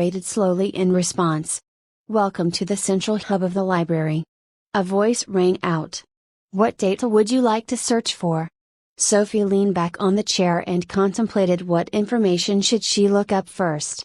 Rated slowly in response. Welcome to the central hub of the library. A voice rang out. What data would you like to search for? Sophie leaned back on the chair and contemplated what information should she look up first.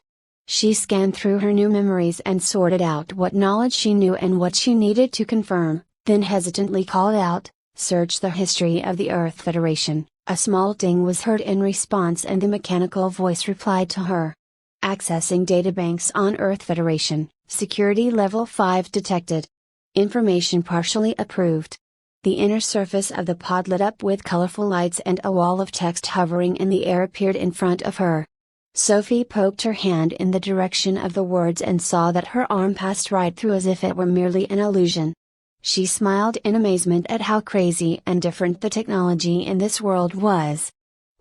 She scanned through her new memories and sorted out what knowledge she knew and what she needed to confirm, then hesitantly called out, "Search the history of the Earth Federation." A small ding was heard in response and the mechanical voice replied to her. Accessing databanks on Earth Federation, security level 5 detected. Information partially approved. The inner surface of the pod lit up with colorful lights and a wall of text hovering in the air appeared in front of her. Sophie poked her hand in the direction of the words and saw that her arm passed right through as if it were merely an illusion. She smiled in amazement at how crazy and different the technology in this world was.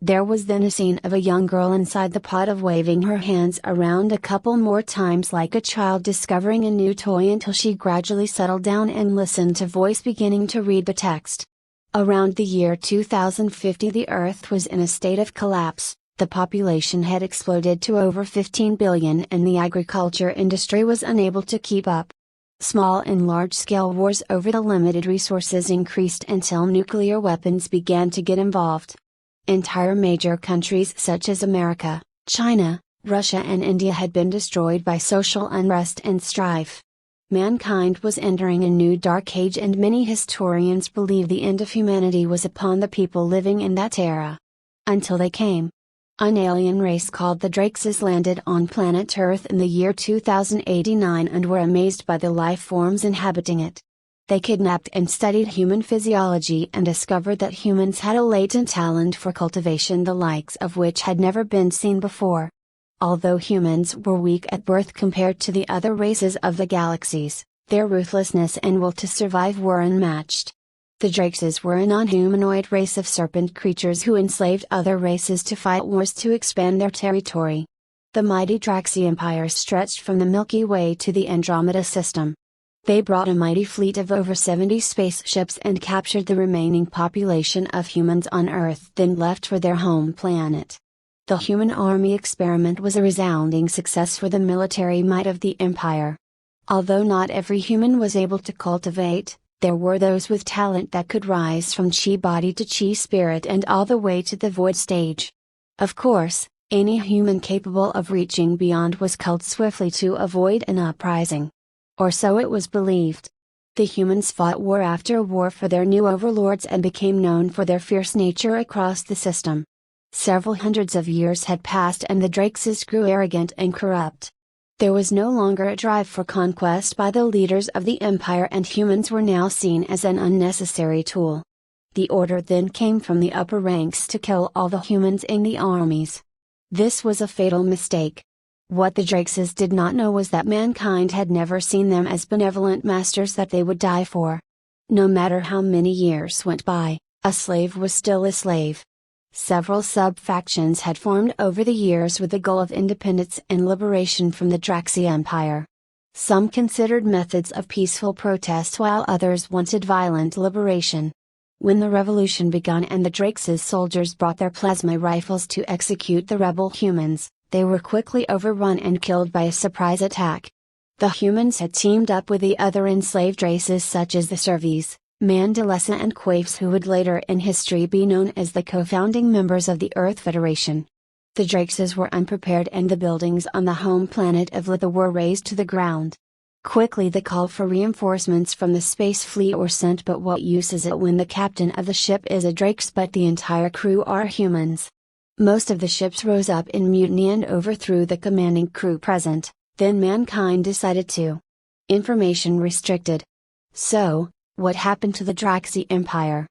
There was then a scene of a young girl inside the pod waving her hands around a couple more times like a child discovering a new toy until she gradually settled down and listened to voice beginning to read the text. Around the year 2050 the Earth was in a state of collapse, the population had exploded to over 15 billion and the agriculture industry was unable to keep up. Small and large-scale wars over the limited resources increased until nuclear weapons began to get involved. Entire major countries such as America, China, Russia and India had been destroyed by social unrest and strife. Mankind was entering a new dark age and many historians believe the end of humanity was upon the people living in that era. Until they came. An alien race called the Drakes landed on planet Earth in the year 2089 and were amazed by the life forms inhabiting it. They kidnapped and studied human physiology and discovered that humans had a latent talent for cultivation the likes of which had never been seen before. Although humans were weak at birth compared to the other races of the galaxies, their ruthlessness and will to survive were unmatched. The Drakes were a non-humanoid race of serpent creatures who enslaved other races to fight wars to expand their territory. The mighty Draxi Empire stretched from the Milky Way to the Andromeda system. They brought a mighty fleet of over 70 spaceships and captured the remaining population of humans on Earth, then left for their home planet. The human army experiment was a resounding success for the military might of the Empire. Although not every human was able to cultivate, there were those with talent that could rise from chi body to chi spirit and all the way to the void stage. Of course, any human capable of reaching beyond was culled swiftly to avoid an uprising. Or so it was believed. The humans fought war after war for their new overlords and became known for their fierce nature across the system. Several hundreds of years had passed and the Drakes grew arrogant and corrupt. There was no longer a drive for conquest by the leaders of the Empire and humans were now seen as an unnecessary tool. The order then came from the upper ranks to kill all the humans in the armies. This was a fatal mistake. What the Drakes did not know was that mankind had never seen them as benevolent masters that they would die for. No matter how many years went by, a slave was still a slave. Several sub-factions had formed over the years with the goal of independence and liberation from the Draxi Empire. Some considered methods of peaceful protest while others wanted violent liberation. When the revolution began and the Drakes' soldiers brought their plasma rifles to execute the rebel humans, they were quickly overrun and killed by a surprise attack. The humans had teamed up with the other enslaved races such as the Servis, Mandalesa and Quaves who would later in history be known as the co-founding members of the Earth Federation. The Drakes were unprepared and the buildings on the home planet of Litha were razed to the ground. Quickly the call for reinforcements from the space fleet were sent, but what use is it when the captain of the ship is a Drakes but the entire crew are humans? Most of the ships rose up in mutiny and overthrew the commanding crew present, then mankind decided to. Information restricted. So, what happened to the Draxi Empire?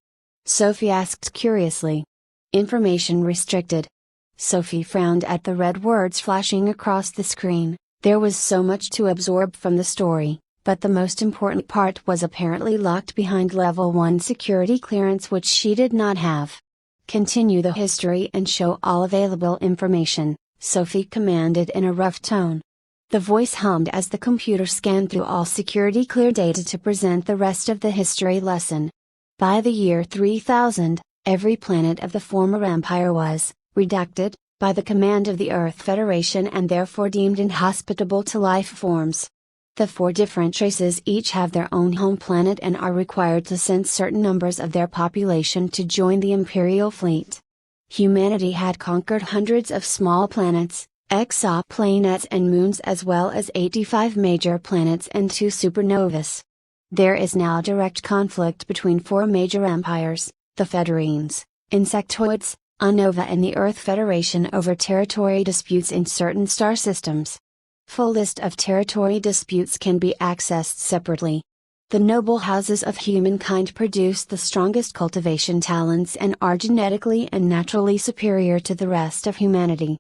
Sophie asked curiously. Information restricted. Sophie frowned at the red words flashing across the screen. There was so much to absorb from the story, but the most important part was apparently locked behind level 1 security clearance which she did not have. Continue the history and show all available information, Sophie commanded in a rough tone. The voice hummed as the computer scanned through all security clear data to present the rest of the history lesson. By the year 3000, every planet of the former empire was redacted, by the command of the Earth Federation and therefore deemed inhospitable to life forms. The 4 different races each have their own home planet and are required to send certain numbers of their population to join the Imperial fleet. Humanity had conquered hundreds of small planets, exoplanets and moons as well as 85 major planets and 2 supernovas. There is now direct conflict between 4 major empires, the Federines, Insectoids, Unova and the Earth Federation over territory disputes in certain star systems. Full list of territory disputes can be accessed separately. The noble houses of humankind produce the strongest cultivation talents and are genetically and naturally superior to the rest of humanity.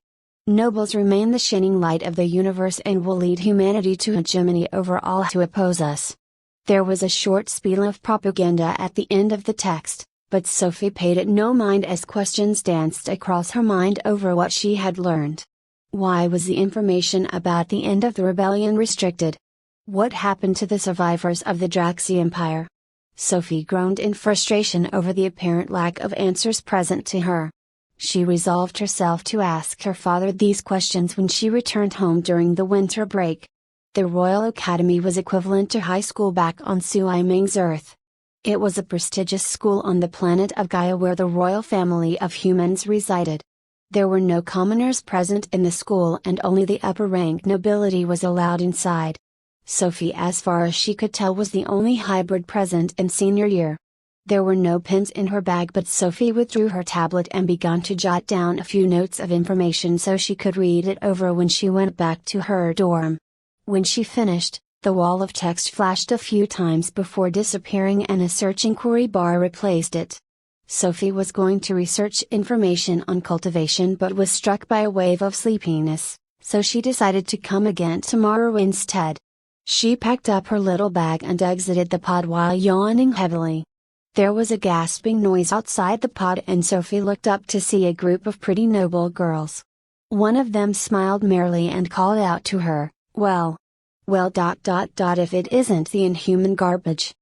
Nobles remain the shining light of the universe and will lead humanity to hegemony over all who oppose us. There was a short spiel of propaganda at the end of the text, but Sophie paid it no mind as questions danced across her mind over what she had learned. Why was the information about the end of the rebellion restricted? What happened to the survivors of the Draxi Empire? Sophie groaned in frustration over the apparent lack of answers present to her. She resolved herself to ask her father these questions when she returned home during the winter break. The Royal Academy was equivalent to high school back on Sui-Ming's Earth. It was a prestigious school on the planet of Gaia where the royal family of humans resided. There were no commoners present in the school and only the upper-rank nobility was allowed inside. Sophie, as far as she could tell, was the only hybrid present in senior year. There were no pens in her bag, but Sophie withdrew her tablet and began to jot down a few notes of information so she could read it over when she went back to her dorm. When she finished, the wall of text flashed a few times before disappearing and a search inquiry bar replaced it. Sophie was going to research information on cultivation but was struck by a wave of sleepiness, so she decided to come again tomorrow instead. She packed up her little bag and exited the pod while yawning heavily. There was a gasping noise outside the pod and Sophie looked up to see a group of pretty noble girls. One of them smiled merrily and called out to her, well, if it isn't the inhuman garbage.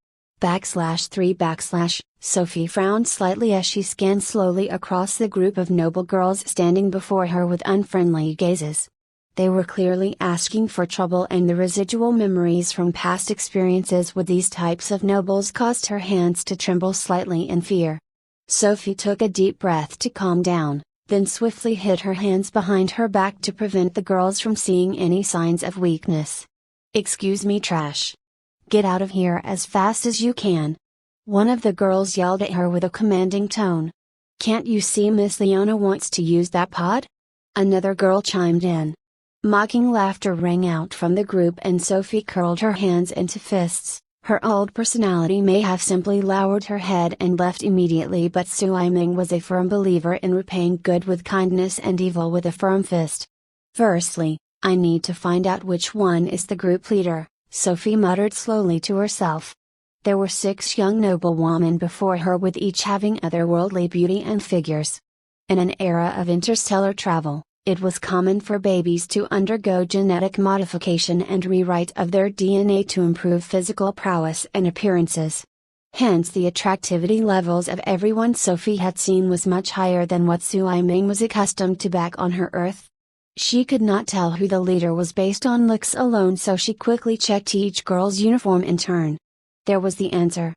/3 Sophie frowned slightly as she scanned slowly across the group of noble girls standing before her with unfriendly gazes. They were clearly asking for trouble, and the residual memories from past experiences with these types of nobles caused her hands to tremble slightly in fear. Sophie took a deep breath to calm down, then swiftly hid her hands behind her back to prevent the girls from seeing any signs of weakness. "Excuse me, trash. Get out of here as fast as you can." One of the girls yelled at her with a commanding tone. "Can't you see Miss Leona wants to use that pod?" Another girl chimed in. Mocking laughter rang out from the group and Sophie curled her hands into fists. Her old personality may have simply lowered her head and left immediately, but Sui-Ming was a firm believer in repaying good with kindness and evil with a firm fist. "Firstly, I need to find out which one is the group leader," Sophie muttered slowly to herself. There were 6 young noblewomen before her, with each having otherworldly beauty and figures. In an era of interstellar travel, it was common for babies to undergo genetic modification and rewrite of their DNA to improve physical prowess and appearances. Hence the attractivity levels of everyone Sophie had seen was much higher than what Sui-Ming was accustomed to back on her Earth. She could not tell who the leader was based on looks alone, so she quickly checked each girl's uniform in turn. There was the answer.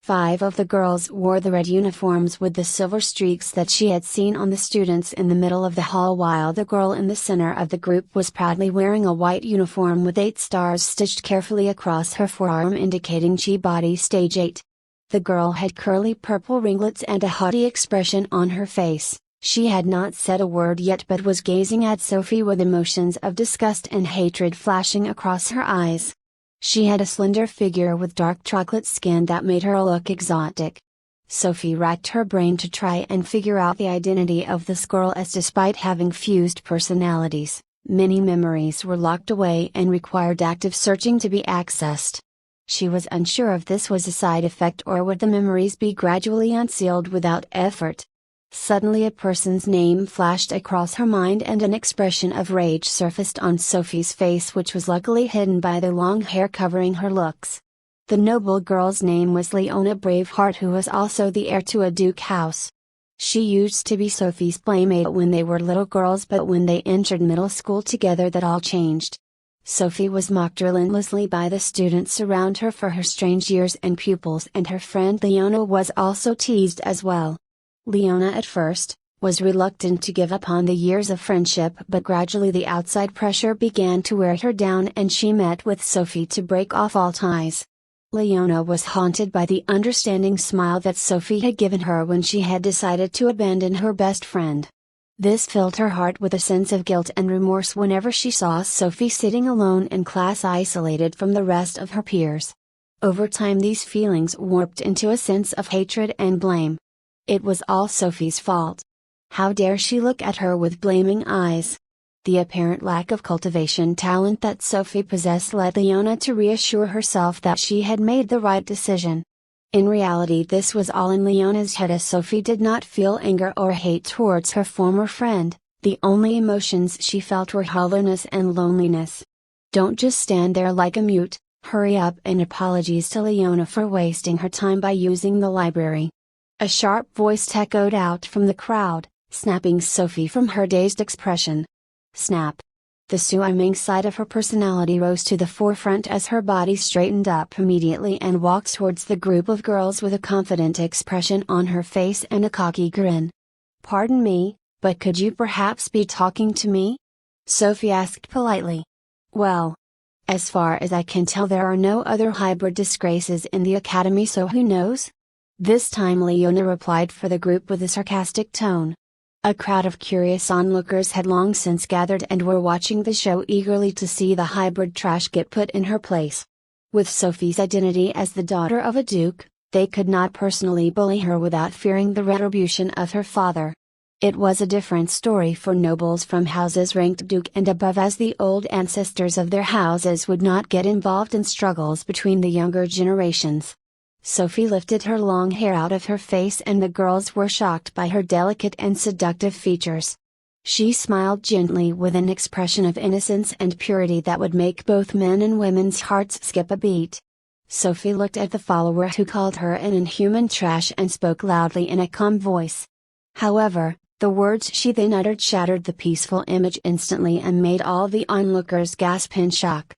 5 of the girls wore the red uniforms with the silver streaks that she had seen on the students in the middle of the hall, while the girl in the center of the group was proudly wearing a white uniform with 8 stars stitched carefully across her forearm, indicating Chi Body Stage 8. The girl had curly purple ringlets and a haughty expression on her face. She had not said a word yet but was gazing at Sophie with emotions of disgust and hatred flashing across her eyes. She had a slender figure with dark chocolate skin that made her look exotic. Sophie racked her brain to try and figure out the identity of this girl, as despite having fused personalities, many memories were locked away and required active searching to be accessed. She was unsure if this was a side effect or would the memories be gradually unsealed without effort. Suddenly a person's name flashed across her mind and an expression of rage surfaced on Sophie's face, which was luckily hidden by the long hair covering her looks. The noble girl's name was Leona Braveheart, who was also the heir to a duke house. She used to be Sophie's playmate when they were little girls, but when they entered middle school together that all changed. Sophie was mocked relentlessly by the students around her for her strange years and pupils, and her friend Leona was also teased as well. Leona at first was reluctant to give up on the years of friendship, but gradually the outside pressure began to wear her down and she met with Sophie to break off all ties. Leona was haunted by the understanding smile that Sophie had given her when she had decided to abandon her best friend. This filled her heart with a sense of guilt and remorse whenever she saw Sophie sitting alone in class, isolated from the rest of her peers. Over time these feelings warped into a sense of hatred and blame. It was all Sophie's fault. How dare she look at her with blaming eyes? The apparent lack of cultivation talent that Sophie possessed led Leona to reassure herself that she had made the right decision. In reality, this was all in Leona's head, as Sophie did not feel anger or hate towards her former friend. The only emotions she felt were hollowness and loneliness. Don't just stand there like a mute, hurry up, and apologies to Leona for wasting her time by using the library. A sharp voice echoed out from the crowd, snapping Sophie from her dazed expression. Snap. The swimming side of her personality rose to the forefront as her body straightened up immediately and walked towards the group of girls with a confident expression on her face and a cocky grin. "Pardon me, but could you perhaps be talking to me?" Sophie asked politely. "Well, as far as I can tell there are no other hybrid disgraces in the academy, so who knows?" This time Leona replied for the group with a sarcastic tone. A crowd of curious onlookers had long since gathered and were watching the show eagerly to see the hybrid trash get put in her place. With Sophie's identity as the daughter of a duke, they could not personally bully her without fearing the retribution of her father. It was a different story for nobles from houses ranked duke and above, as the old ancestors of their houses would not get involved in struggles between the younger generations. Sophie lifted her long hair out of her face and the girls were shocked by her delicate and seductive features. She smiled gently with an expression of innocence and purity that would make both men and women's hearts skip a beat. Sophie looked at the follower who called her an inhuman trash and spoke loudly in a calm voice. However, the words she then uttered shattered the peaceful image instantly and made all the onlookers gasp in shock.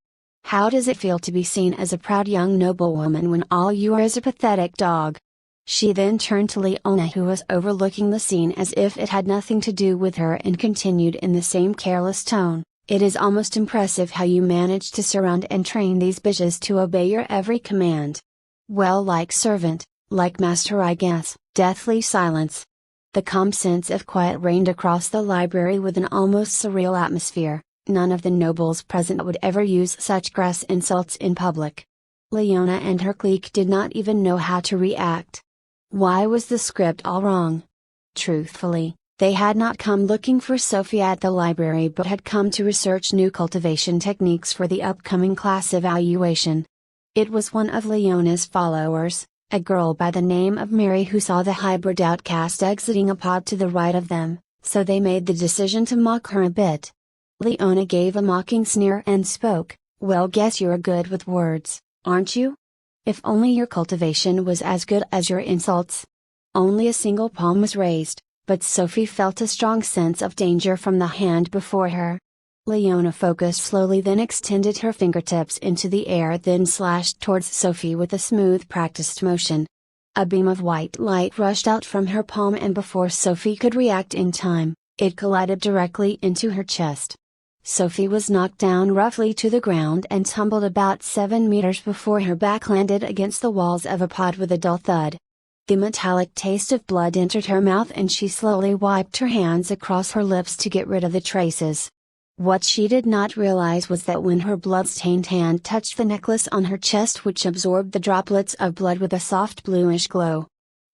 "How does it feel to be seen as a proud young noblewoman when all you are is a pathetic dog?" She then turned to Leona, who was overlooking the scene as if it had nothing to do with her, and continued in the same careless tone, "It is almost impressive how you manage to surround and train these bitches to obey your every command. Well, like servant, like master, I guess." Deathly silence. The calm sense of quiet reigned across the library with an almost surreal atmosphere. None of the nobles present would ever use such crass insults in public. Leona and her clique did not even know how to react. Why was the script all wrong? Truthfully, they had not come looking for Sophie at the library, but had come to research new cultivation techniques for the upcoming class evaluation. It was one of Leona's followers, a girl by the name of Mary, who saw the hybrid outcast exiting a pod to the right of them, so they made the decision to mock her a bit. Leona gave a mocking sneer and spoke, "Well, guess you're good with words, aren't you? If only your cultivation was as good as your insults." Only a single palm was raised, but Sophie felt a strong sense of danger from the hand before her. Leona focused slowly, then extended her fingertips into the air, then slashed towards Sophie with a smooth, practiced motion. A beam of white light rushed out from her palm, and before Sophie could react in time, it collided directly into her chest. Sophie was knocked down roughly to the ground and tumbled about 7 meters before her back landed against the walls of a pod with a dull thud. The metallic taste of blood entered her mouth and she slowly wiped her hands across her lips to get rid of the traces. What she did not realize was that when her blood-stained hand touched the necklace on her chest, which absorbed the droplets of blood with a soft bluish glow.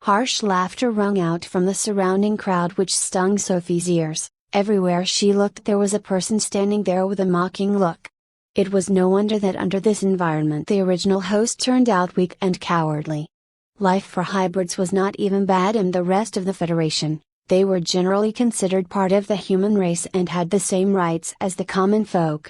Harsh laughter rung out from the surrounding crowd, which stung Sophie's ears. Everywhere she looked there was a person standing there with a mocking look. It was no wonder that under this environment the original host turned out weak and cowardly. Life for hybrids was not even bad in the rest of the Federation. They were generally considered part of the human race and had the same rights as the common folk.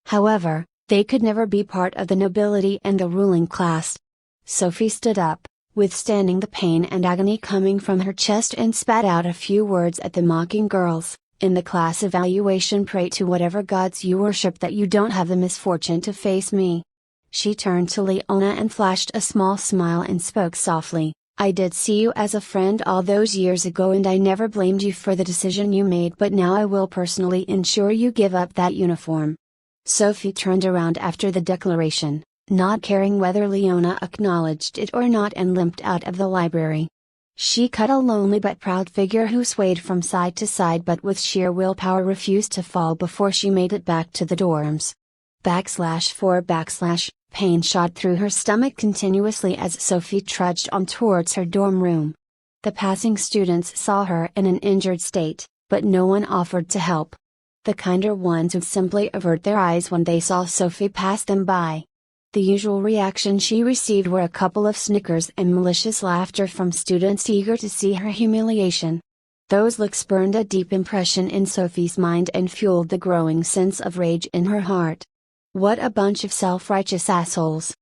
However, they could never be part of the nobility and the ruling class. Sophie stood up, withstanding the pain and agony coming from her chest, and spat out a few words at the mocking girls. In the class evaluation, pray to whatever gods you worship that you don't have the misfortune to face me. She turned to Leona and flashed a small smile and spoke softly. I did see you as a friend all those years ago, and I never blamed you for the decision you made, but now I will personally ensure you give up that uniform. Sophie turned around after the declaration, not caring whether Leona acknowledged it or not, and limped out of the library. She cut a lonely but proud figure who swayed from side to side, but with sheer willpower refused to fall before she made it back to the dorms. /4 Pain shot through her stomach continuously as Sophie trudged on towards her dorm room. The passing students saw her in an injured state, but no one offered to help. The kinder ones would simply avert their eyes when they saw Sophie pass them by. The usual reaction she received were a couple of snickers and malicious laughter from students eager to see her humiliation. Those looks burned a deep impression in Sophie's mind and fueled the growing sense of rage in her heart. What a bunch of self-righteous assholes!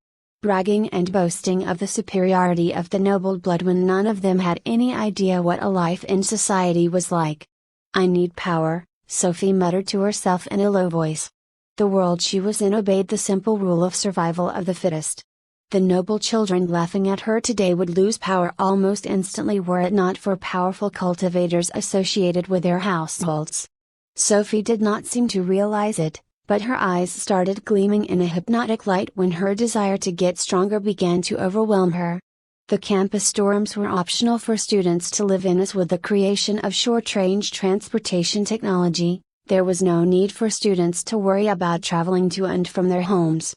Bragging and boasting of the superiority of the noble blood when none of them had any idea what a life in society was like. I need power, Sophie muttered to herself in a low voice. The world she was in obeyed the simple rule of survival of the fittest. The noble children laughing at her today would lose power almost instantly were it not for powerful cultivators associated with their households. Sophie did not seem to realize it, but her eyes started gleaming in a hypnotic light when her desire to get stronger began to overwhelm her. The campus dorms were optional for students to live in, as with the creation of short-range transportation technology, there was no need for students to worry about traveling to and from their homes.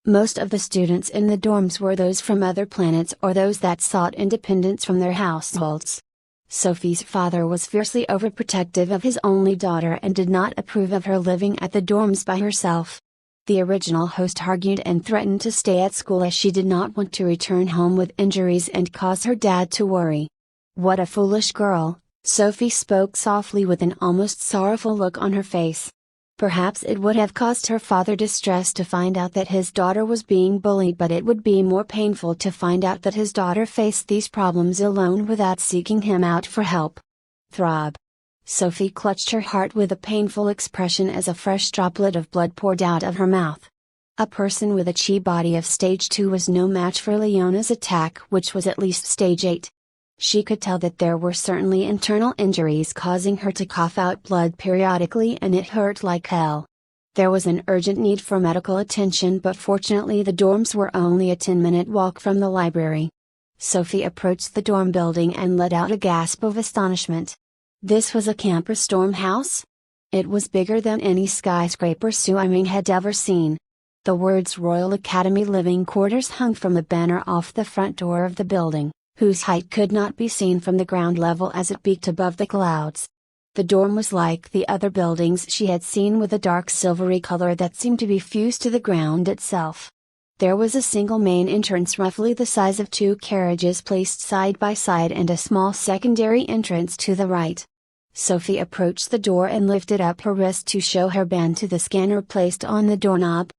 Most of the students in the dorms were those from other planets or those that sought independence from their households. Sophie's father was fiercely overprotective of his only daughter and did not approve of her living at the dorms by herself. The original host argued and threatened to stay at school as she did not want to return home with injuries and cause her dad to worry. What a foolish girl, Sophie spoke softly with an almost sorrowful look on her face. Perhaps it would have caused her father distress to find out that his daughter was being bullied, but it would be more painful to find out that his daughter faced these problems alone without seeking him out for help. Throb. Sophie clutched her heart with a painful expression as a fresh droplet of blood poured out of her mouth. A person with a chi body of stage 2 was no match for Leona's attack, which was at least stage 8. She could tell that there were certainly internal injuries causing her to cough out blood periodically, and it hurt like hell. There was an urgent need for medical attention, but fortunately the dorms were only a 10-minute walk from the library. Sophie approached the dorm building and let out a gasp of astonishment. This was a campus dorm house? It was bigger than any skyscraper Suiming had ever seen. The words Royal Academy Living Quarters hung from a banner off the front door of the building, whose height could not be seen from the ground level as it peaked above the clouds. The dorm was like the other buildings she had seen, with a dark silvery color that seemed to be fused to the ground itself. There was a single main entrance roughly the size of 2 carriages placed side by side, and a small secondary entrance to the right. Sophie approached the door and lifted up her wrist to show her band to the scanner placed on the doorknob.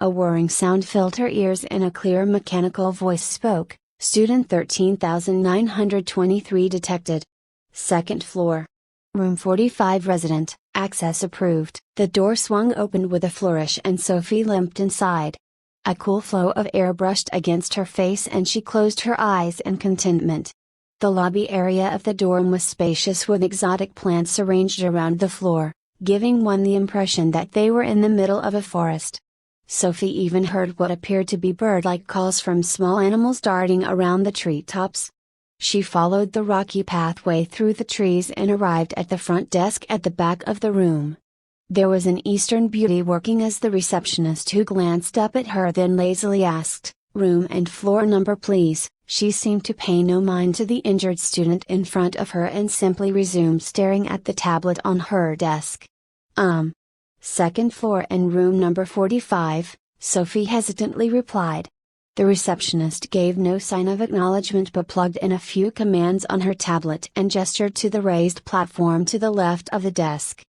A whirring sound filled her ears and a clear mechanical voice spoke. Student 13923 detected. Second floor. Room 45 resident, access approved. The door swung open with a flourish and Sophie limped inside. A cool flow of air brushed against her face and she closed her eyes in contentment. The lobby area of the dorm was spacious, with exotic plants arranged around the floor, giving one the impression that they were in the middle of a forest. Sophie even heard what appeared to be bird-like calls from small animals darting around the treetops. She followed the rocky pathway through the trees and arrived at the front desk at the back of the room. There was an Eastern beauty working as the receptionist, who glanced up at her then lazily asked, "Room and floor number please." She seemed to pay no mind to the injured student in front of her and simply resumed staring at the tablet on her desk. Second floor and room number 45, Sophie hesitantly replied. The receptionist gave no sign of acknowledgement but plugged in a few commands on her tablet and gestured to the raised platform to the left of the desk.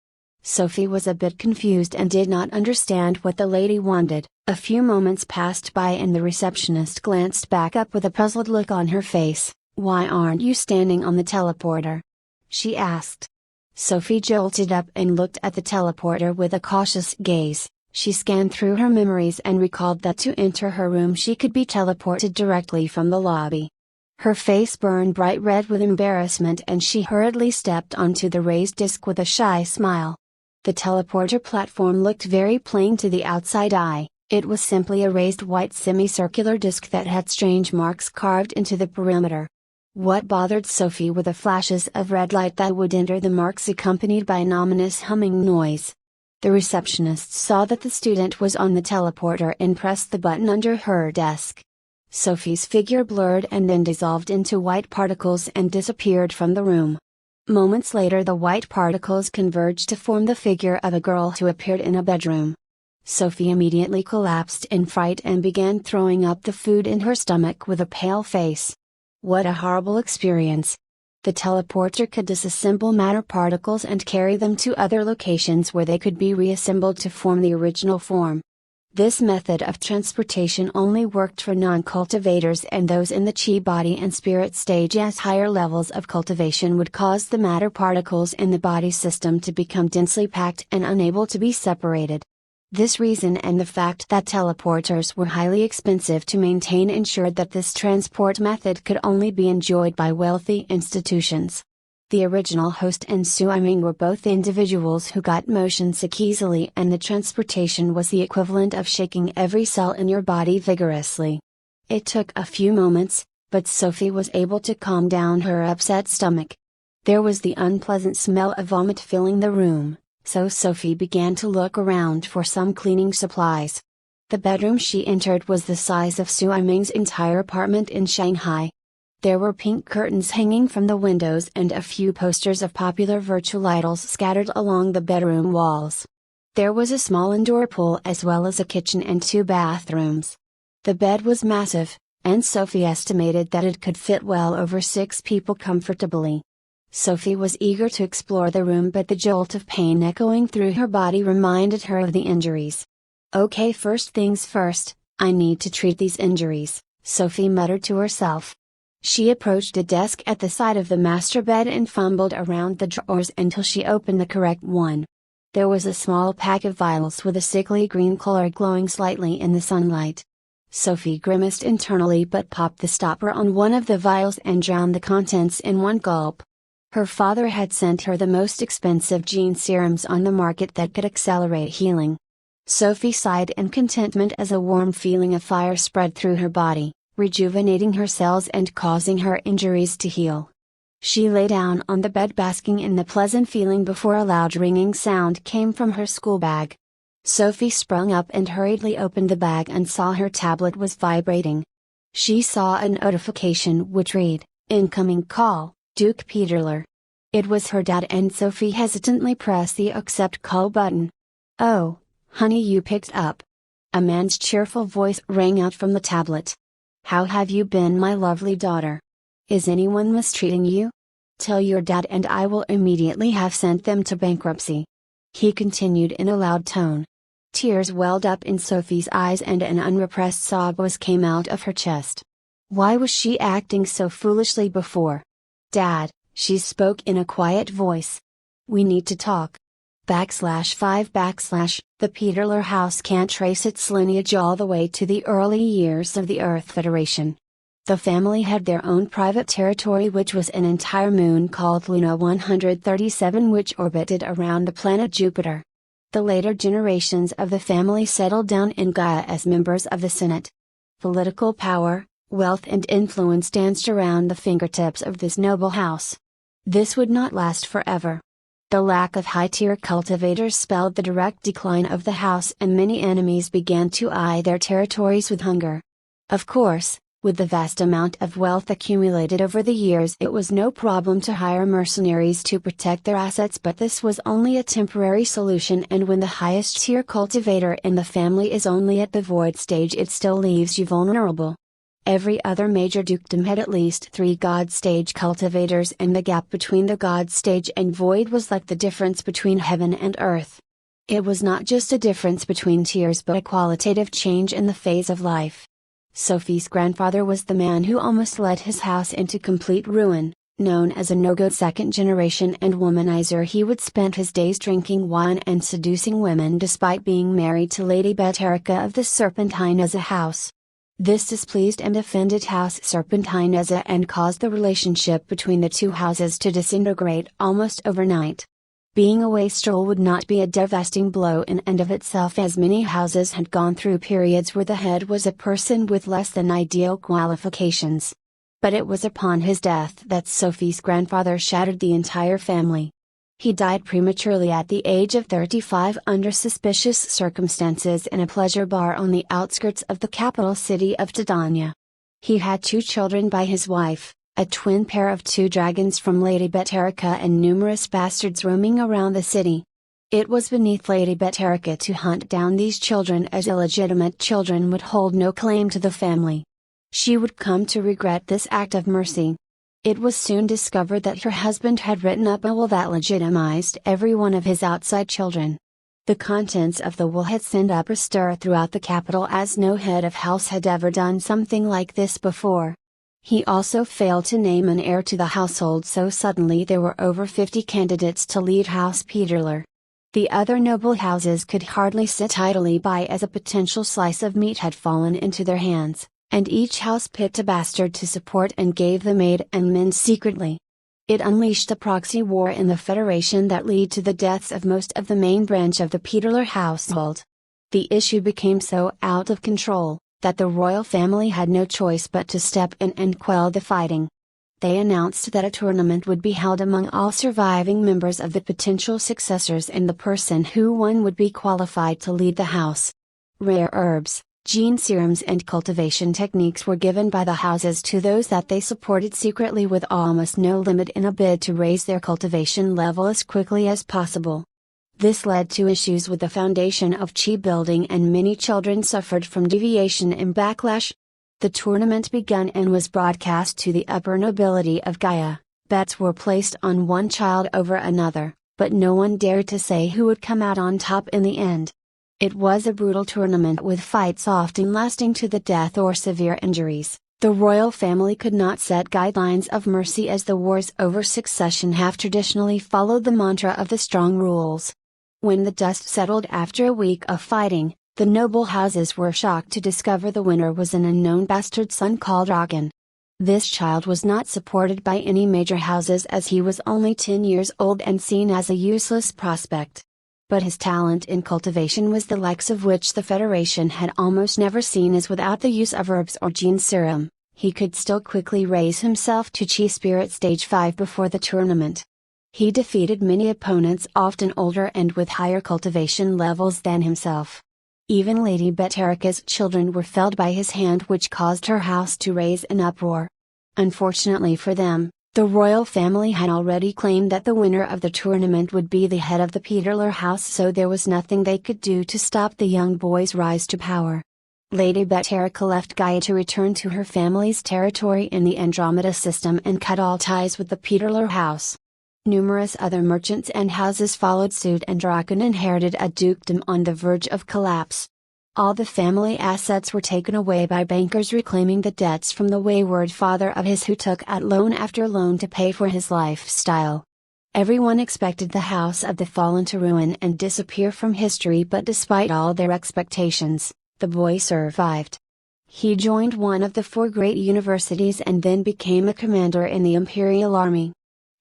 Sophie was a bit confused and did not understand what the lady wanted, A few moments passed by and the receptionist glanced back up with a puzzled look on her face. "Why aren't you standing on the teleporter?" she asked. Sophie jolted up and looked at the teleporter with a cautious gaze. She scanned through her memories and recalled that to enter her room she could be teleported directly from the lobby. Her face burned bright red with embarrassment and she hurriedly stepped onto the raised disc with a shy smile. The teleporter platform looked very plain to the outside eye. It was simply a raised white semicircular disc that had strange marks carved into the perimeter. What bothered Sophie were the flashes of red light that would enter the marks accompanied by an ominous humming noise. The receptionist saw that the student was on the teleporter and pressed the button under her desk. Sophie's figure blurred and then dissolved into white particles and disappeared from the room. Moments later the white particles converged to form the figure of a girl who appeared in a bedroom. Sophie immediately collapsed in fright and began throwing up the food in her stomach with a pale face. What a horrible experience! The teleporter could disassemble matter particles and carry them to other locations where they could be reassembled to form the original form. This method of transportation only worked for non-cultivators and those in the chi body and spirit stage, as higher levels of cultivation would cause the matter particles in the body system to become densely packed and unable to be separated. This reason and the fact that teleporters were highly expensive to maintain ensured that this transport method could only be enjoyed by wealthy institutions. The original host and Sui-Ming were both individuals who got motion sick easily, and the transportation was the equivalent of shaking every cell in your body vigorously. It took a few moments, but Sophie was able to calm down her upset stomach. There was the unpleasant smell of vomit filling the room, so Sophie began to look around for some cleaning supplies. The bedroom she entered was the size of Sui-Ming's entire apartment in Shanghai. There were pink curtains hanging from the windows and a few posters of popular virtual idols scattered along the bedroom walls. There was a small indoor pool as well as a kitchen and 2 bathrooms. The bed was massive, and Sophie estimated that it could fit well over 6 people comfortably. Sophie was eager to explore the room, but the jolt of pain echoing through her body reminded her of the injuries. "Okay, first things first, I need to treat these injuries," Sophie muttered to herself. She approached a desk at the side of the master bed and fumbled around the drawers until she opened the correct one. There was a small pack of vials with a sickly green color glowing slightly in the sunlight. Sophie grimaced internally but popped the stopper on one of the vials and drowned the contents in one gulp. Her father had sent her the most expensive gene serums on the market that could accelerate healing. Sophie sighed in contentment as a warm feeling of fire spread through her body, rejuvenating her cells and causing her injuries to heal. She lay down on the bed basking in the pleasant feeling before a loud ringing sound came from her school bag. Sophie sprung up and hurriedly opened the bag and saw her tablet was vibrating. She saw a notification which read, "Incoming call, Duke Peterler." It was her dad, and Sophie hesitantly pressed the accept call button. "Oh, honey, you picked up." A man's cheerful voice rang out from the tablet. "How have you been, my lovely daughter? Is anyone mistreating you? Tell your dad and I will immediately have sent them to bankruptcy," he continued in a loud tone. Tears welled up in Sophie's eyes and an unrepressed sob came out of her chest. Why was she acting so foolishly before? "Dad," she spoke in a quiet voice. "We need to talk." /5 The Peterler house can't trace its lineage all the way to the early years of the Earth Federation. The family had their own private territory, which was an entire moon called Luna 137, which orbited around the planet Jupiter. The later generations of the family settled down in Gaia as members of the Senate. Political power, wealth and influence danced around the fingertips of this noble house. This would not last forever. The lack of high-tier cultivators spelled the direct decline of the house, and many enemies began to eye their territories with hunger. Of course, with the vast amount of wealth accumulated over the years, it was no problem to hire mercenaries to protect their assets, but this was only a temporary solution, and when the highest tier cultivator in the family is only at the void stage, it still leaves you vulnerable. Every other major dukedom had at least 3 god stage cultivators, and the gap between the god stage and void was like the difference between heaven and earth. It was not just a difference between tiers but a qualitative change in the phase of life. Sophie's grandfather was the man who almost led his house into complete ruin. Known as a no-go second-generation and womanizer, he would spend his days drinking wine and seducing women despite being married to Lady Beterica of the Serpentinezza house. This displeased and offended House Serpentinezza and caused the relationship between the two houses to disintegrate almost overnight. Being a wastrel would not be a devastating blow in and of itself, as many houses had gone through periods where the head was a person with less than ideal qualifications. But it was upon his death that Sophie's grandfather shattered the entire family. He died prematurely at the age of 35 under suspicious circumstances in a pleasure bar on the outskirts of the capital city of Tadanya. He had 2 children by his wife, a twin pair of 2 dragons from Lady Beterica, and numerous bastards roaming around the city. It was beneath Lady Beterica to hunt down these children, as illegitimate children would hold no claim to the family. She would come to regret this act of mercy. It was soon discovered that her husband had written up a will that legitimized every one of his outside children. The contents of the will had sent up a stir throughout the capital, as no head of house had ever done something like this before. He also failed to name an heir to the household, so suddenly there were over 50 candidates to lead House Peterler. The other noble houses could hardly sit idly by, as a potential slice of meat had fallen into their hands, and each house picked a bastard to support and gave them aid and men secretly. It unleashed a proxy war in the Federation that led to the deaths of most of the main branch of the Peterler household. The issue became so out of control that the royal family had no choice but to step in and quell the fighting. They announced that a tournament would be held among all surviving members of the potential successors, and the person who won would be qualified to lead the house. Rare herbs, gene serums and cultivation techniques were given by the houses to those that they supported secretly, with almost no limit, in a bid to raise their cultivation level as quickly as possible. This led to issues with the foundation of chi building, and many children suffered from deviation and backlash. The tournament began and was broadcast to the upper nobility of Gaia. Bets were placed on one child over another, but no one dared to say who would come out on top in the end. It was a brutal tournament, with fights often lasting to the death or severe injuries. The royal family could not set guidelines of mercy, as the wars over succession have traditionally followed the mantra of the strong rules. When the dust settled after a week of fighting, the noble houses were shocked to discover the winner was an unknown bastard son called Dragon. This child was not supported by any major houses, as he was only 10 years old and seen as a useless prospect. But his talent in cultivation was the likes of which the Federation had almost never seen, as without the use of herbs or gene serum, he could still quickly raise himself to Chi Spirit Stage 5 before the tournament. He defeated many opponents, often older and with higher cultivation levels than himself. Even Lady Beterica's children were felled by his hand, which caused her house to raise an uproar. Unfortunately for them, the royal family had already claimed that the winner of the tournament would be the head of the Peterler house, so there was nothing they could do to stop the young boy's rise to power. Lady Beterica left Gaia to return to her family's territory in the Andromeda system and cut all ties with the Peterler house. Numerous other merchants and houses followed suit, and Draken inherited a dukedom on the verge of collapse. All the family assets were taken away by bankers reclaiming the debts from the wayward father of his, who took out loan after loan to pay for his lifestyle. Everyone expected the House of the Fallen to ruin and disappear from history, but despite all their expectations, the boy survived. He joined one of the 4 great universities and then became a commander in the Imperial Army.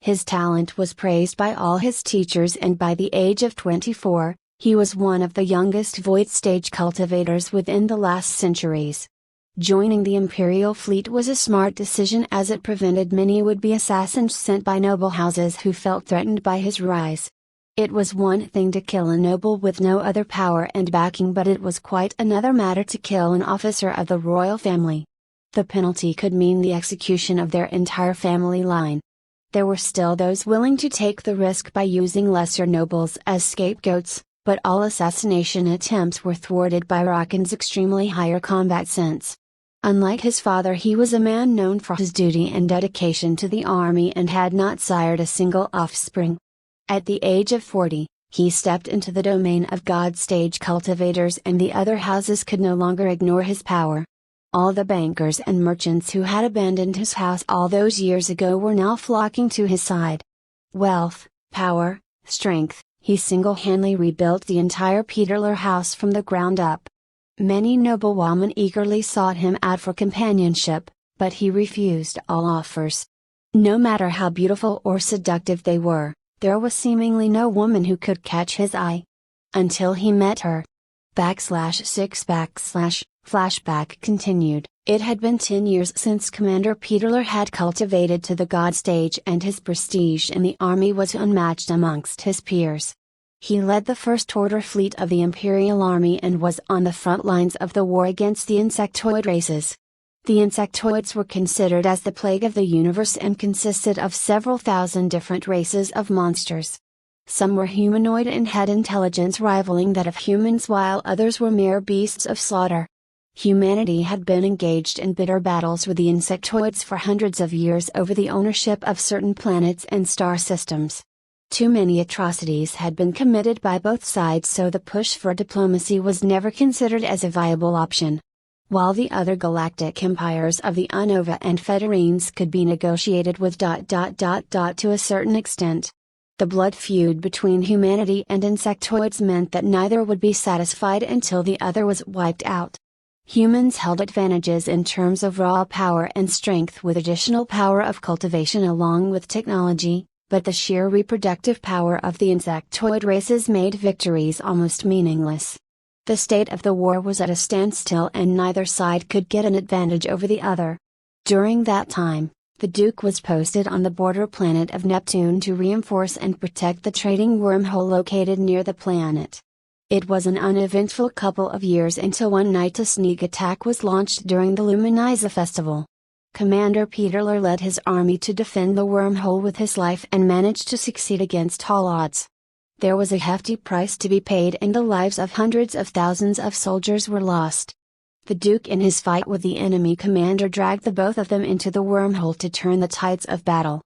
His talent was praised by all his teachers, and by the age of 24, he was one of the youngest void stage cultivators within the last centuries. Joining the Imperial fleet was a smart decision, as it prevented many would-be assassins sent by noble houses who felt threatened by his rise. It was one thing to kill a noble with no other power and backing, but it was quite another matter to kill an officer of the royal family. The penalty could mean the execution of their entire family line. There were still those willing to take the risk by using lesser nobles as scapegoats, but all assassination attempts were thwarted by Draken's extremely higher combat sense. Unlike his father, he was a man known for his duty and dedication to the army, and had not sired a single offspring. At the age of 40, He stepped into the domain of God stage cultivators, and the other houses could no longer ignore his power. All the bankers and merchants who had abandoned his house all those years ago were now flocking to his side. Wealth, power, strength, he single-handedly rebuilt the entire Peterler house from the ground up. Many noblewomen eagerly sought him out for companionship, but he refused all offers. No matter how beautiful or seductive they were, there was seemingly no woman who could catch his eye. Until he met her. /6 / flashback continued. It had been 10 years since Commander Peterler had cultivated to the God stage, and his prestige in the army was unmatched amongst his peers. He led the First Order fleet of the Imperial Army and was on the front lines of the war against the insectoid races. The insectoids were considered as the plague of the universe and consisted of several thousand different races of monsters. Some were humanoid and had intelligence rivaling that of humans, while others were mere beasts of slaughter. Humanity had been engaged in bitter battles with the insectoids for hundreds of years over the ownership of certain planets and star systems. Too many atrocities had been committed by both sides, so the push for diplomacy was never considered as a viable option. While the other galactic empires of the Unova and Federines could be negotiated with to a certain extent. The blood feud between humanity and insectoids meant that neither would be satisfied until the other was wiped out. Humans held advantages in terms of raw power and strength, with additional power of cultivation along with technology, but the sheer reproductive power of the insectoid races made victories almost meaningless. The state of the war was at a standstill, and neither side could get an advantage over the other. During that time, the Duke was posted on the border planet of Neptune to reinforce and protect the trading wormhole located near the planet. It was an uneventful couple of years until one night a sneak attack was launched during the Luminiza festival. Commander Peterler led his army to defend the wormhole with his life and managed to succeed against all odds. There was a hefty price to be paid, and the lives of hundreds of thousands of soldiers were lost. The Duke, in his fight with the enemy commander, dragged the both of them into the wormhole to turn the tides of battle.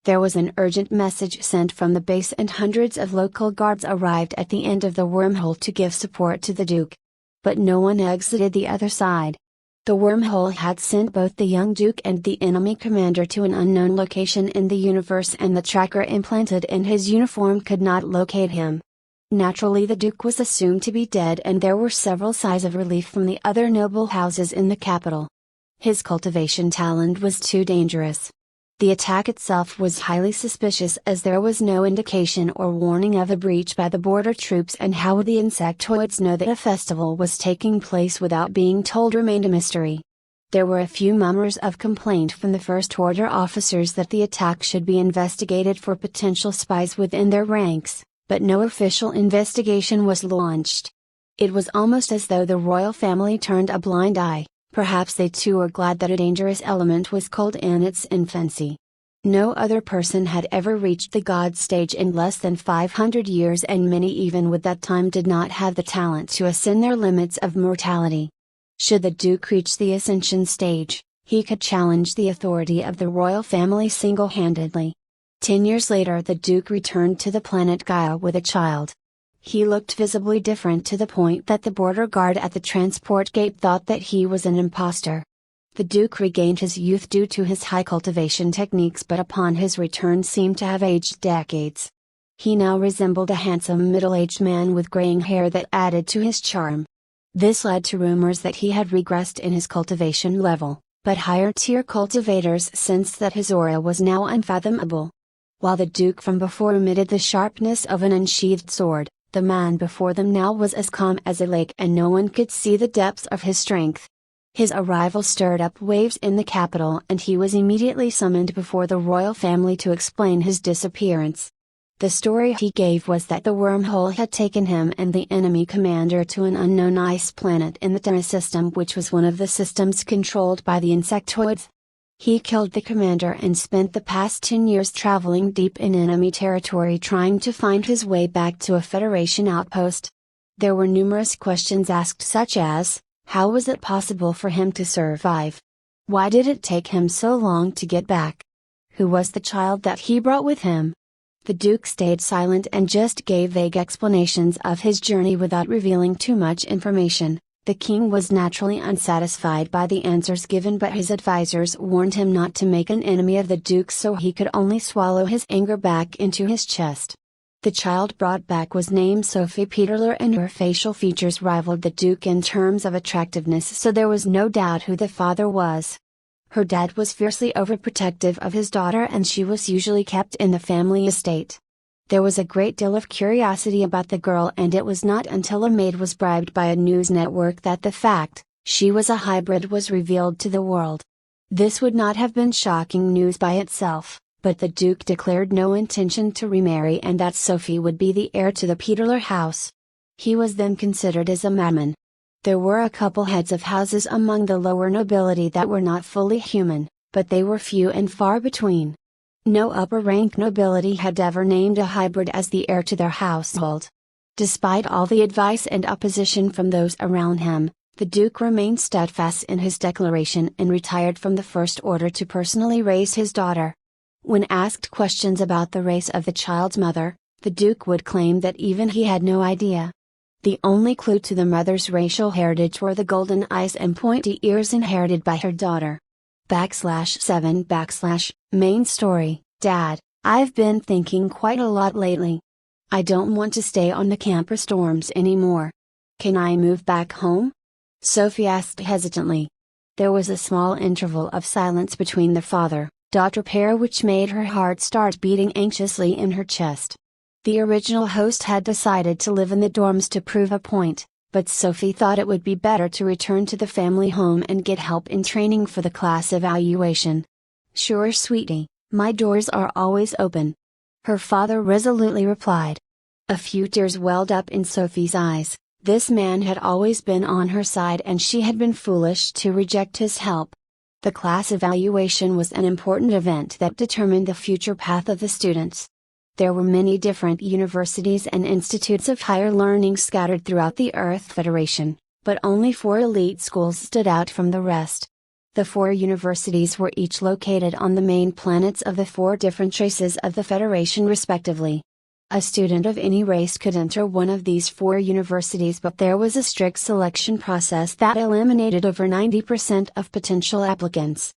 There was an urgent message sent from the base, and hundreds of local guards arrived at the end of the wormhole to give support to the Duke. But no one exited the other side. The wormhole had sent both the young Duke and the enemy commander to an unknown location in the universe, and the tracker implanted in his uniform could not locate him. Naturally, the Duke was assumed to be dead, and there were several sighs of relief from the other noble houses in the capital. His cultivation talent was too dangerous. The attack itself was highly suspicious, as there was no indication or warning of a breach by the border troops, and how would the insectoids know that a festival was taking place without being told remained a mystery. There were a few murmurs of complaint from the First Order officers that the attack should be investigated for potential spies within their ranks, but no official investigation was launched. It was almost as though the royal family turned a blind eye. Perhaps they too were glad that a dangerous element was culled in its infancy. No other person had ever reached the God stage in less than 500 years, and many even with that time did not have the talent to ascend their limits of mortality. Should the Duke reach the ascension stage, he could challenge the authority of the royal family single-handedly. 10 years later, the Duke returned to the planet Gaia with a child. He looked visibly different, to the point that the border guard at the transport gate thought that he was an imposter. The Duke regained his youth due to his high cultivation techniques, but upon his return seemed to have aged decades. He now resembled a handsome middle-aged man with graying hair that added to his charm. This led to rumors that he had regressed in his cultivation level, but higher-tier cultivators sensed that his aura was now unfathomable. While the Duke from before emitted the sharpness of an unsheathed sword, the man before them now was as calm as a lake, and no one could see the depths of his strength. His arrival stirred up waves in the capital, and he was immediately summoned before the royal family to explain his disappearance. The story he gave was that the wormhole had taken him and the enemy commander to an unknown ice planet in the Terra system, which was one of the systems controlled by the insectoids. He killed the commander and spent the past 10 years traveling deep in enemy territory trying to find his way back to a Federation outpost. There were numerous questions asked, such as, how was it possible for him to survive? Why did it take him so long to get back? Who was the child that he brought with him? The Duke stayed silent and just gave vague explanations of his journey without revealing too much information. The king was naturally unsatisfied by the answers given, but his advisors warned him not to make an enemy of the Duke, so he could only swallow his anger back into his chest. The child brought back was named Sophie Peterler, and her facial features rivaled the Duke in terms of attractiveness, so there was no doubt who the father was. Her dad was fiercely overprotective of his daughter, and she was usually kept in the family estate. There was a great deal of curiosity about the girl, and it was not until a maid was bribed by a news network that the fact she was a hybrid was revealed to the world. This would not have been shocking news by itself, but the Duke declared no intention to remarry and that Sophie would be the heir to the Peterler house. He was then considered as a madman. There were a couple heads of houses among the lower nobility that were not fully human, but they were few and far between. No upper rank nobility had ever named a hybrid as the heir to their household. Despite all the advice and opposition from those around him, the Duke remained steadfast in his declaration and retired from the First Order to personally raise his daughter. When asked questions about the race of the child's mother, the Duke would claim that even he had no idea. The only clue to the mother's racial heritage were the golden eyes and pointy ears inherited by her daughter. /7/ Main story: Dad, I've been thinking quite a lot lately. I don't want to stay on the campus dorms anymore. Can I move back home? Sophie asked hesitantly. There was a small interval of silence between the father-daughter pair, which made her heart start beating anxiously in her chest. The original host had decided to live in the dorms to prove a point, but Sophie thought it would be better to return to the family home and get help in training for the class evaluation. Sure, sweetie, my doors are always open, her father resolutely replied. A few tears welled up in Sophie's eyes. This man had always been on her side, and she had been foolish to reject his help. The class evaluation was an important event that determined the future path of the students. There were many different universities and institutes of higher learning scattered throughout the Earth Federation, but only 4 elite schools stood out from the rest. The 4 universities were each located on the main planets of the 4 different races of the Federation respectively. A student of any race could enter one of these 4 universities, but there was a strict selection process that eliminated over 90% of potential applicants.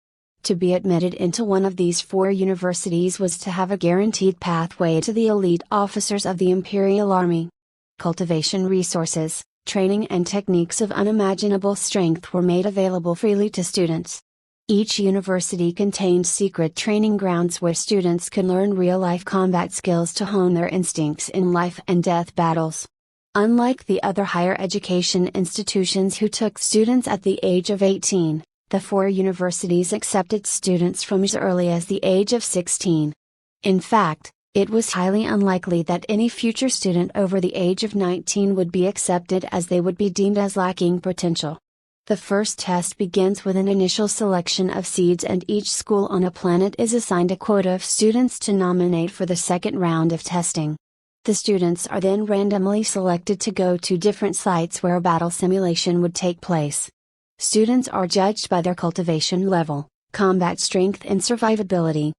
To be admitted into one of these 4 universities was to have a guaranteed pathway to the elite officers of the Imperial Army. Cultivation resources, training and techniques of unimaginable strength were made available freely to students. Each university contained secret training grounds where students could learn real-life combat skills to hone their instincts in life and death battles. Unlike the other higher education institutions who took students at the age of 18, the 4 universities accepted students from as early as the age of 16. In fact, it was highly unlikely that any future student over the age of 19 would be accepted, as they would be deemed as lacking potential. The first test begins with an initial selection of seeds, and each school on a planet is assigned a quota of students to nominate for the second round of testing. The students are then randomly selected to go to different sites where a battle simulation would take place. Students are judged by their cultivation level, combat strength and survivability.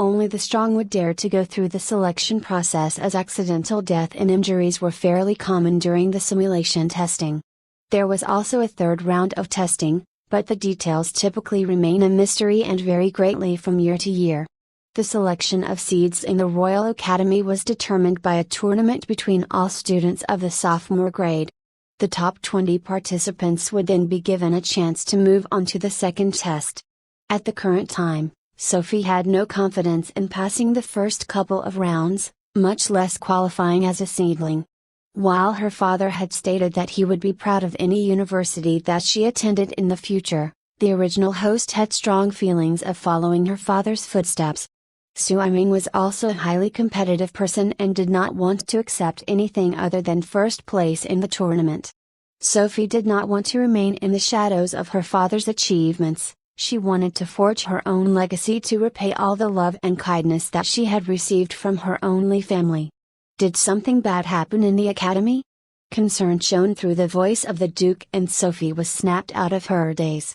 Only the strong would dare to go through the selection process, as accidental death and injuries were fairly common during the simulation testing. There was also a third round of testing, but the details typically remain a mystery and vary greatly from year to year. The selection of seeds in the Royal Academy was determined by a tournament between all students of the sophomore grade. The top 20 participants would then be given a chance to move on to the second test. At the current time, Sophie had no confidence in passing the first couple of rounds, much less qualifying as a seedling. While her father had stated that he would be proud of any university that she attended in the future, the original host had strong feelings of following her father's footsteps. Suiming was also a highly competitive person and did not want to accept anything other than first place in the tournament. Sophie did not want to remain in the shadows of her father's achievements. She wanted to forge her own legacy to repay all the love and kindness that she had received from her only family. Did something bad happen in the academy? Concern shone through the voice of the Duke, and Sophie was snapped out of her daze.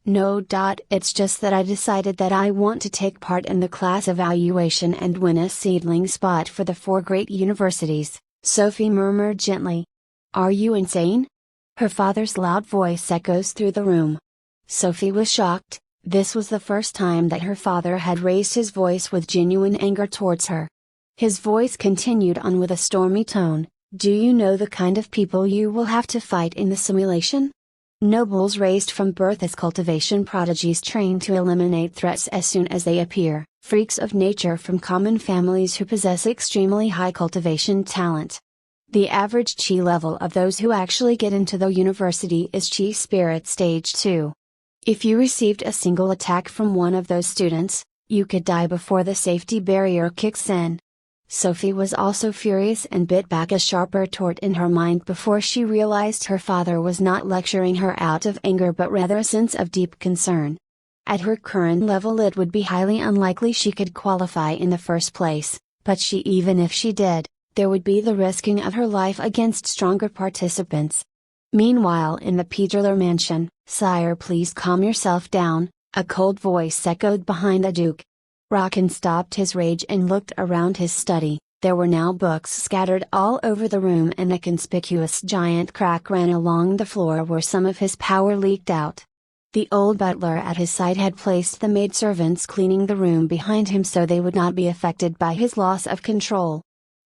No. It's just that I decided that I want to take part in the class evaluation and win a seedling spot for the 4 great universities, Sophie murmured gently. Are you insane? Her father's loud voice echoes through the room. Sophie was shocked. This was the first time that her father had raised his voice with genuine anger towards her. His voice continued on with a stormy tone. Do you know the kind of people you will have to fight in the simulation? Nobles raised from birth as cultivation prodigies trained to eliminate threats as soon as they appear, freaks of nature from common families who possess extremely high cultivation talent. The average chi level of those who actually get into the university is chi spirit stage 2. If you received a single attack from one of those students, you could die before the safety barrier kicks in. Sophie was also furious and bit back a sharp retort in her mind before she realized her father was not lecturing her out of anger but rather a sense of deep concern. At her current level it would be highly unlikely she could qualify in the first place, but even if she did, there would be the risking of her life against stronger participants. Meanwhile in the Peterler mansion, Sire, please calm yourself down, a cold voice echoed behind the Duke. Rockin stopped his rage and looked around his study. There were now books scattered all over the room and a conspicuous giant crack ran along the floor where some of his power leaked out. The old butler at his side had placed the maidservants cleaning the room behind him so they would not be affected by his loss of control.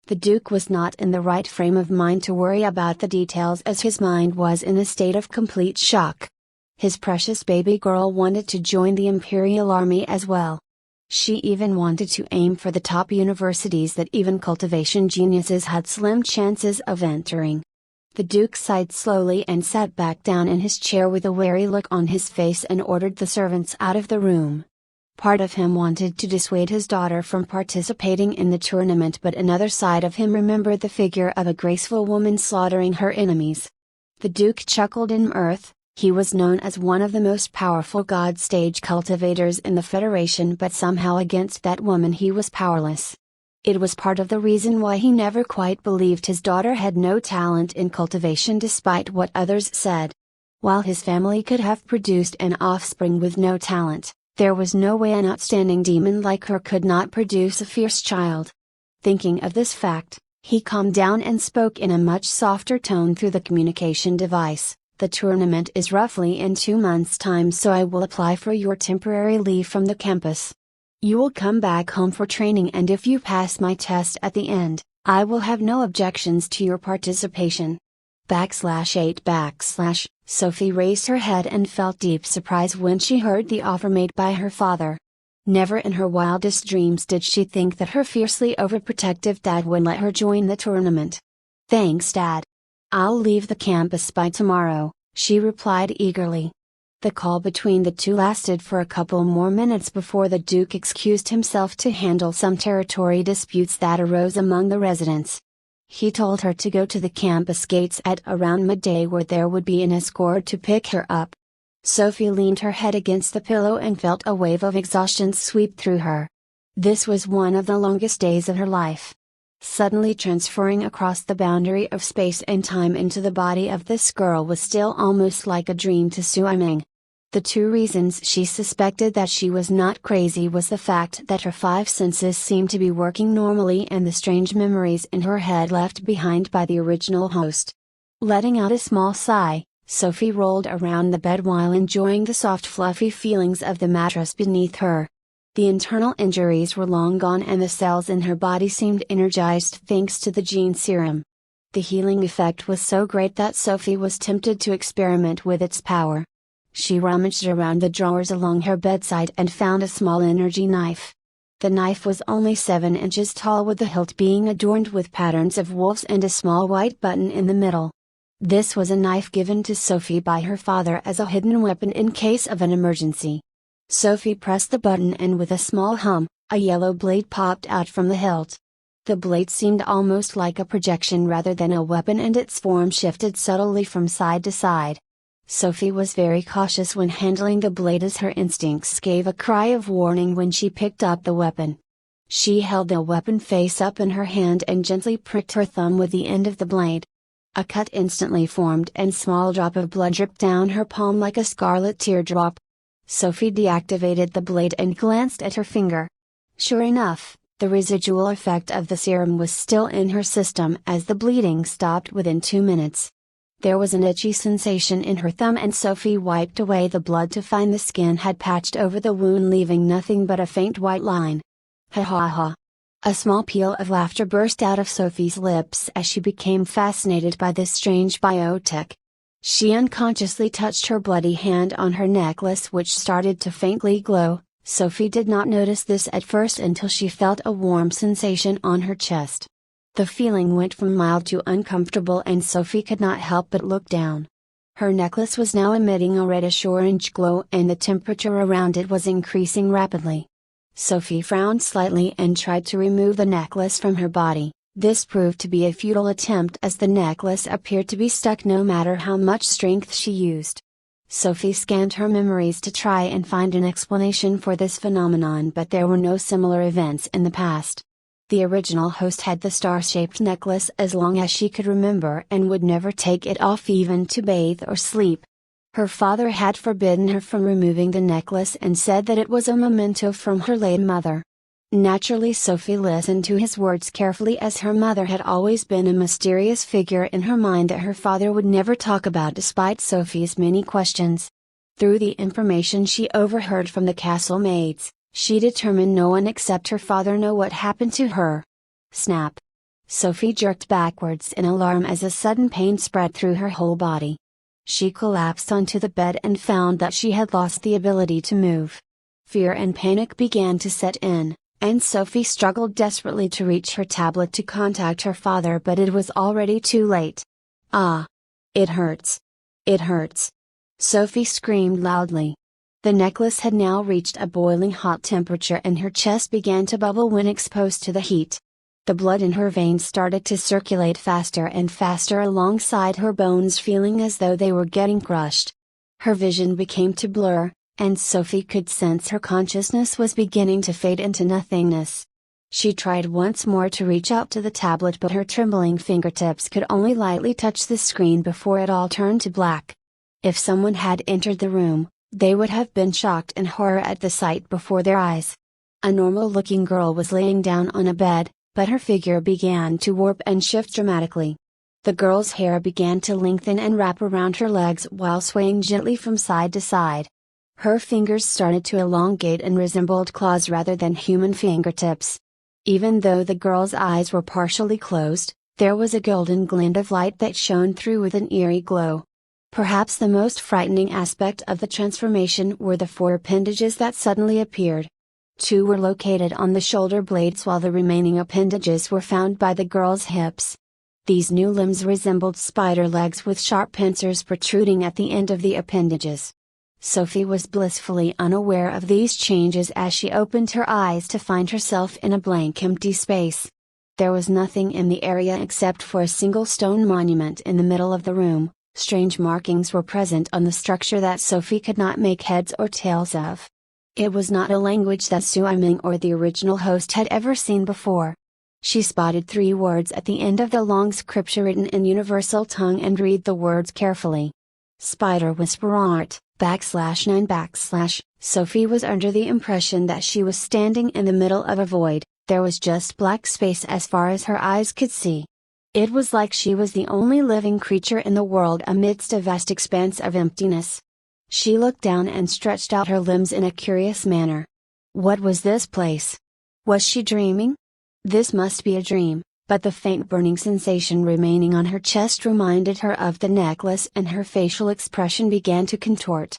The Duke was not in the right frame of mind to worry about the details as his mind was in a state of complete shock. His precious baby girl wanted to join the Imperial Army as well. She even wanted to aim for the top universities that even cultivation geniuses had slim chances of entering. The Duke sighed slowly and sat back down in his chair with a wary look on his face and ordered the servants out of the room. Part of him wanted to dissuade his daughter from participating in the tournament, but another side of him remembered the figure of a graceful woman slaughtering her enemies. The Duke chuckled in mirth. He was known as one of the most powerful God stage cultivators in the Federation, but somehow against that woman he was powerless. It was part of the reason why he never quite believed his daughter had no talent in cultivation despite what others said. While his family could have produced an offspring with no talent, there was no way an outstanding demon like her could not produce a fierce child. Thinking of this fact, he calmed down and spoke in a much softer tone through the communication device. The tournament is roughly in 2 months' time, so I will apply for your temporary leave from the campus. You will come back home for training, and if you pass my test at the end, I will have no objections to your participation. /8 Sophie raised her head and felt deep surprise when she heard the offer made by her father. Never in her wildest dreams did she think that her fiercely overprotective dad would let her join the tournament. Thanks, Dad. I'll leave the campus by tomorrow, she replied eagerly. The call between the two lasted for a couple more minutes before the Duke excused himself to handle some territory disputes that arose among the residents. He told her to go to the campus gates at around midday, where there would be an escort to pick her up. Sophie leaned her head against the pillow and felt a wave of exhaustion sweep through her. This was one of the longest days of her life. Suddenly transferring across the boundary of space and time into the body of this girl was still almost like a dream to Sui Ming. The 2 reasons she suspected that she was not crazy was the fact that her 5 senses seemed to be working normally and the strange memories in her head left behind by the original host. Letting out a small sigh, Sophie rolled around the bed while enjoying the soft fluffy feelings of the mattress beneath her. The internal injuries were long gone and the cells in her body seemed energized thanks to the gene serum. The healing effect was so great that Sophie was tempted to experiment with its power. She rummaged around the drawers along her bedside and found a small energy knife. The knife was only 7 inches tall, with the hilt being adorned with patterns of wolves and a small white button in the middle. This was a knife given to Sophie by her father as a hidden weapon in case of an emergency. Sophie pressed the button and with a small hum, a yellow blade popped out from the hilt. The blade seemed almost like a projection rather than a weapon, and its form shifted subtly from side to side. Sophie was very cautious when handling the blade, as her instincts gave a cry of warning when she picked up the weapon. She held the weapon face up in her hand and gently pricked her thumb with the end of the blade. A cut instantly formed and small drop of blood dripped down her palm like a scarlet teardrop. Sophie deactivated the blade and glanced at her finger. Sure enough, the residual effect of the serum was still in her system as the bleeding stopped within 2 minutes. There was an itchy sensation in her thumb and Sophie wiped away the blood to find the skin had patched over the wound, leaving nothing but a faint white line. Ha ha ha. A small peal of laughter burst out of Sophie's lips as she became fascinated by this strange biotech. She unconsciously touched her bloody hand on her necklace, which started to faintly glow. Sophie did not notice this at first until she felt a warm sensation on her chest. The feeling went from mild to uncomfortable and Sophie could not help but look down. Her necklace was now emitting a reddish-orange glow and the temperature around it was increasing rapidly. Sophie frowned slightly and tried to remove the necklace from her body. This proved to be a futile attempt as the necklace appeared to be stuck no matter how much strength she used. Sophie scanned her memories to try and find an explanation for this phenomenon, but there were no similar events in the past. The original host had the star-shaped necklace as long as she could remember and would never take it off even to bathe or sleep. Her father had forbidden her from removing the necklace and said that it was a memento from her late mother. Naturally, Sophie listened to his words carefully, as her mother had always been a mysterious figure in her mind that her father would never talk about despite Sophie's many questions. Through the information she overheard from the castle maids, she determined no one except her father knew what happened to her. Snap! Sophie jerked backwards in alarm as a sudden pain spread through her whole body. She collapsed onto the bed and found that she had lost the ability to move. Fear and panic began to set in, and Sophie struggled desperately to reach her tablet to contact her father, but it was already too late. Ah! It hurts! It hurts! Sophie screamed loudly. The necklace had now reached a boiling hot temperature and her chest began to bubble when exposed to the heat. The blood in her veins started to circulate faster and faster alongside her bones, feeling as though they were getting crushed. Her vision became to blur, and Sophie could sense her consciousness was beginning to fade into nothingness. She tried once more to reach out to the tablet, but her trembling fingertips could only lightly touch the screen before it all turned to black. If someone had entered the room, they would have been shocked in horror at the sight before their eyes. A normal-looking girl was laying down on a bed, but her figure began to warp and shift dramatically. The girl's hair began to lengthen and wrap around her legs while swaying gently from side to side. Her fingers started to elongate and resembled claws rather than human fingertips. Even though the girl's eyes were partially closed, there was a golden glint of light that shone through with an eerie glow. Perhaps the most frightening aspect of the transformation were the 4 appendages that suddenly appeared. 2 were located on the shoulder blades while the remaining appendages were found by the girl's hips. These new limbs resembled spider legs with sharp pincers protruding at the end of the appendages. Sophie was blissfully unaware of these changes as she opened her eyes to find herself in a blank empty space. There was nothing in the area except for a single stone monument in the middle of the room. Strange markings were present on the structure that Sophie could not make heads or tails of. It was not a language that Suiming or the original host had ever seen before. She spotted 3 words at the end of the long scripture written in universal tongue and read the words carefully. Spider Whisper Art, /9 /. Sophie was under the impression that she was standing in the middle of a void. There was just black space as far as her eyes could see. It was like she was the only living creature in the world amidst a vast expanse of emptiness. She looked down and stretched out her limbs in a curious manner. What was this place? Was she dreaming? This must be a dream, but the faint burning sensation remaining on her chest reminded her of the necklace and her facial expression began to contort.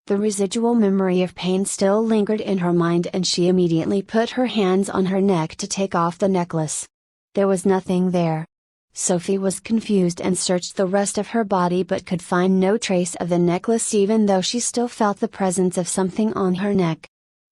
The residual memory of pain still lingered in her mind and she immediately put her hands on her neck to take off the necklace. There was nothing there. Sophie was confused and searched the rest of her body but could find no trace of the necklace, even though she still felt the presence of something on her neck.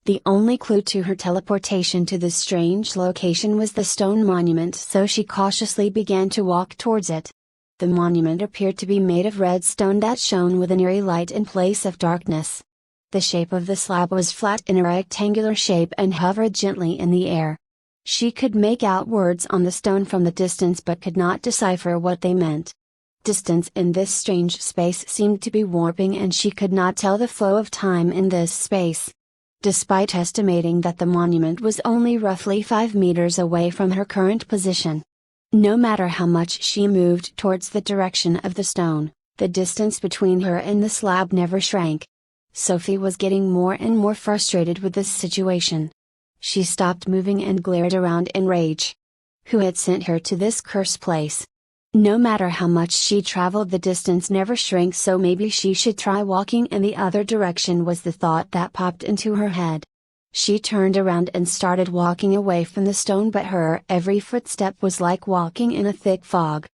The only clue to her teleportation to this strange location was the stone monument, so she cautiously began to walk towards it. The monument appeared to be made of red stone that shone with an eerie light in place of darkness. The shape of the slab was flat in a rectangular shape and hovered gently in the air. She could make out words on the stone from the distance but could not decipher what they meant. Distance in this strange space seemed to be warping and she could not tell the flow of time in this space. Despite estimating that the monument was only roughly 5 meters away from her current position. No matter how much she moved towards the direction of the stone, the distance between her and the slab never shrank. Sophie was getting more and more frustrated with this situation. She stopped moving and glared around in rage. Who had sent her to this cursed place? No matter how much she traveled, the distance never shrank, so maybe she should try walking in the other direction, was the thought that popped into her head. She turned around and started walking away from the stone, but her every footstep was like walking in a thick fog.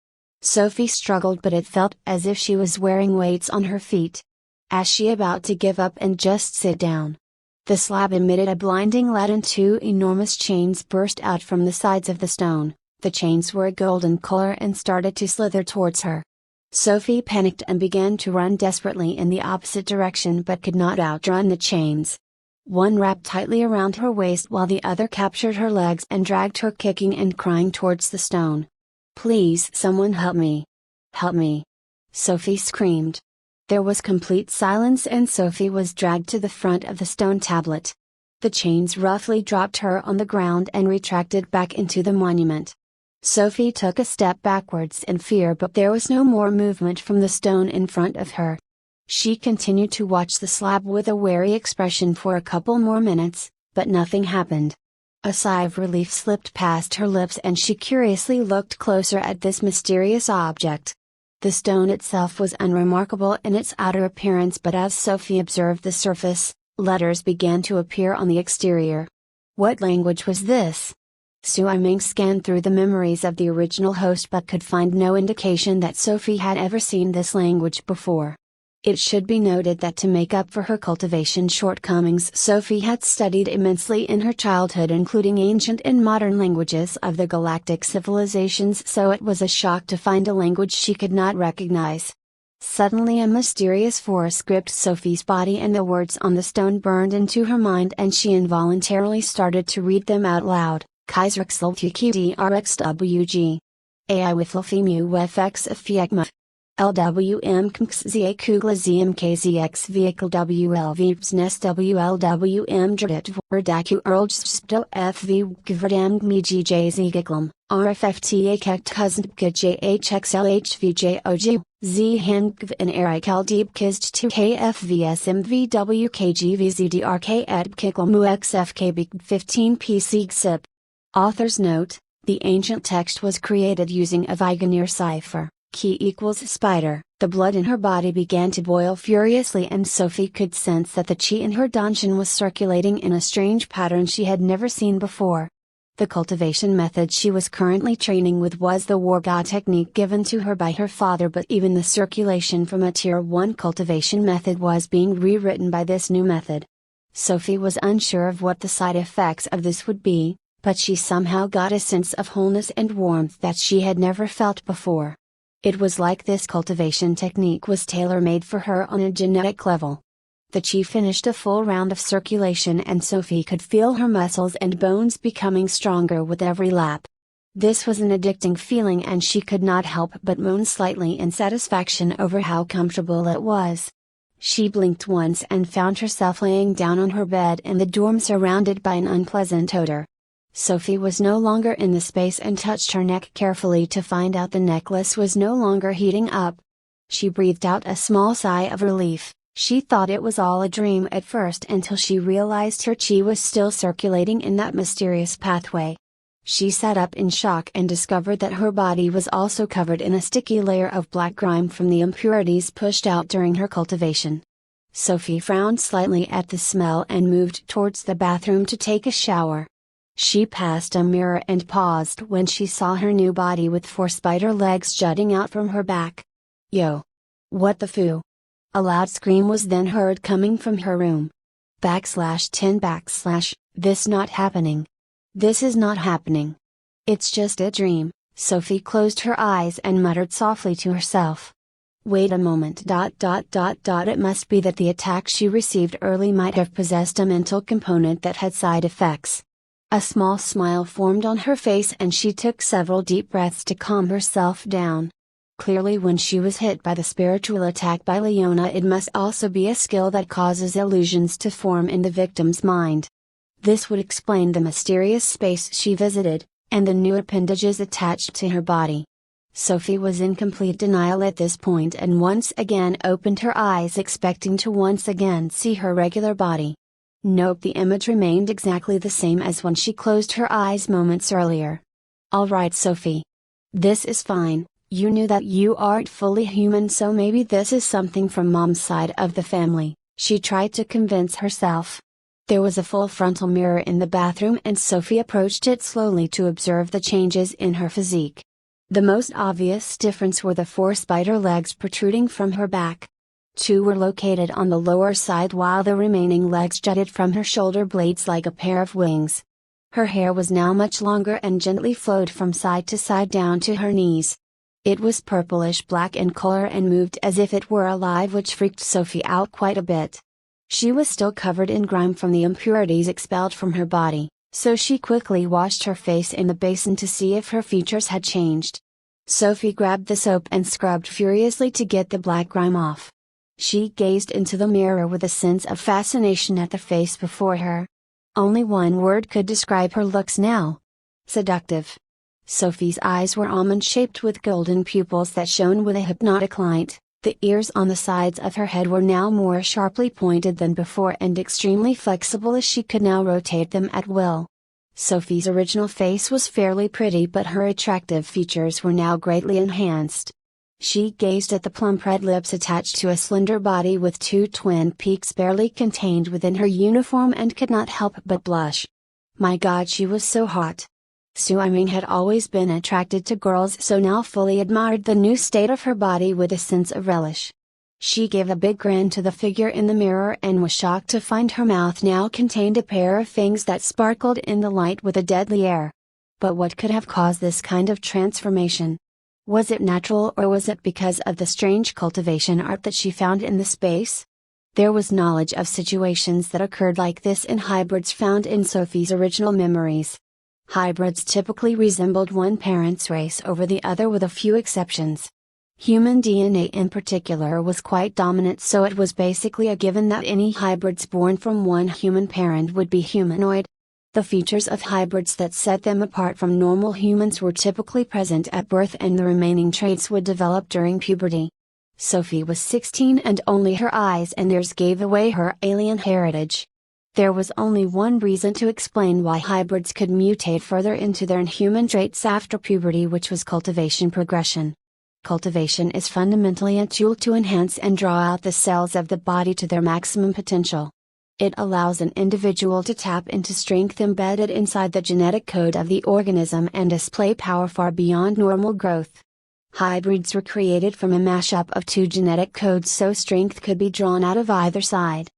Sophie struggled, but it felt as if she was wearing weights on her feet. As she about to give up and just sit down, the slab emitted a blinding light and 2 enormous chains burst out from the sides of the stone. The chains were a golden color and started to slither towards her. Sophie panicked and began to run desperately in the opposite direction, but could not outrun the chains. One wrapped tightly around her waist while the other captured her legs and dragged her kicking and crying towards the stone. "Please, someone help me! Help me!" Sophie screamed. There was complete silence and Sophie was dragged to the front of the stone tablet. The chains roughly dropped her on the ground and retracted back into the monument. Sophie took a step backwards in fear, but there was no more movement from the stone in front of her. She continued to watch the slab with a wary expression for a couple more minutes, but nothing happened. A sigh of relief slipped past her lips and she curiously looked closer at this mysterious object. The stone itself was unremarkable in its outer appearance, but as Sophie observed the surface, letters began to appear on the exterior. What language was this? Sui Ming scanned through the memories of the original host but could find no indication that Sophie had ever seen this language before. It should be noted that to make up for her cultivation shortcomings, Sophie had studied immensely in her childhood, including ancient and modern languages of the galactic civilizations, so it was a shock to find a language she could not recognize. Suddenly a mysterious force gripped Sophie's body and the words on the stone burned into her mind and she involuntarily started to read them out loud. Kaiserxltqdrxwg. AI Wiflfimu FX Fiekma. LWM Kxza Kugla ZMKZX Vehicle WLV Bsnes WLWM Drdit Vordaku Erljsto FV Gverdam Mijj Zgiklam, RFFTA Kekt Huzbka JHXLHVJOG, Z Hangv and Erikel Deep Kizd 2 KFVSMVWKGVZDRK at Kiklamu XFKB 15 PC XIP. Author's note: the ancient text was created using a Vigenère cipher, key equals spider. The blood in her body began to boil furiously and Sophie could sense that the chi in her danshin was circulating in a strange pattern she had never seen before. The cultivation method she was currently training with was the Warga technique given to her by her father, but even the circulation from a Tier 1 cultivation method was being rewritten by this new method. Sophie was unsure of what the side effects of this would be, but she somehow got a sense of wholeness and warmth that she had never felt before. It was like this cultivation technique was tailor-made for her on a genetic level. The chi finished a full round of circulation and Sophie could feel her muscles and bones becoming stronger with every lap. This was an addicting feeling and she could not help but moan slightly in satisfaction over how comfortable it was. She blinked once and found herself laying down on her bed in the dorm surrounded by an unpleasant odor. Sophie was no longer in the space and touched her neck carefully to find out the necklace was no longer heating up. She breathed out a small sigh of relief. She thought it was all a dream at first until she realized her chi was still circulating in that mysterious pathway. She sat up in shock and discovered that her body was also covered in a sticky layer of black grime from the impurities pushed out during her cultivation. Sophie frowned slightly at the smell and moved towards the bathroom to take a shower. She passed a mirror and paused when she saw her new body with 4 spider legs jutting out from her back. Yo! What the foo? A loud scream was then heard coming from her room. /10 / this not happening. This is not happening. It's just a dream. Sophie closed her eyes and muttered softly to herself. Wait a moment. It must be that the attack she received early might have possessed a mental component that had side effects. A small smile formed on her face and she took several deep breaths to calm herself down. clearly when she was hit by the spiritual attack by Leona. It must also be a skill that causes illusions to form in the victim's mind. This would explain the mysterious space she visited, and the new appendages attached to her body. Sophie was in complete denial at this point and once again opened her eyes, expecting to once again see her regular body. Nope, the image remained exactly the same as when she closed her eyes moments earlier. Alright, Sophie. This is fine. You knew that you aren't fully human, so maybe this is something from Mom's side of the family, she tried to convince herself. There was a full frontal mirror in the bathroom and Sophie approached it slowly to observe the changes in her physique. The most obvious difference were the 4 spider legs protruding from her back. 2 were located on the lower side while the remaining legs jutted from her shoulder blades like a pair of wings. Her hair was now much longer and gently flowed from side to side down to her knees. It was purplish black in color and moved as if it were alive, which freaked Sophie out quite a bit. She was still covered in grime from the impurities expelled from her body, so she quickly washed her face in the basin to see if her features had changed. Sophie grabbed the soap and scrubbed furiously to get the black grime off. She gazed into the mirror with a sense of fascination at the face before her. Only one word could describe her looks now. Seductive. Sophie's eyes were almond-shaped with golden pupils that shone with a hypnotic light. The ears on the sides of her head were now more sharply pointed than before and extremely flexible, as she could now rotate them at will. Sophie's original face was fairly pretty, but her attractive features were now greatly enhanced. She gazed at the plump red lips attached to a slender body with 2 twin peaks barely contained within her uniform and could not help but blush. My God, she was so hot. Suiming had always been attracted to girls, so now fully admired the new state of her body with a sense of relish. She gave a big grin to the figure in the mirror and was shocked to find her mouth now contained a pair of fangs that sparkled in the light with a deadly air. But what could have caused this kind of transformation? Was it natural, or was it because of the strange cultivation art that she found in the space? There was knowledge of situations that occurred like this in hybrids found in Sophie's original memories. Hybrids typically resembled one parent's race over the other, with a few exceptions. Human DNA in particular was quite dominant, so it was basically a given that any hybrids born from one human parent would be humanoid. The features of hybrids that set them apart from normal humans were typically present at birth, and the remaining traits would develop during puberty. Sophie was 16 and only her eyes and ears gave away her alien heritage. There was only one reason to explain why hybrids could mutate further into their inhuman traits after puberty, which was cultivation progression. Cultivation is fundamentally a tool to enhance and draw out the cells of the body to their maximum potential. It allows an individual to tap into strength embedded inside the genetic code of the organism and display power far beyond normal growth. Hybrids were created from a mashup of 2 genetic codes, so strength could be drawn out of either side.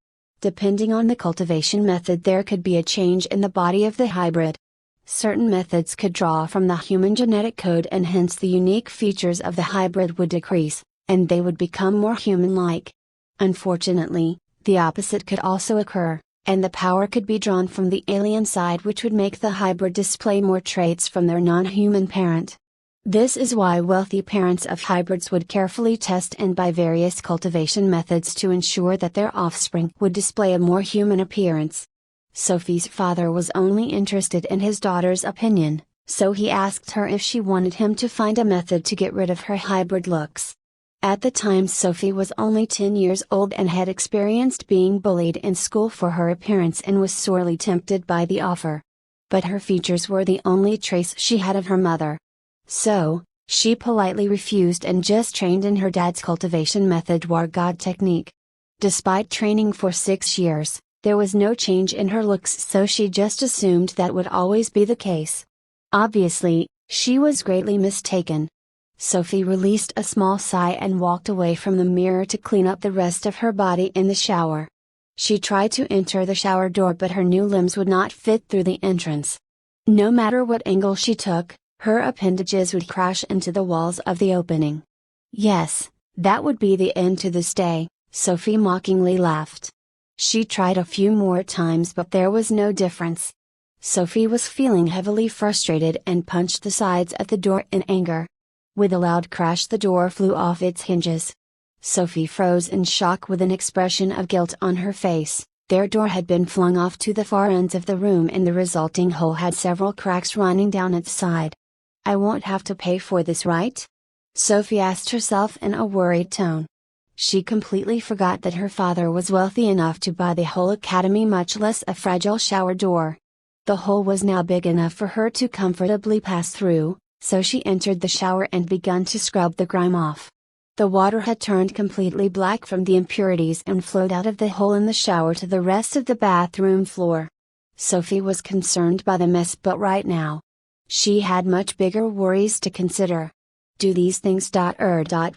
Depending on the cultivation method, there could be a change in the body of the hybrid. Certain methods could draw from the human genetic code, and hence the unique features of the hybrid would decrease, and they would become more human-like. Unfortunately, the opposite could also occur, and the power could be drawn from the alien side, which would make the hybrid display more traits from their non-human parent. This is why wealthy parents of hybrids would carefully test and buy various cultivation methods to ensure that their offspring would display a more human appearance. Sophie's father was only interested in his daughter's opinion, so he asked her if she wanted him to find a method to get rid of her hybrid looks. At the time, Sophie was only 10 years old and had experienced being bullied in school for her appearance and was sorely tempted by the offer. But her features were the only trace she had of her mother. So, she politely refused and just trained in her dad's cultivation method, War God technique. Despite training for 6 years, there was no change in her looks, so she just assumed that would always be the case. Obviously, she was greatly mistaken. Sophie released a small sigh and walked away from the mirror to clean up the rest of her body in the shower. She tried to enter the shower door, but her new limbs would not fit through the entrance. No matter what angle she took, her appendages would crash into the walls of the opening. Yes, that would be the end to this day, Sophie mockingly laughed. She tried a few more times, but there was no difference. Sophie was feeling heavily frustrated and punched the sides of the door in anger. With a loud crash, the door flew off its hinges. Sophie froze in shock with an expression of guilt on her face. Their door had been flung off to the far ends of the room and the resulting hole had several cracks running down its side. "I won't have to pay for this, right?" Sophie asked herself in a worried tone. She completely forgot that her father was wealthy enough to buy the whole academy, much less a fragile shower door. The hole was now big enough for her to comfortably pass through, so she entered the shower and began to scrub the grime off. The water had turned completely black from the impurities and flowed out of the hole in the shower to the rest of the bathroom floor. Sophie was concerned by the mess, but right now, she had much bigger worries to consider. Do these things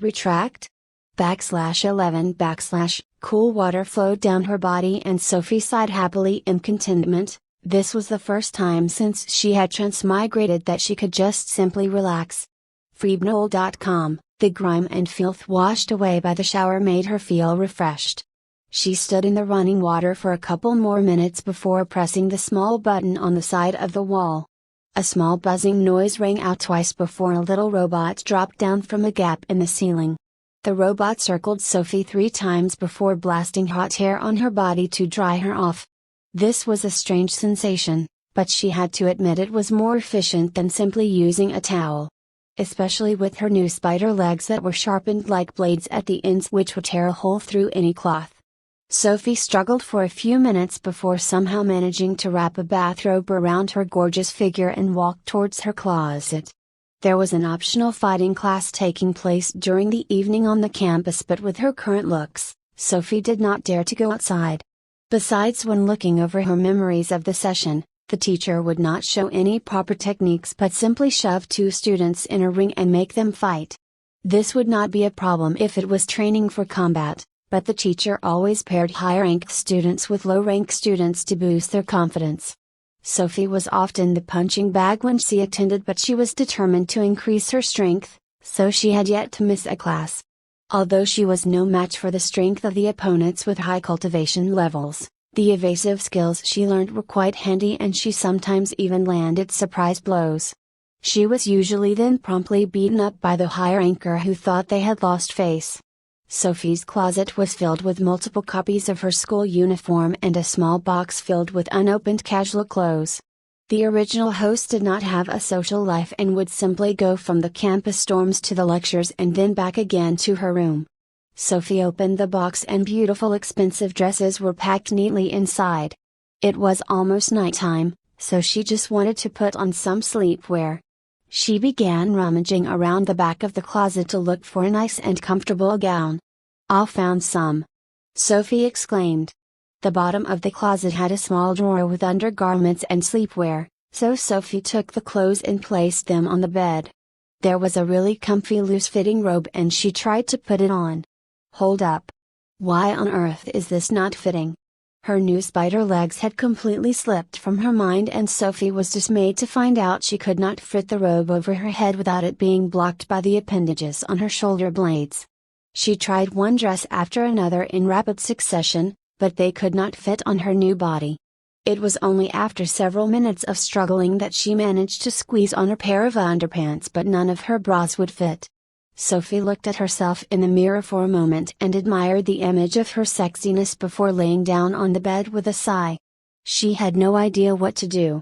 retract? /11 cool water flowed down her body and Sophie sighed happily in contentment. This was the first time since she had transmigrated that she could just simply relax. Freebnoll.com, the grime and filth washed away by the shower made her feel refreshed. She stood in the running water for a couple more minutes before pressing the small button on the side of the wall. A small buzzing noise rang out twice before a little robot dropped down from a gap in the ceiling. The robot circled Sophie 3 times before blasting hot air on her body to dry her off. This was a strange sensation, but she had to admit it was more efficient than simply using a towel. Especially with her new spider legs that were sharpened like blades at the ends which would tear a hole through any cloth. Sophie struggled for a few minutes before somehow managing to wrap a bathrobe around her gorgeous figure and walk towards her closet. There was an optional fighting class taking place during the evening on the campus, but with her current looks, Sophie did not dare to go outside. Besides, when looking over her memories of the session, the teacher would not show any proper techniques but simply shove 2 students in a ring and make them fight. This would not be a problem if it was training for combat, but the teacher always paired high-ranked students with low-ranked students to boost their confidence. Sophie was often the punching bag when she attended, but she was determined to increase her strength, so she had yet to miss a class. Although she was no match for the strength of the opponents with high cultivation levels, the evasive skills she learned were quite handy and she sometimes even landed surprise blows. She was usually then promptly beaten up by the high ranker who thought they had lost face. Sophie's closet was filled with multiple copies of her school uniform and a small box filled with unopened casual clothes. The original host did not have a social life and would simply go from the campus dorms to the lectures and then back again to her room. Sophie opened the box and beautiful expensive dresses were packed neatly inside. It was almost nighttime, so she just wanted to put on some sleepwear. She began rummaging around the back of the closet to look for a nice and comfortable gown. "I found some!" Sophie exclaimed. The bottom of the closet had a small drawer with undergarments and sleepwear, so Sophie took the clothes and placed them on the bed. There was a really comfy loose-fitting robe and she tried to put it on. Hold up! Why on earth is this not fitting? Her new spider legs had completely slipped from her mind and Sophie was dismayed to find out she could not fit the robe over her head without it being blocked by the appendages on her shoulder blades. She tried one dress after another in rapid succession, but they could not fit on her new body. It was only after several minutes of struggling that she managed to squeeze on a pair of underpants, but none of her bras would fit. Sophie looked at herself in the mirror for a moment and admired the image of her sexiness before laying down on the bed with a sigh. She had no idea what to do.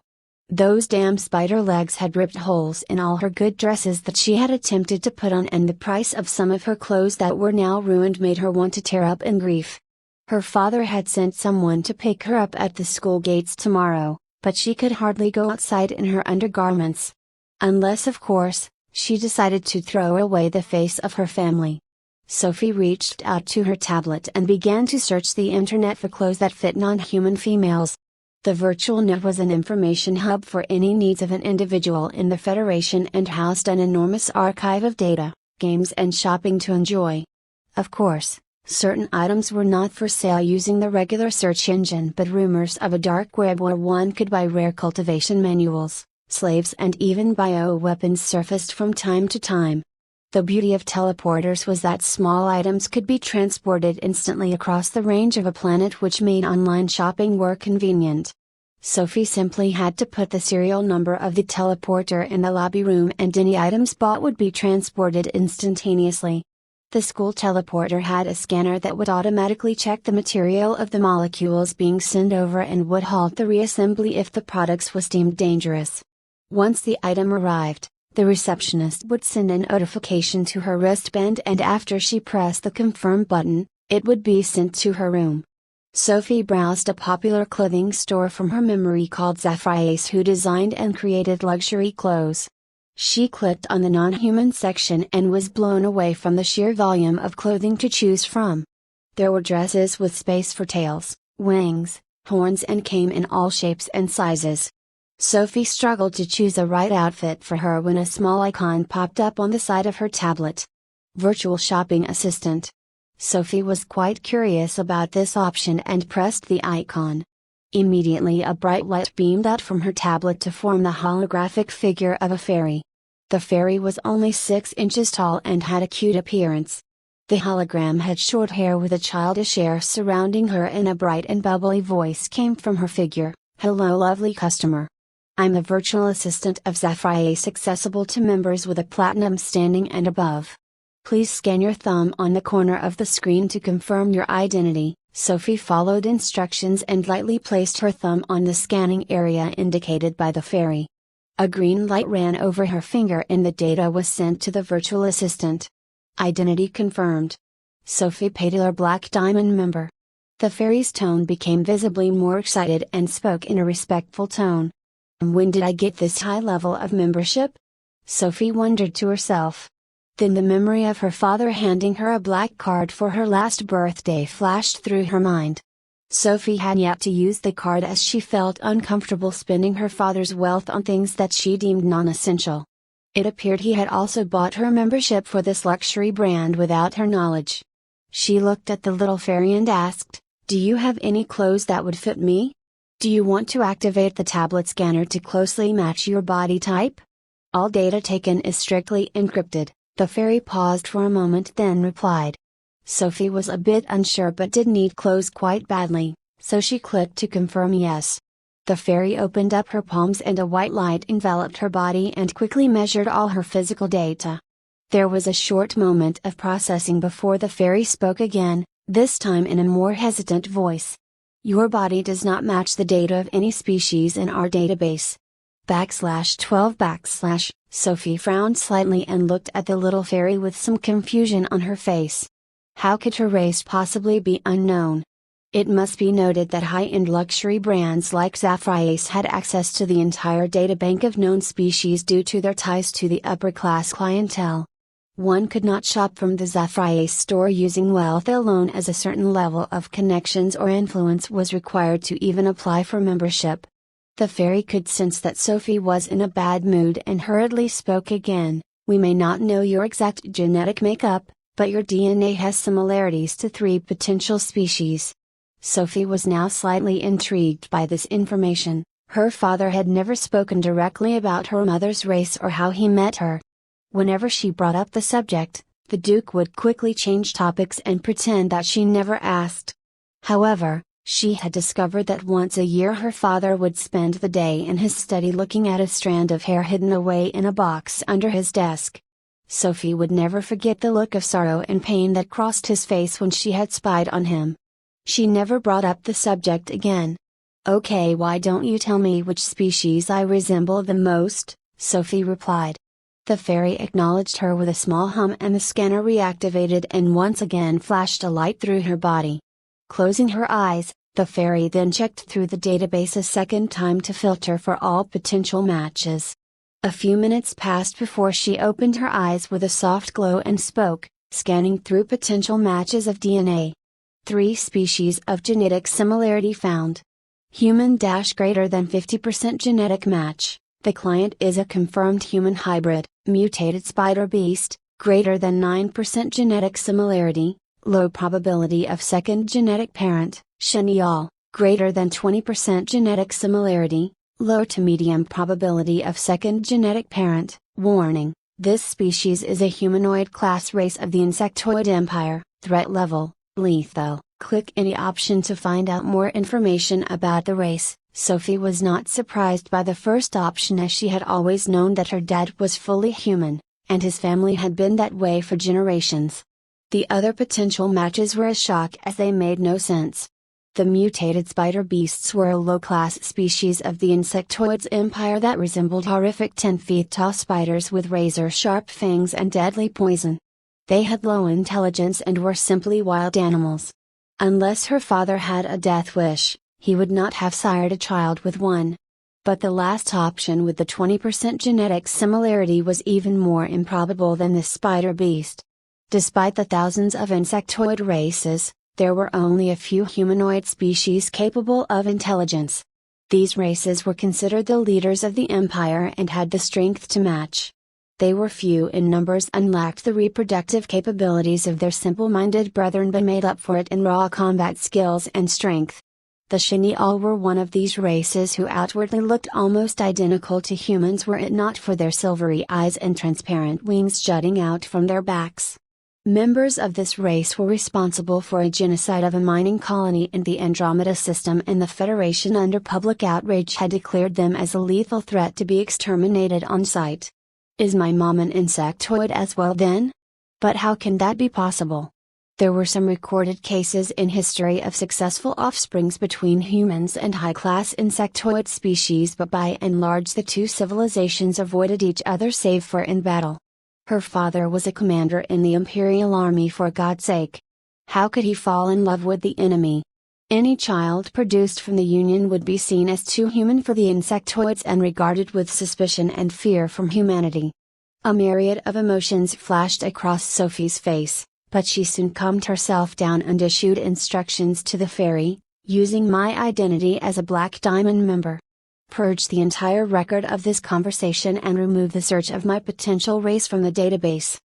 Those damn spider legs had ripped holes in all her good dresses that she had attempted to put on, and the price of some of her clothes that were now ruined made her want to tear up in grief. Her father had sent someone to pick her up at the school gates tomorrow, but she could hardly go outside in her undergarments. Unless, of course, she decided to throw away the face of her family. Sophie reached out to her tablet and began to search the internet for clothes that fit non-human females. The virtual net was an information hub for any needs of an individual in the Federation and housed an enormous archive of data, games and shopping to enjoy. Of course, certain items were not for sale using the regular search engine, but rumors of a dark web where one could buy rare cultivation manuals, slaves and even bioweapons surfaced from time to time. The beauty of teleporters was that small items could be transported instantly across the range of a planet, which made online shopping more convenient. Sophie simply had to put the serial number of the teleporter in the lobby room and any items bought would be transported instantaneously. The school teleporter had a scanner that would automatically check the material of the molecules being sent over and would halt the reassembly if the products was deemed dangerous. Once the item arrived, the receptionist would send a notification to her wristband and after she pressed the confirm button, it would be sent to her room. Sophie browsed a popular clothing store from her memory called Sci-fi, who designed and created luxury clothes. She clicked on the non-human section and was blown away from the sheer volume of clothing to choose from. There were dresses with space for tails, wings, horns and came in all shapes and sizes. Sophie struggled to choose the right outfit for her when a small icon popped up on the side of her tablet. Virtual Shopping Assistant. Sophie was quite curious about this option and pressed the icon. Immediately a bright light beamed out from her tablet to form the holographic figure of a fairy. The fairy was only 6 inches tall and had a cute appearance. The hologram had short hair with a childish air surrounding her and a bright and bubbly voice came from her figure. "Hello lovely customer. I'm the virtual assistant of Sci-fi, accessible to members with a platinum standing and above. Please scan your thumb on the corner of the screen to confirm your identity." Sophie followed instructions and lightly placed her thumb on the scanning area indicated by the fairy. A green light ran over her finger and the data was sent to the virtual assistant. Identity confirmed. Sophie paid her Black Diamond member. The fairy's tone became visibly more excited and spoke in a respectful tone. "When did I get this high level of membership?" Sophie wondered to herself. Then the memory of her father handing her a black card for her last birthday flashed through her mind. Sophie had yet to use the card as she felt uncomfortable spending her father's wealth on things that she deemed non-essential. It appeared he had also bought her membership for this luxury brand without her knowledge. She looked at the little fairy and asked, "Do you have any clothes that would fit me? Do you want to activate the tablet scanner to closely match your body type? All data taken is strictly encrypted." The fairy paused for a moment then replied. Sophie was a bit unsure but did need clothes quite badly, so she clicked to confirm yes. The fairy opened up her palms and a white light enveloped her body and quickly measured all her physical data. There was a short moment of processing before the fairy spoke again, this time in a more hesitant voice. "Your body does not match the data of any species in our database. /12 /" Sophie frowned slightly and looked at the little fairy with some confusion on her face. How could her race possibly be unknown? It must be noted that high-end luxury brands like Sci-fi had access to the entire databank of known species due to their ties to the upper-class clientele. One could not shop from the Sci-fi store using wealth alone, as a certain level of connections or influence was required to even apply for membership. The fairy could sense that Sophie was in a bad mood and hurriedly spoke again. "We may not know your exact genetic makeup, but your DNA has similarities to 3 potential species." Sophie was now slightly intrigued by this information. Her father had never spoken directly about her mother's race or how he met her. Whenever she brought up the subject, the Duke would quickly change topics and pretend that she never asked. However, she had discovered that once a year her father would spend the day in his study looking at a strand of hair hidden away in a box under his desk. Sophie would never forget the look of sorrow and pain that crossed his face when she had spied on him. She never brought up the subject again. "Okay, why don't you tell me which species I resemble the most?" Sophie replied. The fairy acknowledged her with a small hum and the scanner reactivated and once again flashed a light through her body. Closing her eyes, the fairy then checked through the database a second time to filter for all potential matches. A few minutes passed before she opened her eyes with a soft glow and spoke, scanning through potential matches of DNA. 3 species of genetic similarity found. Human - greater than 50% genetic match. The client is a confirmed human hybrid, mutated spider beast, greater than 9% genetic similarity, low probability of second genetic parent, Chenille, greater than 20% genetic similarity, low to medium probability of second genetic parent. Warning: this species is a humanoid class race of the insectoid empire, threat level, lethal. Click any option to find out more information about the race. Sophie was not surprised by the first option, as she had always known that her dad was fully human, and his family had been that way for generations. The other potential matches were a shock, as they made no sense. The mutated spider beasts were a low-class species of the insectoids empire that resembled horrific 10-feet-tall spiders with razor-sharp fangs and deadly poison. They had low intelligence and were simply wild animals. Unless her father had a death wish, he would not have sired a child with one. But the last option, with the 20% genetic similarity, was even more improbable than this spider beast. Despite the thousands of insectoid races, there were only a few humanoid species capable of intelligence. These races were considered the leaders of the empire and had the strength to match. They were few in numbers and lacked the reproductive capabilities of their simple-minded brethren, but made up for it in raw combat skills and strength. The Shini'al were one of these races who outwardly looked almost identical to humans were it not for their silvery eyes and transparent wings jutting out from their backs. Members of this race were responsible for a genocide of a mining colony in the Andromeda system, and the Federation, under public outrage, had declared them as a lethal threat to be exterminated on sight. Is my mom an insectoid as well then? But how can that be possible? There were some recorded cases in history of successful offsprings between humans and high-class insectoid species, but by and large the two civilizations avoided each other save for in battle. Her father was a commander in the Imperial Army, for God's sake. How could he fall in love with the enemy? Any child produced from the union would be seen as too human for the insectoids and regarded with suspicion and fear from humanity. A myriad of emotions flashed across Sophie's face, but she soon calmed herself down and issued instructions to the fairy, using my identity as a Black Diamond member. Purge the entire record of this conversation and remove the search of my potential race from the database.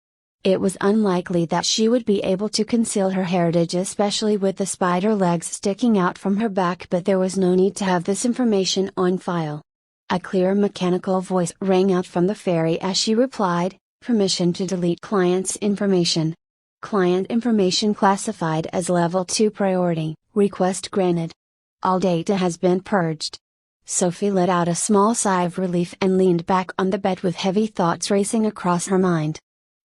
It was unlikely that she would be able to conceal her heritage, especially with the spider legs sticking out from her back, but there was no need to have this information on file. A clear mechanical voice rang out from the fairy as she replied, "Permission to delete client's information. Client information classified as level 2 priority, request granted. All data has been purged." Sophie let out a small sigh of relief and leaned back on the bed with heavy thoughts racing across her mind.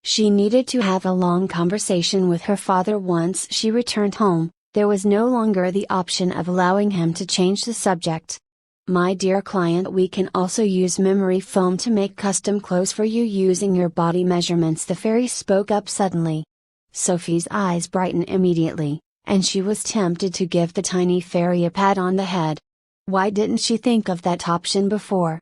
She needed to have a long conversation with her father once she returned home. There was no longer the option of allowing him to change the subject. "My dear client, we can also use memory foam to make custom clothes for you using your body measurements," the fairy spoke up suddenly. Sophie's eyes brightened immediately, and she was tempted to give the tiny fairy a pat on the head. Why didn't she think of that option before?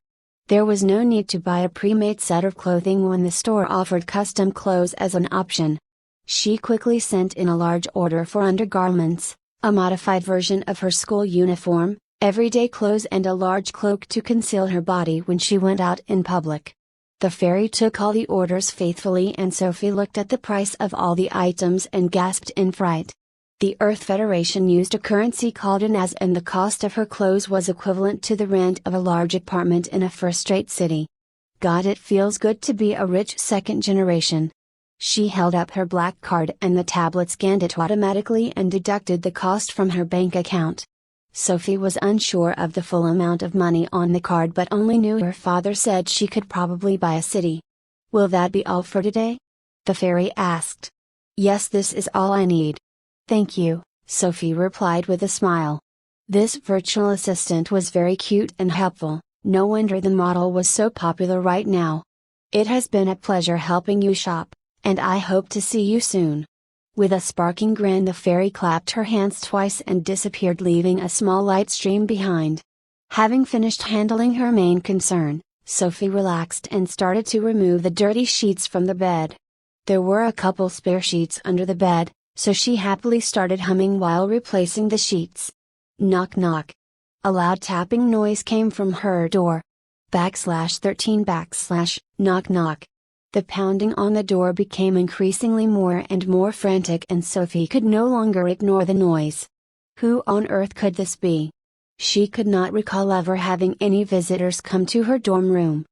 There was no need to buy a pre-made set of clothing when the store offered custom clothes as an option. She quickly sent in a large order for undergarments, a modified version of her school uniform, everyday clothes, and a large cloak to conceal her body when she went out in public. The fairy took all the orders faithfully, and Sophie looked at the price of all the items and gasped in fright. The Earth Federation used a currency called Inaz, and the cost of her clothes was equivalent to the rent of a large apartment in a first-rate city. God, it feels good to be a rich second generation. She held up her black card and the tablet scanned it automatically and deducted the cost from her bank account. Sophie was unsure of the full amount of money on the card, but only knew her father said she could probably buy a city. "Will that be all for today?" the fairy asked. "Yes, this is all I need. Thank you," Sophie replied with a smile. This virtual assistant was very cute and helpful, no wonder the model was so popular right now. "It has been a pleasure helping you shop, and I hope to see you soon." With a sparkling grin, the fairy clapped her hands twice and disappeared, leaving a small light stream behind. Having finished handling her main concern, Sophie relaxed and started to remove the dirty sheets from the bed. There were a couple spare sheets under the bed, so she happily started humming while replacing the sheets. Knock knock. A loud tapping noise came from her door. /13 knock knock. The pounding on the door became increasingly more and more frantic, and Sophie could no longer ignore the noise. Who on earth could this be? She could not recall ever having any visitors come to her dorm room.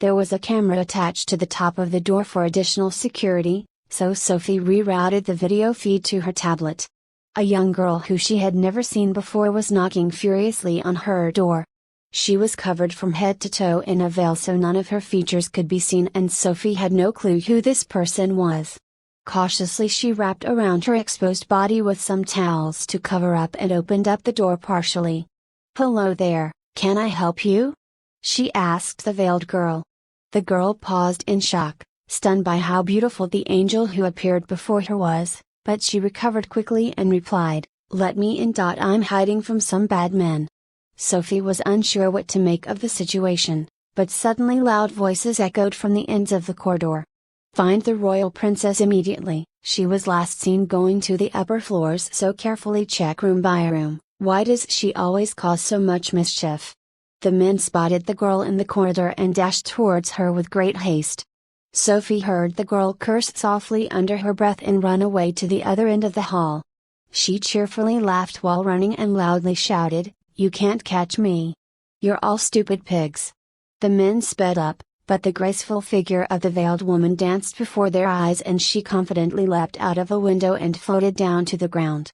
There was a camera attached to the top of the door for additional security, so Sophie rerouted the video feed to her tablet. A young girl who she had never seen before was knocking furiously on her door. She was covered from head to toe in a veil so none of her features could be seen, and Sophie had no clue who this person was. Cautiously she wrapped around her exposed body with some towels to cover up and opened up the door partially. "Hello there, can I help you?" she asked the veiled girl. The girl paused in shock, stunned by how beautiful the angel who appeared before her was, but she recovered quickly and replied, "Let me in. I'm hiding from some bad men." Sophie was unsure what to make of the situation, but suddenly loud voices echoed from the ends of the corridor. "Find the royal princess immediately, she was last seen going to the upper floors, so carefully check room by room. Why does she always cause so much mischief?" The men spotted the girl in the corridor and dashed towards her with great haste. Sophie heard the girl curse softly under her breath and run away to the other end of the hall. She cheerfully laughed while running and loudly shouted, "You can't catch me. You're all stupid pigs." The men sped up, but the graceful figure of the veiled woman danced before their eyes and she confidently leapt out of a window and floated down to the ground.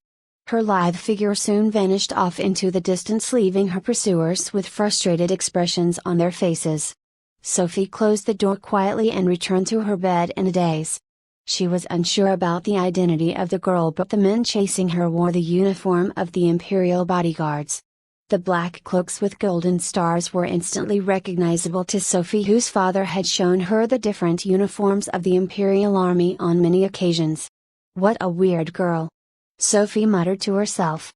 Her lithe figure soon vanished off into the distance, leaving her pursuers with frustrated expressions on their faces. Sophie closed the door quietly and returned to her bed in a daze. She was unsure about the identity of the girl, but the men chasing her wore the uniform of the Imperial bodyguards. The black cloaks with golden stars were instantly recognizable to Sophie, whose father had shown her the different uniforms of the Imperial Army on many occasions. "What a weird girl!" Sophie muttered to herself.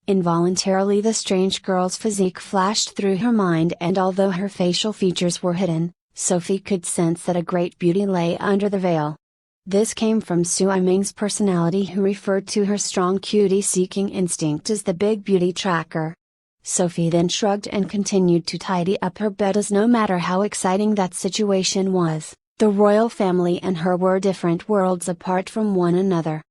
Involuntarily the strange girl's physique flashed through her mind, and although her facial features were hidden, Sophie could sense that a great beauty lay under the veil. This came from Sui Ming's personality, who referred to her strong cutie-seeking instinct as the big beauty tracker. Sophie then shrugged and continued to tidy up her bed, as no matter how exciting that situation was, the royal family and her were different worlds apart from one another.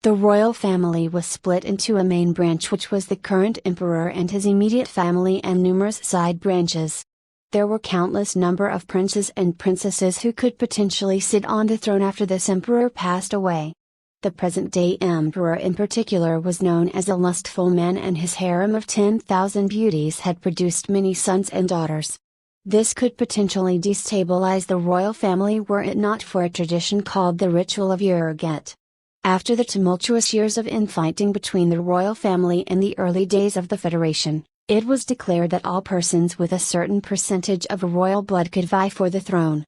The royal family was split into a main branch, which was the current emperor and his immediate family, and numerous side branches. There were countless number of princes and princesses who could potentially sit on the throne after this emperor passed away. The present-day emperor in particular was known as a lustful man, and his harem of 10,000 beauties had produced many sons and daughters. This could potentially destabilize the royal family were it not for a tradition called the ritual of Yuri. After the tumultuous years of infighting between the royal family and the early days of the Federation, it was declared that all persons with a certain percentage of royal blood could vie for the throne.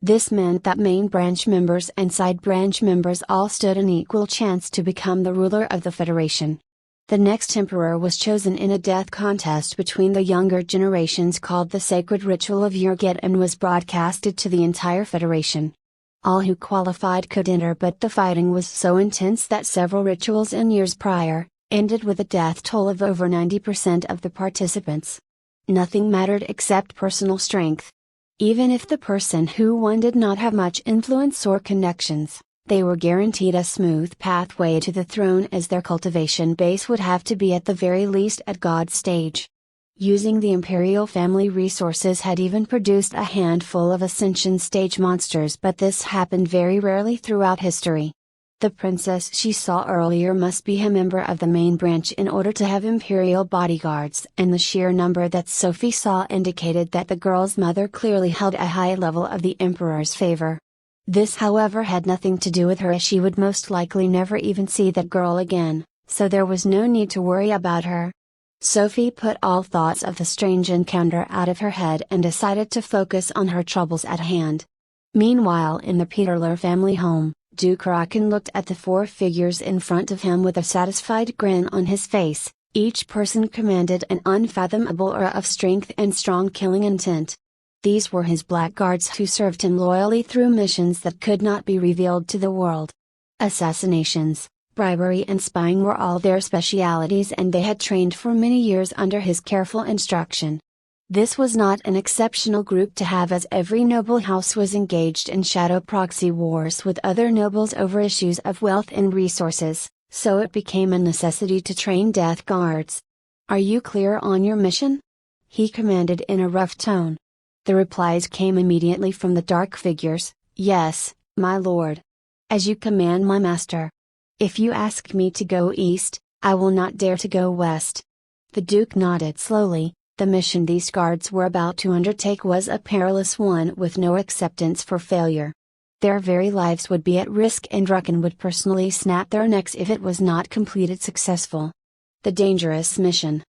This meant that main branch members and side branch members all stood an equal chance to become the ruler of the Federation. The next emperor was chosen in a death contest between the younger generations called the Sacred Ritual of Yuri, and was broadcasted to the entire Federation. All who qualified could enter, but the fighting was so intense that several rituals in years prior ended with a death toll of over 90% of the participants. Nothing mattered except personal strength. Even if the person who won did not have much influence or connections, they were guaranteed a smooth pathway to the throne, as their cultivation base would have to be at the very least at God's stage. Using the imperial family resources had even produced a handful of ascension stage monsters, but this happened very rarely throughout history. The princess she saw earlier must be a member of the main branch in order to have imperial bodyguards, and the sheer number that Sophie saw indicated that the girl's mother clearly held a high level of the emperor's favor. This, however, had nothing to do with her, as she would most likely never even see that girl again, so there was no need to worry about her. Sophie put all thoughts of the strange encounter out of her head and decided to focus on her troubles at hand. Meanwhile, in the Peterler family home, Duke Raken looked at the four figures in front of him with a satisfied grin on his face. Each person commanded an unfathomable aura of strength and strong killing intent. These were his blackguards who served him loyally through missions that could not be revealed to the world. Assassinations, bribery and spying were all their specialities, and they had trained for many years under his careful instruction. This was not an exceptional group to have, as every noble house was engaged in shadow proxy wars with other nobles over issues of wealth and resources, so it became a necessity to train death guards. "Are you clear on your mission?" he commanded in a rough tone. The replies came immediately from the dark figures, "Yes, my lord. As you command, my master. If you ask me to go east, I will not dare to go west." The Duke nodded slowly, The mission these guards were about to undertake was a perilous one with no acceptance for failure. Their very lives would be at risk and Rucken would personally snap their necks if it was not completed successful. The dangerous mission.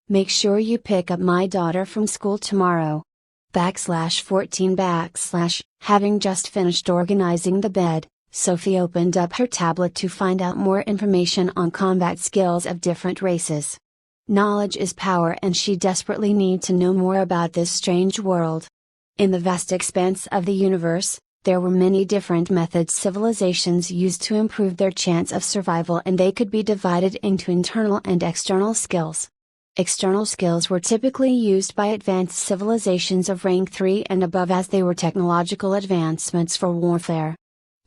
Make sure you pick up my daughter from school tomorrow. /14 / Having just finished organizing the bed, Sophie opened up her tablet to find out more information on combat skills of different races. Knowledge is power and she desperately needed to know more about this strange world. In the vast expanse of the universe, there were many different methods civilizations used to improve their chance of survival, and they could be divided into internal and external skills. External skills were typically used by advanced civilizations of rank 3 and above as they were technological advancements for warfare.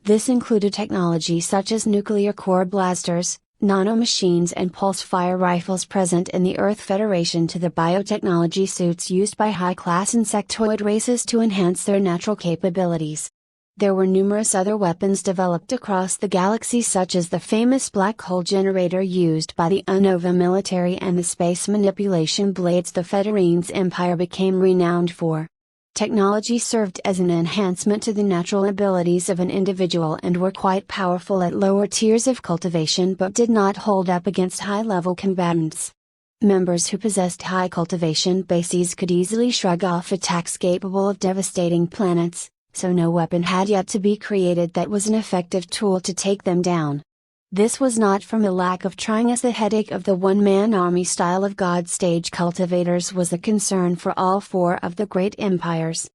This included technology such as nuclear core blasters, nanomachines and pulse-fire rifles present in the Earth Federation, to the biotechnology suits used by high-class insectoid races to enhance their natural capabilities. There were numerous other weapons developed across the galaxy, such as the famous black hole generator used by the Unova military and the space manipulation blades the Federines Empire became renowned for. Technology served as an enhancement to the natural abilities of an individual and were quite powerful at lower tiers of cultivation, but did not hold up against high-level combatants. Members who possessed high cultivation bases could easily shrug off attacks capable of devastating planets, so no weapon had yet to be created that was an effective tool to take them down. This was not from a lack of trying, as the headache of the one-man army style of God stage cultivators was a concern for all four of the great empires.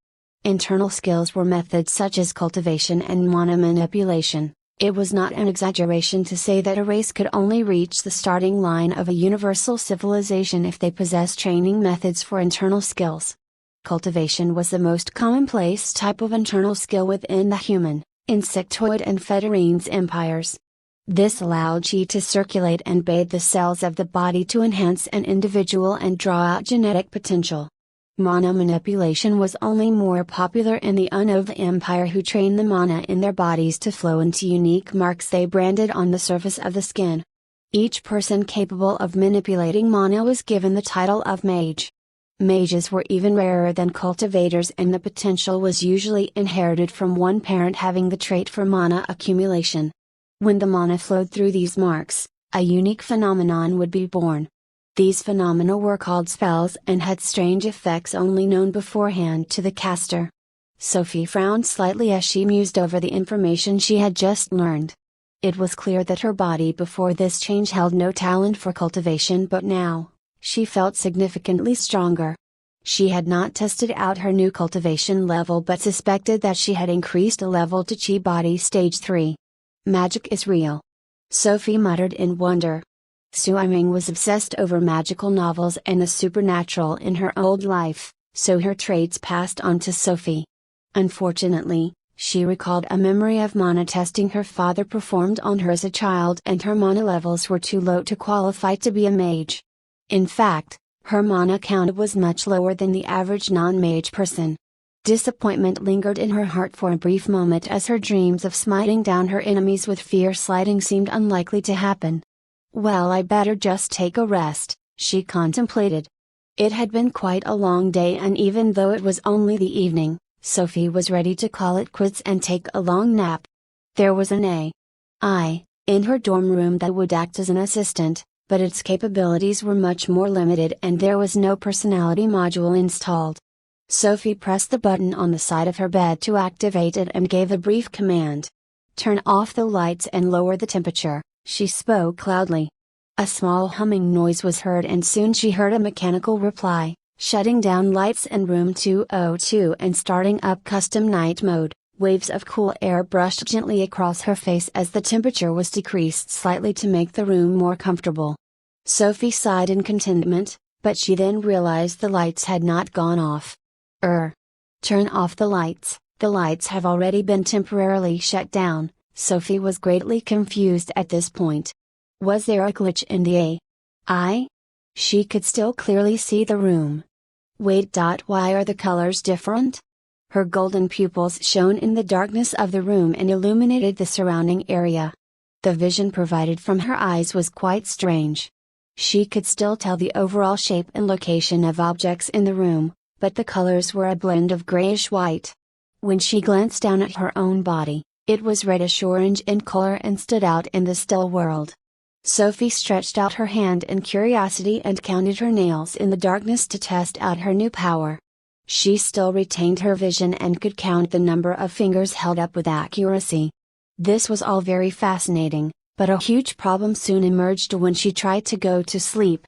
Internal skills were methods such as cultivation and mana manipulation. It was not an exaggeration to say that a race could only reach the starting line of a universal civilization if they possessed training methods for internal skills. Cultivation was the most commonplace type of internal skill within the human, insectoid and Federines empires. This allowed chi to circulate and bathe the cells of the body to enhance an individual and draw out genetic potential. Mana manipulation was only more popular in the Unova Empire, who trained the mana in their bodies to flow into unique marks they branded on the surface of the skin. Each person capable of manipulating mana was given the title of mage. Mages were even rarer than cultivators, and the potential was usually inherited from one parent having the trait for mana accumulation. When the mana flowed through these marks, a unique phenomenon would be born. These phenomena were called spells and had strange effects only known beforehand to the caster. Sophie frowned slightly as she mused over the information she had just learned. It was clear that her body before this change held no talent for cultivation, but now, she felt significantly stronger. She had not tested out her new cultivation level, but suspected that she had increased a level to Chi Body Stage 3. Magic is real. Sophie muttered in wonder. Suiming was obsessed over magical novels and the supernatural in her old life, so her traits passed on to Sophie. Unfortunately, she recalled a memory of mana testing her father performed on her as a child, and her mana levels were too low to qualify to be a mage. In fact, her mana count was much lower than the average non-mage person. Disappointment lingered in her heart for a brief moment as her dreams of smiting down her enemies with fierce lighting seemed unlikely to happen. Well, I better just take a rest, she contemplated. It had been quite a long day, and even though it was only the evening, Sophie was ready to call it quits and take a long nap. There was an AI in her dorm room that would act as an assistant, but its capabilities were much more limited and there was no personality module installed. Sophie pressed the button on the side of her bed to activate it and gave a brief command. "Turn off the lights and lower the temperature," she spoke loudly. A small humming noise was heard, and soon she heard a mechanical reply, shutting down lights in room 202 and starting up custom night mode. Waves of cool air brushed gently across her face as the temperature was decreased slightly to make the room more comfortable. Sophie sighed in contentment, but she then realized the lights had not gone off. Turn off the lights have already been temporarily shut down." Sophie was greatly confused at this point. Was there a glitch in the AI? She could still clearly see the room. Wait, why are the colors different? Her golden pupils shone in the darkness of the room and illuminated the surrounding area. The vision provided from her eyes was quite strange. She could still tell the overall shape and location of objects in the room, but the colors were a blend of grayish-white. When she glanced down at her own body, it was reddish-orange in color and stood out in the still world. Sophie stretched out her hand in curiosity and counted her nails in the darkness to test out her new power. She still retained her vision and could count the number of fingers held up with accuracy. This was all very fascinating, but a huge problem soon emerged when she tried to go to sleep.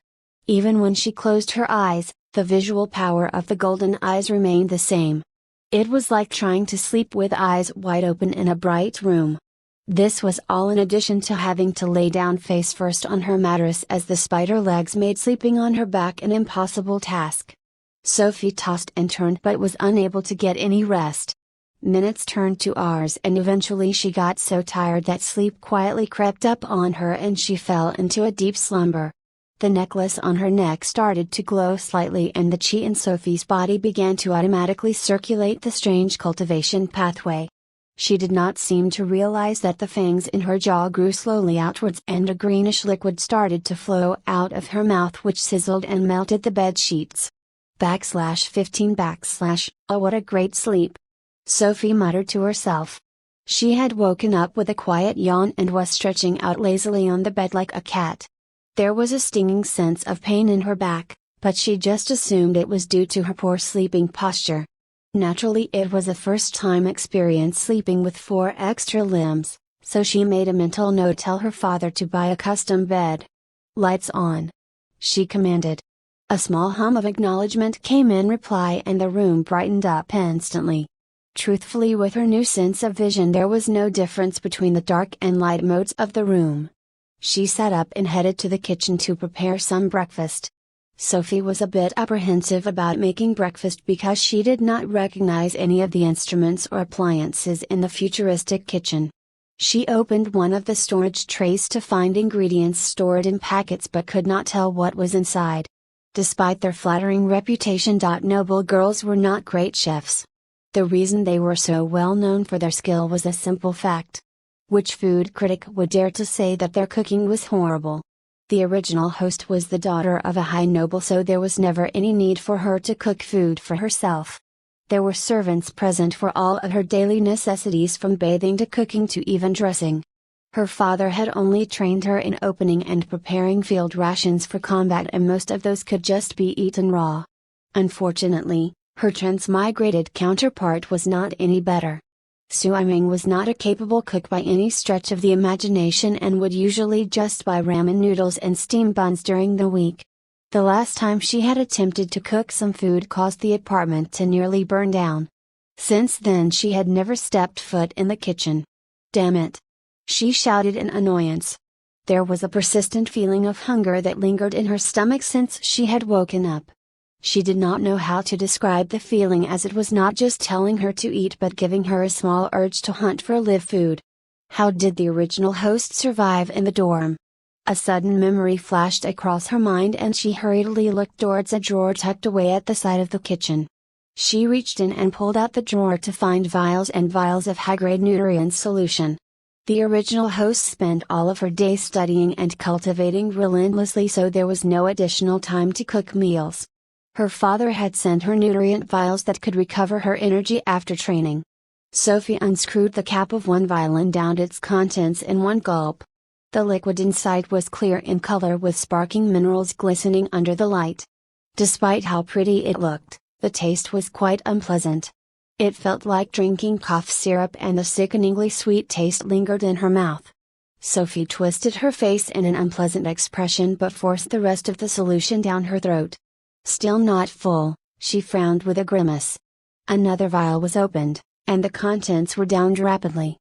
Even when she closed her eyes, the visual power of the golden eyes remained the same. It was like trying to sleep with eyes wide open in a bright room. This was all in addition to having to lay down face first on her mattress, as the spider legs made sleeping on her back an impossible task. Sophie tossed and turned but was unable to get any rest. Minutes turned to hours and eventually she got so tired that sleep quietly crept up on her and she fell into a deep slumber. The necklace on her neck started to glow slightly and the chi in Sophie's body began to automatically circulate the strange cultivation pathway. She did not seem to realize that the fangs in her jaw grew slowly outwards and a greenish liquid started to flow out of her mouth which sizzled and melted the bed sheets. /15 / Oh, what a great sleep! Sophie muttered to herself. She had woken up with a quiet yawn and was stretching out lazily on the bed like a cat. There was a stinging sense of pain in her back, but she just assumed it was due to her poor sleeping posture. Naturally, it was a first-time experience sleeping with 4 extra limbs, so she made a mental note to tell her father to buy a custom bed. "Lights on," she commanded. A small hum of acknowledgement came in reply and the room brightened up instantly. Truthfully, with her new sense of vision, there was no difference between the dark and light modes of the room. She sat up and headed to the kitchen to prepare some breakfast. Sophie was a bit apprehensive about making breakfast because she did not recognize any of the instruments or appliances in the futuristic kitchen. She opened one of the storage trays to find ingredients stored in packets but could not tell what was inside. Despite their flattering reputation, Noble girls were not great chefs. The reason they were so well known for their skill was a simple fact. Which food critic would dare to say that their cooking was horrible? The original host was the daughter of a high noble, so there was never any need for her to cook food for herself. There were servants present for all of her daily necessities, from bathing to cooking to even dressing. Her father had only trained her in opening and preparing field rations for combat, and most of those could just be eaten raw. Unfortunately, her transmigrated counterpart was not any better. Suiming was not a capable cook by any stretch of the imagination and would usually just buy ramen noodles and steam buns during the week. The last time she had attempted to cook some food caused the apartment to nearly burn down. Since then she had never stepped foot in the kitchen. "Damn it!" she shouted in annoyance. There was a persistent feeling of hunger that lingered in her stomach since she had woken up. She did not know how to describe the feeling, as it was not just telling her to eat but giving her a small urge to hunt for live food. How did the original host survive in the dorm? A sudden memory flashed across her mind and she hurriedly looked towards a drawer tucked away at the side of the kitchen. She reached in and pulled out the drawer to find vials and vials of high-grade nutrient solution. The original host spent all of her day studying and cultivating relentlessly, so there was no additional time to cook meals. Her father had sent her nutrient vials that could recover her energy after training. Sophie unscrewed the cap of one vial and downed its contents in one gulp. The liquid inside was clear in color with sparkling minerals glistening under the light. Despite how pretty it looked, the taste was quite unpleasant. It felt like drinking cough syrup and the sickeningly sweet taste lingered in her mouth. Sophie twisted her face in an unpleasant expression but forced the rest of the solution down her throat. Still not full, she frowned with a grimace. Another vial was opened, and the contents were downed rapidly.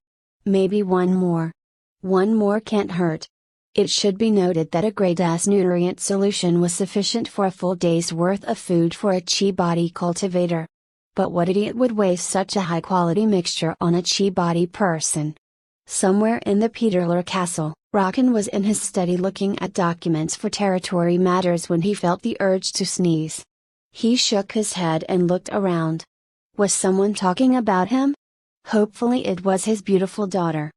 Maybe one more. One more can't hurt. It should be noted that a grade-S nutrient solution was sufficient for a full day's worth of food for a chi body cultivator. But what idiot would waste such a high-quality mixture on a chi body person? Somewhere in the Peterler castle, Rockin was in his study looking at documents for territory matters when he felt the urge to sneeze. He shook his head and looked around. Was someone talking about him? Hopefully it was his beautiful daughter.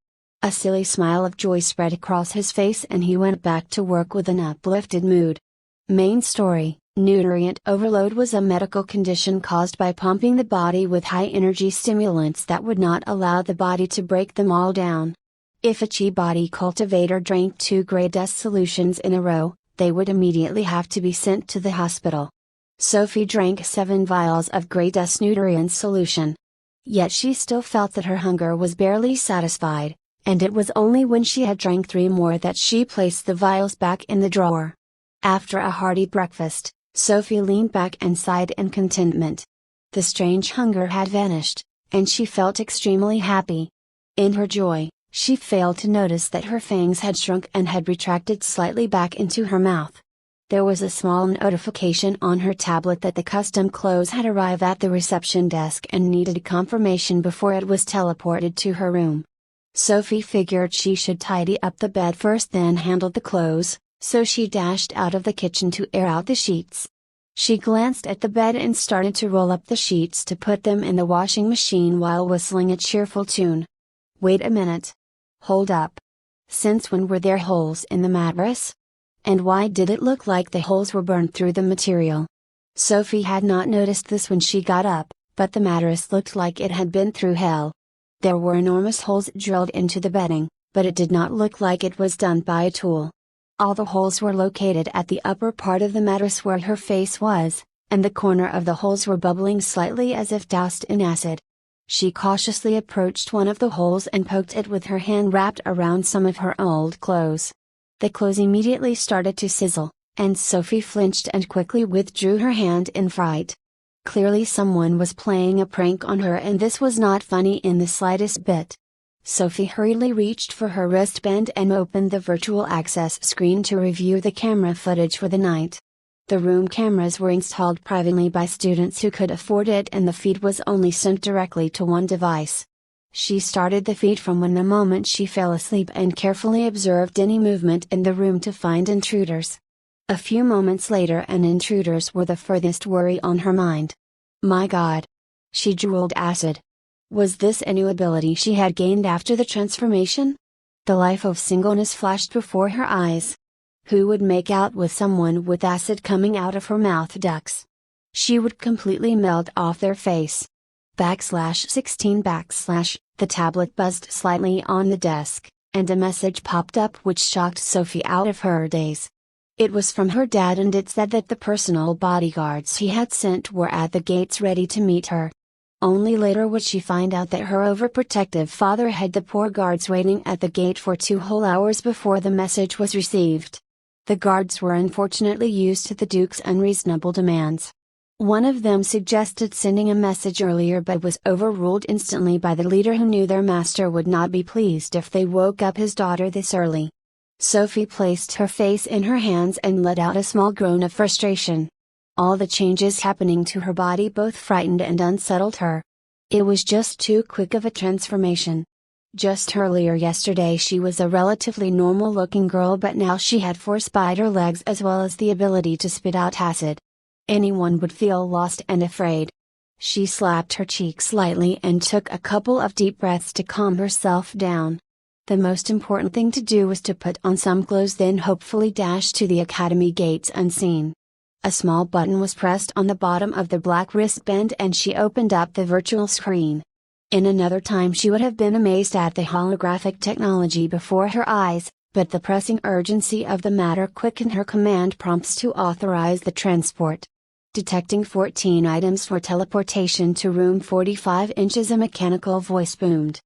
A silly smile of joy spread across his face and he went back to work with an uplifted mood. Main story: nutrient overload was a medical condition caused by pumping the body with high-energy stimulants that would not allow the body to break them all down. If a Chi body cultivator drank 2 gray dust solutions in a row, they would immediately have to be sent to the hospital. Sophie drank 7 vials of gray dust nutrient solution. Yet she still felt that her hunger was barely satisfied, and it was only when she had drank 3 more that she placed the vials back in the drawer. After a hearty breakfast, Sophie leaned back and sighed in contentment. The strange hunger had vanished, and she felt extremely happy. In her joy, she failed to notice that her fangs had shrunk and had retracted slightly back into her mouth. There was a small notification on her tablet that the custom clothes had arrived at the reception desk and needed confirmation before it was teleported to her room. Sophie figured she should tidy up the bed first, then handle the clothes, so she dashed out of the kitchen to air out the sheets. She glanced at the bed and started to roll up the sheets to put them in the washing machine while whistling a cheerful tune. Wait a minute. Hold up. Since when were there holes in the mattress? And why did it look like the holes were burned through the material? Sophie had not noticed this when she got up, but the mattress looked like it had been through hell. There were enormous holes drilled into the bedding, but it did not look like it was done by a tool. All the holes were located at the upper part of the mattress where her face was, and the corner of the holes were bubbling slightly as if doused in acid. She cautiously approached one of the holes and poked it with her hand wrapped around some of her old clothes. The clothes immediately started to sizzle, and Sophie flinched and quickly withdrew her hand in fright. Clearly someone was playing a prank on her, and this was not funny in the slightest bit. Sophie hurriedly reached for her wristband and opened the virtual access screen to review the camera footage for the night. The room cameras were installed privately by students who could afford it, and the feed was only sent directly to one device. She started the feed from the moment she fell asleep and carefully observed any movement in the room to find intruders. A few moments later, and intruders were the furthest worry on her mind. My God! She drooled acid. Was this a new ability she had gained after the transformation? The life of singleness flashed before her eyes. Who would make out with someone with acid coming out of her mouth ducts? She would completely melt off their face. /16 The tablet buzzed slightly on the desk, and a message popped up which shocked Sophie out of her daze. It was from her dad, and it said that the personal bodyguards he had sent were at the gates ready to meet her. Only later would she find out that her overprotective father had the poor guards waiting at the gate for 2 whole hours before the message was received. The guards were unfortunately used to the Duke's unreasonable demands. One of them suggested sending a message earlier, but was overruled instantly by the leader, who knew their master would not be pleased if they woke up his daughter this early. Sophie placed her face in her hands and let out a small groan of frustration. All the changes happening to her body both frightened and unsettled her. It was just too quick of a transformation. Just earlier yesterday she was a relatively normal-looking girl, but now she had 4 spider legs as well as the ability to spit out acid. Anyone would feel lost and afraid. She slapped her cheeks lightly and took a couple of deep breaths to calm herself down. The most important thing to do was to put on some clothes, then hopefully dash to the academy gates unseen. A small button was pressed on the bottom of the black wristband and she opened up the virtual screen. In another time she would have been amazed at the holographic technology before her eyes, but the pressing urgency of the matter quickened her command prompts to authorize the transport. Detecting 14 items for teleportation to room 45 inches, a mechanical voice boomed.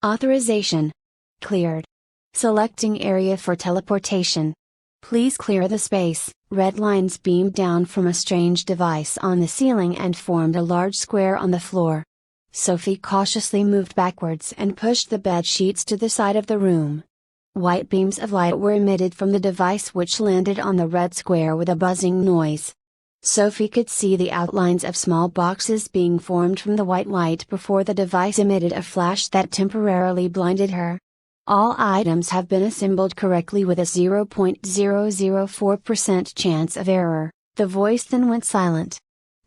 Authorization. Cleared. Selecting area for teleportation. Please clear the space. Red lines beamed down from a strange device on the ceiling and formed a large square on the floor. Sophie cautiously moved backwards and pushed the bed sheets to the side of the room. White beams of light were emitted from the device, which landed on the red square with a buzzing noise. Sophie could see the outlines of small boxes being formed from the white light before the device emitted a flash that temporarily blinded her. All items have been assembled correctly with a 0.004% chance of error, the voice then went silent.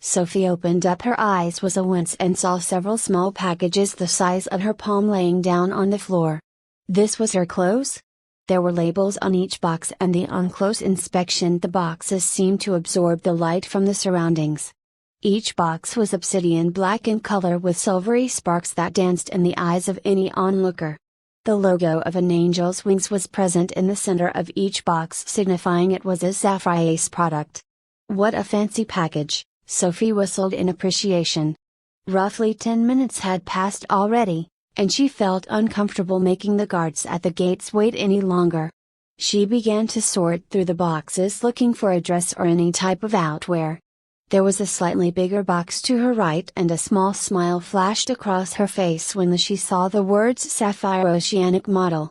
Sophie opened up her eyes with a wince and saw several small packages the size of her palm laying down on the floor. This was her clothes? There were labels on each box, and on close inspection the boxes seemed to absorb the light from the surroundings. Each box was obsidian black in color with silvery sparks that danced in the eyes of any onlooker. The logo of an angel's wings was present in the center of each box, signifying it was a Sapphire product. "What a fancy package," Sophie whistled in appreciation. Roughly 10 minutes had passed already, and she felt uncomfortable making the guards at the gates wait any longer. She began to sort through the boxes looking for a dress or any type of outwear. There was a slightly bigger box to her right, and a small smile flashed across her face when she saw the words Sapphire Oceanic Model.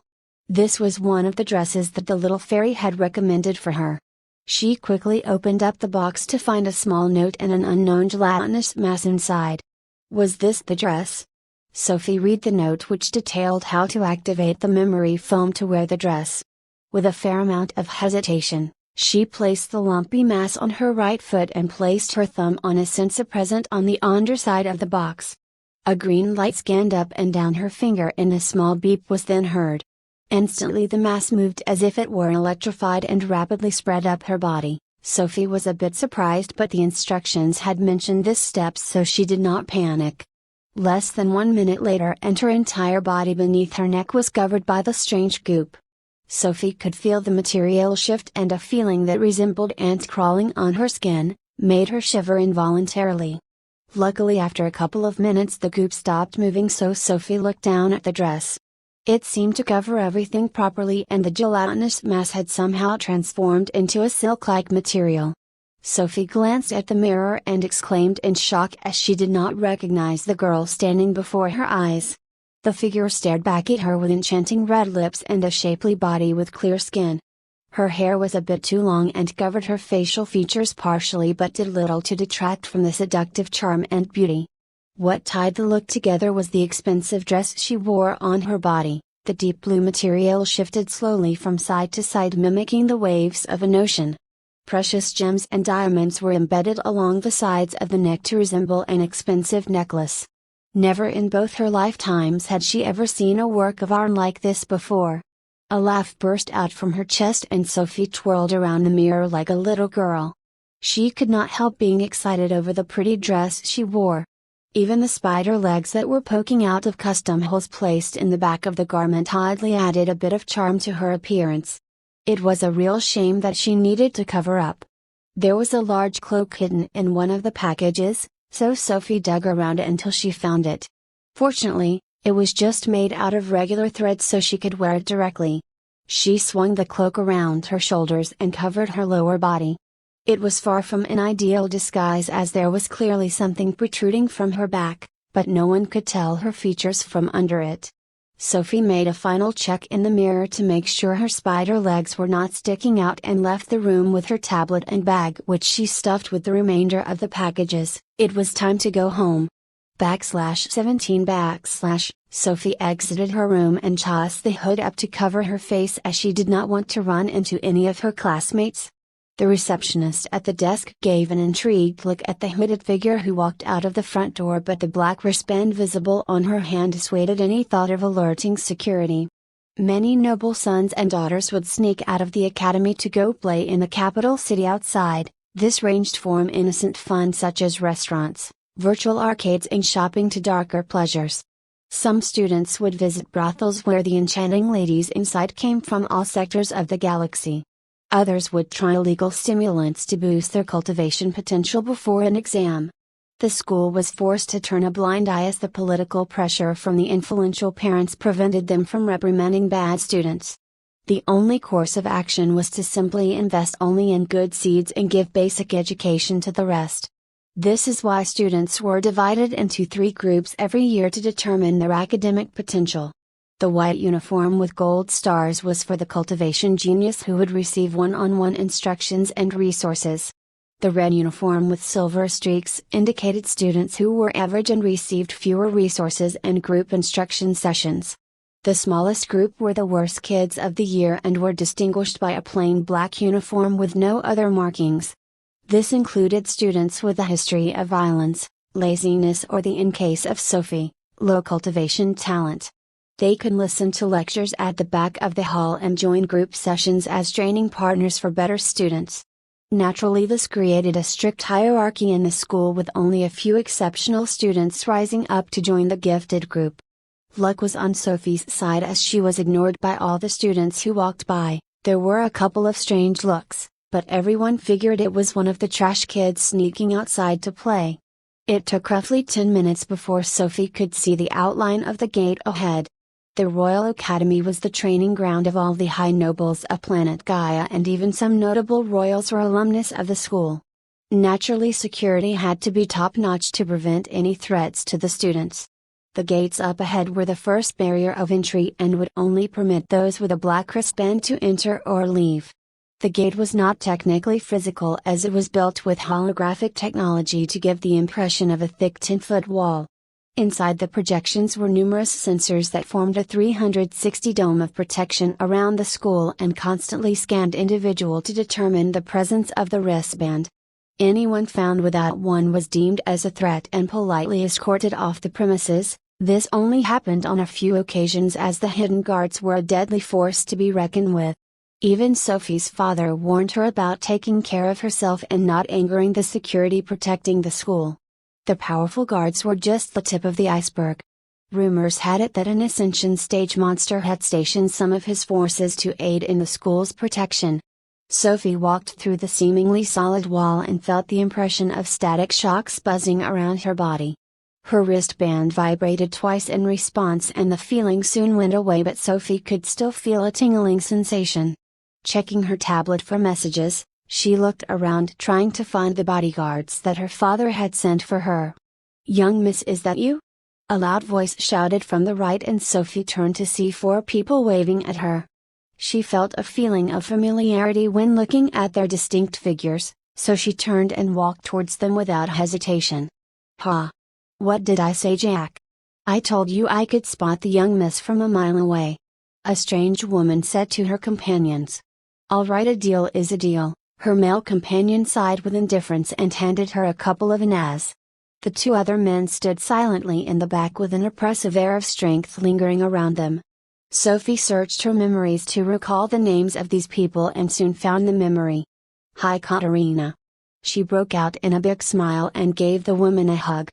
This was one of the dresses that the little fairy had recommended for her. She quickly opened up the box to find a small note and an unknown gelatinous mass inside. Was this the dress? Sophie read the note, which detailed how to activate the memory foam to wear the dress. With a fair amount of hesitation, she placed the lumpy mass on her right foot and placed her thumb on a sensor present on the underside of the box. A green light scanned up and down her finger, and a small beep was then heard. Instantly the mass moved as if it were electrified and rapidly spread up her body. Sophie was a bit surprised, but the instructions had mentioned this step, so she did not panic. Less than 1 minute later, and her entire body beneath her neck was covered by the strange goop. Sophie could feel the material shift, and a feeling that resembled ants crawling on her skin made her shiver involuntarily. Luckily, after a couple of minutes the goop stopped moving, so Sophie looked down at the dress. It seemed to cover everything properly, and the gelatinous mass had somehow transformed into a silk-like material. Sophie glanced at the mirror and exclaimed in shock as she did not recognize the girl standing before her eyes. The figure stared back at her with enchanting red lips and a shapely body with clear skin. Her hair was a bit too long and covered her facial features partially, but did little to detract from the seductive charm and beauty. What tied the look together was the expensive dress she wore on her body. The deep blue material shifted slowly from side to side, mimicking the waves of an ocean. Precious gems and diamonds were embedded along the sides of the neck to resemble an expensive necklace. Never in both her lifetimes had she ever seen a work of art like this before. A laugh burst out from her chest, and Sophie twirled around the mirror like a little girl. She could not help being excited over the pretty dress she wore. Even the spider legs that were poking out of custom holes placed in the back of the garment oddly added a bit of charm to her appearance. It was a real shame that she needed to cover up. There was a large cloak hidden in one of the packages, so Sophie dug around until she found it. Fortunately, it was just made out of regular thread, so she could wear it directly. She swung the cloak around her shoulders and covered her lower body. It was far from an ideal disguise, as there was clearly something protruding from her back, but no one could tell her features from under it. Sophie made a final check in the mirror to make sure her spider legs were not sticking out, and left the room with her tablet and bag, which she stuffed with the remainder of the packages. It was time to go home. /17 Sophie exited her room and tossed the hood up to cover her face, as she did not want to run into any of her classmates. The receptionist at the desk gave an intrigued look at the hooded figure who walked out of the front door, but the black wristband visible on her hand dissuaded any thought of alerting security. Many noble sons and daughters would sneak out of the academy to go play in the capital city outside. This ranged from innocent fun such as restaurants, virtual arcades, and shopping to darker pleasures. Some students would visit brothels where the enchanting ladies inside came from all sectors of the galaxy. Others would try illegal stimulants to boost their cultivation potential before an exam. The school was forced to turn a blind eye as the political pressure from the influential parents prevented them from reprimanding bad students. The only course of action was to simply invest only in good seeds and give basic education to the rest. This is why students were divided into 3 groups every year to determine their academic potential. The white uniform with gold stars was for the cultivation genius, who would receive one-on-one instructions and resources. The red uniform with silver streaks indicated students who were average and received fewer resources and group instruction sessions. The smallest group were the worst kids of the year and were distinguished by a plain black uniform with no other markings. This included students with a history of violence, laziness, or in case of Sophie, low cultivation talent. They could listen to lectures at the back of the hall and join group sessions as training partners for better students. Naturally, this created a strict hierarchy in the school, with only a few exceptional students rising up to join the gifted group. Luck was on Sophie's side, as she was ignored by all the students who walked by. There were a couple of strange looks, but everyone figured it was one of the trash kids sneaking outside to play. It took roughly 10 minutes before Sophie could see the outline of the gate ahead. The Royal Academy was the training ground of all the high nobles of planet Gaia, and even some notable royals were alumnus of the school. Naturally, security had to be top-notch to prevent any threats to the students. The gates up ahead were the first barrier of entry and would only permit those with a black wristband to enter or leave. The gate was not technically physical, as it was built with holographic technology to give the impression of a thick 10-foot wall. Inside the projections were numerous sensors that formed a 360 dome of protection around the school and constantly scanned individual to determine the presence of the wristband. Anyone found without one was deemed as a threat and politely escorted off the premises. This only happened on a few occasions, as the hidden guards were a deadly force to be reckoned with. Even Sophie's father warned her about taking care of herself and not angering the security protecting the school. The powerful guards were just the tip of the iceberg. Rumors had it that an Ascension stage monster had stationed some of his forces to aid in the school's protection. Sophie walked through the seemingly solid wall and felt the impression of static shocks buzzing around her body. Her wristband vibrated twice in response, and the feeling soon went away, but Sophie could still feel a tingling sensation. Checking her tablet for messages, she looked around, trying to find the bodyguards that her father had sent for her. "Young miss, is that you?" A loud voice shouted from the right, and Sophie turned to see 4 people waving at her. She felt a feeling of familiarity when looking at their distinct figures, so she turned and walked towards them without hesitation. "Ha! What did I say, Jack? I told you I could spot the young miss from a mile away," a strange woman said to her companions. "All right, a deal is a deal." Her male companion sighed with indifference and handed her a couple of annas. The 2 other men stood silently in the back with an oppressive air of strength lingering around them. Sophie searched her memories to recall the names of these people and soon found the memory. "Hi, Katerina." She broke out in a big smile and gave the woman a hug.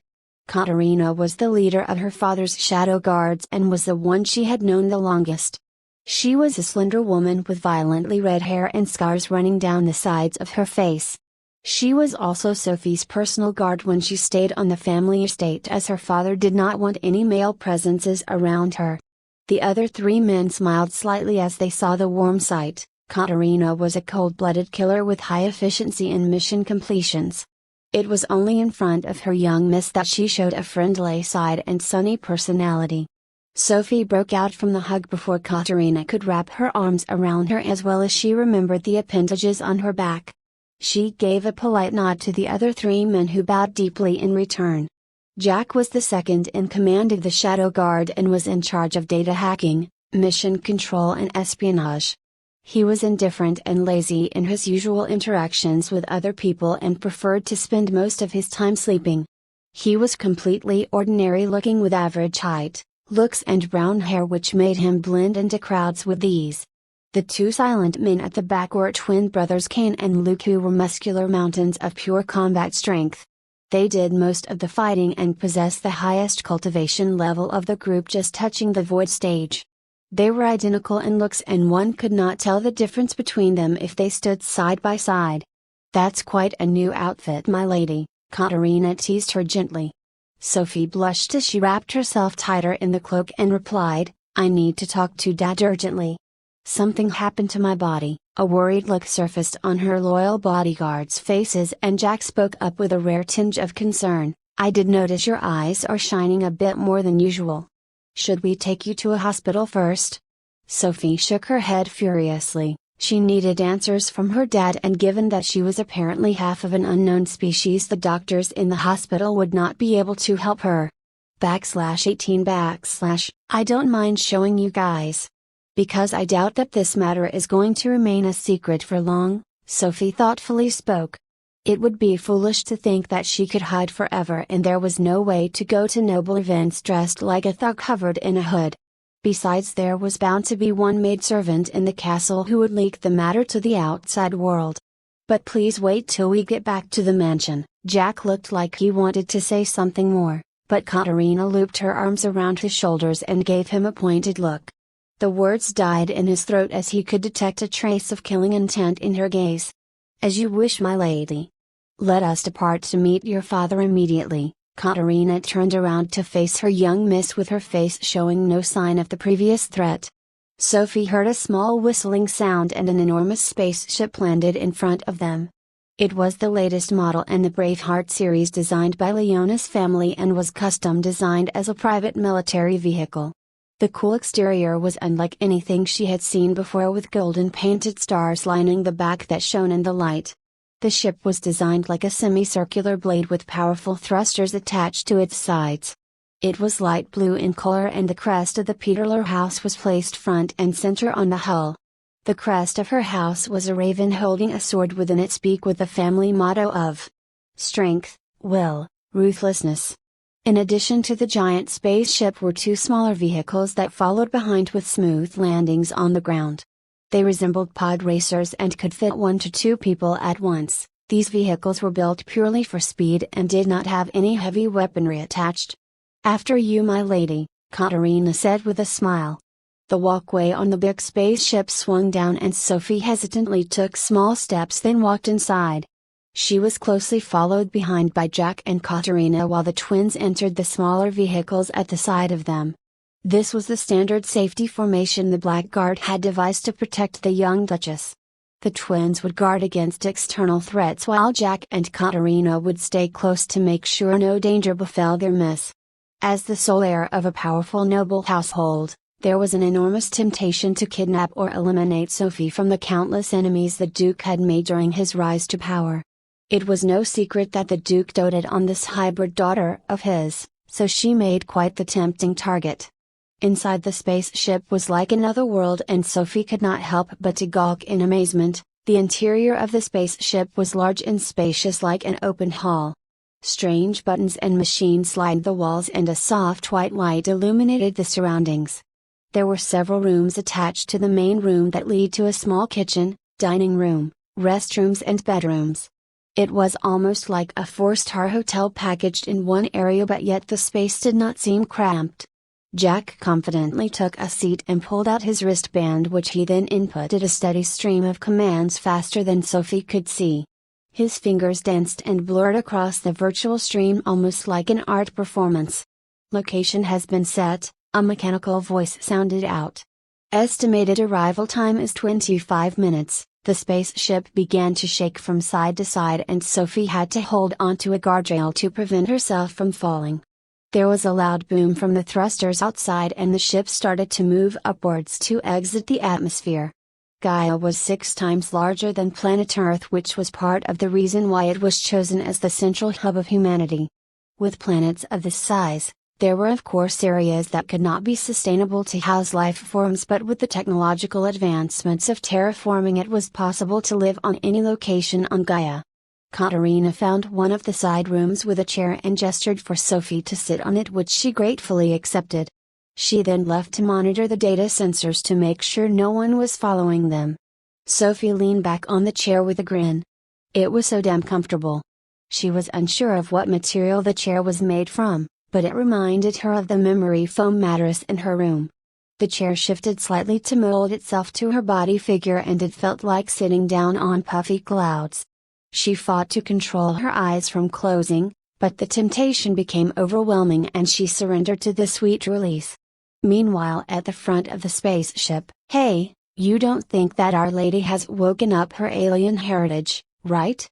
Katerina was the leader of her father's shadow guards and was the one she had known the longest. She was a slender woman with violently red hair and scars running down the sides of her face. She was also Sophie's personal guard when she stayed on the family estate, as her father did not want any male presences around her. The other 3 men smiled slightly as they saw the warm sight. Katerina was a cold-blooded killer with high efficiency in mission completions. It was only in front of her young miss that she showed a friendly side and sunny personality. Sophie broke out from the hug before Katerina could wrap her arms around her, as well as she remembered the appendages on her back. She gave a polite nod to the other 3 men, who bowed deeply in return. Jack was the second in command of the Shadow Guard and was in charge of data hacking, mission control and espionage. He was indifferent and lazy in his usual interactions with other people and preferred to spend most of his time sleeping. He was completely ordinary looking, with average height, looks and brown hair, which made him blend into crowds with ease. The 2 silent men at the back were twin brothers Kane and Luke, who were muscular mountains of pure combat strength. They did most of the fighting and possessed the highest cultivation level of the group, just touching the void stage. They were identical in looks, and one could not tell the difference between them if they stood side by side. "That's quite a new outfit, my lady," Katerina teased her gently. Sophie blushed as she wrapped herself tighter in the cloak and replied, "I need to talk to Dad urgently. Something happened to my body." A worried look surfaced on her loyal bodyguards' faces, and Jack spoke up with a rare tinge of concern. "I did notice your eyes are shining a bit more than usual. Should we take you to a hospital first?" Sophie shook her head furiously. She needed answers from her dad, and given that she was apparently half of an unknown species, the doctors in the hospital would not be able to help her. /18 I don't mind showing you guys. Because I doubt that this matter is going to remain a secret for long, Sophie thoughtfully spoke. It would be foolish to think that she could hide forever, and there was no way to go to noble events dressed like a thug covered in a hood. Besides, there was bound to be one maidservant in the castle who would leak the matter to the outside world. But please wait till we get back to the mansion. Jack looked like he wanted to say something more, but Katerina looped her arms around his shoulders and gave him a pointed look. The words died in his throat as he could detect a trace of killing intent in her gaze. As you wish, my lady. Let us depart to meet your father immediately. Katerina turned around to face her young miss with her face showing no sign of the previous threat. Sophie heard a small whistling sound and an enormous spaceship landed in front of them. It was the latest model in the Braveheart series, designed by Leona's family and was custom designed as a private military vehicle. The cool exterior was unlike anything she had seen before, with golden painted stars lining the back that shone in the light. The ship was designed like a semicircular blade with powerful thrusters attached to its sides. It was light blue in color and the crest of the Peterler house was placed front and center on the hull. The crest of her house was a raven holding a sword within its beak with the family motto of strength, will, ruthlessness. In addition to the giant spaceship were two smaller vehicles that followed behind with smooth landings on the ground. They resembled pod racers and could fit 1 to 2 people at once. These vehicles were built purely for speed and did not have any heavy weaponry attached. After you, my lady, Katerina said with a smile. The walkway on the big spaceship swung down and Sophie hesitantly took small steps, then walked inside. She was closely followed behind by Jack and Katerina while the twins entered the smaller vehicles at the side of them. This was the standard safety formation the Blackguard had devised to protect the young Duchess. The twins would guard against external threats while Jack and Katerina would stay close to make sure no danger befell their miss. As the sole heir of a powerful noble household, there was an enormous temptation to kidnap or eliminate Sophie from the countless enemies the Duke had made during his rise to power. It was no secret that the Duke doted on this hybrid daughter of his, so she made quite the tempting target. Inside the spaceship was like another world and Sophie could not help but to gawk in amazement. The interior of the spaceship was large and spacious like an open hall. Strange buttons and machines lined the walls and a soft white light illuminated the surroundings. There were several rooms attached to the main room that lead to a small kitchen, dining room, restrooms and bedrooms. It was almost like a 4-star hotel packaged in one area, but yet the space did not seem cramped. Jack confidently took a seat and pulled out his wristband, which he then inputted a steady stream of commands faster than Sophie could see. His fingers danced and blurred across the virtual stream almost like an art performance. Location has been set, a mechanical voice sounded out. Estimated arrival time is 25 minutes. The spaceship began to shake from side to side and Sophie had to hold onto a guardrail to prevent herself from falling. There was a loud boom from the thrusters outside and the ship started to move upwards to exit the atmosphere. Gaia was 6 times larger than planet Earth, which was part of the reason why it was chosen as the central hub of humanity. With planets of this size, there were of course areas that could not be sustainable to house life forms, but with the technological advancements of terraforming it was possible to live on any location on Gaia. Katerina found one of the side rooms with a chair and gestured for Sophie to sit on it, which she gratefully accepted. She then left to monitor the data sensors to make sure no one was following them. Sophie leaned back on the chair with a grin. It was so damn comfortable. She was unsure of what material the chair was made from, but it reminded her of the memory foam mattress in her room. The chair shifted slightly to mold itself to her body figure and it felt like sitting down on puffy clouds. She fought to control her eyes from closing, but the temptation became overwhelming and she surrendered to the sweet release. Meanwhile, at the front of the spaceship, "Hey, you don't think that Our Lady has woken up her alien heritage, right?"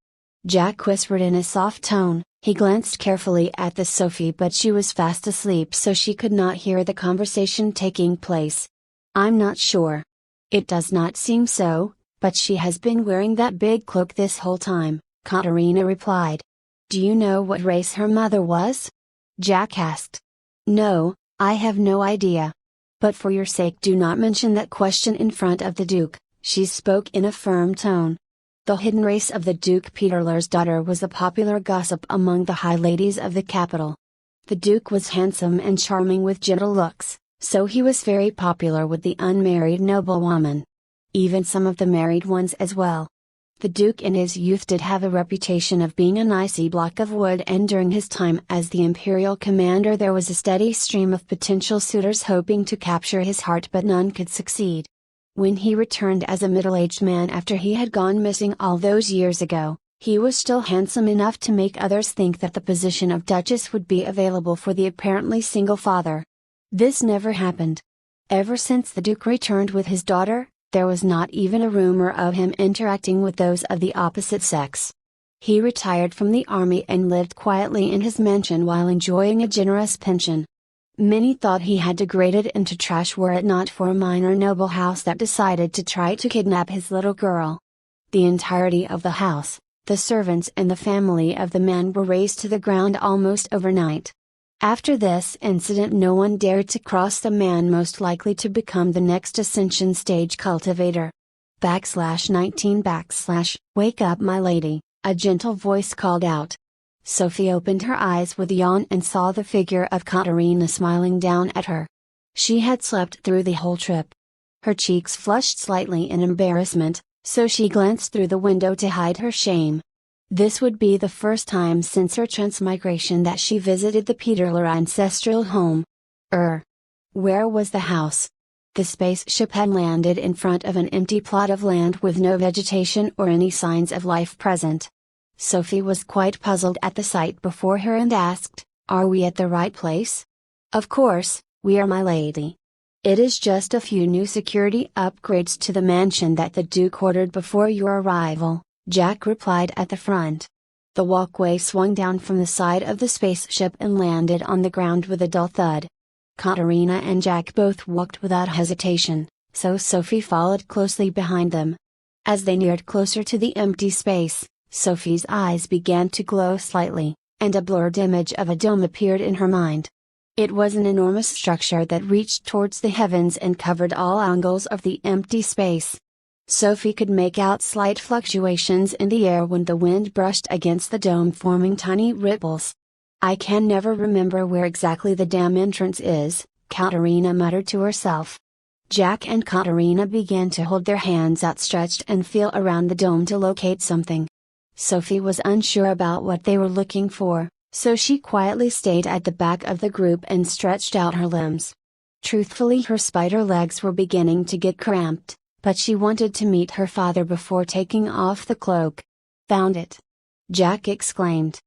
Jack whispered in a soft tone. He glanced carefully at the Sophie, but she was fast asleep so she could not hear the conversation taking place. "I'm not sure. It does not seem so, but she has been wearing that big cloak this whole time," Katerina replied. "Do you know what race her mother was?" Jack asked. "No, I have no idea. But for your sake do not mention that question in front of the Duke," she spoke in a firm tone. The hidden race of the Duke Peterler's daughter was a popular gossip among the high ladies of the capital. The Duke was handsome and charming with gentle looks, So he was very popular with the unmarried noblewoman. Even some of the married ones as well. The Duke in his youth did have a reputation of being an icy block of wood, and during his time as the imperial commander there was a steady stream of potential suitors hoping to capture his heart, but none could succeed. When he returned as a middle-aged man after he had gone missing all those years ago, he was still handsome enough to make others think that the position of Duchess would be available for the apparently single father. This never happened. Ever since the Duke returned with his daughter, there was not even a rumor of him interacting with those of the opposite sex. He retired from the army and lived quietly in his mansion while enjoying a generous pension. Many thought he had degraded into trash were it not for a minor noble house that decided to try to kidnap his little girl. The entirety of the house, the servants and the family of the man were razed to the ground almost overnight. After this incident no one dared to cross the man most likely to become the next Ascension stage cultivator. /19 / Wake up my lady, a gentle voice called out. Sophie opened her eyes with a yawn and saw the figure of Katerina smiling down at her. She had slept through the whole trip. Her cheeks flushed slightly in embarrassment, so she glanced through the window to hide her shame. This would be the first time since her transmigration that she visited the Peterler ancestral home. Where was the house? The spaceship had landed in front of an empty plot of land with no vegetation or any signs of life present. Sophie was quite puzzled at the sight before her and asked, "Are we at the right place?" "Of course, we are, my lady. It is just a few new security upgrades to the mansion that the Duke ordered before your arrival," Jack replied at the front. The walkway swung down from the side of the spaceship and landed on the ground with a dull thud. Katerina and Jack both walked without hesitation, so Sophie followed closely behind them. As they neared closer to the empty space, Sophie's eyes began to glow slightly, and a blurred image of a dome appeared in her mind. It was an enormous structure that reached towards the heavens and covered all angles of the empty space. Sophie could make out slight fluctuations in the air when the wind brushed against the dome, forming tiny ripples. "I can never remember where exactly the dam entrance is," Katerina muttered to herself. Jack and Katerina began to hold their hands outstretched and feel around the dome to locate something. Sophie was unsure about what they were looking for, so she quietly stayed at the back of the group and stretched out her limbs. Truthfully, her spider legs were beginning to get cramped, but she wanted to meet her father before taking off the cloak. "Found it!" Jack exclaimed.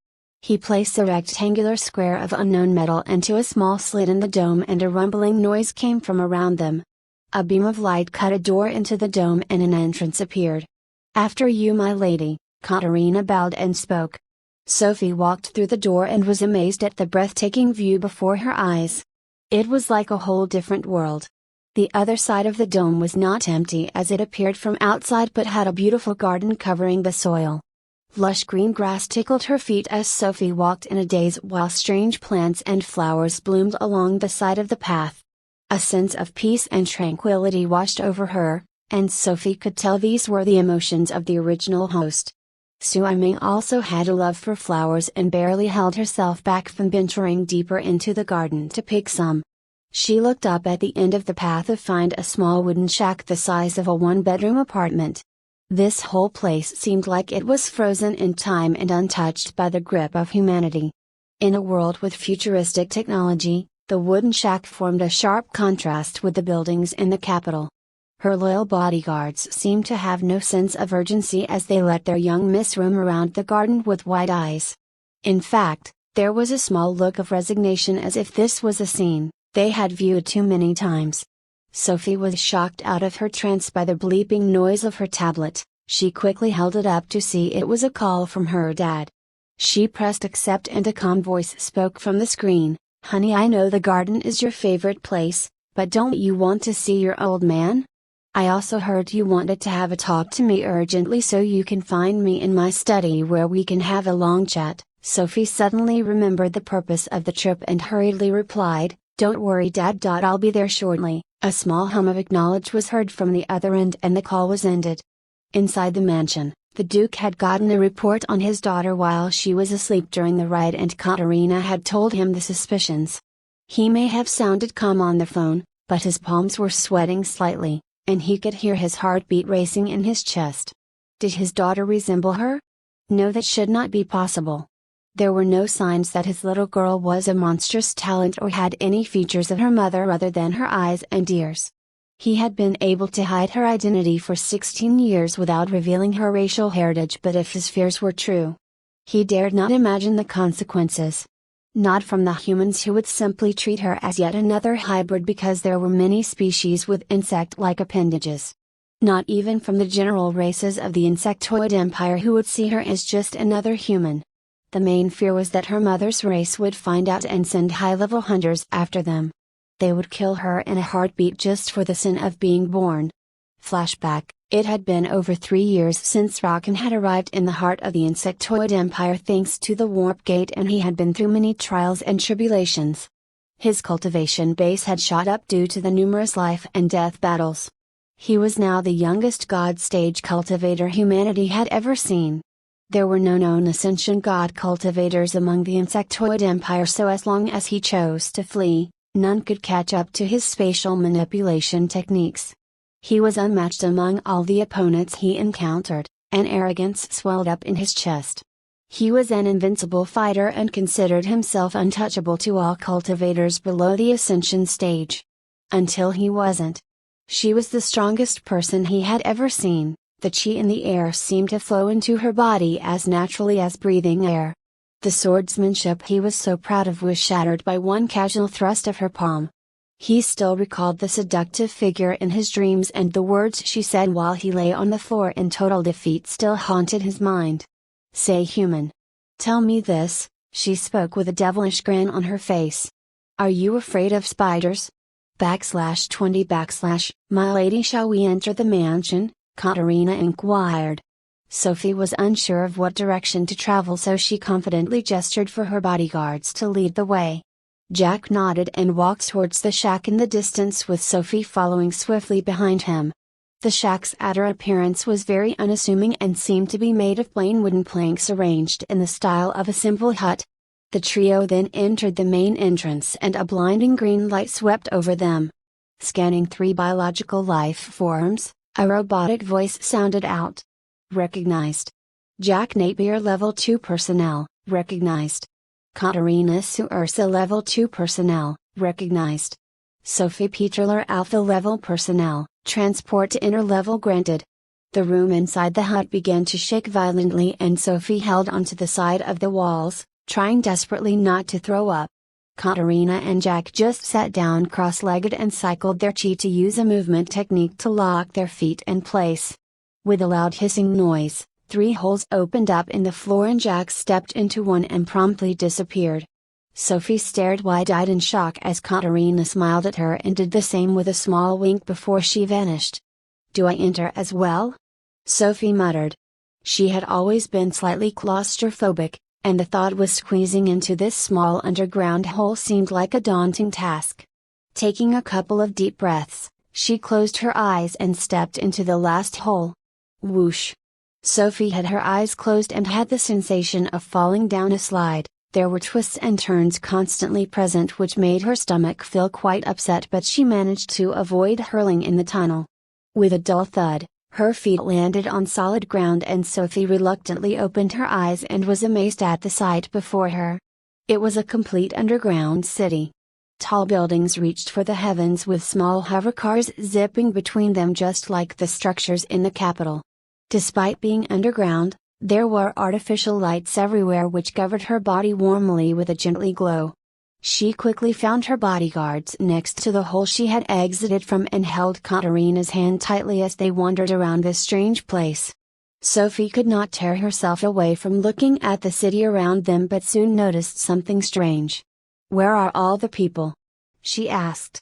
He placed a rectangular square of unknown metal into a small slit in the dome and a rumbling noise came from around them. A beam of light cut a door into the dome and an entrance appeared. "After you, my lady," Katerina bowed and spoke. Sophie walked through the door and was amazed at the breathtaking view before her eyes. It was like a whole different world. The other side of the dome was not empty as it appeared from outside but had a beautiful garden covering the soil. Lush green grass tickled her feet as Sophie walked in a daze while strange plants and flowers bloomed along the side of the path. A sense of peace and tranquility washed over her, and Sophie could tell these were the emotions of the original host. Suiming also had a love for flowers and barely held herself back from venturing deeper into the garden to pick some. She looked up at the end of the path to find a small wooden shack the size of a one-bedroom apartment. This whole place seemed like it was frozen in time and untouched by the grip of humanity. In a world with futuristic technology, the wooden shack formed a sharp contrast with the buildings in the capital. Her loyal bodyguards seemed to have no sense of urgency as they let their young miss roam around the garden with wide eyes. In fact, there was a small look of resignation as if this was a scene they had viewed too many times. Sophie was shocked out of her trance by the bleeping noise of her tablet. She quickly held it up to see it was a call from her dad. She pressed accept and a calm voice spoke from the screen. "Honey, I know the garden is your favorite place, but don't you want to see your old man? I also heard you wanted to have a talk to me urgently, so you can find me in my study where we can have a long chat." Sophie suddenly remembered the purpose of the trip and hurriedly replied, "Don't worry, Dad. I'll be there shortly." A small hum of acknowledge was heard from the other end and the call was ended. Inside the mansion, the Duke had gotten a report on his daughter while she was asleep during the ride and Katerina had told him the suspicions. He may have sounded calm on the phone, but his palms were sweating slightly, and he could hear his heartbeat racing in his chest. Did his daughter resemble her? No, that should not be possible. There were no signs that his little girl was a monstrous talent or had any features of her mother other than her eyes and ears. He had been able to hide her identity for 16 years without revealing her racial heritage, but if his fears were true, he dared not imagine the consequences. Not from the humans who would simply treat her as yet another hybrid because there were many species with insect-like appendages. Not even from the general races of the insectoid empire who would see her as just another human. The main fear was that her mother's race would find out and send high-level hunters after them. They would kill her in a heartbeat just for the sin of being born. Flashback: it had been over 3 years since Rocken had arrived in the heart of the insectoid empire thanks to the warp gate, and he had been through many trials and tribulations. His cultivation base had shot up due to the numerous life and death battles. He was now the youngest God stage cultivator humanity had ever seen. There were no known Ascension God cultivators among the insectoid empire, so as long as he chose to flee, none could catch up to his spatial manipulation techniques. He was unmatched among all the opponents he encountered, and arrogance swelled up in his chest. He was an invincible fighter and considered himself untouchable to all cultivators below the Ascension stage. Until he wasn't. She was the strongest person he had ever seen. The chi in the air seemed to flow into her body as naturally as breathing air. The swordsmanship he was so proud of was shattered by one casual thrust of her palm. He still recalled the seductive figure in his dreams, and the words she said while he lay on the floor in total defeat still haunted his mind. "Say, human. Tell me this," she spoke with a devilish grin on her face. "Are you afraid of spiders?" /20 My lady, shall we enter the mansion? Katerina inquired. Sophie was unsure of what direction to travel, so she confidently gestured for her bodyguards to lead the way. Jack nodded and walked towards the shack in the distance, with Sophie following swiftly behind him. The shack's outer appearance was very unassuming and seemed to be made of plain wooden planks arranged in the style of a simple hut. The trio then entered the main entrance and a blinding green light swept over them. Scanning 3 biological life forms, a robotic voice sounded out. Recognized. Jack Napier, level 2 personnel, recognized. Katerina Suursa, level 2 personnel, recognized. Sophie Peterler, alpha level personnel, transport to inner level granted. The room inside the hut began to shake violently, and Sophie held onto the side of the walls, trying desperately not to throw up. Katerina and Jack just sat down cross-legged and cycled their chi to use a movement technique to lock their feet in place. With a loud hissing noise, 3 holes opened up in the floor and Jack stepped into one and promptly disappeared. Sophie stared wide-eyed in shock as Katerina smiled at her and did the same with a small wink before she vanished. "Do I enter as well?" Sophie muttered. She had always been slightly claustrophobic, and the thought of squeezing into this small underground hole seemed like a daunting task. Taking a couple of deep breaths, she closed her eyes and stepped into the last hole. Whoosh! Sophie had her eyes closed and had the sensation of falling down a slide. There were twists and turns constantly present which made her stomach feel quite upset, but she managed to avoid hurling in the tunnel. With a dull thud, her feet landed on solid ground and Sophie reluctantly opened her eyes and was amazed at the sight before her. It was a complete underground city. Tall buildings reached for the heavens with small hovercars zipping between them just like the structures in the capital. Despite being underground, there were artificial lights everywhere which covered her body warmly with a gently glow. She quickly found her bodyguards next to the hole she had exited from and held Katerina's hand tightly as they wandered around this strange place. Sophie could not tear herself away from looking at the city around them, but soon noticed something strange. "Where are all the people?" she asked.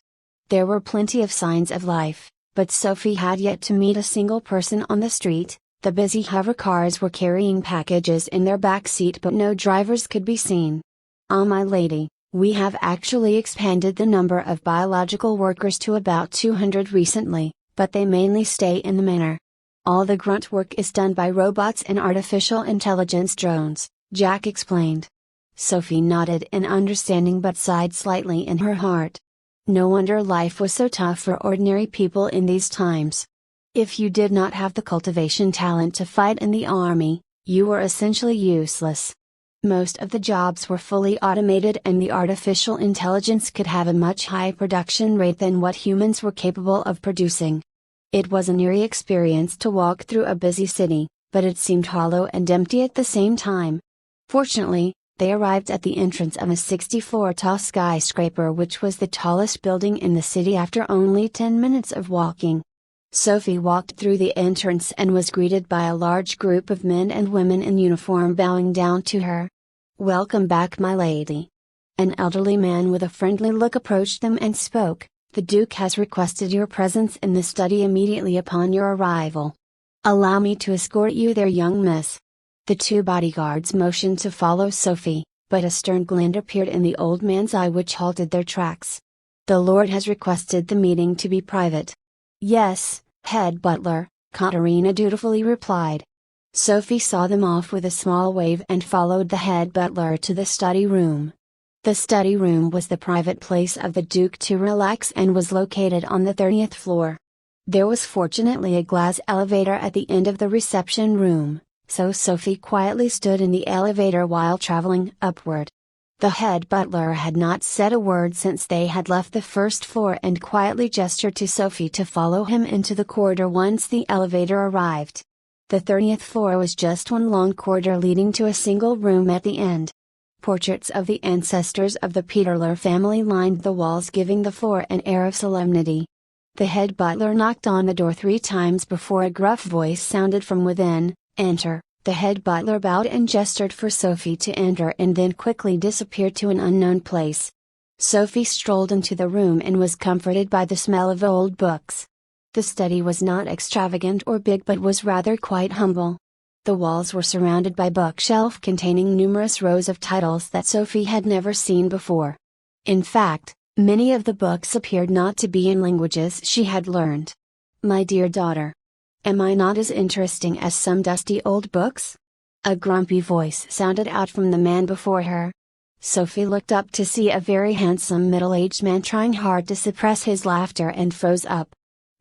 There were plenty of signs of life, but Sophie had yet to meet a single person on the street. The busy hovercars were carrying packages in their back seat, but no drivers could be seen. "Ah, my lady, we have actually expanded the number of biological workers to about 200 recently, but they mainly stay in the manor. All the grunt work is done by robots and artificial intelligence drones," Jack explained. Sophie nodded in understanding but sighed slightly in her heart. No wonder life was so tough for ordinary people in these times. If you did not have the cultivation talent to fight in the army, you were essentially useless. Most of the jobs were fully automated and the artificial intelligence could have a much higher production rate than what humans were capable of producing. It was an eerie experience to walk through a busy city, but it seemed hollow and empty at the same time. Fortunately, they arrived at the entrance of a 60-floor tall skyscraper, which was the tallest building in the city after only 10 minutes of walking. Sophie walked through the entrance and was greeted by a large group of men and women in uniform bowing down to her. "Welcome back, my lady." An elderly man with a friendly look approached them and spoke, "The Duke has requested your presence in the study immediately upon your arrival. Allow me to escort you there, young miss." The two bodyguards motioned to follow Sophie, but a stern glint appeared in the old man's eye which halted their tracks. "The Lord has requested the meeting to be private." "Yes, head butler," Katerina dutifully replied. Sophie saw them off with a small wave and followed the head butler to the study room. The study room was the private place of the Duke to relax and was located on the 30th floor. There was fortunately a glass elevator at the end of the reception room, so Sophie quietly stood in the elevator while traveling upward. The head butler had not said a word since they had left the first floor and quietly gestured to Sophie to follow him into the corridor once the elevator arrived. The 30th floor was just one long corridor leading to a single room at the end. Portraits of the ancestors of the Peterler family lined the walls, giving the floor an air of solemnity. The head butler knocked on the door 3 times before a gruff voice sounded from within, "Enter." The head butler bowed and gestured for Sophie to enter and then quickly disappeared to an unknown place. Sophie strolled into the room and was comforted by the smell of old books. The study was not extravagant or big but was rather quite humble. The walls were surrounded by bookshelves containing numerous rows of titles that Sophie had never seen before. In fact, many of the books appeared not to be in languages she had learned. "My dear daughter, am I not as interesting as some dusty old books?" A grumpy voice sounded out from the man before her. Sophie looked up to see a very handsome middle-aged man trying hard to suppress his laughter and froze up.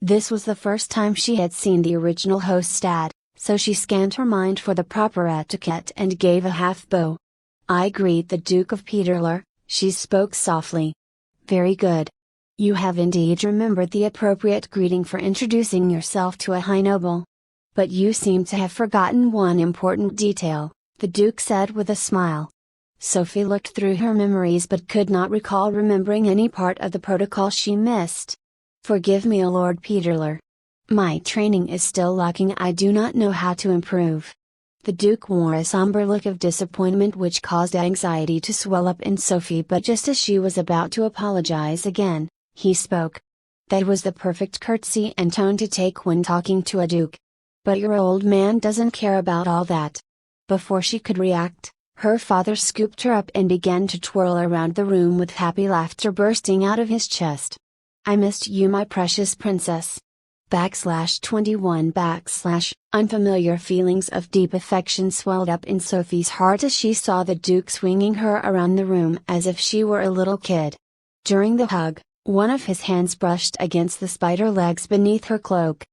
This was the first time she had seen the original host's dad, so she scanned her mind for the proper etiquette and gave a half bow. "I greet the Duke of Peterler," she spoke softly. "Very good. You have indeed remembered the appropriate greeting for introducing yourself to a high noble. But you seem to have forgotten one important detail," the Duke said with a smile. Sophie looked through her memories but could not recall remembering any part of the protocol she missed. "Forgive me, Lord Peterler. My training is still lacking. I do not know how to improve." The Duke wore a somber look of disappointment which caused anxiety to swell up in Sophie, but just as she was about to apologize again, he spoke. That was the perfect courtesy and tone to take when talking to a duke. "But your old man doesn't care about all that." Before she could react, her father scooped her up and began to twirl around the room with happy laughter bursting out of his chest. "I missed you, my precious princess." /21 Unfamiliar feelings of deep affection swelled up in Sophie's heart as she saw the Duke swinging her around the room as if she were a little kid. During the hug, one of his hands brushed against the spider legs beneath her cloak.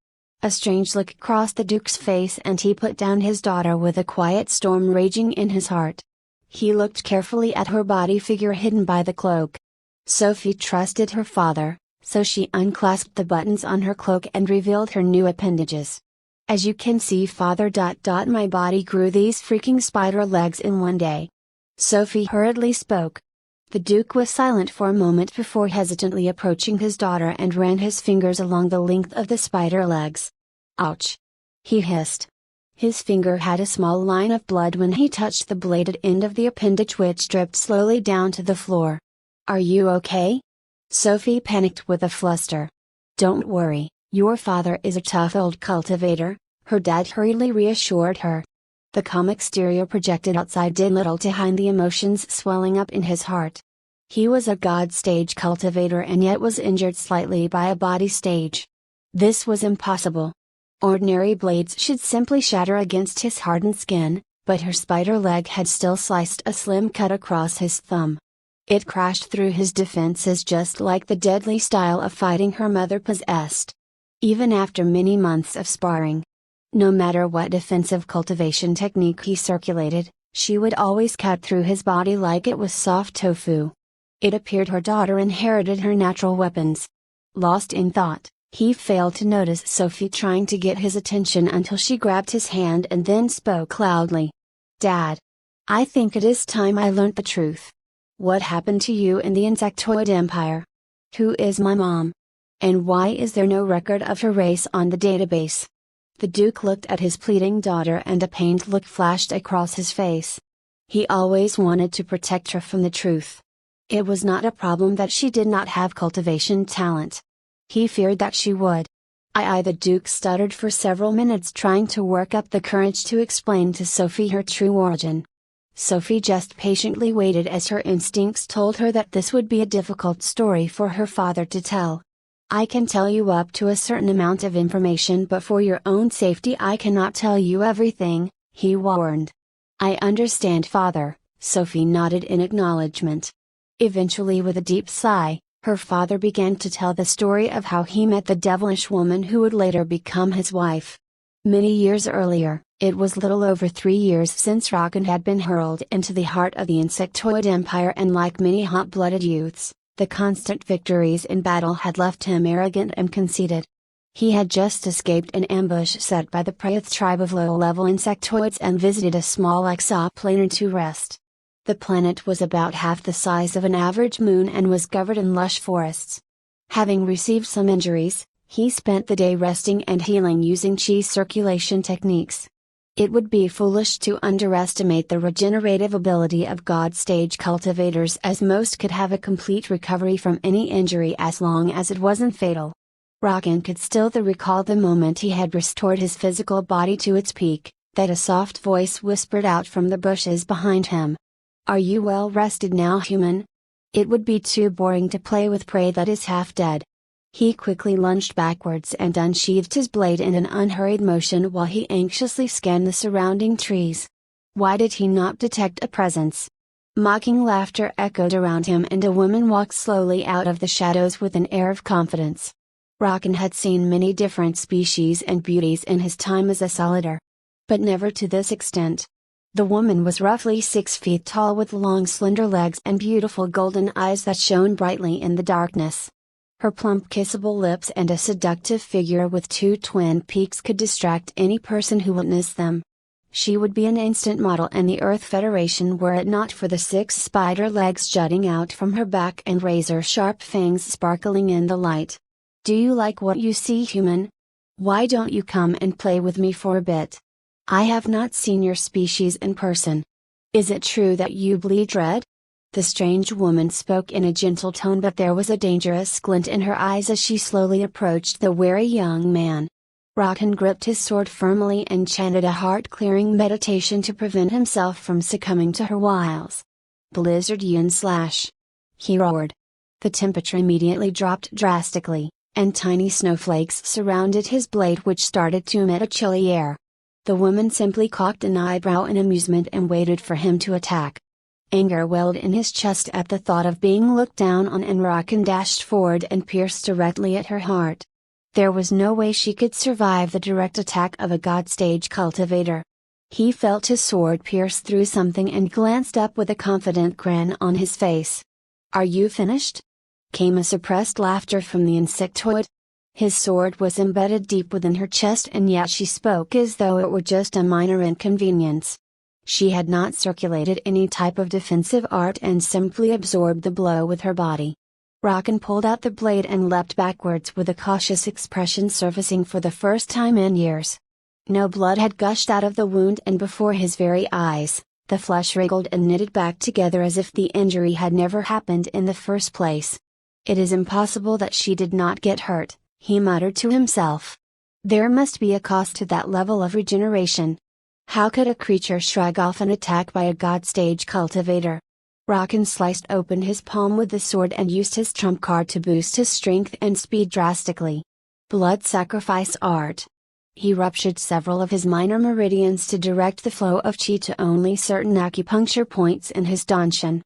A strange look crossed the Duke's face and he put down his daughter with a quiet storm raging in his heart. He looked carefully at her body figure hidden by the cloak. Sophie trusted her father, so she unclasped the buttons on her cloak and revealed her new appendages. "As you can see, father. My body grew these freaking spider legs in one day." Sophie hurriedly spoke. The Duke was silent for a moment before hesitantly approaching his daughter and ran his fingers along the length of the spider legs. "Ouch!" he hissed. His finger had a small line of blood when he touched the bladed end of the appendage, which dripped slowly down to the floor. "Are you okay?" Sophie panicked with a fluster. "Don't worry, your father is a tough old cultivator," her dad hurriedly reassured her. The calm exterior projected outside did little to hide the emotions swelling up in his heart. He was a god stage cultivator and yet was injured slightly by a body stage. This was impossible. Ordinary blades should simply shatter against his hardened skin, but her spider leg had still sliced a slim cut across his thumb. It crashed through his defenses just like the deadly style of fighting her mother possessed. Even after many months of sparring, no matter what defensive cultivation technique he circulated, she would always cut through his body like it was soft tofu. It appeared her daughter inherited her natural weapons. Lost in thought, he failed to notice Sophie trying to get his attention until she grabbed his hand and then spoke loudly. "Dad! I think it is time I learnt the truth. What happened to you in the insectoid empire? Who is my mom? And why is there no record of her race on the database?" The Duke looked at his pleading daughter and a pained look flashed across his face. He always wanted to protect her from the truth. It was not a problem that she did not have cultivation talent. He feared that she would. The Duke stuttered for several minutes trying to work up the courage to explain to Sophie her true origin. Sophie just patiently waited as her instincts told her that this would be a difficult story for her father to tell. "I can tell you up to a certain amount of information, but for your own safety I cannot tell you everything," he warned. "I understand, father," Sophie nodded in acknowledgement. Eventually, with a deep sigh, her father began to tell the story of how he met the devilish woman who would later become his wife. Many years earlier, it was little over 3 years since Rocken had been hurled into the heart of the insectoid empire, and like many hot-blooded youths, the constant victories in battle had left him arrogant and conceited. He had just escaped an ambush set by the Praeith tribe of low-level insectoids and visited a small exoplanet to rest. The planet was about half the size of an average moon and was covered in lush forests. Having received some injuries, he spent the day resting and healing using chi circulation techniques. It would be foolish to underestimate the regenerative ability of God stage cultivators, as most could have a complete recovery from any injury as long as it wasn't fatal. Rocken could still recall the moment he had restored his physical body to its peak, that a soft voice whispered out from the bushes behind him. "Are you well rested now, human? It would be too boring to play with prey that is half dead." He quickly lunged backwards and unsheathed his blade in an unhurried motion while he anxiously scanned the surrounding trees. Why did he not detect a presence? Mocking laughter echoed around him and a woman walked slowly out of the shadows with an air of confidence. Rocken had seen many different species and beauties in his time as a solitaire. But never to this extent. The woman was roughly 6 feet tall with long slender legs and beautiful golden eyes that shone brightly in the darkness. Her plump kissable lips and a seductive figure with 2 twin peaks could distract any person who witnessed them. She would be an instant model in the Earth Federation were it not for the 6 spider legs jutting out from her back and razor-sharp fangs sparkling in the light. "Do you like what you see, human? Why don't you come and play with me for a bit? I have not seen your species in person. Is it true that you bleed red?" The strange woman spoke in a gentle tone, but there was a dangerous glint in her eyes as she slowly approached the wary young man. Rocken gripped his sword firmly and chanted a heart-clearing meditation to prevent himself from succumbing to her wiles. "Blizzard Yin slash!" he roared. The temperature immediately dropped drastically, and tiny snowflakes surrounded his blade, which started to emit a chilly air. The woman simply cocked an eyebrow in amusement and waited for him to attack. Anger welled in his chest at the thought of being looked down on, and Rocken dashed forward and pierced directly at her heart. There was no way she could survive the direct attack of a god stage cultivator. He felt his sword pierce through something and glanced up with a confident grin on his face. "Are you finished?" Came a suppressed laughter from the insectoid. His sword was embedded deep within her chest, and yet she spoke as though it were just a minor inconvenience. She had not circulated any type of defensive art and simply absorbed the blow with her body. Rocken pulled out the blade and leapt backwards with a cautious expression surfacing for the first time in years. No blood had gushed out of the wound, and before his very eyes, the flesh wriggled and knitted back together as if the injury had never happened in the first place. "It is impossible that she did not get hurt," he muttered to himself. "There must be a cost to that level of regeneration. How could a creature shrug off an attack by a god stage cultivator?" Rocken sliced open his palm with the sword and used his trump card to boost his strength and speed drastically. Blood sacrifice art. He ruptured several of his minor meridians to direct the flow of chi to only certain acupuncture points in his danshan.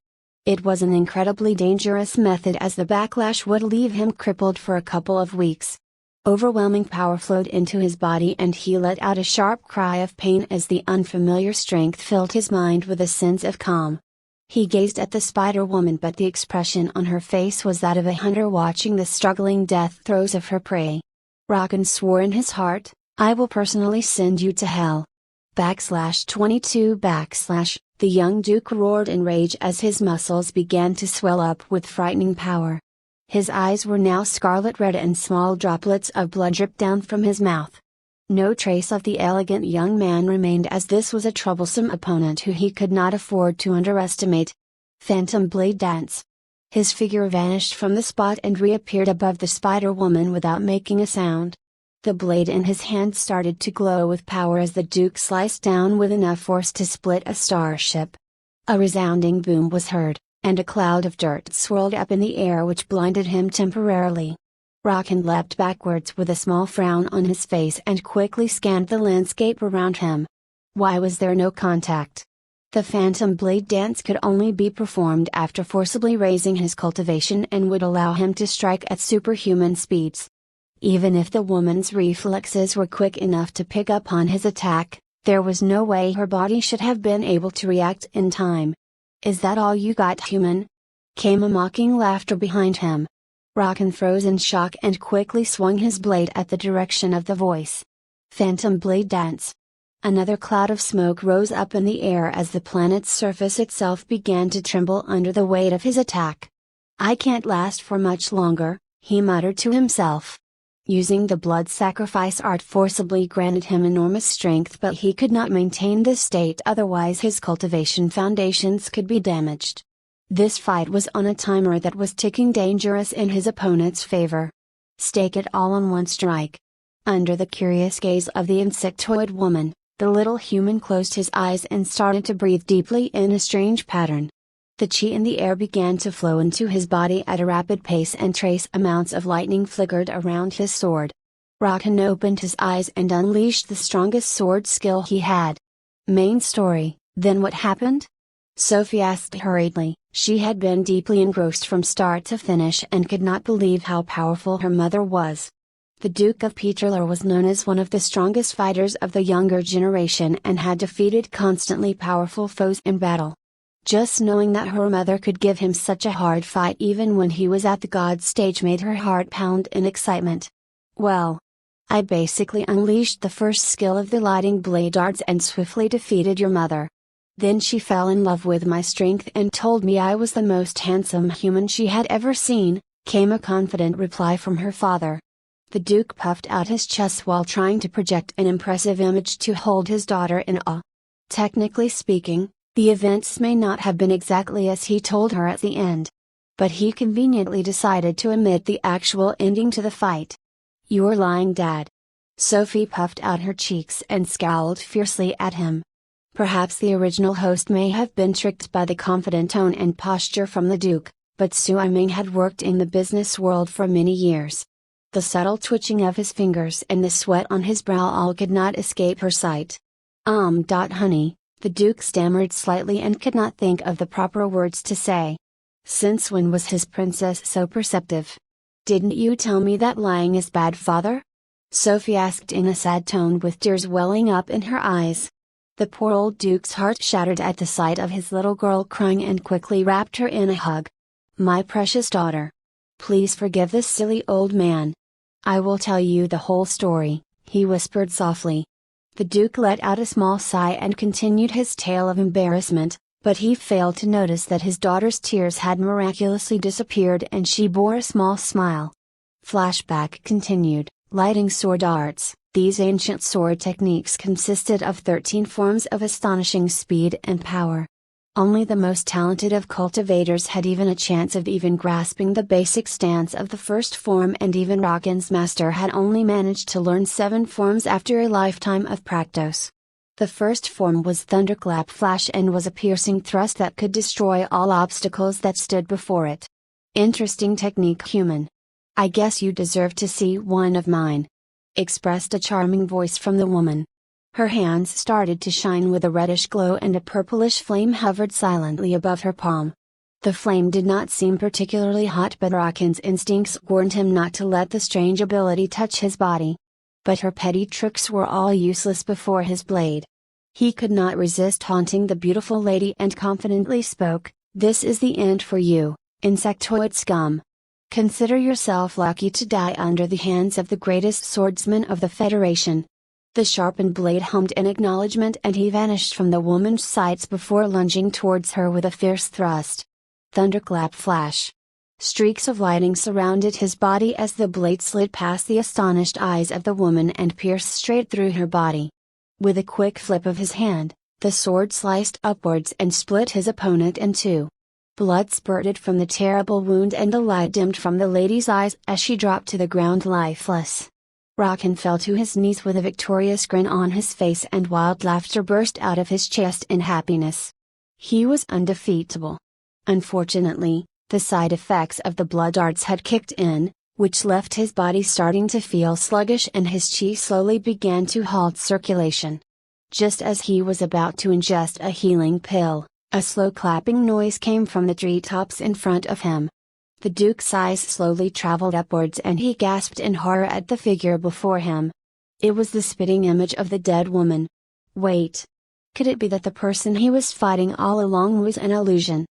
It was an incredibly dangerous method as the backlash would leave him crippled for a couple of weeks. Overwhelming power flowed into his body and he let out a sharp cry of pain as the unfamiliar strength filled his mind with a sense of calm. He gazed at the spider woman, but the expression on her face was that of a hunter watching the struggling death throes of her prey. Rakan swore in his heart, "I will personally send you to hell." /22 The young Duke roared in rage as his muscles began to swell up with frightening power. His eyes were now scarlet red and small droplets of blood dripped down from his mouth. No trace of the elegant young man remained, as this was a troublesome opponent who he could not afford to underestimate. Phantom blade dance. His figure vanished from the spot and reappeared above the spider woman without making a sound. The blade in his hand started to glow with power as the Duke sliced down with enough force to split a starship. A resounding boom was heard, and a cloud of dirt swirled up in the air which blinded him temporarily. Rakan leapt backwards with a small frown on his face and quickly scanned the landscape around him. Why was there no contact? The phantom blade dance could only be performed after forcibly raising his cultivation and would allow him to strike at superhuman speeds. Even if the woman's reflexes were quick enough to pick up on his attack, there was no way her body should have been able to react in time. "Is that all you got, human?" came a mocking laughter behind him. Rakan froze in shock and quickly swung his blade at the direction of the voice. Phantom blade dance. Another cloud of smoke rose up in the air as the planet's surface itself began to tremble under the weight of his attack. "I can't last for much longer," he muttered to himself. Using the blood sacrifice art forcibly granted him enormous strength, but he could not maintain this state, otherwise his cultivation foundations could be damaged. This fight was on a timer that was ticking dangerous in his opponent's favor. Stake it all on one strike. Under the curious gaze of the insectoid woman, the little human closed his eyes and started to breathe deeply in a strange pattern. The chi in the air began to flow into his body at a rapid pace and trace amounts of lightning flickered around his sword. Rakan opened his eyes and unleashed the strongest sword skill he had. Main story, then what happened? Sophie asked hurriedly. She had been deeply engrossed from start to finish and could not believe how powerful her mother was. The Duke of Peterler was known as one of the strongest fighters of the younger generation and had defeated constantly powerful foes in battle. Just knowing that her mother could give him such a hard fight even when he was at the god stage made her heart pound in excitement. "Well, I basically unleashed the first skill of the lighting blade arts and swiftly defeated your mother. Then she fell in love with my strength and told me I was the most handsome human she had ever seen," came a confident reply from her father. The Duke puffed out his chest while trying to project an impressive image to hold his daughter in awe. Technically speaking, the events may not have been exactly as he told her at the end. But he conveniently decided to omit the actual ending to the fight. "You're lying, Dad." Sophie puffed out her cheeks and scowled fiercely at him. Perhaps the original host may have been tricked by the confident tone and posture from the Duke, but Sui Ming had worked in the business world for many years. The subtle twitching of his fingers and the sweat on his brow all could not escape her sight. Honey," the Duke stammered slightly and could not think of the proper words to say. Since when was his princess so perceptive? "Didn't you tell me that lying is bad, father?" Sophie asked in a sad tone with tears welling up in her eyes. The poor old Duke's heart shattered at the sight of his little girl crying and quickly wrapped her in a hug. "My precious daughter. Please forgive this silly old man. I will tell you the whole story," he whispered softly. The Duke let out a small sigh and continued his tale of embarrassment, but he failed to notice that his daughter's tears had miraculously disappeared and she bore a small smile. Flashback continued. Lighting sword arts. These ancient sword techniques consisted of 13 forms of astonishing speed and power. Only the most talented of cultivators had even a chance of even grasping the basic stance of the first form, and even Rakan's master had only managed to learn 7 forms after a lifetime of practice. The first form was Thunderclap Flash and was a piercing thrust that could destroy all obstacles that stood before it. Interesting technique, human. I guess you deserve to see one of mine. expressed a charming voice from the woman. Her hands started to shine with a reddish glow and a purplish flame hovered silently above her palm. The flame did not seem particularly hot, but Rockin's instincts warned him not to let the strange ability touch his body. But her petty tricks were all useless before his blade. He could not resist haunting the beautiful lady and confidently spoke, "This is the end for you, insectoid scum. Consider yourself lucky to die under the hands of the greatest swordsman of the Federation." The sharpened blade hummed in acknowledgement and he vanished from the woman's sights before lunging towards her with a fierce thrust. Thunderclap flash. Streaks of lightning surrounded his body as the blade slid past the astonished eyes of the woman and pierced straight through her body. With a quick flip of his hand, the sword sliced upwards and split his opponent in two. Blood spurted from the terrible wound and the light dimmed from the lady's eyes as she dropped to the ground lifeless. Rockin fell to his knees with a victorious grin on his face and wild laughter burst out of his chest in happiness. He was undefeatable. Unfortunately, the side effects of the blood arts had kicked in, which left his body starting to feel sluggish and his chi slowly began to halt circulation. Just as he was about to ingest a healing pill, a slow clapping noise came from the treetops in front of him. The Duke's eyes slowly traveled upwards and he gasped in horror at the figure before him. It was the spitting image of the dead woman. Wait! Could it be that the person he was fighting all along was an illusion?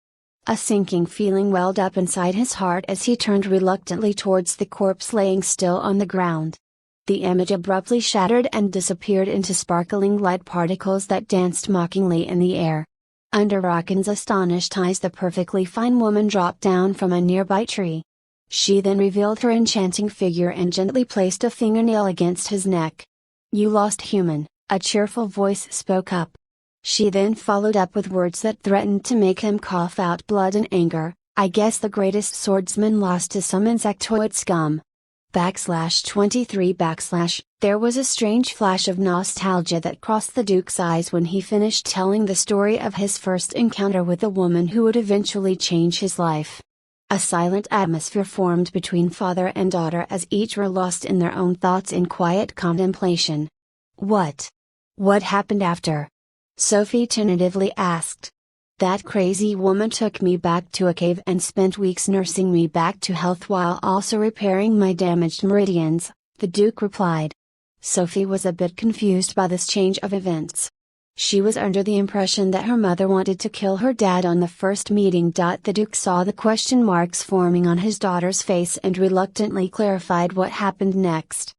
A sinking feeling welled up inside his heart as he turned reluctantly towards the corpse laying still on the ground. The image abruptly shattered and disappeared into sparkling light particles that danced mockingly in the air. Under Rockin's astonished eyes, the perfectly fine woman dropped down from a nearby tree. She then revealed her enchanting figure and gently placed a fingernail against his neck. "You lost, human," a cheerful voice spoke up. She then followed up with words that threatened to make him cough out blood in anger. "I guess the greatest swordsman lost to some insectoid scum." /23 There was a strange flash of nostalgia that crossed the Duke's eyes when he finished telling the story of his first encounter with the woman who would eventually change his life. A silent atmosphere formed between father and daughter as each were lost in their own thoughts in quiet contemplation. What happened after?" Sophie tentatively asked. "That crazy woman took me back to a cave and spent weeks nursing me back to health while also repairing my damaged meridians," the Duke replied. Sophie was a bit confused by this change of events. She was under the impression that her mother wanted to kill her dad on the first meeting. The Duke saw the question marks forming on his daughter's face and reluctantly clarified what happened next.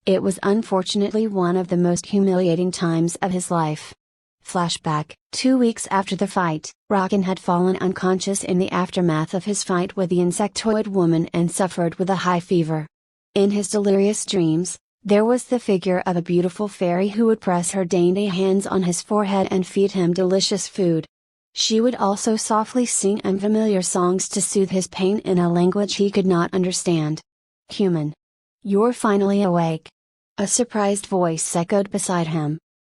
It was unfortunately one of the most humiliating times of his life. Flashback: 2 weeks after the fight, Rockin had fallen unconscious in the aftermath of his fight with the insectoid woman and suffered with a high fever. In his delirious dreams, there was the figure of a beautiful fairy who would press her dainty hands on his forehead and feed him delicious food. She would also softly sing unfamiliar songs to soothe his pain in a language he could not understand. "Human! You're finally awake!" a surprised voice echoed beside him.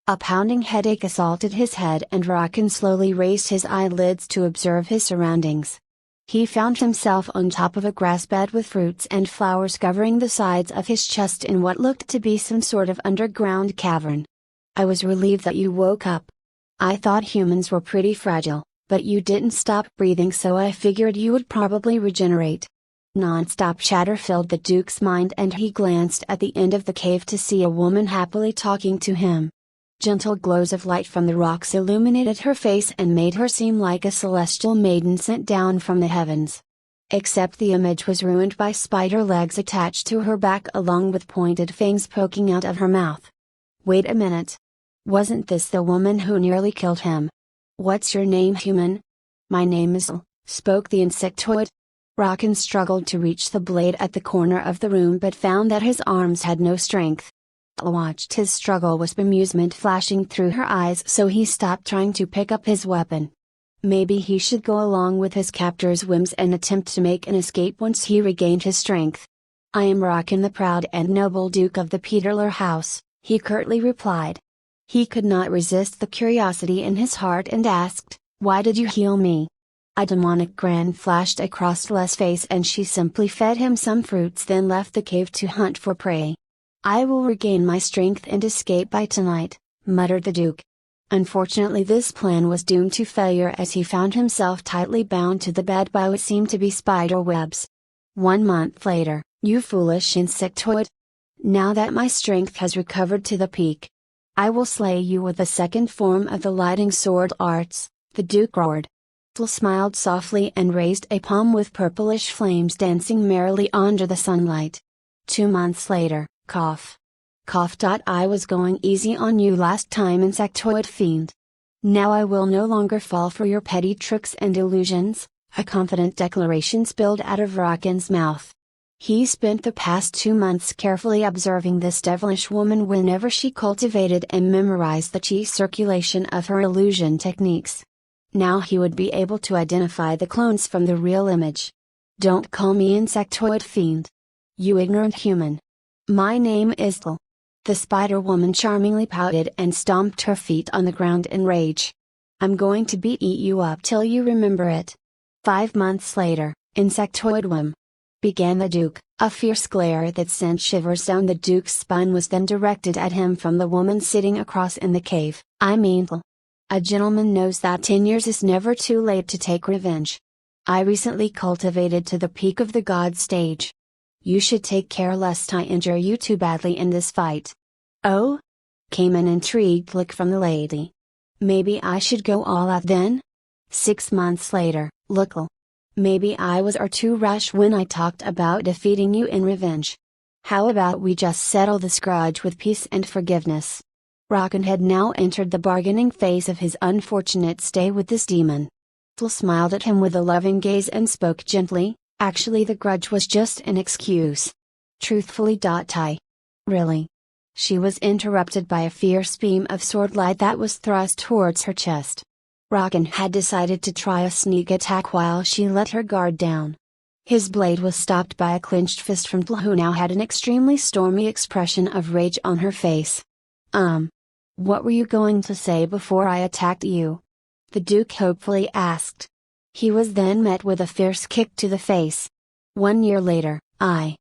A pounding headache assaulted his head and Rockin slowly raised his eyelids to observe his surroundings. He found himself on top of a grass bed with fruits and flowers covering the sides of his chest in what looked to be some sort of underground cavern. "I was relieved that you woke up. I thought humans were pretty fragile, but you didn't stop breathing, so I figured you would probably regenerate." Non-stop chatter filled the Duke's mind and he glanced at the end of the cave to see a woman happily talking to him. Gentle glows of light from the rocks illuminated her face and made her seem like a celestial maiden sent down from the heavens. Except the image was ruined by spider legs attached to her back along with pointed fangs poking out of her mouth. "Wait a minute. Wasn't this the woman who nearly killed him? What's your name, human?" "My name is L," spoke the insectoid. Rockin struggled to reach the blade at the corner of the room but found that his arms had no strength. Watched his struggle with bemusement flashing through her eyes, so he stopped trying to pick up his weapon. Maybe he should go along with his captor's whims and attempt to make an escape once he regained his strength. "I am Rockin, the proud and noble Duke of the Peterler House," he curtly replied. He could not resist the curiosity in his heart and asked, "Why did you heal me?" A demonic grin flashed across Le's face and she simply fed him some fruits then left the cave to hunt for prey. "I will regain my strength and escape by tonight," muttered the Duke. Unfortunately, this plan was doomed to failure as he found himself tightly bound to the bed by what seemed to be spider webs. 1 month later. "You foolish insectoid! Now that my strength has recovered to the peak, I will slay you with the second form of the lighting sword arts," the Duke roared. Phil smiled softly and raised a palm with purplish flames dancing merrily under the sunlight. 2 months later. Cough. Cough. "I was going easy on you last time, insectoid fiend. Now I will no longer fall for your petty tricks and illusions," a confident declaration spilled out of Rockin's mouth. He spent the past 2 months carefully observing this devilish woman whenever she cultivated and memorized the chi circulation of her illusion techniques. Now he would be able to identify the clones from the real image. "Don't call me insectoid fiend, you ignorant human. My name is Phil." The Spider Woman charmingly pouted and stomped her feet on the ground in rage. "I'm going to beat you up till you remember it." 5 months later. Insectoid Wim, began the Duke. A fierce glare that sent shivers down the Duke's spine was then directed at him from the woman sitting across in the cave. "I mean, a gentleman knows that 10 years is never too late to take revenge. I recently cultivated to the peak of the god stage. You should take care lest I injure you too badly in this fight." "Oh?" came an intrigued look from the lady. "Maybe I should go all out then?" 6 months later. "Look, maybe I was too rash when I talked about defeating you in revenge. How about we just settle this grudge with peace and forgiveness?" Rockin had now entered the bargaining phase of his unfortunate stay with this demon. Phil smiled at him with a loving gaze and spoke gently. "Actually, the grudge was just an excuse. Truthfully. I really." She was interrupted by a fierce beam of sword light that was thrust towards her chest. Rockin had decided to try a sneak attack while she let her guard down. His blade was stopped by a clenched fist from Phil, who now had an extremely stormy expression of rage on her face. What were you going to say before I attacked you?" the Duke hopefully asked. He was then met with a fierce kick to the face. 1 year later. I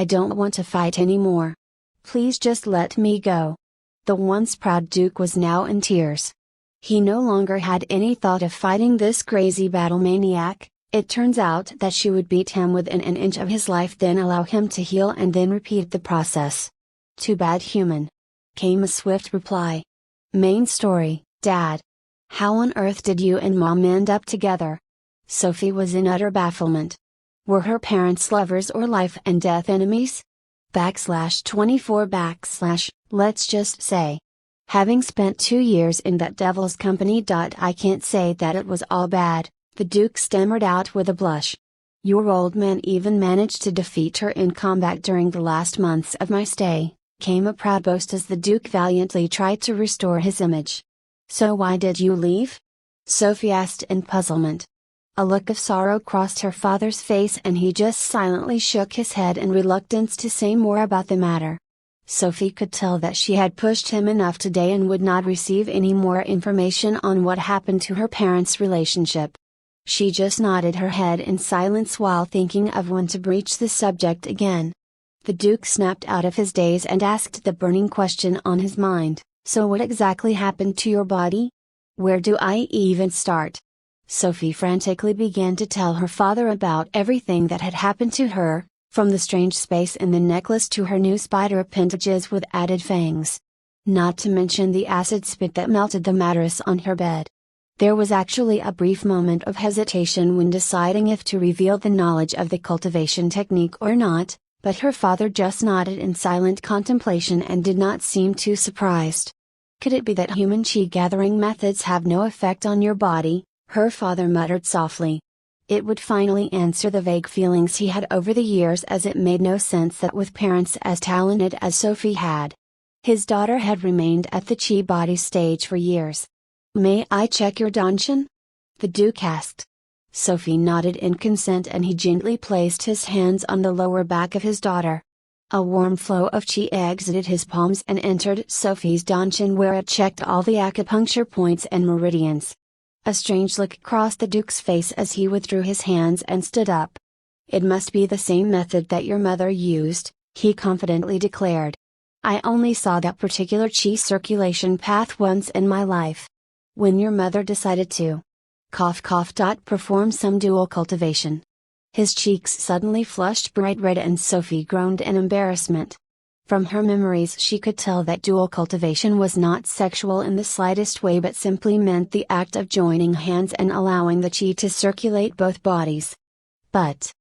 don't want to fight anymore. Please just let me go." The once proud Duke was now in tears. He no longer had any thought of fighting this crazy battle maniac. It turns out that she would beat him within an inch of his life, then allow him to heal and then repeat the process. "Too bad, human," came a swift reply. Main story. "Dad, how on earth did you and Mom end up together?" Sophie was in utter bafflement. Were her parents lovers or life and death enemies? /24 / let's just say. Having spent 2 years in that devil's company. "I can't say that it was all bad," the Duke stammered out with a blush. "Your old man even managed to defeat her in combat during the last months of my stay," came a proud boast as the Duke valiantly tried to restore his image. "So why did you leave?" Sophie asked in puzzlement. A look of sorrow crossed her father's face and he just silently shook his head in reluctance to say more about the matter. Sophie could tell that she had pushed him enough today and would not receive any more information on what happened to her parents' relationship. She just nodded her head in silence while thinking of when to broach the subject again. The Duke snapped out of his daze and asked the burning question on his mind, "So what exactly happened to your body? Where do I even start?" Sophie frantically began to tell her father about everything that had happened to her, from the strange space in the necklace to her new spider appendages with added fangs. Not to mention the acid spit that melted the mattress on her bed. There was actually a brief moment of hesitation when deciding if to reveal the knowledge of the cultivation technique or not, but her father just nodded in silent contemplation and did not seem too surprised. "Could it be that human chi gathering methods have no effect on your body?" her father muttered softly. It would finally answer the vague feelings he had over the years, as it made no sense that with parents as talented as Sophie had, his daughter had remained at the chi body stage for years. "May I check your danshin?" the Duke asked. Sophie nodded in consent and he gently placed his hands on the lower back of his daughter. A warm flow of chi exited his palms and entered Sophie's danshin, where it checked all the acupuncture points and meridians. A strange look crossed the Duke's face as he withdrew his hands and stood up. "It must be the same method that your mother used," he confidently declared. I only saw that particular chi circulation path once in my life. When your mother decided to perform some dual cultivation. His cheeks suddenly flushed bright red and Sophie groaned in embarrassment. From her memories she could tell that dual cultivation was not sexual in the slightest way but simply meant the act of joining hands and allowing the chi to circulate both bodies. But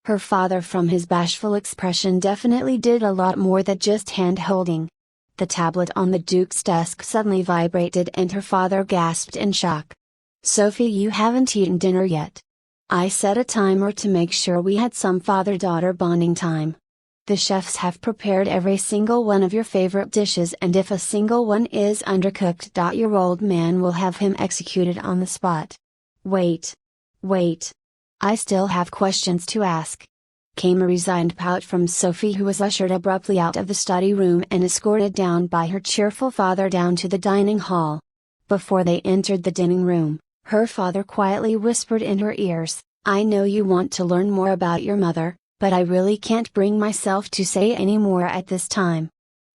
her father, from his bashful expression, definitely did a lot more than just hand-holding. The tablet on the Duke's desk suddenly vibrated and her father gasped in shock. "Sophie, you haven't eaten dinner yet. I set a timer to make sure we had some father-daughter bonding time. The chefs have prepared every single one of your favorite dishes, and if a single one is undercooked, your old man will have him executed on the spot." Wait. I still have questions to ask." Came a resigned pout from Sophie, who was ushered abruptly out of the study room and escorted down by her cheerful father down to the dining hall. Before they entered the dining room, her father quietly whispered in her ears, "I know you want to learn more about your mother, but I really can't bring myself to say any more at this time.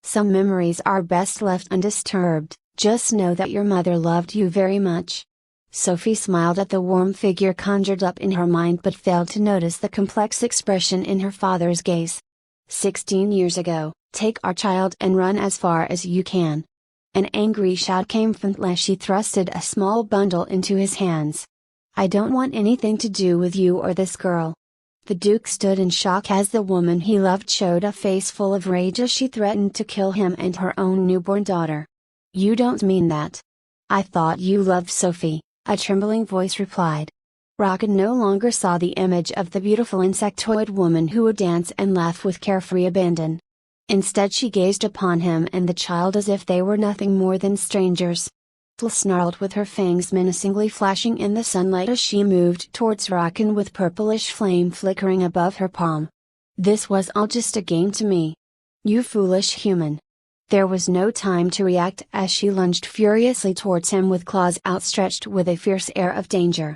Some memories are best left undisturbed. Just know that your mother loved you very much." Sophie smiled at the warm figure conjured up in her mind but failed to notice the complex expression in her father's gaze. 16 years ago, take our child and run as far as you can." An angry shout came from as she thrusted a small bundle into his hands. "I don't want anything to do with you or this girl." The Duke stood in shock as the woman he loved showed a face full of rage as she threatened to kill him and her own newborn daughter. "You don't mean that. I thought you loved Sophie," a trembling voice replied. Rocket no longer saw the image of the beautiful insectoid woman who would dance and laugh with carefree abandon. Instead she gazed upon him and the child as if they were nothing more than strangers. Fl snarled with her fangs menacingly flashing in the sunlight as she moved towards Rocket with purplish flame flickering above her palm. "This was all just a game to me. You foolish human." There was no time to react as she lunged furiously towards him with claws outstretched with a fierce air of danger.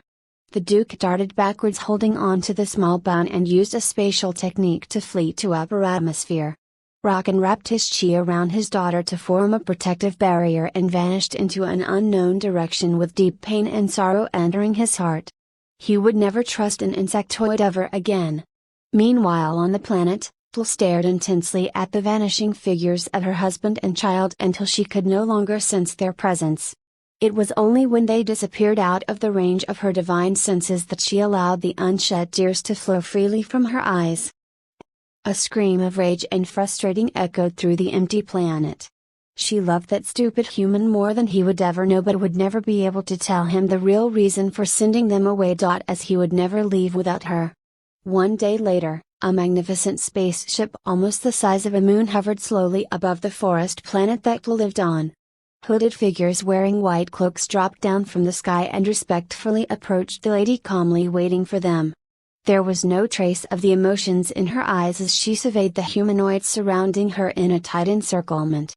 The Duke darted backwards holding on to the small bone and used a spatial technique to flee to upper atmosphere. Rocket wrapped his chi around his daughter to form a protective barrier and vanished into an unknown direction with deep pain and sorrow entering his heart. He would never trust an insectoid ever again. Meanwhile on the planet, Fl stared intensely at the vanishing figures of her husband and child until she could no longer sense their presence. It was only when they disappeared out of the range of her divine senses that she allowed the unshed tears to flow freely from her eyes. A scream of rage and frustration echoed through the empty planet. She loved that stupid human more than he would ever know but would never be able to tell him the real reason for sending them away. As he would never leave without her. One day later, a magnificent spaceship almost the size of a moon hovered slowly above the forest planet that Fl lived on. Hooded figures wearing white cloaks dropped down from the sky and respectfully approached the lady calmly waiting for them. There was no trace of the emotions in her eyes as she surveyed the humanoids surrounding her in a tight encirclement.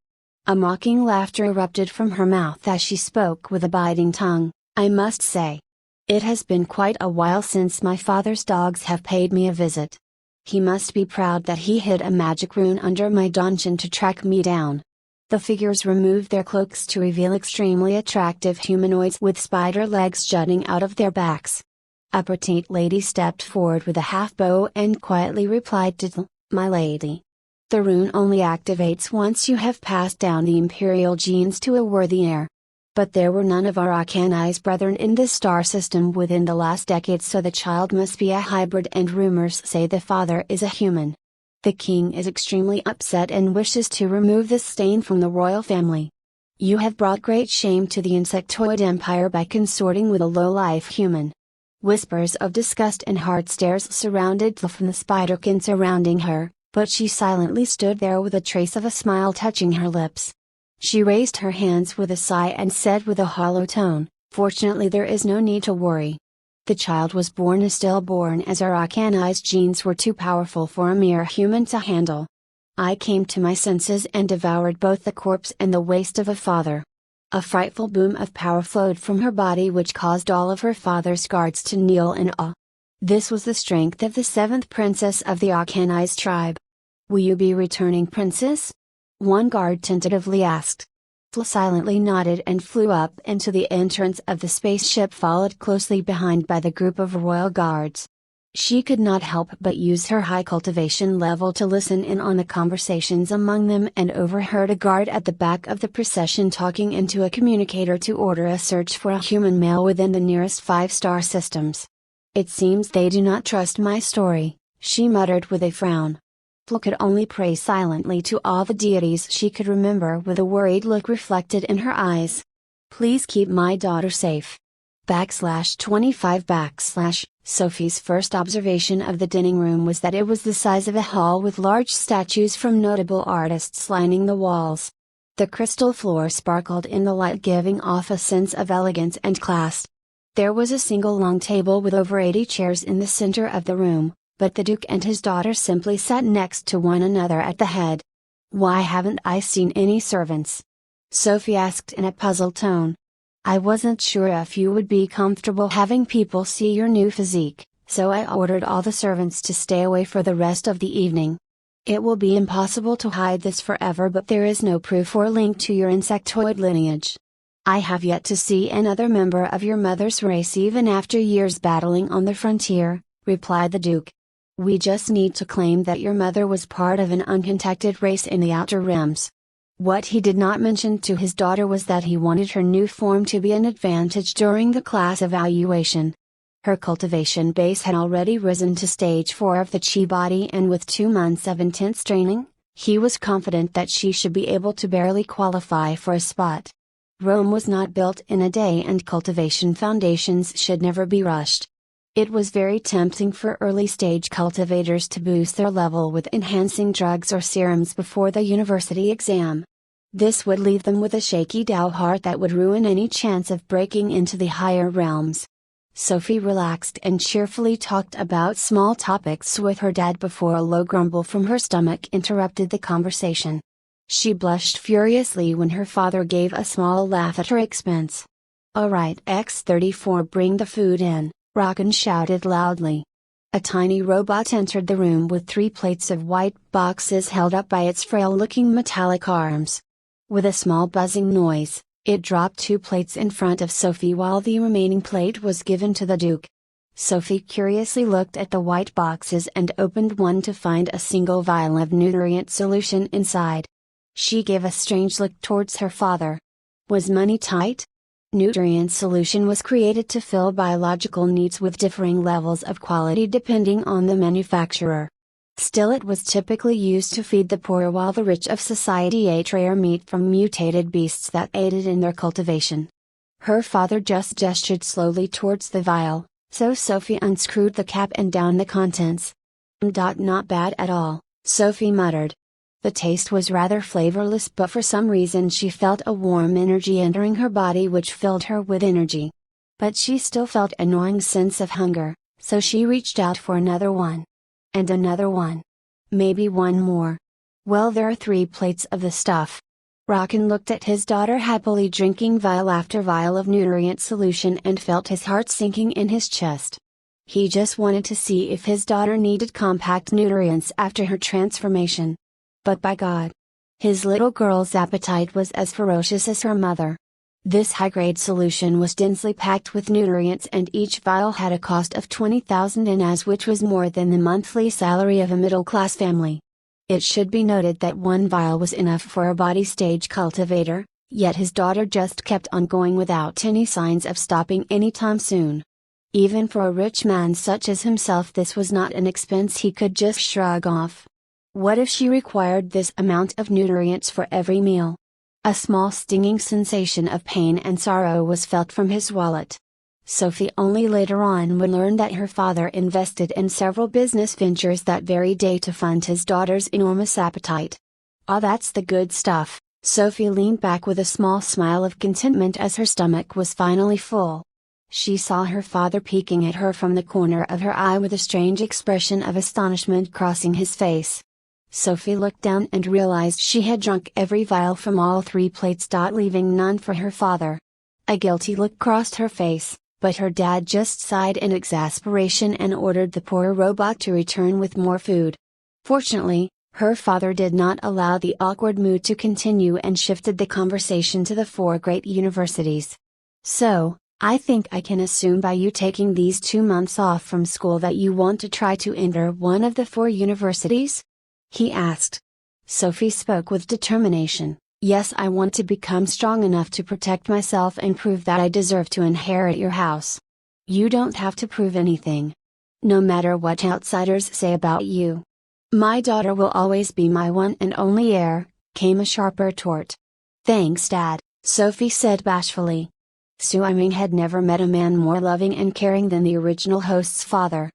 A mocking laughter erupted from her mouth as she spoke with a biting tongue. "I must say, it has been quite a while since my father's dogs have paid me a visit. He must be proud that he hid a magic rune under my dungeon to track me down." The figures removed their cloaks to reveal extremely attractive humanoids with spider legs jutting out of their backs. A petite lady stepped forward with a half bow and quietly replied to Fl, "My lady. The rune only activates once you have passed down the imperial genes to a worthy heir. But there were none of our Arcanized brethren in this star system within the last decade, so the child must be a hybrid and rumors say the father is a human. The king is extremely upset and wishes to remove this stain from the royal family. You have brought great shame to the insectoid empire by consorting with a low-life human." Whispers of disgust and hard stares surrounded Fl from the spiderkin surrounding her, but she silently stood there with a trace of a smile touching her lips. She raised her hands with a sigh and said with a hollow tone, "Fortunately there is no need to worry. The child was born a stillborn as our Arcanized genes were too powerful for a mere human to handle. I came to my senses and devoured both the corpse and the waste of a father." A frightful boom of power flowed from her body which caused all of her father's guards to kneel in awe. This was the strength of the seventh princess of the Arcanized tribe. "Will you be returning, princess?" one guard tentatively asked. Fl silently nodded and flew up into the entrance of the spaceship, followed closely behind by the group of royal guards. She could not help but use her high cultivation level to listen in on the conversations among them, and overheard a guard at the back of the procession talking into a communicator to order a search for a human male within the nearest 5-star systems. "It seems they do not trust my story," she muttered with a frown. Fl could only pray silently to all the deities she could remember, with a worried look reflected in her eyes. "Please keep my daughter safe." /25 Sophie's first observation of the dining room was that it was the size of a hall, with large statues from notable artists lining the walls. The crystal floor sparkled in the light, giving off a sense of elegance and class. There was a single long table with over 80 chairs in the center of the room, but the Duke and his daughter simply sat next to one another at the head. "Why haven't I seen any servants?" Sophie asked in a puzzled tone. "I wasn't sure if you would be comfortable having people see your new physique, so I ordered all the servants to stay away for the rest of the evening. It will be impossible to hide this forever, but there is no proof or link to your insectoid lineage. I have yet to see another member of your mother's race even after years battling on the frontier," replied the Duke. "We just need to claim that your mother was part of an uncontacted race in the Outer Rims." What he did not mention to his daughter was that he wanted her new form to be an advantage during the class evaluation. Her cultivation base had already risen to stage 4 of the Chi body, and with 2 months of intense training, he was confident that she should be able to barely qualify for a spot. Rome was not built in a day, and cultivation foundations should never be rushed. It was very tempting for early stage cultivators to boost their level with enhancing drugs or serums before the university exam. This would leave them with a shaky Tao heart that would ruin any chance of breaking into the higher realms. Sophie relaxed and cheerfully talked about small topics with her dad before a low grumble from her stomach interrupted the conversation. She blushed furiously when her father gave a small laugh at her expense. "Alright, X34, bring the food in," Rockin shouted loudly. A tiny robot entered the room with 3 plates of white boxes held up by its frail-looking metallic arms. With a small buzzing noise, it dropped 2 plates in front of Sophie while the remaining plate was given to the Duke. Sophie curiously looked at the white boxes and opened one to find a single vial of nutrient solution inside. She gave a strange look towards her father. Was money tight? Nutrient solution was created to fill biological needs with differing levels of quality depending on the manufacturer. Still, it was typically used to feed the poor, while the rich of society ate rare meat from mutated beasts that aided in their cultivation. Her father just gestured slowly towards the vial, so Sophie unscrewed the cap and downed the contents. Not bad at all," Sophie muttered. The taste was rather flavorless, but for some reason she felt a warm energy entering her body which filled her with energy. But she still felt a gnawing sense of hunger, so she reached out for another one. And another one. Maybe one more. "Well, there are 3 plates of the stuff." Rockin looked at his daughter happily drinking vial after vial of nutrient solution and felt his heart sinking in his chest. He just wanted to see if his daughter needed compact nutrients after her transformation. But by God! His little girl's appetite was as ferocious as her mother. This high-grade solution was densely packed with nutrients, and each vial had a cost of 20,000 INAs, which was more than the monthly salary of a middle-class family. It should be noted that 1 vial was enough for a body stage cultivator, yet his daughter just kept on going without any signs of stopping anytime soon. Even for a rich man such as himself, this was not an expense he could just shrug off. What if she required this amount of nutrients for every meal? A small stinging sensation of pain and sorrow was felt from his wallet. Sophie only later on would learn that her father invested in several business ventures that very day to fund his daughter's enormous appetite. "Ah, that's the good stuff." Sophie leaned back with a small smile of contentment as her stomach was finally full. She saw her father peeking at her from the corner of her eye with a strange expression of astonishment crossing his face. Sophie looked down and realized she had drunk every vial from all 3 plates, leaving none for her father. A guilty look crossed her face, but her dad just sighed in exasperation and ordered the poor robot to return with more food. Fortunately, Her father did not allow the awkward mood to continue and shifted the conversation to the 4 great universities. "So, I think I can assume by you taking these 2 months off from school that you want to try to enter one of the 4 universities?" he asked. Sophie spoke with determination. "Yes, I want to become strong enough to protect myself and prove that I deserve to inherit your house." "You don't have to prove anything. No matter what outsiders say about you. My daughter will always be my one and only heir," came a sharp retort. "Thanks, Dad," Sophie said bashfully. Suiming had never met a man more loving and caring than the original host's father.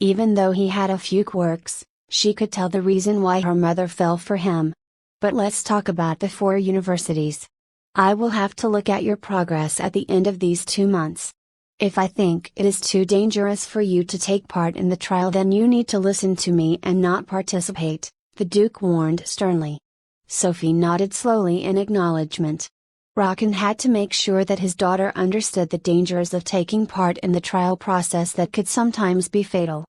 Even though he had a few quirks, she could tell the reason why her mother fell for him. "But let's talk about the 4 universities. I will have to look at your progress at the end of these 2 months. If I think it is too dangerous for you to take part in the trial, then you need to listen to me and not participate," the Duke warned sternly. Sophie nodded slowly in acknowledgement. Rockin had to make sure that his daughter understood the dangers of taking part in the trial process that could sometimes be fatal.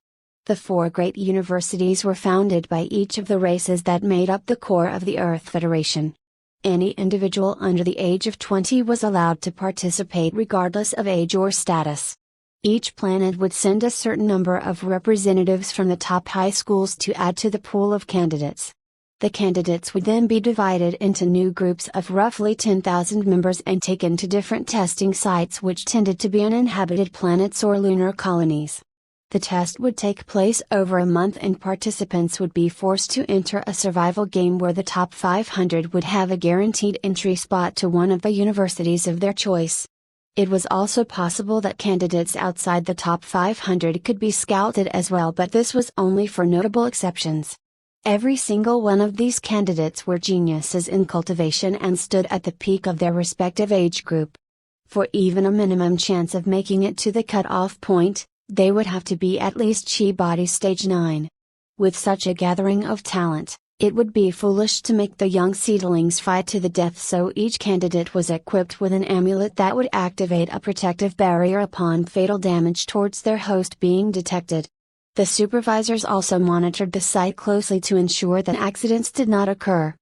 The 4 great universities were founded by each of the races that made up the core of the Earth Federation. Any individual under the age of 20 was allowed to participate regardless of age or status. Each planet would send a certain number of representatives from the top high schools to add to the pool of candidates. The candidates would then be divided into new groups of roughly 10,000 members and taken to different testing sites, which tended to be uninhabited planets or lunar colonies. The test would take place over a month and participants would be forced to enter a survival game where the top 500 would have a guaranteed entry spot to one of the universities of their choice. It was also possible that candidates outside the top 500 could be scouted as well, but this was only for notable exceptions. Every single one of these candidates were geniuses in cultivation and stood at the peak of their respective age group. For even a minimum chance of making it to the cutoff point, they would have to be at least Chi Body Stage 9. With such a gathering of talent, it would be foolish to make the young seedlings fight to the death, so each candidate was equipped with an amulet that would activate a protective barrier upon fatal damage towards their host being detected. The supervisors also monitored the site closely to ensure that accidents did not occur.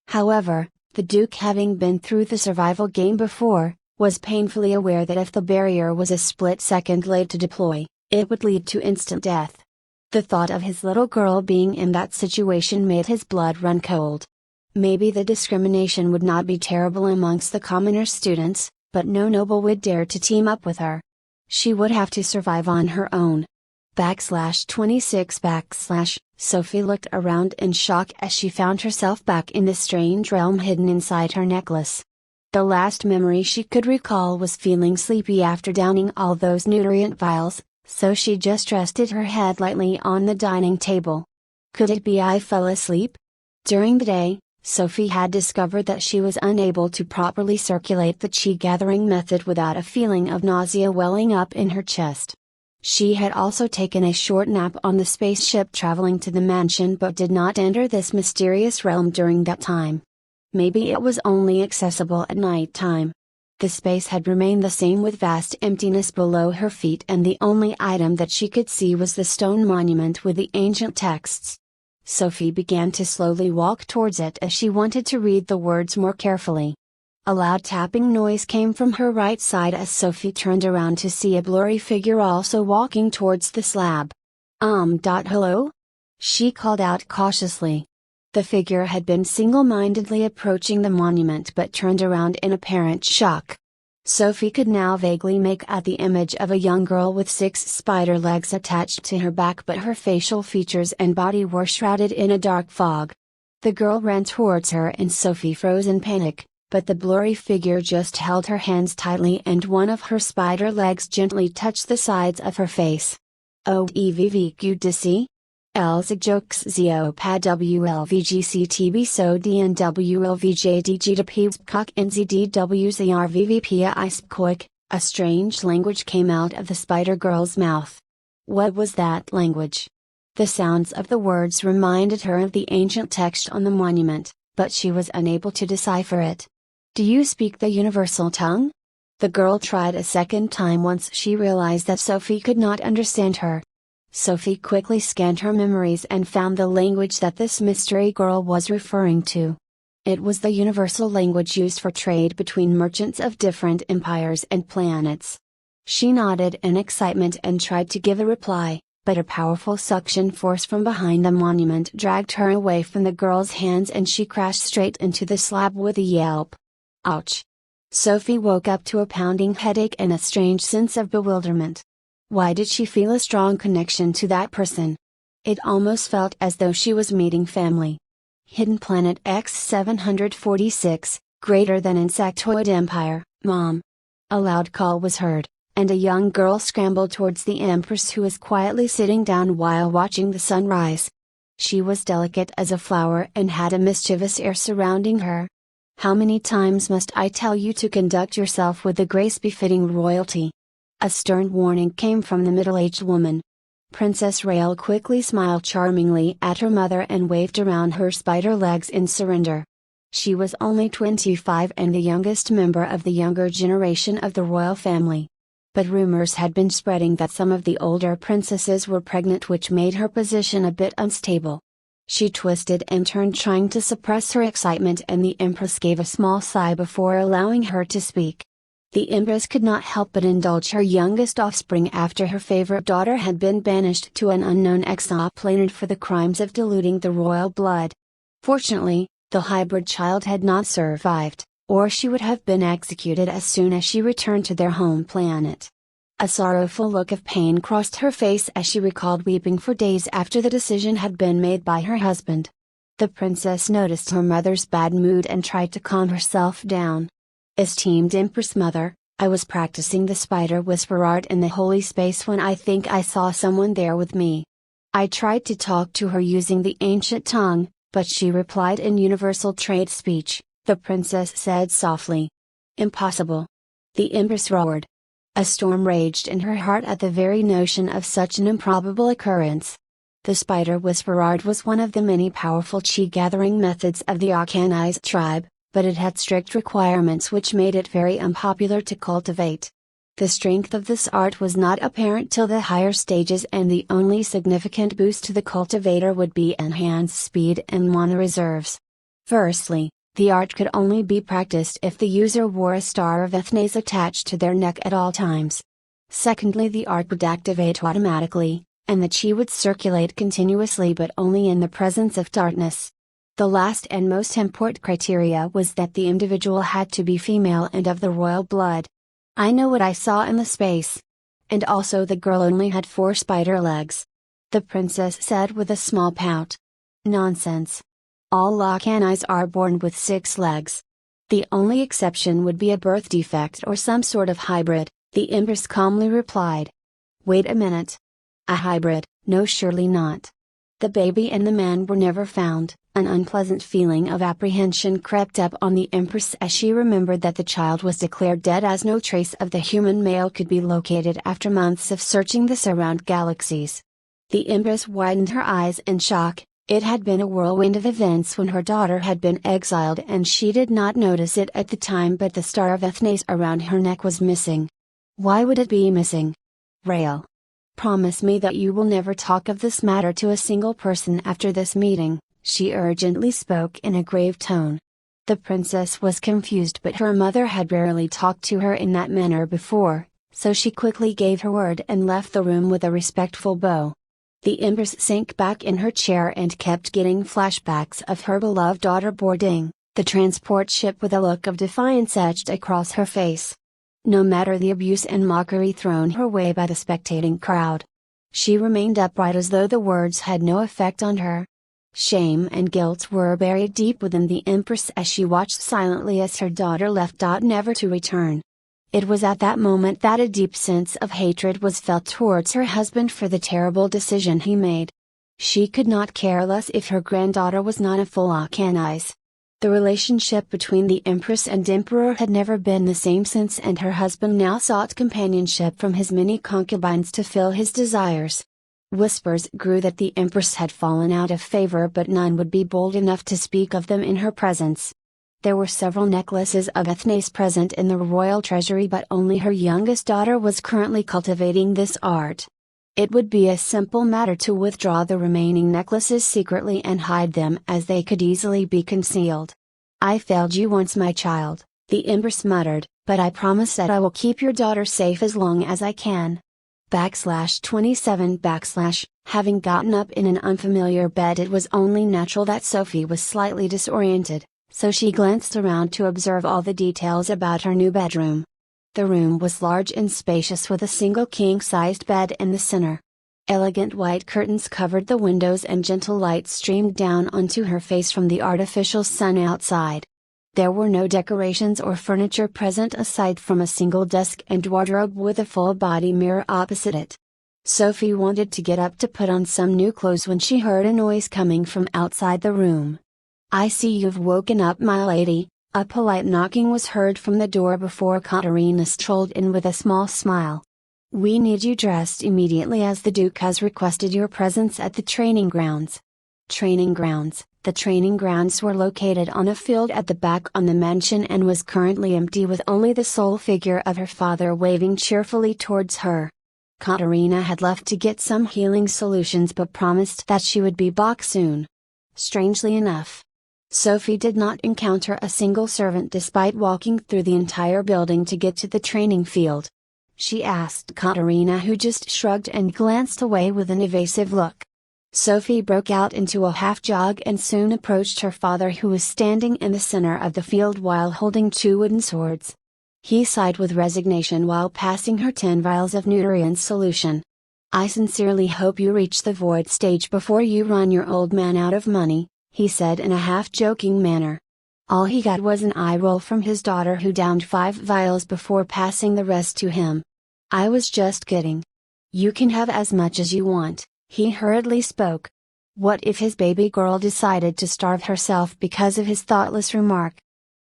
However, the Duke, having been through the survival game before, was painfully aware that if the barrier was a split second late to deploy, it would lead to instant death. The thought of his little girl being in that situation made his blood run cold. Maybe the discrimination would not be terrible amongst the commoner students, but no noble would dare to team up with her. She would have to survive on her own. /26 Sophie looked around in shock as she found herself back in the strange realm hidden inside her necklace. The last memory she could recall was feeling sleepy after downing all those nutrient vials, so she just rested her head lightly on the dining table. Could it be I fell asleep? During the day, Sophie had discovered that she was unable to properly circulate the chi gathering method without a feeling of nausea welling up in her chest. She had also taken a short nap on the spaceship traveling to the mansion, but did not enter this mysterious realm during that time. Maybe it was only accessible at night time. The space had remained the same with vast emptiness below her feet, and the only item that she could see was the stone monument with the ancient texts. Sophie began to slowly walk towards it as she wanted to read the words more carefully. A loud tapping noise came from her right side as Sophie turned around to see a blurry figure also walking towards the slab. Hello? She called out cautiously. The figure had been single-mindedly approaching the monument but turned around in apparent shock. Sophie could now vaguely make out the image of a young girl with 6 spider legs attached to her back, but her facial features and body were shrouded in a dark fog. The girl ran towards her and Sophie froze in panic, but the blurry figure just held her hands tightly and one of her spider legs gently touched the sides of her face. OEVVQ Elzigjoks Ziopad WLVGCTB so DNWLVJDGDPWKOK NZDWZRVVPA ISPKOIK, a strange language came out of the spider girl's mouth. What was that language? The sounds of the words reminded her of the ancient text on the monument, but she was unable to decipher it. Do you speak the universal tongue? The girl tried a second time once she realized that Sophie could not understand her. Sophie quickly scanned her memories and found the language that this mystery girl was referring to. It was the universal language used for trade between merchants of different empires and planets. She nodded in excitement and tried to give a reply, but a powerful suction force from behind the monument dragged her away from the girl's hands and she crashed straight into the slab with a yelp. Ouch! Sophie woke up to a pounding headache and a strange sense of bewilderment. Why did she feel a strong connection to that person? It almost felt as though she was meeting family. Hidden Planet X-746, greater than Insectoid Empire, Mom. A loud call was heard, and a young girl scrambled towards the Empress who was quietly sitting down while watching the sunrise. She was delicate as a flower and had a mischievous air surrounding her. How many times must I tell you to conduct yourself with the grace befitting royalty? A stern warning came from the middle-aged woman. Princess Rael quickly smiled charmingly at her mother and waved around her spider legs in surrender. She was only 25 and the youngest member of the younger generation of the royal family. But rumors had been spreading that some of the older princesses were pregnant, which made her position a bit unstable. She twisted and turned trying to suppress her excitement, and the Empress gave a small sigh before allowing her to speak. The Empress could not help but indulge her youngest offspring after her favorite daughter had been banished to an unknown exoplanet for the crimes of diluting the royal blood. Fortunately, the hybrid child had not survived, or she would have been executed as soon as she returned to their home planet. A sorrowful look of pain crossed her face as she recalled weeping for days after the decision had been made by her husband. The princess noticed her mother's bad mood and tried to calm herself down. Esteemed Empress Mother, I was practicing the spider whisper art in the holy space when I think I saw someone there with me. I tried to talk to her using the ancient tongue, but she replied in universal trade speech, the princess said softly. Impossible! The Empress roared. A storm raged in her heart at the very notion of such an improbable occurrence. The spider whisper art was one of the many powerful chi-gathering methods of the Arcanized tribe, but it had strict requirements which made it very unpopular to cultivate. The strength of this art was not apparent till the higher stages, and the only significant boost to the cultivator would be enhanced speed and mana reserves. Firstly, the art could only be practiced if the user wore a star of Ethnes attached to their neck at all times. Secondly, the art would activate automatically, and the chi would circulate continuously but only in the presence of darkness. The last and most important criteria was that the individual had to be female and of the royal blood. I know what I saw in the space. And also the girl only had 4 spider legs. The princess said with a small pout. Nonsense. All Lacanais are born with 6 legs. The only exception would be a birth defect or some sort of hybrid, the Empress calmly replied. Wait a minute. A hybrid? No, surely not. The baby and the man were never found. An unpleasant feeling of apprehension crept up on the Empress as she remembered that the child was declared dead, as no trace of the human male could be located after months of searching the surrounding galaxies. The Empress widened her eyes in shock. It had been a whirlwind of events when her daughter had been exiled, and she did not notice it at the time, but the star of Ethnes around her neck was missing. Why would it be missing? Rael. Promise me that you will never talk of this matter to a single person after this meeting, she urgently spoke in a grave tone. The princess was confused, but her mother had rarely talked to her in that manner before, so she quickly gave her word and left the room with a respectful bow. The Empress sank back in her chair and kept getting flashbacks of her beloved daughter boarding the transport ship with a look of defiance etched across her face. No matter the abuse and mockery thrown her way by the spectating crowd, she remained upright as though the words had no effect on her. Shame and guilt were buried deep within the Empress as she watched silently as her daughter left, never to return. It was at that moment that a deep sense of hatred was felt towards her husband for the terrible decision he made. She could not care less if her granddaughter was not a full Arcanized. The relationship between the Empress and Emperor had never been the same since, and her husband now sought companionship from his many concubines to fill his desires. Whispers grew that the Empress had fallen out of favor, but none would be bold enough to speak of them in her presence. There were several necklaces of Ethnes present in the royal treasury, but only her youngest daughter was currently cultivating this art. It would be a simple matter to withdraw the remaining necklaces secretly and hide them, as they could easily be concealed. I failed you once, my child, the Empress muttered, but I promise that I will keep your daughter safe as long as I can. /27 Having gotten up in an unfamiliar bed, it was only natural that Sophie was slightly disoriented, so she glanced around to observe all the details about her new bedroom. The room was large and spacious, with a single king-sized bed in the center. Elegant white curtains covered the windows and gentle light streamed down onto her face from the artificial sun outside. There were no decorations or furniture present aside from a single desk and wardrobe with a full-body mirror opposite it. Sophie wanted to get up to put on some new clothes when she heard a noise coming from outside the room. "I see you've woken up, my lady." A polite knocking was heard from the door before Katerina strolled in with a small smile. "We need you dressed immediately, as the Duke has requested your presence at the training grounds." Training grounds. The training grounds were located on a field at the back on the mansion and was currently empty, with only the sole figure of her father waving cheerfully towards her. Katerina had left to get some healing solutions but promised that she would be back soon. Strangely enough, Sophie did not encounter a single servant despite walking through the entire building to get to the training field. She asked Katerina, who just shrugged and glanced away with an evasive look. Sophie broke out into a half jog and soon approached her father, who was standing in the center of the field while holding two wooden swords. He sighed with resignation while passing her 10 vials of nutrient solution. "I sincerely hope you reach the void stage before you run your old man out of money," he said in a half-joking manner. All he got was an eye roll from his daughter, who downed 5 vials before passing the rest to him. "I was just kidding. You can have as much as you want," he hurriedly spoke. What if his baby girl decided to starve herself because of his thoughtless remark?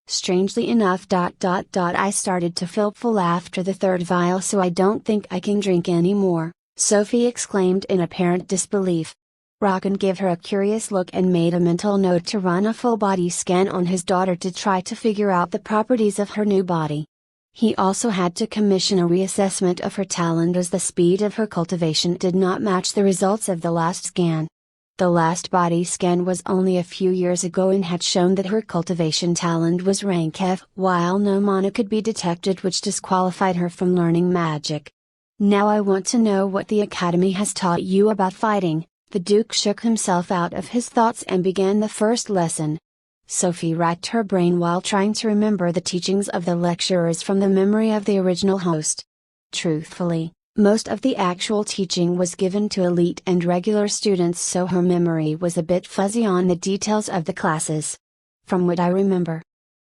Strangely enough, I started to feel full after the 3rd vial, so I don't think I can drink any more," Sophie exclaimed in apparent disbelief. Rockin gave her a curious look and made a mental note to run a full-body scan on his daughter to try to figure out the properties of her new body. He also had to commission a reassessment of her talent, as the speed of her cultivation did not match the results of the last scan. The last body scan was only a few years ago and had shown that her cultivation talent was rank F, while no mana could be detected, which disqualified her from learning magic. "Now I want to know what the Academy has taught you about fighting." The Duke shook himself out of his thoughts and began the first lesson. Sophie racked her brain while trying to remember the teachings of the lecturers from the memory of the original host. Truthfully, most of the actual teaching was given to elite and regular students, so her memory was a bit fuzzy on the details of the classes. "From what I remember,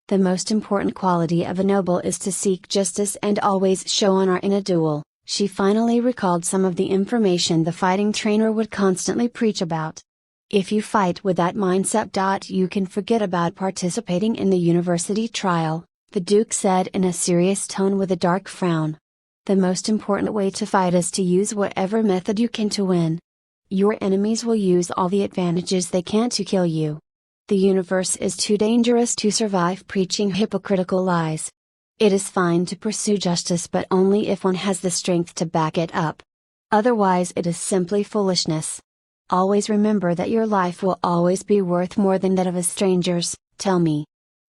the most important quality of a noble is to seek justice and always show honor in a duel." She finally recalled some of the information the fighting trainer would constantly preach about. "If you fight with that mindset, you can forget about participating in the university trial," the Duke said in a serious tone with a dark frown. "The most important way to fight is to use whatever method you can to win. Your enemies will use all the advantages they can to kill you. The universe is too dangerous to survive preaching hypocritical lies. It is fine to pursue justice, but only if one has the strength to back it up. Otherwise it is simply foolishness. Always remember that your life will always be worth more than that of a stranger's. Tell me,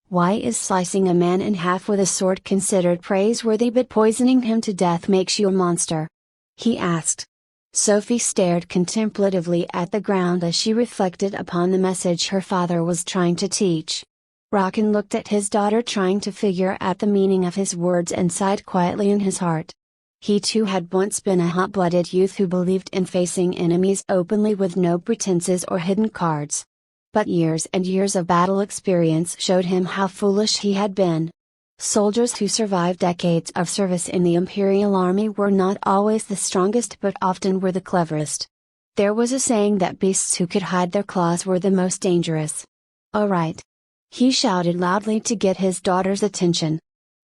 why is slicing a man in half with a sword considered praiseworthy, but poisoning him to death makes you a monster?" he asked. Sophie stared contemplatively at the ground as she reflected upon the message her father was trying to teach. Rockin looked at his daughter, trying to figure out the meaning of his words, and sighed quietly in his heart. He too had once been a hot-blooded youth who believed in facing enemies openly with no pretenses or hidden cards. But years and years of battle experience showed him how foolish he had been. Soldiers who survived decades of service in the Imperial Army were not always the strongest, but often were the cleverest. There was a saying that beasts who could hide their claws were the most dangerous. "All right!" he shouted loudly to get his daughter's attention.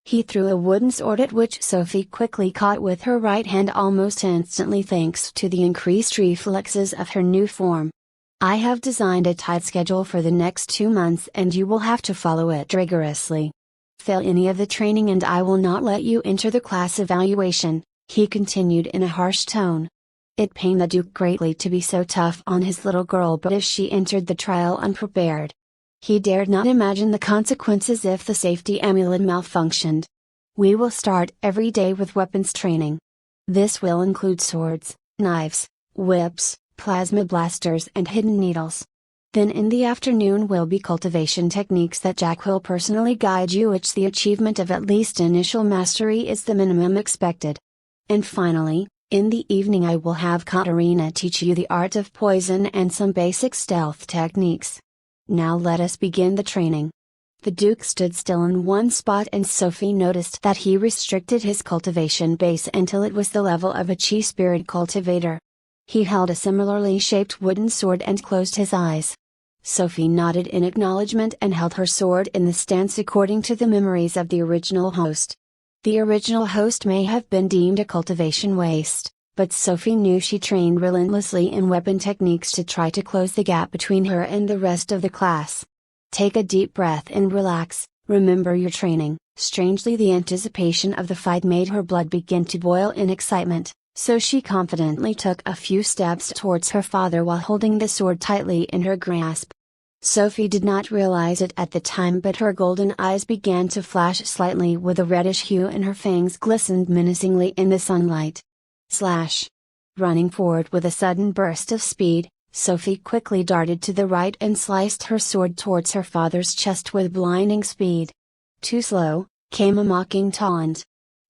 He threw a wooden sword at which Sophie quickly caught with her right hand almost instantly, thanks to the increased reflexes of her new form. "I have designed a tight schedule for the next 2 months and you will have to follow it rigorously. Fail any of the training and I will not let you enter the class evaluation," he continued in a harsh tone. It pained the Duke greatly to be so tough on his little girl, but as she entered the trial unprepared, he dared not imagine the consequences if the safety amulet malfunctioned. We will start every day with weapons training. This will include swords, knives, whips, plasma blasters and hidden needles. Then in the afternoon will be cultivation techniques that Jack will personally guide you, which the achievement of at least initial mastery is the minimum expected. And finally, in the evening I will have Katerina teach you the art of poison and some basic stealth techniques. Now let us begin the training. The Duke stood still in one spot and Sophie noticed that he restricted his cultivation base until it was the level of a chi spirit cultivator. He held a similarly shaped wooden sword and closed his eyes. Sophie nodded in acknowledgement and held her sword in the stance according to the memories of the original host. The original host may have been deemed a cultivation waste, but Sophie knew she trained relentlessly in weapon techniques to try to close the gap between her and the rest of the class. Take a deep breath and relax, remember your training. Strangely, the anticipation of the fight made her blood begin to boil in excitement, so she confidently took a few steps towards her father while holding the sword tightly in her grasp. Sophie did not realize it at the time, but her golden eyes began to flash slightly with a reddish hue and her fangs glistened menacingly in the sunlight. Slash! Running forward with a sudden burst of speed, Sophie quickly darted to the right and sliced her sword towards her father's chest with blinding speed. Too slow, came a mocking taunt.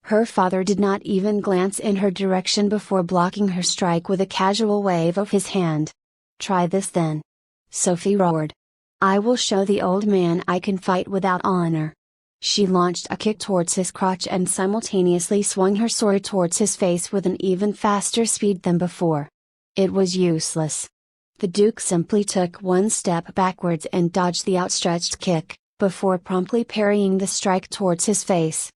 Her father did not even glance in her direction before blocking her strike with a casual wave of his hand. Try this then. Sophie roared. I will show the old man I can fight without honor. She launched a kick towards his crotch and simultaneously swung her sword towards his face with an even faster speed than before. It was useless. The Duke simply took one step backwards and dodged the outstretched kick, before promptly parrying the strike towards his face.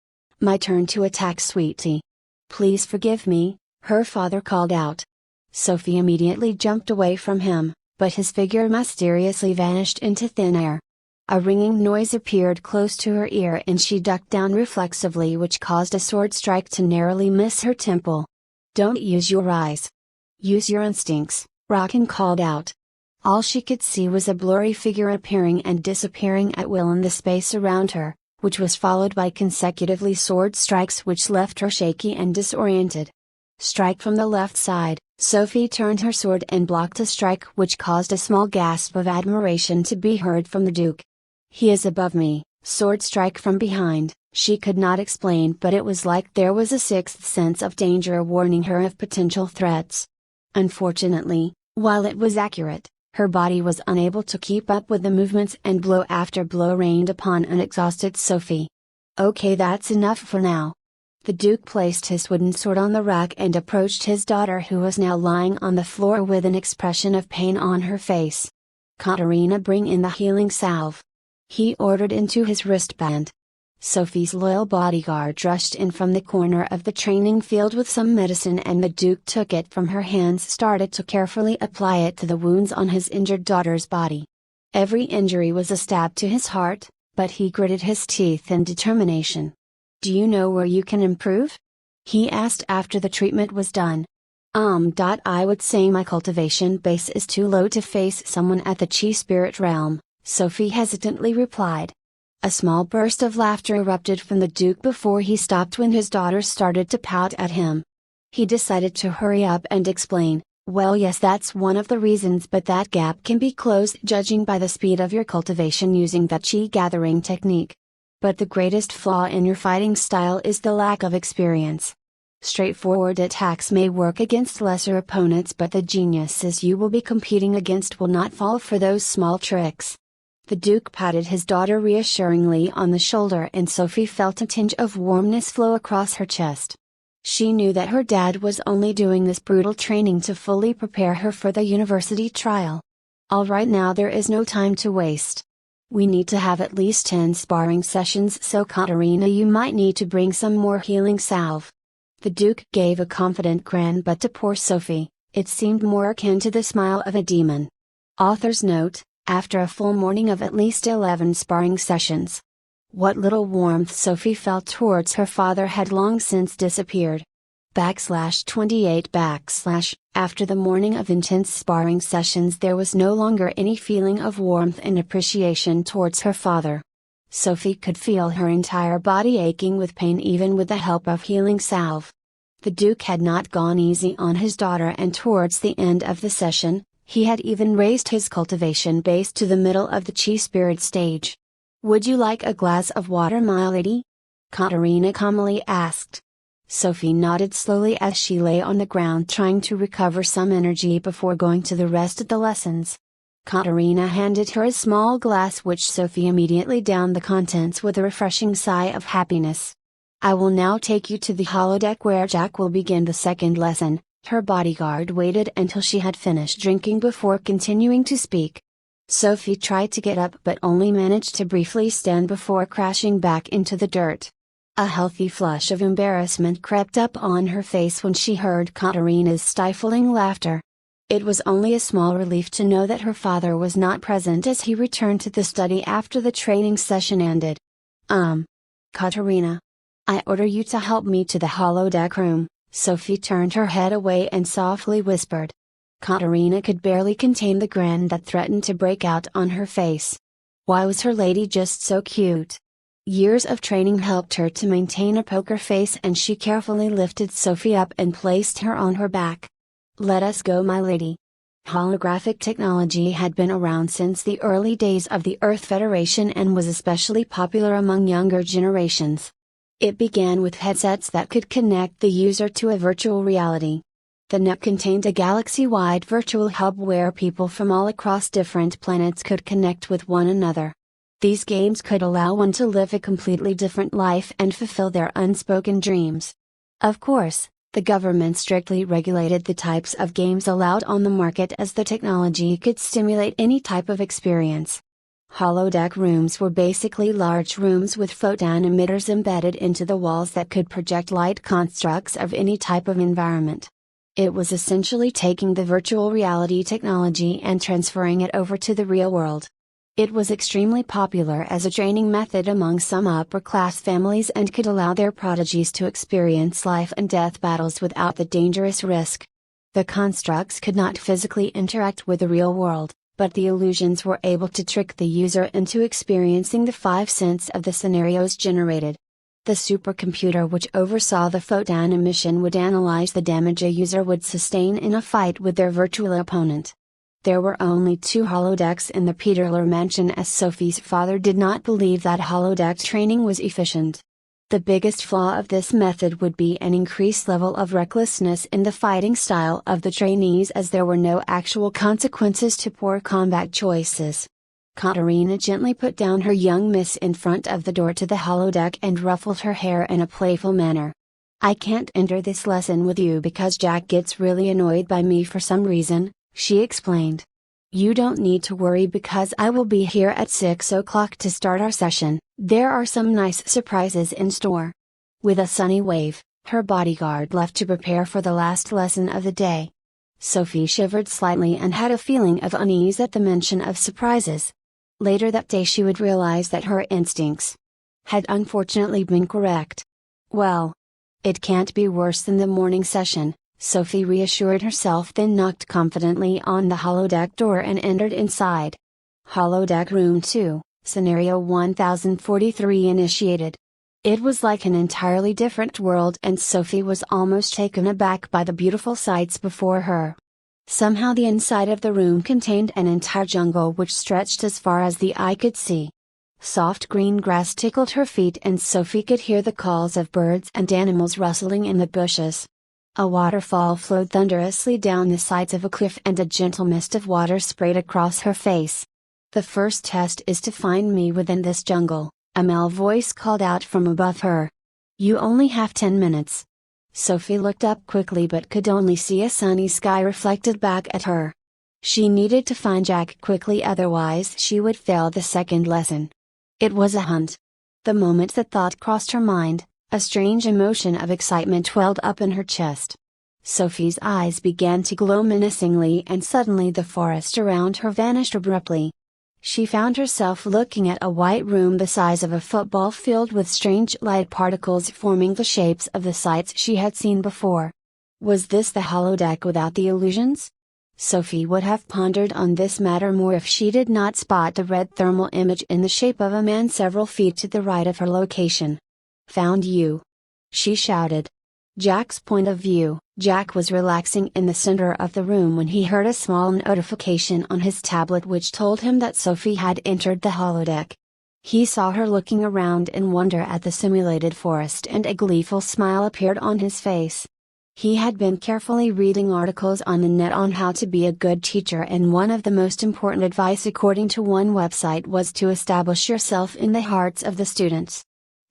My turn to attack, sweetie. Please forgive me, her father called out. Sophie immediately jumped away from him, but his figure mysteriously vanished into thin air. A ringing noise appeared close to her ear and she ducked down reflexively, which caused a sword strike to narrowly miss her temple. Don't use your eyes. Use your instincts, Rockin called out. All she could see was a blurry figure appearing and disappearing at will in the space around her, which was followed by consecutively sword strikes which left her shaky and disoriented. Strike from the left side. Sophie turned her sword and blocked a strike which caused a small gasp of admiration to be heard from the Duke. He is above me. Sword strike from behind. She could not explain, but it was like there was a sixth sense of danger warning her of potential threats. Unfortunately, while it was accurate, her body was unable to keep up with the movements and blow after blow rained upon an exhausted Sophie. Okay, that's enough for now. The Duke placed his wooden sword on the rack and approached his daughter, who was now lying on the floor with an expression of pain on her face. Katerina, bring in the healing salve. He ordered into his wristband. Sophie's loyal bodyguard rushed in from the corner of the training field with some medicine, and the Duke took it from her hands, started to carefully apply it to the wounds on his injured daughter's body. Every injury was a stab to his heart, but he gritted his teeth in determination. Do you know where you can improve? He asked after the treatment was done. I would say my cultivation base is too low to face someone at the Chi Spirit realm, Sophie hesitantly replied. A small burst of laughter erupted from the Duke before he stopped when his daughter started to pout at him. He decided to hurry up and explain, well, yes, that's one of the reasons, but that gap can be closed judging by the speed of your cultivation using that chi gathering technique. But the greatest flaw in your fighting style is the lack of experience. Straightforward attacks may work against lesser opponents, but the geniuses you will be competing against will not fall for those small tricks. The Duke patted his daughter reassuringly on the shoulder, and Sophie felt a tinge of warmness flow across her chest. She knew that her dad was only doing this brutal training to fully prepare her for the university trial. All right, now there is no time to waste. We need to have at least 10 sparring sessions, so Katerina, you might need to bring some more healing salve. The Duke gave a confident grin, but to poor Sophie, it seemed more akin to the smile of a demon. Author's note, after a full morning of at least 11 sparring sessions. What little warmth Sophie felt towards her father had long since disappeared. /28 / After the morning of intense sparring sessions, there was no longer any feeling of warmth and appreciation towards her father. Sophie could feel her entire body aching with pain even with the help of healing salve. The Duke had not gone easy on his daughter, and towards the end of the session, he had even raised his cultivation base to the middle of the chi-spirit stage. "Would you like a glass of water, my lady?" Katerina calmly asked. Sophie nodded slowly as she lay on the ground trying to recover some energy before going to the rest of the lessons. Katerina handed her a small glass, which Sophie immediately downed the contents with a refreshing sigh of happiness. "I will now take you to the holodeck where Jack will begin the second lesson." Her bodyguard waited until she had finished drinking before continuing to speak. Sophie tried to get up but only managed to briefly stand before crashing back into the dirt. A healthy flush of embarrassment crept up on her face when she heard Katerina's stifling laughter. It was only a small relief to know that her father was not present as he returned to the study after the training session ended. Katerina. I order you to help me to the holodeck room." Sophie turned her head away and softly whispered. Katerina could barely contain the grin that threatened to break out on her face. Why was her lady just so cute? Years of training helped her to maintain a poker face, and she carefully lifted Sophie up and placed her on her back. "Let us go, my lady." Holographic technology had been around since the early days of the Earth Federation and was especially popular among younger generations. It began with headsets that could connect the user to a virtual reality. The net contained a galaxy-wide virtual hub where people from all across different planets could connect with one another. These games could allow one to live a completely different life and fulfill their unspoken dreams. Of course, the government strictly regulated the types of games allowed on the market, as the technology could stimulate any type of experience. Holodeck rooms were basically large rooms with photon emitters embedded into the walls that could project light constructs of any type of environment. It was essentially taking the virtual reality technology and transferring it over to the real world. It was extremely popular as a training method among some upper-class families and could allow their prodigies to experience life and death battles without the dangerous risk. The constructs could not physically interact with the real world, but the illusions were able to trick the user into experiencing the 5 cents of the scenarios generated. The supercomputer which oversaw the photon emission would analyze the damage a user would sustain in a fight with their virtual opponent. There were only 2 holodecks in the Peterler mansion, as Sophie's father did not believe that holodeck training was efficient. The biggest flaw of this method would be an increased level of recklessness in the fighting style of the trainees, as there were no actual consequences to poor combat choices. Katerina gently put down her young miss in front of the door to the holodeck and ruffled her hair in a playful manner. "I can't enter this lesson with you because Jack gets really annoyed by me for some reason," she explained. "You don't need to worry because I will be here at 6 o'clock to start our session. There are some nice surprises in store." With a sunny wave, her bodyguard left to prepare for the last lesson of the day. Sophie shivered slightly and had a feeling of unease at the mention of surprises. Later that day she would realize that her instincts had unfortunately been correct. Well, it can't be worse than the morning session, Sophie reassured herself, then knocked confidently on the holodeck door and entered inside. Holodeck Room 2, Scenario 1043 initiated. It was like an entirely different world, and Sophie was almost taken aback by the beautiful sights before her. Somehow the inside of the room contained an entire jungle which stretched as far as the eye could see. Soft green grass tickled her feet, and Sophie could hear the calls of birds and animals rustling in the bushes. A waterfall flowed thunderously down the sides of a cliff, and a gentle mist of water sprayed across her face. "The first test is to find me within this jungle," a male voice called out from above her. "You only have 10 minutes. Sophie looked up quickly but could only see a sunny sky reflected back at her. She needed to find Jack quickly, otherwise she would fail the second lesson. It was a hunt. The moment that thought crossed her mind, a strange emotion of excitement welled up in her chest. Sophie's eyes began to glow menacingly, and suddenly the forest around her vanished abruptly. She found herself looking at a white room the size of a football field with strange light particles forming the shapes of the sights she had seen before. Was this the holodeck without the illusions? Sophie would have pondered on this matter more if she did not spot the red thermal image in the shape of a man several feet to the right of her location. "Found you!" she shouted. Jack's point of view. Jack was relaxing in the center of the room when he heard a small notification on his tablet which told him that Sophie had entered the holodeck. He saw her looking around in wonder at the simulated forest and a gleeful smile appeared on his face. He had been carefully reading articles on the net on how to be a good teacher, and one of the most important advice according to one website was to establish yourself in the hearts of the students.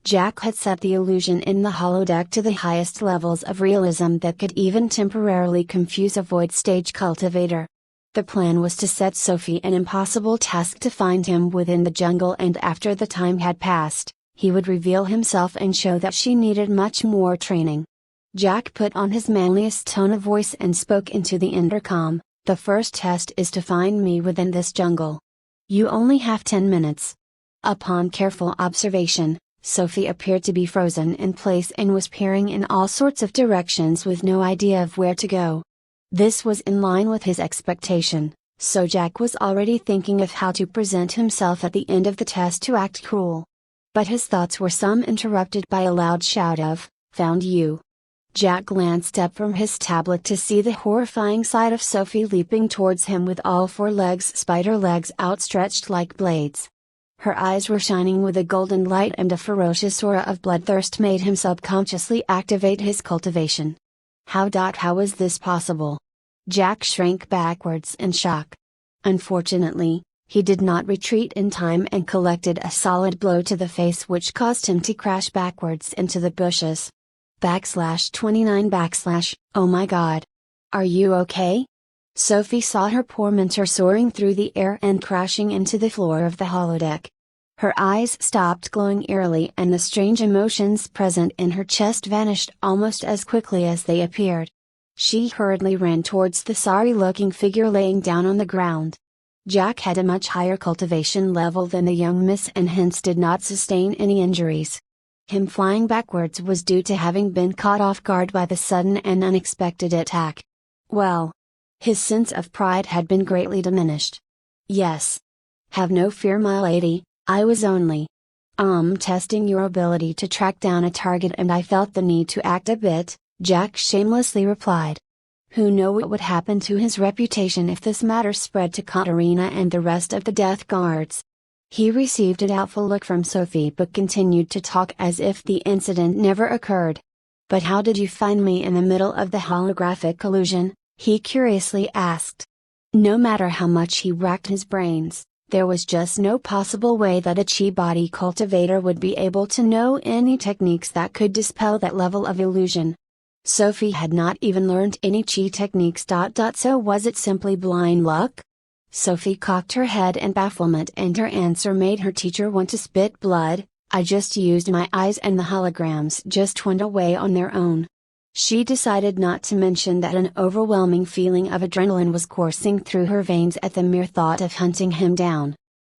Jack had set the illusion in the holodeck to the highest levels of realism that could even temporarily confuse a void stage cultivator. The plan was to set Sophie an impossible task to find him within the jungle, and after the time had passed, he would reveal himself and show that she needed much more training. Jack put on his manliest tone of voice and spoke into the intercom. "The first test is to find me within this jungle. You only have 10 minutes. Upon careful observation, Sophie appeared to be frozen in place and was peering in all sorts of directions with no idea of where to go. This was in line with his expectation, so Jack was already thinking of how to present himself at the end of the test to act cruel. But his thoughts were some interrupted by a loud shout of, "Found you!" Jack glanced up from his tablet to see the horrifying sight of Sophie leaping towards him with all 4 legs, spider legs outstretched like blades. Her eyes were shining with a golden light, and a ferocious aura of bloodthirst made him subconsciously activate his cultivation. How was this possible? Jack shrank backwards in shock. Unfortunately, he did not retreat in time and collected a solid blow to the face which caused him to crash backwards into the bushes. /29 "Oh my god! Are you okay?" Sophie saw her poor mentor soaring through the air and crashing into the floor of the holodeck. Her eyes stopped glowing eerily, and the strange emotions present in her chest vanished almost as quickly as they appeared. She hurriedly ran towards the sorry-looking figure laying down on the ground. Jack had a much higher cultivation level than the young miss and hence did not sustain any injuries. Him flying backwards was due to having been caught off guard by the sudden and unexpected attack. Well, his sense of pride had been greatly diminished. "Yes. Have no fear, my lady, I was only testing your ability to track down a target, and I felt the need to act a bit," Jack shamelessly replied. Who knew what would happen to his reputation if this matter spread to Katerina and the rest of the Death Guards. He received a doubtful look from Sophie but continued to talk as if the incident never occurred. "But how did you find me in the middle of the holographic illusion?" he curiously asked. No matter how much he racked his brains, there was just no possible way that a chi body cultivator would be able to know any techniques that could dispel that level of illusion. Sophie had not even learned any chi techniques. So was it simply blind luck? Sophie cocked her head in bafflement, and her answer made her teacher want to spit blood. "I just used my eyes and the holograms just went away on their own." She decided not to mention that an overwhelming feeling of adrenaline was coursing through her veins at the mere thought of hunting him down.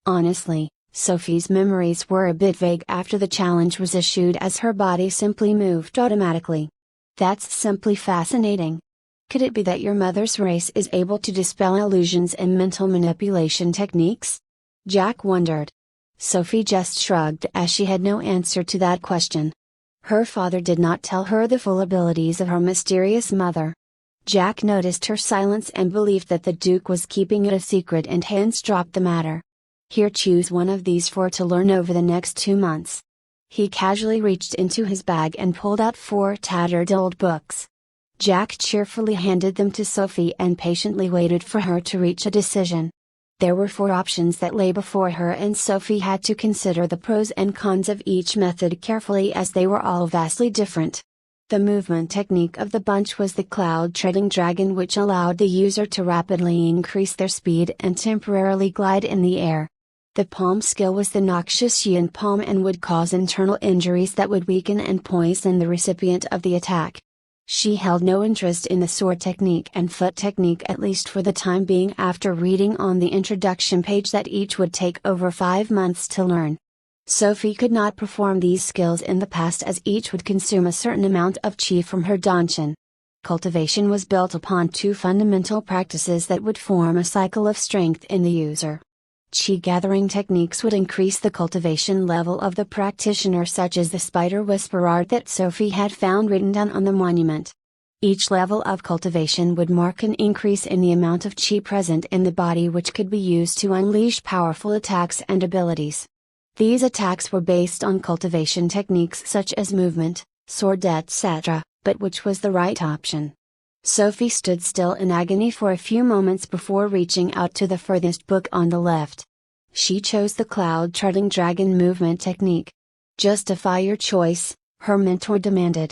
Honestly, Sophie's memories were a bit vague after the challenge was issued, as her body simply moved automatically. "That's simply fascinating. Could it be that your mother's race is able to dispel illusions and mental manipulation techniques?" Jack wondered. Sophie just shrugged, as she had no answer to that question. Her father did not tell her the full abilities of her mysterious mother. Jack noticed her silence and believed that the Duke was keeping it a secret, and hence dropped the matter. "Here, choose one of these 4 to learn over the next 2 months. He casually reached into his bag and pulled out 4 tattered old books. Jack cheerfully handed them to Sophie and patiently waited for her to reach a decision. There were 4 options that lay before her, and Sophie had to consider the pros and cons of each method carefully, as they were all vastly different. The movement technique of the bunch was the cloud treading dragon, which allowed the user to rapidly increase their speed and temporarily glide in the air. The palm skill was the noxious yin palm and would cause internal injuries that would weaken and poison the recipient of the attack. She held no interest in the sword technique and foot technique, at least for the time being, after reading on the introduction page that each would take over 5 months to learn. Sophie could not perform these skills in the past, as each would consume a certain amount of chi from her danshan. Cultivation was built upon 2 fundamental practices that would form a cycle of strength in the user. Chi gathering techniques would increase the cultivation level of the practitioner, such as the spider whisper art that Sophie had found written down on the monument. Each level of cultivation would mark an increase in the amount of chi present in the body, which could be used to unleash powerful attacks and abilities. These attacks were based on cultivation techniques such as movement, sword, etc., but which was the right option? Sophie stood still in agony for a few moments before reaching out to the furthest book on the left. She chose the cloud-charting dragon movement technique. Justify your choice, her mentor demanded.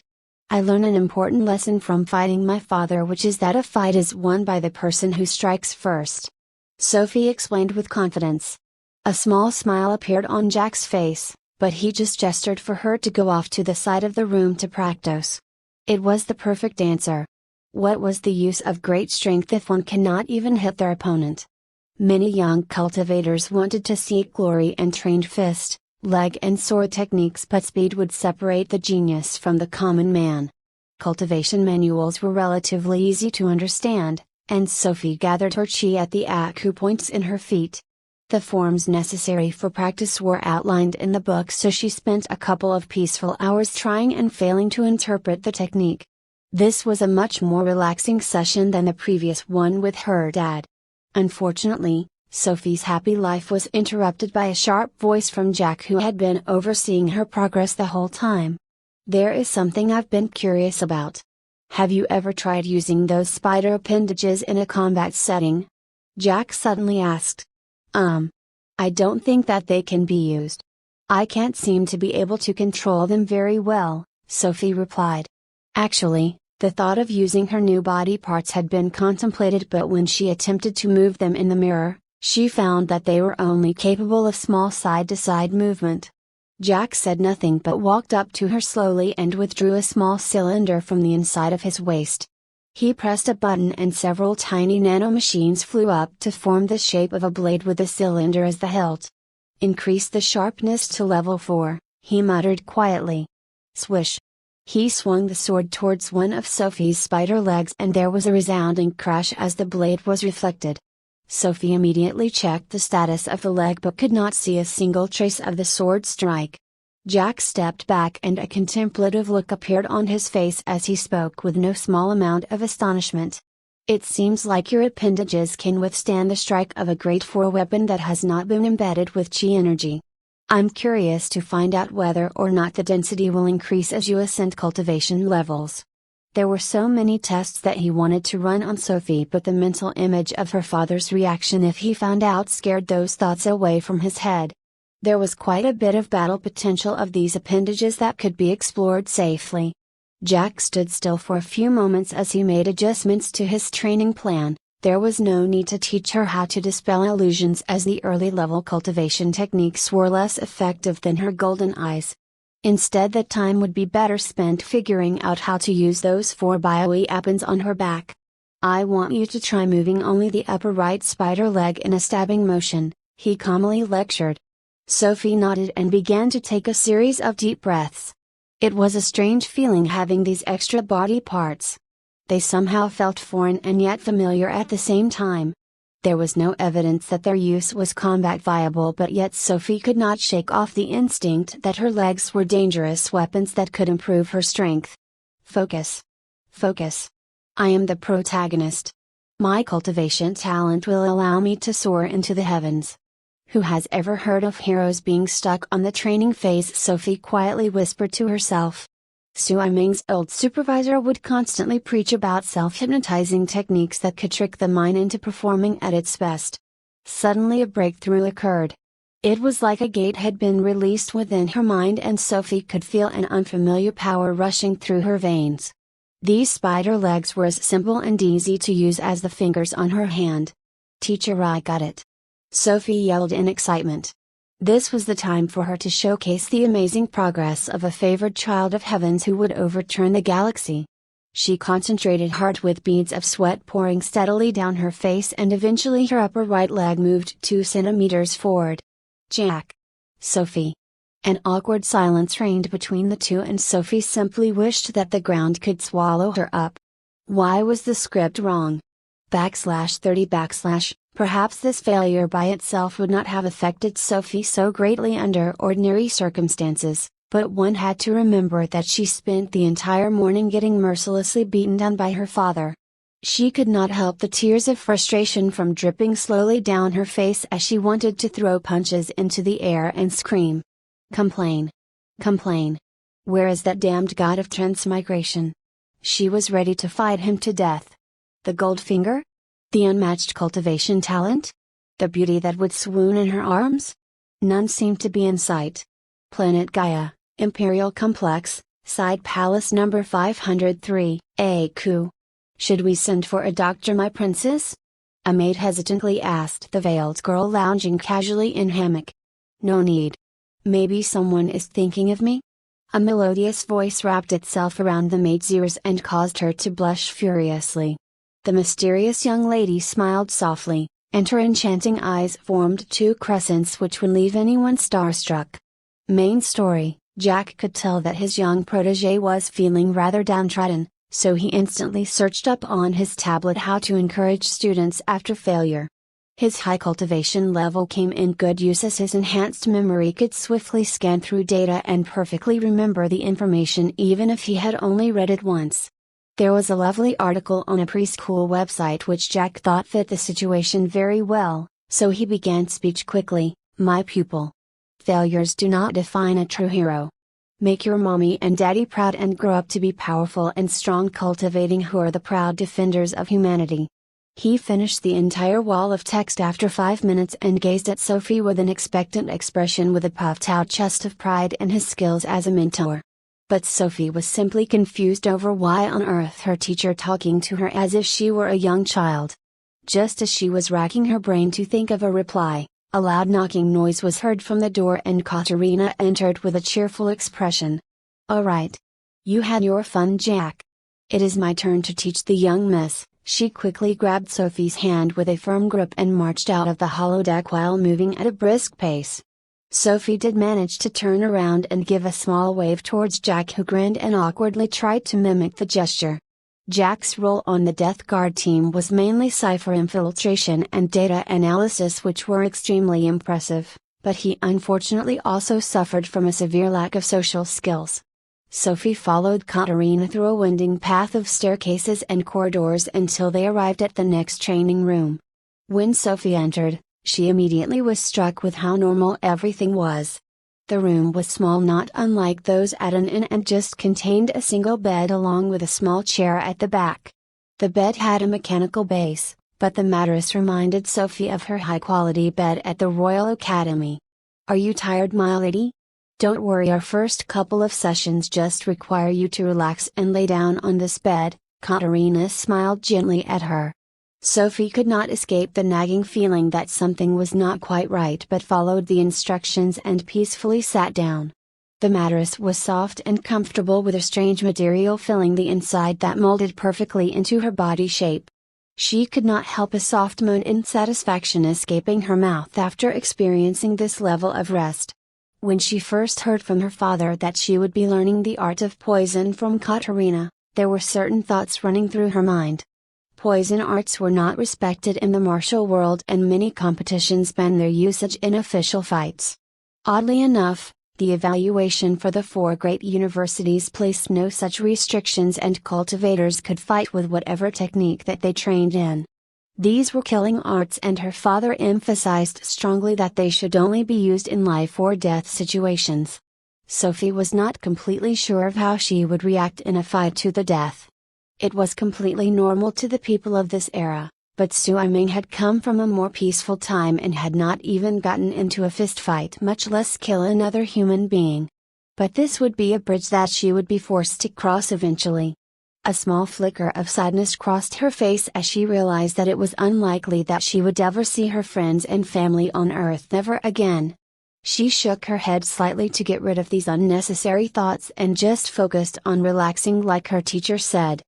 I learned an important lesson from fighting my father, which is that a fight is won by the person who strikes first. Sophie explained with confidence. A small smile appeared on Jack's face, but he just gestured for her to go off to the side of the room to practice. It was the perfect answer. What was the use of great strength if one cannot even hit their opponent? Many young cultivators wanted to seek glory and trained fist, leg and sword techniques, but speed would separate the genius from the common man. Cultivation manuals were relatively easy to understand, and Sophie gathered her chi at the acupoints in her feet. The forms necessary for practice were outlined in the book, so she spent a couple of peaceful hours trying and failing to interpret the technique. This was a much more relaxing session than the previous one with her dad. Unfortunately, Sophie's happy life was interrupted by a sharp voice from Jack, who had been overseeing her progress the whole time. There is something I've been curious about. Have you ever tried using those spider appendages in a combat setting? Jack suddenly asked. I don't think that they can be used. I can't seem to be able to control them very well, Sophie replied. Actually, the thought of using her new body parts had been contemplated, but when she attempted to move them in the mirror, she found that they were only capable of small side-to-side movement. Jack said nothing but walked up to her slowly and withdrew a small cylinder from the inside of his waist. He pressed a button and several tiny nanomachines flew up to form the shape of a blade with the cylinder as the hilt. Increase the sharpness to level 4, he muttered quietly. Swish. He swung the sword towards one of Sophie's spider legs, and there was a resounding crash as the blade was reflected. Sophie immediately checked the status of the leg but could not see a single trace of the sword strike. Jack stepped back and a contemplative look appeared on his face as he spoke with no small amount of astonishment. It seems like your appendages can withstand the strike of a grade 4 weapon that has not been embedded with chi energy. I'm curious to find out whether or not the density will increase as you ascend cultivation levels. There were so many tests that he wanted to run on Sophie, but the mental image of her father's reaction if he found out scared those thoughts away from his head. There was quite a bit of battle potential of these appendages that could be explored safely. Jack stood still for a few moments as he made adjustments to his training plan. There was no need to teach her how to dispel illusions, as the early level cultivation techniques were less effective than her golden eyes. Instead, the time would be better spent figuring out how to use those 4 bioweapons on her back. I want you to try moving only the upper right spider leg in a stabbing motion, he calmly lectured. Sophie nodded and began to take a series of deep breaths. It was a strange feeling having these extra body parts. They somehow felt foreign and yet familiar at the same time. There was no evidence that their use was combat viable, but yet Sophie could not shake off the instinct that her legs were dangerous weapons that could improve her strength. Focus. Focus. I am the protagonist. My cultivation talent will allow me to soar into the heavens. Who has ever heard of heroes being stuck on the training phase? Sophie quietly whispered to herself. Sui Ming's old supervisor would constantly preach about self-hypnotizing techniques that could trick the mind into performing at its best. Suddenly a breakthrough occurred. It was like a gate had been released within her mind, and Sophie could feel an unfamiliar power rushing through her veins. These spider legs were as simple and easy to use as the fingers on her hand. Teacher, I got it! Sophie yelled in excitement. This was the time for her to showcase the amazing progress of a favored child of heavens who would overturn the galaxy. She concentrated hard with beads of sweat pouring steadily down her face, and eventually her upper right leg moved 2 centimeters forward. Jack. Sophie. An awkward silence reigned between the two, and Sophie simply wished that the ground could swallow her up. Why was the script wrong? /30 / Perhaps this failure by itself would not have affected Sophie so greatly under ordinary circumstances, but one had to remember that she spent the entire morning getting mercilessly beaten down by her father. She could not help the tears of frustration from dripping slowly down her face as she wanted to throw punches into the air and scream. Complain. Complain. Where is that damned god of transmigration? She was ready to fight him to death. The gold finger? The unmatched cultivation talent? The beauty that would swoon in her arms? None seemed to be in sight. Planet Gaia, Imperial Complex, Side Palace number 503, AQ. Should we send for a doctor, my princess? A maid hesitantly asked the veiled girl lounging casually in hammock. No need. Maybe someone is thinking of me? A melodious voice wrapped itself around the maid's ears and caused her to blush furiously. The mysterious young lady smiled softly, and her enchanting eyes formed 2 crescents which would leave anyone starstruck. Main story: Jack could tell that his young protege was feeling rather downtrodden, so he instantly searched up on his tablet how to encourage students after failure. His high cultivation level came in good use as his enhanced memory could swiftly scan through data and perfectly remember the information even if he had only read it once. There was a lovely article on a preschool website which Jack thought fit the situation very well, so he began speech quickly. My pupil. Failures do not define a true hero. Make your mommy and daddy proud and grow up to be powerful and strong, cultivating who are the proud defenders of humanity. He finished the entire wall of text after 5 minutes and gazed at Sophie with an expectant expression, with a puffed out chest of pride in his skills as a mentor. But Sophie was simply confused over why on earth her teacher talking to her as if she were a young child. Just as she was racking her brain to think of a reply, a loud knocking noise was heard from the door and Katerina entered with a cheerful expression. All right. You had your fun, Jack. It is my turn to teach the young miss. She quickly grabbed Sophie's hand with a firm grip and marched out of the holodeck while moving at a brisk pace. Sophie did manage to turn around and give a small wave towards Jack, who grinned and awkwardly tried to mimic the gesture. Jack's role on the Death Guard team was mainly cipher infiltration and data analysis, which were extremely impressive, but he unfortunately also suffered from a severe lack of social skills. Sophie followed Katerina through a winding path of staircases and corridors until they arrived at the next training room. When Sophie entered, she immediately was struck with how normal everything was. The room was small, not unlike those at an inn, and just contained a single bed along with a small chair at the back. The bed had a mechanical base, but the mattress reminded Sophie of her high-quality bed at the Royal Academy. Are you tired, my lady? Don't worry, our first couple of sessions just require you to relax and lay down on this bed. Katerina smiled gently at her. Sophie could not escape the nagging feeling that something was not quite right, but followed the instructions and peacefully sat down. The mattress was soft and comfortable, with a strange material filling the inside that molded perfectly into her body shape. She could not help a soft moan in satisfaction escaping her mouth after experiencing this level of rest. When she first heard from her father that she would be learning the art of poison from Katerina, there were certain thoughts running through her mind. Poison arts were not respected in the martial world, and many competitions banned their usage in official fights. Oddly enough, the evaluation for the 4 great universities placed no such restrictions, and cultivators could fight with whatever technique that they trained in. These were killing arts, and her father emphasized strongly that they should only be used in life or death situations. Sophie was not completely sure of how she would react in a fight to the death. It was completely normal to the people of this era, but Sui Ming had come from a more peaceful time and had not even gotten into a fist fight, much less kill another human being. But this would be a bridge that she would be forced to cross eventually. A small flicker of sadness crossed her face as she realized that it was unlikely that she would ever see her friends and family on Earth never again. She shook her head slightly to get rid of these unnecessary thoughts and just focused on relaxing like her teacher said.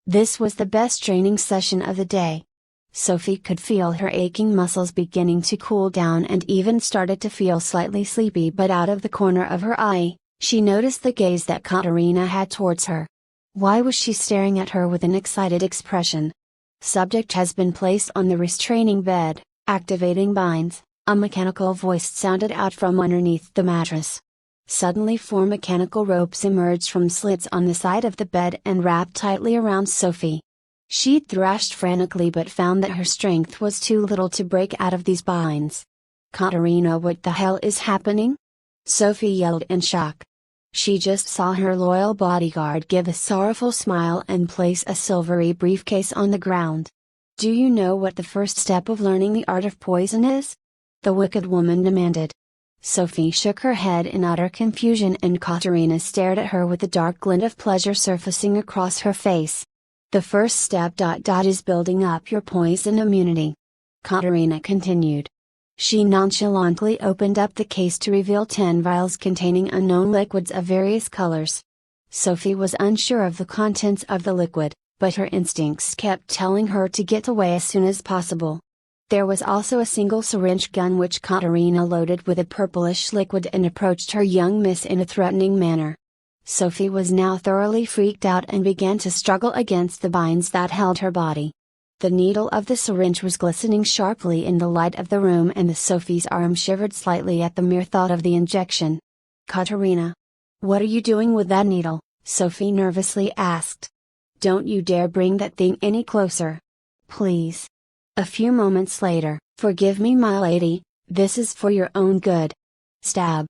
This was the best training session of the day. Sophie could feel her aching muscles beginning to cool down and even started to feel slightly sleepy, but out of the corner of her eye, she noticed the gaze that Katerina had towards her. Why was she staring at her with an excited expression? Subject has been placed on the restraining bed, activating binds, a mechanical voice sounded out from underneath the mattress. Suddenly 4 mechanical ropes emerged from slits on the side of the bed and wrapped tightly around Sophie. She thrashed frantically but found that her strength was too little to break out of these binds. Katerina, what the hell is happening? Sophie yelled in shock. She just saw her loyal bodyguard give a sorrowful smile and place a silvery briefcase on the ground. Do you know what the first step of learning the art of poison is? The wicked woman demanded. Sophie shook her head in utter confusion and Katerina stared at her with a dark glint of pleasure surfacing across her face. The first step is building up your poison immunity. Katerina continued. She nonchalantly opened up the case to reveal 10 vials containing unknown liquids of various colors. Sophie was unsure of the contents of the liquid, but her instincts kept telling her to get away as soon as possible. There was also a single syringe gun which Katerina loaded with a purplish liquid and approached her young miss in a threatening manner. Sophie was now thoroughly freaked out and began to struggle against the binds that held her body. The needle of the syringe was glistening sharply in the light of the room and Sophie's arm shivered slightly at the mere thought of the injection. Katerina! What are you doing with that needle? Sophie nervously asked. Don't you dare bring that thing any closer. Please. A few moments later, forgive me my lady, this is for your own good. Stab.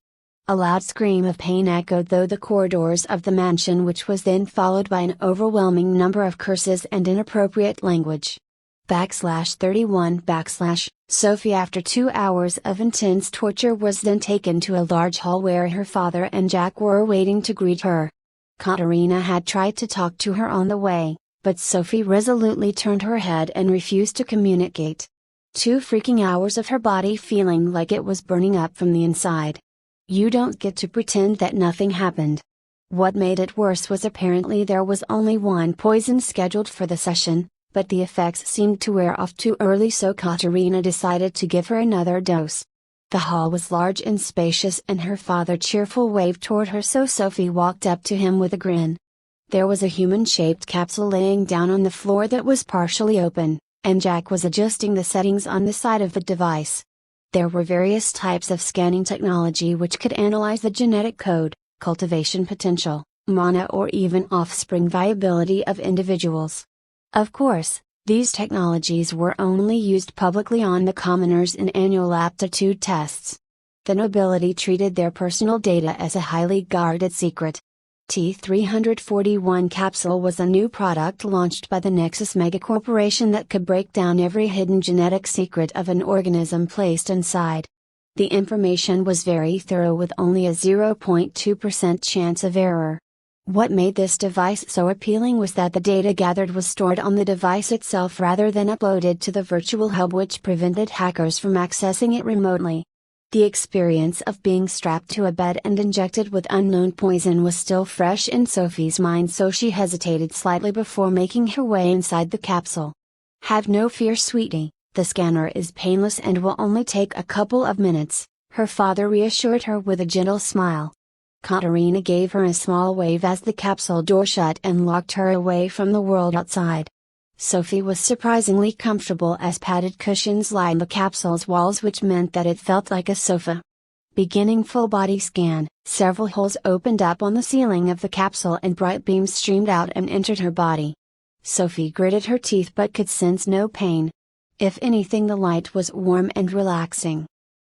A loud scream of pain echoed through the corridors of the mansion, which was then followed by an overwhelming number of curses and inappropriate language. /31 Sophie, after 2 hours of intense torture, was then taken to a large hall where her father and Jack were waiting to greet her. Katerina had tried to talk to her on the way, but Sophie resolutely turned her head and refused to communicate. 2 freaking hours of her body feeling like it was burning up from the inside. You don't get to pretend that nothing happened. What made it worse was apparently there was only 1 poison scheduled for the session, but the effects seemed to wear off too early, so Katerina decided to give her another dose. The hall was large and spacious and her father cheerful waved toward her, so Sophie walked up to him with a grin. There was a human-shaped capsule laying down on the floor that was partially open, and Jack was adjusting the settings on the side of the device. There were various types of scanning technology which could analyze the genetic code, cultivation potential, mana or even offspring viability of individuals. Of course, these technologies were only used publicly on the commoners in annual aptitude tests. The nobility treated their personal data as a highly guarded secret. T-341 capsule was a new product launched by the Nexus megacorporation that could break down every hidden genetic secret of an organism placed inside. The information was very thorough with only a 0.2% chance of error. What made this device so appealing was that the data gathered was stored on the device itself rather than uploaded to the virtual hub, which prevented hackers from accessing it remotely. The experience of being strapped to a bed and injected with unknown poison was still fresh in Sophie's mind, so she hesitated slightly before making her way inside the capsule. Have no fear, sweetie, the scanner is painless and will only take a couple of minutes, her father reassured her with a gentle smile. Katerina gave her a small wave as the capsule door shut and locked her away from the world outside. Sophie was surprisingly comfortable as padded cushions lined the capsule's walls, which meant that it felt like a sofa. Beginning full body scan, several holes opened up on the ceiling of the capsule and bright beams streamed out and entered her body. Sophie gritted her teeth but could sense no pain. If anything, the light was warm and relaxing.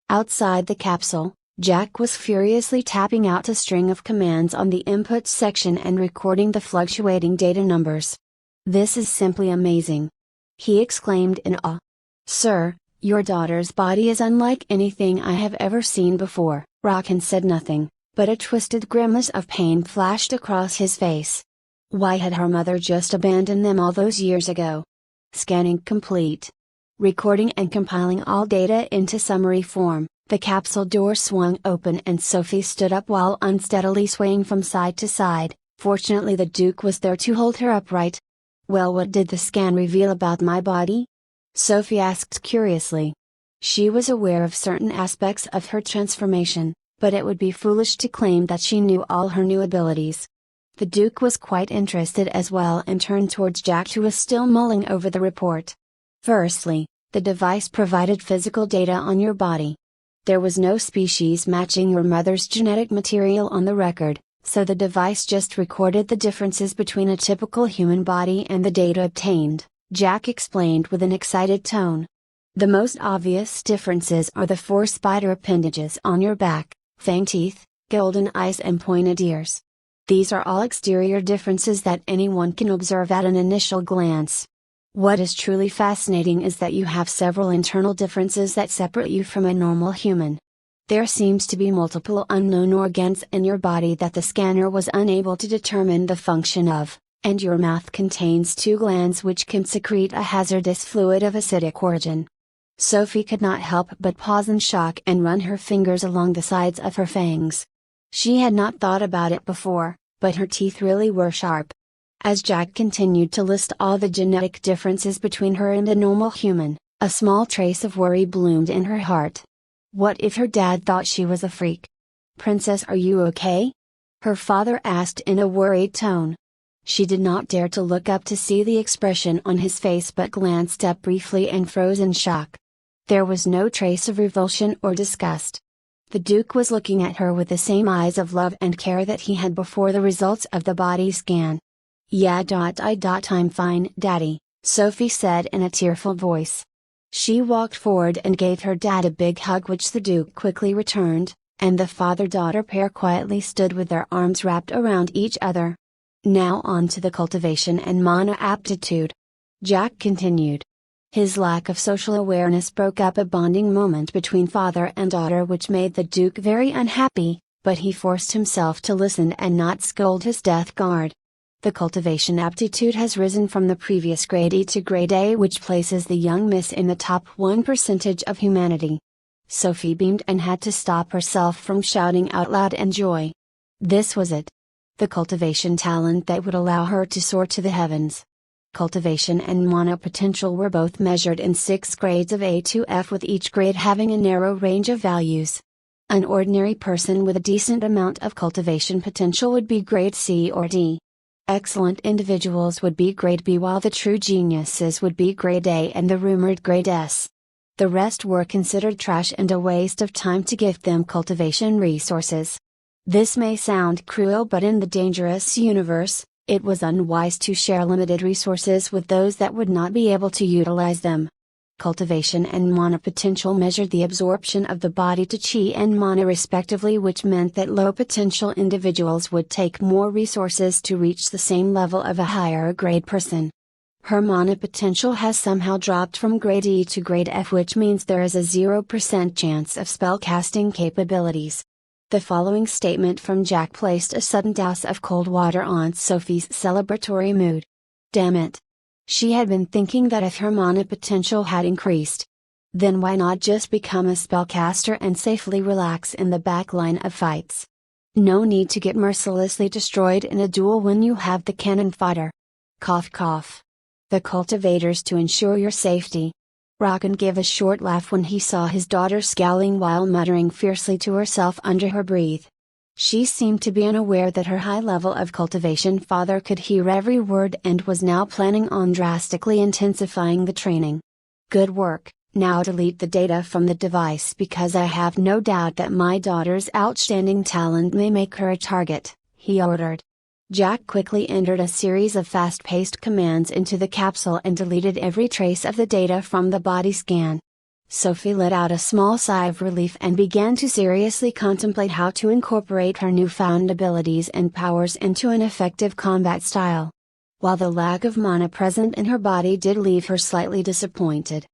Outside the capsule, Jack was furiously tapping out a string of commands on the input section and recording the fluctuating data numbers. This is simply amazing! He exclaimed in awe. Sir, your daughter's body is unlike anything I have ever seen before. Rockin said nothing, but a twisted grimace of pain flashed across his face. Why had her mother just abandoned them all those years ago? Scanning complete. Recording and compiling all data into summary form, the capsule door swung open and Sophie stood up while unsteadily swaying from side to side. Fortunately, the Duke was there to hold her upright. Well, what did the scan reveal about my body? Sophie asked curiously. She was aware of certain aspects of her transformation, but it would be foolish to claim that she knew all her new abilities. The Duke was quite interested as well and turned towards Jack, who was still mulling over the report. Firstly, the device provided physical data on your body. There was no species matching your mother's genetic material on the record, so the device just recorded the differences between a typical human body and the data obtained, Jack explained with an excited tone. The most obvious differences are the 4 spider appendages on your back, fang teeth, golden eyes and pointed ears. These are all exterior differences that anyone can observe at an initial glance. What is truly fascinating is that you have several internal differences that separate you from a normal human. There seems to be multiple unknown organs in your body that the scanner was unable to determine the function of, and your mouth contains 2 glands which can secrete a hazardous fluid of acidic origin. Sophie could not help but pause in shock and run her fingers along the sides of her fangs. She had not thought about it before, but her teeth really were sharp. As Jack continued to list all the genetic differences between her and a normal human, a small trace of worry bloomed in her heart. What if her dad thought she was a freak? "Princess, are you okay?" her father asked in a worried tone. She did not dare to look up to see the expression on his face but glanced up briefly and froze in shock. There was no trace of revulsion or disgust. The Duke was looking at her with the same eyes of love and care that he had before the results of the body scan. "Yeah, I'm fine, Daddy," Sophie said in a tearful voice. She walked forward and gave her dad a big hug, which the Duke quickly returned, and the father-daughter pair quietly stood with their arms wrapped around each other. Now on to the cultivation and mana aptitude. Jack continued. His lack of social awareness broke up a bonding moment between father and daughter which made the Duke very unhappy, but he forced himself to listen and not scold his death guard. The cultivation aptitude has risen from the previous grade E to grade A, which places the young miss in the top 1% of humanity. Sophie beamed and had to stop herself from shouting out loud in joy. This was it. The cultivation talent that would allow her to soar to the heavens. Cultivation and mana potential were both measured in 6 grades of A to F, with each grade having a narrow range of values. An ordinary person with a decent amount of cultivation potential would be grade C or D. Excellent individuals would be grade B, while the true geniuses would be grade A and the rumored grade S. The rest were considered trash and a waste of time to give them cultivation resources. This may sound cruel, but in the dangerous universe, it was unwise to share limited resources with those that would not be able to utilize them. Cultivation and mana potential measured the absorption of the body to chi and mana respectively, which meant that low potential individuals would take more resources to reach the same level of a higher grade person. Her mana potential has somehow dropped from grade E to grade F, which means there is a 0% chance of spellcasting capabilities. The following statement from Jack placed a sudden douse of cold water on Sophie's celebratory mood. Damn it! She had been thinking that if her mana potential had increased, then why not just become a spellcaster and safely relax in the back line of fights? No need to get mercilessly destroyed in a duel when you have the cannon fodder. Cough cough. The cultivators to ensure your safety. Rockin gave a short laugh when he saw his daughter scowling while muttering fiercely to herself under her breath. She seemed to be unaware that her high level of cultivation father could hear every word and was now planning on drastically intensifying the training. Good work. Now delete the data from the device, because I have no doubt that my daughter's outstanding talent may make her a target, he ordered. Jack quickly entered a series of fast-paced commands into the capsule and deleted every trace of the data from the body scan. Sophie let out a small sigh of relief and began to seriously contemplate how to incorporate her newfound abilities and powers into an effective combat style. While the lack of mana present in her body did leave her slightly disappointed.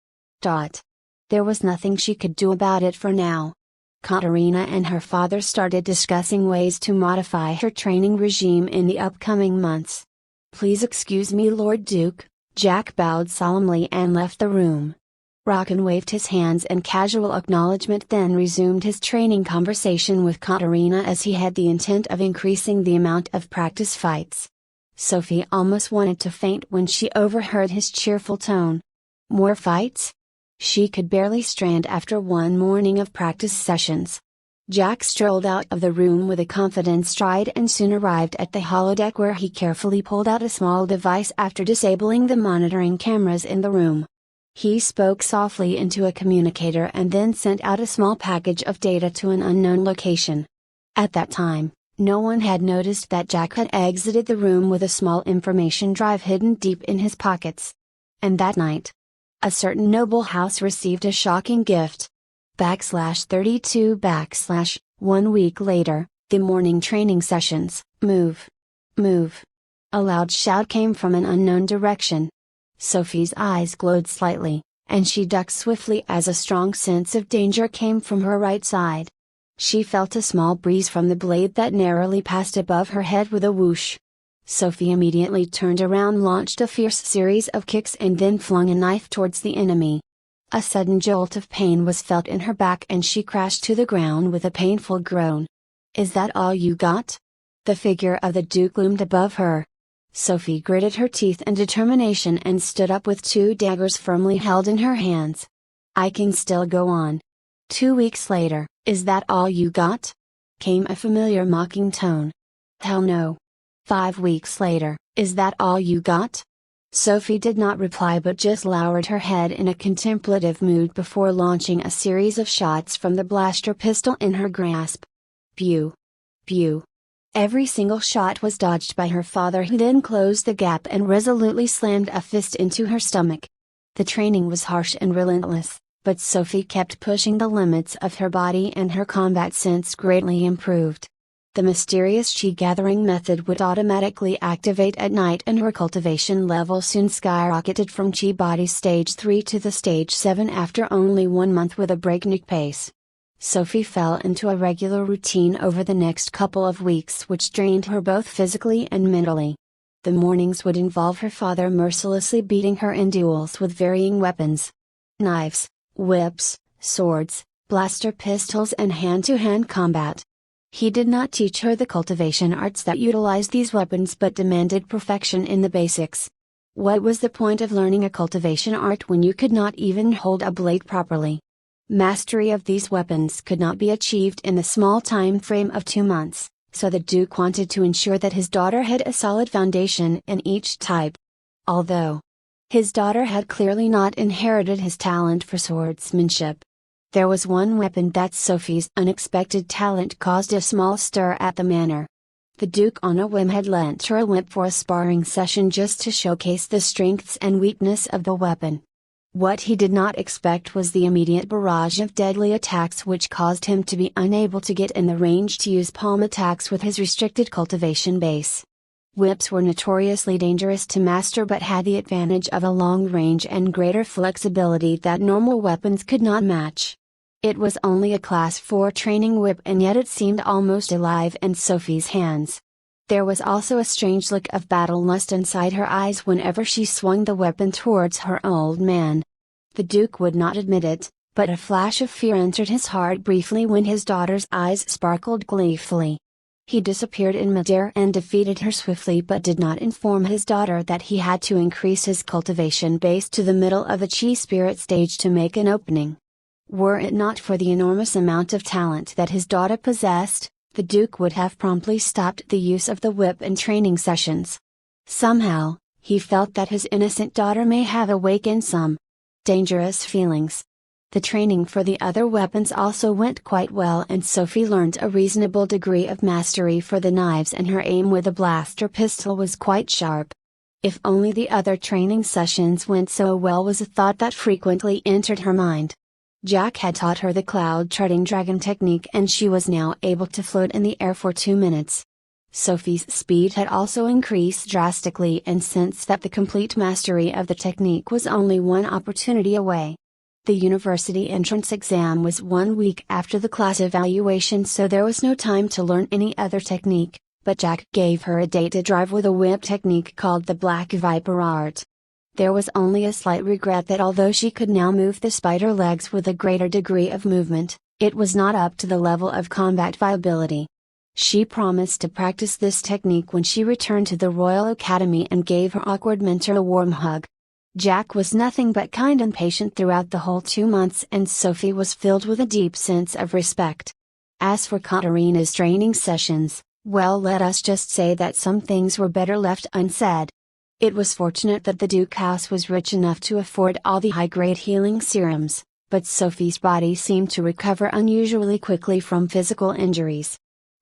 There was nothing she could do about it for now. Katerina and her father started discussing ways to modify her training regime in the upcoming months. Please excuse me, Lord Duke, Jack bowed solemnly and left the room. Rockin waved his hands in casual acknowledgement, then resumed his training conversation with Katerina, as he had the intent of increasing the amount of practice fights. Sophie almost wanted to faint when she overheard his cheerful tone. More fights? She could barely stand after one morning of practice sessions. Jack strolled out of the room with a confident stride and soon arrived at the holodeck, where he carefully pulled out a small device after disabling the monitoring cameras in the room. He spoke softly into a communicator and then sent out a small package of data to an unknown location. At that time, no one had noticed that Jack had exited the room with a small information drive hidden deep in his pockets. And that night, a certain noble house received a shocking gift. /32 1 week later, the morning training sessions. Move. Move. A loud shout came from an unknown direction. Sophie's eyes glowed slightly, and she ducked swiftly as a strong sense of danger came from her right side. She felt a small breeze from the blade that narrowly passed above her head with a whoosh. Sophie immediately turned around, launched a fierce series of kicks, and then flung a knife towards the enemy. A sudden jolt of pain was felt in her back and she crashed to the ground with a painful groan. "Is that all you got?" The figure of the Duke loomed above her. Sophie gritted her teeth in determination and stood up with 2 daggers firmly held in her hands. "I can still go on." 2 weeks later, "Is that all you got?" came a familiar mocking tone. "Hell no." 5 weeks later, "Is that all you got?" Sophie did not reply but just lowered her head in a contemplative mood before launching a series of shots from the blaster pistol in her grasp. Pew! Pew! Every single shot was dodged by her father, who then closed the gap and resolutely slammed a fist into her stomach. The training was harsh and relentless, but Sophie kept pushing the limits of her body and her combat sense greatly improved. The mysterious chi gathering method would automatically activate at night, and her cultivation level soon skyrocketed from chi body stage 3 to the stage 7 after only 1 month with a breakneck pace. Sophie fell into a regular routine over the next couple of weeks, which drained her both physically and mentally. The mornings would involve her father mercilessly beating her in duels with varying weapons: knives, whips, swords, blaster pistols, and hand-to-hand combat. He did not teach her the cultivation arts that utilized these weapons but demanded perfection in the basics. What was the point of learning a cultivation art when you could not even hold a blade properly? Mastery of these weapons could not be achieved in the small time frame of 2 months, so the Duke wanted to ensure that his daughter had a solid foundation in each type. Although his daughter had clearly not inherited his talent for swordsmanship, there was one weapon that Sophie's unexpected talent caused a small stir at the manor. The Duke on a whim had lent her a whip for a sparring session just to showcase the strengths and weakness of the weapon. What he did not expect was the immediate barrage of deadly attacks, which caused him to be unable to get in the range to use palm attacks with his restricted cultivation base. Whips were notoriously dangerous to master but had the advantage of a long range and greater flexibility that normal weapons could not match. It was only a Class 4 training whip, and yet it seemed almost alive in Sophie's hands. There was also a strange look of battle lust inside her eyes whenever she swung the weapon towards her old man. The Duke would not admit it, but a flash of fear entered his heart briefly when his daughter's eyes sparkled gleefully. He disappeared in midair and defeated her swiftly, but did not inform his daughter that he had to increase his cultivation base to the middle of the chi spirit stage to make an opening. Were it not for the enormous amount of talent that his daughter possessed, the Duke would have promptly stopped the use of the whip in training sessions. Somehow, he felt that his innocent daughter may have awakened some dangerous feelings. The training for the other weapons also went quite well, and Sophie learned a reasonable degree of mastery for the knives, and her aim with a blaster pistol was quite sharp. If only the other training sessions went so well was a thought that frequently entered her mind. Jack had taught her the cloud-treading dragon technique, and she was now able to float in the air for 2 minutes. Sophie's speed had also increased drastically, and sensed that the complete mastery of the technique was only one opportunity away. The university entrance exam was 1 week after the class evaluation, so there was no time to learn any other technique, but Jack gave her a data drive with a whip technique called the Black Viper art. There was only a slight regret that although she could now move the spider legs with a greater degree of movement, it was not up to the level of combat viability. She promised to practice this technique when she returned to the Royal Academy and gave her awkward mentor a warm hug. Jack was nothing but kind and patient throughout the whole 2 months, and Sophie was filled with a deep sense of respect. As for Katerina's training sessions, well, let us just say that some things were better left unsaid. It was fortunate that the Duke house was rich enough to afford all the high-grade healing serums, but Sophie's body seemed to recover unusually quickly from physical injuries.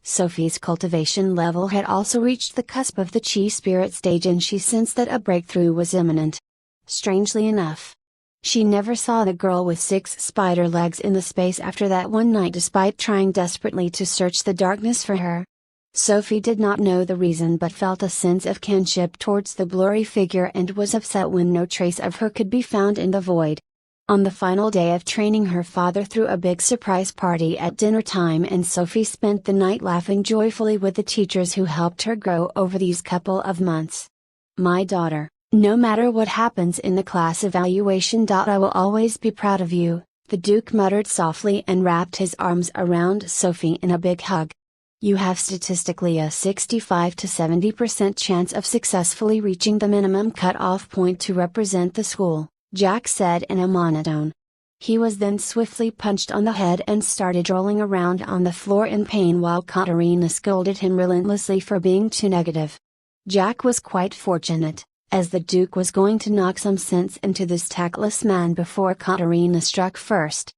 Sophie's cultivation level had also reached the cusp of the chi spirit stage, and she sensed that a breakthrough was imminent. Strangely enough, she never saw the girl with 6 spider legs in the space after that one night, despite trying desperately to search the darkness for her. Sophie did not know the reason, but felt a sense of kinship towards the blurry figure and was upset when no trace of her could be found in the void. On the final day of training, her father threw a big surprise party at dinner time, and Sophie spent the night laughing joyfully with the teachers who helped her grow over these couple of months. "My daughter, no matter what happens in the class evaluation, I will always be proud of you," the Duke muttered softly and wrapped his arms around Sophie in a big hug. "You have statistically a 65 to 70% chance of successfully reaching the minimum cut-off point to represent the school," Jack said in a monotone. He was then swiftly punched on the head and started rolling around on the floor in pain, while Katerina scolded him relentlessly for being too negative. Jack was quite fortunate, as the Duke was going to knock some sense into this tactless man before Katerina struck first.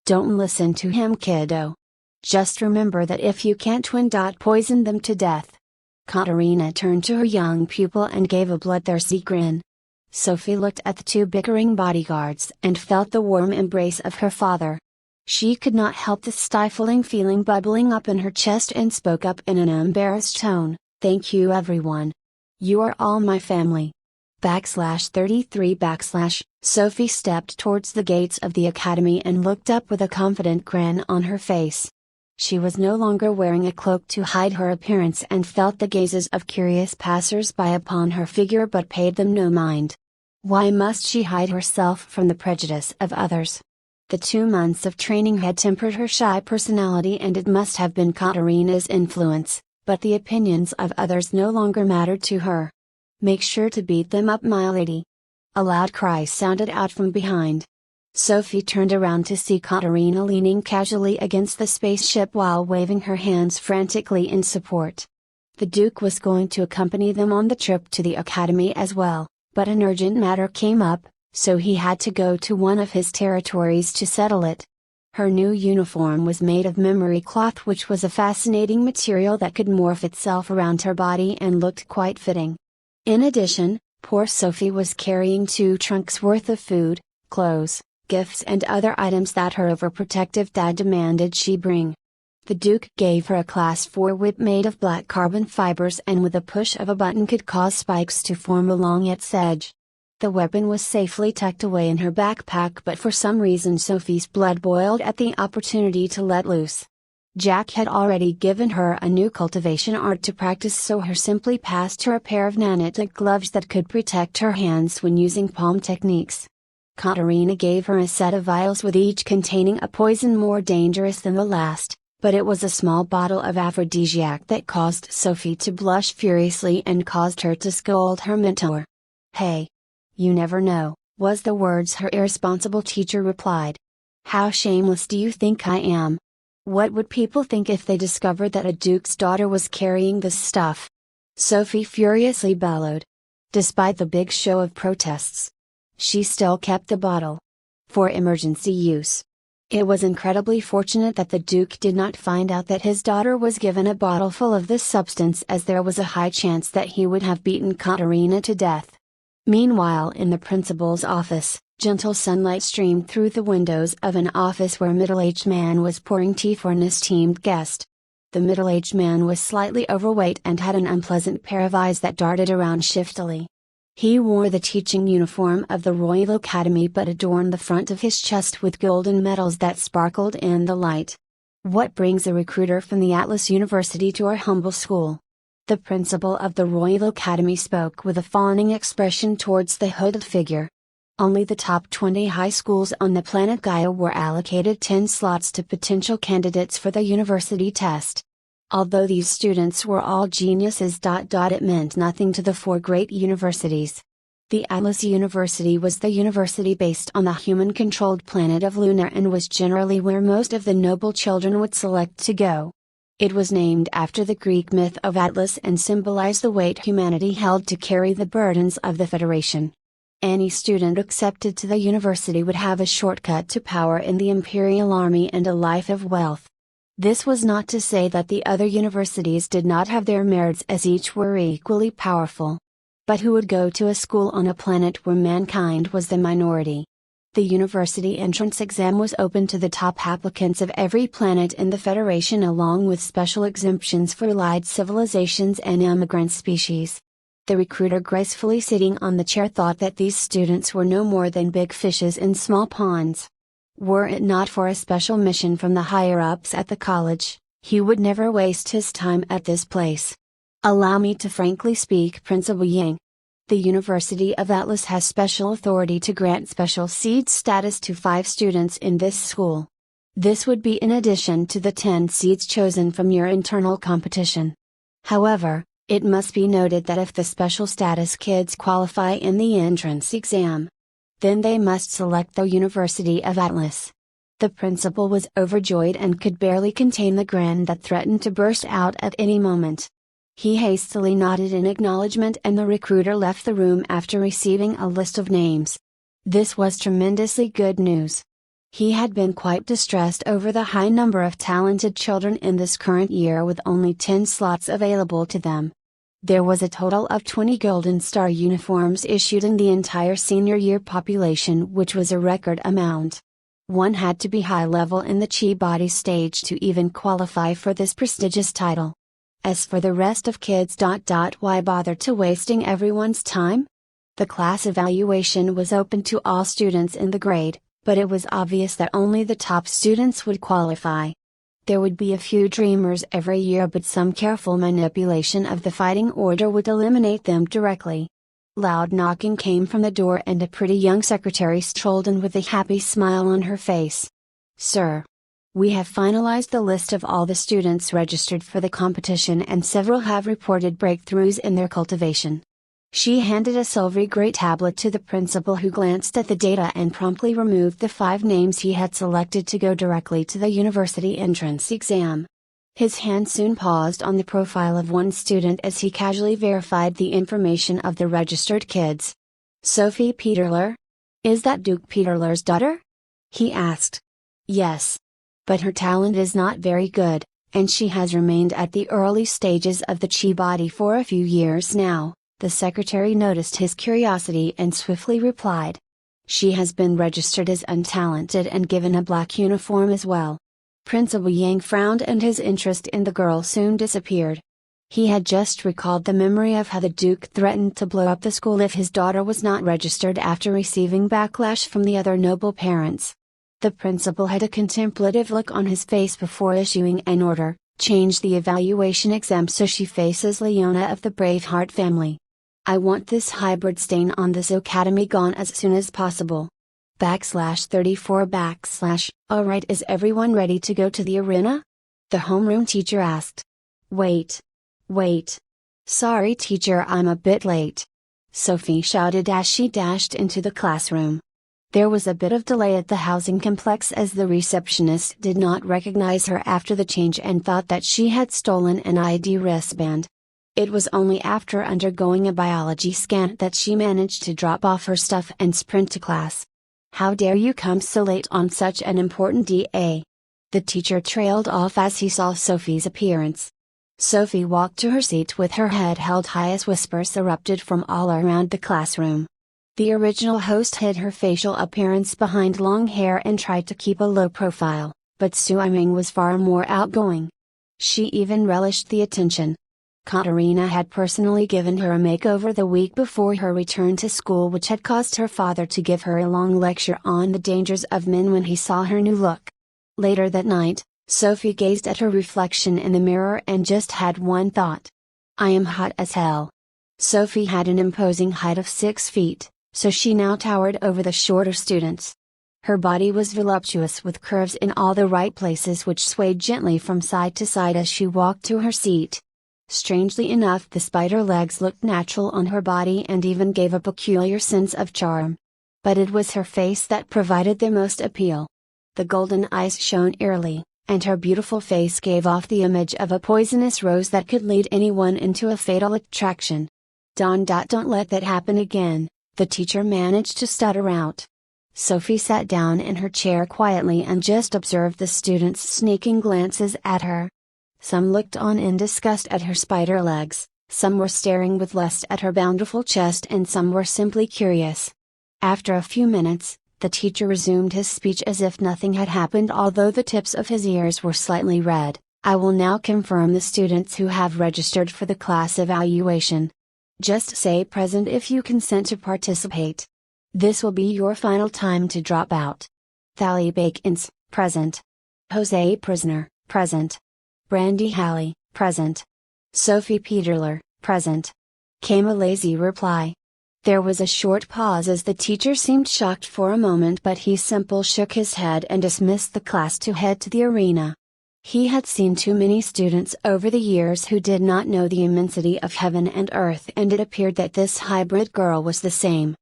"Don't listen to him, kiddo. Just remember that if you can't win, poison them to death." Katerina turned to her young pupil and gave a bloodthirsty grin. Sophie looked at the 2 bickering bodyguards and felt the warm embrace of her father. She could not help the stifling feeling bubbling up in her chest and spoke up in an embarrassed tone, "Thank you, everyone. You are all my family." /33 Sophie stepped towards the gates of the academy and looked up with a confident grin on her face. She was no longer wearing a cloak to hide her appearance and felt the gazes of curious passers-by upon her figure, but paid them no mind. Why must she hide herself from the prejudice of others? The 2 months of training had tempered her shy personality, and it must have been Katerina's influence, but the opinions of others no longer mattered to her. "Make sure to beat them up, my lady." A loud cry sounded out from behind. Sophie turned around to see Katerina leaning casually against the spaceship while waving her hands frantically in support. The Duke was going to accompany them on the trip to the academy as well, but an urgent matter came up, so he had to go to one of his territories to settle it. Her new uniform was made of memory cloth, which was a fascinating material that could morph itself around her body and looked quite fitting. In addition, poor Sophie was carrying 2 trunks worth of food, clothes, gifts and other items that her overprotective dad demanded she bring. The Duke gave her a Class 4 whip made of black carbon fibers, and with a push of a button could cause spikes to form along its edge. The weapon was safely tucked away in her backpack, but for some reason Sophie's blood boiled at the opportunity to let loose. Jack had already given her a new cultivation art to practice, so he simply passed her a pair of nanotic gloves that could protect her hands when using palm techniques. Katerina gave her a set of vials, with each containing a poison more dangerous than the last, but it was a small bottle of aphrodisiac that caused Sophie to blush furiously and caused her to scold her mentor. "Hey! You never know," was the words her irresponsible teacher replied. "How shameless do you think I am? What would people think if they discovered that a Duke's daughter was carrying this stuff?" Sophie furiously bellowed. Despite the big show of protests, she still kept the bottle for emergency use. It was incredibly fortunate that the Duke did not find out that his daughter was given a bottle full of this substance, as there was a high chance that he would have beaten Katerina to death. Meanwhile, in the principal's office, gentle sunlight streamed through the windows of an office where a middle-aged man was pouring tea for an esteemed guest. The middle-aged man was slightly overweight and had an unpleasant pair of eyes that darted around shiftily. He wore the teaching uniform of the Royal Academy, but adorned the front of his chest with golden medals that sparkled in the light. "What brings a recruiter from the Atlas University to our humble school?" The principal of the Royal Academy spoke with a fawning expression towards the hooded figure. Only the top 20 high schools on the planet Gaia were allocated 10 slots to potential candidates for the university test. Although these students were all geniuses. It meant nothing to the four great universities. The Atlas University was the university based on the human-controlled planet of Luna and was generally where most of the noble children would select to go. It was named after the Greek myth of Atlas and symbolized the weight humanity held to carry the burdens of the Federation. Any student accepted to the university would have a shortcut to power in the Imperial Army and a life of wealth. This was not to say that the other universities did not have their merits, as each were equally powerful. But who would go to a school on a planet where mankind was the minority? The university entrance exam was open to the top applicants of every planet in the Federation, along with special exemptions for allied civilizations and immigrant species. The recruiter, gracefully sitting on the chair, thought that these students were no more than big fishes in small ponds. Were it not for a special mission from the higher-ups at the college, he would never waste his time at this place. Allow me to frankly speak, Principal Yang. The University of Atlas has special authority to grant special seed status to 5 students in this school. This would be in addition to the 10 seeds chosen from your internal competition. However, it must be noted that if the special status kids qualify in the entrance exam, then they must select the University of Atlas. The principal was overjoyed and could barely contain the grin that threatened to burst out at any moment. He hastily nodded in acknowledgement and the recruiter left the room after receiving a list of names. This was tremendously good news. He had been quite distressed over the high number of talented children in this current year with only 10 slots available to them. There was a total of 20 Golden Star uniforms issued in the entire senior year population, which was a record amount. One had to be high level in the Chi-body stage to even qualify for this prestigious title. As for the rest of kids. Why bother to wasting everyone's time? The class evaluation was open to all students in the grade, but it was obvious that only the top students would qualify. There would be a few dreamers every year, but some careful manipulation of the fighting order would eliminate them directly. Loud knocking came from the door and a pretty young secretary strolled in with a happy smile on her face. "Sir, we have finalized the list of all the students registered for the competition and several have reported breakthroughs in their cultivation." She handed a silvery gray tablet to the principal, who glanced at the data and promptly removed the 5 names he had selected to go directly to the university entrance exam. His hand soon paused on the profile of one student as he casually verified the information of the registered kids. "Sophie Peterler? Is that Duke Peterler's daughter?" he asked. "Yes. But her talent is not very good, and she has remained at the early stages of the Chi-body for a few years now." The secretary noticed his curiosity and swiftly replied. "She has been registered as untalented and given a black uniform as well." Principal Yang frowned and his interest in the girl soon disappeared. He had just recalled the memory of how the Duke threatened to blow up the school if his daughter was not registered after receiving backlash from the other noble parents. The principal had a contemplative look on his face before issuing an order: "Change the evaluation exam so she faces Leona of the Braveheart family. I want this hybrid stain on this academy gone as soon as possible." /34 Alright, is everyone ready to go to the arena? The homeroom teacher asked. Wait. Sorry teacher, I'm a bit late," Sophie shouted as she dashed into the classroom. There was a bit of delay at the housing complex as the receptionist did not recognize her after the change and thought that she had stolen an ID wristband. It was only after undergoing a biology scan that she managed to drop off her stuff and sprint to class. "How dare you come so late on such an important day?" The teacher trailed off as he saw Sophie's appearance. Sophie walked to her seat with her head held high as whispers erupted from all around the classroom. The original host hid her facial appearance behind long hair and tried to keep a low profile, but Su Yiming was far more outgoing. She even relished the attention. Katerina had personally given her a makeover the week before her return to school, which had caused her father to give her a long lecture on the dangers of men when he saw her new look. Later that night, Sophie gazed at her reflection in the mirror and just had one thought. "I am hot as hell." Sophie had an imposing height of 6 feet, so she now towered over the shorter students. Her body was voluptuous with curves in all the right places which swayed gently from side to side as she walked to her seat. Strangely enough, the spider legs looked natural on her body and even gave a peculiar sense of charm. But it was her face that provided the most appeal. The golden eyes shone eerily, and her beautiful face gave off the image of a poisonous rose that could lead anyone into a fatal attraction. Don't let that happen again," the teacher managed to stutter out. Sophie sat down in her chair quietly and just observed the students' sneaking glances at her. Some looked on in disgust at her spider legs, some were staring with lust at her bountiful chest, and some were simply curious. After a few minutes, the teacher resumed his speech as if nothing had happened, although the tips of his ears were slightly red. "I will now confirm the students who have registered for the class evaluation. Just say present if you consent to participate. This will be your final time to drop out. Thali Bakins, present. Jose Prisoner, present. Brandy Halley, present. Sophie Peterler, present." Came a lazy reply. There was a short pause as the teacher seemed shocked for a moment, but he simply shook his head and dismissed the class to head to the arena. He had seen too many students over the years who did not know the immensity of heaven and earth, and it appeared that this hybrid girl was the same.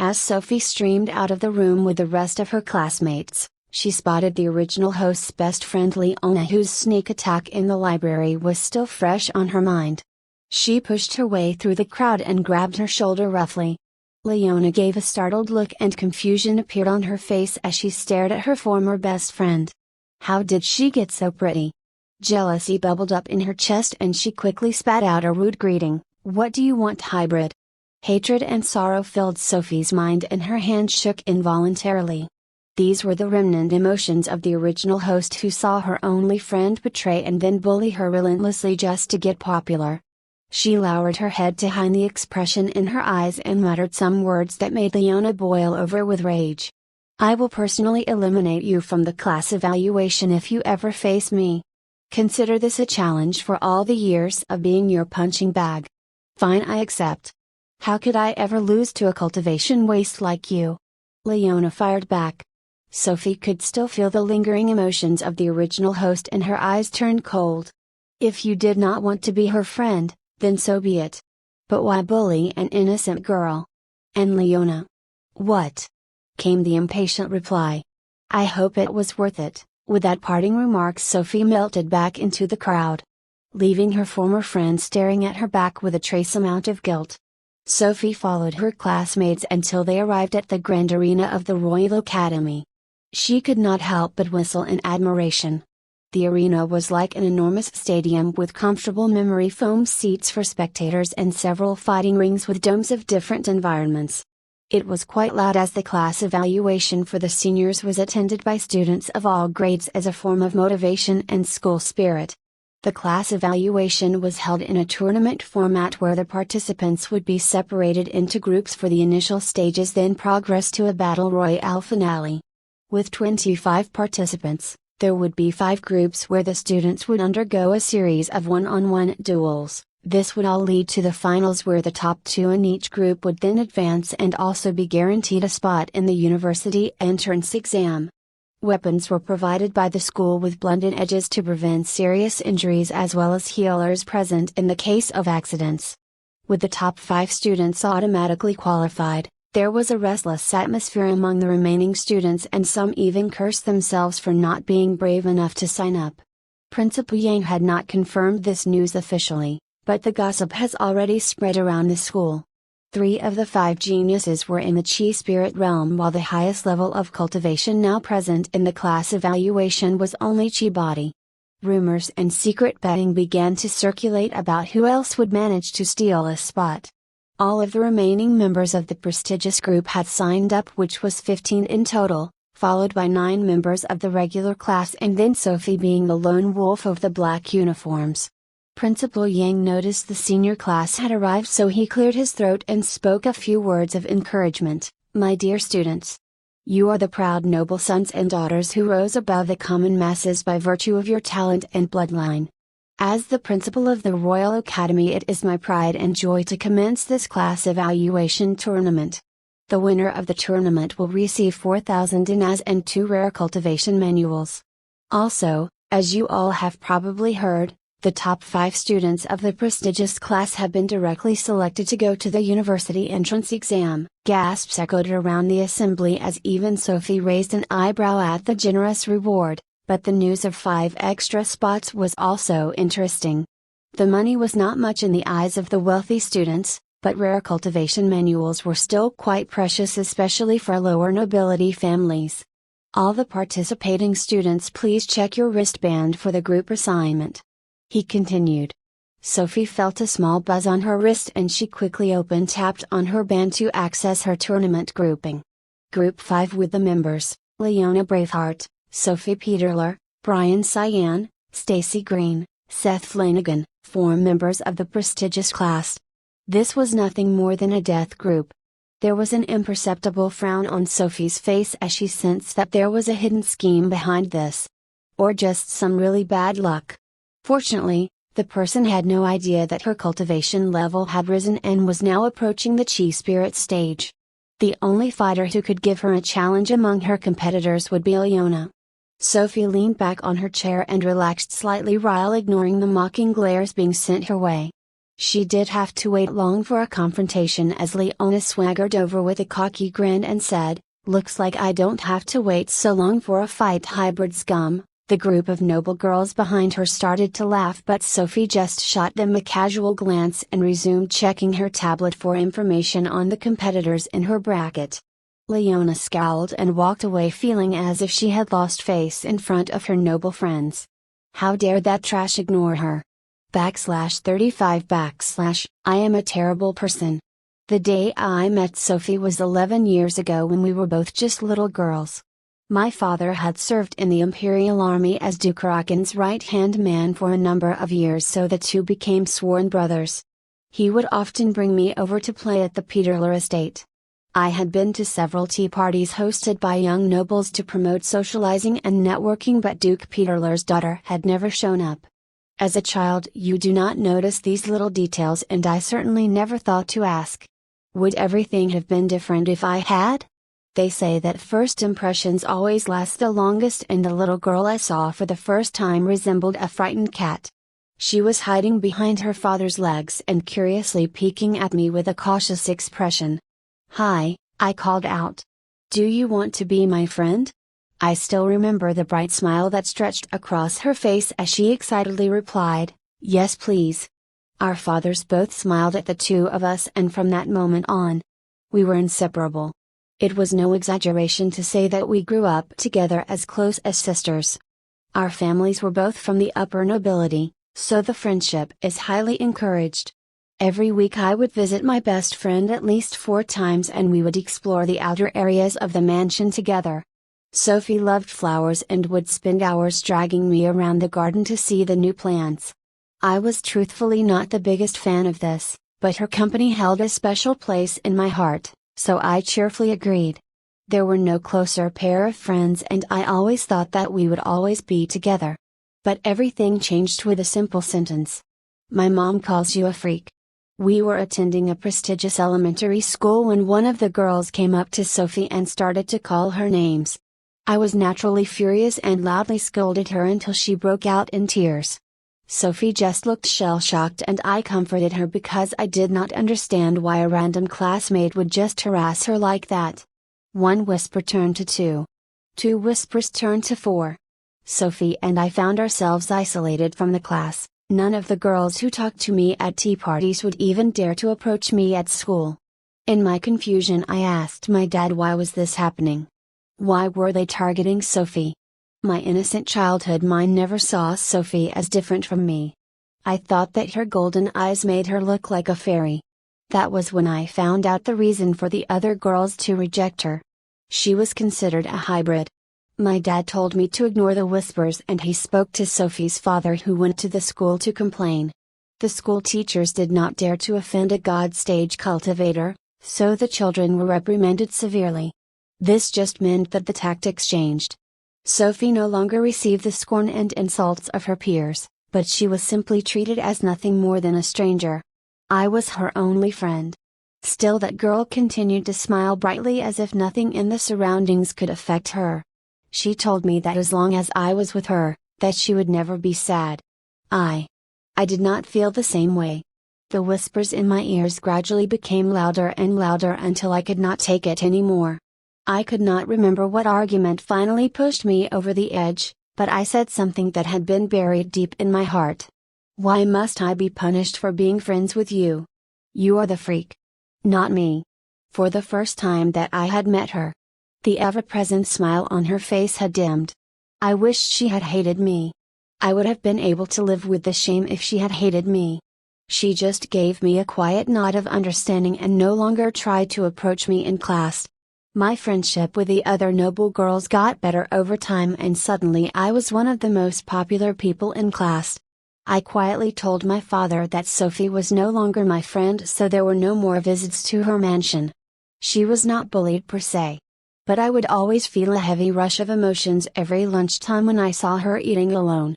As Sophie streamed out of the room with the rest of her classmates, she spotted the original host's best friend Leona, whose sneak attack in the library was still fresh on her mind. She pushed her way through the crowd and grabbed her shoulder roughly. Leona gave a startled look and confusion appeared on her face as she stared at her former best friend. How did she get so pretty? Jealousy bubbled up in her chest and she quickly spat out a rude greeting. "What do you want, hybrid?" Hatred and sorrow filled Sophie's mind and her hand shook involuntarily. These were the remnant emotions of the original host who saw her only friend betray and then bully her relentlessly just to get popular. She lowered her head to hide the expression in her eyes and muttered some words that made Leona boil over with rage. "I will personally eliminate you from the class evaluation if you ever face me. Consider this a challenge for all the years of being your punching bag." "Fine, I accept. How could I ever lose to a cultivation waste like you?" Leona fired back. Sophie could still feel the lingering emotions of the original host and her eyes turned cold. If you did not want to be her friend, then so be it. But why bully an innocent girl? And Leona? What? Came the impatient reply. "I hope it was worth it." With that parting remark, Sophie melted back into the crowd, leaving her former friend staring at her back with a trace amount of guilt. Sophie followed her classmates until they arrived at the grand arena of the Royal Academy. She could not help but whistle in admiration. The arena was like an enormous stadium with comfortable memory foam seats for spectators and several fighting rings with domes of different environments. It was quite loud as the class evaluation for the seniors was attended by students of all grades as a form of motivation and school spirit. The class evaluation was held in a tournament format where the participants would be separated into groups for the initial stages, then progress to a battle royale finale. With 25 participants, there would be 5 groups where the students would undergo a series of one-on-one duels. This would all lead to the finals where the top 2 in each group would then advance and also be guaranteed a spot in the university entrance exam. Weapons were provided by the school with blunt edges to prevent serious injuries as well as healers present in the case of accidents. With the top 5 students automatically qualified, there was a restless atmosphere among the remaining students and some even cursed themselves for not being brave enough to sign up. Principal Yang had not confirmed this news officially, but the gossip has already spread around the school. 3 of the 5 geniuses were in the Chi spirit realm, while the highest level of cultivation now present in the class evaluation was only Chi body. Rumors and secret betting began to circulate about who else would manage to steal a spot. All of the remaining members of the prestigious group had signed up, which was 15 in total, followed by 9 members of the regular class and then Sophie being the lone wolf of the black uniforms. Principal Yang noticed the senior class had arrived, so he cleared his throat and spoke a few words of encouragement. "My dear students, you are the proud noble sons and daughters who rose above the common masses by virtue of your talent and bloodline. As the principal of the Royal Academy, it is my pride and joy to commence this class evaluation tournament. The winner of the tournament will receive 4,000 dinas and 2 rare cultivation manuals. Also, as you all have probably heard, the top 5 students of the prestigious class have been directly selected to go to the university entrance exam. Gasps echoed around the assembly as even Sophie raised an eyebrow at the generous reward, but the news of 5 extra spots was also interesting. The money was not much in the eyes of the wealthy students, but rare cultivation manuals were still quite precious, especially for lower nobility families. All the participating students, please check your wristband for the group assignment, he continued. Sophie felt a small buzz on her wrist and she quickly tapped on her band to access her tournament grouping. Group 5 with the members, Leona Braveheart, Sophie Peterler, Brian Cyan, Stacy Green, Seth Flanagan, 4 members of the prestigious class. This was nothing more than a death group. There was an imperceptible frown on Sophie's face as she sensed that there was a hidden scheme behind this. Or just some really bad luck. Fortunately, the person had no idea that her cultivation level had risen and was now approaching the chi spirit stage. The only fighter who could give her a challenge among her competitors would be Leona. Sophie leaned back on her chair and relaxed slightly while ignoring the mocking glares being sent her way. She did have to wait long for a confrontation as Leona swaggered over with a cocky grin and said, "Looks like I don't have to wait so long for a fight, hybrid scum." The group of noble girls behind her started to laugh, but Sophie just shot them a casual glance and resumed checking her tablet for information on the competitors in her bracket. Leona scowled and walked away feeling as if she had lost face in front of her noble friends. How dare that trash ignore her? /35 I am a terrible person. The day I met Sophie was 11 years ago when we were both just little girls. My father had served in the Imperial Army as Duke Raken's right-hand man for a number of years, so the two became sworn brothers. He would often bring me over to play at the Peterler estate. I had been to several tea parties hosted by young nobles to promote socializing and networking, but Duke Peterler's daughter had never shown up. As a child, you do not notice these little details, and I certainly never thought to ask. Would everything have been different if I had? They say that first impressions always last the longest, and the little girl I saw for the first time resembled a frightened cat. She was hiding behind her father's legs and curiously peeking at me with a cautious expression. "Hi," I called out. "Do you want to be my friend?" I still remember the bright smile that stretched across her face as she excitedly replied, "Yes, please." Our fathers both smiled at the two of us, and from that moment on, we were inseparable. It was no exaggeration to say that we grew up together as close as sisters. Our families were both from the upper nobility, so the friendship is highly encouraged. Every week I would visit my best friend at least 4 times, and we would explore the outer areas of the mansion together. Sophie loved flowers and would spend hours dragging me around the garden to see the new plants. I was truthfully not the biggest fan of this, but her company held a special place in my heart, so I cheerfully agreed. There were no closer pair of friends, and I always thought that we would always be together. But everything changed with a simple sentence. "My mom calls you a freak." We were attending a prestigious elementary school when one of the girls came up to Sophie and started to call her names. I was naturally furious and loudly scolded her until she broke out in tears. Sophie just looked shell-shocked, and I comforted her because I did not understand why a random classmate would just harass her like that. One whisper turned to 2. 2 whispers turned to 4. Sophie and I found ourselves isolated from the class. None of the girls who talked to me at tea parties would even dare to approach me at school. In my confusion, I asked my dad, why was this happening? Why were they targeting Sophie? My innocent childhood mind never saw Sophie as different from me. I thought that her golden eyes made her look like a fairy. That was when I found out the reason for the other girls to reject her. She was considered a hybrid. My dad told me to ignore the whispers, and he spoke to Sophie's father, who went to the school to complain. The school teachers did not dare to offend a god stage cultivator, so the children were reprimanded severely. This just meant that the tactics changed. Sophie no longer received the scorn and insults of her peers, but she was simply treated as nothing more than a stranger. I was her only friend. Still, that girl continued to smile brightly as if nothing in the surroundings could affect her. She told me that as long as I was with her, that she would never be sad. I did not feel the same way. The whispers in my ears gradually became louder and louder until I could not take it anymore. I could not remember what argument finally pushed me over the edge, but I said something that had been buried deep in my heart. Why must I be punished for being friends with you? You are the freak. Not me. For the first time that I had met her, the ever-present smile on her face had dimmed. I wished she had hated me. I would have been able to live with the shame if she had hated me. She just gave me a quiet nod of understanding and no longer tried to approach me in class. My friendship with the other noble girls got better over time, and suddenly I was one of the most popular people in class. I quietly told my father that Sophie was no longer my friend, so there were no more visits to her mansion. She was not bullied per se. But I would always feel a heavy rush of emotions every lunchtime when I saw her eating alone.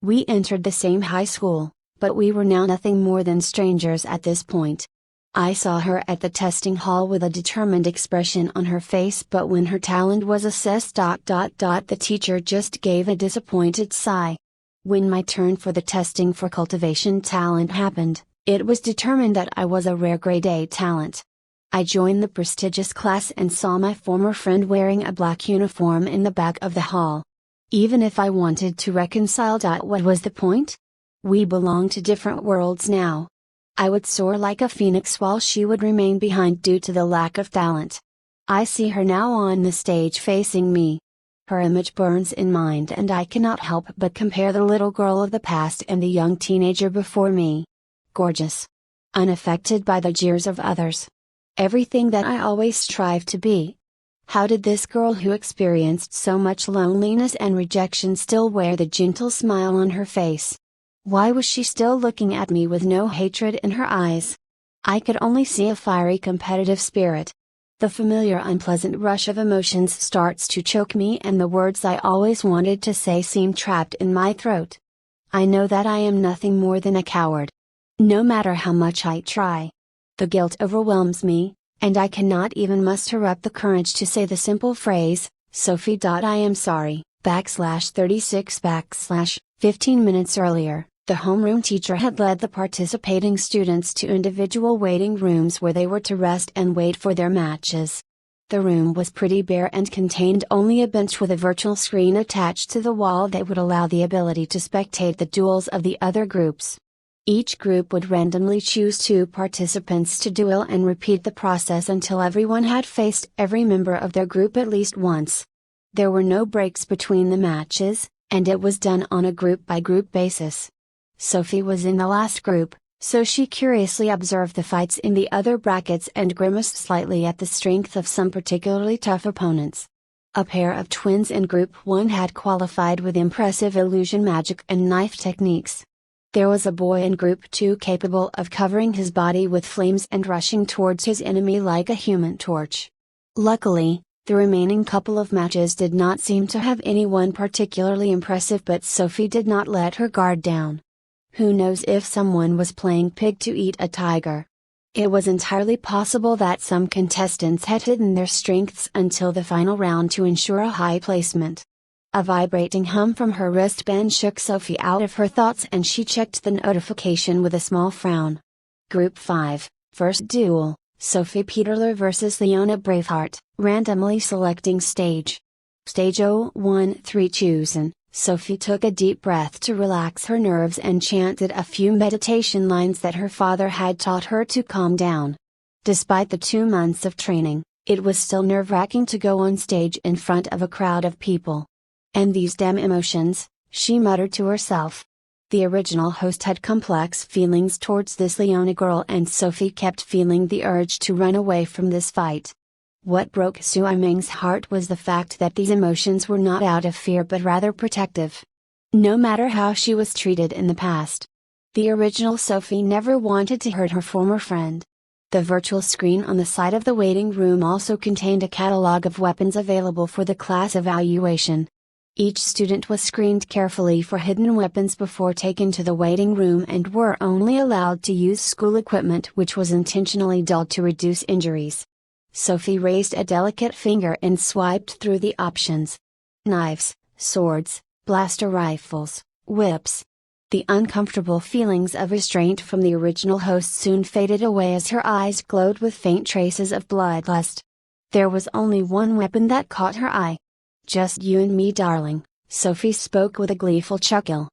We entered the same high school, but we were now nothing more than strangers at this point. I saw her at the testing hall with a determined expression on her face, but when her talent was assessed, the teacher just gave a disappointed sigh. When my turn for the testing for cultivation talent happened, it was determined that I was a rare grade A talent. I joined the prestigious class and saw my former friend wearing a black uniform in the back of the hall. Even if I wanted to reconcile, what was the point? We belonged to different worlds now. I would soar like a phoenix while she would remain behind due to the lack of talent. I see her now on the stage facing me. Her image burns in mind, and I cannot help but compare the little girl of the past and the young teenager before me. Gorgeous. Unaffected by the jeers of others. Everything that I always strive to be. How did this girl who experienced so much loneliness and rejection still wear the gentle smile on her face? Why was she still looking at me with no hatred in her eyes? I could only see a fiery competitive spirit. The familiar unpleasant rush of emotions starts to choke me, and the words I always wanted to say seem trapped in my throat. I know that I am nothing more than a coward. No matter how much I try. The guilt overwhelms me, and I cannot even muster up the courage to say the simple phrase, Sophie. I am sorry, /36 15 minutes earlier. The homeroom teacher had led the participating students to individual waiting rooms where they were to rest and wait for their matches. The room was pretty bare and contained only a bench with a virtual screen attached to the wall that would allow the ability to spectate the duels of the other groups. Each group would randomly choose 2 participants to duel and repeat the process until everyone had faced every member of their group at least once. There were no breaks between the matches, and it was done on a group-by-group basis. Sophie was in the last group, so she curiously observed the fights in the other brackets and grimaced slightly at the strength of some particularly tough opponents. A pair of twins in Group 1 had qualified with impressive illusion magic and knife techniques. There was a boy in Group 2 capable of covering his body with flames and rushing towards his enemy like a human torch. Luckily, the remaining couple of matches did not seem to have anyone particularly impressive, but Sophie did not let her guard down. Who knows if someone was playing pig to eat a tiger? It was entirely possible that some contestants had hidden their strengths until the final round to ensure a high placement. A vibrating hum from her wristband shook Sophie out of her thoughts, and she checked the notification with a small frown. Group 5, First Duel, Sophie Peterler vs Leona Braveheart, randomly selecting stage. Stage 013 chosen. Sophie took a deep breath to relax her nerves and chanted a few meditation lines that her father had taught her to calm down. Despite the 2 months of training, it was still nerve-wracking to go on stage in front of a crowd of people. And these damn emotions, she muttered to herself. The original host had complex feelings towards this Leona girl, and Sophie kept feeling the urge to run away from this fight. What broke Sui Ming's heart was the fact that these emotions were not out of fear but rather protective. No matter how she was treated in the past, the original Sophie never wanted to hurt her former friend. The virtual screen on the side of the waiting room also contained a catalog of weapons available for the class evaluation. Each student was screened carefully for hidden weapons before taken to the waiting room and were only allowed to use school equipment which was intentionally dulled to reduce injuries. Sophie raised a delicate finger and swiped through the options. Knives, swords, blaster rifles, whips. The uncomfortable feelings of restraint from the original host soon faded away as her eyes glowed with faint traces of bloodlust. There was only one weapon that caught her eye. "Just you and me, darling," Sophie spoke with a gleeful chuckle.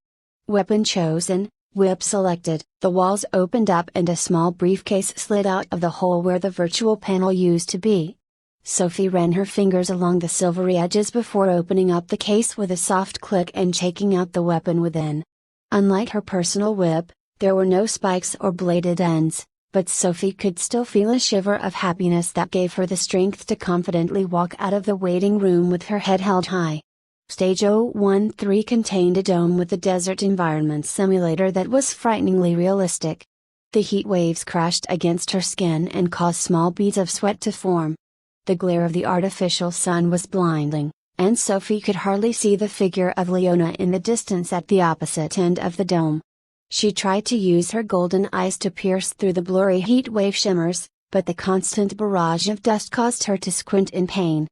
Weapon chosen, whip selected, the walls opened up and a small briefcase slid out of the hole where the virtual panel used to be. Sophie ran her fingers along the silvery edges before opening up the case with a soft click and taking out the weapon within. Unlike her personal whip, there were no spikes or bladed ends, but Sophie could still feel a shiver of happiness that gave her the strength to confidently walk out of the waiting room with her head held high. Stage 013 contained a dome with a desert environment simulator that was frighteningly realistic. The heat waves crashed against her skin and caused small beads of sweat to form. The glare of the artificial sun was blinding, and Sophie could hardly see the figure of Leona in the distance at the opposite end of the dome. She tried to use her golden eyes to pierce through the blurry heat wave shimmers, but the constant barrage of dust caused her to squint in pain.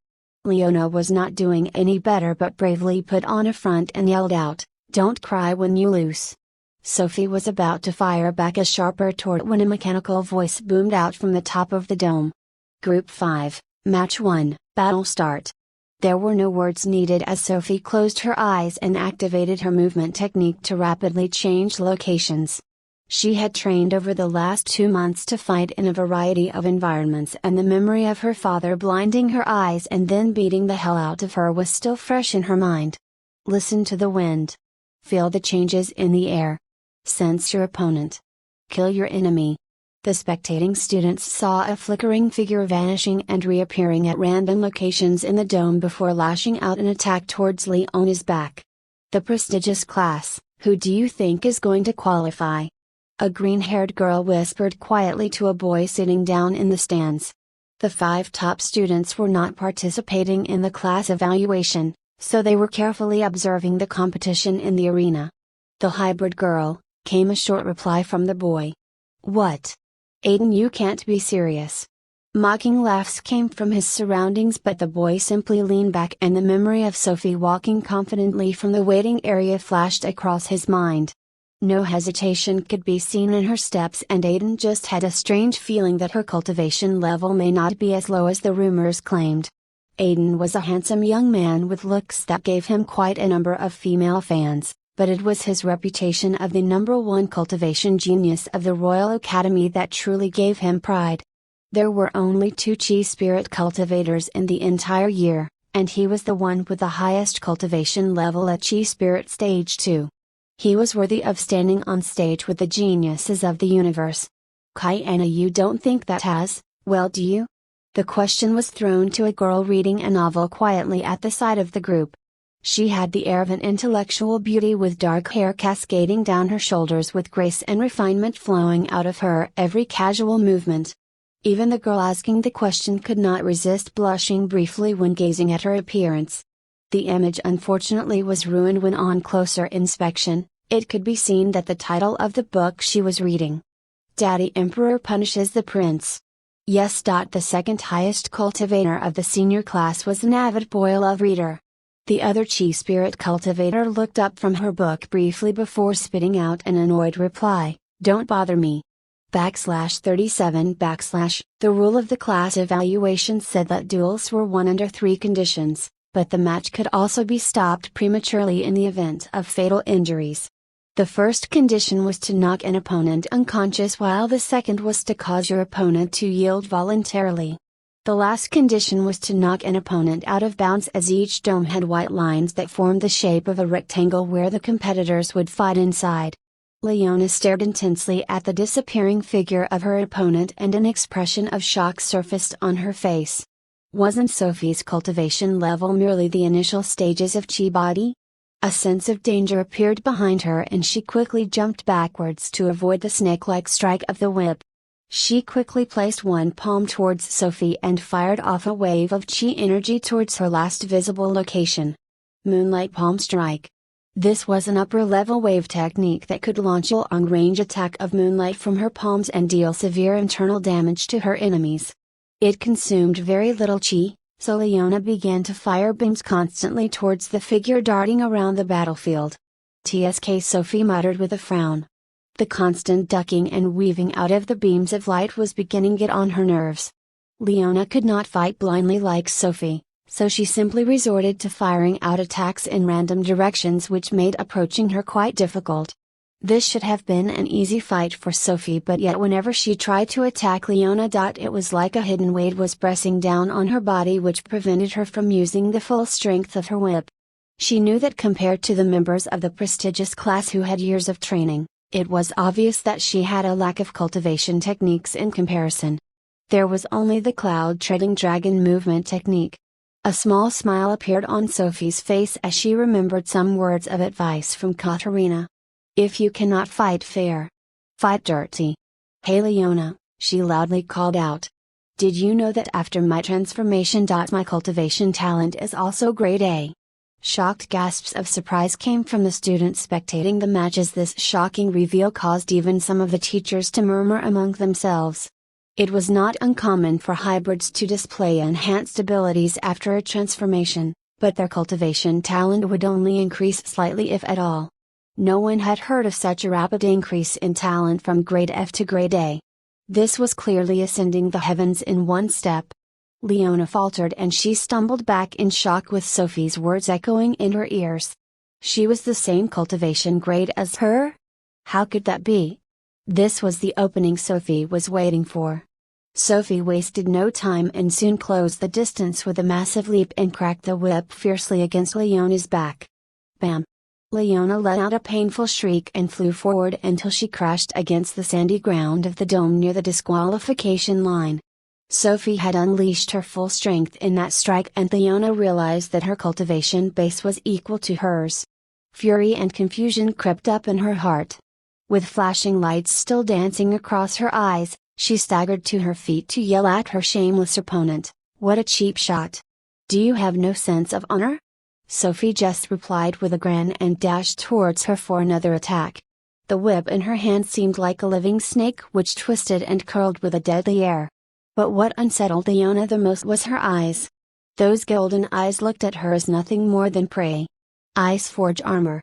Leona was not doing any better but bravely put on a front and yelled out, "Don't cry when you lose." Sophie was about to fire back a sharp retort when a mechanical voice boomed out from the top of the dome. "Group 5, Match 1, Battle Start." There were no words needed as Sophie closed her eyes and activated her movement technique to rapidly change locations. She had trained over the last 2 months to fight in a variety of environments, and the memory of her father blinding her eyes and then beating the hell out of her was still fresh in her mind. Listen to the wind. Feel the changes in the air. Sense your opponent. Kill your enemy. The spectating students saw a flickering figure vanishing and reappearing at random locations in the dome before lashing out an attack towards Leona's back. "The prestigious class, who do you think is going to qualify?" A green-haired girl whispered quietly to a boy sitting down in the stands. The 5 top students were not participating in the class evaluation, so they were carefully observing the competition in the arena. "The hybrid girl," came a short reply from the boy. "What? Aiden, you can't be serious." Mocking laughs came from his surroundings, but the boy simply leaned back and the memory of Sophie walking confidently from the waiting area flashed across his mind. No hesitation could be seen in her steps, and Aiden just had a strange feeling that her cultivation level may not be as low as the rumors claimed. Aiden was a handsome young man with looks that gave him quite a number of female fans, but it was his reputation of the #1 cultivation genius of the Royal Academy that truly gave him pride. There were only 2 chi spirit cultivators in the entire year, and he was the one with the highest cultivation level at chi spirit stage 2. He was worthy of standing on stage with the geniuses of the universe. "Kiana, you don't think that has, well, do you?" The question was thrown to a girl reading a novel quietly at the side of the group. She had the air of an intellectual beauty with dark hair cascading down her shoulders with grace and refinement flowing out of her every casual movement. Even the girl asking the question could not resist blushing briefly when gazing at her appearance. The image unfortunately was ruined when on closer inspection, it could be seen that the title of the book she was reading, "Daddy Emperor Punishes the Prince." Yes. The second highest cultivator of the senior class was an avid boy love reader. The other chi spirit cultivator looked up from her book briefly before spitting out an annoyed reply, "Don't bother me." /37 The rule of the class evaluation said that duels were won under 3 conditions, but the match could also be stopped prematurely in the event of fatal injuries. The first condition was to knock an opponent unconscious, while the second was to cause your opponent to yield voluntarily. The last condition was to knock an opponent out of bounds, as each dome had white lines that formed the shape of a rectangle where the competitors would fight inside. Leona stared intensely at the disappearing figure of her opponent and an expression of shock surfaced on her face. Wasn't Sophie's cultivation level merely the initial stages of chi body? A sense of danger appeared behind her and she quickly jumped backwards to avoid the snake-like strike of the whip. She quickly placed one palm towards Sophie and fired off a wave of chi energy towards her last visible location. Moonlight Palm Strike. This was an upper-level wave technique that could launch a long-range attack of moonlight from her palms and deal severe internal damage to her enemies. It consumed very little chi, so Leona began to fire beams constantly towards the figure darting around the battlefield. "Tsk," Sophie muttered with a frown. The constant ducking and weaving out of the beams of light was beginning to get on her nerves. Leona could not fight blindly like Sophie, so she simply resorted to firing out attacks in random directions, which made approaching her quite difficult. This should have been an easy fight for Sophie, but yet whenever she tried to attack Leona, it was like a hidden weight was pressing down on her body, which prevented her from using the full strength of her whip. She knew that compared to the members of the prestigious class who had years of training, it was obvious that she had a lack of cultivation techniques in comparison. There was only the cloud-treading dragon movement technique. A small smile appeared on Sophie's face as she remembered some words of advice from Katerina. "If you cannot fight fair, fight dirty." "Hey Leona," she loudly called out. "Did you know that after my transformation, my cultivation talent is also grade A?" Shocked gasps of surprise came from the students spectating the match, as this shocking reveal caused even some of the teachers to murmur among themselves. It was not uncommon for hybrids to display enhanced abilities after a transformation, but their cultivation talent would only increase slightly if at all. No one had heard of such a rapid increase in talent from grade F to grade A. This was clearly ascending the heavens in one step. Leona faltered and she stumbled back in shock, with Sophie's words echoing in her ears. She was the same cultivation grade as her? How could that be? This was the opening Sophie was waiting for. Sophie wasted no time and soon closed the distance with a massive leap and cracked the whip fiercely against Leona's back. Bam! Leona let out a painful shriek and flew forward until she crashed against the sandy ground of the dome near the disqualification line. Sophie had unleashed her full strength in that strike, and Leona realized that her cultivation base was equal to hers. Fury and confusion crept up in her heart. With flashing lights still dancing across her eyes, she staggered to her feet to yell at her shameless opponent, "What a cheap shot! Do you have no sense of honor?" Sophie just replied with a grin and dashed towards her for another attack. The whip in her hand seemed like a living snake which twisted and curled with a deadly air. But what unsettled Leona the most was her eyes. Those golden eyes looked at her as nothing more than prey. Ice Forge armor.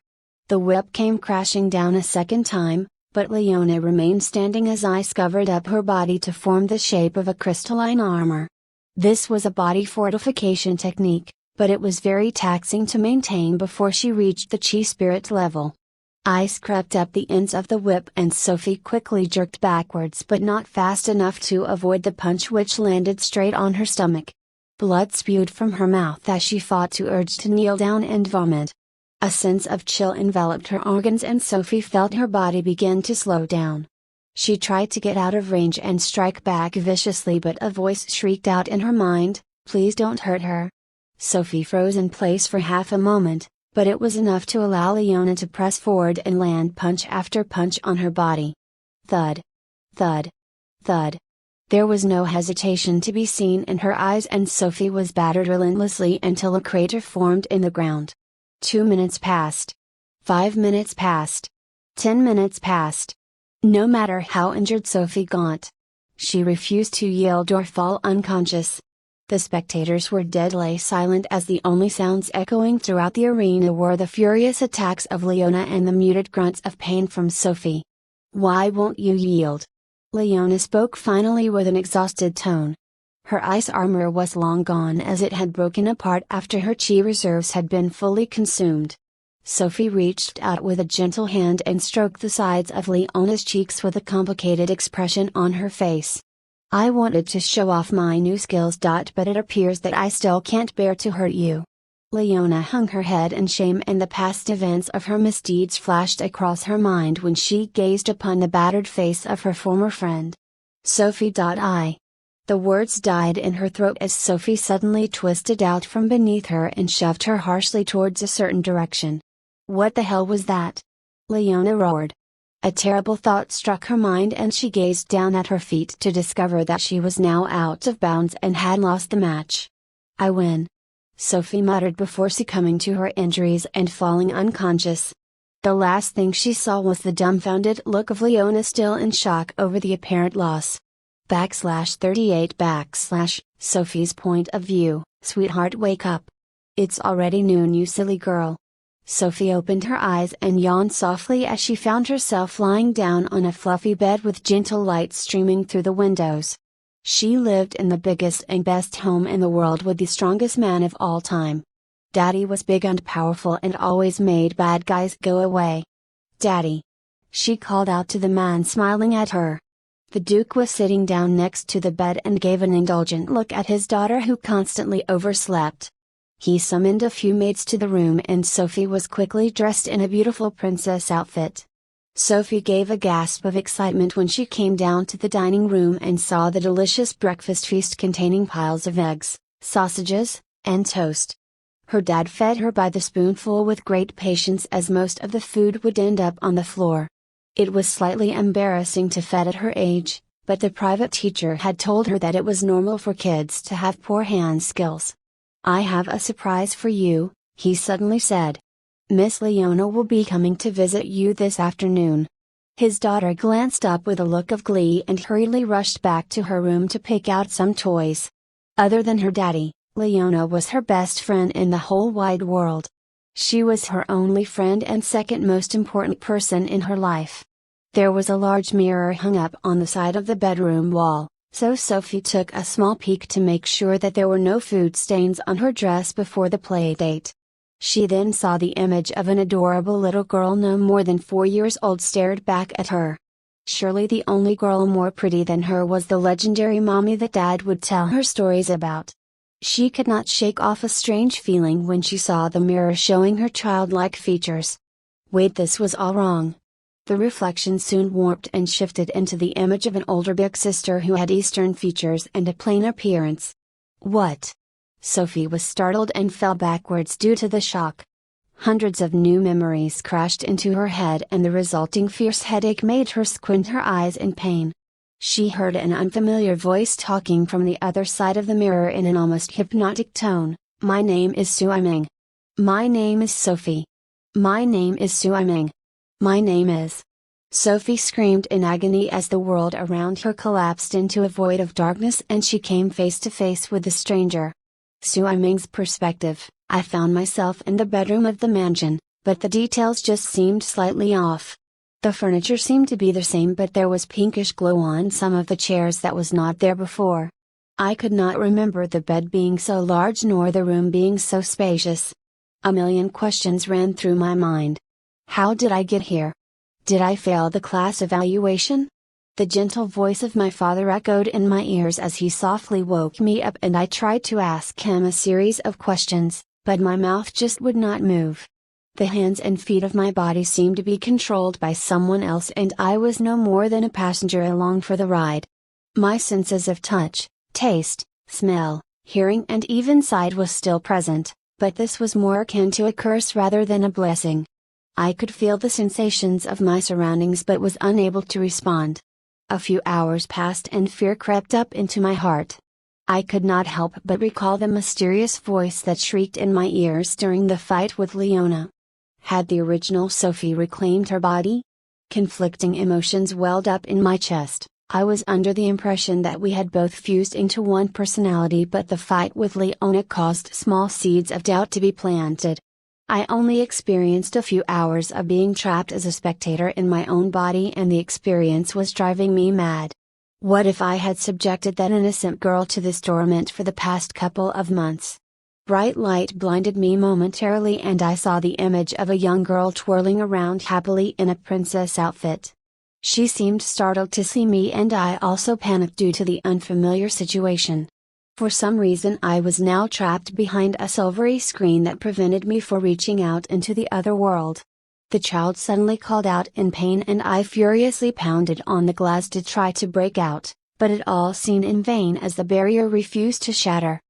The whip came crashing down a second time, but Leona remained standing as ice covered up her body to form the shape of a crystalline armor. This was a body fortification technique, but it was very taxing to maintain before she reached the chi spirit level. Ice crept up the ends of the whip and Sophie quickly jerked backwards, but not fast enough to avoid the punch, which landed straight on her stomach. Blood spewed from her mouth as she fought to urge to kneel down and vomit. A sense of chill enveloped her organs and Sophie felt her body begin to slow down. She tried to get out of range and strike back viciously, but a voice shrieked out in her mind, "Please don't hurt her." Sophie froze in place for half a moment, but it was enough to allow Leona to press forward and land punch after punch on her body. Thud. Thud. Thud. There was no hesitation to be seen in her eyes, and Sophie was battered relentlessly until a crater formed in the ground. 2 minutes passed. 5 minutes passed. 10 minutes passed. No matter how injured Sophie got, she refused to yield or fall unconscious. The spectators were deadly silent, as the only sounds echoing throughout the arena were the furious attacks of Leona and the muted grunts of pain from Sophie. "Why won't you yield?" Leona spoke finally with an exhausted tone. Her ice armor was long gone, as it had broken apart after her chi reserves had been fully consumed. Sophie reached out with a gentle hand and stroked the sides of Leona's cheeks with a complicated expression on her face. "I wanted to show off my new skills, but it appears that I still can't bear to hurt you." Leona hung her head in shame, and the past events of her misdeeds flashed across her mind when she gazed upon the battered face of her former friend. "Sophie.I." The words died in her throat as Sophie suddenly twisted out from beneath her and shoved her harshly towards a certain direction. "What the hell was that?" Leona roared. A terrible thought struck her mind, and she gazed down at her feet to discover that she was now out of bounds and had lost the match. "I win." Sophie muttered before succumbing to her injuries and falling unconscious. The last thing she saw was the dumbfounded look of Leona, still in shock over the apparent loss. /38 / Sophie's point of view, sweetheart, wake up. It's already noon, you silly girl. Sophie opened her eyes and yawned softly as she found herself lying down on a fluffy bed with gentle light streaming through the windows. She lived in the biggest and best home in the world with the strongest man of all time. Daddy was big and powerful and always made bad guys go away. Daddy! She called out to the man smiling at her. The Duke was sitting down next to the bed and gave an indulgent look at his daughter, who constantly overslept. He summoned a few maids to the room and Sophie was quickly dressed in a beautiful princess outfit. Sophie gave a gasp of excitement when she came down to the dining room and saw the delicious breakfast feast containing piles of eggs, sausages, and toast. Her dad fed her by the spoonful with great patience, as most of the food would end up on the floor. It was slightly embarrassing to feed at her age, but the private teacher had told her that it was normal for kids to have poor hand skills. I have a surprise for you, he suddenly said. Miss Leona will be coming to visit you this afternoon. His daughter glanced up with a look of glee and hurriedly rushed back to her room to pick out some toys. Other than her daddy, Leona was her best friend in the whole wide world. She was her only friend and second most important person in her life. There was a large mirror hung up on the side of the bedroom wall, so Sophie took a small peek to make sure that there were no food stains on her dress before the playdate. She then saw the image of an adorable little girl no more than 4 years old stared back at her. Surely the only girl more pretty than her was the legendary mommy that Dad would tell her stories about. She could not shake off a strange feeling when she saw the mirror showing her childlike features. Wait, this was all wrong. The reflection soon warped and shifted into the image of an older big sister who had Eastern features and a plain appearance. What? Sophie was startled and fell backwards due to the shock. Hundreds of new memories crashed into her head and the resulting fierce headache made her squint her eyes in pain. She heard an unfamiliar voice talking from the other side of the mirror in an almost hypnotic tone. My name is Sui-Ming. My name is Sophie. My name is Sui-Ming. My name is. Sophie screamed in agony as the world around her collapsed into a void of darkness and she came face to face with the stranger. Sui-Ming's perspective, I found myself in the bedroom of the mansion, but the details just seemed slightly off. The furniture seemed to be the same, but there was pinkish glow on some of the chairs that was not there before. I could not remember the bed being so large nor the room being so spacious. A million questions ran through my mind. How did I get here? Did I fail the class evaluation? The gentle voice of my father echoed in my ears as he softly woke me up, and I tried to ask him a series of questions, but my mouth just would not move. The hands and feet of my body seemed to be controlled by someone else, and I was no more than a passenger along for the ride. My senses of touch, taste, smell, hearing and even sight was still present, but this was more akin to a curse rather than a blessing. I could feel the sensations of my surroundings but was unable to respond. A few hours passed and fear crept up into my heart. I could not help but recall the mysterious voice that shrieked in my ears during the fight with Leona. Had the original Sophie reclaimed her body? Conflicting emotions welled up in my chest. I was under the impression that we had both fused into one personality, but the fight with Leona caused small seeds of doubt to be planted. I only experienced a few hours of being trapped as a spectator in my own body, and the experience was driving me mad. What if I had subjected that innocent girl to this torment for the past couple of months? Bright light blinded me momentarily and I saw the image of a young girl twirling around happily in a princess outfit. She seemed startled to see me, and I also panicked due to the unfamiliar situation. For some reason I was now trapped behind a silvery screen that prevented me from reaching out into the other world. The child suddenly called out in pain and I furiously pounded on the glass to try to break out, but it all seemed in vain as the barrier refused to shatter.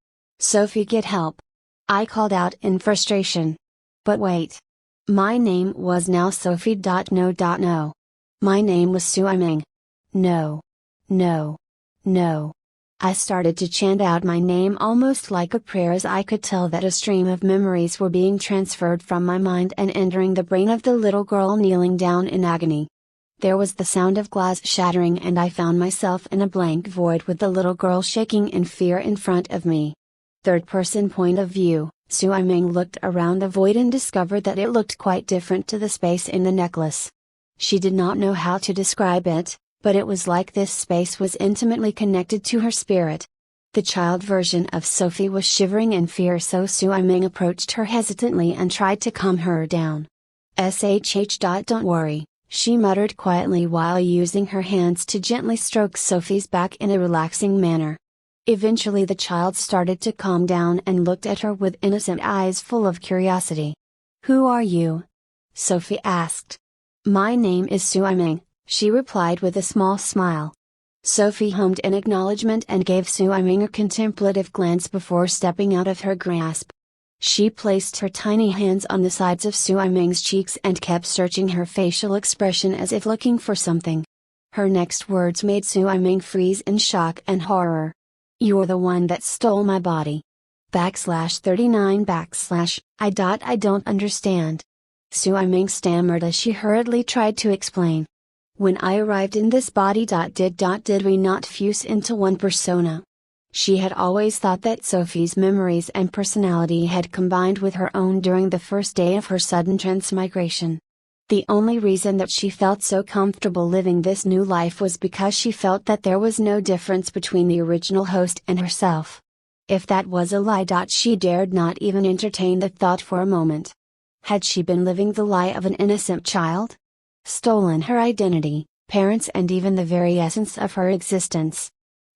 Sophie, get help! I called out in frustration. But wait. My name was now Sophie. No. My name was Sui-Ming. No. No. No. I started to chant out my name almost like a prayer as I could tell that a stream of memories were being transferred from my mind and entering the brain of the little girl kneeling down in agony. There was the sound of glass shattering and I found myself in a blank void with the little girl shaking in fear in front of me. Third person point of view, Sui Ming looked around the void and discovered that it looked quite different to the space in the necklace. She did not know how to describe it, but it was like this space was intimately connected to her spirit. The child version of Sophie was shivering in fear, so Sui Ming approached her hesitantly and tried to calm her down. Don't worry, she muttered quietly while using her hands to gently stroke Sophie's back in a relaxing manner. Eventually the child started to calm down and looked at her with innocent eyes full of curiosity. "Who are you?" Sophie asked. "My name is Sui Ming," she replied with a small smile. Sophie hummed in acknowledgement and gave Sui Ming a contemplative glance before stepping out of her grasp. She placed her tiny hands on the sides of Sui Ming's cheeks and kept searching her facial expression as if looking for something. Her next words made Sui Ming freeze in shock and horror. "You're the one that stole my body. /39 / I don't understand." Sui Ming stammered as she hurriedly tried to explain. "When I arrived in this body did we not fuse into one persona?" She had always thought that Sophie's memories and personality had combined with her own during the first day of her sudden transmigration. The only reason that she felt so comfortable living this new life was because she felt that there was no difference between the original host and herself. If that was a lie, she dared not even entertain the thought for a moment. Had she been living the lie of an innocent child? Stolen her identity, parents, and even the very essence of her existence?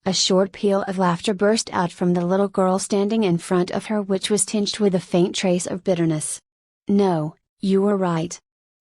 A short peal of laughter burst out from the little girl standing in front of her, which was tinged with a faint trace of bitterness. "No, you were right.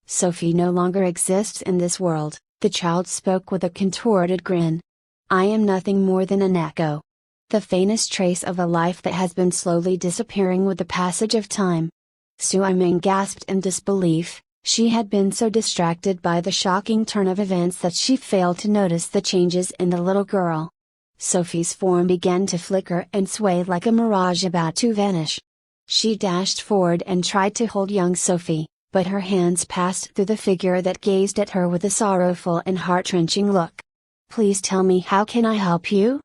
Sophie no longer exists in this world," the child spoke with a contorted grin. "I am nothing more than an echo. The faintest trace of a life that has been slowly disappearing with the passage of time." Sui Ming gasped in disbelief. She had been so distracted by the shocking turn of events that she failed to notice the changes in the little girl. Sophie's form began to flicker and sway like a mirage about to vanish. She dashed forward and tried to hold young Sophie, but her hands passed through the figure that gazed at her with a sorrowful and heart-wrenching look. "Please tell me, how can I help you?"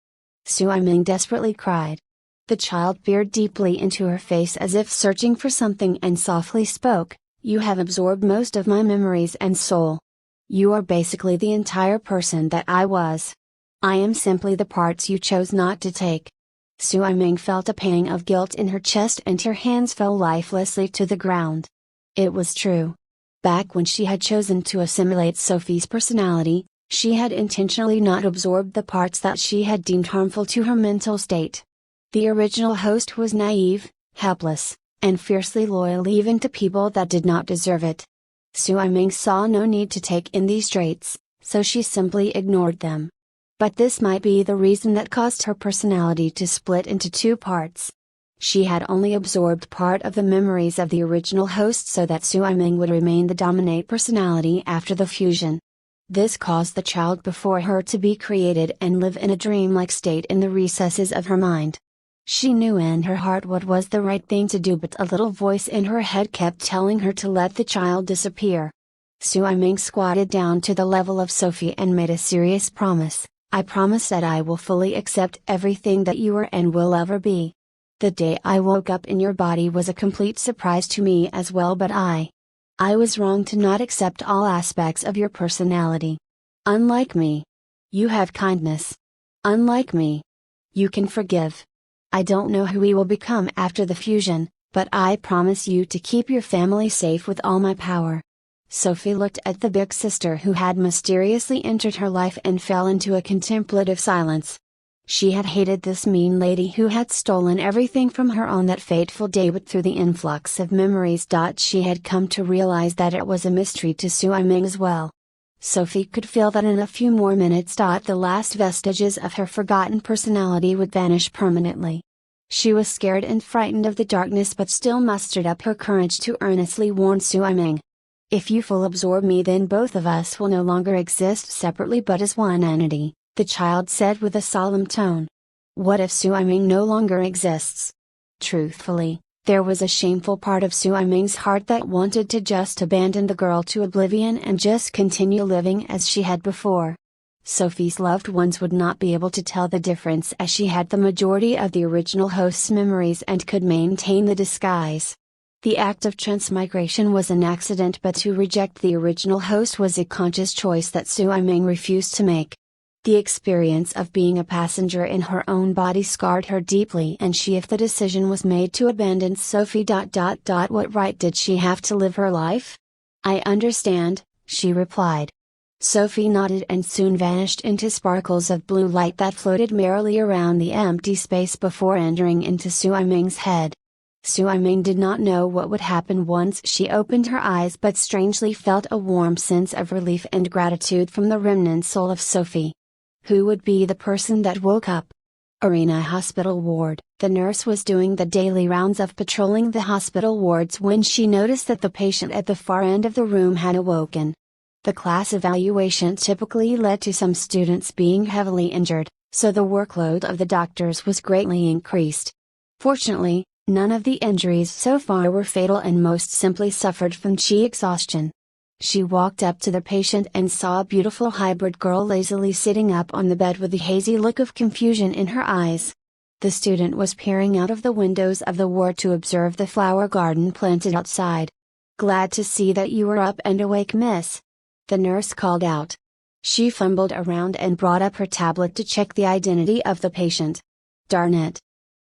Sui Ming desperately cried. The child peered deeply into her face as if searching for something and softly spoke, "You have absorbed most of my memories and soul. You are basically the entire person that I was. I am simply the parts you chose not to take." Sui Ming felt a pang of guilt in her chest and her hands fell lifelessly to the ground. It was true. Back when she had chosen to assimilate Sophie's personality, she had intentionally not absorbed the parts that she had deemed harmful to her mental state. The original host was naive, helpless, and fiercely loyal even to people that did not deserve it. Sui Ming saw no need to take in these traits, so she simply ignored them. But this might be the reason that caused her personality to split into two parts. She had only absorbed part of the memories of the original host so that Sui Ming would remain the dominant personality after the fusion. This caused the child before her to be created and live in a dreamlike state in the recesses of her mind. She knew in her heart what was the right thing to do, but a little voice in her head kept telling her to let the child disappear. Sui Ming squatted down to the level of Sophie and made a serious promise. "I promise that I will fully accept everything that you are and will ever be." The day I woke up in your body was a complete surprise to me as well, but I was wrong to not accept all aspects of your personality. Unlike me, you have kindness. Unlike me, you can forgive. I don't know who we will become after the fusion, but I promise you to keep your family safe with all my power. Sophie looked at the big sister who had mysteriously entered her life and fell into a contemplative silence. She had hated this mean lady who had stolen everything from her on that fateful day, but through the influx of memories, she had come to realize that it was a mystery to Sui Ming as well. Sophie could feel that in a few more minutes the last vestiges of her forgotten personality would vanish permanently. She was scared and frightened of the darkness, but still mustered up her courage to earnestly warn Sui Ming. "If you full absorb me, then both of us will no longer exist separately but as one entity," the child said with a solemn tone. What if Su Ming no longer exists? Truthfully, there was a shameful part of Su Ming's heart that wanted to just abandon the girl to oblivion and just continue living as she had before. Sophie's loved ones would not be able to tell the difference as she had the majority of the original host's memories and could maintain the disguise. The act of transmigration was an accident, but to reject the original host was a conscious choice that Su Ming refused to make. The experience of being a passenger in her own body scarred her deeply, and if the decision was made to abandon Sophie. What right did she have to live her life? I understand, she replied. Sophie nodded and soon vanished into sparkles of blue light that floated merrily around the empty space before entering into Su Ming's head. Su Ming did not know what would happen once she opened her eyes, but strangely felt a warm sense of relief and gratitude from the remnant soul of Sophie. Who would be the person that woke up? Arena Hospital Ward. The nurse was doing the daily rounds of patrolling the hospital wards when she noticed that the patient at the far end of the room had awoken. The class evaluation typically led to some students being heavily injured, so the workload of the doctors was greatly increased. Fortunately, none of the injuries so far were fatal and most simply suffered from chi exhaustion. She walked up to the patient and saw a beautiful hybrid girl lazily sitting up on the bed with a hazy look of confusion in her eyes. The student was peering out of the windows of the ward to observe the flower garden planted outside. "Glad to see that you are up and awake, miss," the nurse called out. She fumbled around and brought up her tablet to check the identity of the patient. Darn it!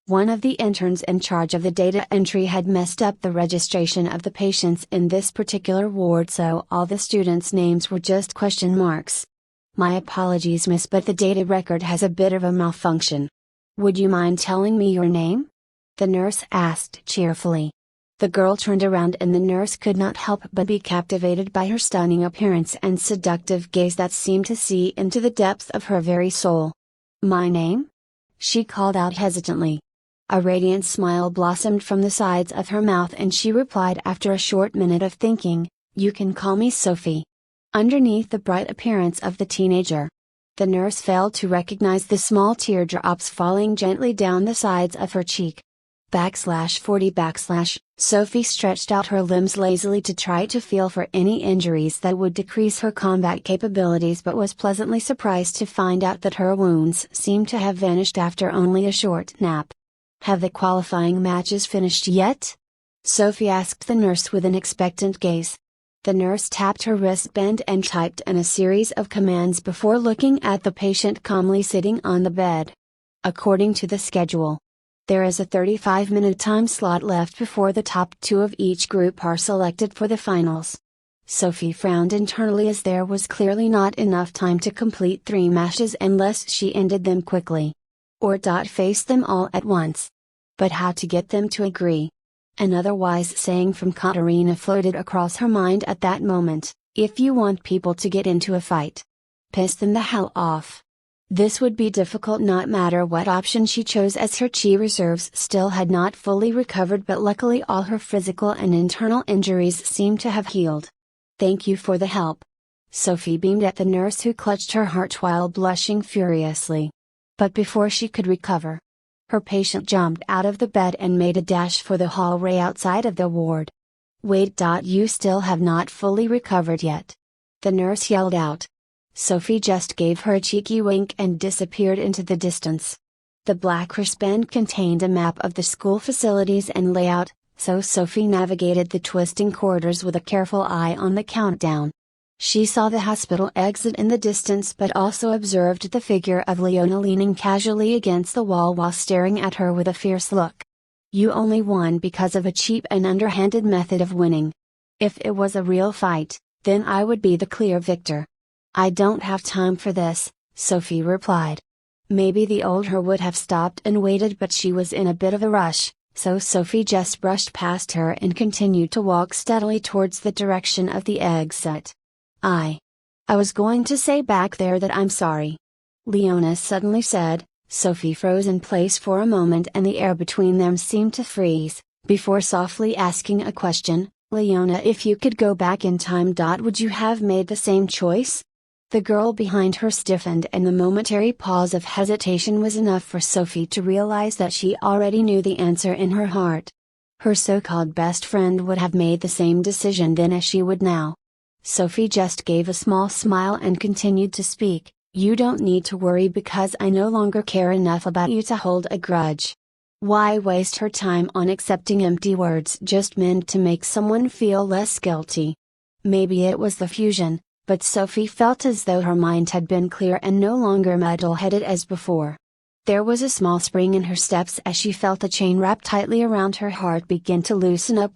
One of the interns in charge of the data entry had messed up the registration of the patients in this particular ward, so all the students' names were just question marks. "My apologies, miss, but the data record has a bit of a malfunction. Would you mind telling me your name?" the nurse asked cheerfully. The girl turned around and the nurse could not help but be captivated by her stunning appearance and seductive gaze that seemed to see into the depths of her very soul. "My name?" she called out hesitantly. A radiant smile blossomed from the sides of her mouth and she replied after a short minute of thinking, "You can call me Sophie." Underneath the bright appearance of the teenager, the nurse failed to recognize the small teardrops falling gently down the sides of her cheek. /40 Sophie stretched out her limbs lazily to try to feel for any injuries that would decrease her combat capabilities, but was pleasantly surprised to find out that her wounds seemed to have vanished after only a short nap. "Have the qualifying matches finished yet?" Sophie asked the nurse with an expectant gaze. The nurse tapped her wristband and typed in a series of commands before looking at the patient calmly sitting on the bed. "According to the schedule, there is a 35-minute time slot left before the top two of each group are selected for the finals." Sophie frowned internally as there was clearly not enough time to complete 3 matches unless she ended them quickly. Or face them all at once. But how to get them to agree? Another wise saying from Katerina floated across her mind at that moment: "If you want people to get into a fight, piss them the hell off." This would be difficult no matter what option she chose, as her chi reserves still had not fully recovered, but luckily all her physical and internal injuries seemed to have healed. "Thank you for the help." Sophie beamed at the nurse, who clutched her heart while blushing furiously. But before she could recover, her patient jumped out of the bed and made a dash for the hallway outside of the ward. "Wait, you still have not fully recovered yet," the nurse yelled out. Sophie just gave her a cheeky wink and disappeared into the distance. The black wristband contained a map of the school facilities and layout, so Sophie navigated the twisting corridors with a careful eye on the countdown. She saw the hospital exit in the distance, but also observed the figure of Leona leaning casually against the wall while staring at her with a fierce look. "You only won because of a cheap and underhanded method of winning. If it was a real fight, then I would be the clear victor." "I don't have time for this," Sophie replied. Maybe the older would have stopped and waited, but she was in a bit of a rush, so Sophie just brushed past her and continued to walk steadily towards the direction of the exit. I was going to say back there that I'm sorry," Leona suddenly said. Sophie froze in place for a moment and the air between them seemed to freeze, before softly asking a question: "Leona, if you could go back in time, would you have made the same choice?" The girl behind her stiffened, and the momentary pause of hesitation was enough for Sophie to realize that she already knew the answer in her heart. Her so-called best friend would have made the same decision then as she would now. Sophie just gave a small smile and continued to speak. "You don't need to worry because I no longer care enough about you to hold a grudge. Why waste her time on accepting empty words just meant to make someone feel less guilty?" Maybe it was the fusion, but Sophie felt as though her mind had been clear and no longer muddle-headed as before. There was a small spring in her steps as she felt a chain wrapped tightly around her heart begin to loosen up.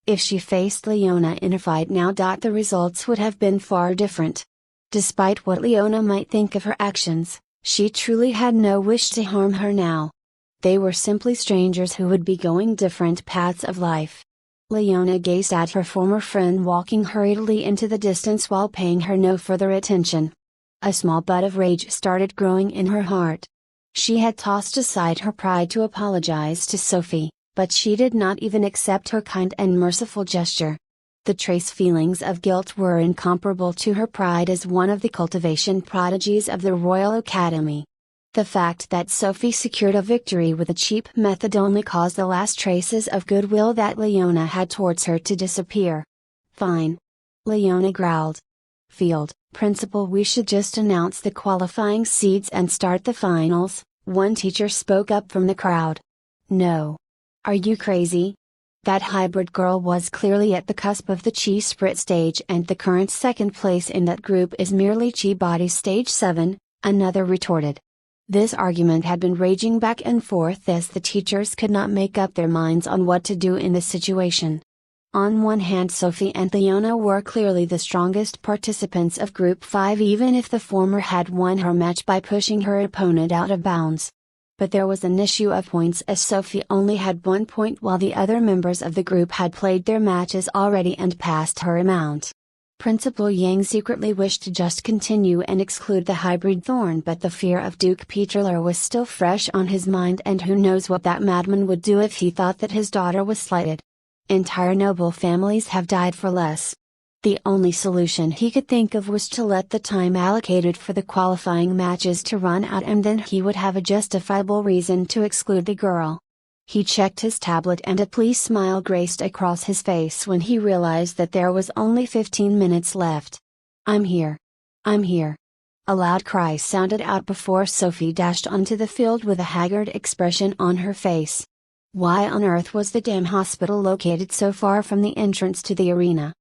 If she faced Leona in a fight now, the results would have been far different. Despite what Leona might think of her actions, she truly had no wish to harm her now. They were simply strangers who would be going different paths of life. Leona gazed at her former friend walking hurriedly into the distance while paying her no further attention. A small bud of rage started growing in her heart. She had tossed aside her pride to apologize to Sophie, but she did not even accept her kind and merciful gesture. The trace feelings of guilt were incomparable to her pride as one of the cultivation prodigies of the Royal Academy. The fact that Sophie secured a victory with a cheap method only caused the last traces of goodwill that Leona had towards her to disappear. "Fine," Leona growled. "Field, Principal, we should just announce the qualifying seeds and start the finals," one teacher spoke up from the crowd. "No. Are you crazy? That hybrid girl was clearly at the cusp of the Chi Sprit stage, and the current second place in that group is merely Chi Body stage 7, another retorted. This argument had been raging back and forth as the teachers could not make up their minds on what to do in the situation. On one hand, Sophie and Leona were clearly the strongest participants of Group 5, even if the former had won her match by pushing her opponent out of bounds. But there was an issue of points, as Sophie only had 1 point while the other members of the group had played their matches already and passed her amount. Principal Yang secretly wished to just continue and exclude the hybrid thorn, but the fear of Duke Peterler was still fresh on his mind, and who knows what that madman would do if he thought that his daughter was slighted. Entire noble families have died for less. The only solution he could think of was to let the time allocated for the qualifying matches to run out, and then he would have a justifiable reason to exclude the girl. He checked his tablet and a pleased smile graced across his face when he realized that there was only 15 minutes left. "I'm here! I'm here!" A loud cry sounded out before Sophie dashed onto the field with a haggard expression on her face. Why on earth was the damn hospital located so far from the entrance to the arena?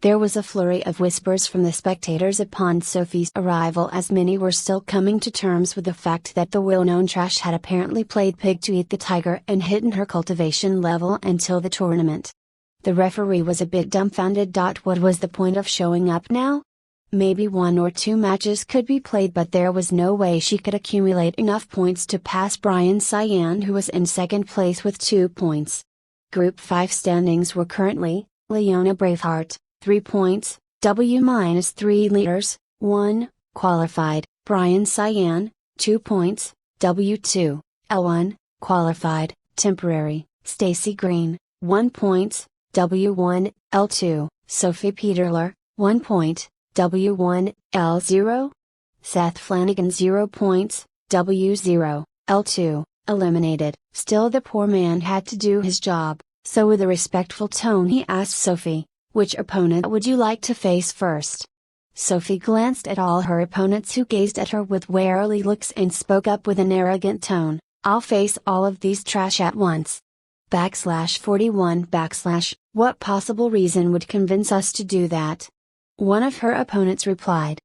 There was a flurry of whispers from the spectators upon Sophie's arrival, as many were still coming to terms with the fact that the well-known trash had apparently played pig to eat the tiger and hidden her cultivation level until the tournament. The referee was a bit dumbfounded. What was the point of showing up now? Maybe 1 or 2 matches could be played, but there was no way she could accumulate enough points to pass Brian Cyan, who was in second place with 2 points. Group 5 standings were currently: Leona Braveheart, 3 points, W-3 liters, 1, qualified; Brian Cyan, 2 points, W2, L1, qualified; temporary, Stacy Green, 1 point, W1, L2, Sophie Peterler, 1 point, W1, L0, Seth Flanagan, 0 points, W0, L2, eliminated. Still, the poor man had to do his job, so with a respectful tone he asked Sophie, "Which opponent would you like to face first?" Sophie glanced at all her opponents, who gazed at her with wary looks, and spoke up with an arrogant tone, "I'll face all of these trash at once." /41 / What possible reason would convince us to do that? One of her opponents replied.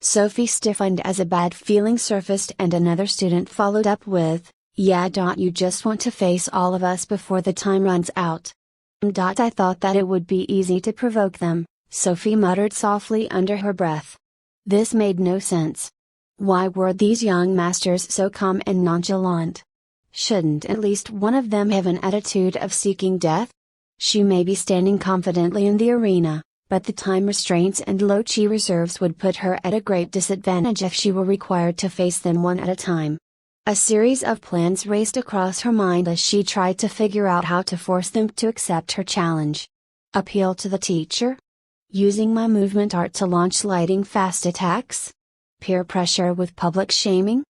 Sophie stiffened as a bad feeling surfaced, and another student followed up with, "Yeah. You just want to face all of us before the time runs out." I thought that it would be easy to provoke them, Sophie muttered softly under her breath. This made no sense. Why were these young masters so calm and nonchalant? Shouldn't at least one of them have an attitude of seeking death? She may be standing confidently in the arena, but the time restraints and low chi reserves would put her at a great disadvantage if she were required to face them one at a time. A series of plans raced across her mind as she tried to figure out how to force them to accept her challenge. Appeal to the teacher? Using my movement art to launch lightning fast attacks? Peer pressure with public shaming?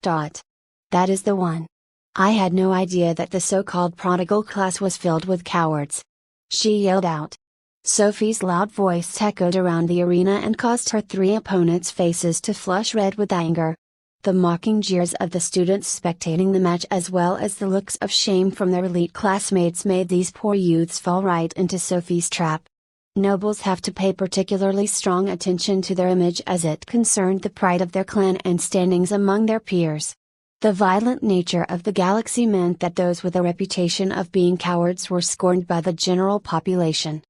That is the one. I had no idea that the so-called prodigal class was filled with cowards. She yelled out. Sophie's loud voice echoed around the arena and caused her three opponents' faces to flush red with anger. The mocking jeers of the students spectating the match as well as the looks of shame from their elite classmates made these poor youths fall right into Sophie's trap. Nobles have to pay particularly strong attention to their image as it concerned the pride of their clan and standings among their peers. The violent nature of the galaxy meant that those with a reputation of being cowards were scorned by the general population.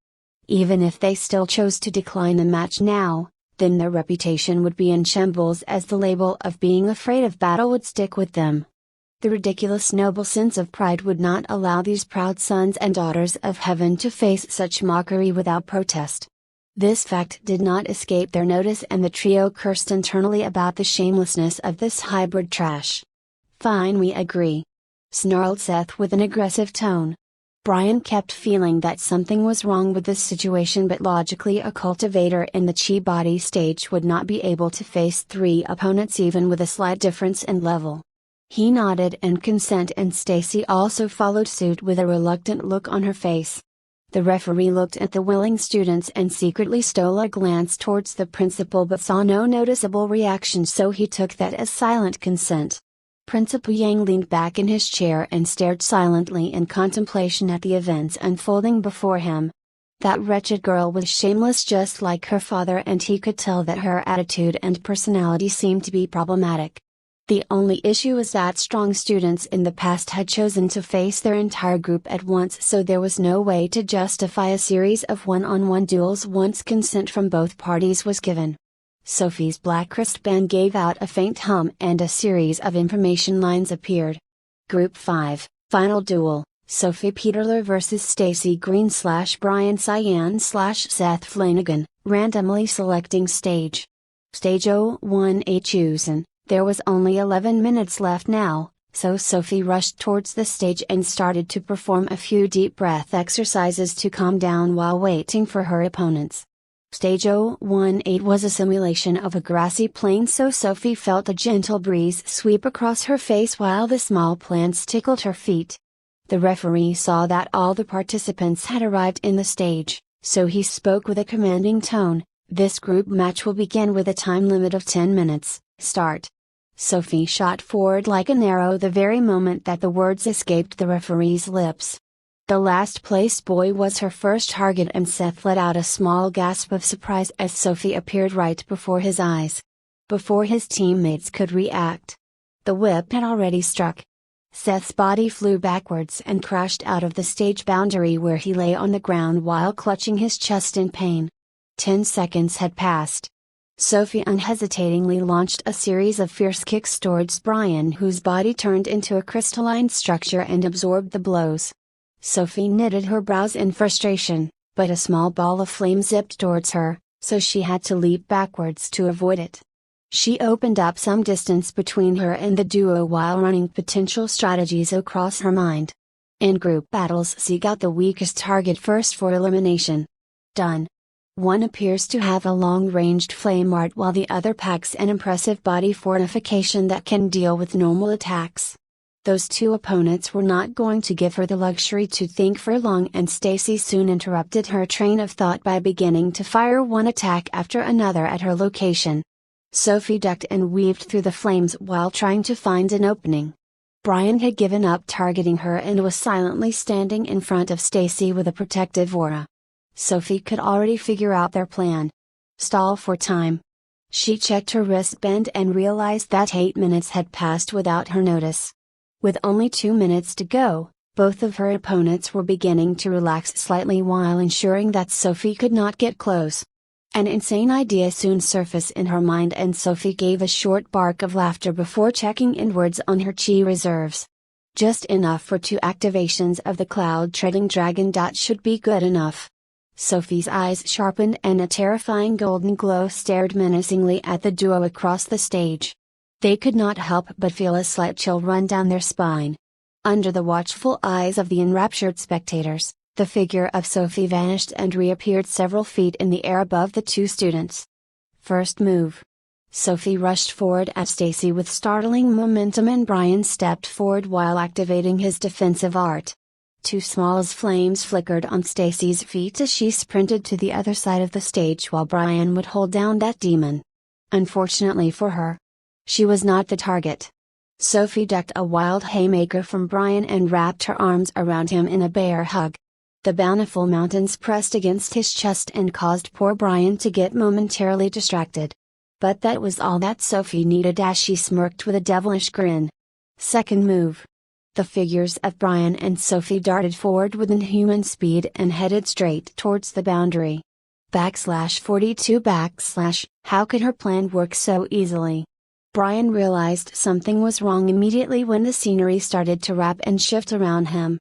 Even if they still chose to decline the match now, then their reputation would be in shambles as the label of being afraid of battle would stick with them. The ridiculous noble sense of pride would not allow these proud sons and daughters of heaven to face such mockery without protest. This fact did not escape their notice and the trio cursed internally about the shamelessness of this hybrid trash. "Fine, we agree," snarled Seth with an aggressive tone. Brian kept feeling that something was wrong with this situation, but logically a cultivator in the chi body stage would not be able to face three opponents even with a slight difference in level. He nodded in consent and Stacy also followed suit with a reluctant look on her face. The referee looked at the willing students and secretly stole a glance towards the principal but saw no noticeable reaction, so he took that as silent consent. Principal Yang leaned back in his chair and stared silently in contemplation at the events unfolding before him. That wretched girl was shameless just like her father, and he could tell that her attitude and personality seemed to be problematic. The only issue was that strong students in the past had chosen to face their entire group at once, so there was no way to justify a series of one-on-one duels once consent from both parties was given. Sophie's black wristband gave out a faint hum and a series of information lines appeared. Group 5, Final Duel, Sophie Peterler vs Stacy Green/Brian Cyan/Seth Flanagan, randomly selecting stage. Stage 01A chosen. There was only 11 minutes left now, so Sophie rushed towards the stage and started to perform a few deep breath exercises to calm down while waiting for her opponents. Stage 018 was a simulation of a grassy plain, so Sophie felt a gentle breeze sweep across her face while the small plants tickled her feet. The referee saw that all the participants had arrived in the stage, so he spoke with a commanding tone. "This group match will begin with a time limit of 10 minutes, start." Sophie shot forward like an arrow the very moment that the words escaped the referee's lips. The last place boy was her first target, and Seth let out a small gasp of surprise as Sophie appeared right before his eyes. Before his teammates could react, the whip had already struck. Seth's body flew backwards and crashed out of the stage boundary, where he lay on the ground while clutching his chest in pain. 10 seconds had passed. Sophie unhesitatingly launched a series of fierce kicks towards Brian, whose body turned into a crystalline structure and absorbed the blows. Sophie knitted her brows in frustration, but a small ball of flame zipped towards her, so she had to leap backwards to avoid it. She opened up some distance between her and the duo while running potential strategies across her mind. In group battles, seek out the weakest target first for elimination. Done. One appears to have a long-ranged flame art while the other packs an impressive body fortification that can deal with normal attacks. Those two opponents were not going to give her the luxury to think for long, and Stacy soon interrupted her train of thought by beginning to fire one attack after another at her location. Sophie ducked and weaved through the flames while trying to find an opening. Brian had given up targeting her and was silently standing in front of Stacy with a protective aura. Sophie could already figure out their plan. Stall for time. She checked her wristband and realized that 8 minutes had passed without her notice. With only 2 minutes to go, both of her opponents were beginning to relax slightly while ensuring that Sophie could not get close. An insane idea soon surfaced in her mind, and Sophie gave a short bark of laughter before checking inwards on her chi reserves. Just enough for 2 activations of the cloud-treading dragon. Should be good enough. Sophie's eyes sharpened and a terrifying golden glow stared menacingly at the duo across the stage. They could not help but feel a slight chill run down their spine. Under the watchful eyes of the enraptured spectators, the figure of Sophie vanished and reappeared several feet in the air above the two students. First move. Sophie rushed forward at Stacy with startling momentum and Brian stepped forward while activating his defensive art. Two small flames flickered on Stacy's feet as she sprinted to the other side of the stage while Brian would hold down that demon. Unfortunately for her, she was not the target. Sophie ducked a wild haymaker from Brian and wrapped her arms around him in a bear hug. The bountiful mountains pressed against his chest and caused poor Brian to get momentarily distracted. But that was all that Sophie needed as she smirked with a devilish grin. Second move. The figures of Brian and Sophie darted forward with inhuman speed and headed straight towards the boundary. /42 / how could her plan work so easily? Brian realized something was wrong immediately when the scenery started to wrap and shift around him.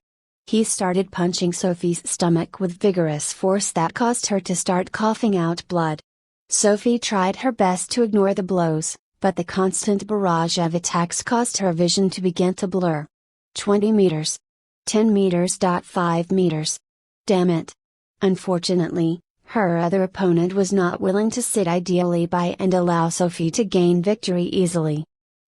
He started punching Sophie's stomach with vigorous force that caused her to start coughing out blood. Sophie tried her best to ignore the blows, but the constant barrage of attacks caused her vision to begin to blur. 20 meters. 10 meters. 5 meters. Damn it. Unfortunately, her other opponent was not willing to sit ideally by and allow Sophie to gain victory easily.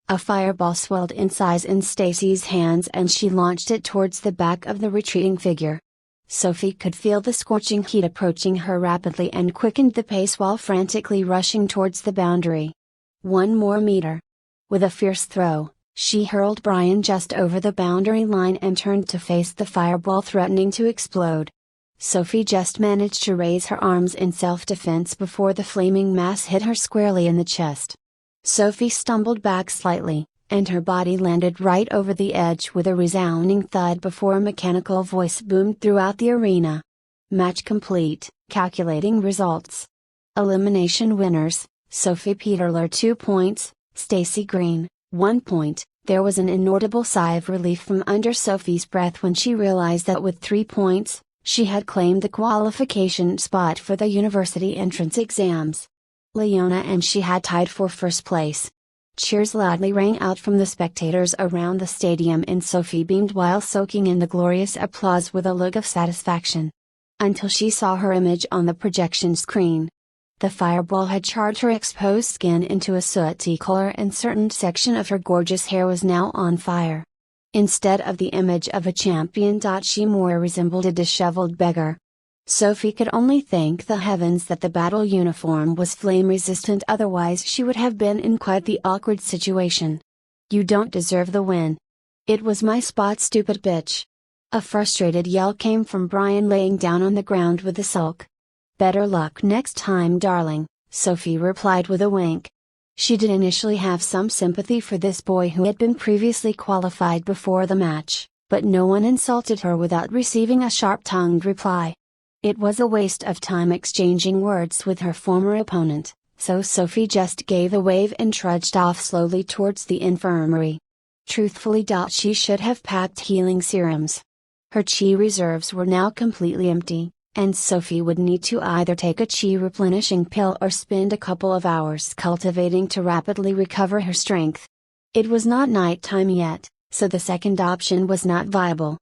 A fireball swelled in size in Stacy's hands and she launched it towards the back of the retreating figure. Sophie could feel the scorching heat approaching her rapidly and quickened the pace while frantically rushing towards the boundary. 1 more meter. With a fierce throw, she hurled Brian just over the boundary line and turned to face the fireball threatening to explode. Sophie just managed to raise her arms in self-defense before the flaming mass hit her squarely in the chest. Sophie stumbled back slightly, and her body landed right over the edge with a resounding thud before a mechanical voice boomed throughout the arena. Match complete, calculating results. Elimination winners, Sophie Peterler 2 points, Stacy Green, 1 point. There was an inaudible sigh of relief from under Sophie's breath when she realized that with 3 points, she had claimed the qualification spot for the university entrance exams. Leona and she had tied for first place. Cheers loudly rang out from the spectators around the stadium and Sophie beamed while soaking in the glorious applause with a look of satisfaction. Until she saw her image on the projection screen. The fireball had charred her exposed skin into a sooty color and certain section of her gorgeous hair was now on fire. Instead of the image of a champion, she more resembled a disheveled beggar. Sophie could only thank the heavens that the battle uniform was flame resistant, otherwise she would have been in quite the awkward situation. You don't deserve the win. It was my spot, stupid bitch. A frustrated yell came from Brian laying down on the ground with a sulk. Better luck next time, darling, Sophie replied with a wink. She did initially have some sympathy for this boy who had been previously qualified before the match, but no one insulted her without receiving a sharp-tongued reply. It was a waste of time exchanging words with her former opponent, so Sophie just gave a wave and trudged off slowly towards the infirmary. Truthfully, she should have packed healing serums. Her chi reserves were now completely empty, and Sophie would need to either take a chi replenishing pill or spend a couple of hours cultivating to rapidly recover her strength. It was not nighttime yet, so the second option was not viable.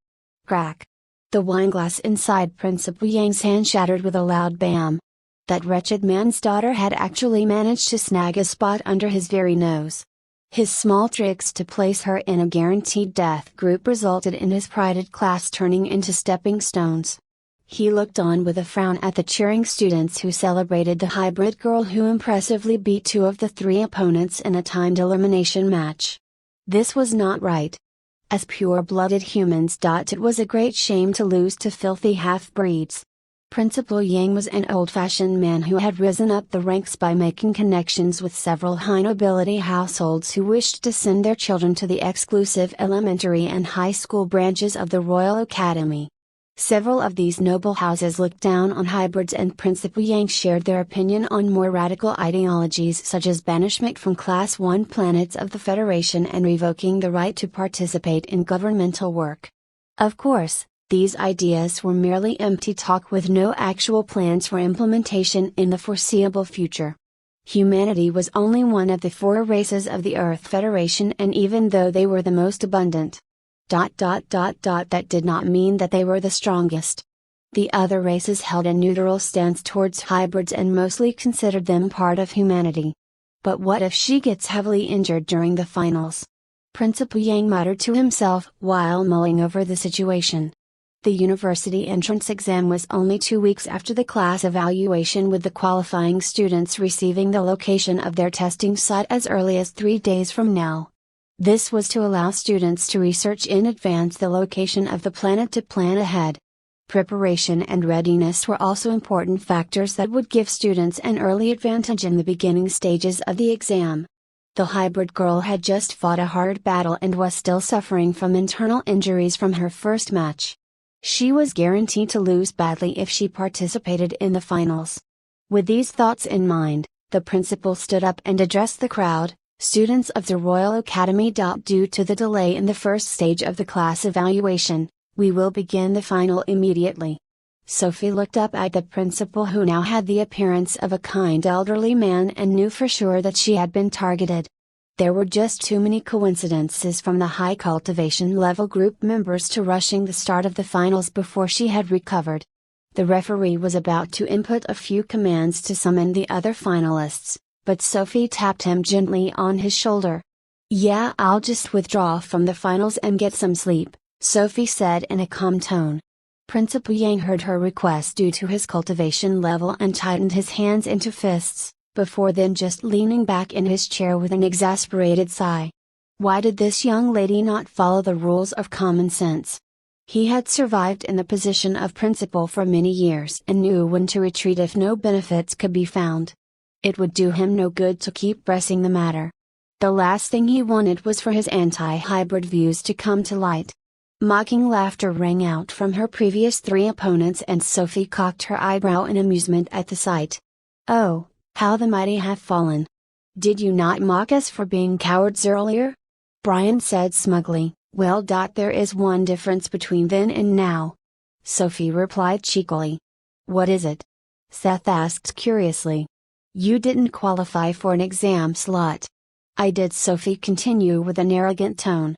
Crack! The wineglass inside Principal Yang's hand shattered with a loud bam. That wretched man's daughter had actually managed to snag a spot under his very nose. His small tricks to place her in a guaranteed death group resulted in his prided class turning into stepping stones. He looked on with a frown at the cheering students who celebrated the hybrid girl who impressively beat 2 of the 3 opponents in a timed elimination match. This was not right. As pure-blooded humans, it was a great shame to lose to filthy half-breeds. Principal Yang was an old-fashioned man who had risen up the ranks by making connections with several high-nobility households who wished to send their children to the exclusive elementary and high school branches of the Royal Academy. Several of these noble houses looked down on hybrids, and Principal Yang shared their opinion on more radical ideologies such as banishment from Class 1 planets of the Federation and revoking the right to participate in governmental work. Of course, these ideas were merely empty talk with no actual plans for implementation in the foreseeable future. Humanity was only one of the 4 races of the Earth Federation, and even though they were the most abundant, that did not mean that they were the strongest. The other races held a neutral stance towards hybrids and mostly considered them part of humanity. But what if she gets heavily injured during the finals? Principal Yang muttered to himself while mulling over the situation. The university entrance exam was only 2 weeks after the class evaluation, with the qualifying students receiving the location of their testing site as early as 3 days from now. This was to allow students to research in advance the location of the planet to plan ahead. Preparation and readiness were also important factors that would give students an early advantage in the beginning stages of the exam. The hybrid girl had just fought a hard battle and was still suffering from internal injuries from her first match. She was guaranteed to lose badly if she participated in the finals. With these thoughts in mind, the principal stood up and addressed the crowd. Students of the Royal Academy. Due to the delay in the first stage of the class evaluation, we will begin the final immediately. Sophie looked up at the principal, who now had the appearance of a kind elderly man, and knew for sure that she had been targeted. There were just too many coincidences from the high cultivation level group members to rushing the start of the finals before she had recovered. The referee was about to input a few commands to summon the other finalists, but Sophie tapped him gently on his shoulder. "Yeah, I'll just withdraw from the finals and get some sleep," Sophie said in a calm tone. Principal Yang heard her request due to his cultivation level and tightened his hands into fists, before then just leaning back in his chair with an exasperated sigh. Why did this young lady not follow the rules of common sense? He had survived in the position of principal for many years and knew when to retreat if no benefits could be found. It would do him no good to keep pressing the matter. The last thing he wanted was for his anti-hybrid views to come to light. Mocking laughter rang out from her previous 3 opponents, and Sophie cocked her eyebrow in amusement at the sight. "Oh, how the mighty have fallen! Did you not mock us for being cowards earlier?" Brian said smugly. "Well, there is one difference between then and now," Sophie replied cheekily. "What is it?" Seth asked curiously. "You didn't qualify for an exam slot." "I did," Sophie continued with an arrogant tone.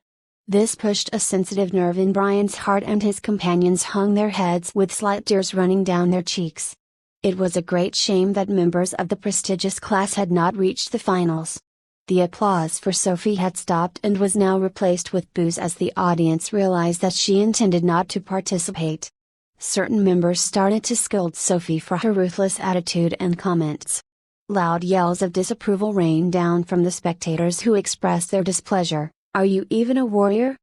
This pushed a sensitive nerve in Brian's heart, and his companions hung their heads with slight tears running down their cheeks. It was a great shame that members of the prestigious class had not reached the finals. The applause for Sophie had stopped and was now replaced with boos as the audience realized that she intended not to participate. Certain members started to scold Sophie for her ruthless attitude and comments. Loud yells of disapproval rained down from the spectators, who expressed their displeasure. "Are you even a warrior?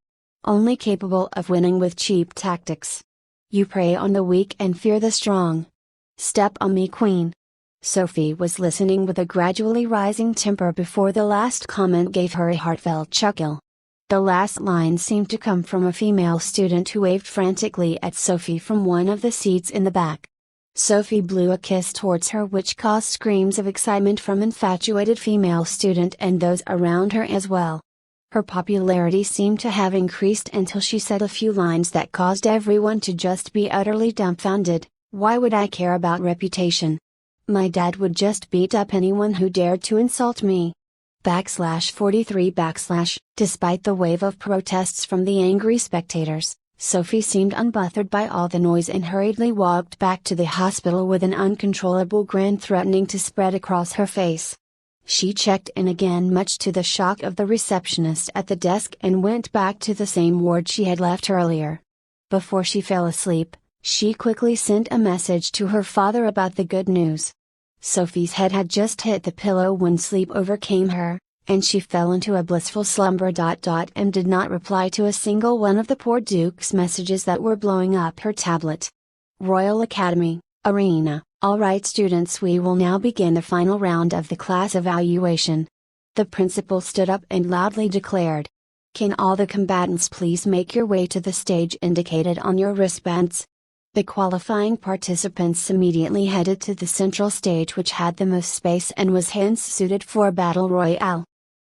Only capable of winning with cheap tactics. You prey on the weak and fear the strong. Step on me, queen." Sophie was listening with a gradually rising temper before the last comment gave her a heartfelt chuckle. The last line seemed to come from a female student who waved frantically at Sophie from one of the seats in the back. Sophie blew a kiss towards her, which caused screams of excitement from infatuated female student and those around her as well. Her popularity seemed to have increased until she said a few lines that caused everyone to just be utterly dumbfounded. "Why would I care about reputation? My dad would just beat up anyone who dared to insult me." /43 Despite the wave of protests from the angry spectators, Sophie seemed unbothered by all the noise and hurriedly walked back to the hospital with an uncontrollable grin threatening to spread across her face. She checked in again, much to the shock of the receptionist at the desk, and went back to the same ward she had left earlier. Before she fell asleep, she quickly sent a message to her father about the good news. Sophie's head had just hit the pillow when sleep overcame her, and she fell into a blissful slumber. And did not reply to a single one of the poor Duke's messages that were blowing up her tablet. Royal Academy, Arena. "Alright students, we will now begin the final round of the class evaluation." The principal stood up and loudly declared. "Can all the combatants please make your way to the stage indicated on your wristbands?" The qualifying participants immediately headed to the central stage, which had the most space and was hence suited for a battle royale.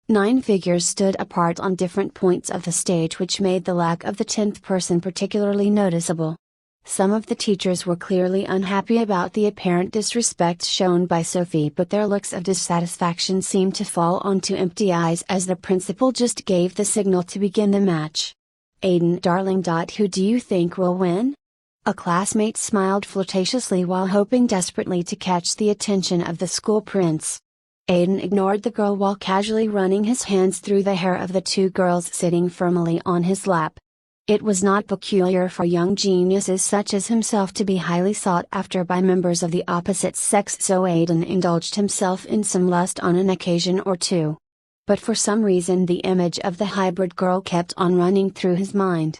9 figures stood apart on different points of the stage, which made the lack of the 10th person particularly noticeable. Some of the teachers were clearly unhappy about the apparent disrespect shown by Sophie, but their looks of dissatisfaction seemed to fall onto empty eyes as the principal just gave the signal to begin the match. "Aiden, darling. Who do you think will win?" A classmate smiled flirtatiously while hoping desperately to catch the attention of the school prince. Aiden ignored the girl while casually running his hands through the hair of the two girls sitting firmly on his lap. It was not peculiar for young geniuses such as himself to be highly sought after by members of the opposite sex, so Aiden indulged himself in some lust on an occasion or two. But for some reason the image of the hybrid girl kept on running through his mind.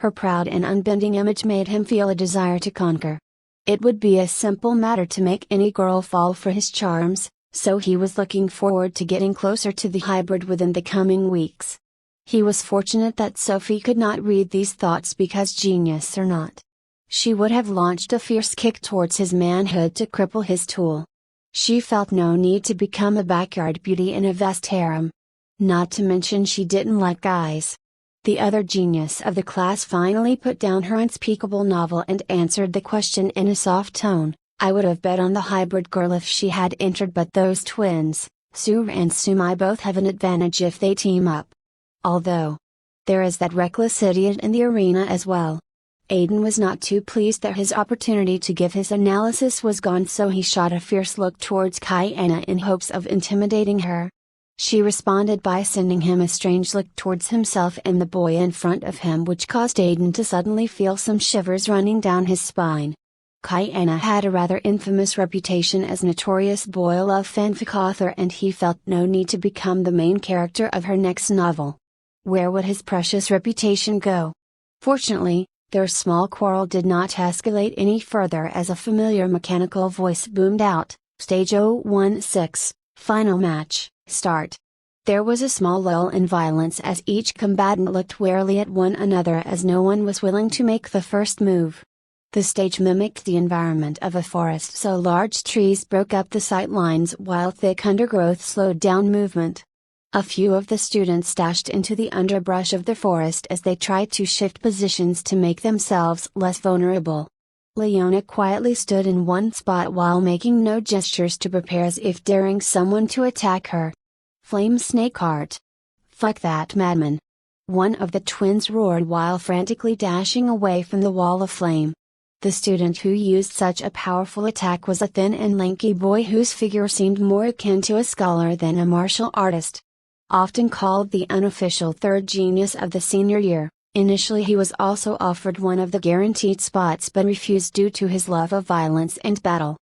Her proud and unbending image made him feel a desire to conquer. It would be a simple matter to make any girl fall for his charms, so he was looking forward to getting closer to the hybrid within the coming weeks. He was fortunate that Sophie could not read these thoughts because, genius or not, she would have launched a fierce kick towards his manhood to cripple his tool. She felt no need to become a backyard beauty in a vest harem. Not to mention she didn't like guys. The other genius of the class finally put down her unspeakable novel and answered the question in a soft tone. I would have bet on the hybrid girl if she had entered, but those twins, Sue and Sumai, both have an advantage if they team up. Although there is that reckless idiot in the arena as well. Aiden was not too pleased that his opportunity to give his analysis was gone, so he shot a fierce look towards Kaiana in hopes of intimidating her. She responded by sending him a strange look towards himself and the boy in front of him, which caused Aiden to suddenly feel some shivers running down his spine. Kaiana had a rather infamous reputation as notorious boy love fanfic author, and he felt no need to become the main character of her next novel. Where would his precious reputation go? Fortunately, their small quarrel did not escalate any further as a familiar mechanical voice boomed out, Stage 016, Final Match, Start. There was a small lull in violence as each combatant looked warily at one another, as no one was willing to make the first move. The stage mimicked the environment of a forest, so large trees broke up the sight lines while thick undergrowth slowed down movement. A few of the students dashed into the underbrush of the forest as they tried to shift positions to make themselves less vulnerable. Leona quietly stood in one spot while making no gestures to prepare, as if daring someone to attack her. Flame snake art. Fuck that madman. One of the twins roared while frantically dashing away from the wall of flame. The student who used such a powerful attack was a thin and lanky boy whose figure seemed more akin to a scholar than a martial artist. Often called the unofficial third genius of the senior year, initially he was also offered one of the guaranteed spots but refused due to his love of violence and battle.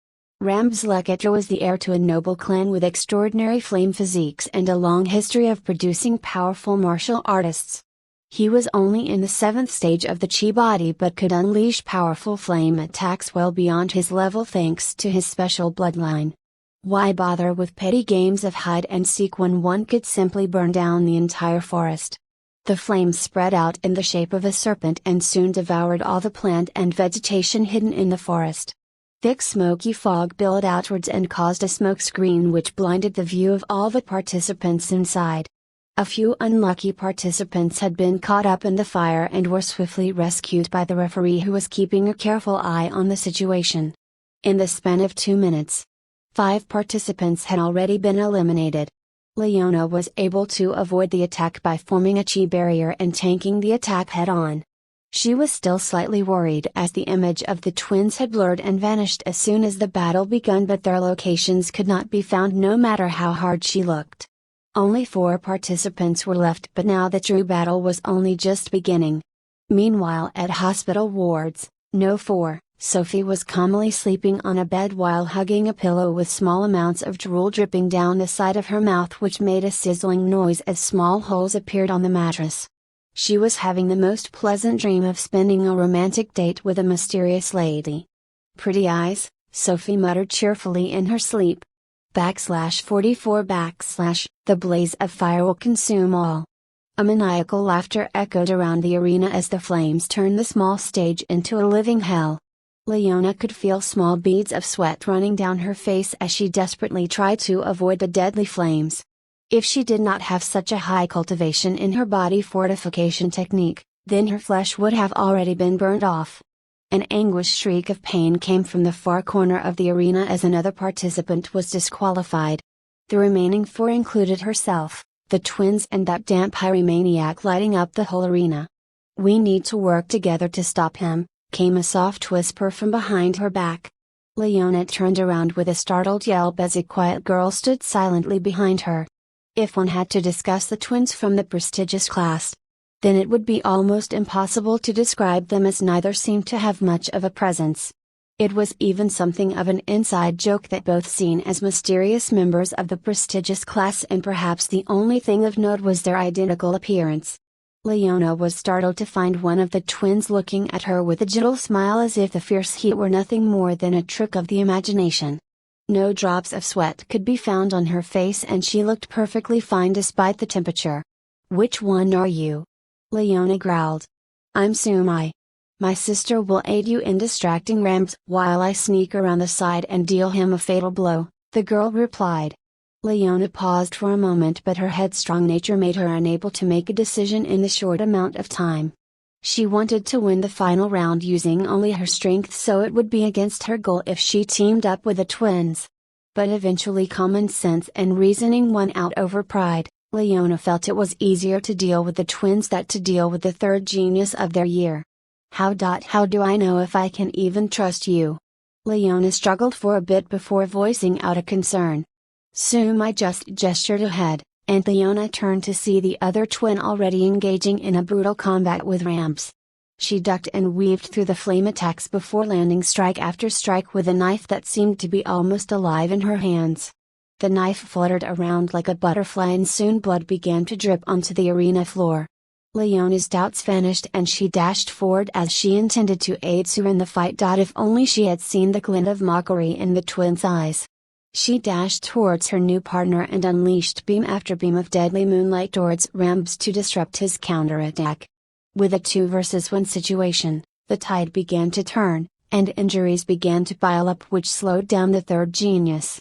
Ramslekitra was the heir to a noble clan with extraordinary flame physiques and a long history of producing powerful martial artists. He was only in the 7th stage of the chi body but could unleash powerful flame attacks well beyond his level thanks to his special bloodline. Why bother with petty games of hide and seek when one could simply burn down the entire forest? The flames spread out in the shape of a serpent and soon devoured all the plant and vegetation hidden in the forest. Thick smoky fog billowed outwards and caused a smoke screen which blinded the view of all the participants inside. A few unlucky participants had been caught up in the fire and were swiftly rescued by the referee, who was keeping a careful eye on the situation. In the span of 2 minutes, 5 participants had already been eliminated. Leona was able to avoid the attack by forming a chi barrier and tanking the attack head-on. She was still slightly worried as the image of the twins had blurred and vanished as soon as the battle begun, but their locations could not be found no matter how hard she looked. Only 4 participants were left, but now the true battle was only just beginning. Meanwhile, at hospital wards, No. 4, Sophie was calmly sleeping on a bed while hugging a pillow with small amounts of drool dripping down the side of her mouth, which made a sizzling noise as small holes appeared on the mattress. She was having the most pleasant dream of spending a romantic date with a mysterious lady. Pretty eyes, Sophie muttered cheerfully in her sleep. /44 / the blaze of fire will consume all. A maniacal laughter echoed around the arena as the flames turned the small stage into a living hell. Leona could feel small beads of sweat running down her face as she desperately tried to avoid the deadly flames. If she did not have such a high cultivation in her body fortification technique, then her flesh would have already been burned off. An anguished shriek of pain came from the far corner of the arena as another participant was disqualified. The remaining 4 included herself, the twins, and that damn pyromaniac lighting up the whole arena. "We need to work together to stop him," came a soft whisper from behind her back. Leona turned around with a startled yelp as a quiet girl stood silently behind her. If one had to discuss the twins from the prestigious class, then it would be almost impossible to describe them, as neither seemed to have much of a presence. It was even something of an inside joke that both seen as mysterious members of the prestigious class, and perhaps the only thing of note was their identical appearance. Leona was startled to find one of the twins looking at her with a gentle smile, as if the fierce heat were nothing more than a trick of the imagination. No drops of sweat could be found on her face, and she looked perfectly fine despite the temperature. "Which one are you?" Leona growled. "I'm Sumai. My sister will aid you in distracting Rams while I sneak around the side and deal him a fatal blow," the girl replied. Leona paused for a moment, but her headstrong nature made her unable to make a decision in the short amount of time. She wanted to win the final round using only her strength, so it would be against her goal if she teamed up with the twins. But eventually common sense and reasoning won out over pride. Leona felt it was easier to deal with the twins than to deal with the third genius of their year. How do I know if I can even trust you?" Leona struggled for a bit before voicing out a concern. Sumai just gestured ahead, and Leona turned to see the other twin already engaging in a brutal combat with Rams. She ducked and weaved through the flame attacks before landing strike after strike with a knife that seemed to be almost alive in her hands. The knife fluttered around like a butterfly, and soon blood began to drip onto the arena floor. Leona's doubts vanished and she dashed forward as she intended to aid Sue in the fight. If only she had seen the glint of mockery in the twins' eyes. She dashed towards her new partner and unleashed beam after beam of deadly moonlight towards Rams to disrupt his counterattack. With a 2 versus 1 situation, the tide began to turn, and injuries began to pile up, which slowed down the third genius.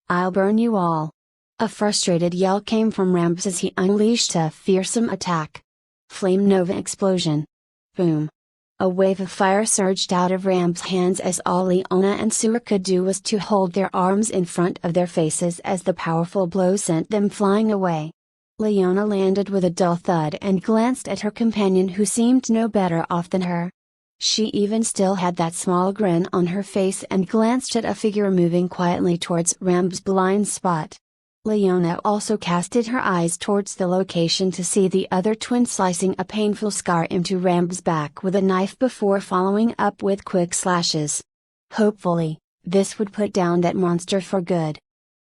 "I'll burn you all!" A frustrated yell came from Rams as he unleashed a fearsome attack. Flame Nova explosion. Boom. A wave of fire surged out of Ram's hands as all Leona and Sue could do was to hold their arms in front of their faces as the powerful blow sent them flying away. Leona landed with a dull thud and glanced at her companion, who seemed no better off than her. She even still had that small grin on her face and glanced at a figure moving quietly towards Ram's blind spot. Leona also casted her eyes towards the location to see the other twin slicing a painful scar into Ram's back with a knife before following up with quick slashes. Hopefully, this would put down that monster for good.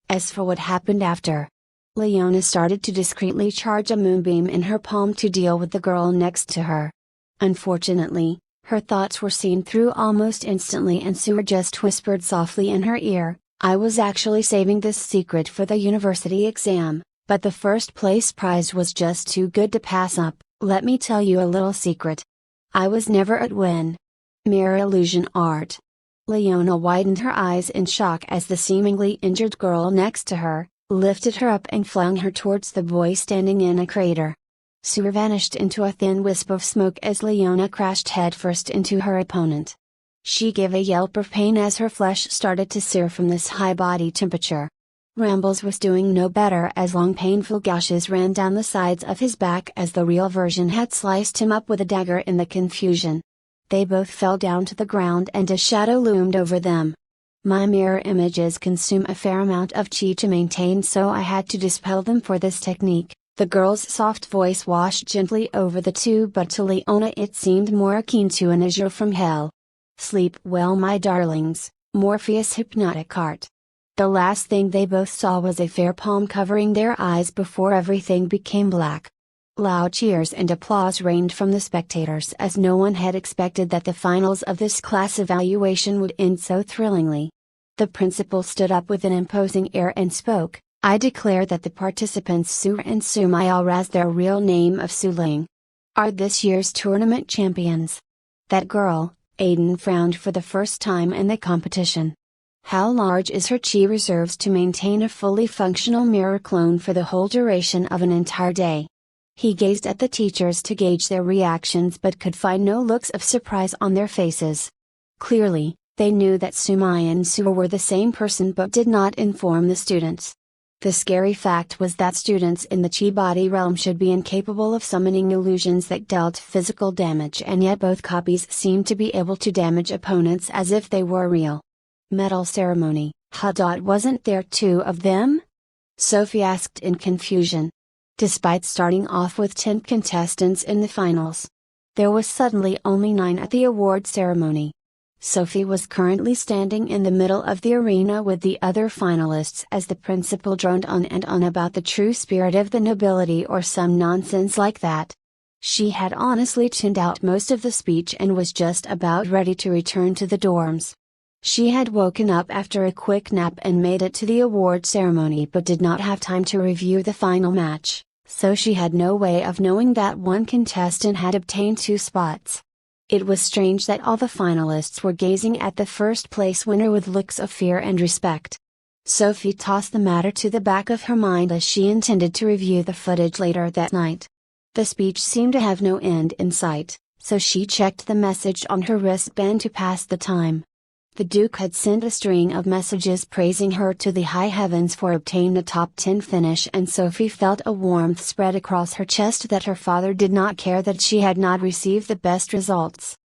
As for what happened after, Leona started to discreetly charge a moonbeam in her palm to deal with the girl next to her. Unfortunately, her thoughts were seen through almost instantly, and Sue just whispered softly in her ear, "I was actually saving this secret for the university exam, but the first place prize was just too good to pass up. Let me tell you a little secret. I was never at win. Mere illusion art." Leona widened her eyes in shock as the seemingly injured girl next to her lifted her up and flung her towards the boy standing in a crater. Sue vanished into a thin wisp of smoke as Leona crashed headfirst into her opponent. She gave a yelp of pain as her flesh started to sear from this high body temperature. Rambles was doing no better as long painful gashes ran down the sides of his back as the real version had sliced him up with a dagger in the confusion. They both fell down to the ground and a shadow loomed over them. My mirror images consume a fair amount of chi to maintain, so I had to dispel them for this technique. The girl's soft voice washed gently over the two, but to Leona it seemed more akin to an azure from hell. "Sleep well, my darlings," Morpheus' hypnotic art. The last thing they both saw was a fair palm covering their eyes before everything became black. Loud cheers and applause rained from the spectators, as no one had expected that the finals of this class evaluation would end so thrillingly. The principal stood up with an imposing air and spoke, "I declare that the participants Sue and Sumai, as their real name of Suling, are this year's tournament champions." That girl, Aiden, frowned for the first time in the competition. How large is her chi reserves to maintain a fully functional mirror clone for the whole duration of an entire day? He gazed at the teachers to gauge their reactions but could find no looks of surprise on their faces. Clearly, they knew that Sumai and Sue were the same person but did not inform the students. The scary fact was that students in the chi body realm should be incapable of summoning illusions that dealt physical damage, and yet both copies seemed to be able to damage opponents as if they were real. Medal ceremony, wasn't there two of them? Sophie asked in confusion. Despite starting off with 10 contestants in the finals, there was suddenly only 9 at the award ceremony. Sophie was currently standing in the middle of the arena with the other finalists as the principal droned on and on about the true spirit of the nobility or some nonsense like that. She had honestly tuned out most of the speech and was just about ready to return to the dorms. She had woken up after a quick nap and made it to the award ceremony but did not have time to review the final match, so she had no way of knowing that one contestant had obtained 2 spots. It was strange that all the finalists were gazing at the first place winner with looks of fear and respect. Sophie tossed the matter to the back of her mind as she intended to review the footage later that night. The speech seemed to have no end in sight, so she checked the message on her wristband to pass the time. The Duke had sent a string of messages praising her to the high heavens for obtaining a top 10 finish, and Sophie felt a warmth spread across her chest that her father did not care that she had not received the best results.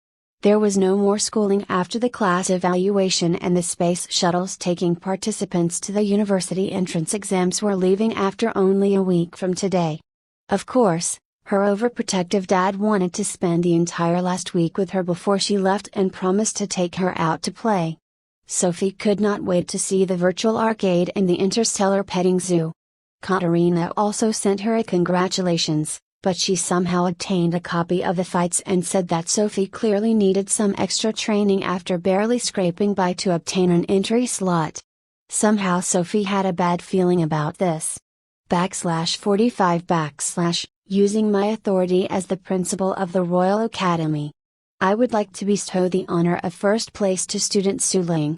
There was no more schooling after the class evaluation, and the space shuttles taking participants to the university entrance exams were leaving after only a week from today. Of course, her overprotective dad wanted to spend the entire last week with her before she left and promised to take her out to play. Sophie could not wait to see the virtual arcade and the interstellar petting zoo. Katerina also sent her a congratulations, but she somehow obtained a copy of the fights and said that Sophie clearly needed some extra training after barely scraping by to obtain an entry slot. Somehow Sophie had a bad feeling about this. /45 Using my authority as the principal of the Royal Academy, I would like to bestow the honor of first place to student Su Ling.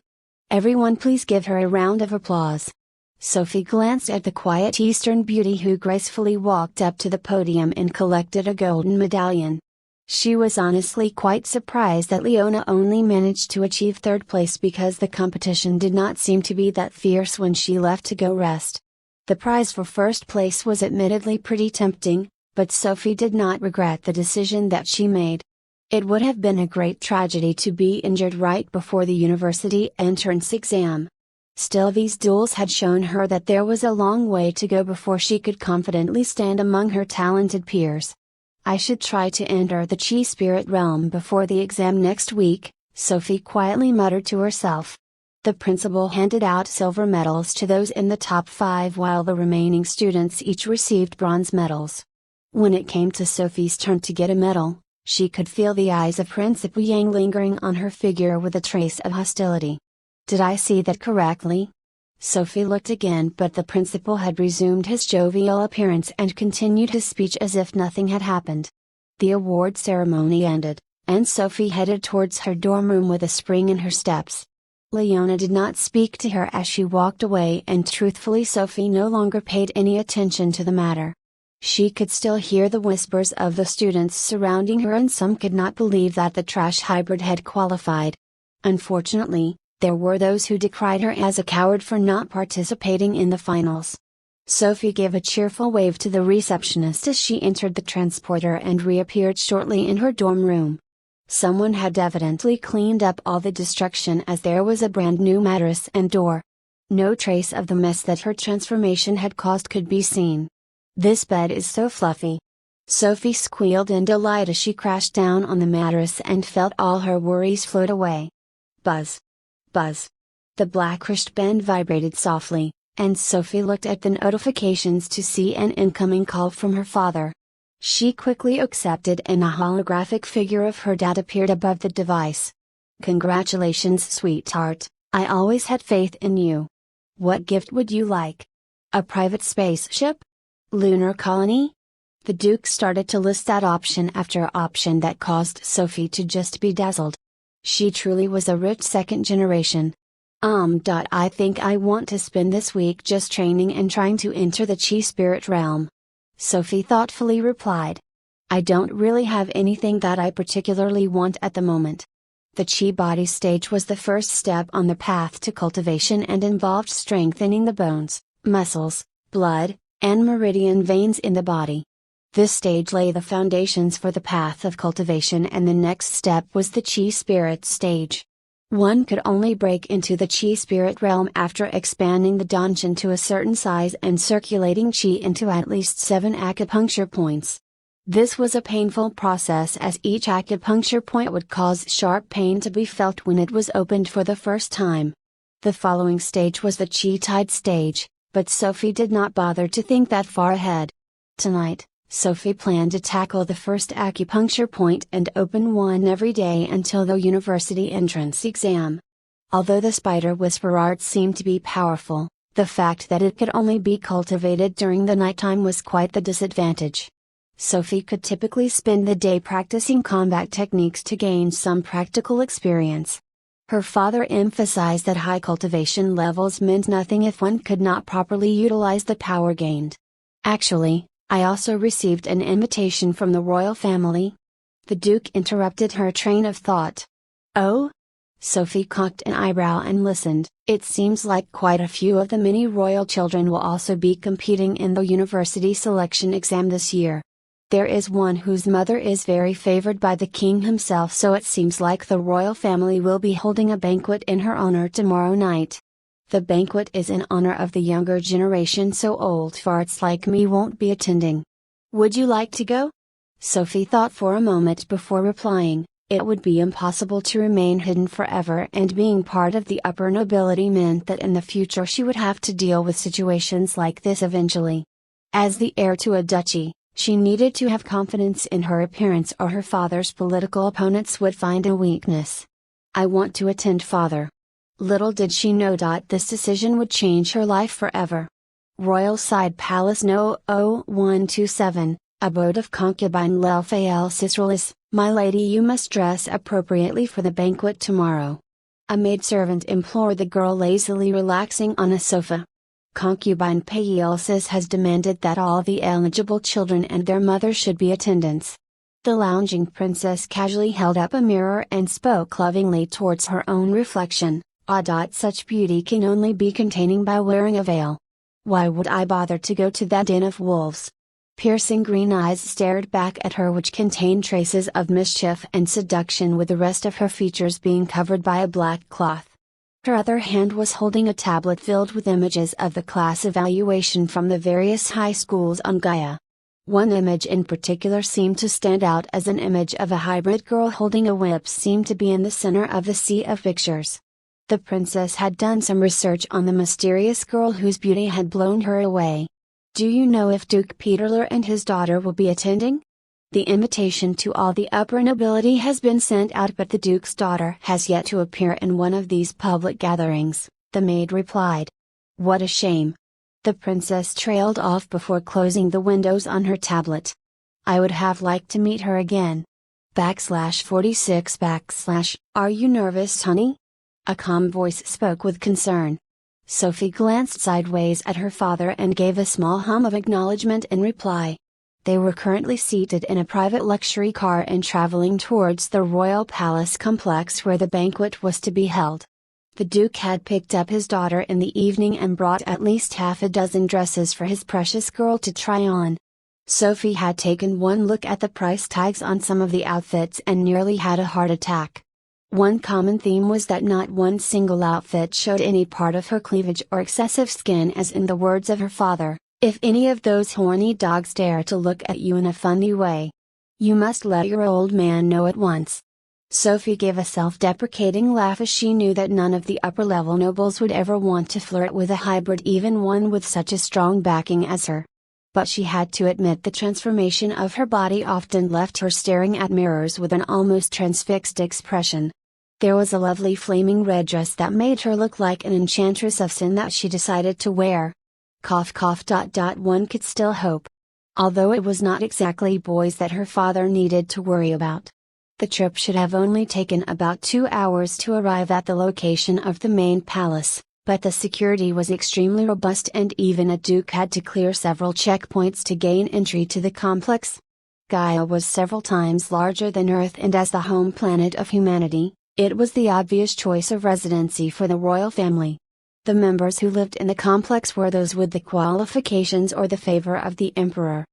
Everyone please give her a round of applause. Sophie glanced at the quiet Eastern beauty who gracefully walked up to the podium and collected a golden medallion. She was honestly quite surprised that Leona only managed to achieve 3rd place because the competition did not seem to be that fierce when she left to go rest. The prize for 1st place was admittedly pretty tempting, but Sophie did not regret the decision that she made. It would have been a great tragedy to be injured right before the university entrance exam. Still, these duels had shown her that there was a long way to go before she could confidently stand among her talented peers. I should try to enter the Chi spirit realm before the exam next week, Sophie quietly muttered to herself. The principal handed out silver medals to those in the top 5 while the remaining students each received bronze medals. When it came to Sophie's turn to get a medal, she could feel the eyes of Principal Yang lingering on her figure with a trace of hostility. Did I see that correctly? Sophie looked again, but the principal had resumed his jovial appearance and continued his speech as if nothing had happened. The award ceremony ended, and Sophie headed towards her dorm room with a spring in her steps. Leona did not speak to her as she walked away, and truthfully Sophie no longer paid any attention to the matter. She could still hear the whispers of the students surrounding her, and some could not believe that the trash hybrid had qualified. Unfortunately, there were those who decried her as a coward for not participating in the finals. Sophie gave a cheerful wave to the receptionist as she entered the transporter and reappeared shortly in her dorm room. Someone had evidently cleaned up all the destruction, as there was a brand new mattress and door. No trace of the mess that her transformation had caused could be seen. This bed is so fluffy. Sophie squealed in delight as she crashed down on the mattress and felt all her worries float away. Buzz. Buzz. The black wristband vibrated softly, and Sophie looked at the notifications to see an incoming call from her father. She quickly accepted, and a holographic figure of her dad appeared above the device. Congratulations, sweetheart, I always had faith in you. What gift would you like? A private spaceship? Lunar colony? The Duke started to list that option after option that caused Sophie to just be dazzled. She truly was a rich second generation. I think I want to spend this week just training and trying to enter the Chi spirit realm. Sophie thoughtfully replied. I don't really have anything that I particularly want at the moment. The Chi body stage was the first step on the path to cultivation and involved strengthening the bones, muscles, blood, and meridian veins in the body. This stage lay the foundations for the path of cultivation, and the next step was the Chi spirit stage. One could only break into the chi spirit realm after expanding the donjon to a certain size and circulating chi into at least 7 acupuncture points. This was a painful process as each acupuncture point would cause sharp pain to be felt when it was opened for the first time. The following stage was the chi tide stage, but Sophie did not bother to think that far ahead. Tonight, Sophie planned to tackle the first acupuncture point and open one every day until the university entrance exam. Although the spider whisper art seemed to be powerful, the fact that it could only be cultivated during the nighttime was quite the disadvantage. Sophie could typically spend the day practicing combat techniques to gain some practical experience. Her father emphasized that high cultivation levels meant nothing if one could not properly utilize the power gained. Actually, I also received an invitation from the royal family. The Duke interrupted her train of thought. Oh? Sophie cocked an eyebrow and listened. It seems like quite a few of the many royal children will also be competing in the university selection exam this year. There is one whose mother is very favored by the king himself, so it seems like the royal family will be holding a banquet in her honor tomorrow night. The banquet is in honor of the younger generation, so old farts like me won't be attending. Would you like to go? Sophie thought for a moment before replying. It would be impossible to remain hidden forever, and being part of the upper nobility meant that in the future she would have to deal with situations like this eventually. As the heir to a duchy, she needed to have confidence in her appearance or her father's political opponents would find a weakness. I want to attend, father. Little did she know this decision would change her life forever. Royal Side Palace No. 0127, Abode of Concubine Lelfael Ciceralis, my lady, you must dress appropriately for the banquet tomorrow. A maidservant implored the girl, lazily relaxing on a sofa. Concubine Paelsis has demanded that all the eligible children and their mothers should be attendants. The lounging princess casually held up a mirror and spoke lovingly towards her own reflection. Such beauty can only be containing by wearing a veil. Why would I bother to go to that den of wolves? Piercing green eyes stared back at her, which contained traces of mischief and seduction, with the rest of her features being covered by a black cloth. Her other hand was holding a tablet filled with images of the class evaluation from the various high schools on Gaia. One image in particular seemed to stand out as an image of a hybrid girl holding a whip seemed to be in the center of the sea of pictures. The princess had done some research on the mysterious girl whose beauty had blown her away. Do you know if Duke Peterler and his daughter will be attending? The invitation to all the upper nobility has been sent out, but the Duke's daughter has yet to appear in one of these public gatherings, the maid replied. What a shame. The princess trailed off before closing the windows on her tablet. I would have liked to meet her again. /46 / Are you nervous, honey? A calm voice spoke with concern. Sophie glanced sideways at her father and gave a small hum of acknowledgement in reply. They were currently seated in a private luxury car and traveling towards the royal palace complex where the banquet was to be held. The Duke had picked up his daughter in the evening and brought at least half a dozen dresses for his precious girl to try on. Sophie had taken one look at the price tags on some of the outfits and nearly had a heart attack. One common theme was that not one single outfit showed any part of her cleavage or excessive skin, as in the words of her father, if any of those horny dogs dare to look at you in a funny way, you must let your old man know at once. Sophie gave a self-deprecating laugh as she knew that none of the upper-level nobles would ever want to flirt with a hybrid, even one with such a strong backing as her. But she had to admit the transformation of her body often left her staring at mirrors with an almost transfixed expression. There was a lovely flaming red dress that made her look like an enchantress of sin that she decided to wear. One could still hope. Although it was not exactly boys that her father needed to worry about. The trip should have only taken about 2 hours to arrive at the location of the main palace, but the security was extremely robust and even a duke had to clear several checkpoints to gain entry to the complex. Gaia was several times larger than Earth, and as the home planet of humanity, it was the obvious choice of residency for the royal family. The members who lived in the complex were those with the qualifications or the favor of the emperor.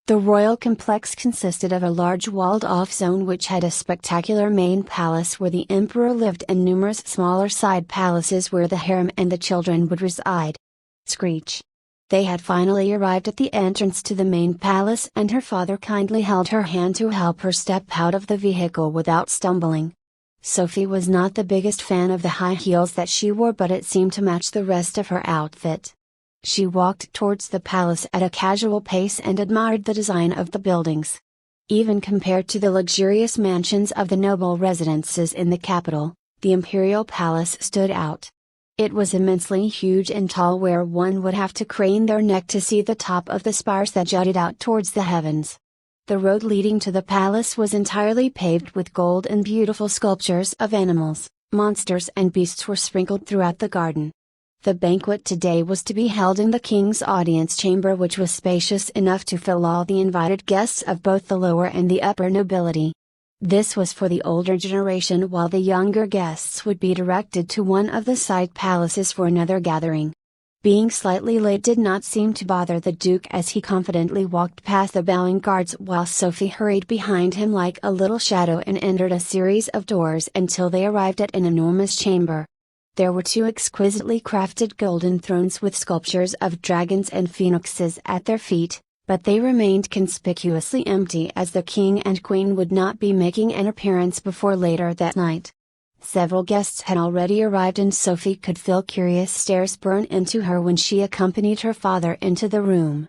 The royal complex consisted of a large walled-off zone which had a spectacular main palace where the emperor lived and numerous smaller side palaces where the harem and the children would reside. Screech. They had finally arrived at the entrance to the main palace and her father kindly held her hand to help her step out of the vehicle without stumbling. Sophie was not the biggest fan of the high heels that she wore, but it seemed to match the rest of her outfit. She walked towards the palace at a casual pace and admired the design of the buildings. Even compared to the luxurious mansions of the noble residences in the capital, the imperial palace stood out. It was immensely huge and tall, where one would have to crane their neck to see the top of the spires that jutted out towards the heavens. The road leading to the palace was entirely paved with gold, and beautiful sculptures of animals, monsters and beasts were sprinkled throughout the garden. The banquet today was to be held in the king's audience chamber, which was spacious enough to fill all the invited guests of both the lower and the upper nobility. This was for the older generation, while the younger guests would be directed to one of the side palaces for another gathering. Being slightly late did not seem to bother the Duke, as he confidently walked past the bowing guards while Sophie hurried behind him like a little shadow and entered a series of doors until they arrived at an enormous chamber. There were 2 exquisitely crafted golden thrones with sculptures of dragons and phoenixes at their feet, but they remained conspicuously empty as the king and queen would not be making an appearance before later that night. Several guests had already arrived, and Sophie could feel curious stares burn into her when she accompanied her father into the room.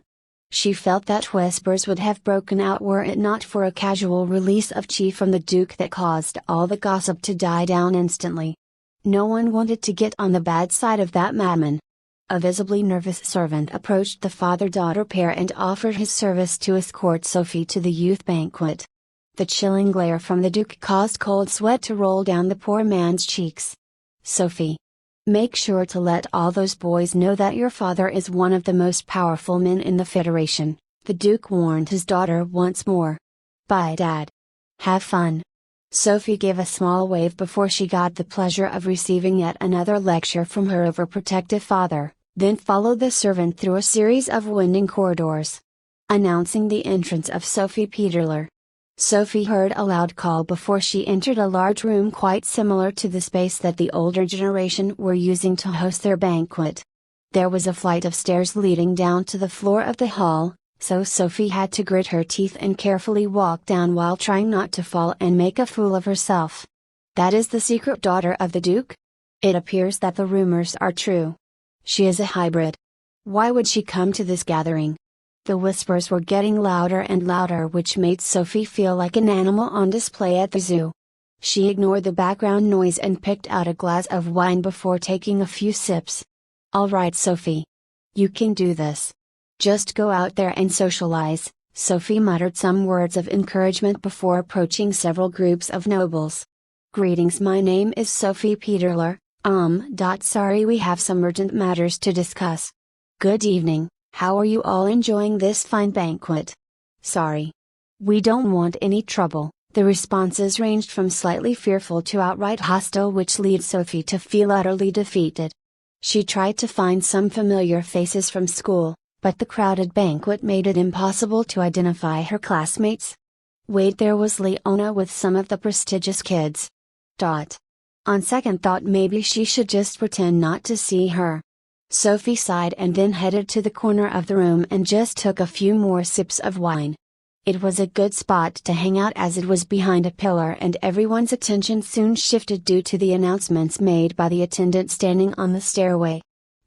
She felt that whispers would have broken out were it not for a casual release of chi from the Duke that caused all the gossip to die down instantly. No one wanted to get on the bad side of that madman. A visibly nervous servant approached the father-daughter pair and offered his service to escort Sophie to the youth banquet. The chilling glare from the Duke caused cold sweat to roll down the poor man's cheeks. "Sophie. Make sure to let all those boys know that your father is one of the most powerful men in the Federation," the Duke warned his daughter once more. "Bye, Dad. Have fun." Sophie gave a small wave before she got the pleasure of receiving yet another lecture from her overprotective father, then followed the servant through a series of winding corridors. Announcing the entrance of Sophie Peterler. Sophie heard a loud call before she entered a large room quite similar to the space that the older generation were using to host their banquet. There was a flight of stairs leading down to the floor of the hall, so Sophie had to grit her teeth and carefully walk down while trying not to fall and make a fool of herself. "That is the secret daughter of the Duke? It appears that the rumors are true. She is a hybrid. Why would she come to this gathering?" The whispers were getting louder and louder, which made Sophie feel like an animal on display at the zoo. She ignored the background noise and picked out a glass of wine before taking a few sips. "All right, Sophie. You can do this. Just go out there and socialize." Sophie muttered some words of encouragement before approaching several groups of nobles. "Greetings, my name is Sophie Peterler. Sorry, we have some urgent matters to discuss." "Good evening, how are you all enjoying this fine banquet?" "Sorry. We don't want any trouble." The responses ranged from slightly fearful to outright hostile, which led Sophie to feel utterly defeated. She tried to find some familiar faces from school, but the crowded banquet made it impossible to identify her classmates. Wait, there was Leona with some of the prestigious kids. On second thought, maybe she should just pretend not to see her. Sophie sighed and then headed to the corner of the room and just took a few more sips of wine. It was a good spot to hang out as it was behind a pillar, and everyone's attention soon shifted due to the announcements made by the attendant standing on the stairway.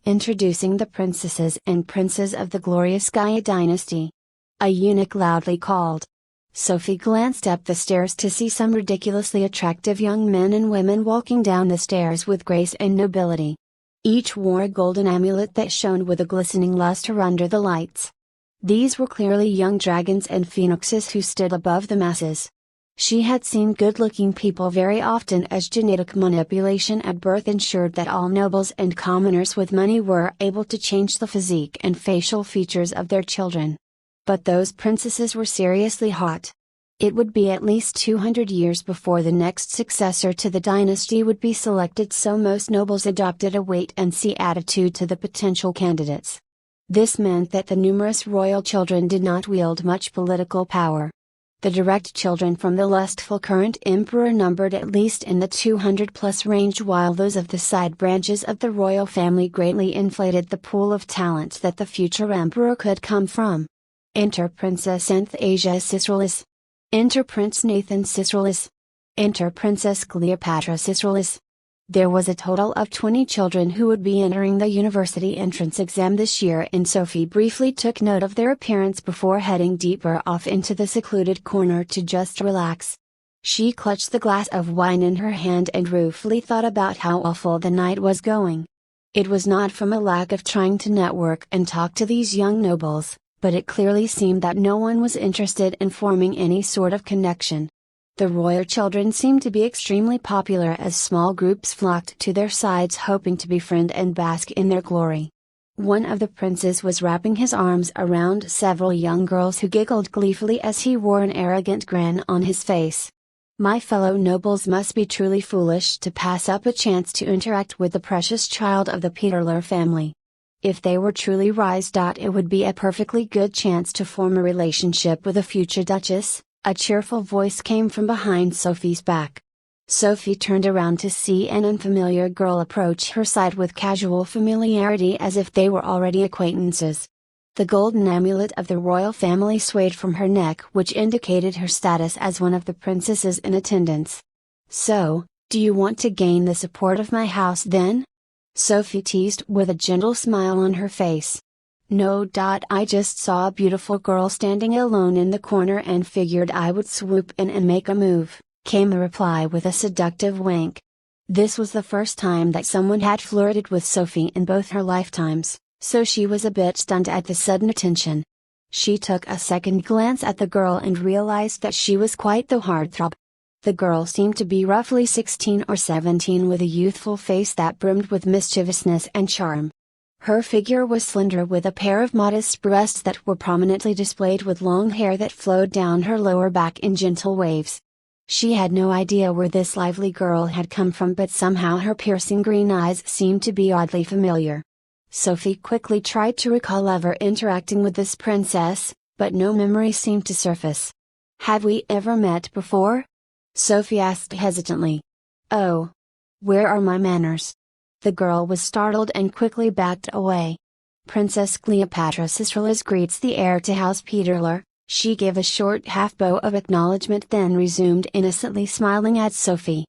Introducing the princesses and princes of the glorious Gaia dynasty. A eunuch loudly called. Sophie glanced up the stairs to see some ridiculously attractive young men and women walking down the stairs with grace and nobility. Each wore a golden amulet that shone with a glistening luster under the lights. These were clearly young dragons and phoenixes who stood above the masses. She had seen good-looking people very often, as genetic manipulation at birth ensured that all nobles and commoners with money were able to change the physique and facial features of their children. But those princesses were seriously hot. It would be at least 200 years before the next successor to the dynasty would be selected, so most nobles adopted a wait-and-see attitude to the potential candidates. This meant that the numerous royal children did not wield much political power. The direct children from the lustful current emperor numbered at least in the 200+ range, while those of the side branches of the royal family greatly inflated the pool of talent that the future emperor could come from. Enter Princess Anastasia Cicerolis. Enter Prince Nathan Cicerolis. Enter Princess Cleopatra Cicerolis. There was a total of 20 children who would be entering the university entrance exam this year, and Sophie briefly took note of their appearance before heading deeper off into the secluded corner to just relax. She clutched the glass of wine in her hand and ruefully thought about how awful the night was going. It was not from a lack of trying to network and talk to these young nobles, but it clearly seemed that no one was interested in forming any sort of connection. The royal children seemed to be extremely popular as small groups flocked to their sides hoping to befriend and bask in their glory. One of the princes was wrapping his arms around several young girls who giggled gleefully as he wore an arrogant grin on his face. My fellow nobles must be truly foolish to pass up a chance to interact with the precious child of the Peterler family. If they were truly wise. It would be a perfectly good chance to form a relationship with a future duchess. A cheerful voice came from behind Sophie's back. Sophie turned around to see an unfamiliar girl approach her side with casual familiarity as if they were already acquaintances. The golden amulet of the royal family swayed from her neck, which indicated her status as one of the princesses in attendance. "So, do you want to gain the support of my house then?" Sophie teased with a gentle smile on her face. "No. I just saw a beautiful girl standing alone in the corner and figured I would swoop in and make a move," came the reply with a seductive wink. This was the first time that someone had flirted with Sophie in both her lifetimes, so she was a bit stunned at the sudden attention. She took a second glance at the girl and realized that she was quite the heartthrob. The girl seemed to be roughly 16 or 17 with a youthful face that brimmed with mischievousness and charm. Her figure was slender with a pair of modest breasts that were prominently displayed with long hair that flowed down her lower back in gentle waves. She had no idea where this lively girl had come from, but somehow her piercing green eyes seemed to be oddly familiar. Sophie quickly tried to recall ever interacting with this princess, but no memory seemed to surface. "Have we ever met before?" Sophie asked hesitantly. "Oh. Where are my manners?" The girl was startled and quickly backed away. "Princess Cleopatra Cicerolis greets the heir to House Peterler." She gave a short half bow of acknowledgement, then resumed innocently smiling at Sophie.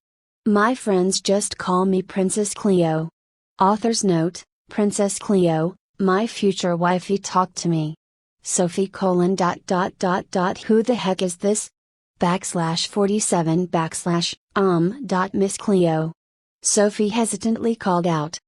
"My friends just call me Princess Cleo. Author's note, Princess Cleo, my future wifey talked to me. Sophie : Who the heck is this? /47 / Miss Cleo." Sophie hesitantly called out.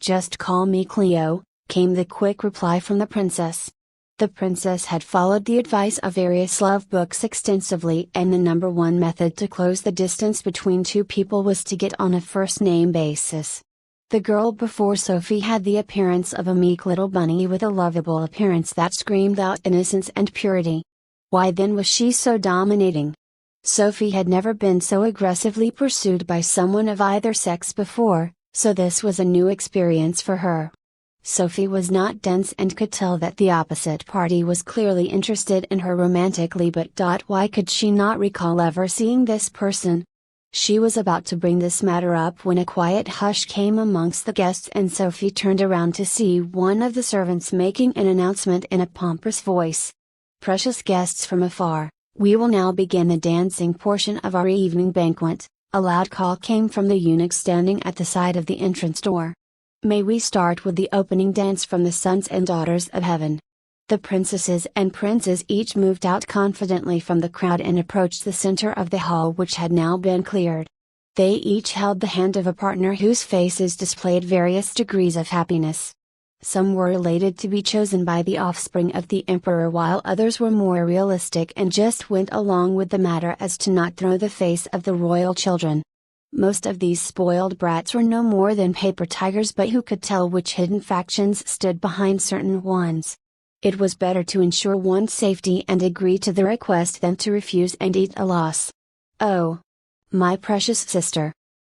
"Just call me Cleo," came the quick reply from the princess. The princess had followed the advice of various love books extensively, and the number one method to close the distance between two people was to get on a first name basis. The girl before Sophie had the appearance of a meek little bunny with a lovable appearance that screamed out innocence and purity. Why then was she so dominating? Sophie had never been so aggressively pursued by someone of either sex before, so this was a new experience for her. Sophie was not dense and could tell that the opposite party was clearly interested in her romantically, but why could she not recall ever seeing this person? She was about to bring this matter up when a quiet hush came amongst the guests, and Sophie turned around to see one of the servants making an announcement in a pompous voice. "Precious guests from afar, we will now begin the dancing portion of our evening banquet." A loud call came from the eunuch standing at the side of the entrance door. "May we start with the opening dance from the sons and daughters of heaven?" The princesses and princes each moved out confidently from the crowd and approached the center of the hall, which had now been cleared. They each held the hand of a partner whose faces displayed various degrees of happiness. Some were elated to be chosen by the offspring of the emperor, while others were more realistic and just went along with the matter as to not throw the face of the royal children. Most of these spoiled brats were no more than paper tigers, but who could tell which hidden factions stood behind certain ones? It was better to ensure one's safety and agree to the request than to refuse and eat a loss. "Oh, my precious sister!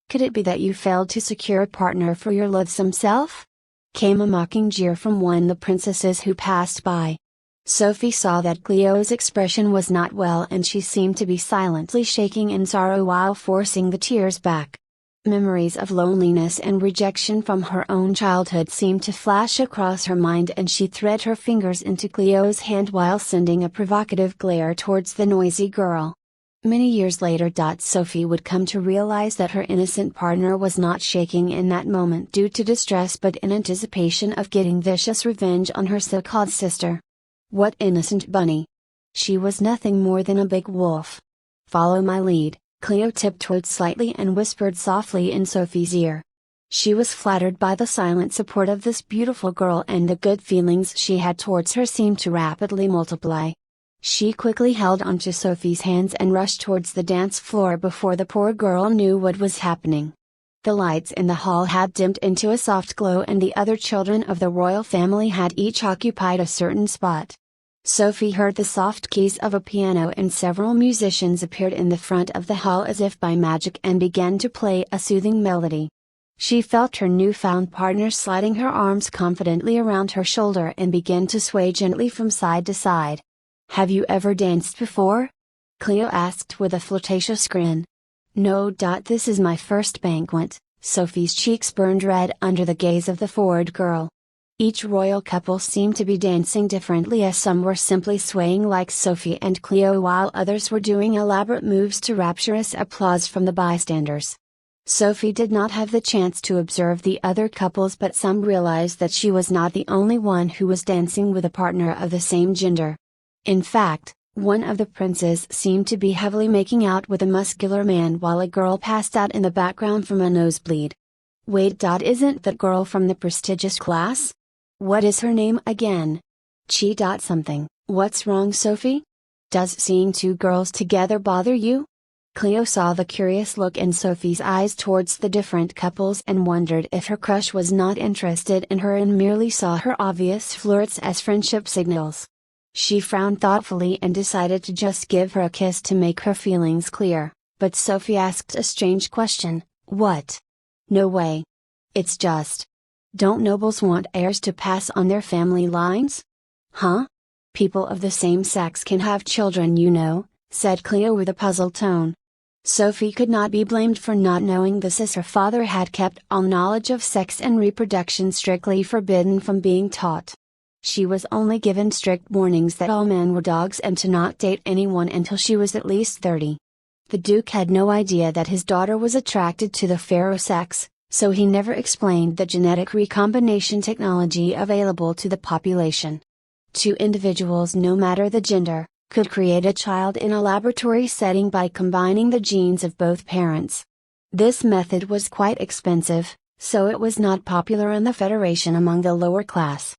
Could it be that you failed to secure a partner for your loathsome self?" came a mocking jeer from one of the princesses who passed by. Sophie saw that Cleo's expression was not well and she seemed to be silently shaking in sorrow while forcing the tears back. Memories of loneliness and rejection from her own childhood seemed to flash across her mind and she thread her fingers into Cleo's hand while sending a provocative glare towards the noisy girl. Many years later, Sophie would come to realize that her innocent partner was not shaking in that moment due to distress but in anticipation of getting vicious revenge on her so-called sister. What innocent bunny! She was nothing more than a big wolf. Follow my lead, Cleo tiptoed slightly and whispered softly in Sophie's ear. She was flattered by the silent support of this beautiful girl and the good feelings she had towards her seemed to rapidly multiply. She quickly held onto Sophie's hands and rushed towards the dance floor before the poor girl knew what was happening. The lights in the hall had dimmed into a soft glow and the other children of the royal family had each occupied a certain spot. Sophie heard the soft keys of a piano and several musicians appeared in the front of the hall as if by magic and began to play a soothing melody. She felt her newfound partner sliding her arms confidently around her shoulder and began to sway gently from side to side. "Have you ever danced before?" Cleo asked with a flirtatious grin. "No. This is my first banquet." Sophie's cheeks burned red under the gaze of the forward girl. Each royal couple seemed to be dancing differently as some were simply swaying like Sophie and Cleo while others were doing elaborate moves to rapturous applause from the bystanders. Sophie did not have the chance to observe the other couples but some realized that she was not the only one who was dancing with a partner of the same gender. In fact, one of the princes seemed to be heavily making out with a muscular man while a girl passed out in the background from a nosebleed. "Wait. Isn't that girl from the prestigious class? What is her name again? Chi. Something. What's wrong, Sophie? Does seeing two girls together bother you?" Cleo saw the curious look in Sophie's eyes towards the different couples and wondered if her crush was not interested in her and merely saw her obvious flirts as friendship signals. She frowned thoughtfully and decided to just give her a kiss to make her feelings clear, but Sophie asked a strange question, "What? No way. It's just. Don't nobles want heirs to pass on their family lines? Huh? People of the same sex can have children, you know," said Cleo with a puzzled tone. Sophie could not be blamed for not knowing this as her father had kept all knowledge of sex and reproduction strictly forbidden from being taught. She was only given strict warnings that all men were dogs and to not date anyone until she was at least 30. The Duke had no idea that his daughter was attracted to the fairer sex, so he never explained the genetic recombination technology available to the population. Two individuals, no matter the gender, could create a child in a laboratory setting by combining the genes of both parents. This method was quite expensive, so it was not popular in the Federation among the lower class.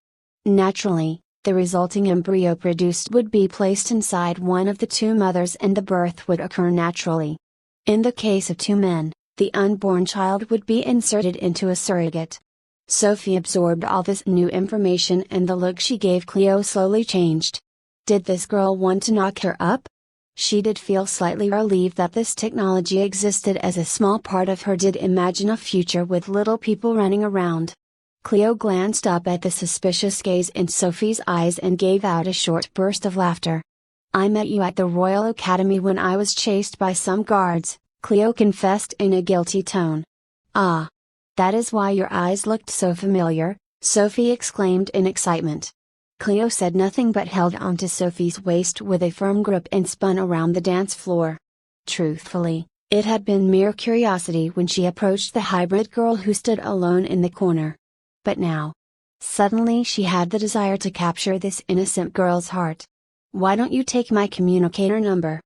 Naturally, the resulting embryo produced would be placed inside one of the two mothers and the birth would occur naturally. In the case of two men, the unborn child would be inserted into a surrogate. Sophie absorbed all this new information and the look she gave Cleo slowly changed. Did this girl want to knock her up? She did feel slightly relieved that this technology existed as a small part of her did imagine a future with little people running around. Cleo glanced up at the suspicious gaze in Sophie's eyes and gave out a short burst of laughter. "I met you at the Royal Academy when I was chased by some guards," Cleo confessed in a guilty tone. "Ah! That is why your eyes looked so familiar," Sophie exclaimed in excitement. Cleo said nothing but held onto Sophie's waist with a firm grip and spun around the dance floor. Truthfully, it had been mere curiosity when she approached the hybrid girl who stood alone in the corner. But now, suddenly she had the desire to capture this innocent girl's heart. "Why don't you take my communicator number?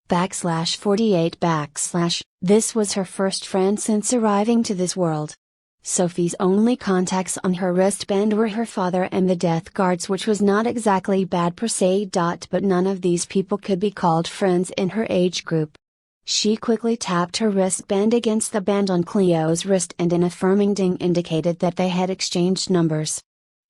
/48 /" This was her first friend since arriving to this world. Sophie's only contacts on her wristband were her father and the death guards, which was not exactly bad per se. But none of these people could be called friends in her age group. She quickly tapped her wristband against the band on Cleo's wrist and an affirming ding indicated that they had exchanged numbers.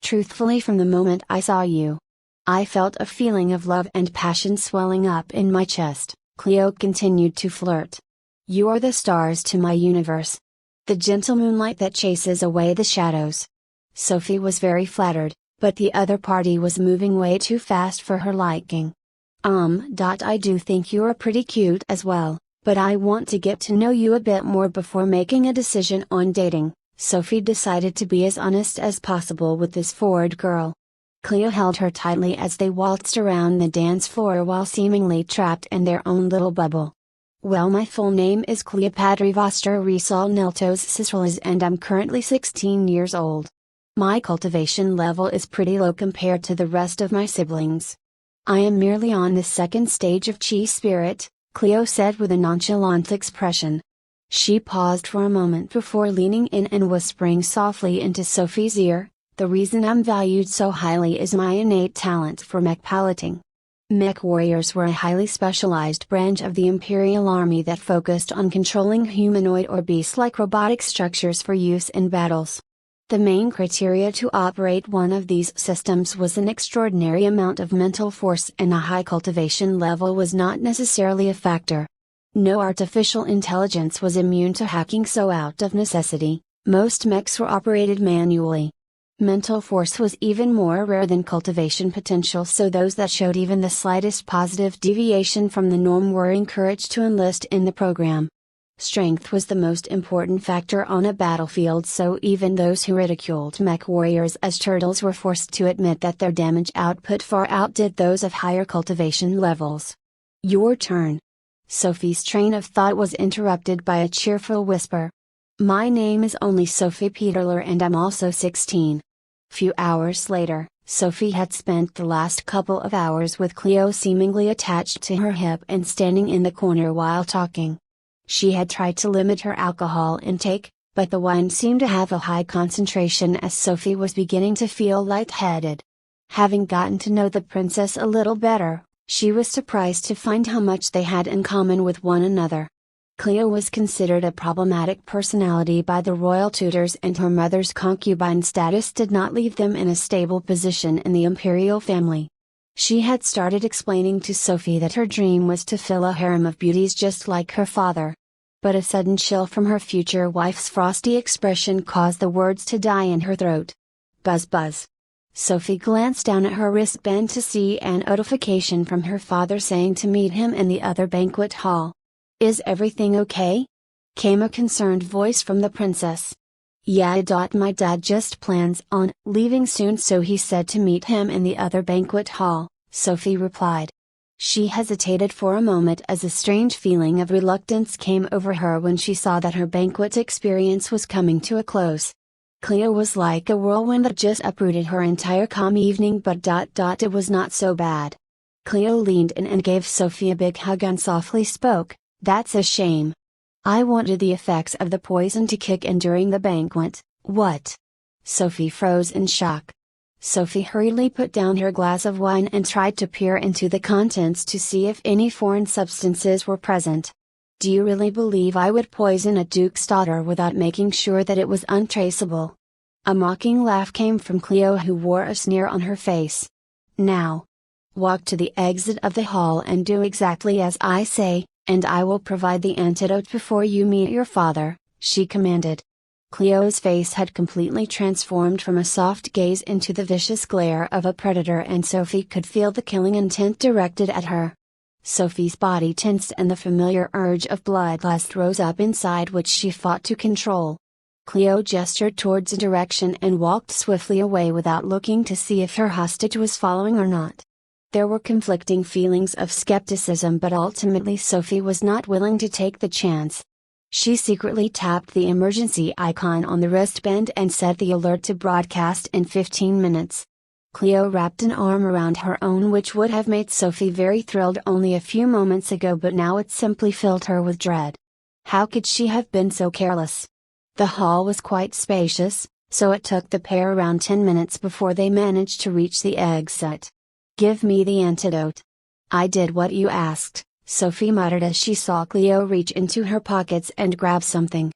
"Truthfully, from the moment I saw you, I felt a feeling of love and passion swelling up in my chest," Cleo continued to flirt. "You are the stars to my universe. The gentle moonlight that chases away the shadows. Sophie was very flattered, but the other party was moving way too fast for her liking. I do think you're pretty cute as well, but I want to get to know you a bit more before making a decision on dating. Sophie decided to be as honest as possible with this forward girl. Cleo held her tightly as they waltzed around the dance floor while seemingly trapped in their own little bubble. Well, my full name is Cleopatra Vostra Risal Neltos Sisralis and I'm currently 16 years old. My cultivation level is pretty low compared to the rest of my siblings. I am merely on the second stage of chi spirit, Cleo said with a nonchalant expression. She paused for a moment before leaning in and whispering softly into Sophie's ear, the reason I'm valued so highly is my innate talent for mech piloting. Mech warriors were a highly specialized branch of the Imperial Army that focused on controlling humanoid or beast-like robotic structures for use in battles. The main criteria to operate one of these systems was an extraordinary amount of mental force, and a high cultivation level was not necessarily a factor. No artificial intelligence was immune to hacking, so out of necessity, most mechs were operated manually. Mental force was even more rare than cultivation potential, so those that showed even the slightest positive deviation from the norm were encouraged to enlist in the program. Strength was the most important factor on a battlefield, so even those who ridiculed mech warriors as turtles were forced to admit that their damage output far outdid those of higher cultivation levels. Your turn. Sophie's train of thought was interrupted by a cheerful whisper. My name is only Sophie Peterler and I'm also 16. Few hours later, Sophie had spent the last couple of hours with Cleo seemingly attached to her hip and standing in the corner while talking. She had tried to limit her alcohol intake, but the wine seemed to have a high concentration as Sophie was beginning to feel lightheaded. Having gotten to know the princess a little better, she was surprised to find how much they had in common with one another. Cleo was considered a problematic personality by the royal tutors, and her mother's concubine status did not leave them in a stable position in the imperial family. She had started explaining to Sophie that her dream was to fill a harem of beauties just like her father. But a sudden chill from her future wife's frosty expression caused the words to die in her throat. Buzz buzz. Sophie glanced down at her wristband to see a notification from her father saying to meet him in the other banquet hall. Is everything okay? Came a concerned voice from the princess. Yeah, my dad just plans on leaving soon, so he said to meet him in the other banquet hall, Sophie replied. She hesitated for a moment as a strange feeling of reluctance came over her when she saw that her banquet experience was coming to a close. Cleo was like a whirlwind that just uprooted her entire calm evening, but it was not so bad. Cleo leaned in and gave Sophie a big hug and softly spoke, That's a shame. I wanted the effects of the poison to kick in during the banquet. What? Sophie froze in shock. Sophie hurriedly put down her glass of wine and tried to peer into the contents to see if any foreign substances were present. Do you really believe I would poison a duke's daughter without making sure that it was untraceable? A mocking laugh came from Cleo, who wore a sneer on her face. Now, walk to the exit of the hall and do exactly as I say, and I will provide the antidote before you meet your father, she commanded. Cleo's face had completely transformed from a soft gaze into the vicious glare of a predator, and Sophie could feel the killing intent directed at her. Sophie's body tensed and the familiar urge of bloodlust rose up inside, which she fought to control. Cleo gestured towards a direction and walked swiftly away without looking to see if her hostage was following or not. There were conflicting feelings of skepticism, but ultimately Sophie was not willing to take the chance. She secretly tapped the emergency icon on the wristband and set the alert to broadcast in 15 minutes. Cleo wrapped an arm around her own, which would have made Sophie very thrilled only a few moments ago, but now it simply filled her with dread. How could she have been so careless? The hall was quite spacious, so it took the pair around 10 minutes before they managed to reach the exit. Give me the antidote. I did what you asked, Sophie muttered as she saw Cleo reach into her pockets and grab something.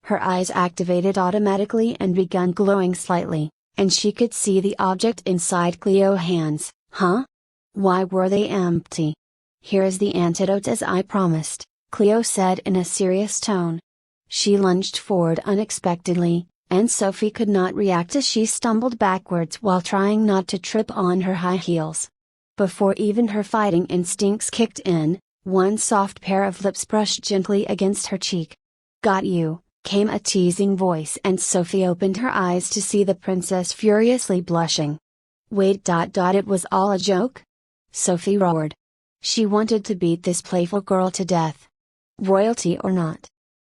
Her eyes activated automatically and began glowing slightly, and she could see the object inside Cleo's hands. Huh? Why were they empty? Here is the antidote as I promised, Cleo said in a serious tone. She lunged forward unexpectedly, and Sophie could not react as she stumbled backwards while trying not to trip on her high heels. Before even her fighting instincts kicked in, one soft pair of lips brushed gently against her cheek. "Got you," came a teasing voice, and Sophie opened her eyes to see the princess furiously blushing. "Wait. It was all a joke?" Sophie roared. She wanted to beat this playful girl to death. Royalty or not.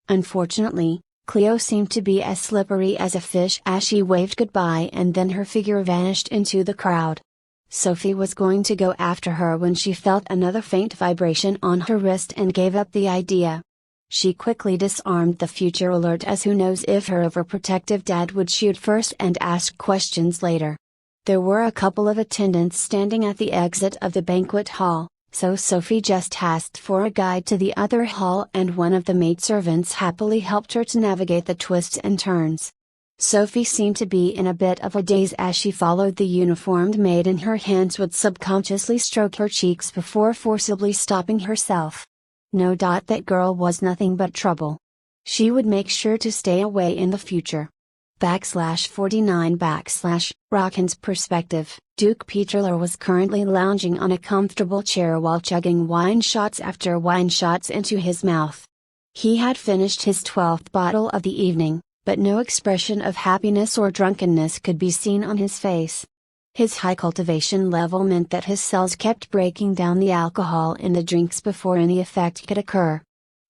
Unfortunately, Cleo seemed to be as slippery as a fish as she waved goodbye, and then her figure vanished into the crowd. Sophie was going to go after her when she felt another faint vibration on her wrist and gave up the idea. She quickly disarmed the future alert, as who knows if her overprotective dad would shoot first and ask questions later. There were a couple of attendants standing at the exit of the banquet hall, so Sophie just asked for a guide to the other hall, and one of the maidservants happily helped her to navigate the twists and turns. Sophie seemed to be in a bit of a daze as she followed the uniformed maid, and her hands would subconsciously stroke her cheeks before forcibly stopping herself. No. That girl was nothing but trouble. She would make sure to stay away in the future. /49 Rockin's perspective. Duke Peterler was currently lounging on a comfortable chair while chugging wine shots after wine shots into his mouth. He had finished his 12th bottle of the evening, but no expression of happiness or drunkenness could be seen on his face. His high cultivation level meant that his cells kept breaking down the alcohol in the drinks before any effect could occur.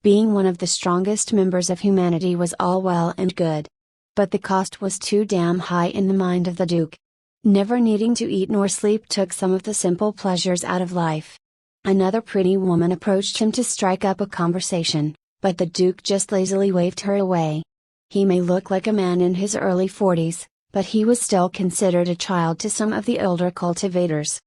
Being one of the strongest members of humanity was all well and good. But the cost was too damn high in the mind of the Duke. Never needing to eat nor sleep took some of the simple pleasures out of life. Another pretty woman approached him to strike up a conversation, but the Duke just lazily waved her away. He may look like a man in his early 40s, but he was still considered a child to some of the older cultivators.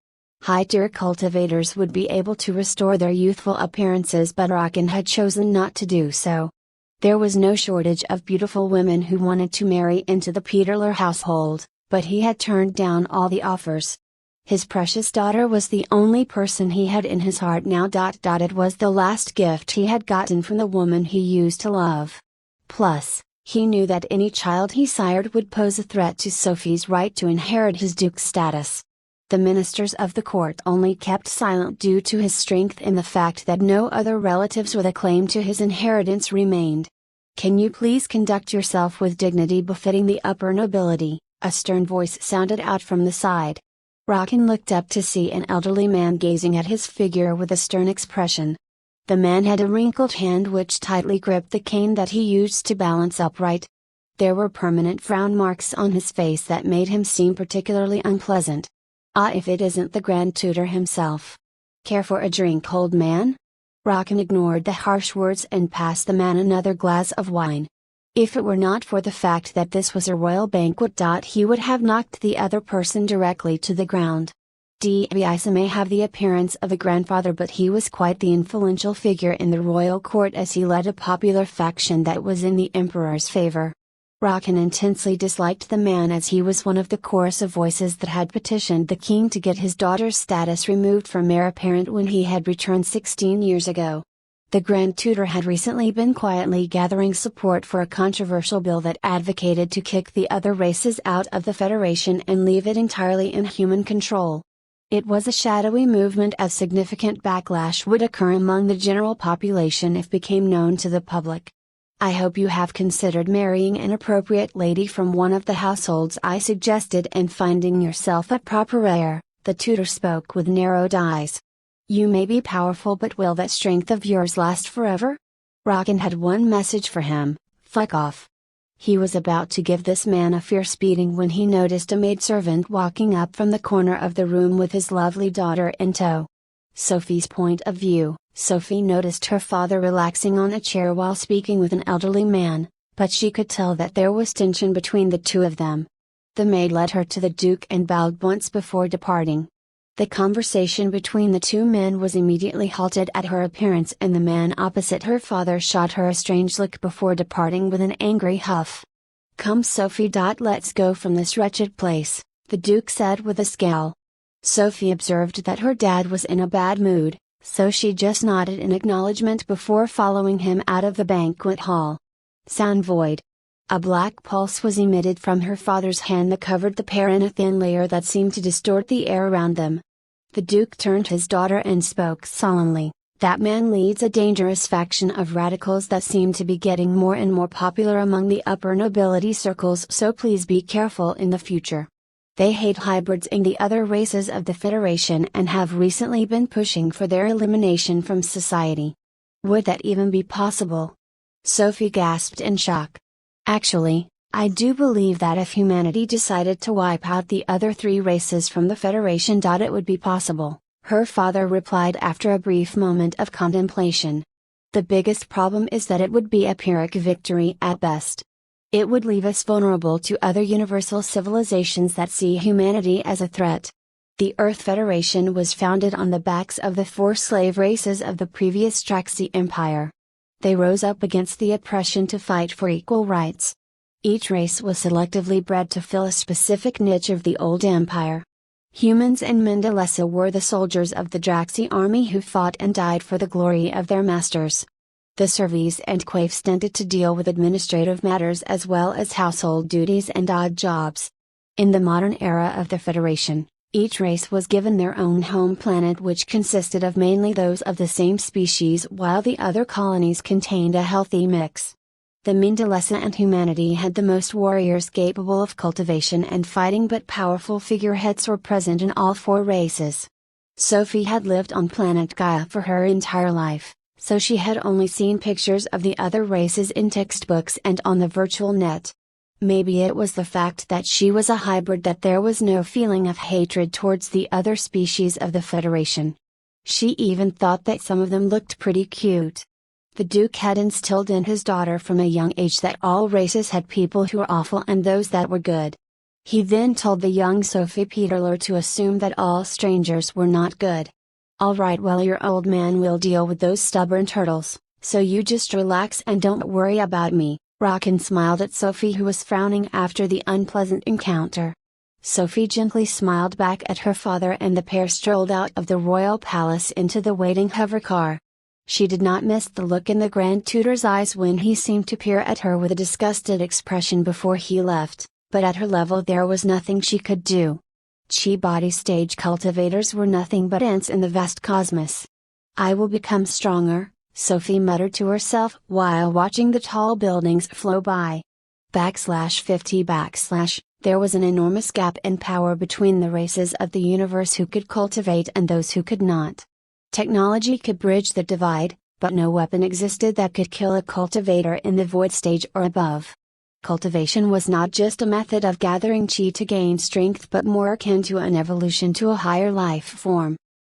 High-tier cultivators would be able to restore their youthful appearances, but Rockin had chosen not to do so. There was no shortage of beautiful women who wanted to marry into the Peterler household, but he had turned down all the offers. His precious daughter was the only person he had in his heart now. It was the last gift he had gotten from the woman he used to love. Plus, he knew that any child he sired would pose a threat to Sophie's right to inherit his duke's status. The ministers of the court only kept silent due to his strength in the fact that no other relatives with a claim to his inheritance remained. "Can you please conduct yourself with dignity befitting the upper nobility?" a stern voice sounded out from the side. Rockin looked up to see an elderly man gazing at his figure with a stern expression. The man had a wrinkled hand which tightly gripped the cane that he used to balance upright. There were permanent frown marks on his face that made him seem particularly unpleasant. Ah, if it isn't the Grand Tutor himself. "Care for a drink, old man?" Rockin ignored the harsh words and passed the man another glass of wine. If it were not for the fact that this was a royal banquet, he would have knocked the other person directly to the ground. Isa may have the appearance of a grandfather, but he was quite the influential figure in the royal court, as he led a popular faction that was in the emperor's favor. Rockin intensely disliked the man, as he was one of the chorus of voices that had petitioned the king to get his daughter's status removed from heir apparent when he had returned 16 years ago. The Grand Tutor had recently been quietly gathering support for a controversial bill that advocated to kick the other races out of the Federation and leave it entirely in human control. It was a shadowy movement, as significant backlash would occur among the general population if became known to the public. "I hope you have considered marrying an appropriate lady from one of the households I suggested and finding yourself a proper heir," the tutor spoke with narrowed eyes. "You may be powerful, but will that strength of yours last forever?" Rockin had one message for him: fuck off. He was about to give this man a fierce beating when he noticed a maidservant walking up from the corner of the room with his lovely daughter in tow. Sophie's point of view: Sophie noticed her father relaxing on a chair while speaking with an elderly man, but she could tell that there was tension between the two of them. The maid led her to the Duke and bowed once before departing. The conversation between the two men was immediately halted at her appearance, and the man opposite her father shot her a strange look before departing with an angry huff. "Come, Sophie. Let's go from this wretched place," the Duke said with a scowl. Sophie observed that her dad was in a bad mood, so she just nodded in acknowledgement before following him out of the banquet hall. Sound void. A black pulse was emitted from her father's hand that covered the pair in a thin layer that seemed to distort the air around them. The Duke turned to his daughter and spoke solemnly, "That man leads a dangerous faction of radicals that seem to be getting more and more popular among the upper nobility circles, so please be careful in the future. They hate hybrids in the other races of the Federation and have recently been pushing for their elimination from society." Would that even be possible? Sophie gasped in shock. "Actually, I do believe that if humanity decided to wipe out the other three races from the Federation, it would be possible," her father replied after a brief moment of contemplation. "The biggest problem is that it would be a Pyrrhic victory at best. It would leave us vulnerable to other universal civilizations that see humanity as a threat. The Earth Federation was founded on the backs of the 4 slave races of the previous Traxi Empire. They rose up against the oppression to fight for equal rights. Each race was selectively bred to fill a specific niche of the old empire. Humans and Mendelessa were the soldiers of the Draxi army who fought and died for the glory of their masters. The Servs and Quaifs tended to deal with administrative matters as well as household duties and odd jobs. In the modern era of the Federation, each race was given their own home planet, which consisted of mainly those of the same species, while the other colonies contained a healthy mix. The Mendelessa and humanity had the most warriors capable of cultivation and fighting, but powerful figureheads were present in all 4 races. Sophie had lived on planet Gaia for her entire life, so she had only seen pictures of the other races in textbooks and on the virtual net. Maybe it was the fact that she was a hybrid that there was no feeling of hatred towards the other species of the Federation. She even thought that some of them looked pretty cute. The Duke had instilled in his daughter from a young age that all races had people who were awful and those that were good. He then told the young Sophie Peterler to assume that all strangers were not good. "All right, well, your old man will deal with those stubborn turtles, so you just relax and don't worry about me." Rockin smiled at Sophie, who was frowning after the unpleasant encounter. Sophie gently smiled back at her father, and the pair strolled out of the royal palace into the waiting hover car. She did not miss the look in the Grand Tutor's eyes when he seemed to peer at her with a disgusted expression before he left, but at her level there was nothing she could do. Chi-body stage cultivators were nothing but ants in the vast cosmos. "I will become stronger," Sophie muttered to herself while watching the tall buildings flow by. /50 There was an enormous gap in power between the races of the universe who could cultivate and those who could not. Technology could bridge the divide, but no weapon existed that could kill a cultivator in the void stage or above. Cultivation was not just a method of gathering chi to gain strength, but more akin to an evolution to a higher life form.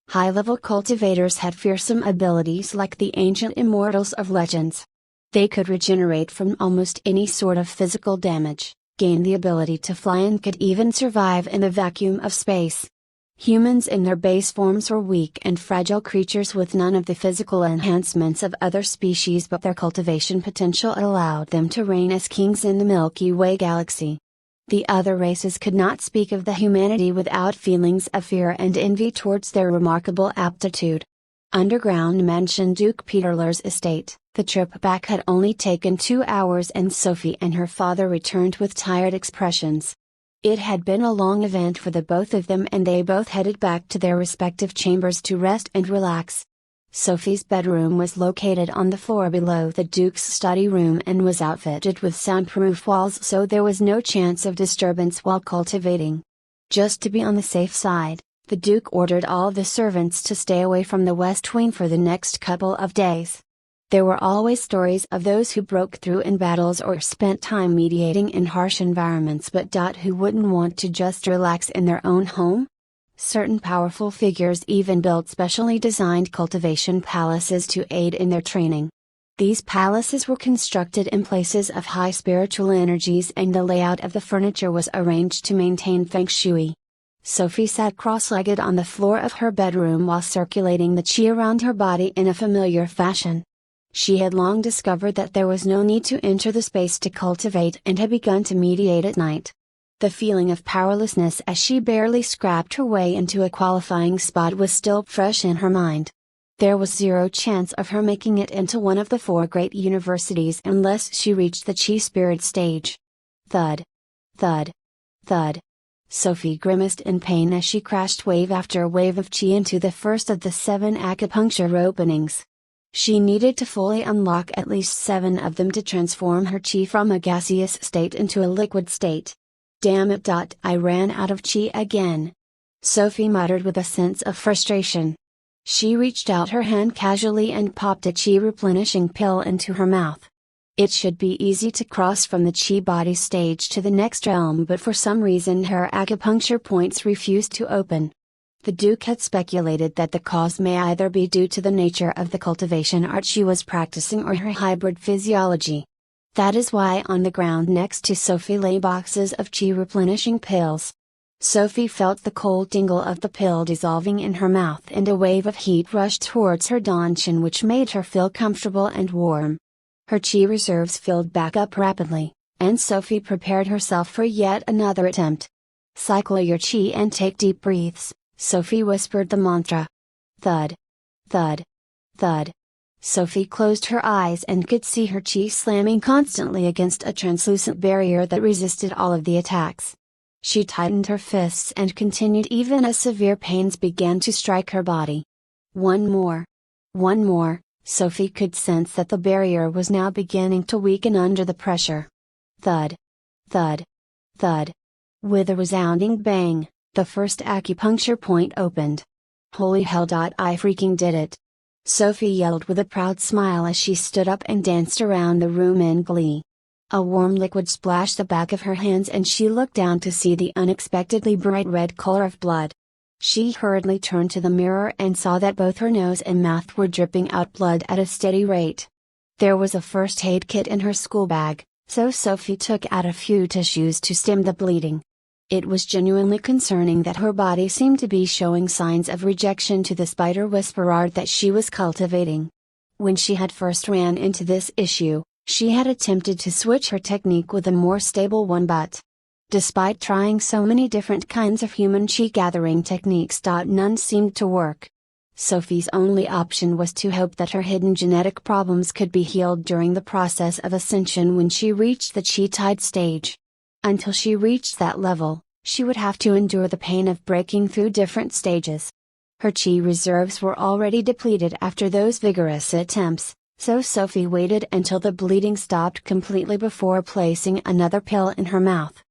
High-level cultivators had fearsome abilities like the ancient immortals of legends. They could regenerate from almost any sort of physical damage, gain the ability to fly, and could even survive in the vacuum of space. Humans in their base forms were weak and fragile creatures with none of the physical enhancements of other species, but their cultivation potential allowed them to reign as kings in the Milky Way galaxy. The other races could not speak of the humanity without feelings of fear and envy towards their remarkable aptitude. Underground mansion Duke Peterler's estate. The trip back had only taken 2 hours, and Sophie and her father returned with tired expressions. It had been a long event for the both of them, and they both headed back to their respective chambers to rest and relax. Sophie's bedroom was located on the floor below the Duke's study room and was outfitted with soundproof walls, so there was no chance of disturbance while cultivating. Just to be on the safe side, the Duke ordered all the servants to stay away from the West Wing for the next couple of days. There were always stories of those who broke through in battles or spent time mediating in harsh environments, but who wouldn't want to just relax in their own home? Certain powerful figures even built specially designed cultivation palaces to aid in their training. These palaces were constructed in places of high spiritual energies, and the layout of the furniture was arranged to maintain feng shui. Sophie sat cross-legged on the floor of her bedroom while circulating the chi around her body in a familiar fashion. She had long discovered that there was no need to enter the space to cultivate, and had begun to mediate at night. The feeling of powerlessness as she barely scrapped her way into a qualifying spot was still fresh in her mind. There was zero chance of her making it into one of the 4 great universities unless she reached the chi spirit stage. Thud. Thud. Thud. Sophie grimaced in pain as she crashed wave after wave of chi into the first of the 7 acupuncture openings. She needed to fully unlock at least 7 of them to transform her chi from a gaseous state into a liquid state. Damn it! I ran out of chi again. Sophie muttered with a sense of frustration. She reached out her hand casually and popped a chi replenishing pill into her mouth. It should be easy to cross from the chi body stage to the next realm, but for some reason her acupuncture points refused to open. The Duke had speculated that the cause may either be due to the nature of the cultivation art she was practicing or her hybrid physiology. That is why on the ground next to Sophie lay boxes of chi replenishing pills. Sophie felt the cold tingle of the pill dissolving in her mouth and a wave of heat rushed towards her danchin, which made her feel comfortable and warm. Her chi reserves filled back up rapidly, and Sophie prepared herself for yet another attempt. Cycle your chi and take deep breaths, Sophie whispered the mantra. Thud. Thud. Thud. Sophie closed her eyes and could see her chi slamming constantly against a translucent barrier that resisted all of the attacks. She tightened her fists and continued even as severe pains began to strike her body. One more. One more. Sophie could sense that the barrier was now beginning to weaken under the pressure. Thud. Thud. Thud. With a resounding bang, the first acupuncture point opened. Holy hell! I freaking did it! Sophie yelled with a proud smile as she stood up and danced around the room in glee. A warm liquid splashed the back of her hands and she looked down to see the unexpectedly bright red color of blood. She hurriedly turned to the mirror and saw that both her nose and mouth were dripping out blood at a steady rate. There was a first aid kit in her school bag, so Sophie took out a few tissues to stem the bleeding. It was genuinely concerning that her body seemed to be showing signs of rejection to the spider whisper art that she was cultivating. When she had first ran into this issue, she had attempted to switch her technique with a more stable one, but despite trying so many different kinds of human chi gathering techniques, none seemed to work. Sophie's only option was to hope that her hidden genetic problems could be healed during the process of ascension when she reached the chi tide stage. Until she reached that level, she would have to endure the pain of breaking through different stages. Her chi reserves were already depleted after those vigorous attempts, so Sophie waited until the bleeding stopped completely before placing another pill in her mouth.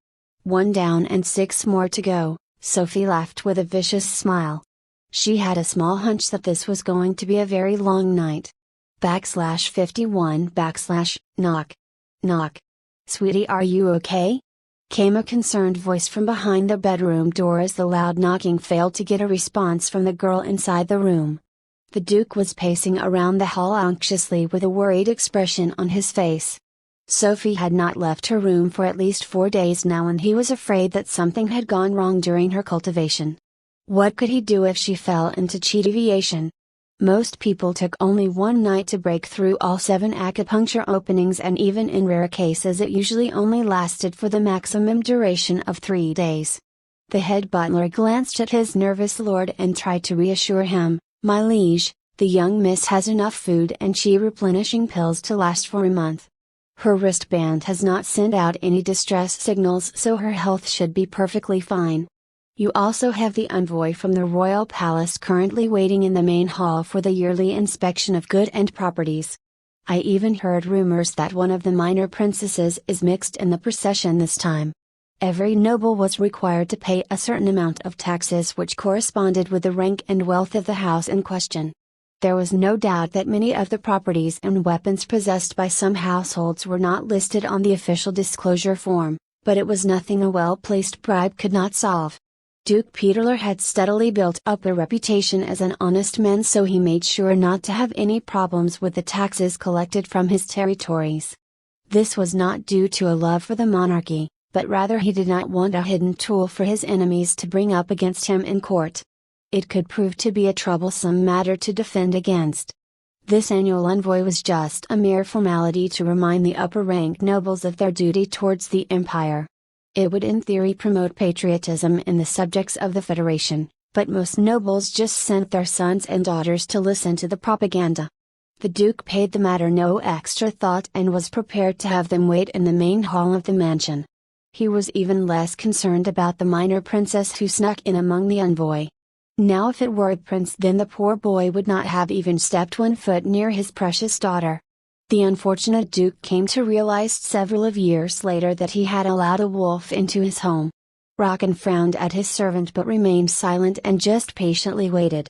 1 down and 6 more to go, Sophie laughed with a vicious smile. She had a small hunch that this was going to be a very long night. /51 / knock. Knock. Sweetie, are you okay? Came a concerned voice from behind the bedroom door as the loud knocking failed to get a response from the girl inside the room. The Duke was pacing around the hall anxiously with a worried expression on his face. Sophie had not left her room for at least 4 days now and he was afraid that something had gone wrong during her cultivation. What could he do if she fell into chi deviation? Most people took only 1 night to break through all 7 acupuncture openings, and even in rare cases it usually only lasted for the maximum duration of 3 days. The head butler glanced at his nervous lord and tried to reassure him. My liege, the young miss has enough food and chi replenishing pills to last for a month. Her wristband has not sent out any distress signals, so her health should be perfectly fine. You also have the envoy from the royal palace currently waiting in the main hall for the yearly inspection of goods and properties. I even heard rumors that one of the minor princesses is mixed in the procession this time. Every noble was required to pay a certain amount of taxes which corresponded with the rank and wealth of the house in question. There was no doubt that many of the properties and weapons possessed by some households were not listed on the official disclosure form, but it was nothing a well-placed bribe could not solve. Duke Peterler had steadily built up a reputation as an honest man, so he made sure not to have any problems with the taxes collected from his territories. This was not due to a love for the monarchy, but rather he did not want a hidden tool for his enemies to bring up against him in court. It could prove to be a troublesome matter to defend against. This annual envoy was just a mere formality to remind the upper-ranked nobles of their duty towards the empire. It would in theory promote patriotism in the subjects of the Federation, But most nobles just sent their sons and daughters to listen to the propaganda. The Duke paid the matter no extra thought and was prepared to have them wait in the main hall of the mansion. He was even less concerned about the minor princess who snuck in among the envoy. Now if it were a prince, then the poor boy would not have even stepped 1 foot near his precious daughter. The unfortunate Duke came to realize several years later that he had allowed a wolf into his home. Rocken frowned at his servant but remained silent and just patiently waited.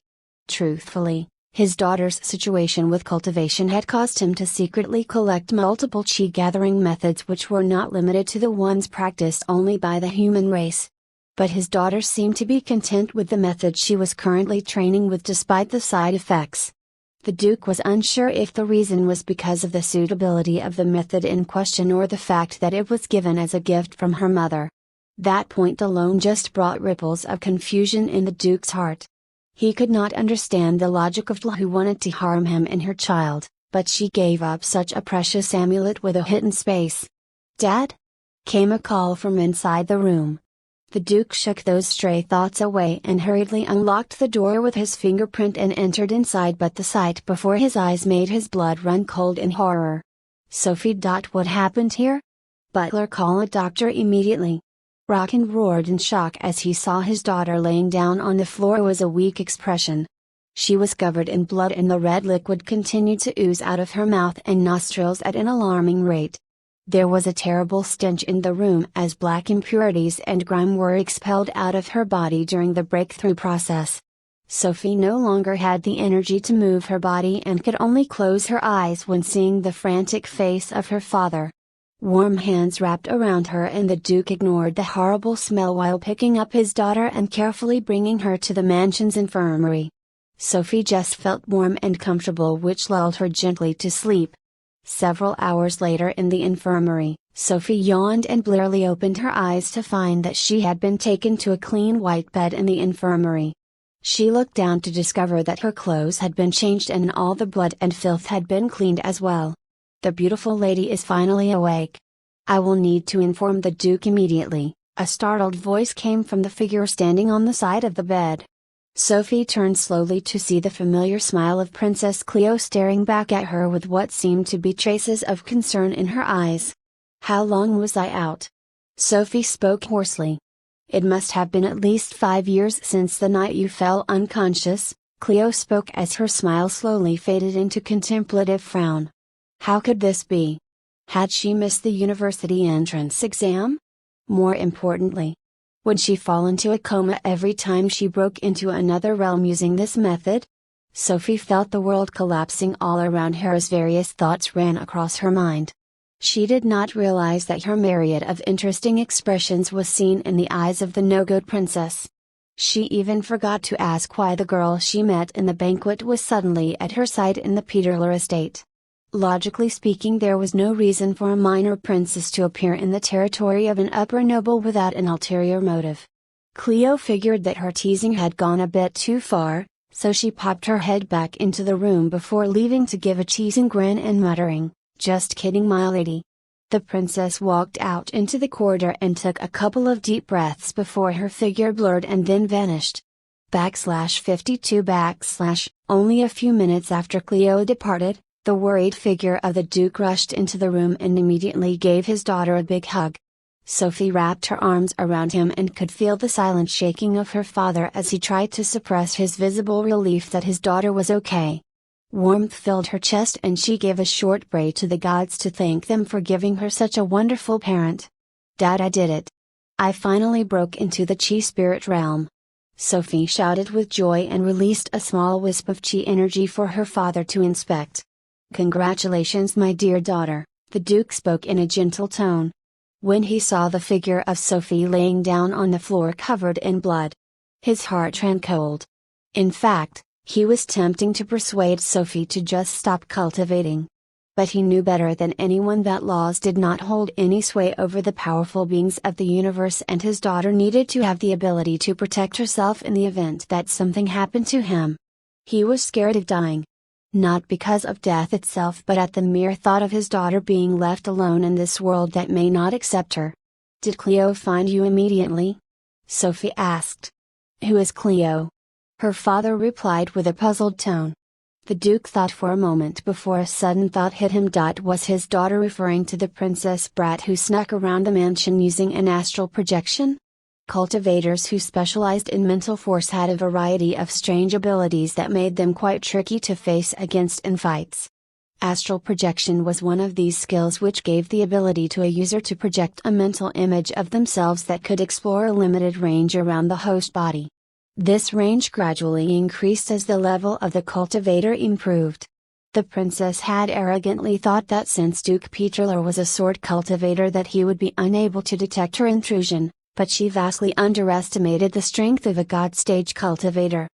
Truthfully, his daughter's situation with cultivation had caused him to secretly collect multiple chi gathering methods which were not limited to the ones practiced only by the human race. But his daughter seemed to be content with the method she was currently training with despite the side effects. The Duke was unsure if the reason was because of the suitability of the method in question or the fact that it was given as a gift from her mother. That point alone just brought ripples of confusion in the Duke's heart. He could not understand the logic of Tla, who wanted to harm him and her child, but she gave up such a precious amulet with a hit in space. "Dad?" came a call from inside the room. The Duke shook those stray thoughts away and hurriedly unlocked the door with his fingerprint and entered inside, but the sight before his eyes made his blood run cold in horror. "Sophie. What happened here? Butler, call a doctor immediately." Rocken roared in shock as he saw his daughter laying down on the floor with a weak expression. She was covered in blood and the red liquid continued to ooze out of her mouth and nostrils at an alarming rate. There was a terrible stench in the room as black impurities and grime were expelled out of her body during the breakthrough process. Sophie no longer had the energy to move her body and could only close her eyes when seeing the frantic face of her father. Warm hands wrapped around her and the Duke ignored the horrible smell while picking up his daughter and carefully bringing her to the mansion's infirmary. Sophie just felt warm and comfortable, which lulled her gently to sleep. Several hours later in the infirmary, Sophie yawned and blearily opened her eyes to find that she had been taken to a clean white bed in the infirmary. She looked down to discover that her clothes had been changed and all the blood and filth had been cleaned as well. "The beautiful lady is finally awake. I will need to inform the Duke immediately," a startled voice came from the figure standing on the side of the bed. Sophie turned slowly to see the familiar smile of Princess Cleo staring back at her with what seemed to be traces of concern in her eyes. "How long was I out?" Sophie spoke hoarsely. "It must have been at least 5 years since the night you fell unconscious," Cleo spoke as her smile slowly faded into contemplative frown. How could this be? Had she missed the university entrance exam? More importantly, would she fall into a coma every time she broke into another realm using this method? Sophie felt the world collapsing all around her as various thoughts ran across her mind. She did not realize that her myriad of interesting expressions was seen in the eyes of the no-good princess. She even forgot to ask why the girl she met in the banquet was suddenly at her side in the Peterler estate. Logically speaking, there was no reason for a minor princess to appear in the territory of an upper noble without an ulterior motive. Cleo figured that her teasing had gone a bit too far, so she popped her head back into the room before leaving to give a teasing grin and muttering, "Just kidding, my lady." The princess walked out into the corridor and took a couple of deep breaths before her figure blurred and then vanished. /52 Only a few minutes after Cleo departed, the worried figure of the Duke rushed into the room and immediately gave his daughter a big hug. Sophie wrapped her arms around him and could feel the silent shaking of her father as he tried to suppress his visible relief that his daughter was okay. Warmth filled her chest and she gave a short prayer to the gods to thank them for giving her such a wonderful parent. "Dad, I did it. I finally broke into the Chi spirit realm." Sophie shouted with joy and released a small wisp of Chi energy for her father to inspect. "Congratulations, my dear daughter," the Duke spoke in a gentle tone. When he saw the figure of Sophie laying down on the floor covered in blood, his heart ran cold. In fact, he was tempting to persuade Sophie to just stop cultivating. But he knew better than anyone that laws did not hold any sway over the powerful beings of the universe, and his daughter needed to have the ability to protect herself in the event that something happened to him. He was scared of dying. Not because of death itself, but at the mere thought of his daughter being left alone in this world that may not accept her. "Did Cleo find you immediately?" Sophie asked. Who is Cleo? Her father replied with a puzzled tone. The Duke thought for a moment before a sudden thought hit him. Was his daughter referring to the princess brat who snuck around the mansion using an astral projection? Cultivators who specialized in mental force had a variety of strange abilities that made them quite tricky to face against in fights. Astral projection was one of these skills which gave the ability to a user to project a mental image of themselves that could explore a limited range around the host body. This range gradually increased as the level of the cultivator improved. The princess had arrogantly thought that since Duke Peterler was a sword cultivator that he would be unable to detect her intrusion, but she vastly underestimated the strength of a God Stage cultivator.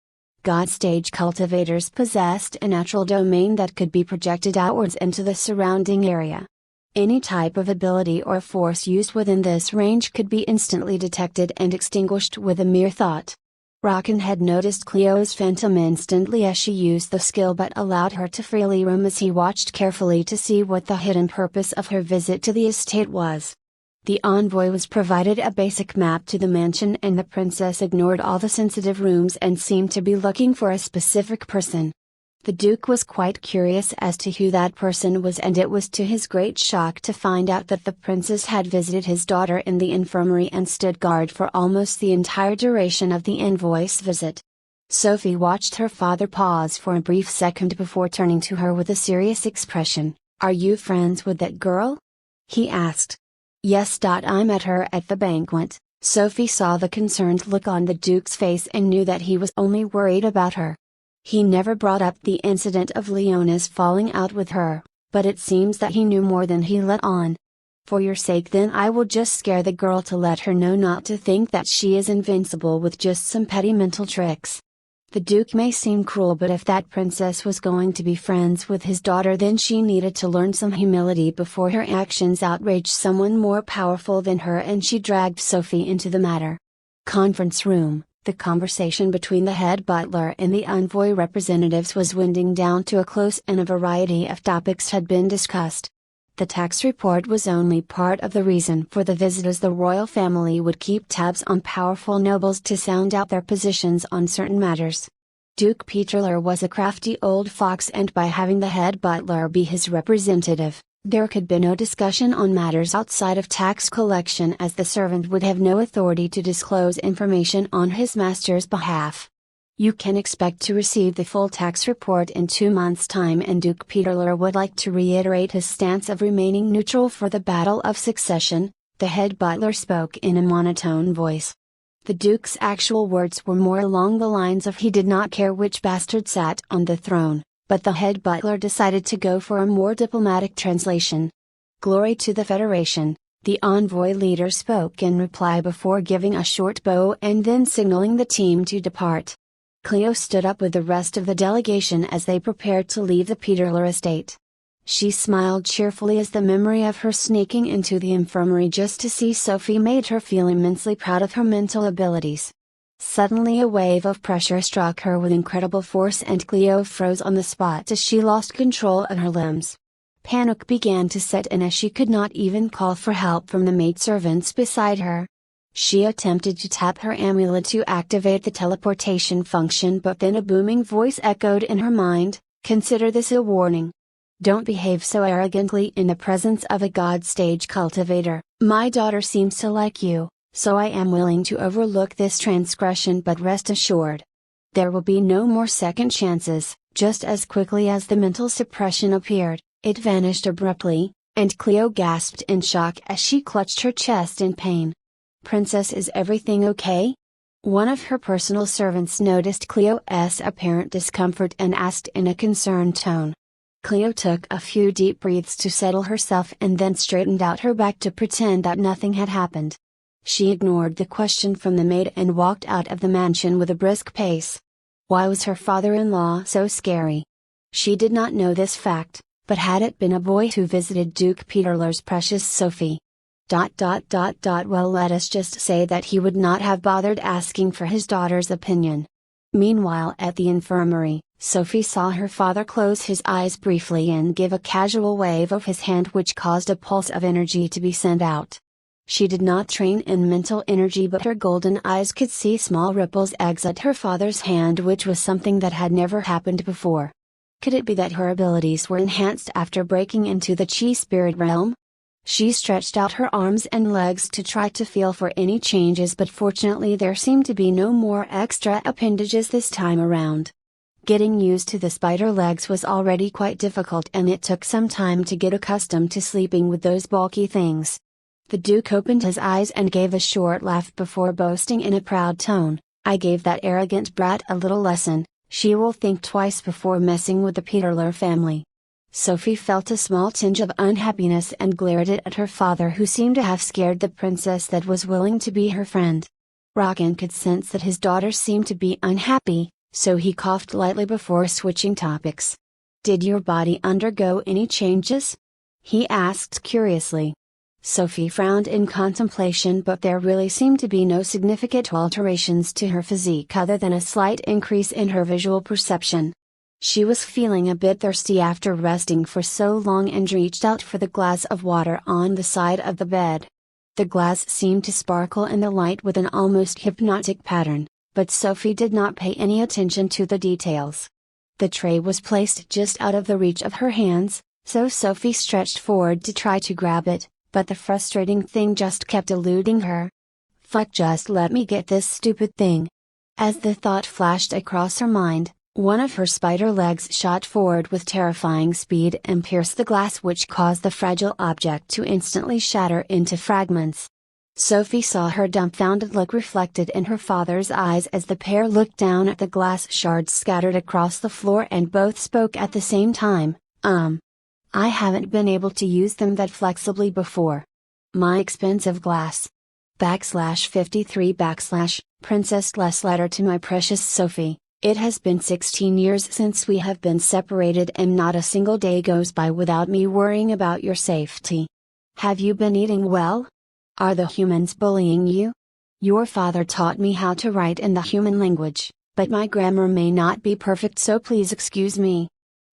God Stage cultivators possessed a natural domain that could be projected outwards into the surrounding area. Any type of ability or force used within this range could be instantly detected and extinguished with a mere thought. Rockin had noticed Cleo's phantom instantly as she used the skill but allowed her to freely roam as he watched carefully to see what the hidden purpose of her visit to the estate was. The envoy was provided a basic map to the mansion and the princess ignored all the sensitive rooms and seemed to be looking for a specific person. The Duke was quite curious as to who that person was, and it was to his great shock to find out that the princess had visited his daughter in the infirmary and stood guard for almost the entire duration of the envoy's visit. Sophie watched her father pause for a brief second before turning to her with a serious expression. "Are you friends with that girl?" he asked. "Yes. I met her at the banquet." Sophie saw the concerned look on the Duke's face and knew that he was only worried about her. He never brought up the incident of Leona's falling out with her, but it seems that he knew more than he let on. "For your sake then I will just scare the girl to let her know not to think that she is invincible with just some petty mental tricks." The Duke may seem cruel, but if that princess was going to be friends with his daughter then she needed to learn some humility before her actions outraged someone more powerful than her, and she dragged Sophie into the matter. Conference room. The conversation between the head butler and the envoy representatives was winding down to a close and a variety of topics had been discussed. The tax report was only part of the reason for the visit, as the royal family would keep tabs on powerful nobles to sound out their positions on certain matters. Duke Peterler was a crafty old fox, and by having the head butler be his representative, there could be no discussion on matters outside of tax collection, as the servant would have no authority to disclose information on his master's behalf. "You can expect to receive the full tax report in 2 months' time, and Duke Peterler would like to reiterate his stance of remaining neutral for the battle of succession," the head butler spoke in a monotone voice. The Duke's actual words were more along the lines of he did not care which bastard sat on the throne, but the head butler decided to go for a more diplomatic translation. "Glory to the Federation," the envoy leader spoke in reply before giving a short bow and then signaling the team to depart. Cleo stood up with the rest of the delegation as they prepared to leave the Peterler estate. She smiled cheerfully as the memory of her sneaking into the infirmary just to see Sophie made her feel immensely proud of her mental abilities. Suddenly a wave of pressure struck her with incredible force and Cleo froze on the spot as she lost control of her limbs. Panic began to set in as she could not even call for help from the maidservants beside her. She attempted to tap her amulet to activate the teleportation function, but then a booming voice echoed in her mind, "Consider this a warning. Don't behave so arrogantly in the presence of a God Stage cultivator. My daughter seems to like you, so I am willing to overlook this transgression, but rest assured, there will be no more second chances." Just as quickly as the mental suppression appeared, it vanished abruptly, and Cleo gasped in shock as she clutched her chest in pain. "Princess, is everything okay?" One of her personal servants noticed Cleo's apparent discomfort and asked in a concerned tone. Cleo took a few deep breaths to settle herself and then straightened out her back to pretend that nothing had happened. She ignored the question from the maid and walked out of the mansion with a brisk pace. Why was her father-in-law so scary? She did not know this fact, but had it been a boy who visited Duke Peterler's precious Sophie? Well, let us just say that he would not have bothered asking for his daughter's opinion. Meanwhile, at the infirmary, Sophie saw her father close his eyes briefly and give a casual wave of his hand which caused a pulse of energy to be sent out. She did not train in mental energy, but her golden eyes could see small ripples exit her father's hand, which was something that had never happened before. Could it be that her abilities were enhanced after breaking into the chi spirit realm? She stretched out her arms and legs to try to feel for any changes, but fortunately there seemed to be no more extra appendages this time around. Getting used to the spider legs was already quite difficult, and it took some time to get accustomed to sleeping with those bulky things. The Duke opened his eyes and gave a short laugh before boasting in a proud tone, "I gave that arrogant brat a little lesson. She will think twice before messing with the Peterler family." Sophie felt a small tinge of unhappiness and glared at her father, who seemed to have scared the princess that was willing to be her friend. Rockin could sense that his daughter seemed to be unhappy, so he coughed lightly before switching topics. "Did your body undergo any changes?" he asked curiously. Sophie frowned in contemplation, but there really seemed to be no significant alterations to her physique other than a slight increase in her visual perception. She was feeling a bit thirsty after resting for so long and reached out for the glass of water on the side of the bed. The glass seemed to sparkle in the light with an almost hypnotic pattern, but Sophie did not pay any attention to the details. The tray was placed just out of the reach of her hands, so Sophie stretched forward to try to grab it, but the frustrating thing just kept eluding her. "Fuck, just let me get this stupid thing." As the thought flashed across her mind, one of her spider legs shot forward with terrifying speed and pierced the glass, which caused the fragile object to instantly shatter into fragments. Sophie saw her dumbfounded look reflected in her father's eyes as the pair looked down at the glass shards scattered across the floor, and both spoke at the same time. I haven't been able to use them that flexibly before. My expensive glass. /53 Princess letter to my precious Sophie. It has been 16 years since we have been separated, and not a single day goes by without me worrying about your safety. Have you been eating well? Are the humans bullying you? Your father taught me how to write in the human language, but my grammar may not be perfect, so please excuse me.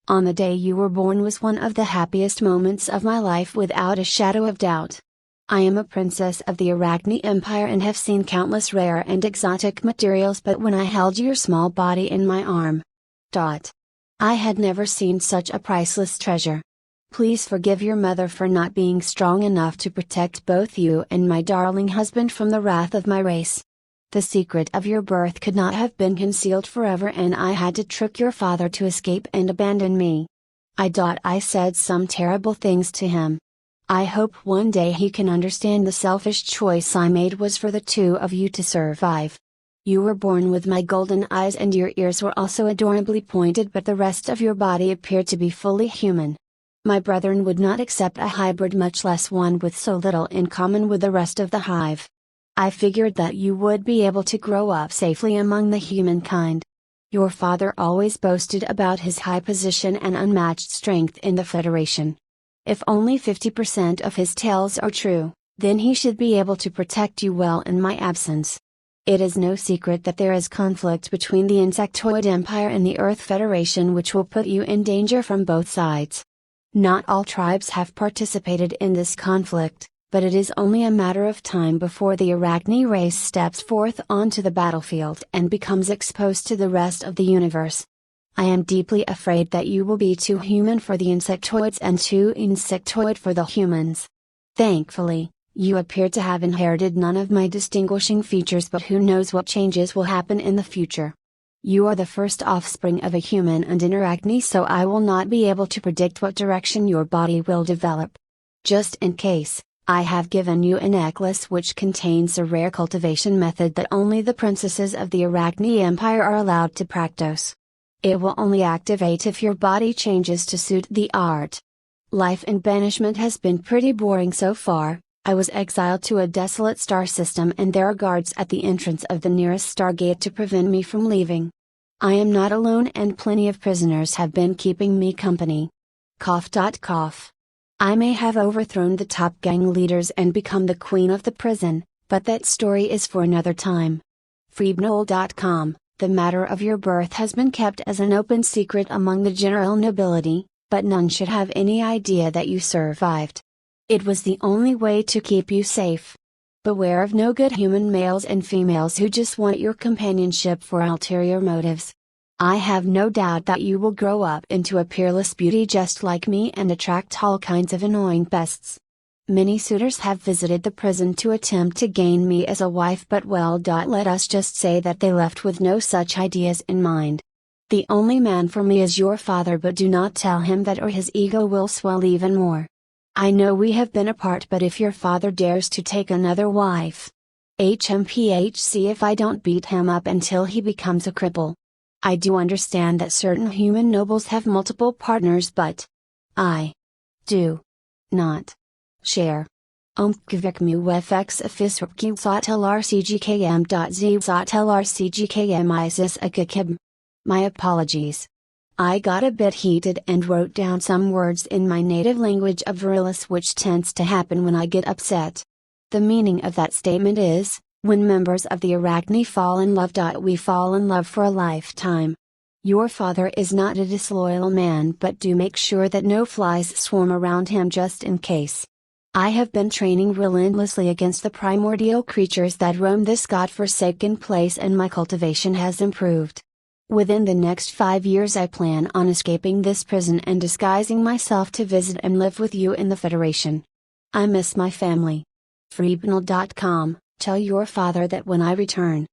On the day you were born was one of the happiest moments of my life without a shadow of doubt. I am a princess of the Arachne Empire and have seen countless rare and exotic materials, but when I held your small body in my arm, I had never seen such a priceless treasure. Please forgive your mother for not being strong enough to protect both you and my darling husband from the wrath of my race. The secret of your birth could not have been concealed forever, and I had to trick your father to escape and abandon me. I said some terrible things to him. I hope one day he can understand the selfish choice I made was for the two of you to survive. You were born with my golden eyes, and your ears were also adorably pointed, but the rest of your body appeared to be fully human. My brethren would not accept a hybrid, much less one with so little in common with the rest of the hive. I figured that you would be able to grow up safely among the humankind. Your father always boasted about his high position and unmatched strength in the Federation. If only 50% of his tales are true, then he should be able to protect you well in my absence. It is no secret that there is conflict between the Insectoid Empire and the Earth Federation, which will put you in danger from both sides. Not all tribes have participated in this conflict, but it is only a matter of time before the Arachne race steps forth onto the battlefield and becomes exposed to the rest of the universe. I am deeply afraid that you will be too human for the insectoids and too insectoid for the humans. Thankfully, you appear to have inherited none of my distinguishing features, but who knows what changes will happen in the future. You are the first offspring of a human and an Arachne, so I will not be able to predict what direction your body will develop. Just in case, I have given you a necklace which contains a rare cultivation method that only the princesses of the Arachne Empire are allowed to practice. It will only activate if your body changes to suit the art. Life in banishment has been pretty boring so far. I was exiled to a desolate star system, and there are guards at the entrance of the nearest stargate to prevent me from leaving. I am not alone, and plenty of prisoners have been keeping me company. Cough. I may have overthrown the top gang leaders and become the queen of the prison, but that story is for another time. Freebnoel.com. The matter of your birth has been kept as an open secret among the general nobility, but none should have any idea that you survived. It was the only way to keep you safe. Beware of no good human males and females who just want your companionship for ulterior motives. I have no doubt that you will grow up into a peerless beauty just like me and attract all kinds of annoying pests. Many suitors have visited the prison to attempt to gain me as a wife, but well, let us just say that they left with no such ideas in mind. The only man for me is your father, but do not tell him that or his ego will swell even more. I know we have been apart, but if your father dares to take another wife, HMPHC if I don't beat him up until he becomes a cripple. I do understand that certain human nobles have multiple partners, but I do not share. OmkvikmuFX Afisrpki Sotlrcgkm.z Sotlrcgkm Isis. My apologies. I got a bit heated and wrote down some words in my native language of Virilis, which tends to happen when I get upset. The meaning of that statement is, when members of the Arachne fall in love. We fall in love for a lifetime. Your father is not a disloyal man, but do make sure that no flies swarm around him just in case. I have been training relentlessly against the primordial creatures that roam this god-forsaken place, and my cultivation has improved. Within the next 5 years I plan on escaping this prison and disguising myself to visit and live with you in the Federation. I miss my family. Freebanal.com, tell your father that when I return,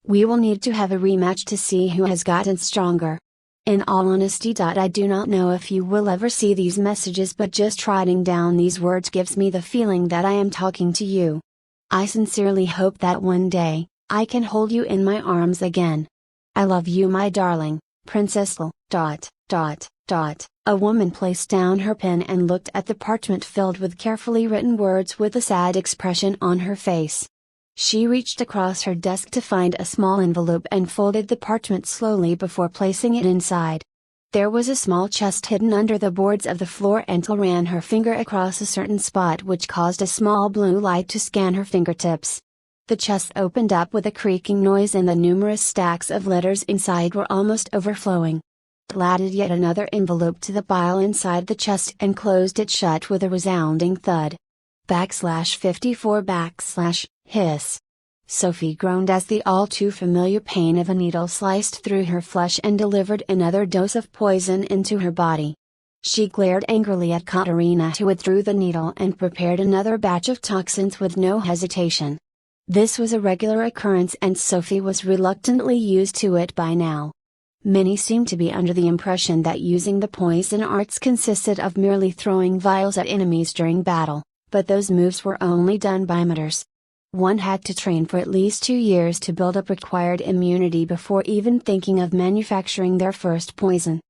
we will need to have a rematch to see who has gotten stronger. In all honesty, I do not know if you will ever see these messages, but just writing down these words gives me the feeling that I am talking to you. I sincerely hope that one day, I can hold you in my arms again. I love you, my darling, Princess L. A woman placed down her pen and looked at the parchment filled with carefully written words with a sad expression on her face. She reached across her desk to find a small envelope and folded the parchment slowly before placing it inside. There was a small chest hidden under the boards of the floor, and Till ran her finger across a certain spot, which caused a small blue light to scan her fingertips. The chest opened up with a creaking noise, and the numerous stacks of letters inside were almost overflowing. Till added yet another envelope to the pile inside the chest and closed it shut with a resounding thud. /54 hiss. Sophie groaned as the all too familiar pain of a needle sliced through her flesh and delivered another dose of poison into her body. She glared angrily at Katerina, who withdrew the needle and prepared another batch of toxins with no hesitation. This was a regular occurrence, and Sophie was reluctantly used to it by now. Many seemed to be under the impression that using the poison arts consisted of merely throwing vials at enemies during battle, but those moves were only done by amateurs. One had to train for at least 2 years to build up required immunity before even thinking of manufacturing their first poison.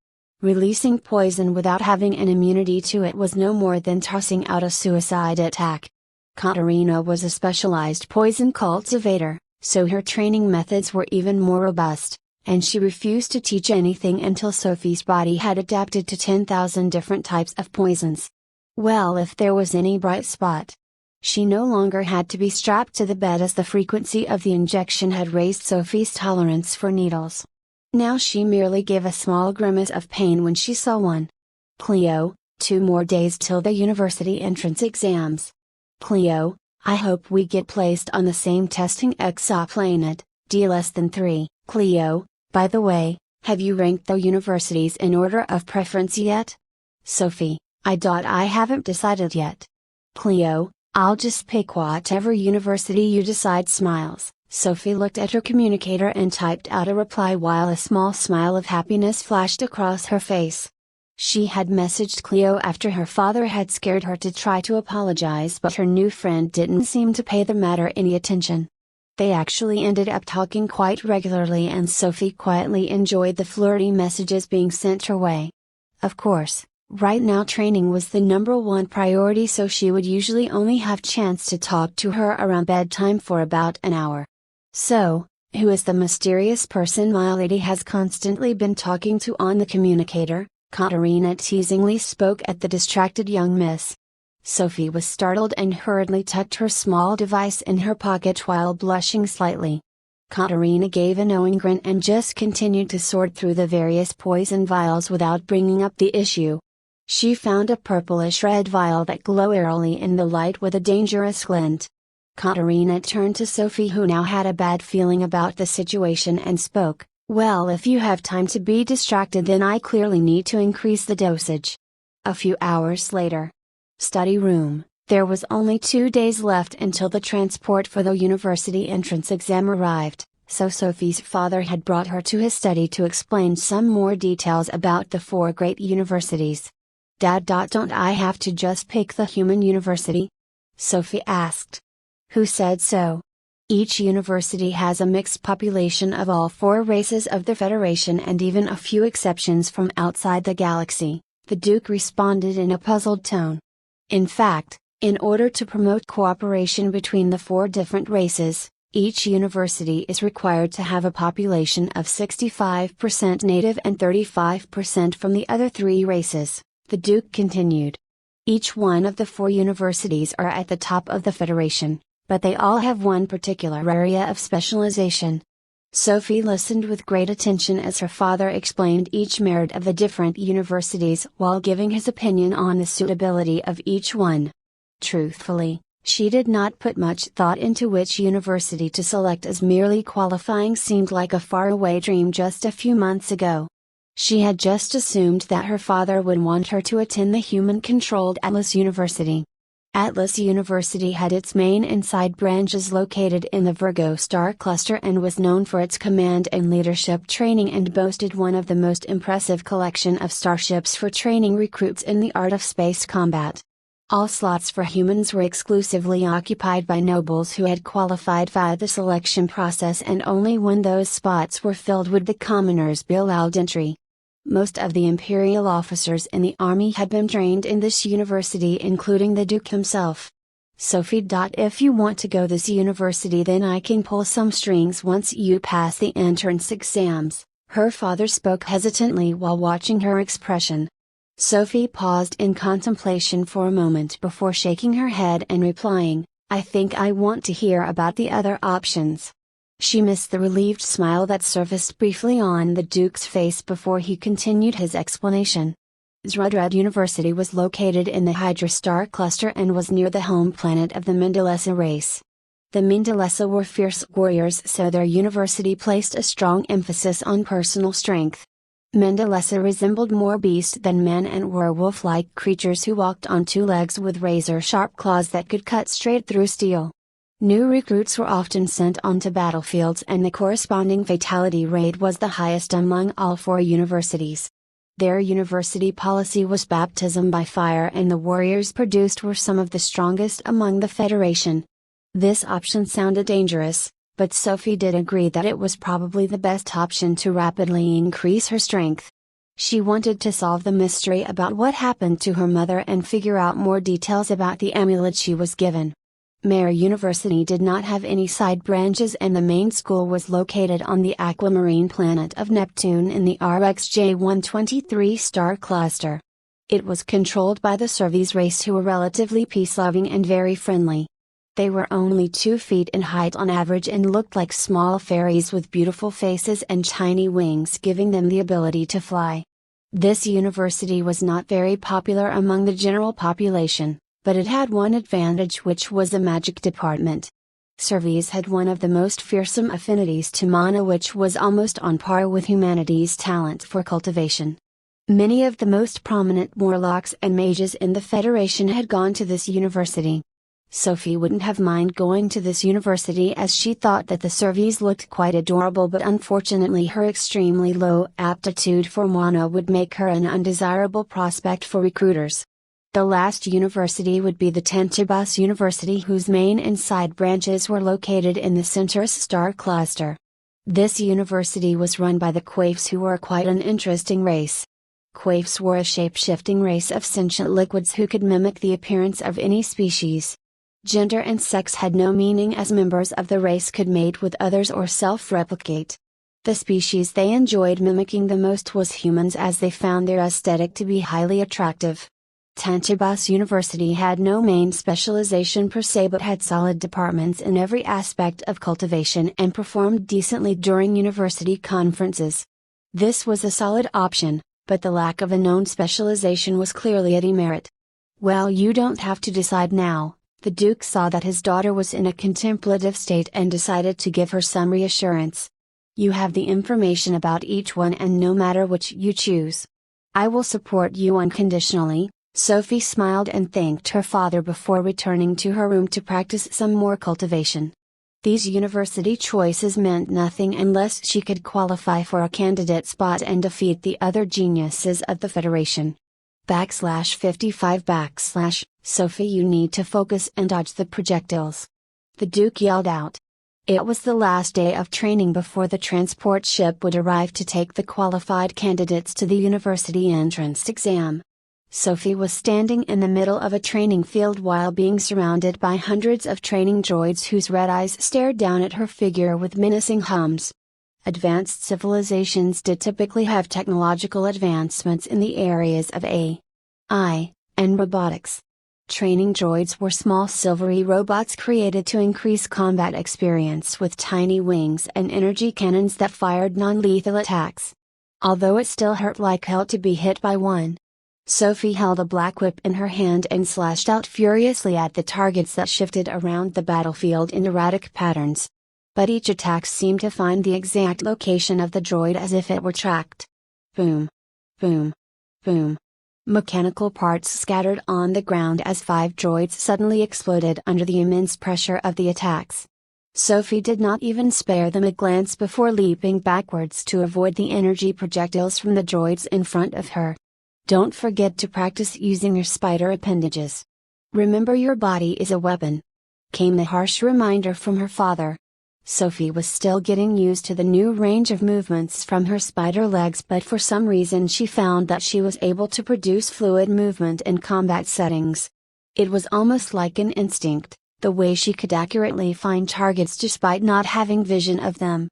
Releasing poison without having an immunity to it was no more than tossing out a suicide attack. Katerina was a specialized poison cultivator, so her training methods were even more robust, and she refused to teach anything until Sophie's body had adapted to 10,000 different types of poisons. Well, if there was any bright spot, she no longer had to be strapped to the bed, as the frequency of the injection had raised Sophie's tolerance for needles. Now she merely gave a small grimace of pain when she saw one. Cleo, 2 more days till the university entrance exams. Cleo, I hope we get placed on the same testing exoplanet, D less than 3. Cleo, by the way, have you ranked the universities in order of preference yet? Sophie, I haven't decided yet. Cleo, I'll just pick whatever university you decide. Smiles. Sophie looked at her communicator and typed out a reply while a small smile of happiness flashed across her face. She had messaged Cleo after her father had scared her to try to apologize, but her new friend didn't seem to pay the matter any attention. They actually ended up talking quite regularly, and Sophie quietly enjoyed the flirty messages being sent her way. Of course, right now training was the #1 priority, so she would usually only have chance to talk to her around bedtime for about an hour. So, who is the mysterious person my lady has constantly been talking to on the communicator? Katerina teasingly spoke at the distracted young miss. Sophie was startled and hurriedly tucked her small device in her pocket while blushing slightly. Katerina gave a knowing grin and just continued to sort through the various poison vials without bringing up the issue. She found a purplish red vial that glowed eerily in the light with a dangerous glint. Katerina turned to Sophie, who now had a bad feeling about the situation, and spoke, "Well, if you have time to be distracted, then I clearly need to increase the dosage." A few hours later. Study room. There was only 2 days left until the transport for the university entrance exam arrived, so Sophie's father had brought her to his study to explain some more details about the 4 great universities. "Dad, don't I have to just pick the human university?" Sophie asked. "Who said so? Each university has a mixed population of all 4 races of the Federation and even a few exceptions from outside the galaxy," the Duke responded in a puzzled tone. "In fact, in order to promote cooperation between the 4 different races, each university is required to have a population of 65% native and 35% from the other 3 races," the Duke continued. "Each one of the 4 universities are at the top of the Federation, but they all have one particular area of specialization." Sophie listened with great attention as her father explained each merit of the different universities while giving his opinion on the suitability of each one. Truthfully, she did not put much thought into which university to select, as merely qualifying seemed like a faraway dream just a few months ago. She had just assumed that her father would want her to attend the human-controlled Atlas University. Atlas University had its main and side branches located in the Virgo star cluster and was known for its command and leadership training, and boasted one of the most impressive collection of starships for training recruits in the art of space combat. All slots for humans were exclusively occupied by nobles who had qualified via the selection process, and only when those spots were filled would the commoners be allowed entry. Most of the imperial officers in the army had been trained in this university, including the Duke himself. "Sophie, if you want to go this university, then I can pull some strings once you pass the entrance exams," her father spoke hesitantly while watching her expression. Sophie paused in contemplation for a moment before shaking her head and replying, "I think I want to hear about the other options." She missed the relieved smile that surfaced briefly on the Duke's face before he continued his explanation. Zrudred University was located in the Hydra star cluster and was near the home planet of the Mendelessa race. The Mendelessa were fierce warriors, so their university placed a strong emphasis on personal strength. Mendelessa resembled more beast than man and were wolf-like creatures who walked on 2 legs with razor-sharp claws that could cut straight through steel. New recruits were often sent onto battlefields, and the corresponding fatality rate was the highest among all 4 universities. Their university policy was baptism by fire, and the warriors produced were some of the strongest among the Federation. This option sounded dangerous, but Sophie did agree that it was probably the best option to rapidly increase her strength. She wanted to solve the mystery about what happened to her mother and figure out more details about the amulet she was given. Mare University did not have any side branches, and the main school was located on the aquamarine planet of Neptune in the RxJ123 star cluster. It was controlled by the Servies race, who were relatively peace-loving and very friendly. They were only 2 feet in height on average and looked like small fairies with beautiful faces and tiny wings, giving them the ability to fly. This university was not very popular among the general population, but it had one advantage, which was a magic department. Servies had one of the most fearsome affinities to mana, which was almost on par with humanity's talent for cultivation. Many of the most prominent warlocks and mages in the Federation had gone to this university. Sophie wouldn't have minded going to this university, as she thought that the Servies looked quite adorable, but unfortunately her extremely low aptitude for mana would make her an undesirable prospect for recruiters. The last university would be the Tantibas University, whose main and side branches were located in the Centaurus star cluster. This university was run by the Quaifs, who were quite an interesting race. Quaifs were a shape-shifting race of sentient liquids who could mimic the appearance of any species. Gender and sex had no meaning, as members of the race could mate with others or self-replicate. The species they enjoyed mimicking the most was humans, as they found their aesthetic to be highly attractive. Tantibas University had no main specialization per se, but had solid departments in every aspect of cultivation and performed decently during university conferences. This was a solid option, but the lack of a known specialization was clearly a demerit. Well, you don't have to decide now. The Duke saw that his daughter was in a contemplative state and decided to give her some reassurance. You have the information about each one, and no matter which you choose, I will support you unconditionally. Sophie smiled and thanked her father before returning to her room to practice some more cultivation. These university choices meant nothing unless she could qualify for a candidate spot and defeat the other geniuses of the Federation. /55 / Sophie, you need to focus and dodge the projectiles. The Duke yelled out. It was the last day of training before the transport ship would arrive to take the qualified candidates to the university entrance exam. Sophie was standing in the middle of a training field while being surrounded by hundreds of training droids whose red eyes stared down at her figure with menacing hums. Advanced civilizations did typically have technological advancements in the areas of AI and robotics. Training droids were small silvery robots created to increase combat experience with tiny wings and energy cannons that fired non-lethal attacks. Although it still hurt like hell to be hit by one. Sophie held a black whip in her hand and slashed out furiously at the targets that shifted around the battlefield in erratic patterns. But each attack seemed to find the exact location of the droid as if it were tracked. Boom. Boom. Boom. Mechanical parts scattered on the ground as 5 droids suddenly exploded under the immense pressure of the attacks. Sophie did not even spare them a glance before leaping backwards to avoid the energy projectiles from the droids in front of her. Don't forget to practice using your spider appendages. Remember, your body is a weapon. Came the harsh reminder from her father. Sophie was still getting used to the new range of movements from her spider legs, but for some reason she found that she was able to produce fluid movement in combat settings. It was almost like an instinct, the way she could accurately find targets despite not having vision of them.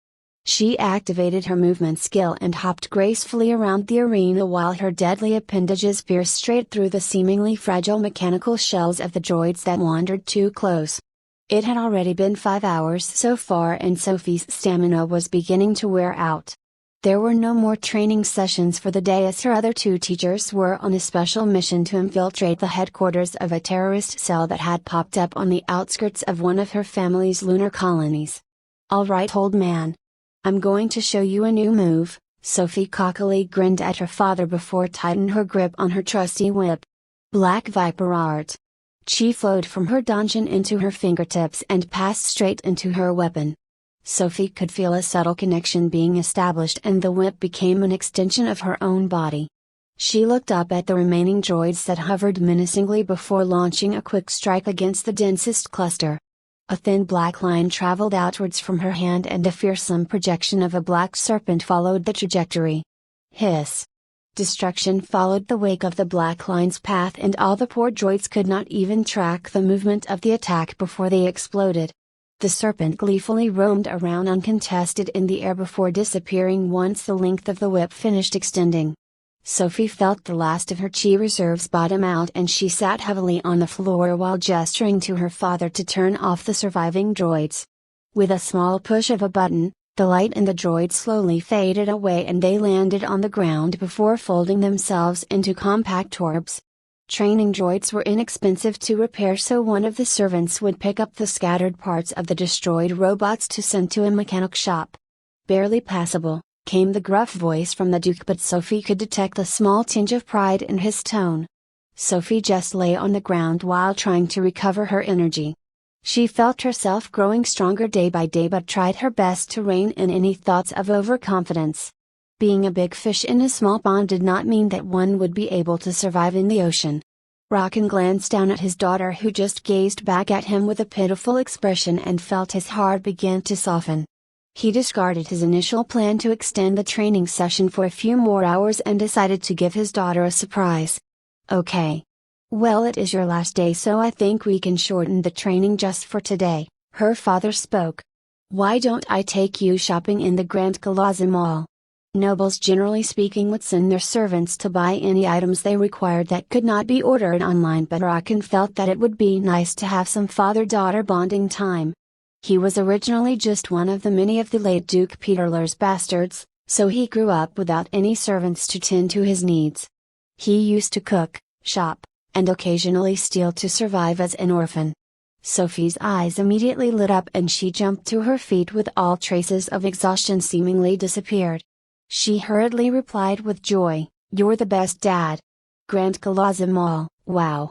She activated her movement skill and hopped gracefully around the arena while her deadly appendages pierced straight through the seemingly fragile mechanical shells of the droids that wandered too close. It had already been 5 hours so far and Sophie's stamina was beginning to wear out. There were no more training sessions for the day as her other 2 teachers were on a special mission to infiltrate the headquarters of a terrorist cell that had popped up on the outskirts of one of her family's lunar colonies. All right, old man. I'm going to show you a new move. Sophie cockily grinned at her father before tightening her grip on her trusty whip. Black Viper art. Chi flowed from her dungeon into her fingertips and passed straight into her weapon. Sophie could feel a subtle connection being established and the whip became an extension of her own body. She looked up at the remaining droids that hovered menacingly before launching a quick strike against the densest cluster. A thin black line traveled outwards from her hand and a fearsome projection of a black serpent followed the trajectory. Hiss. Destruction followed the wake of the black line's path and all the poor droids could not even track the movement of the attack before they exploded. The serpent gleefully roamed around uncontested in the air before disappearing once the length of the whip finished extending. Sophie felt the last of her chi reserves bottom out and she sat heavily on the floor while gesturing to her father to turn off the surviving droids. With a small push of a button, the light in the droid slowly faded away and they landed on the ground before folding themselves into compact orbs. Training droids were inexpensive to repair, so one of the servants would pick up the scattered parts of the destroyed robots to send to a mechanic shop. Barely passable, came the gruff voice from the Duke, but Sophie could detect a small tinge of pride in his tone. Sophie just lay on the ground while trying to recover her energy. She felt herself growing stronger day by day but tried her best to rein in any thoughts of overconfidence. Being a big fish in a small pond did not mean that one would be able to survive in the ocean. Rocken glanced down at his daughter, who just gazed back at him with a pitiful expression, and felt his heart begin to soften. He discarded his initial plan to extend the training session for a few more hours and decided to give his daughter a surprise. Okay. Well, it is your last day, so I think we can shorten the training just for today, her father spoke. Why don't I take you shopping in the Grand Galaza Mall? Nobles generally speaking would send their servants to buy any items they required that could not be ordered online, but Rocken felt that it would be nice to have some father-daughter bonding time. He was originally just one of the many of the late Duke Peterler's bastards, So he grew up without any servants to tend to his needs. He used to cook, shop, and occasionally steal to survive as an orphan. Sophie's eyes immediately lit up and she jumped to her feet with all traces of exhaustion seemingly disappeared. She hurriedly replied with joy, "You're the best dad. Grand Plaza Mall, wow!"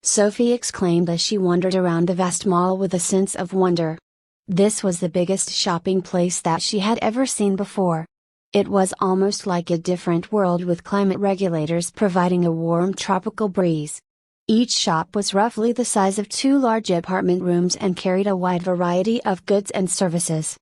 Sophie exclaimed as she wandered around the vast mall with a sense of wonder. This was the biggest shopping place that she had ever seen before. It was almost like a different world with climate regulators providing a warm tropical breeze. Each shop was roughly the size of 2 large apartment rooms and carried a wide variety of goods and services.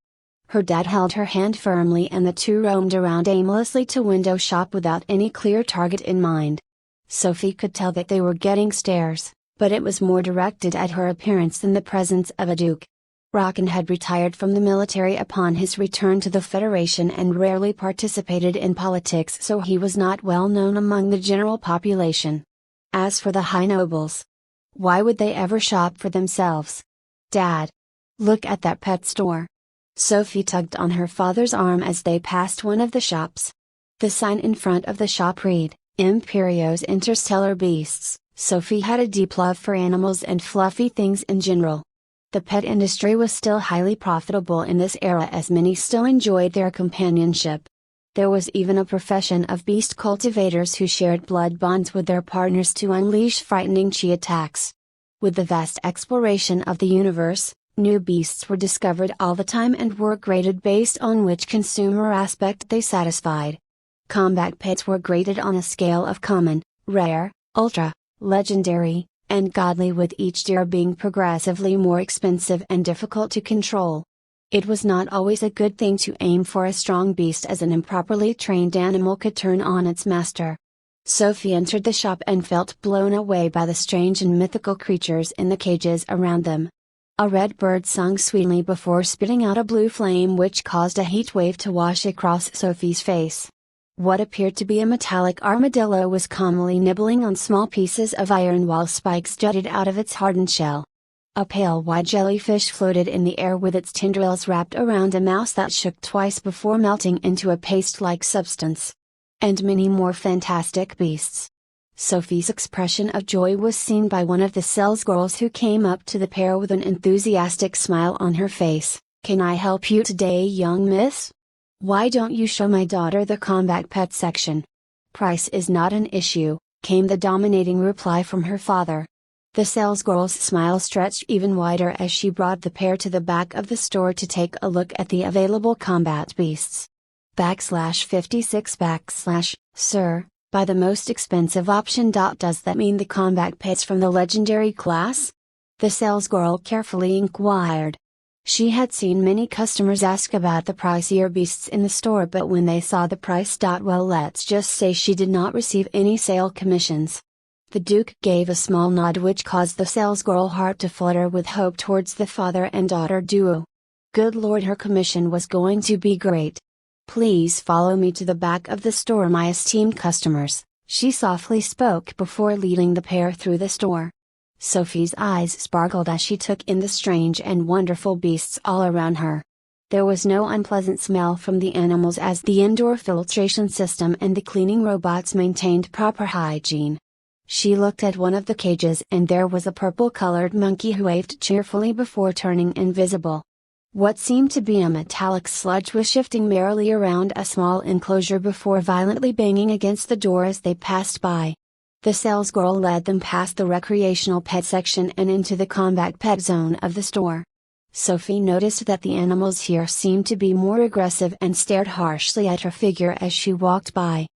Her dad held her hand firmly and the two roamed around aimlessly to window shop without any clear target in mind. Sophie could tell that they were getting stares, but it was more directed at her appearance than the presence of a duke. Rockin had retired from the military upon his return to the Federation and rarely participated in politics, so he was not well known among the general population. As for the high nobles, why would they ever shop for themselves? "Dad! Look at that pet store!" Sophie tugged on her father's arm as they passed one of the shops. The sign in front of the shop read, "Imperio's Interstellar Beasts." Sophie had a deep love for animals and fluffy things in general. The pet industry was still highly profitable in this era as many still enjoyed their companionship. There was even a profession of beast cultivators who shared blood bonds with their partners to unleash frightening chi attacks. With the vast exploration of the universe, new beasts were discovered all the time and were graded based on which consumer aspect they satisfied. Combat pets were graded on a scale of common, rare, ultra, legendary, and godly, with each tier being progressively more expensive and difficult to control. It was not always a good thing to aim for a strong beast, as an improperly trained animal could turn on its master. Sophie entered the shop and felt blown away by the strange and mythical creatures in the cages around them. A red bird sung sweetly before spitting out a blue flame which caused a heat wave to wash across Sophie's face. What appeared to be a metallic armadillo was calmly nibbling on small pieces of iron while spikes jutted out of its hardened shell. A pale white jellyfish floated in the air with its tendrils wrapped around a mouse that shook twice before melting into a paste-like substance. And many more fantastic beasts. Sophie's expression of joy was seen by one of the sales girls, who came up to the pair with an enthusiastic smile on her face. "Can I help you today, young miss? Why don't you show my daughter the combat pet section?" "Price is not an issue," came the dominating reply from her father. The salesgirl's smile stretched even wider as she brought the pair to the back of the store to take a look at the available combat beasts. /56 / "Sir, buy the most expensive option. Does that mean the combat pets from the legendary class?" the salesgirl carefully inquired. She had seen many customers ask about the pricier beasts in the store, but when they saw the price, well, let's just say she did not receive any sale commissions. The Duke gave a small nod which caused the salesgirl heart to flutter with hope towards the father and daughter duo. Good Lord, her commission was going to be great. "Please follow me to the back of the store, my esteemed customers," she softly spoke before leading the pair through the store. Sophie's eyes sparkled as she took in the strange and wonderful beasts all around her. There was no unpleasant smell from the animals, as the indoor filtration system and the cleaning robots maintained proper hygiene. She looked at one of the cages and there was a purple-colored monkey who waved cheerfully before turning invisible. What seemed to be a metallic sludge was shifting merrily around a small enclosure before violently banging against the door as they passed by. The salesgirl led them past the recreational pet section and into the combat pet zone of the store. Sophie noticed that the animals here seemed to be more aggressive and stared harshly at her figure as she walked by.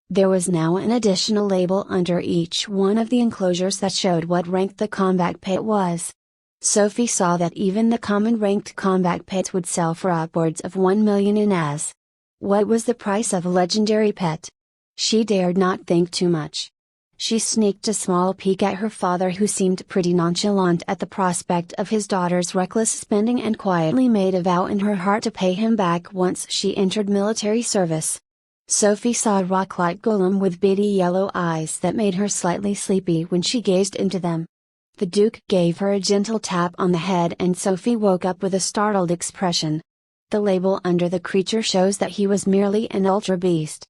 There was now an additional label under each one of the enclosures that showed what rank the combat pet was. Sophie saw that even the common ranked combat pets would sell for upwards of 1 million in as. What was the price of a legendary pet? She dared not think too much. She sneaked a small peek at her father, who seemed pretty nonchalant at the prospect of his daughter's reckless spending, and quietly made a vow in her heart to pay him back once she entered military service. Sophie saw a rock-like golem with beady yellow eyes that made her slightly sleepy when she gazed into them. The Duke gave her a gentle tap on the head and Sophie woke up with a startled expression. The label under the creature shows that he was merely an ultra beast.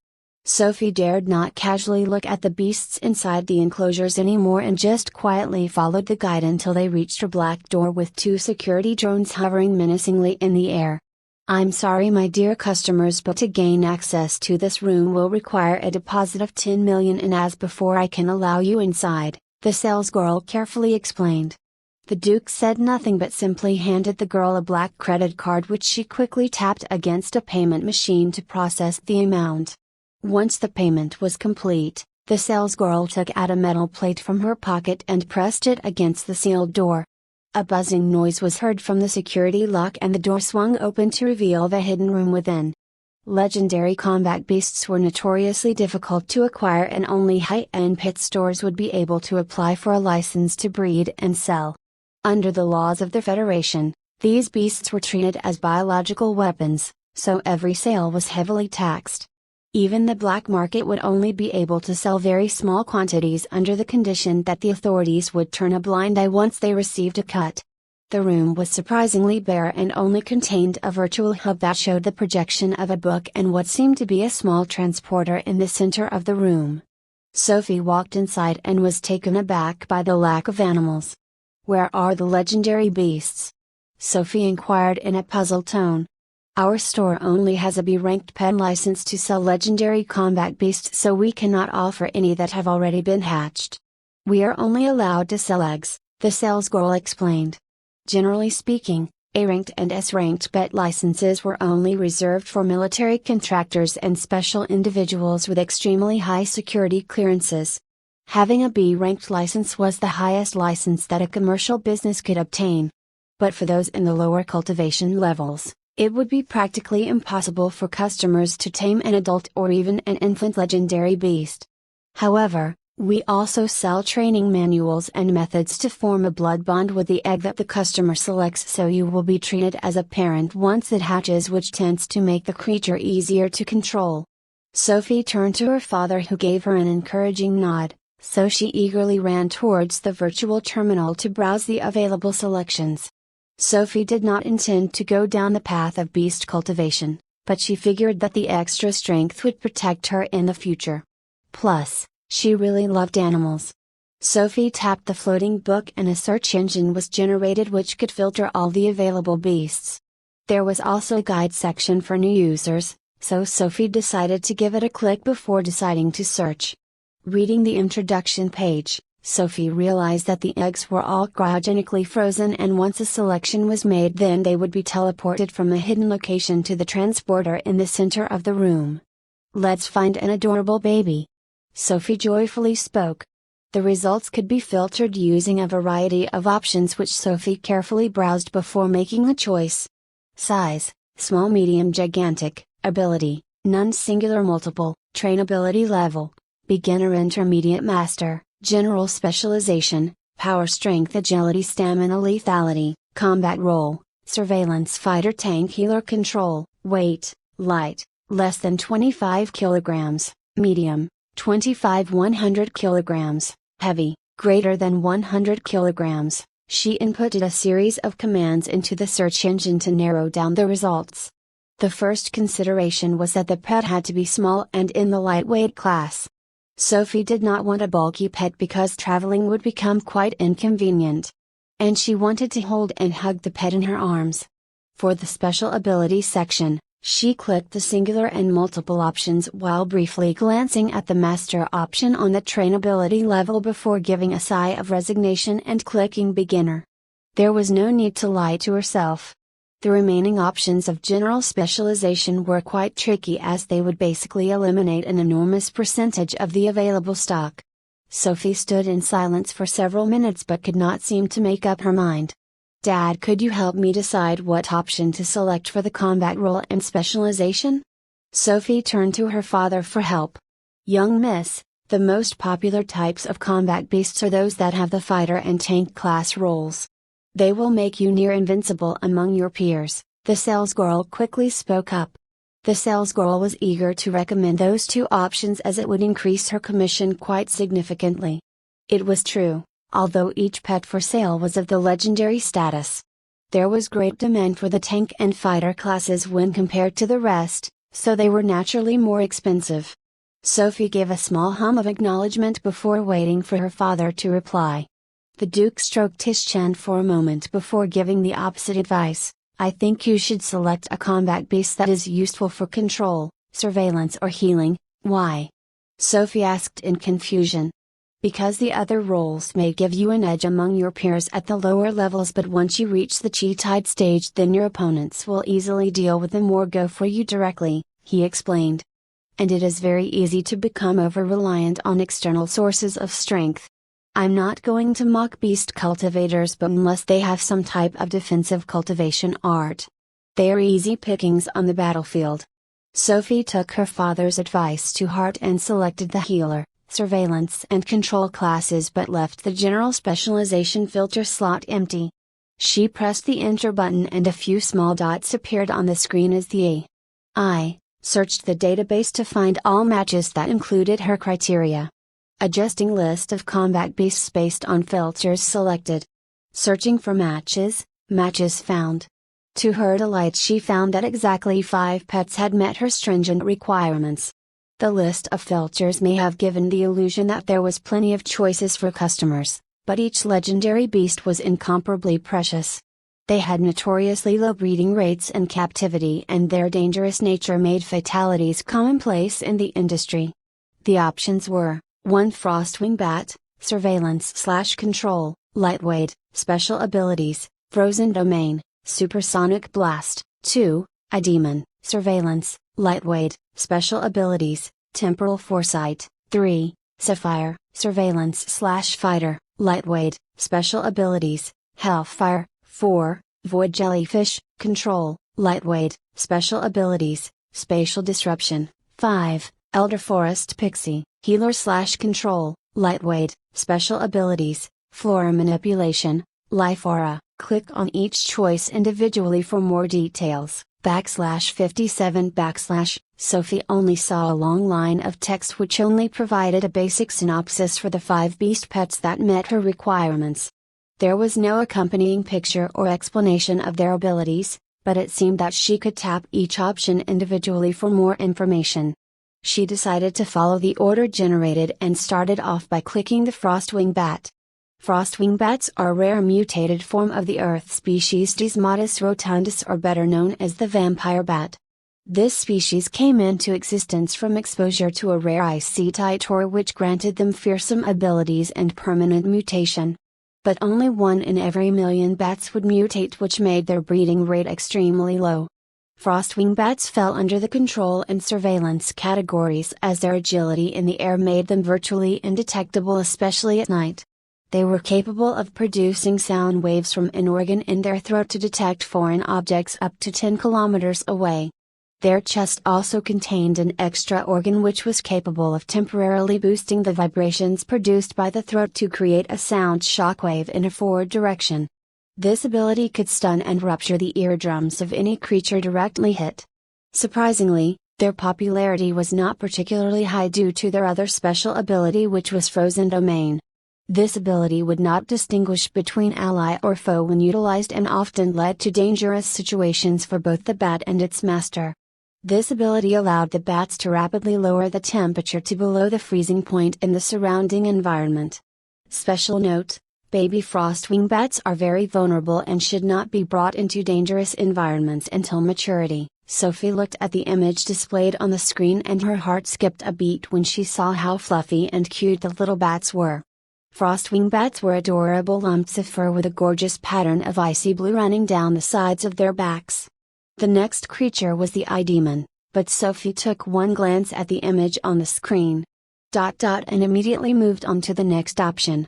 Sophie dared not casually look at the beasts inside the enclosures anymore and just quietly followed the guide until they reached a black door with 2 security drones hovering menacingly in the air. "I'm sorry my dear customers, but to gain access to this room will require a deposit of 10 million and as before I can allow you inside," the salesgirl carefully explained. The Duke said nothing but simply handed the girl a black credit card which she quickly tapped against a payment machine to process the amount. Once the payment was complete, the salesgirl took out a metal plate from her pocket and pressed it against the sealed door. A buzzing noise was heard from the security lock and the door swung open to reveal the hidden room within. Legendary combat beasts were notoriously difficult to acquire and only high-end pet stores would be able to apply for a license to breed and sell. Under the laws of the Federation, these beasts were treated as biological weapons, so every sale was heavily taxed. Even the black market would only be able to sell very small quantities under the condition that the authorities would turn a blind eye once they received a cut. The room was surprisingly bare and only contained a virtual hub that showed the projection of a book and what seemed to be a small transporter in the center of the room. Sophie walked inside and was taken aback by the lack of animals. "Where are the legendary beasts?" Sophie inquired in a puzzled tone. "Our store only has a B-ranked pet license to sell legendary combat beasts, so we cannot offer any that have already been hatched. We are only allowed to sell eggs," the salesgirl explained. Generally speaking, A-ranked and S-ranked pet licenses were only reserved for military contractors and special individuals with extremely high security clearances. Having a B-ranked license was the highest license that a commercial business could obtain. But for those in the lower cultivation levels, it would be practically impossible for customers to tame an adult or even an infant legendary beast. However, we also sell training manuals and methods to form a blood bond with the egg that the customer selects, so you will be treated as a parent once it hatches, which tends to make the creature easier to control. Sophie turned to her father, who gave her an encouraging nod, so she eagerly ran towards the virtual terminal to browse the available selections. Sophie did not intend to go down the path of beast cultivation, but she figured that the extra strength would protect her in the future. Plus, she really loved animals. Sophie tapped the floating book and a search engine was generated which could filter all the available beasts. There was also a guide section for new users, so Sophie decided to give it a click before deciding to search. Reading the introduction page, Sophie realized that the eggs were all cryogenically frozen, and once a selection was made, then they would be teleported from a hidden location to the transporter in the center of the room. "Let's find an adorable baby," Sophie joyfully spoke. The results could be filtered using a variety of options which Sophie carefully browsed before making a choice. Size: small, medium, gigantic. Ability: none, singular, multiple. Trainability level: beginner, intermediate, master. General specialization: power, strength, agility, stamina, lethality. Combat role: surveillance, fighter, tank, healer, control. Weight: light, less than 25 kilograms, medium, 25-100 kilograms, heavy, greater than 100 kilograms. She inputted a series of commands into the search engine to narrow down the results. The first consideration was that the pet had to be small and in the lightweight class. Sophie did not want a bulky pet because traveling would become quite inconvenient. And she wanted to hold and hug the pet in her arms. For the special ability section, she clicked the singular and multiple options while briefly glancing at the master option on the trainability level before giving a sigh of resignation and clicking beginner. There was no need to lie to herself. The remaining options of general specialization were quite tricky, as they would basically eliminate an enormous percentage of the available stock. Sophie stood in silence for several minutes but could not seem to make up her mind. "Dad, could you help me decide what option to select for the combat role and specialization?" Sophie turned to her father for help. "Young miss, the most popular types of combat beasts are those that have the fighter and tank class roles. They will make you near invincible among your peers," the salesgirl quickly spoke up. The salesgirl was eager to recommend those two options as it would increase her commission quite significantly. It was true, although each pet for sale was of the legendary status. There was great demand for the tank and fighter classes when compared to the rest, so they were naturally more expensive. Sophie gave a small hum of acknowledgement before waiting for her father to reply. The Duke stroked his chin for a moment before giving the opposite advice. I think you should select a combat beast that is useful for control, surveillance or healing. Why? Sophie asked in confusion. Because the other roles may give you an edge among your peers at the lower levels, but once you reach the Chi-Tide stage then your opponents will easily deal with them or go for you directly, he explained. And it is very easy to become over-reliant on external sources of strength. I'm not going to mock beast cultivators, but unless they have some type of defensive cultivation art, they are easy pickings on the battlefield. Sophie took her father's advice to heart and selected the healer, surveillance and control classes, but left the general specialization filter slot empty. She pressed the enter button and a few small dots appeared on the screen as the AI searched the database to find all matches that included her criteria. Adjusting list of combat beasts based on filters selected. Searching for matches found. To her delight, she found that exactly 5 pets had met her stringent requirements. The list of filters may have given the illusion that there was plenty of choices for customers, but each legendary beast was incomparably precious. They had notoriously low breeding rates in captivity, and their dangerous nature made fatalities commonplace in the industry. The options were: 1. Frostwing Bat, Surveillance/Control, Lightweight, Special Abilities, Frozen Domain, Supersonic Blast. 2. A Demon, Surveillance, Lightweight, Special Abilities, Temporal Foresight. 3. Sapphire, Surveillance/Fighter, Lightweight, Special Abilities, Hellfire. 4. Void Jellyfish, Control, Lightweight, Special Abilities, Spatial Disruption. 5. Elder Forest Pixie, Healer/Control, Lightweight, Special Abilities, Flora Manipulation, Life Aura. Click on each choice individually for more details. /57 / Sophie only saw a long line of text which only provided a basic synopsis for the 5 beast pets that met her requirements. There was no accompanying picture or explanation of their abilities, but it seemed that she could tap each option individually for more information. She decided to follow the order generated and started off by clicking the Frostwing Bat. Frostwing bats are a rare mutated form of the Earth species Desmotus rotundus, or better known as the vampire bat. This species came into existence from exposure to a rare icy titor which granted them fearsome abilities and permanent mutation. But only 1 in every million bats would mutate, which made their breeding rate extremely low. Frostwing bats fell under the control and surveillance categories as their agility in the air made them virtually indetectable, especially at night. They were capable of producing sound waves from an organ in their throat to detect foreign objects up to 10 kilometers away. Their chest also contained an extra organ which was capable of temporarily boosting the vibrations produced by the throat to create a sound shockwave in a forward direction. This ability could stun and rupture the eardrums of any creature directly hit. Surprisingly, their popularity was not particularly high due to their other special ability, which was Frozen Domain. This ability would not distinguish between ally or foe when utilized, and often led to dangerous situations for both the bat and its master. This ability allowed the bats to rapidly lower the temperature to below the freezing point in the surrounding environment. Special note: baby frostwing bats are very vulnerable and should not be brought into dangerous environments until maturity. Sophie looked at the image displayed on the screen and her heart skipped a beat when she saw how fluffy and cute the little bats were. Frostwing bats were adorable lumps of fur with a gorgeous pattern of icy blue running down the sides of their backs. The next creature was the eye demon, but Sophie took one glance at the image on the screen. And immediately moved on to the next option.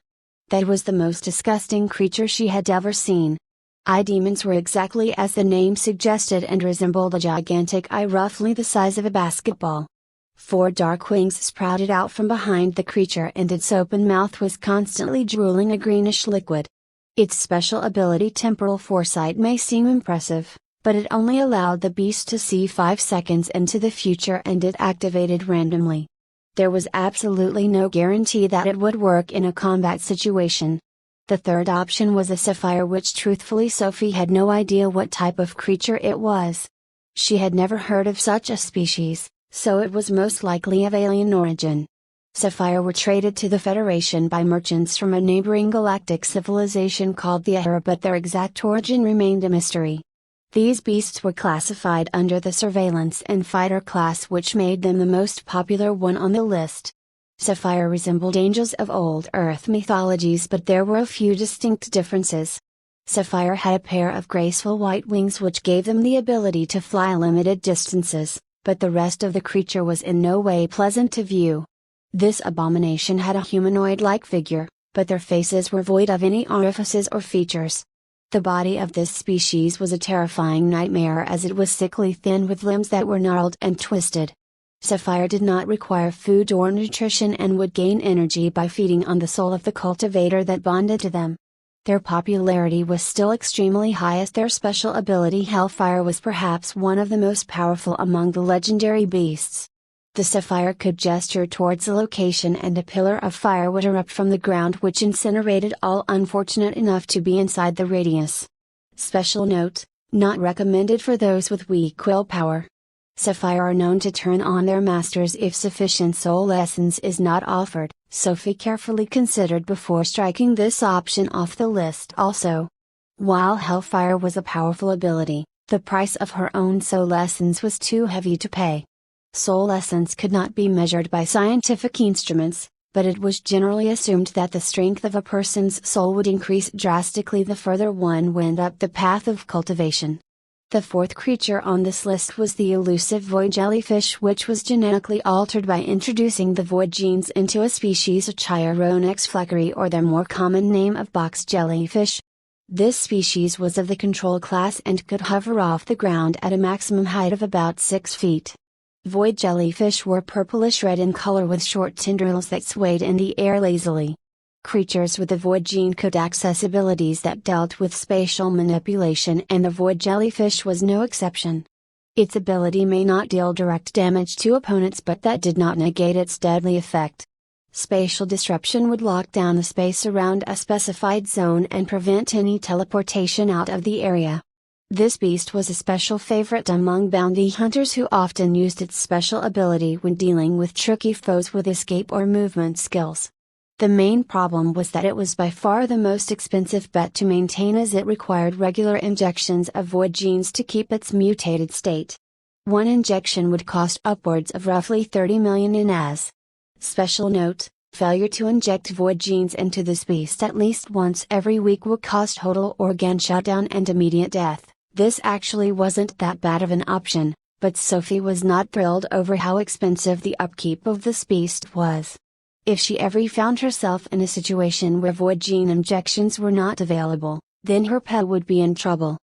That was the most disgusting creature she had ever seen. Eye demons were exactly as the name suggested and resembled a gigantic eye roughly the size of a basketball. 4 dark wings sprouted out from behind the creature and its open mouth was constantly drooling a greenish liquid. Its special ability Temporal Foresight may seem impressive, but it only allowed the beast to see 5 seconds into the future and it activated randomly. There was absolutely no guarantee that it would work in a combat situation. The third option was a sapphire, which truthfully Sophie had no idea what type of creature it was. She had never heard of such a species, so it was most likely of alien origin. Sapphire were traded to the Federation by merchants from a neighboring galactic civilization called the Ahura, but their exact origin remained a mystery. These beasts were classified under the surveillance and fighter class, which made them the most popular one on the list. Sapphire resembled angels of old Earth mythologies, but there were a few distinct differences. Sapphire had a pair of graceful white wings which gave them the ability to fly limited distances, but the rest of the creature was in no way pleasant to view. This abomination had a humanoid-like figure, but their faces were void of any orifices or features. The body of this species was a terrifying nightmare, as it was sickly thin with limbs that were gnarled and twisted. Sapphire did not require food or nutrition and would gain energy by feeding on the soul of the cultivator that bonded to them. Their popularity was still extremely high, as their special ability Hellfire was perhaps one of the most powerful among the legendary beasts. The sapphire could gesture towards a location and a pillar of fire would erupt from the ground, which incinerated all unfortunate enough to be inside the radius. Special note: not recommended for those with weak willpower. Sapphire are known to turn on their masters if sufficient soul essence is not offered, Sophie carefully considered before striking this option off the list also. While Hellfire was a powerful ability, the price of her own soul essence was too heavy to pay. Soul essence could not be measured by scientific instruments, but it was generally assumed that the strength of a person's soul would increase drastically the further one went up the path of cultivation. The fourth creature on this list was the elusive void jellyfish, which was genetically altered by introducing the void genes into a species of Chironex fleckeri, or their more common name of box jellyfish. This species was of the control class and could hover off the ground at a maximum height of about 6 feet. Void jellyfish were purplish-red in color with short tendrils that swayed in the air lazily. Creatures with the void gene could access abilities that dealt with spatial manipulation, and the void jellyfish was no exception. Its ability may not deal direct damage to opponents, but that did not negate its deadly effect. Spatial disruption would lock down the space around a specified zone and prevent any teleportation out of the area. This beast was a special favorite among bounty hunters, who often used its special ability when dealing with tricky foes with escape or movement skills. The main problem was that it was by far the most expensive bet to maintain, as it required regular injections of void genes to keep its mutated state. One injection would cost upwards of roughly 30 million INAs. Special note: failure to inject void genes into this beast at least once every week will cause total organ shutdown and immediate death. This actually wasn't that bad of an option, but Sophie was not thrilled over how expensive the upkeep of this beast was. If she ever found herself in a situation where void gene injections were not available, then her pet would be in trouble.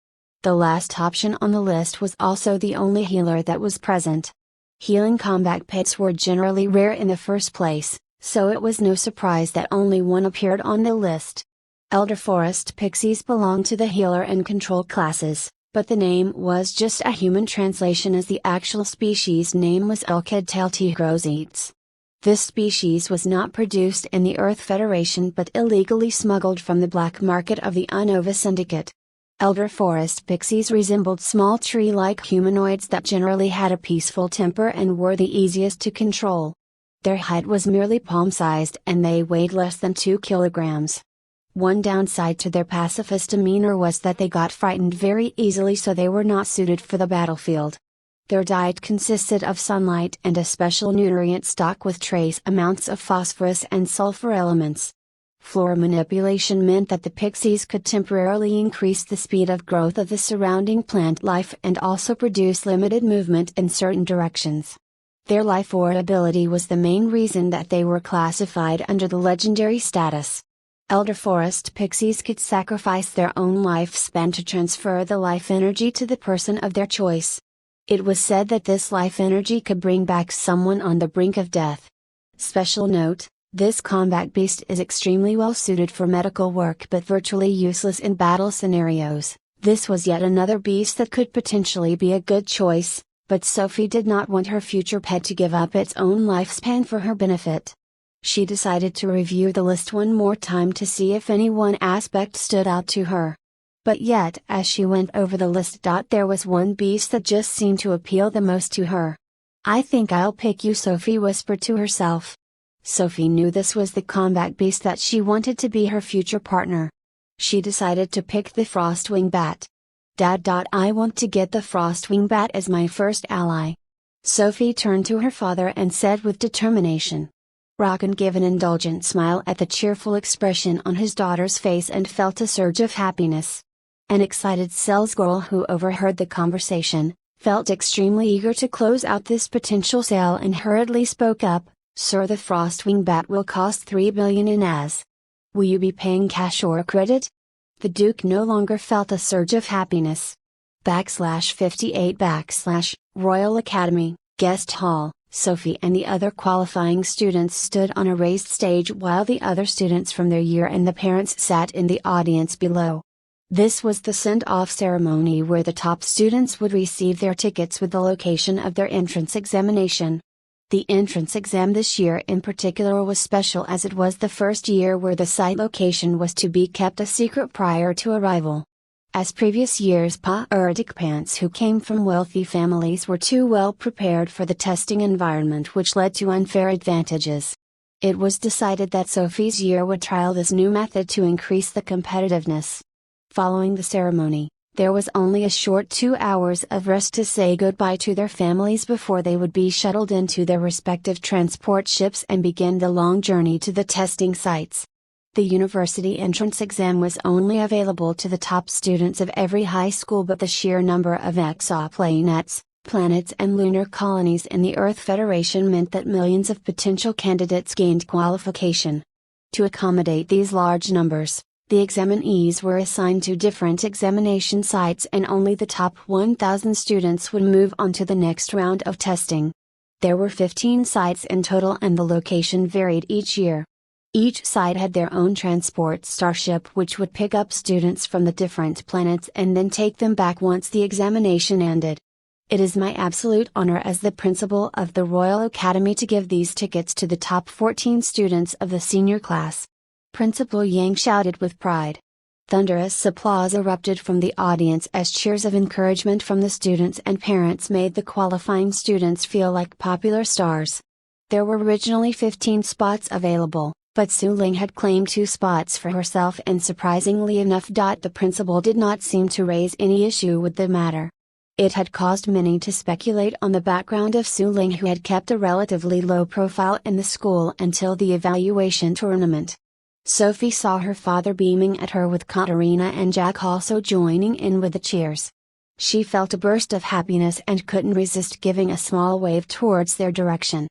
The last option on the list was also the only healer that was present. Healing combat pets were generally rare in the first place, so it was no surprise that only one appeared on the list. Elder Forest Pixies belong to the healer and control classes, but the name was just a human translation, as the actual species name was Elkid-tailtigrosites. This species was not produced in the Earth Federation but illegally smuggled from the black market of the Unova Syndicate. Elder Forest Pixies resembled small tree-like humanoids that generally had a peaceful temper and were the easiest to control. Their height was merely palm-sized and they weighed less than 2 kilograms. One downside to their pacifist demeanor was that they got frightened very easily, so they were not suited for the battlefield. Their diet consisted of sunlight and a special nutrient stock with trace amounts of phosphorus and sulfur elements. Floor manipulation meant that the pixies could temporarily increase the speed of growth of the surrounding plant life and also produce limited movement in certain directions. Their life or ability was the main reason that they were classified under the legendary status. Elder Forest Pixies could sacrifice their own lifespan to transfer the life energy to the person of their choice. It was said that this life energy could bring back someone on the brink of death. Special note: this combat beast is extremely well suited for medical work but virtually useless in battle scenarios. This was yet another beast that could potentially be a good choice, but Sophie did not want her future pet to give up its own lifespan for her benefit. She decided to review the list one more time to see if any one aspect stood out to her. But yet, as she went over the list, there was one beast that just seemed to appeal the most to her. "I think I'll pick you," Sophie whispered to herself. Sophie knew this was the combat beast that she wanted to be her future partner. She decided to pick the Frostwing Bat. "Dad, I want to get the Frostwing Bat as my first ally." Sophie turned to her father and said with determination. Rocken gave an indulgent smile at the cheerful expression on his daughter's face and felt a surge of happiness. An excited sales girl who overheard the conversation, felt extremely eager to close out this potential sale and hurriedly spoke up, "Sir, the Frostwing Bat will cost 3 billion in as. Will you be paying cash or credit?" The Duke no longer felt a surge of happiness. /58 Royal Academy, Guest Hall. Sophie and the other qualifying students stood on a raised stage while the other students from their year and the parents sat in the audience below. This was the send-off ceremony where the top students would receive their tickets with the location of their entrance examination. The entrance exam this year in particular was special as it was the first year where the site location was to be kept a secret prior to arrival. As previous years, participants who came from wealthy families were too well prepared for the testing environment, which led to unfair advantages. It was decided that Sophie's year would trial this new method to increase the competitiveness. Following the ceremony, there was only a short 2 hours of rest to say goodbye to their families before they would be shuttled into their respective transport ships and begin the long journey to the testing sites. The university entrance exam was only available to the top students of every high school, but the sheer number of exoplanets, planets and lunar colonies in the Earth Federation meant that millions of potential candidates gained qualification. To accommodate these large numbers, the examinees were assigned to different examination sites and only the top 1,000 students would move on to the next round of testing. There were 15 sites in total and the location varied each year. Each site had their own transport starship which would pick up students from the different planets and then take them back once the examination ended. It is my absolute honor as the principal of the Royal Academy to give these tickets to the top 14 students of the senior class. Principal Yang shouted with pride. Thunderous applause erupted from the audience as cheers of encouragement from the students and parents made the qualifying students feel like popular stars. There were originally 15 spots available, but Su Ling had claimed 2 spots for herself, and surprisingly enough, the principal did not seem to raise any issue with the matter. It had caused many to speculate on the background of Su Ling, who had kept a relatively low profile in the school until the evaluation tournament. Sophie saw her father beaming at her with Katerina and Jack also joining in with the cheers. She felt a burst of happiness and couldn't resist giving a small wave towards their direction.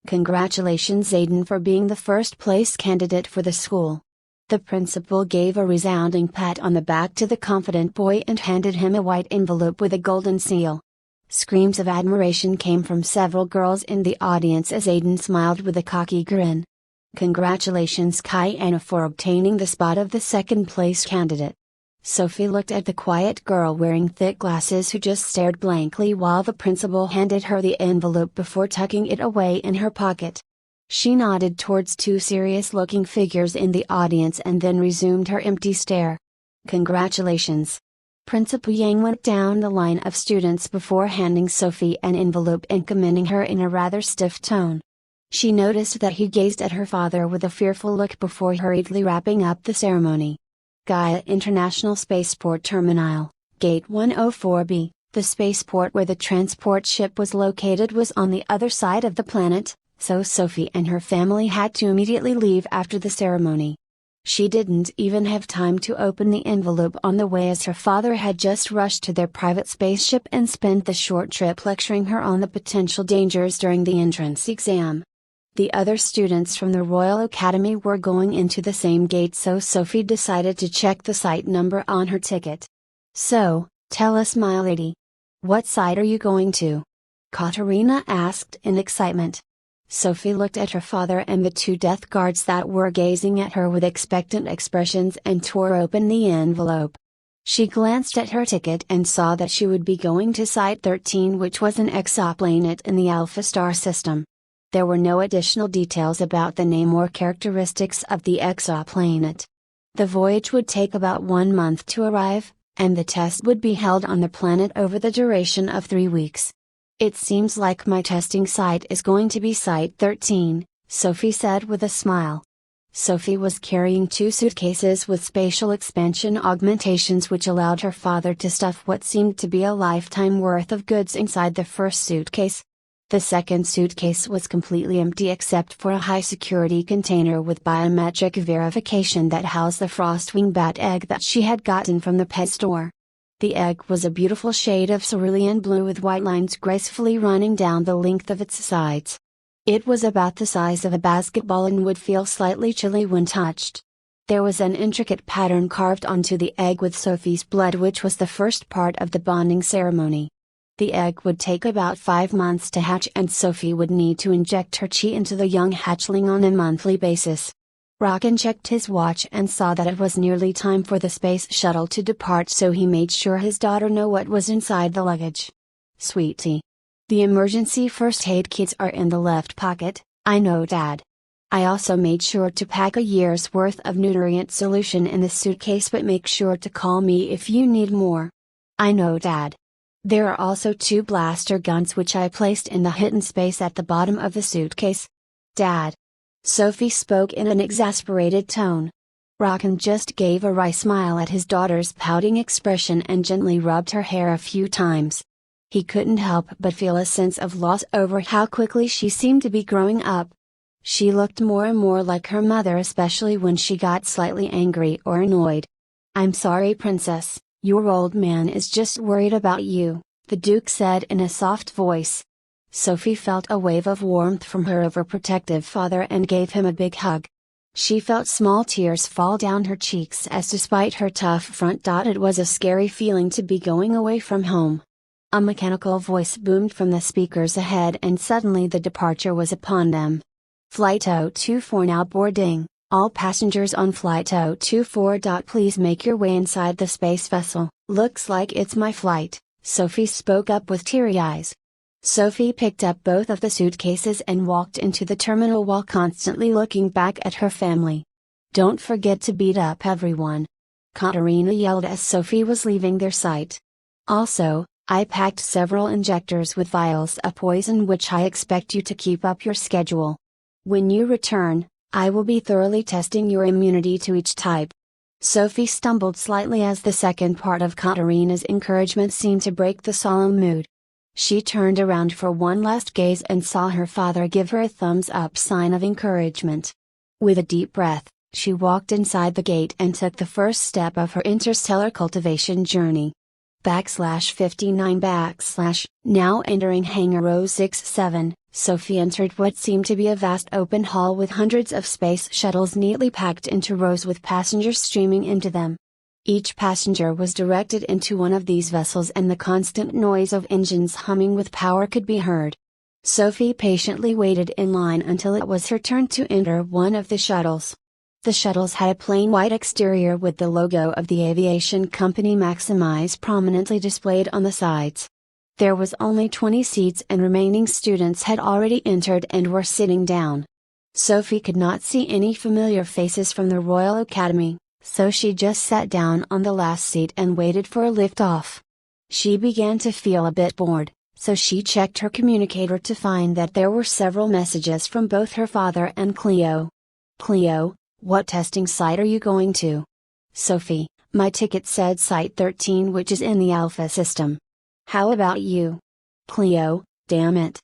"Congratulations, Aiden, for being the first place candidate for the school." The principal gave a resounding pat on the back to the confident boy and handed him a white envelope with a golden seal. Screams of admiration came from several girls in the audience as Aiden smiled with a cocky grin. "Congratulations, Kiana, for obtaining the spot of the second place candidate." Sophie looked at the quiet girl wearing thick glasses who just stared blankly while the principal handed her the envelope before tucking it away in her pocket. She nodded towards 2 serious-looking figures in the audience and then resumed her empty stare. "Congratulations." Principal Yang went down the line of students before handing Sophie an envelope and commending her in a rather stiff tone. She noticed that he gazed at her father with a fearful look before hurriedly wrapping up the ceremony. Gaia International Spaceport Terminal, Gate 104B, the spaceport where the transport ship was located, was on the other side of the planet, so Sophie and her family had to immediately leave after the ceremony. She didn't even have time to open the envelope on the way as her father had just rushed to their private spaceship and spent the short trip lecturing her on the potential dangers during the entrance exam. The other students from the Royal Academy were going into the same gate, so Sophie decided to check the site number on her ticket. "So, tell us, my lady. What site are you going to?" Katerina asked in excitement. Sophie looked at her father and the 2 death guards that were gazing at her with expectant expressions and tore open the envelope. She glanced at her ticket and saw that she would be going to Site 13, which was an exoplanet in the Alpha Star system. There were no additional details about the name or characteristics of the exoplanet. The voyage would take about 1 month to arrive, and the test would be held on the planet over the duration of 3 weeks. It seems like my testing site is going to be Site 13, Sophie said with a smile. Sophie was carrying 2 suitcases with spatial expansion augmentations which allowed her father to stuff what seemed to be a lifetime worth of goods inside the first suitcase. The second suitcase was completely empty except for a high-security container with biometric verification that housed the frostwing bat egg that she had gotten from the pet store. The egg was a beautiful shade of cerulean blue with white lines gracefully running down the length of its sides. It was about the size of a basketball and would feel slightly chilly when touched. There was an intricate pattern carved onto the egg with Sophie's blood, which was the first part of the bonding ceremony. The egg would take about 5 months to hatch and Sophie would need to inject her chi into the young hatchling on a monthly basis. Rockin checked his watch and saw that it was nearly time for the space shuttle to depart, so he made sure his daughter knew what was inside the luggage. "Sweetie. The emergency first aid kits are in the left pocket." "I know, Dad. I also made sure to pack a year's worth of nutrient solution in the suitcase, but make sure to call me if you need more." "I know, Dad. There are also 2 blaster guns which I placed in the hidden space at the bottom of the suitcase." "Dad." Sophie spoke in an exasperated tone. Rockin just gave a wry smile at his daughter's pouting expression and gently rubbed her hair a few times. He couldn't help but feel a sense of loss over how quickly she seemed to be growing up. She looked more and more like her mother, especially when she got slightly angry or annoyed. "I'm sorry, Princess, your old man is just worried about you," the Duke said in a soft voice. Sophie felt a wave of warmth from her overprotective father and gave him a big hug. She felt small tears fall down her cheeks as, despite her tough front, it was a scary feeling to be going away from home. A mechanical voice boomed from the speakers ahead and suddenly the departure was upon them. "Flight 024 now boarding. All passengers on Flight 024. Please make your way inside the space vessel." "Looks like it's my flight," Sophie spoke up with teary eyes. Sophie picked up both of the suitcases and walked into the terminal while constantly looking back at her family. "Don't forget to beat up everyone," Katerina yelled as Sophie was leaving their site. "Also, I packed several injectors with vials of poison which I expect you to keep up your schedule. When you return, I will be thoroughly testing your immunity to each type." Sophie stumbled slightly as the second part of Katerina's encouragement seemed to break the solemn mood. She turned around for one last gaze and saw her father give her a thumbs up sign of encouragement. With a deep breath, she walked inside the gate and took the first step of her interstellar cultivation journey. /59 / now entering Hangar 067, Sophie entered what seemed to be a vast open hall with hundreds of space shuttles neatly packed into rows with passengers streaming into them. Each passenger was directed into one of these vessels and the constant noise of engines humming with power could be heard. Sophie patiently waited in line until it was her turn to enter one of the shuttles. The shuttles had a plain white exterior with the logo of the aviation company Maximize prominently displayed on the sides. There was only 20 seats and remaining students had already entered and were sitting down. Sophie could not see any familiar faces from the Royal Academy, so she just sat down on the last seat and waited for a lift-off. She began to feel a bit bored, so she checked her communicator to find that there were several messages from both her father and Cleo. "Cleo, what testing site are you going to?" "Sophie, my ticket said Site 13, which is in the Alpha system. How about you?" "Cleo, damn it.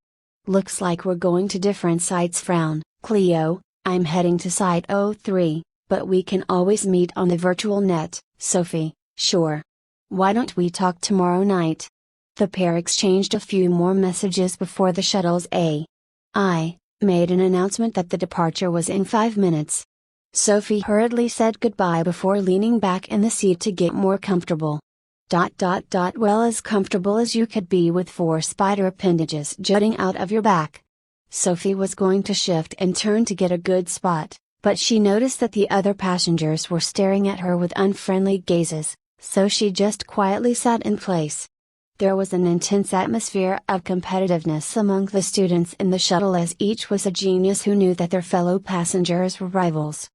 Looks like we're going to different sites." Frown. "Cleo, I'm heading to Site 03, but we can always meet on the virtual net." Sophie, "Sure. Why don't we talk tomorrow night?" The pair exchanged a few more messages before the shuttle's AI made an announcement that the departure was in 5 minutes. Sophie hurriedly said goodbye before leaning back in the seat to get more comfortable. Well, as comfortable as you could be with 4 spider appendages jutting out of your back. Sophie was going to shift and turn to get a good spot, but she noticed that the other passengers were staring at her with unfriendly gazes, so she just quietly sat in place. There was an intense atmosphere of competitiveness among the students in the shuttle, as each was a genius who knew that their fellow passengers were rivals.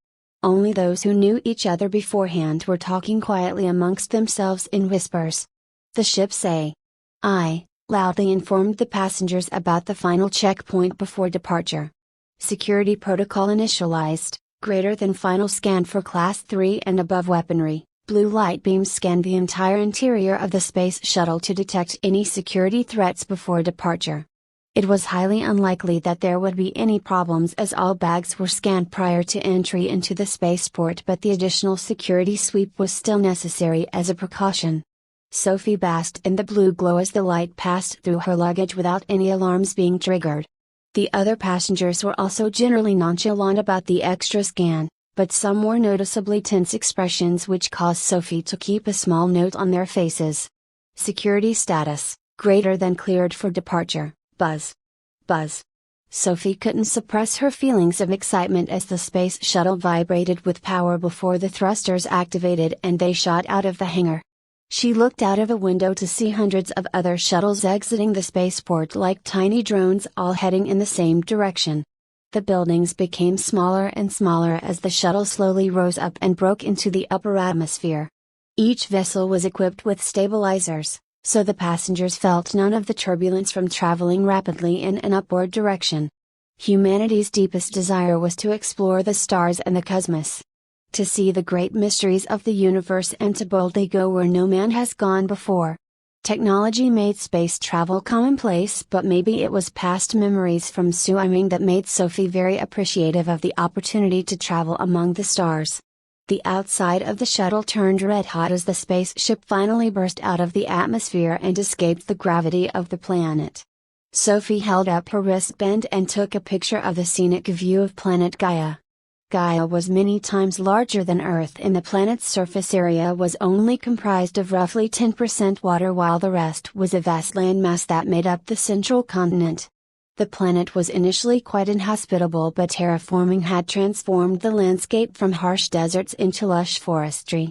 Only those who knew each other beforehand were talking quietly amongst themselves in whispers. The ship's A.I. loudly informed the passengers about the final checkpoint before departure. Security protocol initialized, greater than final scan for Class 3 and above weaponry. Blue light beams scanned the entire interior of the space shuttle to detect any security threats before departure. It was highly unlikely that there would be any problems, as all bags were scanned prior to entry into the spaceport, but the additional security sweep was still necessary as a precaution. Sophie basked in the blue glow as the light passed through her luggage without any alarms being triggered. The other passengers were also generally nonchalant about the extra scan, but some wore noticeably tense expressions which caused Sophie to keep a small note on their faces. Security status, greater than cleared for departure. Buzz. Buzz. Sophie couldn't suppress her feelings of excitement as the space shuttle vibrated with power before the thrusters activated and they shot out of the hangar. She looked out of a window to see hundreds of other shuttles exiting the spaceport like tiny drones, all heading in the same direction. The buildings became smaller and smaller as the shuttle slowly rose up and broke into the upper atmosphere. Each vessel was equipped with stabilizers, so the passengers felt none of the turbulence from traveling rapidly in an upward direction. Humanity's deepest desire was to explore the stars and the cosmos. To see the great mysteries of the universe and to boldly go where no man has gone before. Technology made space travel commonplace, but maybe it was past memories from swimming that made Sophie very appreciative of the opportunity to travel among the stars. The outside of the shuttle turned red hot as the spaceship finally burst out of the atmosphere and escaped the gravity of the planet. Sophie held up her wristband and took a picture of the scenic view of planet Gaia. Gaia was many times larger than Earth, and the planet's surface area was only comprised of roughly 10% water, while the rest was a vast landmass that made up the central continent. The planet was initially quite inhospitable, but terraforming had transformed the landscape from harsh deserts into lush forestry.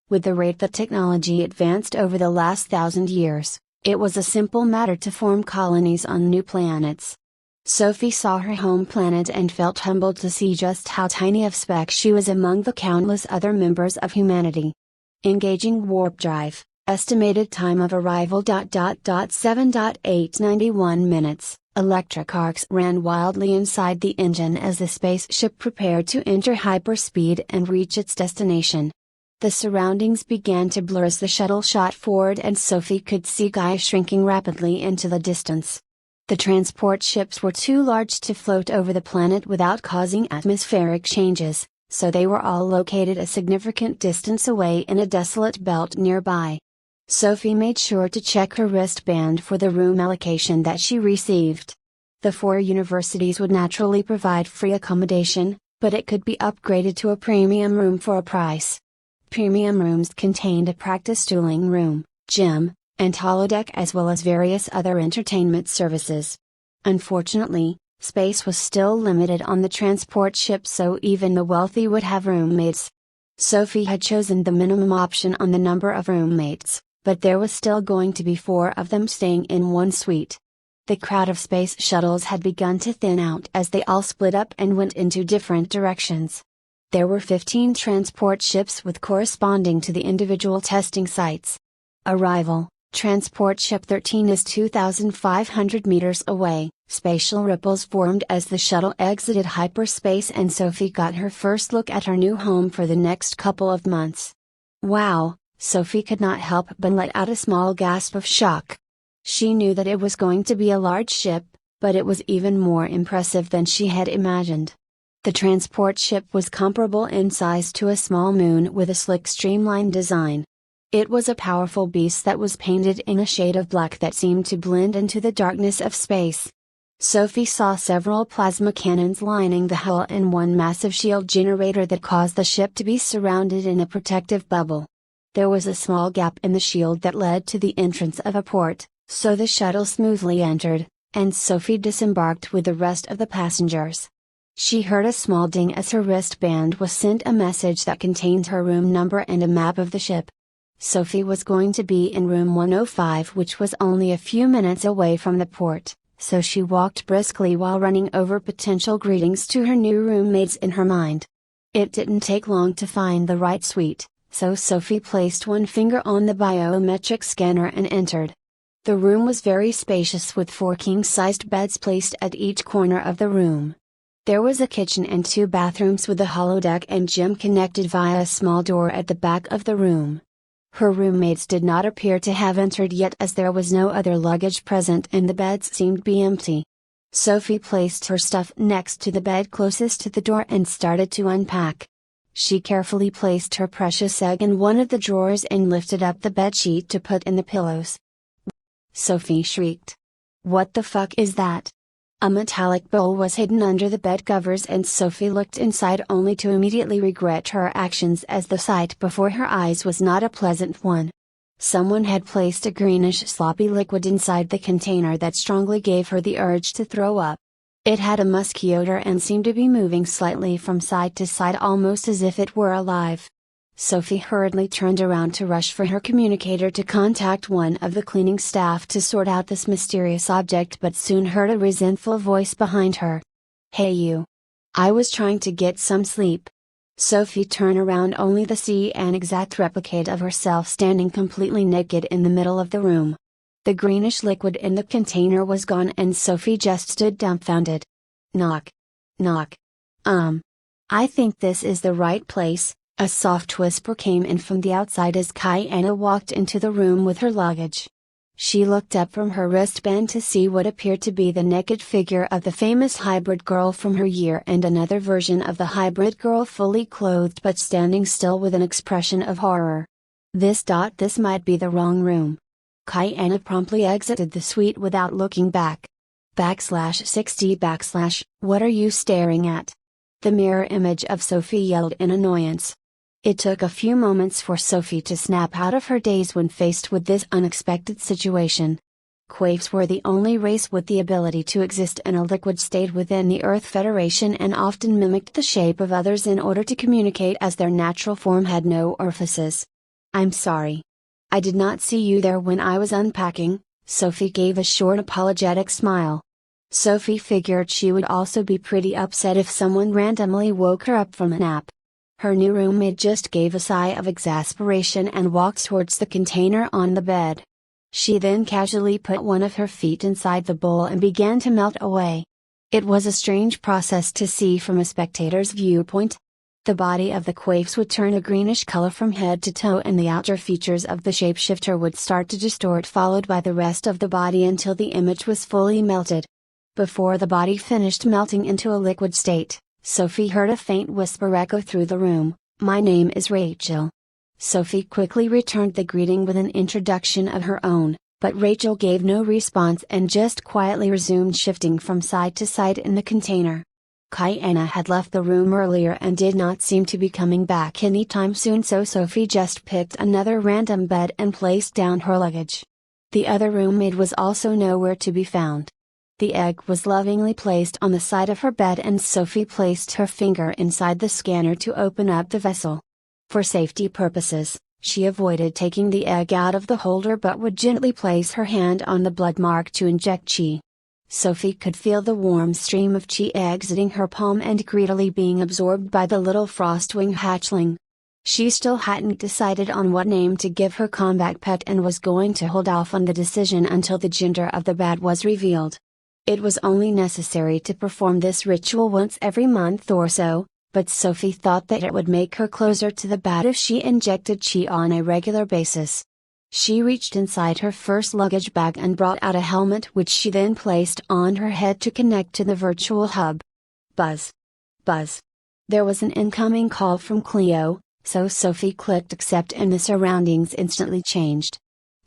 With the rate that technology advanced over the last 1,000 years, it was a simple matter to form colonies on new planets. Sophie saw her home planet and felt humbled to see just how tiny of spec she was among the countless other members of humanity. Engaging warp drive, estimated time of arrival 7.891 minutes. Electric arcs ran wildly inside the engine as the spaceship prepared to enter hyperspeed and reach its destination. The surroundings began to blur as the shuttle shot forward and Sophie could see Gaia shrinking rapidly into the distance. The transport ships were too large to float over the planet without causing atmospheric changes, so they were all located a significant distance away in a desolate belt nearby. Sophie made sure to check her wristband for the room allocation that she received. The 4 universities would naturally provide free accommodation, but it could be upgraded to a premium room for a price. Premium rooms contained a practice dueling room, gym, and holodeck, as well as various other entertainment services. Unfortunately, space was still limited on the transport ship, so even the wealthy would have roommates. Sophie had chosen the minimum option on the number of roommates, but there was still going to be 4 of them staying in one suite. The crowd of space shuttles had begun to thin out as they all split up and went into different directions. There were 15 transport ships with corresponding to the individual testing sites. Arrival. Transport Ship 13 is 2,500 meters away. Spatial ripples formed as the shuttle exited hyperspace and Sophie got her first look at her new home for the next couple of months. Wow, Sophie could not help but let out a small gasp of shock. She knew that it was going to be a large ship, but it was even more impressive than she had imagined. The transport ship was comparable in size to a small moon with a slick streamlined design. It was a powerful beast that was painted in a shade of black that seemed to blend into the darkness of space. Sophie saw several plasma cannons lining the hull and one massive shield generator that caused the ship to be surrounded in a protective bubble. There was a small gap in the shield that led to the entrance of a port, so the shuttle smoothly entered, and Sophie disembarked with the rest of the passengers. She heard a small ding as her wristband was sent a message that contained her room number and a map of the ship. Sophie was going to be in room 105, which was only a few minutes away from the port, so she walked briskly while running over potential greetings to her new roommates in her mind. It didn't take long to find the right suite, so Sophie placed one finger on the biometric scanner and entered. The room was very spacious with 4 king-sized beds placed at each corner of the room. There was a kitchen and 2 bathrooms with a holodeck and gym connected via a small door at the back of the room. Her roommates did not appear to have entered yet, as there was no other luggage present and the beds seemed to be empty. Sophie placed her stuff next to the bed closest to the door and started to unpack. She carefully placed her precious egg in one of the drawers and lifted up the bedsheet to put in the pillows. Sophie shrieked. "What the fuck is that?" A metallic bowl was hidden under the bed covers and Sophie looked inside only to immediately regret her actions, as the sight before her eyes was not a pleasant one. Someone had placed a greenish sloppy liquid inside the container that strongly gave her the urge to throw up. It had a musky odor and seemed to be moving slightly from side to side, almost as if it were alive. Sophie hurriedly turned around to rush for her communicator to contact one of the cleaning staff to sort out this mysterious object, but soon heard a resentful voice behind her. "Hey you! I was trying to get some sleep." Sophie turned around only to see an exact replicate of herself standing completely naked in the middle of the room. The greenish liquid in the container was gone and Sophie just stood dumbfounded. Knock. Knock. I think this is the right place." A soft whisper came in from the outside as Kiana walked into the room with her luggage. She looked up from her wristband to see what appeared to be the naked figure of the famous hybrid girl from her year, and another version of the hybrid girl fully clothed but standing still with an expression of horror. This might be the wrong room. Kiana promptly exited the suite without looking back. /60 "What are you staring at?" The mirror image of Sophie yelled in annoyance. It took a few moments for Sophie to snap out of her daze when faced with this unexpected situation. Quaves were the only race with the ability to exist in a liquid state within the Earth Federation and often mimicked the shape of others in order to communicate, as their natural form had no orifices. "I'm sorry. I did not see you there when I was unpacking." Sophie gave a short apologetic smile. Sophie figured she would also be pretty upset if someone randomly woke her up from a nap. Her new roommate just gave a sigh of exasperation and walked towards the container on the bed. She then casually put one of her feet inside the bowl and began to melt away. It was a strange process to see from a spectator's viewpoint. The body of the quaves would turn a greenish color from head to toe and the outer features of the shapeshifter would start to distort, followed by the rest of the body until the image was fully melted. Before the body finished melting into a liquid state, Sophie heard a faint whisper echo through the room, "My name is Rachel." Sophie quickly returned the greeting with an introduction of her own, but Rachel gave no response and just quietly resumed shifting from side to side in the container. Kiana had left the room earlier and did not seem to be coming back anytime soon, so Sophie just picked another random bed and placed down her luggage. The other roommate was also nowhere to be found. The egg was lovingly placed on the side of her bed and Sophie placed her finger inside the scanner to open up the vessel. For safety purposes, she avoided taking the egg out of the holder but would gently place her hand on the blood mark to inject chi. Sophie could feel the warm stream of chi exiting her palm and greedily being absorbed by the little frostwing hatchling. She still hadn't decided on what name to give her combat pet and was going to hold off on the decision until the gender of the bat was revealed. It was only necessary to perform this ritual once every month or so, but Sophie thought that it would make her closer to the bat if she injected chi on a regular basis. She reached inside her first luggage bag and brought out a helmet, which she then placed on her head to connect to the virtual hub. Buzz. Buzz. There was an incoming call from Cleo, so Sophie clicked accept and the surroundings instantly changed.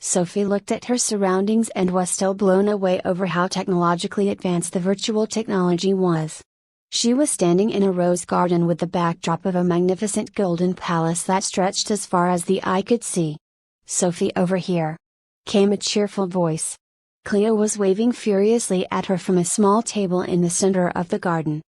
Sophie looked at her surroundings and was still blown away over how technologically advanced the virtual technology was. She was standing in a rose garden with the backdrop of a magnificent golden palace that stretched as far as the eye could see. "Sophie, over here!" came a cheerful voice. Cleo was waving furiously at her from a small table in the center of the garden.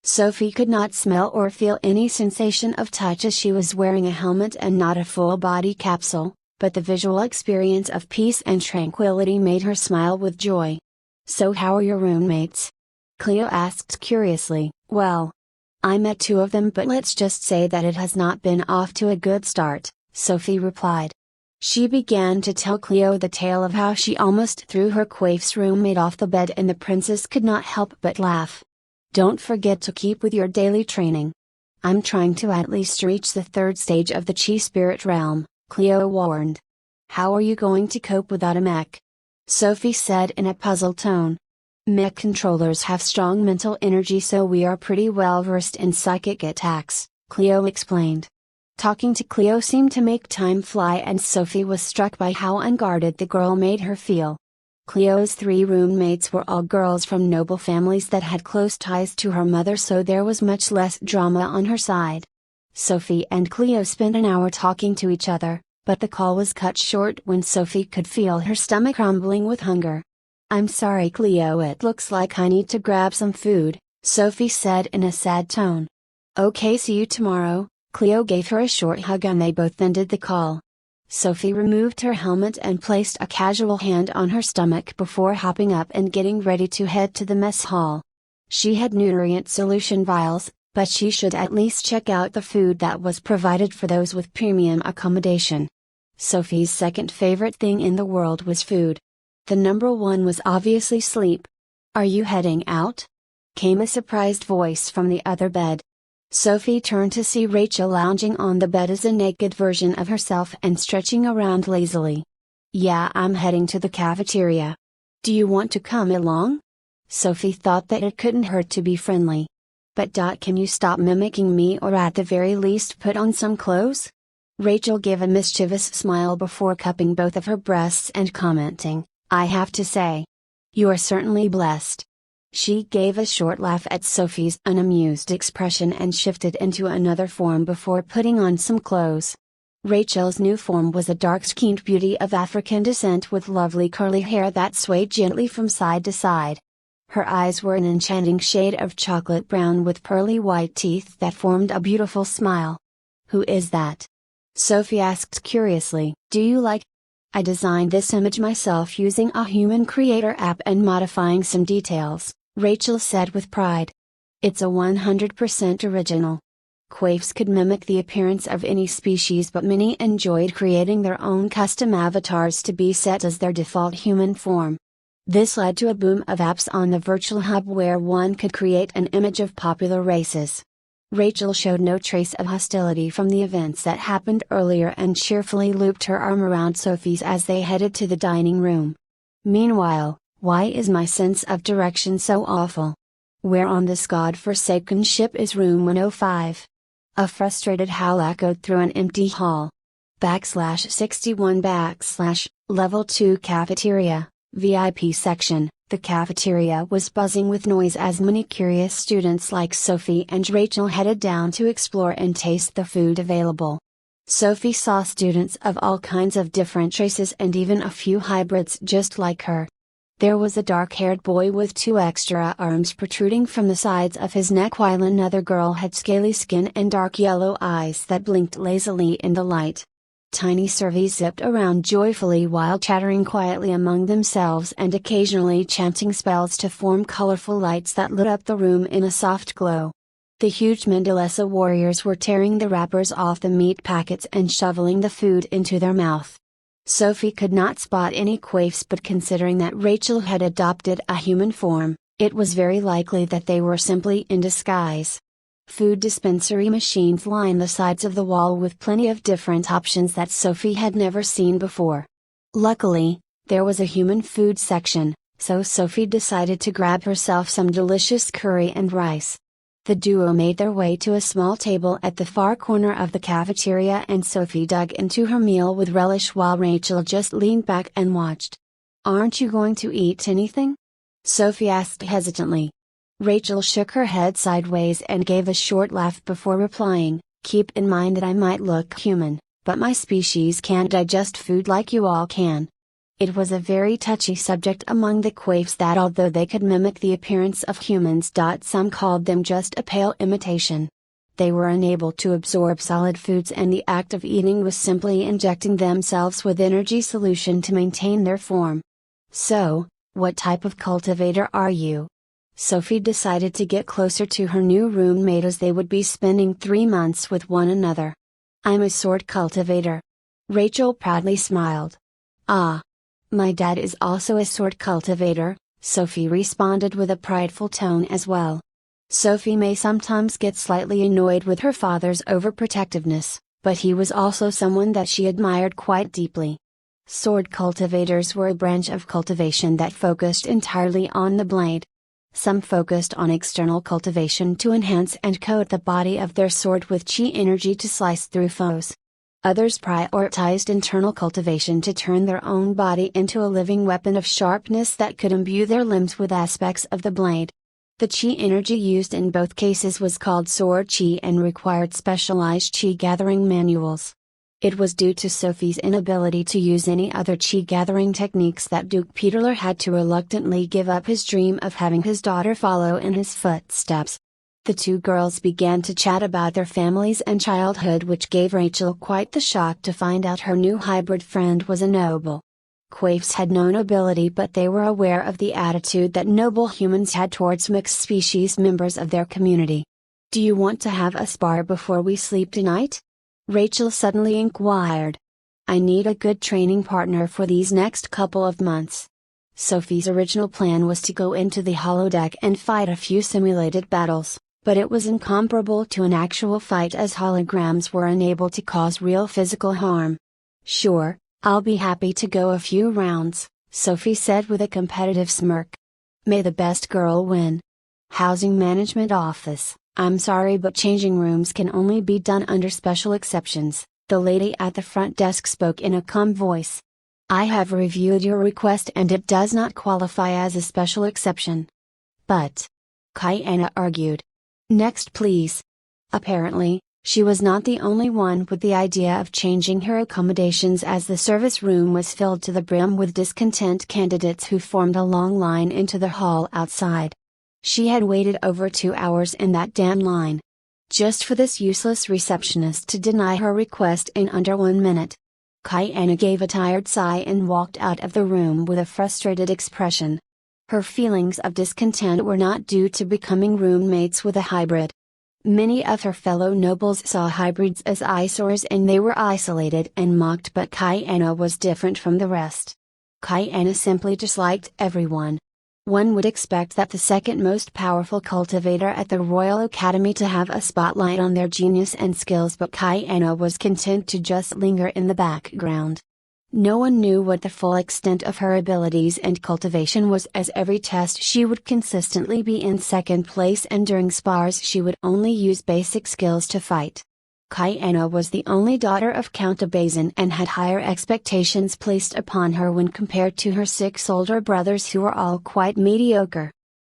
Sophie could not smell or feel any sensation of touch as she was wearing a helmet and not a full body capsule, but the visual experience of peace and tranquility made her smile with joy. "So how are your roommates?" Cleo asked curiously. "Well, I met two of them, but let's just say that it has not been off to a good start," Sophie replied. She began to tell Cleo the tale of how she almost threw her Quaif's roommate off the bed, and the princess could not help but laugh. "Don't forget to keep with your daily training. I'm trying to at least reach the third stage of the Chi spirit realm," Cleo warned. "How are you going to cope without a mech?" Sophie said in a puzzled tone. "Mech controllers have strong mental energy, so we are pretty well versed in psychic attacks," Cleo explained. Talking to Cleo seemed to make time fly, and Sophie was struck by how unguarded the girl made her feel. Cleo's 3 roommates were all girls from noble families that had close ties to her mother, so there was much less drama on her side. Sophie and Cleo spent an hour talking to each other, but the call was cut short when Sophie could feel her stomach rumbling with hunger. "I'm sorry, Cleo, it looks like I need to grab some food," Sophie said in a sad tone. "Okay, see you tomorrow." Cleo gave her a short hug and they both ended the call. Sophie removed her helmet and placed a casual hand on her stomach before hopping up and getting ready to head to the mess hall. She had nutrient solution vials, but she should at least check out the food that was provided for those with premium accommodation. Sophie's second favorite thing in the world was food. The number one was obviously sleep. "Are you heading out?" came a surprised voice from the other bed. Sophie turned to see Rachel lounging on the bed as a naked version of herself and stretching around lazily. "Yeah, I'm heading to the cafeteria. Do you want to come along?" Sophie thought that it couldn't hurt to be friendly. "But can you stop mimicking me, or at the very least put on some clothes?" Rachel gave a mischievous smile before cupping both of her breasts and commenting, "I have to say, you are certainly blessed." She gave a short laugh at Sophie's unamused expression and shifted into another form before putting on some clothes. Rachel's new form was a dark-skinned beauty of African descent with lovely curly hair that swayed gently from side to side. Her eyes were an enchanting shade of chocolate brown with pearly white teeth that formed a beautiful smile. "Who is that?" Sophie asked curiously. "Do you like? I designed this image myself using a human creator app and modifying some details," Rachel said with pride. "It's a 100% original." Quaifs could mimic the appearance of any species, but many enjoyed creating their own custom avatars to be set as their default human form. This led to a boom of apps on the virtual hub where one could create an image of popular races. Rachel showed no trace of hostility from the events that happened earlier and cheerfully looped her arm around Sophie's as they headed to the dining room. "Meanwhile, why is my sense of direction so awful? Where on this god-forsaken ship is room 105? A frustrated howl echoed through an empty hall. /61 level 2 cafeteria, VIP section. The cafeteria was buzzing with noise as many curious students like Sophie and Rachel headed down to explore and taste the food available. Sophie saw students of all kinds of different races and even a few hybrids just like her. There was a dark-haired boy with 2 extra arms protruding from the sides of his neck, while another girl had scaly skin and dark yellow eyes that blinked lazily in the light. Tiny servants zipped around joyfully while chattering quietly among themselves and occasionally chanting spells to form colorful lights that lit up the room in a soft glow. The huge Mendelesa warriors were tearing the wrappers off the meat packets and shoveling the food into their mouth. Sophie could not spot any Quaifs, but considering that Rachel had adopted a human form, it was very likely that they were simply in disguise. Food dispensary machines lined the sides of the wall with plenty of different options that Sophie had never seen before. Luckily, there was a human food section, so Sophie decided to grab herself some delicious curry and rice. The duo made their way to a small table at the far corner of the cafeteria, and Sophie dug into her meal with relish while Rachel just leaned back and watched. "Aren't you going to eat anything?" Sophie asked hesitantly. Rachel shook her head sideways and gave a short laugh before replying, "Keep in mind that I might look human, but my species can't digest food like you all can." It was a very touchy subject among the Quaifs that although they could mimic the appearance of humans, some called them just a pale imitation. They were unable to absorb solid foods, and the act of eating was simply injecting themselves with energy solution to maintain their form. So, what type of cultivator are you? Sophie decided to get closer to her new roommate as they would be spending 3 months with one another. I'm a sword cultivator. Rachel proudly smiled. Ah. My dad is also a sword cultivator, Sophie responded with a prideful tone as well. Sophie may sometimes get slightly annoyed with her father's overprotectiveness, but he was also someone that she admired quite deeply. Sword cultivators were a branch of cultivation that focused entirely on the blade. Some focused on external cultivation to enhance and coat the body of their sword with chi energy to slice through foes. Others prioritized internal cultivation to turn their own body into a living weapon of sharpness that could imbue their limbs with aspects of the blade. The chi energy used in both cases was called sword chi and required specialized chi gathering manuals. It was due to Sophie's inability to use any other chi gathering techniques that Duke Peterler had to reluctantly give up his dream of having his daughter follow in his footsteps. The two girls began to chat about their families and childhood, which gave Rachel quite the shock to find out her new hybrid friend was a noble. Quaifs had no nobility, but they were aware of the attitude that noble humans had towards mixed species members of their community. Do you want to have a spar before we sleep tonight? Rachel suddenly inquired. I need a good training partner for these next couple of months. Sophie's original plan was to go into the holodeck and fight a few simulated battles, but it was incomparable to an actual fight as holograms were unable to cause real physical harm. Sure, I'll be happy to go a few rounds, Sophie said with a competitive smirk. May the best girl win. Housing Management Office. I'm sorry, but changing rooms can only be done under special exceptions, the lady at the front desk spoke in a calm voice. I have reviewed your request and it does not qualify as a special exception. But, Kaiana argued. Next please. Apparently, she was not the only one with the idea of changing her accommodations, as the service room was filled to the brim with discontent candidates who formed a long line into the hall outside. She had waited over 2 hours in that damn line. Just for this useless receptionist to deny her request in under 1 minute. Kaiana gave a tired sigh and walked out of the room with a frustrated expression. Her feelings of discontent were not due to becoming roommates with a hybrid. Many of her fellow nobles saw hybrids as eyesores and they were isolated and mocked, but Kaiana was different from the rest. Kaiana simply disliked everyone. One would expect that the second most powerful cultivator at the Royal Academy to have a spotlight on their genius and skills, but Kaiana was content to just linger in the background. No one knew what the full extent of her abilities and cultivation was, as every test she would consistently be in second place, and during spars she would only use basic skills to fight. Kaiana was the only daughter of Count Abazin and had higher expectations placed upon her when compared to her 6 older brothers, who were all quite mediocre.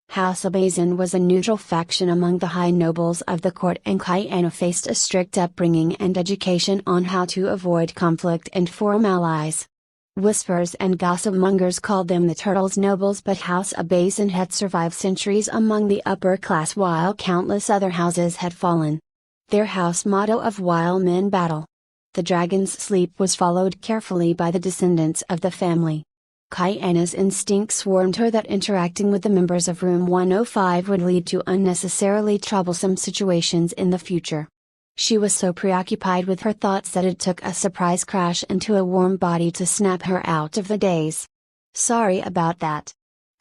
House Abazin was a neutral faction among the high nobles of the court, and Kaiana faced a strict upbringing and education on how to avoid conflict and form allies. Whispers and gossip mongers called them the Turtles nobles, but House Abazin had survived centuries among the upper class while countless other houses had fallen. Their house motto of "While men battle, the dragons sleep" was followed carefully by the descendants of the family. Kaiana's instincts warned her that interacting with the members of Room 105 would lead to unnecessarily troublesome situations in the future. She was so preoccupied with her thoughts that it took a surprise crash into a warm body to snap her out of the daze. Sorry about that.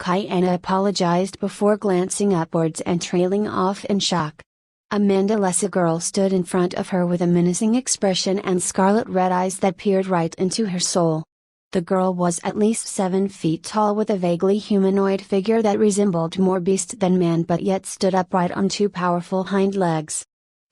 Kaiana apologized before glancing upwards and trailing off in shock. A Mandalesa girl stood in front of her with a menacing expression and scarlet red eyes that peered right into her soul. The girl was at least 7 feet tall, with a vaguely humanoid figure that resembled more beast than man, but yet stood upright on 2 powerful hind legs.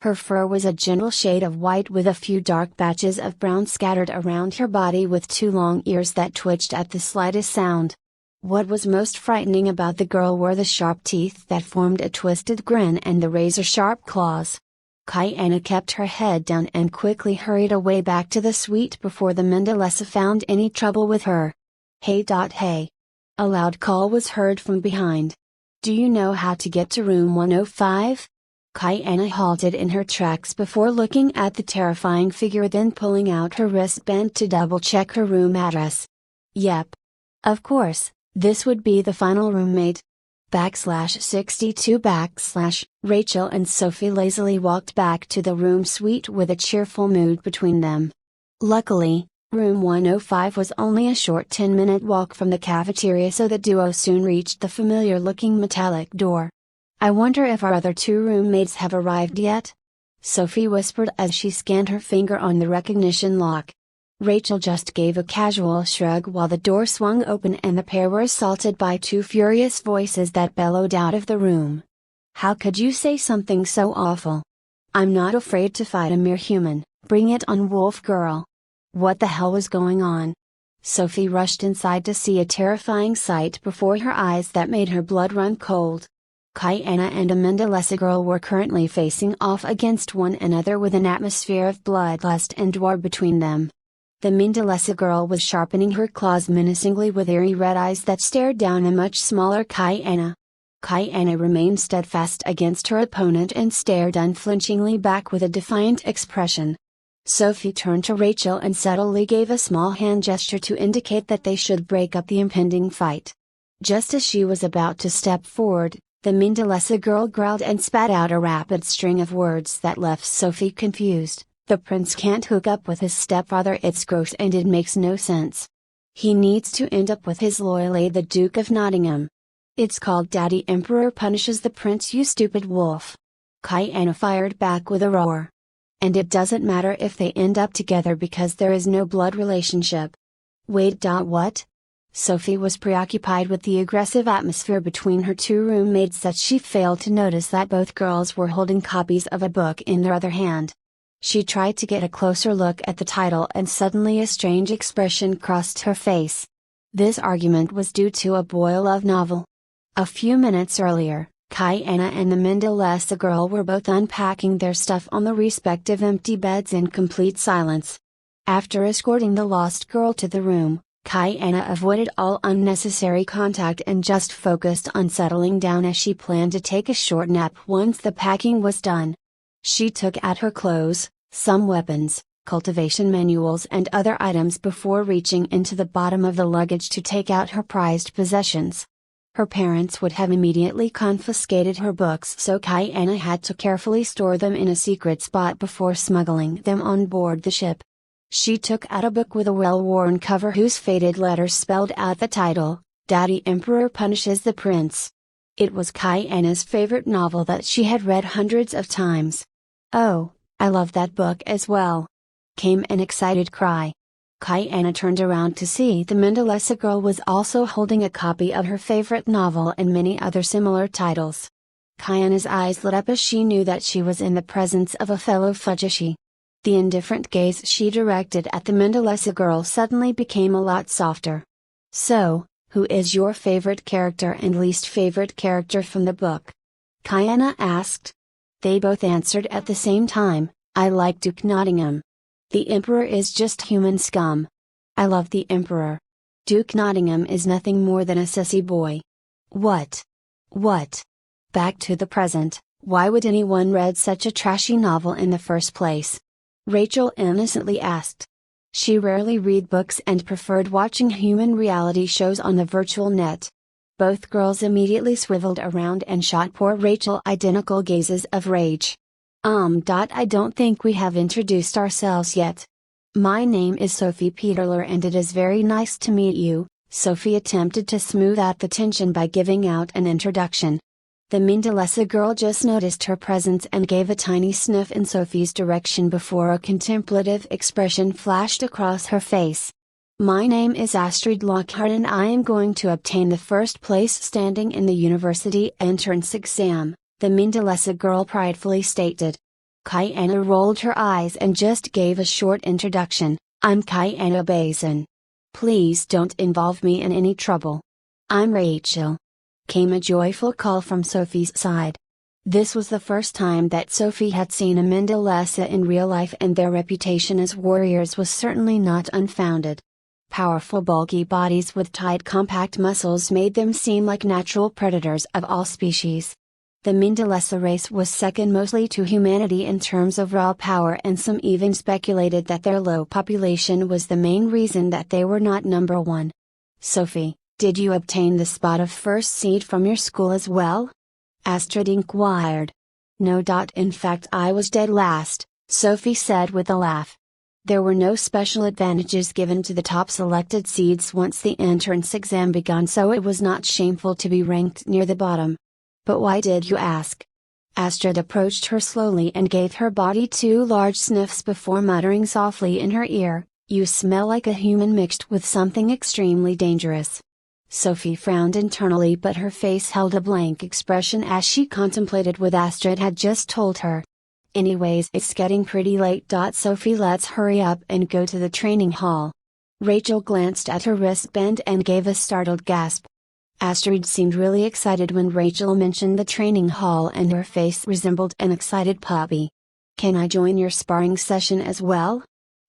Her fur was a gentle shade of white, with a few dark patches of brown scattered around her body, with 2 long ears that twitched at the slightest sound. What was most frightening about the girl were the sharp teeth that formed a twisted grin and the razor-sharp claws. Kaiana kept her head down and quickly hurried away back to the suite before the Mandalesa found any trouble with her. Hey. Hey. A loud call was heard from behind. Do you know how to get to room 105? Kyanna halted in her tracks before looking at the terrifying figure, then pulling out her wristband to double-check her room address. Yep. Of course, this would be the final roommate. /62 Rachel and Sophie lazily walked back to the room suite with a cheerful mood between them. Luckily, room 105 was only a short 10-minute walk from the cafeteria, so the duo soon reached the familiar-looking metallic door. I wonder if our other two roommates have arrived yet? Sophie whispered as she scanned her finger on the recognition lock. Rachel just gave a casual shrug while the door swung open and the pair were assaulted by two furious voices that bellowed out of the room. How could you say something so awful? I'm not afraid to fight a mere human, bring it on, wolf girl. What the hell was going on? Sophie rushed inside to see a terrifying sight before her eyes that made her blood run cold. Kyanna and a Mendelessa girl were currently facing off against one another with an atmosphere of bloodlust and war between them. The Mendelessa girl was sharpening her claws menacingly with eerie red eyes that stared down a much smaller Kyanna. Kyanna remained steadfast against her opponent and stared unflinchingly back with a defiant expression. Sophie turned to Rachel and subtly gave a small hand gesture to indicate that they should break up the impending fight. Just as she was about to step forward, the Mendelessa girl growled and spat out a rapid string of words that left Sophie confused. The prince can't hook up with his stepfather, it's gross and it makes no sense. He needs to end up with his loyal aide, the Duke of Nottingham. It's called Daddy Emperor punishes the prince, you stupid wolf. Kyanna fired back with a roar. And it doesn't matter if they end up together because there is no blood relationship. Wait, what? Sophie was preoccupied with the aggressive atmosphere between her two roommates that she failed to notice that both girls were holding copies of a book in their other hand. She tried to get a closer look at the title and suddenly a strange expression crossed her face. This argument was due to a boy love novel. A few minutes earlier, Kyanna and the Mendelessa girl were both unpacking their stuff on the respective empty beds in complete silence. After escorting the lost girl to the room, Kyanna avoided all unnecessary contact and just focused on settling down as she planned to take a short nap once the packing was done. She took out her clothes, some weapons, cultivation manuals and other items before reaching into the bottom of the luggage to take out her prized possessions. Her parents would have immediately confiscated her books, so Kyanna had to carefully store them in a secret spot before smuggling them on board the ship. She took out a book with a well-worn cover whose faded letters spelled out the title, Daddy Emperor Punishes the Prince. It was Kyanna's favorite novel that she had read hundreds of times. Oh, I love that book as well! Came an excited cry. Kyanna turned around to see the Mendelessa girl was also holding a copy of her favorite novel and many other similar titles. Kyanna's eyes lit up as she knew that she was in the presence of a fellow Fujishi. The indifferent gaze she directed at the Mendelessa girl suddenly became a lot softer. So, who is your favorite character and least favorite character from the book? Kyanna asked. They both answered at the same time, I like Duke Nottingham. The Emperor is just human scum. I love the Emperor. Duke Nottingham is nothing more than a sissy boy. What? What? Back to the present, why would anyone read such a trashy novel in the first place? Rachel innocently asked. She rarely read books and preferred watching human reality shows on the virtual net. Both girls immediately swiveled around and shot poor Rachel identical gazes of rage. I don't think we have introduced ourselves yet. My name is Sophie Peterler and it is very nice to meet you. Sophie attempted to smooth out the tension by giving out an introduction. The Mendelessa girl just noticed her presence and gave a tiny sniff in Sophie's direction before a contemplative expression flashed across her face. My name is Astrid Lockhart and I am going to obtain the first place standing in the university entrance exam, the Mendelessa girl pridefully stated. Kyanna rolled her eyes and just gave a short introduction, I'm Kyanna Bazin. Please don't involve me in any trouble. I'm Rachel. Came a joyful call from Sophie's side. This was the first time that Sophie had seen a Mendelessa in real life and their reputation as warriors was certainly not unfounded. Powerful bulky bodies with tight compact muscles made them seem like natural predators of all species. The Mendelesa race was second mostly to humanity in terms of raw power, and some even speculated that their low population was the main reason that they were not number one. Sophie, did you obtain the spot of first seed from your school as well? Astrid inquired. No. In fact, I was dead last, Sophie said with a laugh. There were no special advantages given to the top selected seeds once the entrance exam began, so it was not shameful to be ranked near the bottom. But why did you ask? Astrid approached her slowly and gave her body 2 large sniffs before muttering softly in her ear, "You smell like a human mixed with something extremely dangerous." Sophie frowned internally, but her face held a blank expression as she contemplated what Astrid had just told her. Anyways, it's getting pretty late. Sophie, let's hurry up and go to the training hall. Rachel glanced at her wristband and gave a startled gasp. Astrid seemed really excited when Rachel mentioned the training hall, and her face resembled an excited puppy. Can I join your sparring session as well?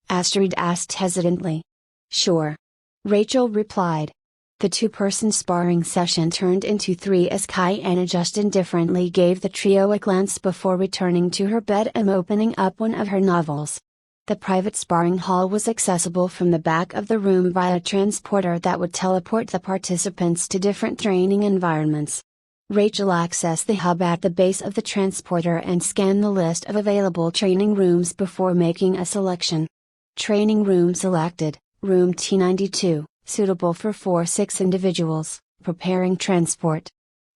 Astrid asked hesitantly. Sure. Rachel replied. The 2-person sparring session turned into 3 as Kyanna just indifferently gave the trio a glance before returning to her bed and opening up one of her novels. The private sparring hall was accessible from the back of the room via a transporter that would teleport the participants to different training environments. Rachel accessed the hub at the base of the transporter and scanned the list of available training rooms before making a selection. Training room selected, room T92, suitable for 4-6 individuals, preparing transport.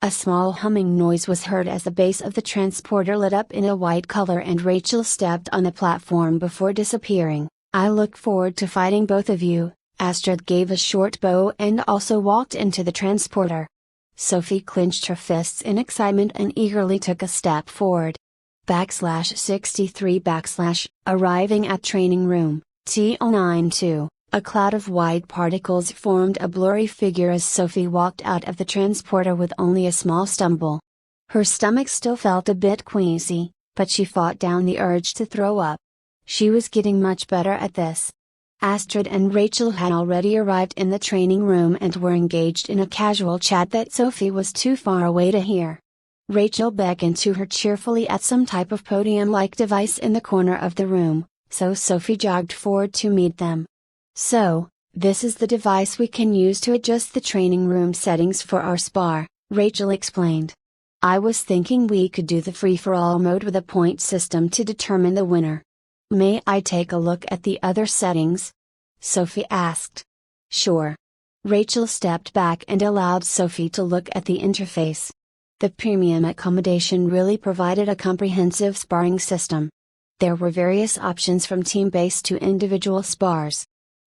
A small humming noise was heard as the base of the transporter lit up in a white color and Rachel stepped on the platform before disappearing. I look forward to fighting both of you. Astrid gave a short bow and also walked into the transporter. Sophie clenched her fists in excitement and eagerly took a step forward. /63 arriving at training room, T092. A cloud of white particles formed a blurry figure as Sophie walked out of the transporter with only a small stumble. Her stomach still felt a bit queasy, but she fought down the urge to throw up. She was getting much better at this. Astrid and Rachel had already arrived in the training room and were engaged in a casual chat that Sophie was too far away to hear. Rachel beckoned to her cheerfully at some type of podium-like device in the corner of the room, so Sophie jogged forward to meet them. So, this is the device we can use to adjust the training room settings for our spar, Rachel explained. I was thinking we could do the free-for-all mode with a point system to determine the winner. May I take a look at the other settings? Sophie asked. Sure. Rachel stepped back and allowed Sophie to look at the interface. The premium accommodation really provided a comprehensive sparring system. There were various options from team-based to individual spars.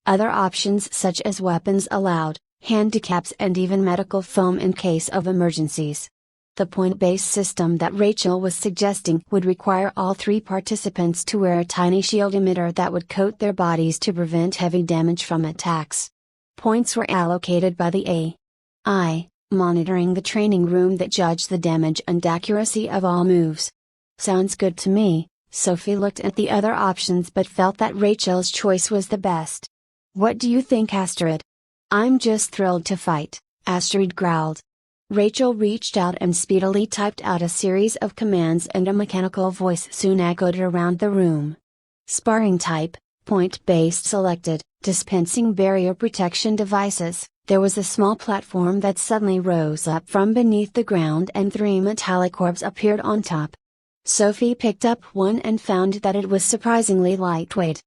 Other options such as weapons allowed, handicaps and even medical foam in case of emergencies. The point-based system that Rachel was suggesting would require all 3 participants to wear a tiny shield emitter that would coat their bodies to prevent heavy damage from attacks. Points were allocated by the AI, monitoring the training room that judged the damage and accuracy of all moves. Sounds good to me. Sophie looked at the other options but felt that Rachel's choice was the best. What do you think, Astrid? I'm just thrilled to fight, Astrid growled. Rachel reached out and speedily typed out a series of commands, and a mechanical voice soon echoed around the room. Sparring type, point-based selected, dispensing barrier protection devices. There was a small platform that suddenly rose up from beneath the ground and 3 metallic orbs appeared on top. Sophie picked up one and found that it was surprisingly lightweight.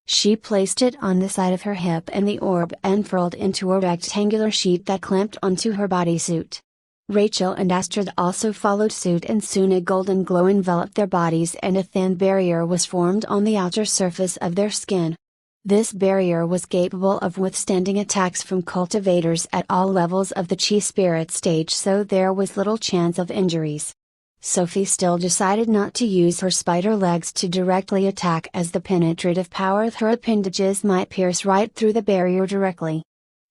She placed it on the side of her hip and the orb unfurled into a rectangular sheet that clamped onto her bodysuit. Rachel and Astrid also followed suit, and soon a golden glow enveloped their bodies and a thin barrier was formed on the outer surface of their skin. This barrier was capable of withstanding attacks from cultivators at all levels of the Chi spirit stage, so there was little chance of injuries. Sophie still decided not to use her spider legs to directly attack, as the penetrative power of her appendages might pierce right through the barrier directly.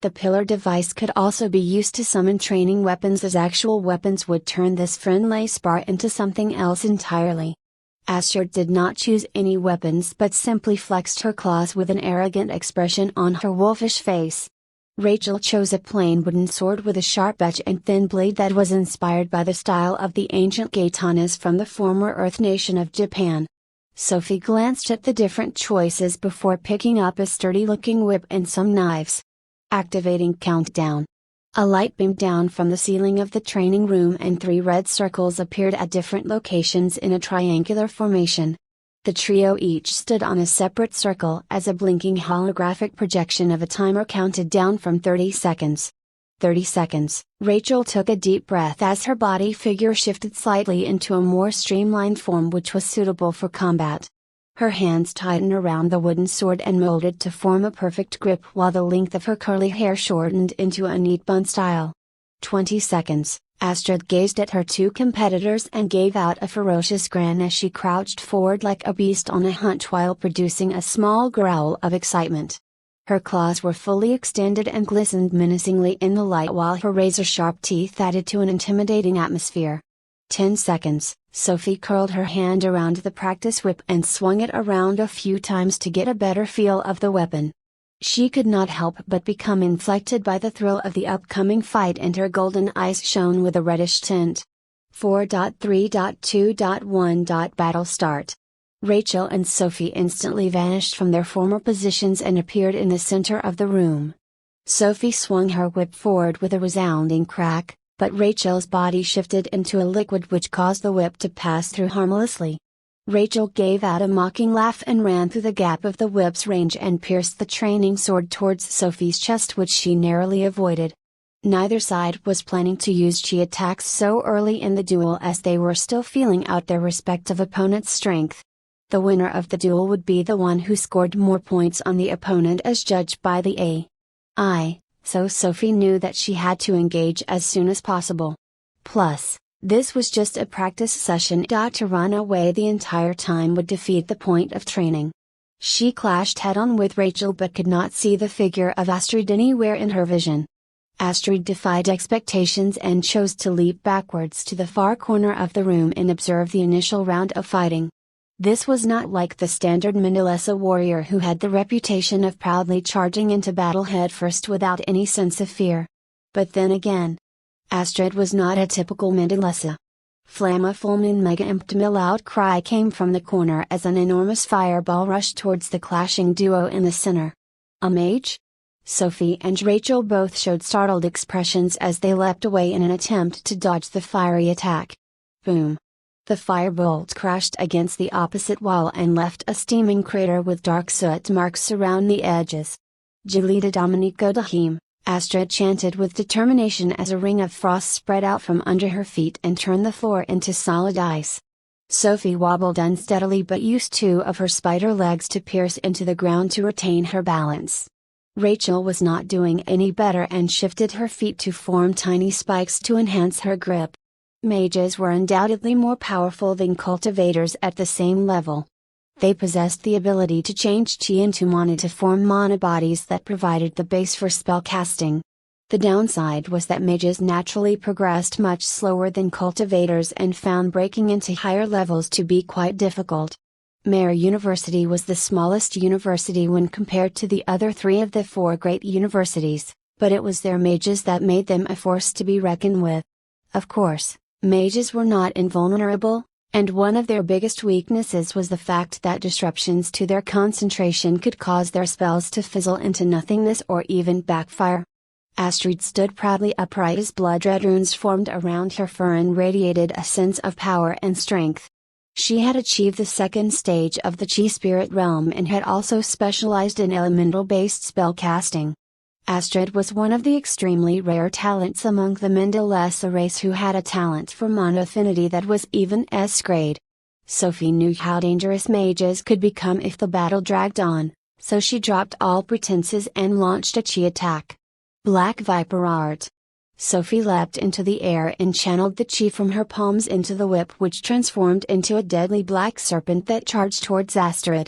The pillar device could also be used to summon training weapons, as actual weapons would turn this friendly spar into something else entirely. Astrid did not choose any weapons but simply flexed her claws with an arrogant expression on her wolfish face. Rachel chose a plain wooden sword with a sharp edge and thin blade that was inspired by the style of the ancient katanas from the former Earth nation of Japan. Sophie glanced at the different choices before picking up a sturdy-looking whip and some knives. Activating countdown. A light beamed down from the ceiling of the training room and 3 red circles appeared at different locations in a triangular formation. The trio each stood on a separate circle as a blinking holographic projection of a timer counted down from 30 seconds. 30 seconds. Rachel took a deep breath as her body figure shifted slightly into a more streamlined form which was suitable for combat. Her hands tightened around the wooden sword and molded to form a perfect grip while the length of her curly hair shortened into a neat bun style. 20 seconds. Astrid gazed at her 2 competitors and gave out a ferocious grin as she crouched forward like a beast on a hunt while producing a small growl of excitement. Her claws were fully extended and glistened menacingly in the light while her razor-sharp teeth added to an intimidating atmosphere. 10 seconds. Sophie curled her hand around the practice whip and swung it around a few times to get a better feel of the weapon. She could not help but become inflected by the thrill of the upcoming fight and her golden eyes shone with a reddish tint. 4.3.2.1. Battle start. Rachel and Sophie instantly vanished from their former positions and appeared in the center of the room. Sophie swung her whip forward with a resounding crack, but Rachel's body shifted into a liquid which caused the whip to pass through harmlessly. Rachel gave out a mocking laugh and ran through the gap of the whip's range and pierced the training sword towards Sophie's chest, which she narrowly avoided. Neither side was planning to use chi attacks so early in the duel as they were still feeling out their respective opponent's strength. The winner of the duel would be the one who scored more points on the opponent as judged by the AI, so Sophie knew that she had to engage as soon as possible. Plus, this was just a practice session. To run away the entire time would defeat the point of training. She clashed head-on with Rachel but could not see the figure of Astrid anywhere in her vision. Astrid defied expectations and chose to leap backwards to the far corner of the room and observe the initial round of fighting. This was not like the standard Mendelessa warrior who had the reputation of proudly charging into battle headfirst without any sense of fear. But then again, Astrid was not a typical Mendelessa. Flamma Fulmin Mega Imptim. A loud cry came from the corner as an enormous fireball rushed towards the clashing duo in the center. A mage? Sophie and Rachel both showed startled expressions as they leapt away in an attempt to dodge the fiery attack. Boom! The firebolt crashed against the opposite wall and left a steaming crater with dark soot marks around the edges. Gelida Dominico Dahim, Astrid chanted with determination as a ring of frost spread out from under her feet and turned the floor into solid ice. Sophie wobbled unsteadily but used 2 of her spider legs to pierce into the ground to retain her balance. Rachel was not doing any better and shifted her feet to form tiny spikes to enhance her grip. Mages were undoubtedly more powerful than cultivators at the same level. They possessed the ability to change chi into mana to form mana bodies that provided the base for spell casting. The downside was that mages naturally progressed much slower than cultivators and found breaking into higher levels to be quite difficult. Mare University was the smallest university when compared to the other 3 of the 4 great universities, but it was their mages that made them a force to be reckoned with. Of course, mages were not invulnerable, and one of their biggest weaknesses was the fact that disruptions to their concentration could cause their spells to fizzle into nothingness or even backfire. Astrid stood proudly upright as blood-red runes formed around her fur and radiated a sense of power and strength. She had achieved the 2nd stage of the Chi Spirit realm and had also specialized in elemental-based spell casting. Astrid was one of the extremely rare talents among the Mendelessa race who had a talent for mana affinity that was even S grade. Sophie knew how dangerous mages could become if the battle dragged on, so she dropped all pretenses and launched a chi attack. Black Viper Art. Sophie leapt into the air and channeled the chi from her palms into the whip, which transformed into a deadly black serpent that charged towards Astrid.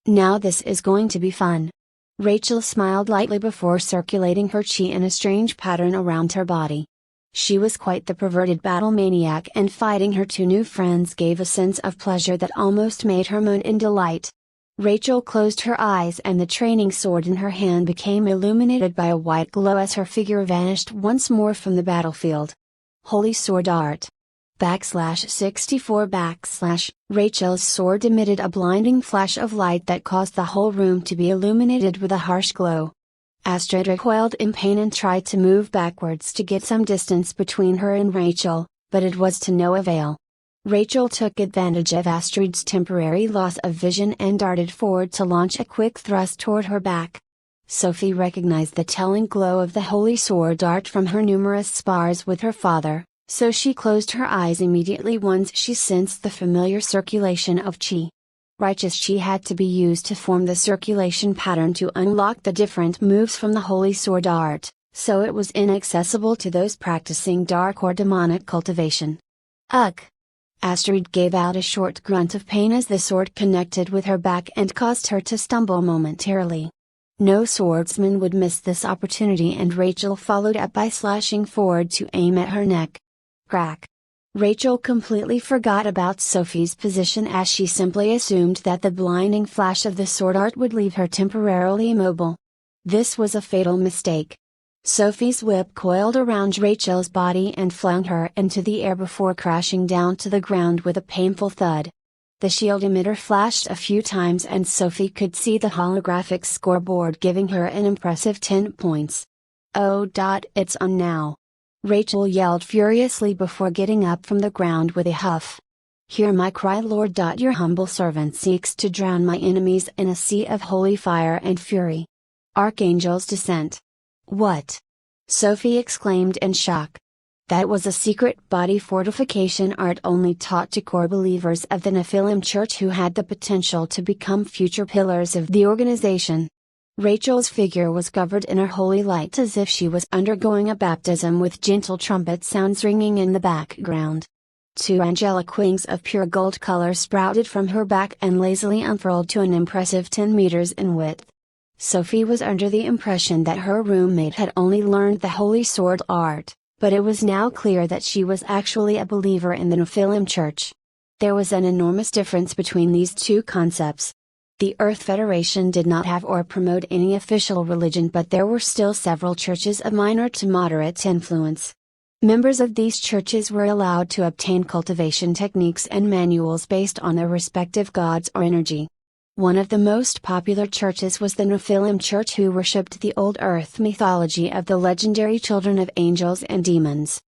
Now this is going to be fun. Rachel smiled lightly before circulating her chi in a strange pattern around her body. She was quite the perverted battle maniac, and fighting her 2 new friends gave a sense of pleasure that almost made her moan in delight. Rachel closed her eyes and the training sword in her hand became illuminated by a white glow as her figure vanished once more from the battlefield. Holy Sword Art. /64 / Rachel's sword emitted a blinding flash of light that caused the whole room to be illuminated with a harsh glow. Astrid recoiled in pain and tried to move backwards to get some distance between her and Rachel, but it was to no avail. Rachel took advantage of Astrid's temporary loss of vision and darted forward to launch a quick thrust toward her back. Sophie recognized the telling glow of the Holy Sword Art from her numerous spars with her father, so she closed her eyes immediately once she sensed the familiar circulation of chi. Righteous chi had to be used to form the circulation pattern to unlock the different moves from the Holy Sword Art, so it was inaccessible to those practicing dark or demonic cultivation. Ugh! Astrid gave out a short grunt of pain as the sword connected with her back and caused her to stumble momentarily. No swordsman would miss this opportunity and Rachel followed up by slashing forward to aim at her neck. Crack! Rachel completely forgot about Sophie's position as she simply assumed that the blinding flash of the sword art would leave her temporarily immobile. This was a fatal mistake. Sophie's whip coiled around Rachel's body and flung her into the air before crashing down to the ground with a painful thud. The shield emitter flashed a few times and Sophie could see the holographic scoreboard giving her an impressive 10 points. Oh, it's on now! Rachel yelled furiously before getting up from the ground with a huff. Hear my cry, Lord. Your humble servant seeks to drown my enemies in a sea of holy fire and fury. Archangel's descent. What? Sophie exclaimed in shock. That was a secret body fortification art only taught to core believers of the Nephilim Church who had the potential to become future pillars of the organization. Rachel's figure was covered in a holy light as if she was undergoing a baptism with gentle trumpet sounds ringing in the background. 2 angelic wings of pure gold color sprouted from her back and lazily unfurled to an impressive 10 meters in width. Sophie was under the impression that her roommate had only learned the Holy Sword Art, but it was now clear that she was actually a believer in the Nephilim Church. There was an enormous difference between these two concepts. The Earth Federation did not have or promote any official religion, but there were still several churches of minor to moderate influence. Members of these churches were allowed to obtain cultivation techniques and manuals based on their respective gods or energy. One of the most popular churches was the Nephilim Church, who worshipped the old Earth mythology of the legendary children of angels and demons.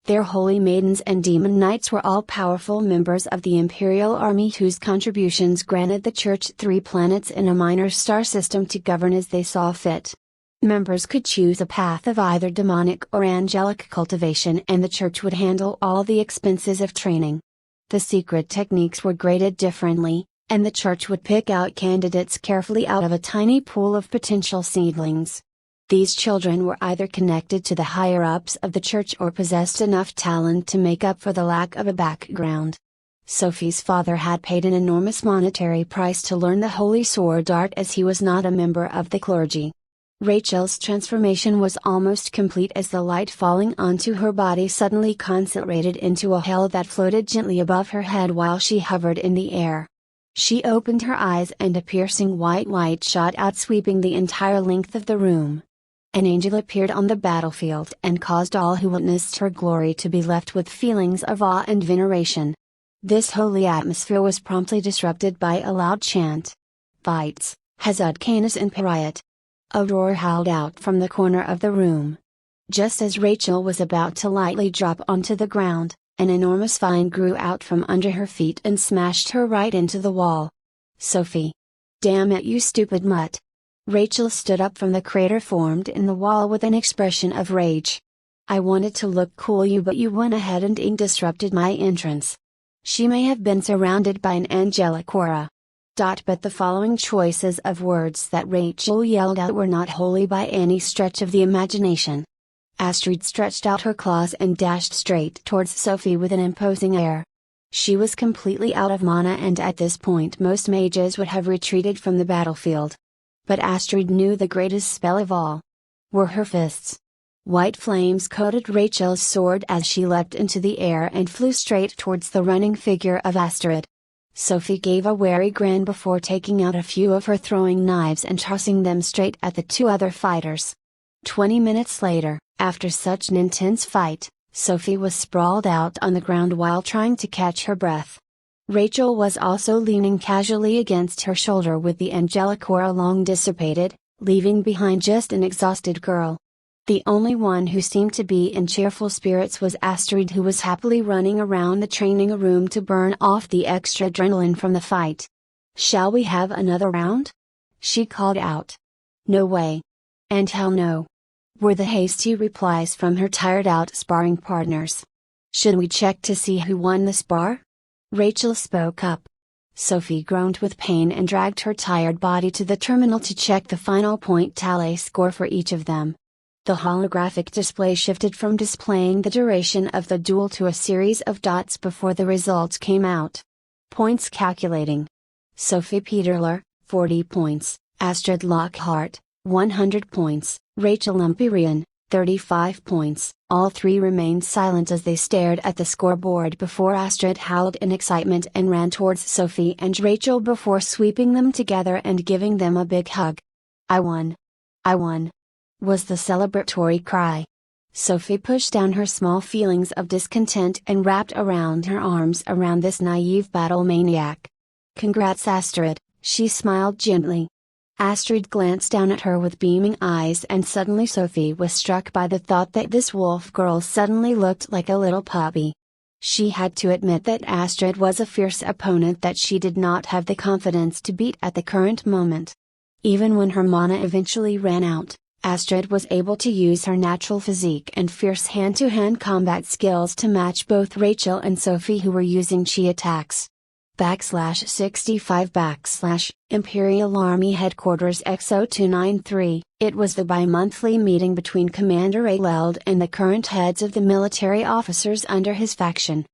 Their holy maidens and demon knights were all powerful members of the Imperial Army whose contributions granted the Church 3 planets in a minor star system to govern as they saw fit. Members could choose a path of either demonic or angelic cultivation and the Church would handle all the expenses of training. The secret techniques were graded differently, and the Church would pick out candidates carefully out of a tiny pool of potential seedlings. These children were either connected to the higher-ups of the Church or possessed enough talent to make up for the lack of a background. Sophie's father had paid an enormous monetary price to learn the Holy Sword Art as he was not a member of the clergy. Rachel's transformation was almost complete as the light falling onto her body suddenly concentrated into a halo that floated gently above her head while she hovered in the air. She opened her eyes and a piercing white light shot out, sweeping the entire length of the room. An angel appeared on the battlefield and caused all who witnessed her glory to be left with feelings of awe and veneration. This holy atmosphere was promptly disrupted by a loud chant. Fights, Hazud Canis and Pariat. A roar howled out from the corner of the room. Just as Rachel was about to lightly drop onto the ground, an enormous vine grew out from under her feet and smashed her right into the wall. Sophie! Damn it, you stupid mutt! Rachel stood up from the crater formed in the wall with an expression of rage. I wanted to look cool, but you went ahead and disrupted my entrance. She may have been surrounded by an angelic aura. But the following choices of words that Rachel yelled out were not holy by any stretch of the imagination. Astrid stretched out her claws and dashed straight towards Sophie with an imposing air. She was completely out of mana, and at this point most mages would have retreated from the battlefield. But Astrid knew the greatest spell of all were her fists. White flames coated Rachel's sword as she leapt into the air and flew straight towards the running figure of Astrid. Sophie gave a wary grin before taking out a few of her throwing knives and tossing them straight at the two other fighters. 20 minutes later, after such an intense fight, Sophie was sprawled out on the ground while trying to catch her breath. Rachel was also leaning casually against her shoulder with the angelic aura long dissipated, leaving behind just an exhausted girl. The only one who seemed to be in cheerful spirits was Astrid, who was happily running around the training room to burn off the extra adrenaline from the fight. "Shall we have another round?" she called out. "No way. And hell no," were the hasty replies from her tired-out sparring partners. "Should we check to see who won the spar?" Rachel spoke up. Sophie groaned with pain and dragged her tired body to the terminal to check the final point tally score for each of them. The holographic display shifted from displaying the duration of the duel to a series of dots before the results came out. Points calculating. Sophie Peterler, 40 points, Astrid Lockhart, 100 points, Rachel Empyrean, 35 points. All three remained silent as they stared at the scoreboard before Astrid howled in excitement and ran towards Sophie and Rachel before sweeping them together and giving them a big hug. "I won! I won!" was the celebratory cry. Sophie pushed down her small feelings of discontent and wrapped around her arms around this naive battle maniac. "Congrats, Astrid," she smiled gently. Astrid glanced down at her with beaming eyes, and suddenly Sophie was struck by the thought that this wolf girl suddenly looked like a little puppy. She had to admit that Astrid was a fierce opponent that she did not have the confidence to beat at the current moment. Even when her mana eventually ran out, Astrid was able to use her natural physique and fierce hand-to-hand combat skills to match both Rachel and Sophie, who were using chi attacks. /65 Imperial Army Headquarters X0293. It was the bi-monthly meeting between Commander Ayleld and the current heads of the military officers under his faction.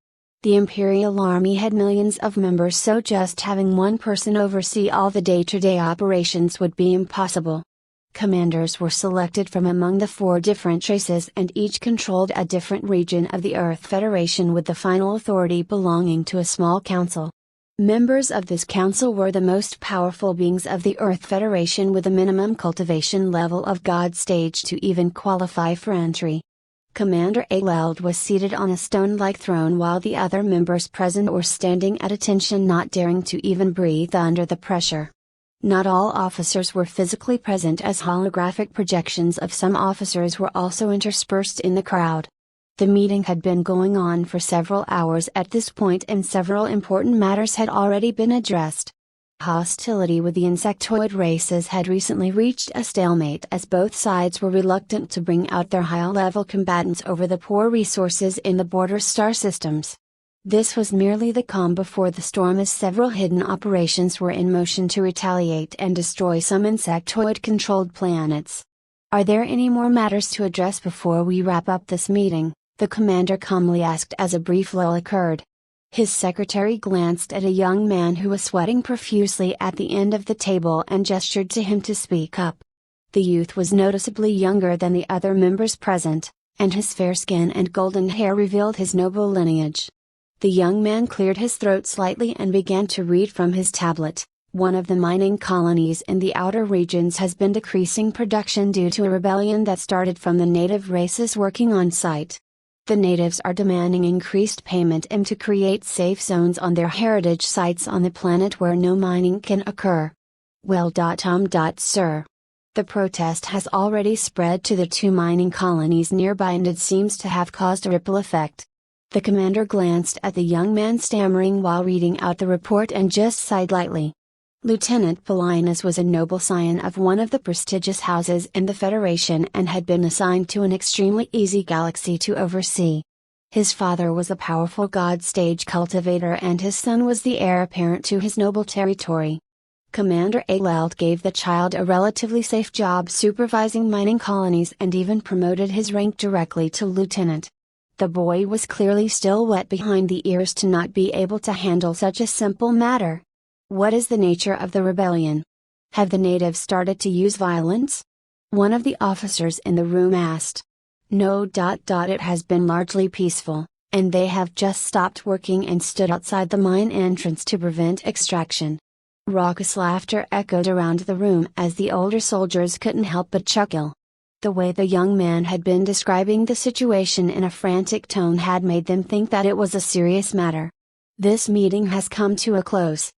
The Imperial Army had millions of members, so just having one person oversee all the day-to-day operations would be impossible. Commanders were selected from among the 4 different races, and each controlled a different region of the Earth Federation, with the final authority belonging to a small council. Members of this council were the most powerful beings of the Earth Federation, with a minimum cultivation level of God stage to even qualify for entry. Commander Ayleld was seated on a stone-like throne while the other members present were standing at attention, not daring to even breathe under the pressure. Not all officers were physically present, as holographic projections of some officers were also interspersed in the crowd. The meeting had been going on for several hours at this point, and several important matters had already been addressed. Hostility with the insectoid races had recently reached a stalemate, as both sides were reluctant to bring out their high-level combatants over the poor resources in the border star systems. This was merely the calm before the storm, as several hidden operations were in motion to retaliate and destroy some insectoid-controlled planets. "Are there any more matters to address before we wrap up this meeting?" the commander calmly asked as a brief lull occurred. His secretary glanced at a young man who was sweating profusely at the end of the table and gestured to him to speak up. The youth was noticeably younger than the other members present, and his fair skin and golden hair revealed his noble lineage. The young man cleared his throat slightly and began to read from his tablet. "One of the mining colonies in the outer regions has been decreasing production due to a rebellion that started from the native races working on site. The natives are demanding increased payment and to create safe zones on their heritage sites on the planet where no mining can occur." "Well, sir. The protest has already spread to the 2 mining colonies nearby, and it seems to have caused a ripple effect." The commander glanced at the young man stammering while reading out the report and just sighed lightly. Lieutenant Paulinus was a noble scion of one of the prestigious houses in the Federation and had been assigned to an extremely easy galaxy to oversee. His father was a powerful God stage cultivator, and his son was the heir apparent to his noble territory. Commander Ayleld gave the child a relatively safe job supervising mining colonies and even promoted his rank directly to lieutenant. The boy was clearly still wet behind the ears to not be able to handle such a simple matter. "What is the nature of the rebellion? Have the natives started to use violence?" one of the officers in the room asked. "No. It has been largely peaceful, and they have just stopped working and stood outside the mine entrance to prevent extraction." Raucous laughter echoed around the room as the older soldiers couldn't help but chuckle. The way the young man had been describing the situation in a frantic tone had made them think that it was a serious matter. "This meeting has come to a close.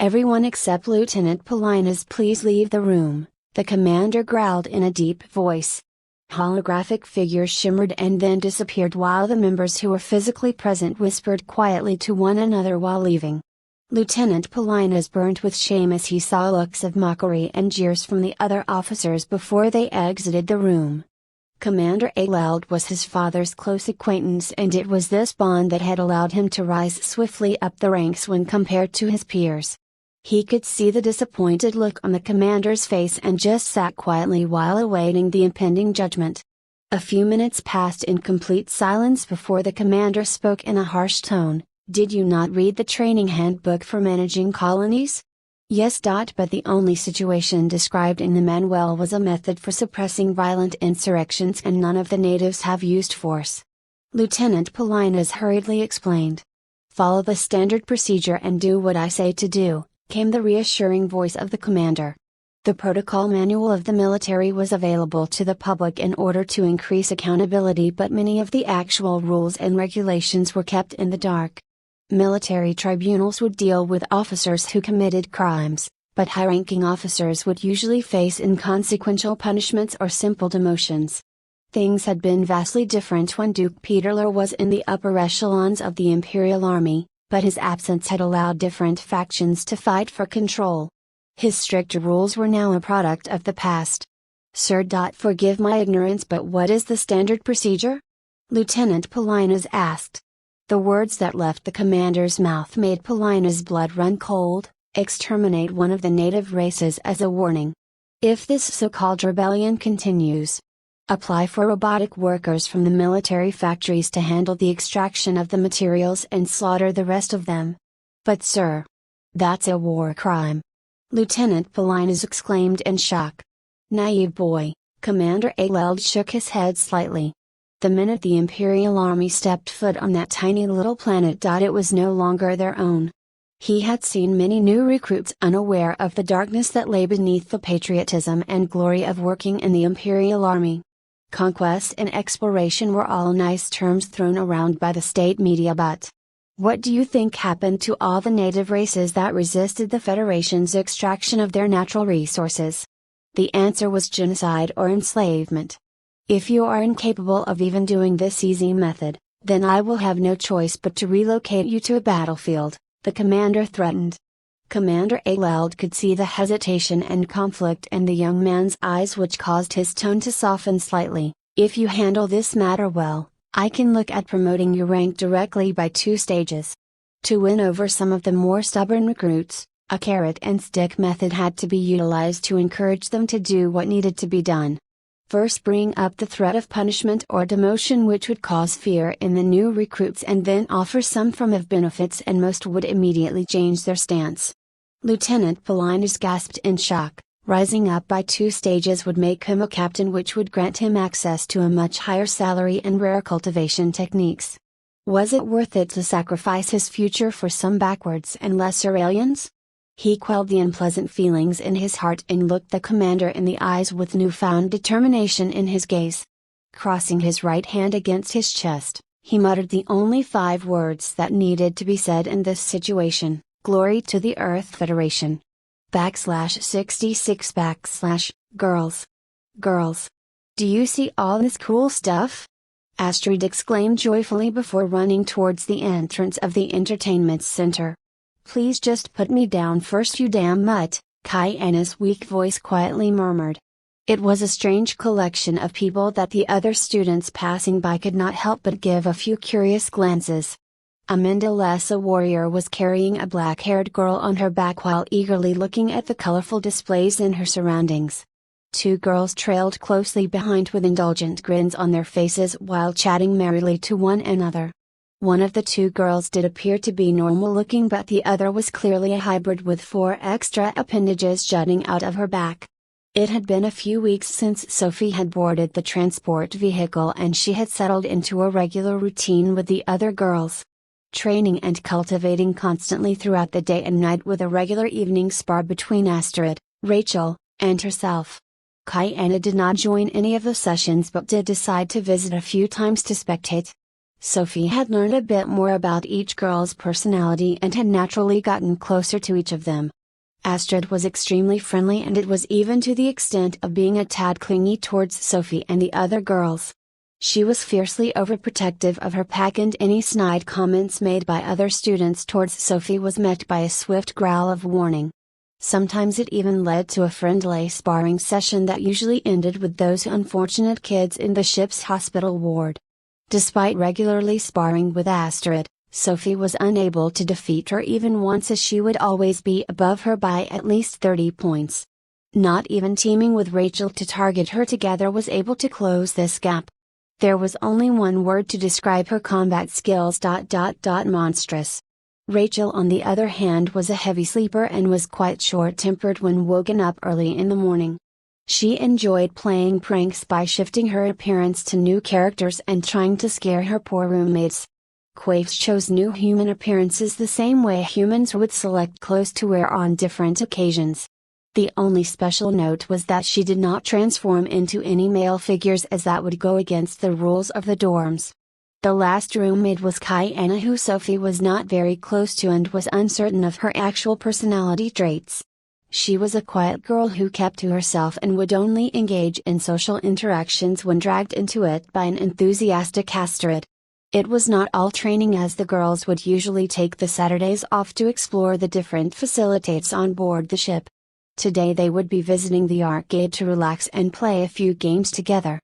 Everyone except Lieutenant Polina's please leave the room," the commander growled in a deep voice. Holographic figures shimmered and then disappeared while the members who were physically present whispered quietly to one another while leaving. Lieutenant Polina's burnt with shame as he saw looks of mockery and jeers from the other officers before they exited the room. Commander Aleld was his father's close acquaintance, and it was this bond that had allowed him to rise swiftly up the ranks when compared to his peers. He could see the disappointed look on the commander's face and just sat quietly while awaiting the impending judgment. A few minutes passed in complete silence before the commander spoke in a harsh tone. "Did you not read the training handbook for managing colonies?" "Yes. But the only situation described in the manual was a method for suppressing violent insurrections, and none of the natives have used force." Lieutenant Polina's hurriedly explained. "Follow the standard procedure and do what I say to do," came the reassuring voice of the commander. The protocol manual of the military was available to the public in order to increase accountability, but many of the actual rules and regulations were kept in the dark. Military tribunals would deal with officers who committed crimes, but high-ranking officers would usually face inconsequential punishments or simple demotions. Things had been vastly different when Duke Peterler was in the upper echelons of the Imperial Army, but his absence had allowed different factions to fight for control. His stricter rules were now a product of the past. "Sir, forgive my ignorance, but what is the standard procedure?" Lieutenant Polina's asked. The words that left the commander's mouth made Polina's blood run cold. "Exterminate one of the native races as a warning. If this so-called rebellion continues, apply for robotic workers from the military factories to handle the extraction of the materials and slaughter the rest of them." "But sir, that's a war crime!" Lieutenant Polina's exclaimed in shock. "Naive boy," Commander Aleld shook his head slightly. The minute the Imperial Army stepped foot on that tiny little planet, it was no longer their own. He had seen many new recruits unaware of the darkness that lay beneath the patriotism and glory of working in the Imperial Army. Conquest and exploration were all nice terms thrown around by the state media, but what do you think happened to all the native races that resisted the Federation's extraction of their natural resources? The answer was genocide or enslavement. If you are incapable of even doing this easy method, then I will have no choice but to relocate you to a battlefield," the commander threatened. Commander Aleld could see the hesitation and conflict in the young man's eyes, which caused his tone to soften slightly. "If you handle this matter well, I can look at promoting your rank directly by 2 stages. To win over some of the more stubborn recruits, a carrot and stick method had to be utilized to encourage them to do what needed to be done. First bring up the threat of punishment or demotion, which would cause fear in the new recruits, and then offer some form of benefits, and most would immediately change their stance." Lieutenant Polina's gasped in shock. Rising up by 2 stages would make him a captain, which would grant him access to a much higher salary and rare cultivation techniques. Was it worth it to sacrifice his future for some backwards and lesser aliens? He quelled the unpleasant feelings in his heart and looked the commander in the eyes with newfound determination in his gaze. Crossing his right hand against his chest, he muttered the only 5 words that needed to be said in this situation: "Glory to the Earth Federation. /66 girls. Girls. Do you see all this cool stuff?" Astrid exclaimed joyfully before running towards the entrance of the entertainment center. "Please just put me down first, you damn mutt," Kyanna's weak voice quietly murmured. It was a strange collection of people that the other students passing by could not help but give a few curious glances. Amanda, a warrior, was carrying a black-haired girl on her back while eagerly looking at the colorful displays in her surroundings. 2 girls trailed closely behind with indulgent grins on their faces while chatting merrily to one another. One of the 2 girls did appear to be normal looking, but the other was clearly a hybrid with 4 extra appendages jutting out of her back. It had been a few weeks since Sophie had boarded the transport vehicle and she had settled into a regular routine with the other girls. Training and cultivating constantly throughout the day and night with a regular evening spar between Astrid, Rachel, and herself. Kiana did not join any of the sessions but did decide to visit a few times to spectate. Sophie had learned a bit more about each girl's personality and had naturally gotten closer to each of them. Astrid was extremely friendly and it was even to the extent of being a tad clingy towards Sophie and the other girls. She was fiercely overprotective of her pack and any snide comments made by other students towards Sophie was met by a swift growl of warning. Sometimes it even led to a friendly sparring session that usually ended with those unfortunate kids in the ship's hospital ward. Despite regularly sparring with Astrid, Sophie was unable to defeat her even once as she would always be above her by at least 30 points. Not even teaming with Rachel to target her together was able to close this gap. There was only one word to describe her combat skills: monstrous. Rachel on the other hand was a heavy sleeper and was quite short-tempered when woken up early in the morning. She enjoyed playing pranks by shifting her appearance to new characters and trying to scare her poor roommates. Quaves chose new human appearances the same way humans would select clothes to wear on different occasions. The only special note was that she did not transform into any male figures as that would go against the rules of the dorms. The last roommate was Kiana, who Sophie was not very close to and was uncertain of her actual personality traits. She was a quiet girl who kept to herself and would only engage in social interactions when dragged into it by an enthusiastic Astrid. It was not all training as the girls would usually take the Saturdays off to explore the different facilities on board the ship. Today they would be visiting the arcade to relax and play a few games together.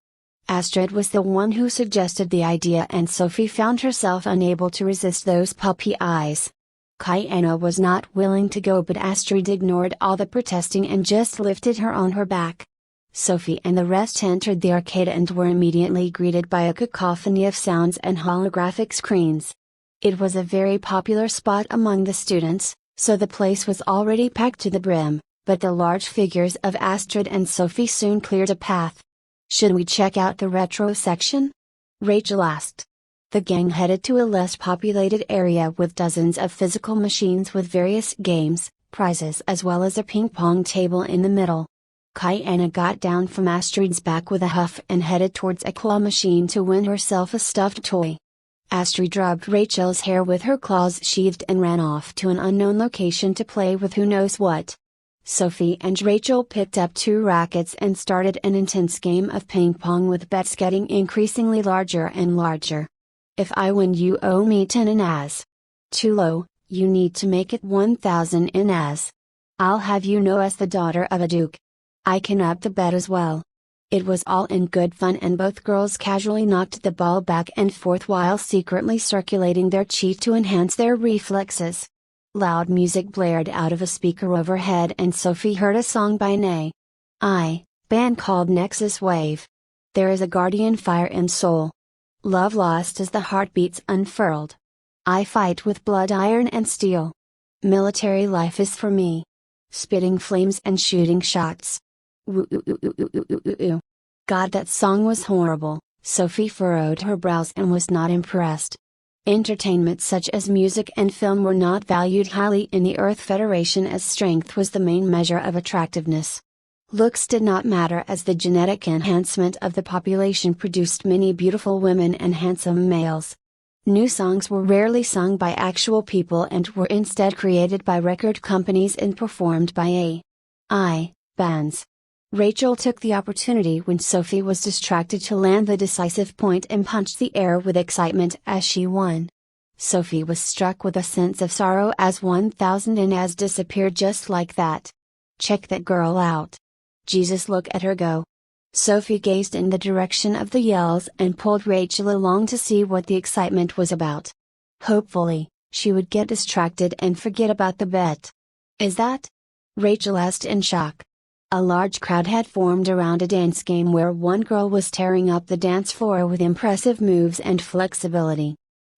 Astrid was the one who suggested the idea and Sophie found herself unable to resist those puppy eyes. Kiana was not willing to go but Astrid ignored all the protesting and just lifted her on her back. Sophie and the rest entered the arcade and were immediately greeted by a cacophony of sounds and holographic screens. It was a very popular spot among the students, so the place was already packed to the brim, but the large figures of Astrid and Sophie soon cleared a path. "Should we check out the retro section?" Rachel asked. The gang headed to a less populated area with dozens of physical machines with various games, prizes as well as a ping-pong table in the middle. Kiana got down from Astrid's back with a huff and headed towards a claw machine to win herself a stuffed toy. Astrid rubbed Rachel's hair with her claws sheathed and ran off to an unknown location to play with who knows what. Sophie and Rachel picked up 2 rackets and started an intense game of ping-pong with bets getting increasingly larger and larger. "If I win you owe me 10 inas. Too low, you need to make it 1,000 inas. I'll have you know as the daughter of a duke. I can up the bet as well." It was all in good fun and both girls casually knocked the ball back and forth while secretly circulating their chi to enhance their reflexes. Loud music blared out of a speaker overhead and Sophie heard a song by an AI band called Nexus Wave. "There is a guardian fire in soul. Love lost as the heartbeats unfurled. I fight with blood, iron and steel. Military life is for me. Spitting flames and shooting shots. Woo. God, that song was horrible." Sophie furrowed her brows and was not impressed. Entertainment such as music and film were not valued highly in the Earth Federation as strength was the main measure of attractiveness. Looks did not matter as the genetic enhancement of the population produced many beautiful women and handsome males. New songs were rarely sung by actual people and were instead created by record companies and performed by AI bands. Rachel took the opportunity when Sophie was distracted to land the decisive point and punched the air with excitement as she won. Sophie was struck with a sense of sorrow as 1,000 inas disappeared just like that. "Check that girl out. Jesus, look at her go." Sophie gazed in the direction of the yells and pulled Rachel along to see what the excitement was about. Hopefully, she would get distracted and forget about the bet. "Is that?" Rachel asked in shock. A large crowd had formed around a dance game where one girl was tearing up the dance floor with impressive moves and flexibility.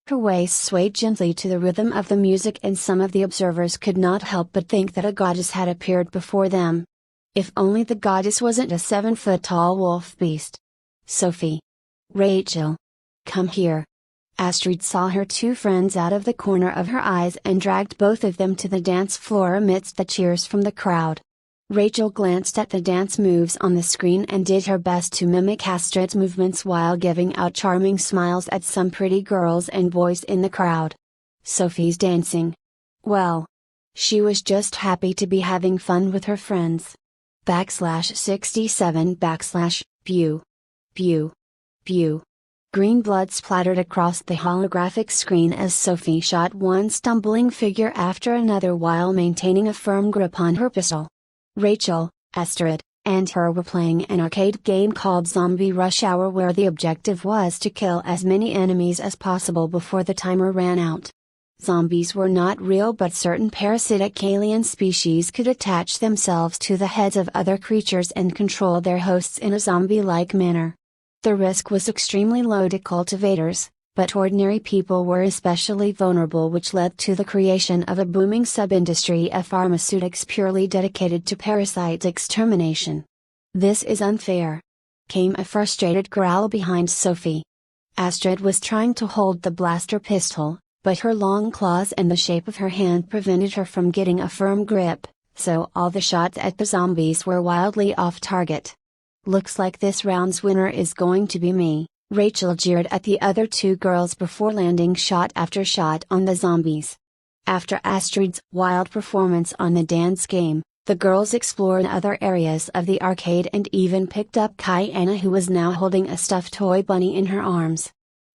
Her waist swayed gently to the rhythm of the music and some of the observers could not help but think that a goddess had appeared before them. If only the goddess wasn't a 7-foot-tall wolf beast. Sophie. Rachel. Come here. Astrid saw her two friends out of the corner of her eyes and dragged both of them to the dance floor amidst the cheers from the crowd. Rachel glanced at the dance moves on the screen and did her best to mimic Astrid's movements while giving out charming smiles at some pretty girls and boys in the crowd. Sophie's dancing. Well. She was just happy to be having fun with her friends. /67 pew. Pew. Pew. Green blood splattered across the holographic screen as Sophie shot one stumbling figure after another while maintaining a firm grip on her pistol. Rachel, Astrid, and her were playing an arcade game called Zombie Rush Hour where the objective was to kill as many enemies as possible before the timer ran out. Zombies were not real, but certain parasitic alien species could attach themselves to the heads of other creatures and control their hosts in a zombie-like manner. The risk was extremely low to cultivators, but ordinary people were especially vulnerable, which led to the creation of a booming sub-industry of pharmaceutics purely dedicated to parasite extermination. "This is unfair," came a frustrated growl behind Sophie. Astrid was trying to hold the blaster pistol, but her long claws and the shape of her hand prevented her from getting a firm grip, so all the shots at the zombies were wildly off target. "Looks like this round's winner is going to be me," Rachel jeered at the other two girls before landing shot after shot on the zombies. After Astrid's wild performance on the dance game, the girls explored other areas of the arcade and even picked up Kiana, who was now holding a stuffed toy bunny in her arms.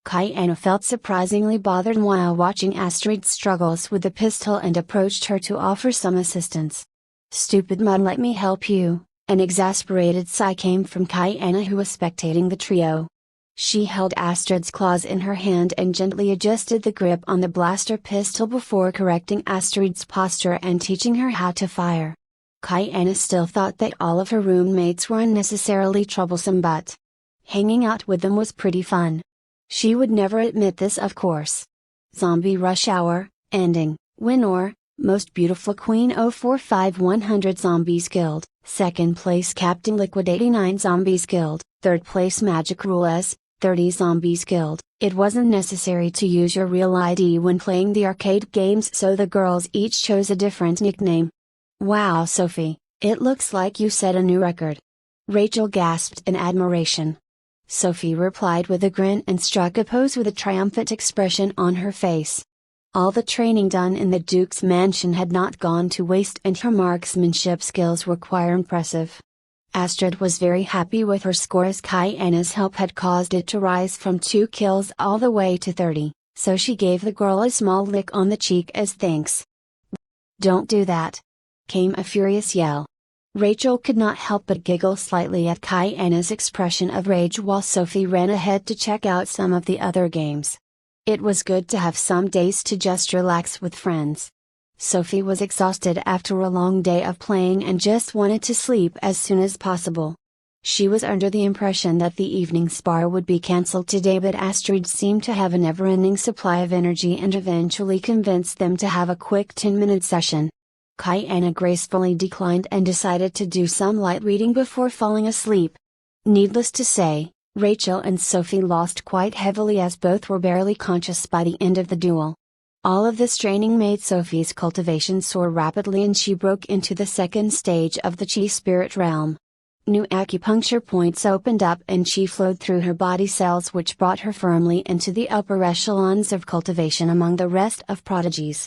Kiana felt surprisingly bothered while watching Astrid's struggles with the pistol and approached her to offer some assistance. "Stupid mud, let me help you," an exasperated sigh came from Kiana, who was spectating the trio. She held Astrid's claws in her hand and gently adjusted the grip on the blaster pistol before correcting Astrid's posture and teaching her how to fire. Kiana still thought that all of her roommates were unnecessarily troublesome, but hanging out with them was pretty fun. She would never admit this, of course. Zombie Rush Hour, ending, winner, Most Beautiful Queen 045 100 Zombies Guild, 2nd place Captain Liquid 89 Zombies Guild, 3rd place Magic Rules, 30 Zombies Guild. It wasn't necessary to use your real ID when playing the arcade games, so the girls each chose a different nickname. "Wow, Sophie, it looks like you set a new record." Rachel gasped in admiration. Sophie replied with a grin and struck a pose with a triumphant expression on her face. All the training done in the Duke's mansion had not gone to waste, and her marksmanship skills were quite impressive. Astrid was very happy with her score, as Kiana's help had caused it to rise from 2 kills all the way to 30, so she gave the girl a small lick on the cheek as thanks. "Don't do that!" came a furious yell. Rachel could not help but giggle slightly at Kiana's expression of rage while Sophie ran ahead to check out some of the other games. It was good to have some days to just relax with friends. Sophie was exhausted after a long day of playing and just wanted to sleep as soon as possible. She was under the impression that the evening spa would be cancelled today, but Astrid seemed to have a never-ending supply of energy and eventually convinced them to have a quick 10-minute session. Kiana gracefully declined and decided to do some light reading before falling asleep. Needless to say, Rachel and Sophie lost quite heavily, as both were barely conscious by the end of the duel. All of this training made Sophie's cultivation soar rapidly, and she broke into the second stage of the Chi spirit realm. New acupuncture points opened up and Chi flowed through her body cells, which brought her firmly into the upper echelons of cultivation among the rest of prodigies.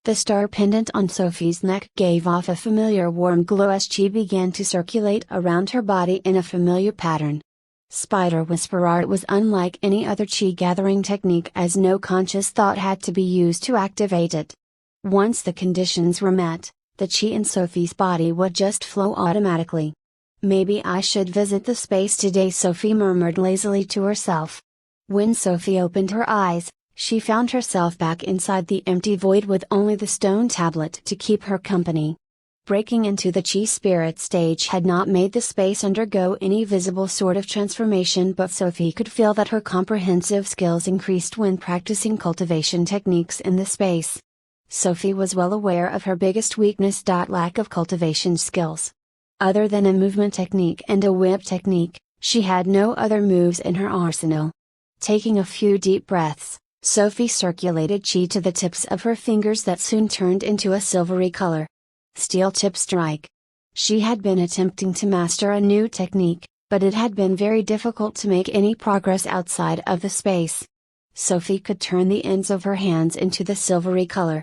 The star pendant on Sophie's neck gave off a familiar warm glow as Chi began to circulate around her body in a familiar pattern. Spider Whisper Art was unlike any other Chi gathering technique, as no conscious thought had to be used to activate it. Once the conditions were met, the Chi in Sophie's body would just flow automatically. "Maybe I should visit the space today," Sophie murmured lazily to herself. When Sophie opened her eyes, she found herself back inside the empty void with only the stone tablet to keep her company. Breaking into the Chi spirit stage had not made the space undergo any visible sort of transformation, but Sophie could feel that her comprehensive skills increased when practicing cultivation techniques in the space. Sophie was well aware of her biggest weakness: lack of cultivation skills. Other than a movement technique and a whip technique, she had no other moves in her arsenal. Taking a few deep breaths, Sophie circulated chi to the tips of her fingers that soon turned into a silvery color. Steel tip strike. She had been attempting to master a new technique, but it had been very difficult to make any progress outside of the space. Sophie could turn the ends of her hands into the silvery color.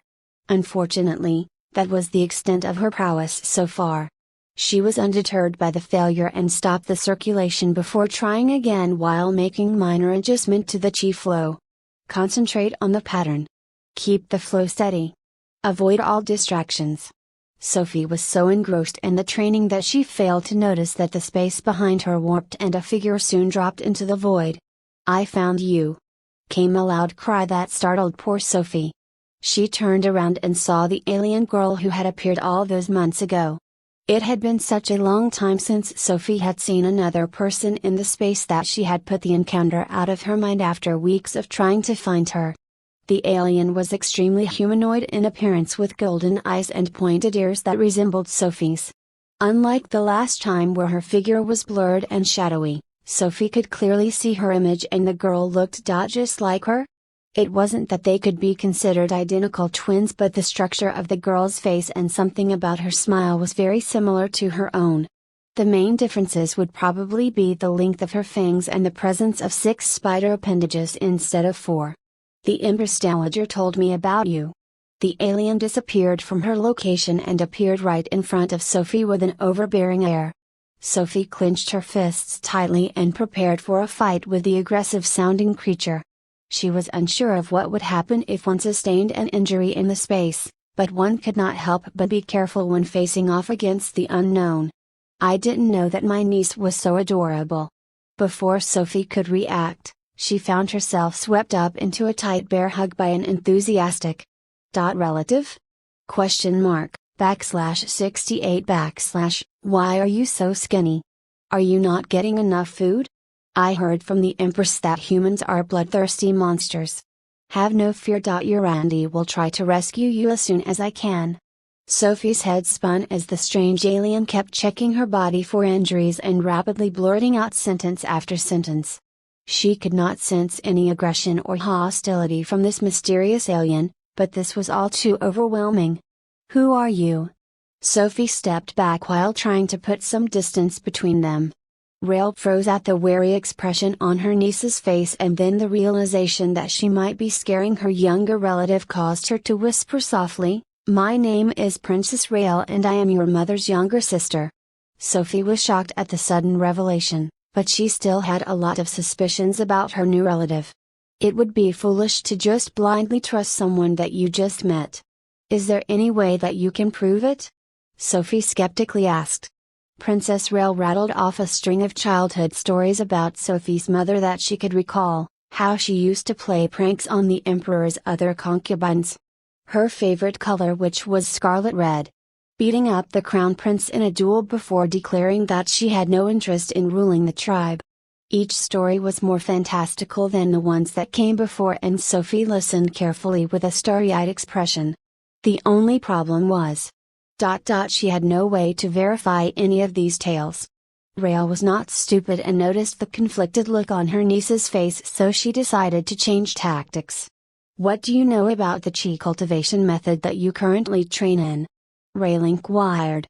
Unfortunately, that was the extent of her prowess so far. She was undeterred by the failure and stopped the circulation before trying again while making minor adjustment to the chi flow. Concentrate on the pattern. Keep the flow steady. Avoid all distractions. Sophie was so engrossed in the training that she failed to notice that the space behind her warped and a figure soon dropped into the void. "I found you!" came a loud cry that startled poor Sophie. She turned around and saw the alien girl who had appeared all those months ago. It had been such a long time since Sophie had seen another person in the space that she had put the encounter out of her mind after weeks of trying to find her. The alien was extremely humanoid in appearance with golden eyes and pointed ears that resembled Sophie's. Unlike the last time where her figure was blurred and shadowy, Sophie could clearly see her image and the girl looked just like her. It wasn't that they could be considered identical twins, but the structure of the girl's face and something about her smile was very similar to her own. The main differences would probably be the length of her fangs and the presence of 6 spider appendages instead of 4. "The Empress Dowager told me about you." The alien disappeared from her location and appeared right in front of Sophie with an overbearing air. Sophie clenched her fists tightly and prepared for a fight with the aggressive-sounding creature. She was unsure of what would happen if one sustained an injury in the space, but one could not help but be careful when facing off against the unknown. "I didn't know that my niece was so adorable." Before Sophie could react, she found herself swept up into a tight bear hug by an enthusiastic relative? /68 / "Why are you so skinny? Are you not getting enough food? I heard from the Empress that humans are bloodthirsty monsters. Have no fear. Your Randy will try to rescue you as soon as I can." Sophie's head spun as the strange alien kept checking her body for injuries and rapidly blurting out sentence after sentence. She could not sense any aggression or hostility from this mysterious alien, but this was all too overwhelming. "Who are you?" Sophie stepped back while trying to put some distance between them. Rail froze at the wary expression on her niece's face, and then the realization that she might be scaring her younger relative caused her to whisper softly, "My name is Princess Rail and I am your mother's younger sister." Sophie was shocked at the sudden revelation, but she still had a lot of suspicions about her new relative. It would be foolish to just blindly trust someone that you just met. "Is there any way that you can prove it?" Sophie skeptically asked. Princess Rail rattled off a string of childhood stories about Sophie's mother that she could recall, how she used to play pranks on the Emperor's other concubines. Her favorite color, which was scarlet red. Beating up the crown prince in a duel before declaring that she had no interest in ruling the tribe. Each story was more fantastical than the ones that came before, and Sophie listened carefully with a starry-eyed expression. The only problem was, she had no way to verify any of these tales. Rail was not stupid and noticed the conflicted look on her niece's face, so she decided to change tactics. "What do you know about the chi cultivation method that you currently train in?" Rail inquired.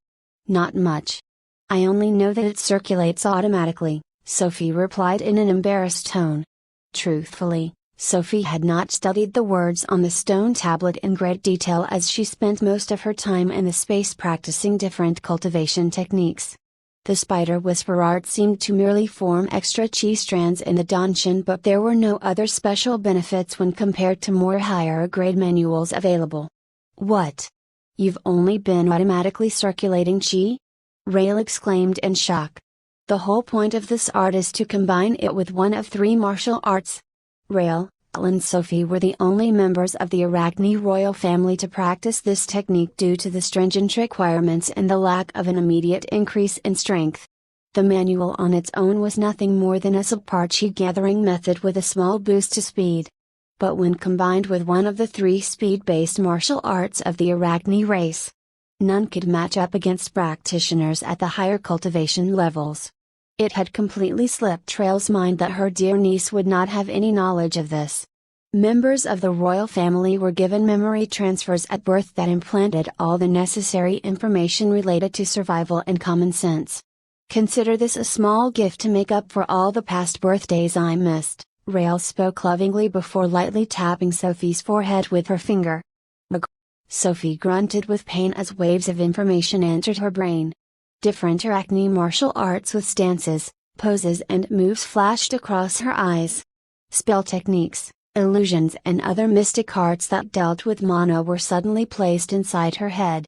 "Not much. I only know that it circulates automatically," Sophie replied in an embarrassed tone. Truthfully, Sophie had not studied the words on the stone tablet in great detail, as she spent most of her time in the space practicing different cultivation techniques. The spider whisper art seemed to merely form extra chi strands in the danshin, but there were no other special benefits when compared to more higher grade manuals available. "What? You've only been automatically circulating chi?" Rail exclaimed in shock. "The whole point of this art is to combine it with one of 3 martial arts." Rail, and Sophie were the only members of the Arachne royal family to practice this technique due to the stringent requirements and the lack of an immediate increase in strength. The manual on its own was nothing more than a subpar chi gathering method with a small boost to speed. But when combined with one of the 3 speed-based martial arts of the Arachne race, None could match up against practitioners at the higher cultivation levels. It had completely slipped Rael's mind that her dear niece would not have any knowledge of this. Members of the royal family were given memory transfers at birth that implanted all the necessary information related to survival and common sense. Consider this a small gift to make up for all the past birthdays I missed, Rael spoke lovingly before lightly tapping Sophie's forehead with her finger. Sophie grunted with pain as waves of information entered her brain. Different Arachne martial arts with stances, poses and moves flashed across her eyes. Spell techniques, illusions and other mystic arts that dealt with mana were suddenly placed inside her head.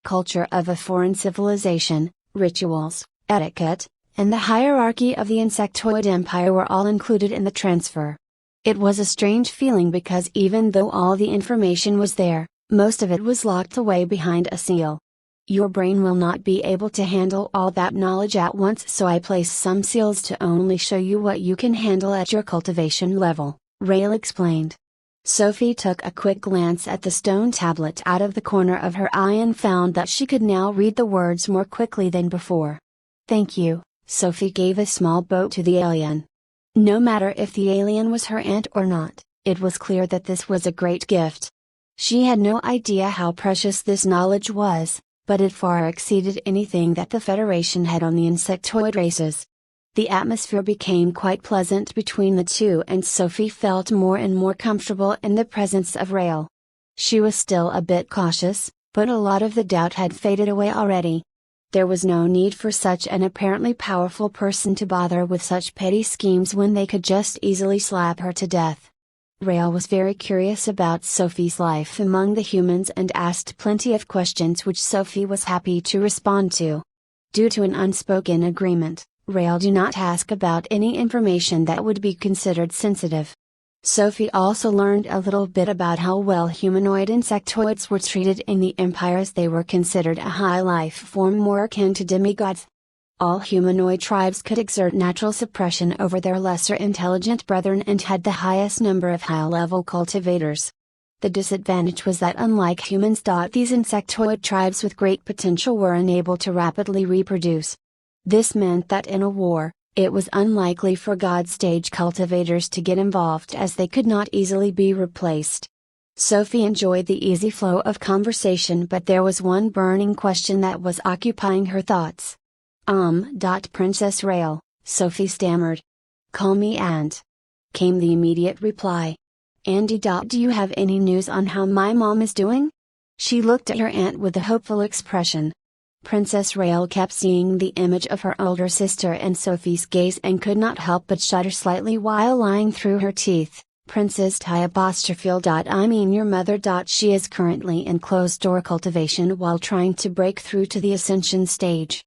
Culture of a foreign civilization, rituals, etiquette, and the hierarchy of the insectoid empire were all included in the transfer. It was a strange feeling because even though all the information was there, most of it was locked away behind a seal. Your brain will not be able to handle all that knowledge at once, so I place some seals to only show you what you can handle at your cultivation level, Rael explained. Sophie took a quick glance at the stone tablet out of the corner of her eye and found that she could now read the words more quickly than before. Thank you, Sophie gave a small bow to the alien. No matter if the alien was her aunt or not, it was clear that this was a great gift. She had no idea how precious this knowledge was, but it far exceeded anything that the Federation had on the insectoid races. The atmosphere became quite pleasant between the two and Sophie felt more and more comfortable in the presence of Rael. She was still a bit cautious, but a lot of the doubt had faded away already. There was no need for such an apparently powerful person to bother with such petty schemes when they could just easily slap her to death. Rael was very curious about Sophie's life among the humans and asked plenty of questions which Sophie was happy to respond to. Due to an unspoken agreement, Rael did not ask about any information that would be considered sensitive. Sophie also learned a little bit about how well humanoid insectoids were treated in the Empire, as they were considered a high life form more akin to demigods. All humanoid tribes could exert natural suppression over their lesser intelligent brethren and had the highest number of high-level cultivators. The disadvantage was that unlike humans, these insectoid tribes with great potential were unable to rapidly reproduce. This meant that in a war, it was unlikely for God stage cultivators to get involved, as they could not easily be replaced. Sophie enjoyed the easy flow of conversation, but there was one burning question that was occupying her thoughts. Princess Rael, Sophie stammered. Call me Aunt, came the immediate reply. Andy. Do you have any news on how my mom is doing? She looked at her aunt with a hopeful expression. Princess Rael kept seeing the image of her older sister in Sophie's gaze and could not help but shudder slightly while lying through her teeth. Princess I mean your mother. She is currently in closed-door cultivation while trying to break through to the ascension stage.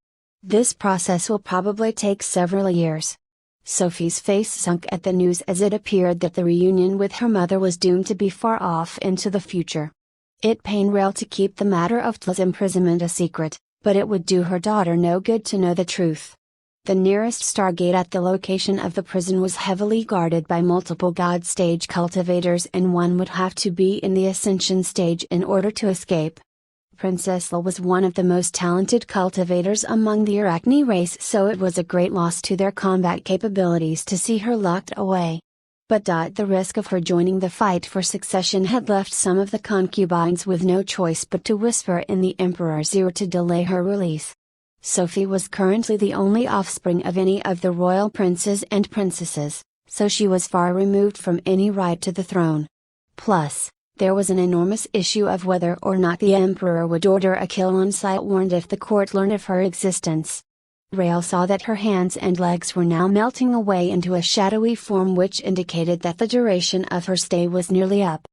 This process will probably take several years. Sophie's face sunk at the news, as it appeared that the reunion with her mother was doomed to be far off into the future. It pained Rael to keep the matter of Tla's imprisonment a secret, but it would do her daughter no good to know the truth. The nearest stargate at the location of the prison was heavily guarded by multiple God stage cultivators, and one would have to be in the ascension stage in order to escape. Princess Tla was one of the most talented cultivators among the Arachne race, so it was a great loss to their combat capabilities to see her locked away. But the risk of her joining the fight for succession had left some of the concubines with no choice but to whisper in the Emperor's ear to delay her release. Sophie was currently the only offspring of any of the royal princes and princesses, so she was far removed from any right to the throne. Plus, there was an enormous issue of whether or not the Emperor would order a kill on sight warrant if the court learned of her existence. Rael saw that her hands and legs were now melting away into a shadowy form, which indicated that the duration of her stay was nearly up.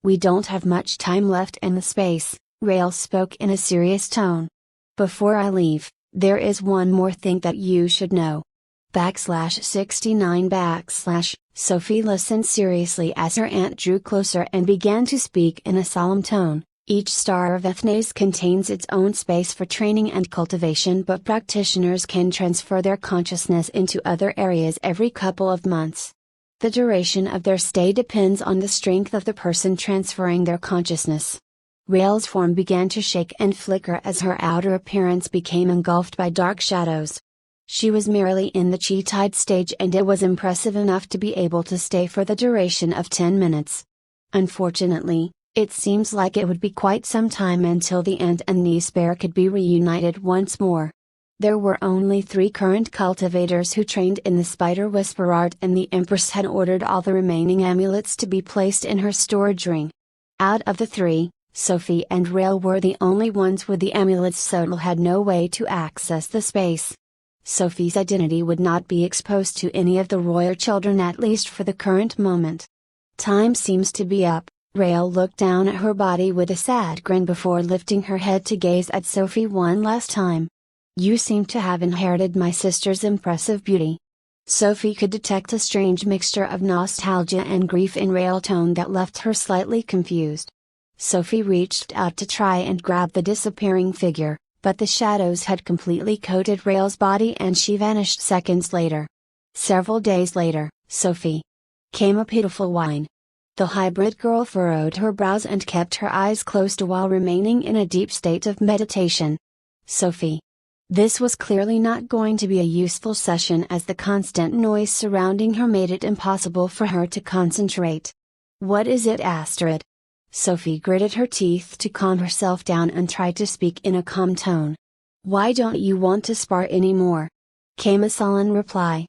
We don't have much time left in the space, Rael spoke in a serious tone. Before I leave, there is one more thing that you should know. /69 Sophie listened seriously as her aunt drew closer and began to speak in a solemn tone. Each star of Ethnes contains its own space for training and cultivation, but practitioners can transfer their consciousness into other areas every couple of months. The duration of their stay depends on the strength of the person transferring their consciousness. Rael's form began to shake and flicker as her outer appearance became engulfed by dark shadows. She was merely in the chi-tide stage, and it was impressive enough to be able to stay for the duration of 10 minutes. Unfortunately, it seems like it would be quite some time until the ant and niece bear could be reunited once more. There were only 3 current cultivators who trained in the spider whisper art, and the Empress had ordered all the remaining amulets to be placed in her storage ring. Out of the 3, Sophie and Rael were the only ones with the amulets, so Rael had no way to access the space. Sophie's identity would not be exposed to any of the royal children, at least for the current moment. Time seems to be up. Rael looked down at her body with a sad grin before lifting her head to gaze at Sophie one last time. "You seem to have inherited my sister's impressive beauty." Sophie could detect a strange mixture of nostalgia and grief in Rael's tone that left her slightly confused. Sophie reached out to try and grab the disappearing figure, but the shadows had completely coated Rael's body and she vanished seconds later. Several days later, Sophie came a pitiful whine. The hybrid girl furrowed her brows and kept her eyes closed while remaining in a deep state of meditation. Sophie. This was clearly not going to be a useful session, as the constant noise surrounding her made it impossible for her to concentrate. "What is it, Astrid?" Sophie gritted her teeth to calm herself down and tried to speak in a calm tone. "Why don't you want to spar anymore?" came a sullen reply.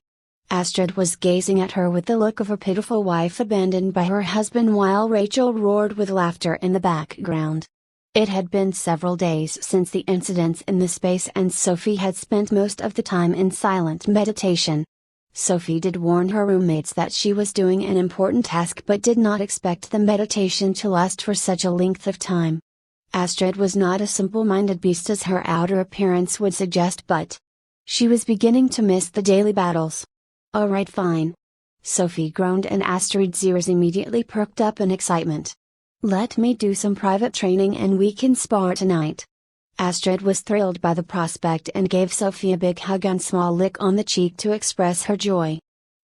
Astrid was gazing at her with the look of a pitiful wife abandoned by her husband, while Rachel roared with laughter in the background. It had been several days since the incidents in the space, and Sophie had spent most of the time in silent meditation. Sophie did warn her roommates that she was doing an important task, but did not expect the meditation to last for such a length of time. Astrid was not a simple-minded beast as her outer appearance would suggest, but she was beginning to miss the daily battles. "Alright, fine." Sophie groaned, and Astrid's ears immediately perked up in excitement. "Let me do some private training and we can spar tonight." Astrid was thrilled by the prospect and gave Sophie a big hug and small lick on the cheek to express her joy.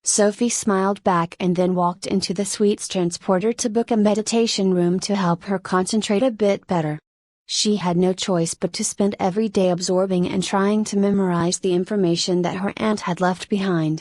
Sophie smiled back and then walked into the suite's transporter to book a meditation room to help her concentrate a bit better. She had no choice but to spend every day absorbing and trying to memorize the information that her aunt had left behind.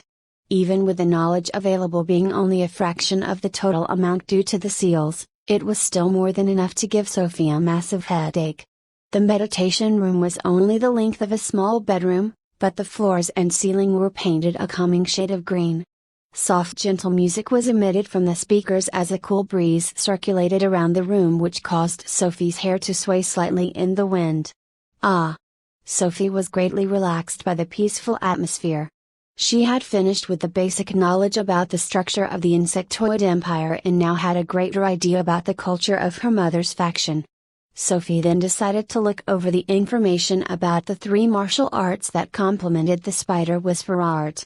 Even with the knowledge available being only a fraction of the total amount due to the seals, it was still more than enough to give Sophie a massive headache. The meditation room was only the length of a small bedroom, but the floors and ceiling were painted a calming shade of green. Soft, gentle music was emitted from the speakers as a cool breeze circulated around the room, which caused Sophie's hair to sway slightly in the wind. Ah! Sophie was greatly relaxed by the peaceful atmosphere. She had finished with the basic knowledge about the structure of the insectoid empire and now had a greater idea about the culture of her mother's faction. Sophie then decided to look over the information about the 3 martial arts that complemented the spider whisper art.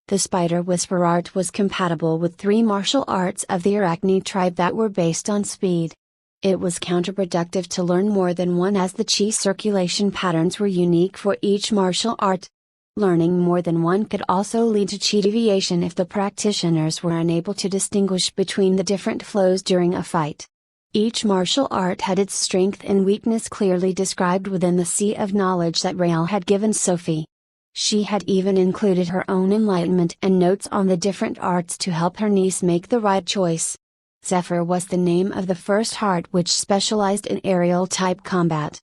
The spider whisper art was compatible with 3 martial arts of the Arachne tribe that were based on speed. It was counterproductive to learn more than one, as the chi circulation patterns were unique for each martial art. Learning more than one could also lead to chi deviation if the practitioners were unable to distinguish between the different flows during a fight. Each martial art had its strength and weakness clearly described within the sea of knowledge that Rael had given Sophie. She had even included her own enlightenment and notes on the different arts to help her niece make the right choice. Zephyr was the name of the first art, which specialized in aerial type combat.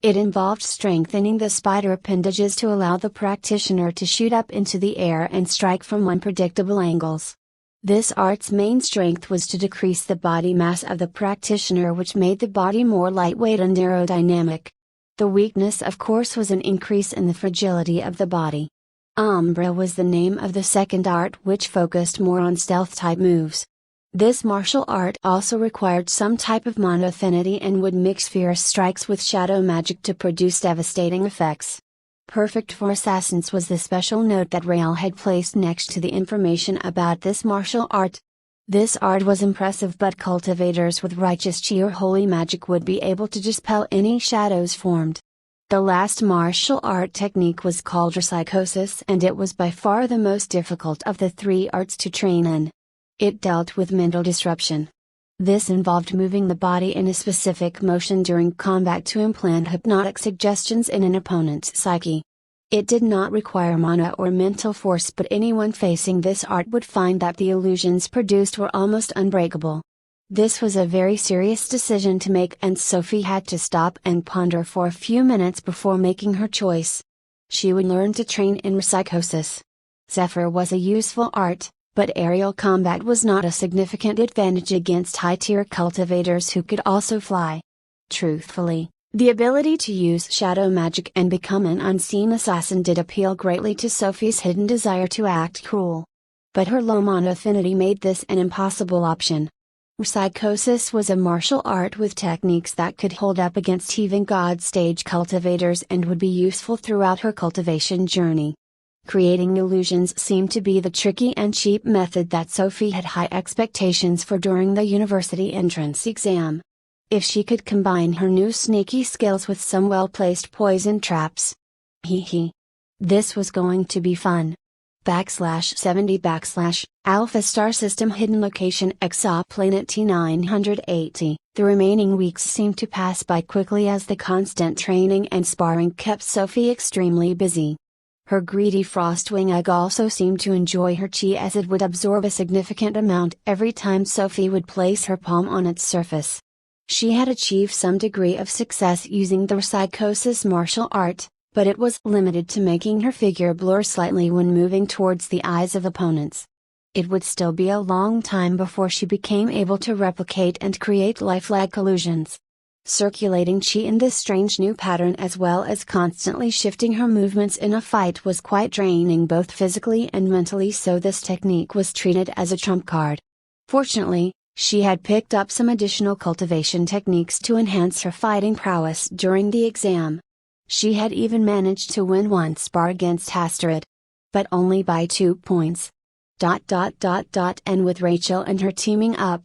It involved strengthening the spider appendages to allow the practitioner to shoot up into the air and strike from unpredictable angles. This art's main strength was to decrease the body mass of the practitioner, which made the body more lightweight and aerodynamic. The weakness, of course, was an increase in the fragility of the body. Umbra was the name of the second art, which focused more on stealth-type moves. This martial art also required some type of mana affinity and would mix fierce strikes with shadow magic to produce devastating effects. Perfect for assassins was the special note that Rael had placed next to the information about this martial art. This art was impressive, but cultivators with righteous chi or holy magic would be able to dispel any shadows formed. The last martial art technique was called psychosis, and it was by far the most difficult of the 3 arts to train in. It dealt with mental disruption. This involved moving the body in a specific motion during combat to implant hypnotic suggestions in an opponent's psyche. It did not require mana or mental force, but anyone facing this art would find that the illusions produced were almost unbreakable. This was a very serious decision to make, and Sophie had to stop and ponder for a few minutes before making her choice. She would learn to train in psychosis. Zephyr was a useful art, but aerial combat was not a significant advantage against high-tier cultivators who could also fly. Truthfully, the ability to use shadow magic and become an unseen assassin did appeal greatly to Sophie's hidden desire to act cruel. But her low mana affinity made this an impossible option. Psychosis was a martial art with techniques that could hold up against even god stage cultivators and would be useful throughout her cultivation journey. Creating illusions seemed to be the tricky and cheap method that Sophie had high expectations for during the university entrance exam. If she could combine her new sneaky skills with some well-placed poison traps. This was going to be fun. /70 Alpha Star System Hidden Location Exoplanet T980. The remaining weeks seemed to pass by quickly as the constant training and sparring kept Sophie extremely busy. Her greedy frostwing egg also seemed to enjoy her chi, as it would absorb a significant amount every time Sophie would place her palm on its surface. She had achieved some degree of success using the psychosis martial art, but it was limited to making her figure blur slightly when moving towards the eyes of opponents. It would still be a long time before she became able to replicate and create lifelike illusions. Circulating chi in this strange new pattern, as well as constantly shifting her movements in a fight, was quite draining both physically and mentally, so this technique was treated as a trump card. Fortunately, she had picked up some additional cultivation techniques to enhance her fighting prowess during the exam. She had even managed to win one spar against Hasterid. But only by 2 points. And with Rachel and her teaming up.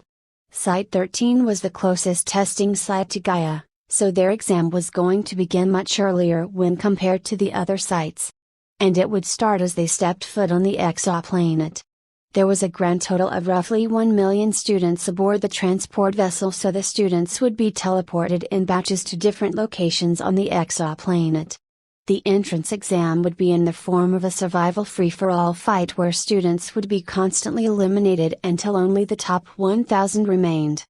Site 13 was the closest testing site to Gaia, so their exam was going to begin much earlier when compared to the other sites. And it would start as they stepped foot on the exoplanet. There was a grand total of roughly 1 million students aboard the transport vessel, so the students would be teleported in batches to different locations on the exoplanet. The entrance exam would be in the form of a survival free-for-all fight where students would be constantly eliminated until only the top 1,000 remained.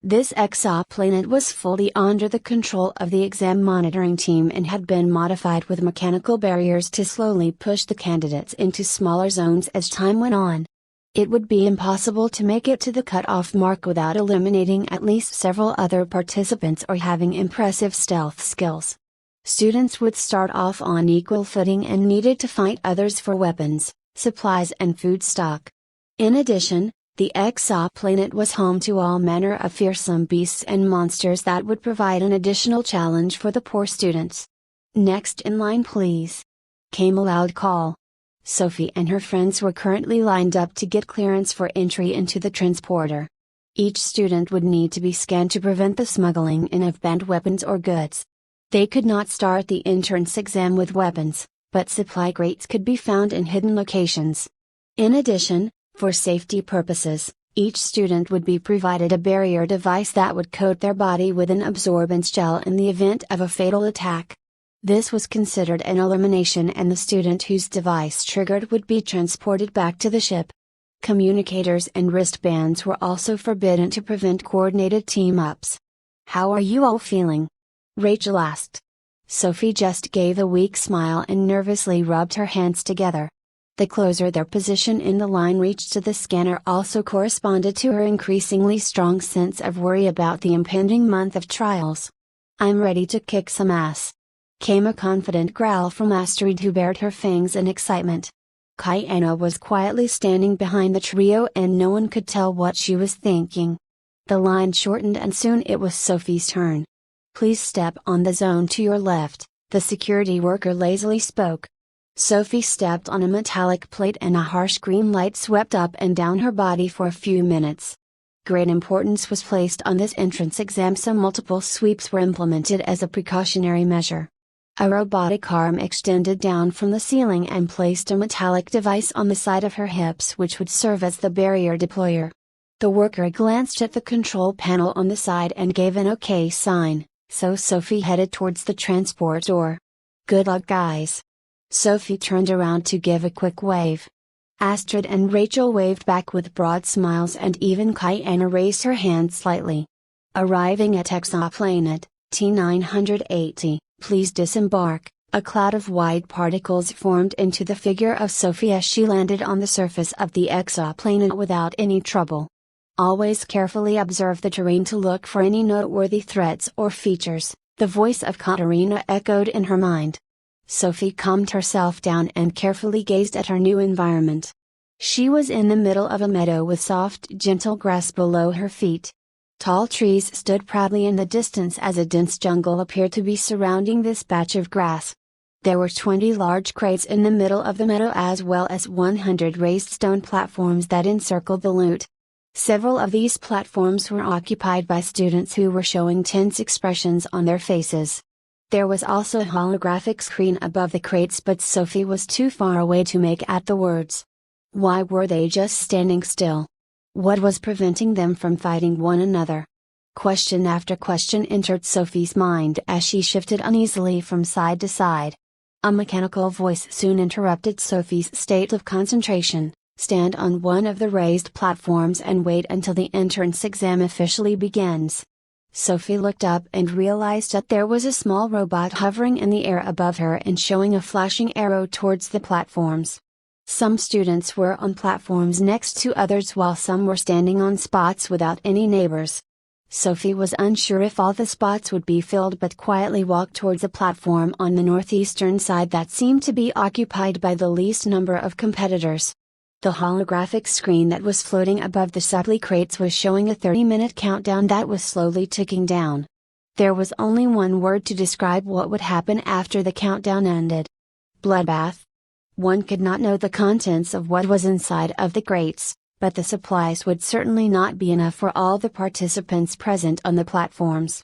This exoplanet was fully under the control of the exam monitoring team and had been modified with mechanical barriers to slowly push the candidates into smaller zones as time went on. It would be impossible to make it to the cutoff mark without eliminating at least several other participants or having impressive stealth skills. Students would start off on equal footing and needed to fight others for weapons, supplies and food stock. In addition, the exoplanet was home to all manner of fearsome beasts and monsters that would provide an additional challenge for the poor students. "Next in line please," came a loud call. Sophie and her friends were currently lined up to get clearance for entry into the transporter. Each student would need to be scanned to prevent the smuggling in of banned weapons or goods. They could not start the entrance exam with weapons, but supply crates could be found in hidden locations. In addition, for safety purposes, each student would be provided a barrier device that would coat their body with an absorbance gel in the event of a fatal attack. This was considered an elimination, and the student whose device triggered would be transported back to the ship. Communicators and wristbands were also forbidden to prevent coordinated team-ups. "How are you all feeling?" Rachel asked. Sophie just gave a weak smile and nervously rubbed her hands together. The closer their position in the line reached to the scanner also corresponded to her increasingly strong sense of worry about the impending month of trials. "I'm ready to kick some ass," came a confident growl from Astrid, who bared her fangs in excitement. Kayana was quietly standing behind the trio and no one could tell what she was thinking. The line shortened and soon it was Sophie's turn. "Please step on the zone to your left," the security worker lazily spoke. Sophie stepped on a metallic plate and a harsh green light swept up and down her body for a few minutes. Great importance was placed on this entrance exam, so multiple sweeps were implemented as a precautionary measure. A robotic arm extended down from the ceiling and placed a metallic device on the side of her hips which would serve as the barrier deployer. The worker glanced at the control panel on the side and gave an OK sign, so Sophie headed towards the transport door. "Good luck, guys." Sophie turned around to give a quick wave. Astrid and Rachel waved back with broad smiles, and even Kiana raised her hand slightly. Arriving at Exoplanet T980, "Please disembark." A cloud of white particles formed into the figure of Sophie as she landed on the surface of the exoplanet without any trouble. "Always carefully observe the terrain to look for any noteworthy threats or features," the voice of Katerina echoed in her mind. Sophie calmed herself down and carefully gazed at her new environment. She was in the middle of a meadow with soft, gentle grass below her feet. Tall trees stood proudly in the distance as a dense jungle appeared to be surrounding this patch of grass. There were 20 large crates in the middle of the meadow, as well as 100 raised stone platforms that encircled the loot. Several of these platforms were occupied by students who were showing tense expressions on their faces. There was also a holographic screen above the crates, but Sophie was too far away to make out the words. Why were they just standing still? What was preventing them from fighting one another? Question after question entered Sophie's mind as she shifted uneasily from side to side. A mechanical voice soon interrupted Sophie's state of concentration. "Stand on one of the raised platforms and wait until the entrance exam officially begins." Sophie looked up and realized that there was a small robot hovering in the air above her and showing a flashing arrow towards the platforms. Some students were on platforms next to others, while some were standing on spots without any neighbors. Sophie was unsure if all the spots would be filled, but quietly walked towards a platform on the northeastern side that seemed to be occupied by the least number of competitors. The holographic screen that was floating above the supply crates was showing a 30-minute countdown that was slowly ticking down. There was only one word to describe what would happen after the countdown ended. Bloodbath. One could not know the contents of what was inside of the crates, but the supplies would certainly not be enough for all the participants present on the platforms.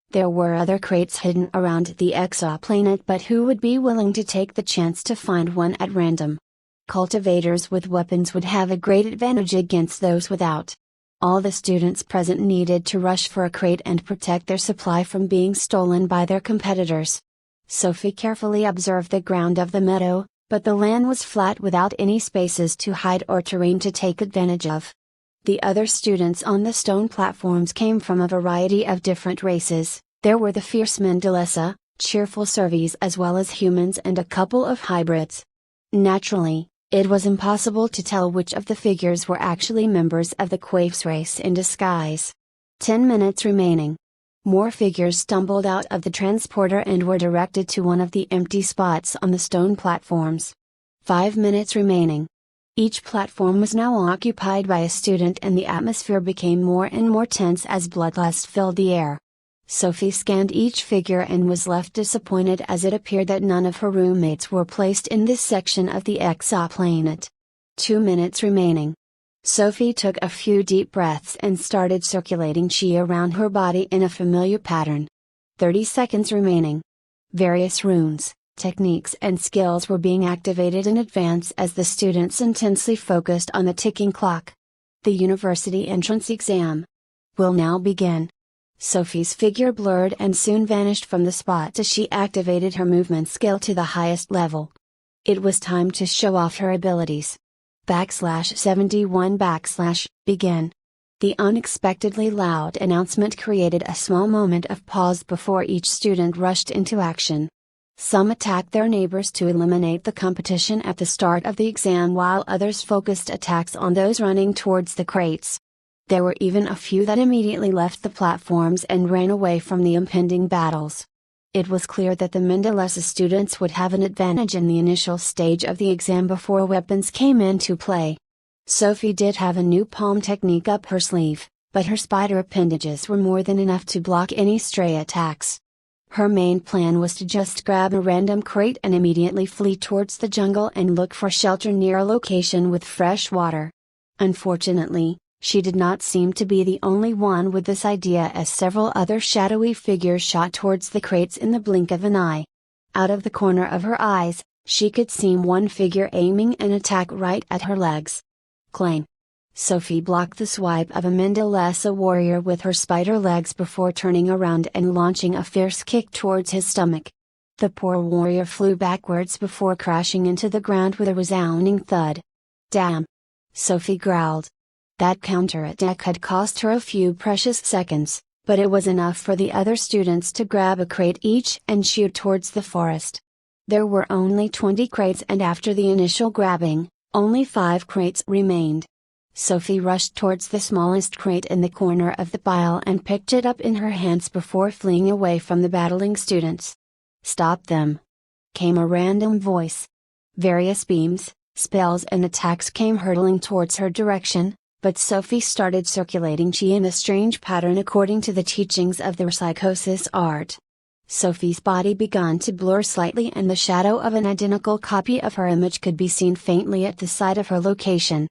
There were other crates hidden around the exoplanet, but who would be willing to take the chance to find one at random? Cultivators with weapons would have a great advantage against those without. All the students present needed to rush for a crate and protect their supply from being stolen by their competitors. Sophie carefully observed the ground of the meadow, but the land was flat without any spaces to hide or terrain to take advantage of. The other students on the stone platforms came from a variety of different races. There were the fierce Mendelesa, cheerful Servis, as well as humans and a couple of hybrids. Naturally, it was impossible to tell which of the figures were actually members of the Quaifs race in disguise. 10 minutes remaining. More figures stumbled out of the transporter and were directed to one of the empty spots on the stone platforms. 5 minutes remaining. Each platform was now occupied by a student, and the atmosphere became more and more tense as bloodlust filled the air. Sophie scanned each figure and was left disappointed, as it appeared that none of her roommates were placed in this section of the exoplanet. 2 minutes remaining. Sophie took a few deep breaths and started circulating chi around her body in a familiar pattern. 30 seconds remaining. Various runes, techniques and skills were being activated in advance as the students intensely focused on the ticking clock. The university entrance exam will now begin. Sophie's figure blurred and soon vanished from the spot as she activated her movement skill to the highest level. It was time to show off her abilities. /71 begin. The unexpectedly loud announcement created a small moment of pause before each student rushed into action. Some attacked their neighbors to eliminate the competition at the start of the exam, while others focused attacks on those running towards the crates. There were even a few that immediately left the platforms and ran away from the impending battles. It was clear that the Mendelesa students would have an advantage in the initial stage of the exam before weapons came into play. Sophie did have a new palm technique up her sleeve, but her spider appendages were more than enough to block any stray attacks. Her main plan was to just grab a random crate and immediately flee towards the jungle and look for shelter near a location with fresh water. Unfortunately, she did not seem to be the only one with this idea, as several other shadowy figures shot towards the crates in the blink of an eye. Out of the corner of her eyes, she could see one figure aiming an attack right at her legs. Clang! Sophie blocked the swipe of a Mendelessa warrior with her spider legs before turning around and launching a fierce kick towards his stomach. The poor warrior flew backwards before crashing into the ground with a resounding thud. Damn! Sophie growled. That counterattack had cost her a few precious seconds, but it was enough for the other students to grab a crate each and shoot towards the forest. There were only 20 crates, and after the initial grabbing, only 5 crates remained. Sophie rushed towards the smallest crate in the corner of the pile and picked it up in her hands before fleeing away from the battling students. "Stop them!" came a random voice. Various beams, spells and attacks came hurtling towards her direction, but Sophie started circulating chi in a strange pattern according to the teachings of the psychosis art. Sophie's body began to blur slightly and the shadow of an identical copy of her image could be seen faintly at the side of her location.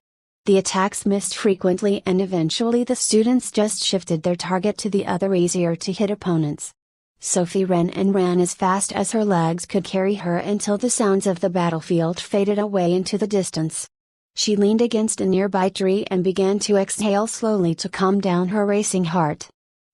The attacks missed frequently and eventually the students just shifted their target to the other easier to hit opponents. Sophie ran and ran as fast as her legs could carry her until the sounds of the battlefield faded away into the distance. She leaned against a nearby tree and began to exhale slowly to calm down her racing heart.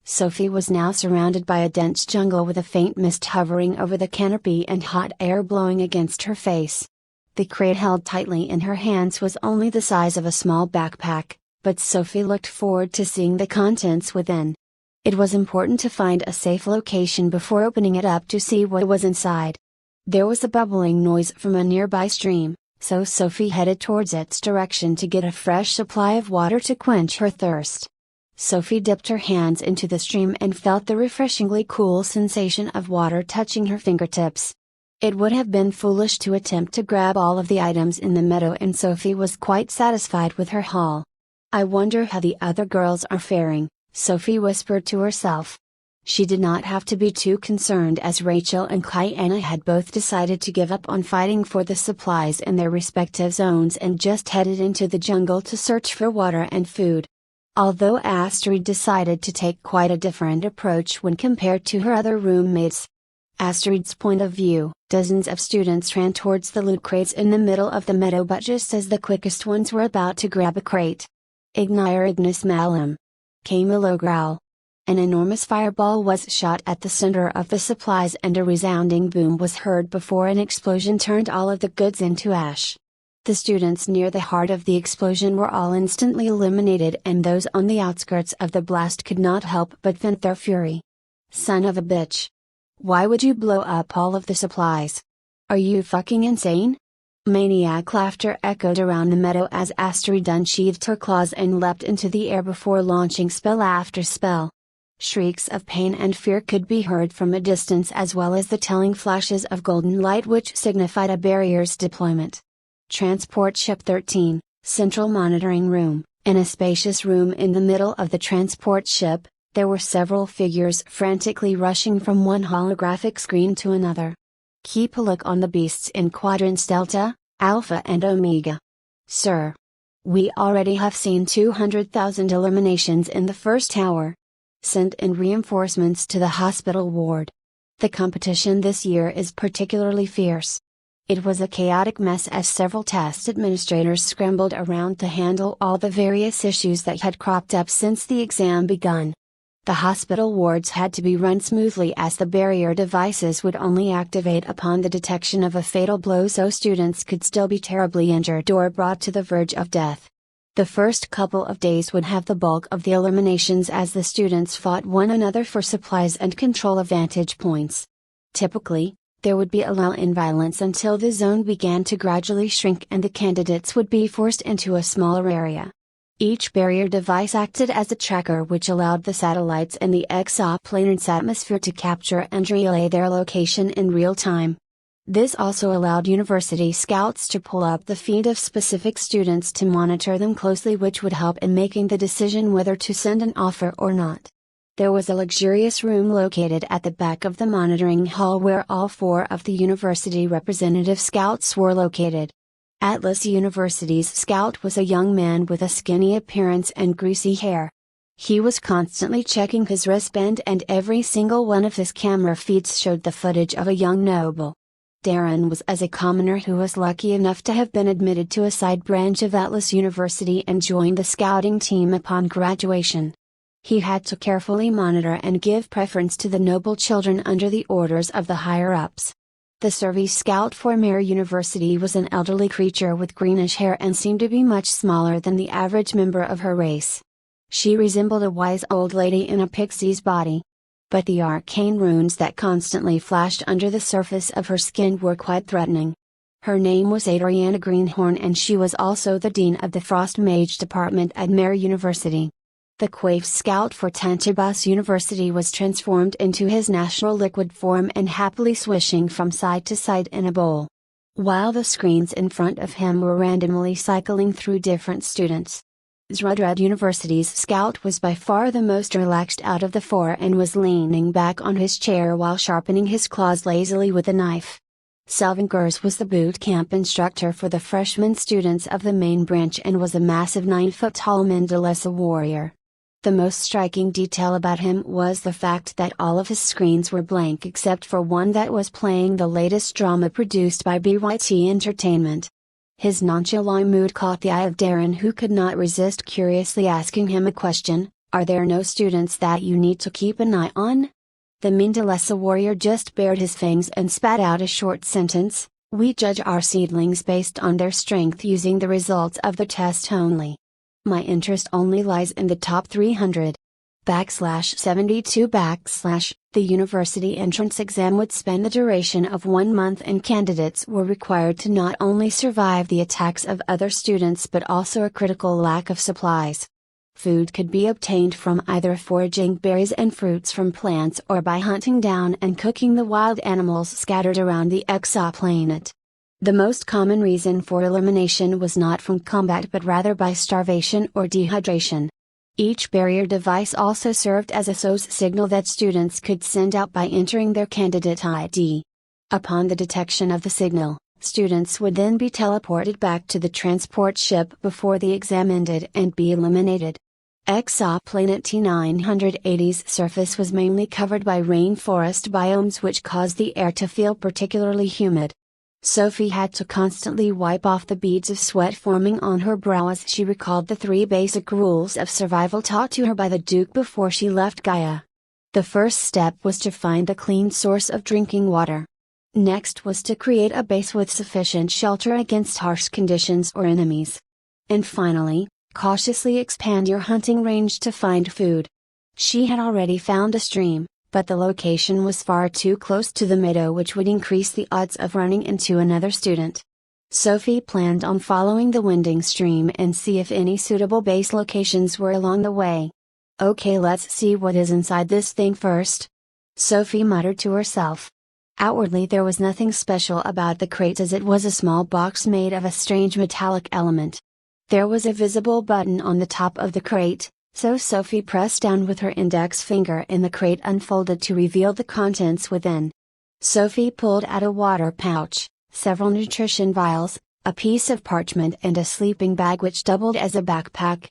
Sophie was now surrounded by a dense jungle with a faint mist hovering over the canopy and hot air blowing against her face. The crate held tightly in her hands was only the size of a small backpack, but Sophie looked forward to seeing the contents within. It was important to find a safe location before opening it up to see what was inside. There was a bubbling noise from a nearby stream, so Sophie headed towards its direction to get a fresh supply of water to quench her thirst. Sophie dipped her hands into the stream and felt the refreshingly cool sensation of water touching her fingertips. It would have been foolish to attempt to grab all of the items in the meadow, and Sophie was quite satisfied with her haul. "I wonder how the other girls are faring," Sophie whispered to herself. She did not have to be too concerned as Rachel and Kiana had both decided to give up on fighting for the supplies in their respective zones and just headed into the jungle to search for water and food. Although Astrid decided to take quite a different approach when compared to her other roommates. Astrid's point of view, dozens of students ran towards the loot crates in the middle of the meadow, but just as the quickest ones were about to grab a crate, "Ignire Ignis Malum!" came a low growl. An enormous fireball was shot at the center of the supplies and a resounding boom was heard before an explosion turned all of the goods into ash. The students near the heart of the explosion were all instantly eliminated, and those on the outskirts of the blast could not help but vent their fury. "Son of a bitch! Why would you blow up all of the supplies? Are you fucking insane?" Maniac laughter echoed around the meadow as Astrid unsheathed her claws and leapt into the air before launching spell after spell. Shrieks of pain and fear could be heard from a distance, as well as the telling flashes of golden light which signified a barrier's deployment. Transport Ship 13, Central Monitoring Room. In a spacious room in the middle of the transport ship, there were several figures frantically rushing from one holographic screen to another. "Keep a look on the beasts in quadrants Delta, Alpha and Omega. Sir. We already have seen 200,000 eliminations in the first hour. Send in reinforcements to the hospital ward. The competition this year is particularly fierce." It was a chaotic mess as several test administrators scrambled around to handle all the various issues that had cropped up since the exam begun. The hospital wards had to be run smoothly as the barrier devices would only activate upon the detection of a fatal blow, so students could still be terribly injured or brought to the verge of death. The first couple of days would have the bulk of the eliminations as the students fought one another for supplies and control of vantage points. Typically, there would be a lull in violence until the zone began to gradually shrink and the candidates would be forced into a smaller area. Each barrier device acted as a tracker which allowed the satellites in the exoplanet's atmosphere to capture and relay their location in real time. This also allowed university scouts to pull up the feed of specific students to monitor them closely, which would help in making the decision whether to send an offer or not. There was a luxurious room located at the back of the monitoring hall where all 4 of the university representative scouts were located. Atlas University's scout was a young man with a skinny appearance and greasy hair. He was constantly checking his wristband, and every single one of his camera feeds showed the footage of a young noble. Darren was as a commoner who was lucky enough to have been admitted to a side branch of Atlas University and joined the scouting team upon graduation. He had to carefully monitor and give preference to the noble children under the orders of the higher-ups. The service scout for Mare University was an elderly creature with greenish hair and seemed to be much smaller than the average member of her race. She resembled a wise old lady in a pixie's body. But the arcane runes that constantly flashed under the surface of her skin were quite threatening. Her name was Adriana Greenhorn and she was also the dean of the Frost Mage department at Mare University. The Quaif scout for Tantabas University was transformed into his natural liquid form and happily swishing from side to side in a bowl. While the screens in front of him were randomly cycling through different students. Zrudred University's scout was by far the most relaxed out of the four and was leaning back on his chair while sharpening his claws lazily with a knife. Selvin Gers was the boot camp instructor for the freshman students of the main branch and was a massive 9-foot-tall Mendelessa warrior. The most striking detail about him was the fact that all of his screens were blank except for one that was playing the latest drama produced by BYT Entertainment. His nonchalant mood caught the eye of Darren, who could not resist curiously asking him a question: "Are there no students that you need to keep an eye on?" The Mendelessa warrior just bared his fangs and spat out a short sentence: "We judge our seedlings based on their strength using the results of the test only. My interest only lies in the top 300. /72 The university entrance exam would spend the duration of 1 month and candidates were required to not only survive the attacks of other students but also a critical lack of supplies. Food could be obtained from either foraging berries and fruits from plants or by hunting down and cooking the wild animals scattered around the exoplanet. The most common reason for elimination was not from combat but rather by starvation or dehydration. Each barrier device also served as a SOS signal that students could send out by entering their candidate ID. Upon the detection of the signal, students would then be teleported back to the transport ship before the exam ended and be eliminated. Exoplanet T980's surface was mainly covered by rainforest biomes which caused the air to feel particularly humid. Sophie had to constantly wipe off the beads of sweat forming on her brow as she recalled the 3 basic rules of survival taught to her by the Duke before she left Gaia. The first step was to find a clean source of drinking water. Next was to create a base with sufficient shelter against harsh conditions or enemies. And finally, cautiously expand your hunting range to find food. She had already found a stream, but the location was far too close to the meadow, which would increase the odds of running into another student. Sophie planned on following the winding stream and see if any suitable base locations were along the way. "Okay, let's see what is inside this thing first," Sophie muttered to herself. Outwardly there was nothing special about the crate as it was a small box made of a strange metallic element. There was a visible button on the top of the crate, so Sophie pressed down with her index finger and the crate unfolded to reveal the contents within. Sophie pulled out a water pouch, several nutrition vials, a piece of parchment and a sleeping bag which doubled as a backpack.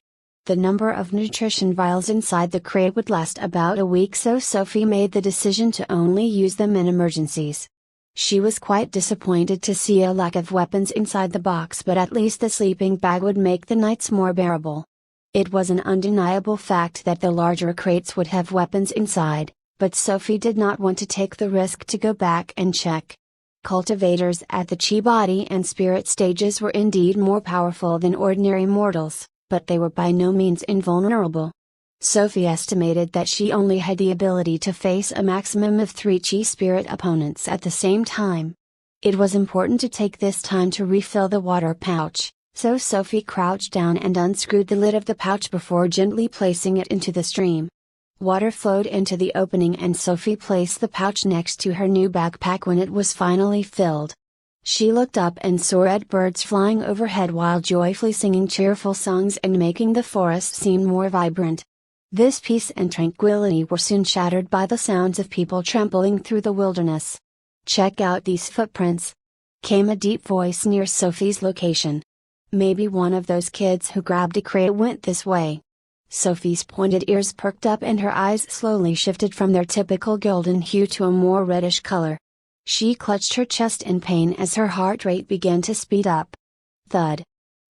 The number of nutrition vials inside the crate would last about a week, so Sophie made the decision to only use them in emergencies. She was quite disappointed to see a lack of weapons inside the box, but at least the sleeping bag would make the nights more bearable. It was an undeniable fact that the larger crates would have weapons inside, but Sophie did not want to take the risk to go back and check. Cultivators at the chi body and spirit stages were indeed more powerful than ordinary mortals, but they were by no means invulnerable. Sophie estimated that she only had the ability to face a maximum of 3 chi spirit opponents at the same time. It was important to take this time to refill the water pouch, so Sophie crouched down and unscrewed the lid of the pouch before gently placing it into the stream. Water flowed into the opening and Sophie placed the pouch next to her new backpack when it was finally filled. She looked up and saw red birds flying overhead while joyfully singing cheerful songs and making the forest seem more vibrant. This peace and tranquility were soon shattered by the sounds of people trampling through the wilderness. "Check out these footprints," came a deep voice near Sophie's location. "Maybe one of those kids who grabbed a crate went this way." Sophie's pointed ears perked up and her eyes slowly shifted from their typical golden hue to a more reddish color. She clutched her chest in pain as her heart rate began to speed up. Thud.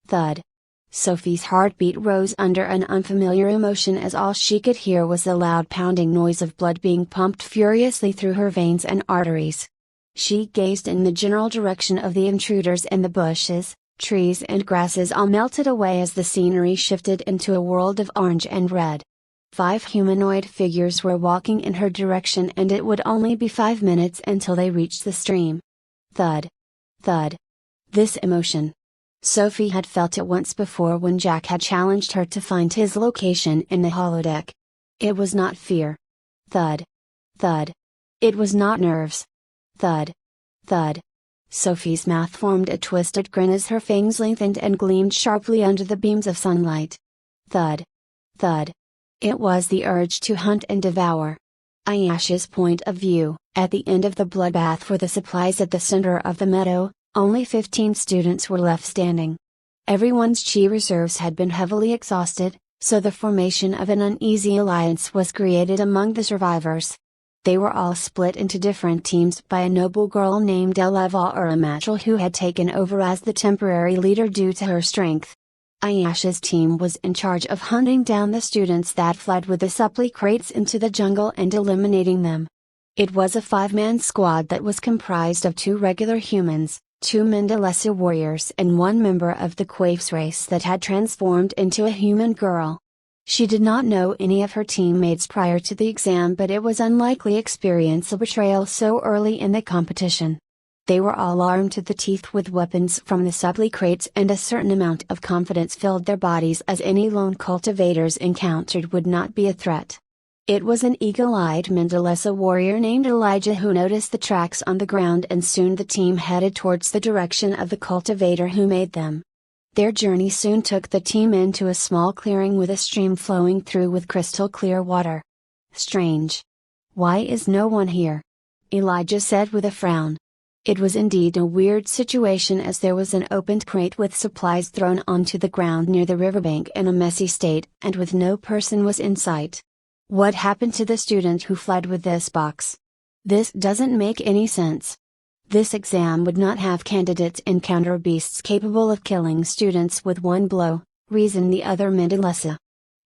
Thud. Sophie's heartbeat rose under an unfamiliar emotion as all she could hear was the loud pounding noise of blood being pumped furiously through her veins and arteries. She gazed in the general direction of the intruders, and the bushes, trees and grasses all melted away as the scenery shifted into a world of orange and red. 5 humanoid figures were walking in her direction, and it would only be 5 minutes until they reached the stream. Thud. Thud. This emotion. Sophie had felt it once before when Jack had challenged her to find his location in the holodeck. It was not fear. Thud. Thud. It was not nerves. Thud. Thud. Sophie's mouth formed a twisted grin as her fangs lengthened and gleamed sharply under the beams of sunlight. Thud. Thud. It was the urge to hunt and devour. Ayesha's point of view: at the end of the bloodbath for the supplies at the center of the meadow, only 15 students were left standing. Everyone's chi reserves had been heavily exhausted, so the formation of an uneasy alliance was created among the survivors. They were all split into different teams by a noble girl named HopelesslyRomantic, who had taken over as the temporary leader due to her strength. Ayesha's team was in charge of hunting down the students that fled with the supply crates into the jungle and eliminating them. It was a 5-man squad that was comprised of 2 regular humans, 2 Mendelesa warriors, and 1 member of the Quaifs race that had transformed into a human girl. She did not know any of her teammates prior to the exam, but it was unlikely to experience a betrayal so early in the competition. They were all armed to the teeth with weapons from the supply crates, and a certain amount of confidence filled their bodies as any lone cultivators encountered would not be a threat. It was an eagle-eyed Mendelesa warrior named Elijah who noticed the tracks on the ground, and soon the team headed towards the direction of the cultivator who made them. Their journey soon took the team into a small clearing with a stream flowing through with crystal clear water. Strange. Why is no one here? Elijah said with a frown. It was indeed a weird situation, as there was an opened crate with supplies thrown onto the ground near the riverbank in a messy state, and with no person was in sight. What happened to the student who fled with this box? This doesn't make any sense. This exam would not have candidates encounter beasts capable of killing students with one blow, reasoned the other Mendelesa.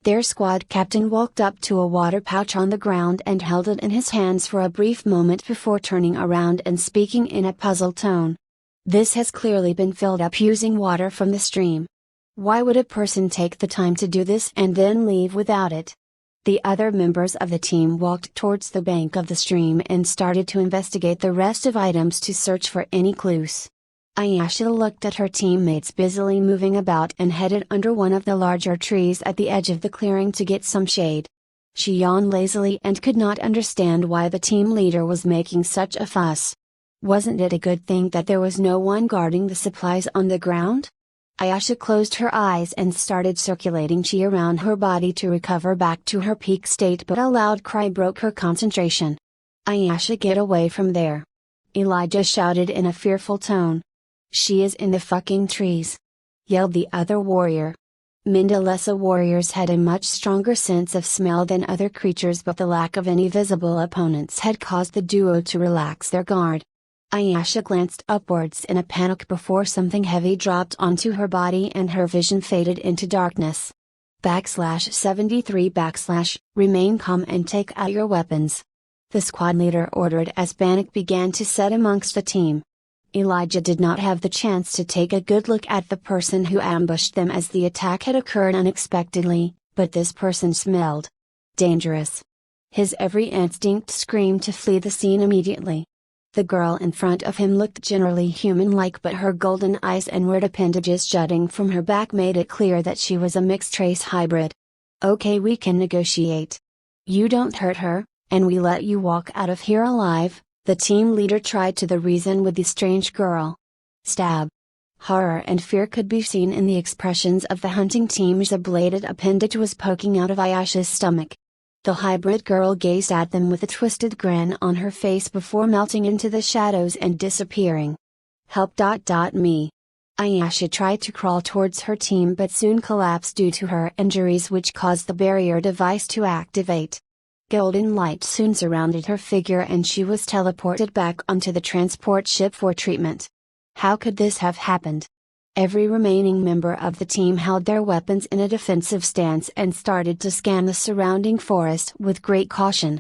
Their squad captain walked up to a water pouch on the ground and held it in his hands for a brief moment before turning around and speaking in a puzzled tone. This has clearly been filled up using water from the stream. Why would a person take the time to do this and then leave without it? The other members of the team walked towards the bank of the stream and started to investigate the rest of items to search for any clues. Ayesha looked at her teammates busily moving about and headed under one of the larger trees at the edge of the clearing to get some shade. She yawned lazily and could not understand why the team leader was making such a fuss. Wasn't it a good thing that there was no one guarding the supplies on the ground? Ayesha closed her eyes and started circulating chi around her body to recover back to her peak state, but a loud cry broke her concentration. Ayesha, get away from there! Elijah shouted in a fearful tone. She is in the fucking trees! Yelled the other warrior. Mendelesa warriors had a much stronger sense of smell than other creatures, but the lack of any visible opponents had caused the duo to relax their guard. Ayesha glanced upwards in a panic before something heavy dropped onto her body and her vision faded into darkness. /73 / remain calm and take out your weapons. The squad leader ordered as panic began to set amongst the team. Elijah did not have the chance to take a good look at the person who ambushed them, as the attack had occurred unexpectedly, but this person smelled dangerous. His every instinct screamed to flee the scene immediately. The girl in front of him looked generally human-like, but her golden eyes and weird appendages jutting from her back made it clear that she was a mixed-race hybrid. Okay, we can negotiate. You don't hurt her, and we let you walk out of here alive, the team leader tried to reason with the strange girl. Stab. Horror and fear could be seen in the expressions of the hunting team as a bladed appendage was poking out of Ayesha's stomach. The hybrid girl gazed at them with a twisted grin on her face before melting into the shadows and disappearing. Help. Me. Ayesha tried to crawl towards her team but soon collapsed due to her injuries, which caused the barrier device to activate. Golden light soon surrounded her figure and she was teleported back onto the transport ship for treatment. How could this have happened? Every remaining member of the team held their weapons in a defensive stance and started to scan the surrounding forest with great caution.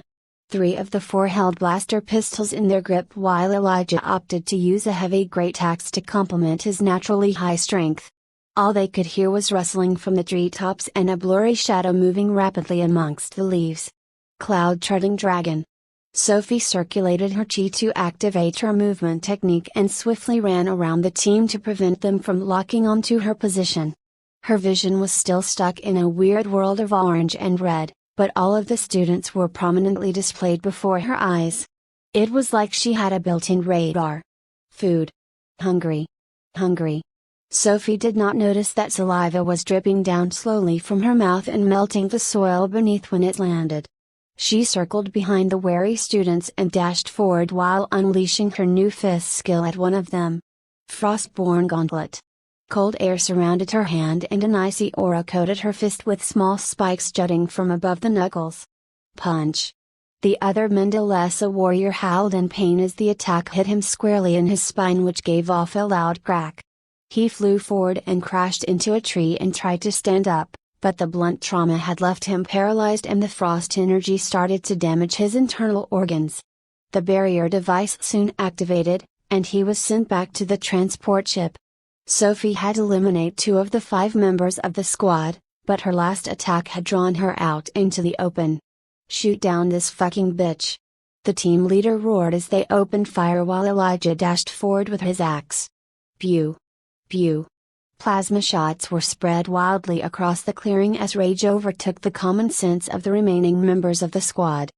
3 of the 4 held blaster pistols in their grip while Elijah opted to use a heavy great axe to complement his naturally high strength. All they could hear was rustling from the treetops and a blurry shadow moving rapidly amongst the leaves. Cloud-treading dragon. Sophie circulated her chi to activate her movement technique and swiftly ran around the team to prevent them from locking onto her position. Her vision was still stuck in a weird world of orange and red, but all of the students were prominently displayed before her eyes. It was like she had a built-in radar. Food. Hungry. Hungry. Sophie did not notice that saliva was dripping down slowly from her mouth and melting the soil beneath when it landed. She circled behind the wary students and dashed forward while unleashing her new fist skill at one of them. Frostborn Gauntlet. Cold air surrounded her hand and an icy aura coated her fist with small spikes jutting from above the knuckles. Punch. The other Mendelessa warrior howled in pain as the attack hit him squarely in his spine, which gave off a loud crack. He flew forward and crashed into a tree and tried to stand up, but the blunt trauma had left him paralyzed and the frost energy started to damage his internal organs. The barrier device soon activated, and he was sent back to the transport ship. Sophie had eliminated 2 of the 5 members of the squad, but her last attack had drawn her out into the open. Shoot down this fucking bitch. The team leader roared as they opened fire while Elijah dashed forward with his axe. Pew. Pew. Plasma shots were spread wildly across the clearing as rage overtook the common sense of the remaining members of the squad.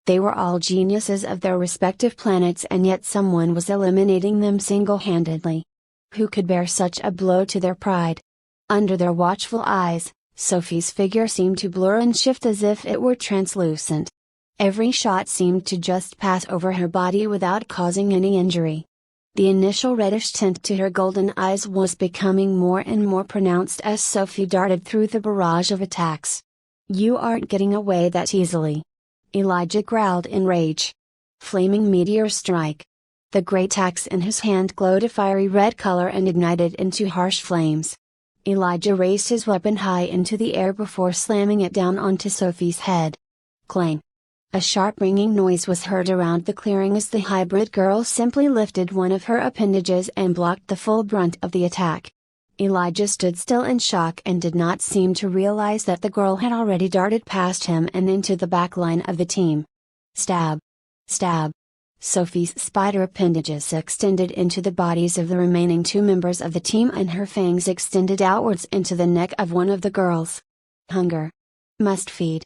They were all geniuses of their respective planets and yet someone was eliminating them single-handedly. Who could bear such a blow to their pride? Under their watchful eyes, Sophie's figure seemed to blur and shift as if it were translucent. Every shot seemed to just pass over her body without causing any injury. The initial reddish tint to her golden eyes was becoming more and more pronounced as Sophie darted through the barrage of attacks. You aren't getting away that easily. Elijah growled in rage. Flaming meteor strike. The great axe in his hand glowed a fiery red color and ignited into harsh flames. Elijah raised his weapon high into the air before slamming it down onto Sophie's head. Clang. A sharp ringing noise was heard around the clearing as the hybrid girl simply lifted one of her appendages and blocked the full brunt of the attack. Elijah stood still in shock and did not seem to realize that the girl had already darted past him and into the back line of the team. Stab. Stab. Sophie's spider appendages extended into the bodies of the remaining 2 members of the team and her fangs extended outwards into the neck of one of the girls. Hunger. Must feed.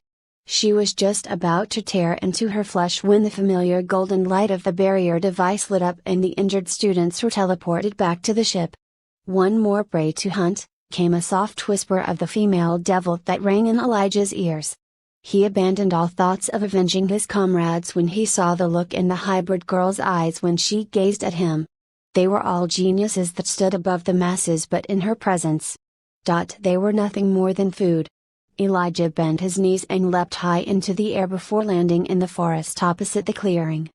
She was just about to tear into her flesh when the familiar golden light of the barrier device lit up and the injured students were teleported back to the ship. One more prey to hunt, came a soft whisper of the female devil that rang in Elijah's ears. He abandoned all thoughts of avenging his comrades when he saw the look in the hybrid girl's eyes when she gazed at him. They were all geniuses that stood above the masses, but in her presence, they were nothing more than food. Elijah bent his knees and leapt high into the air before landing in the forest opposite the clearing.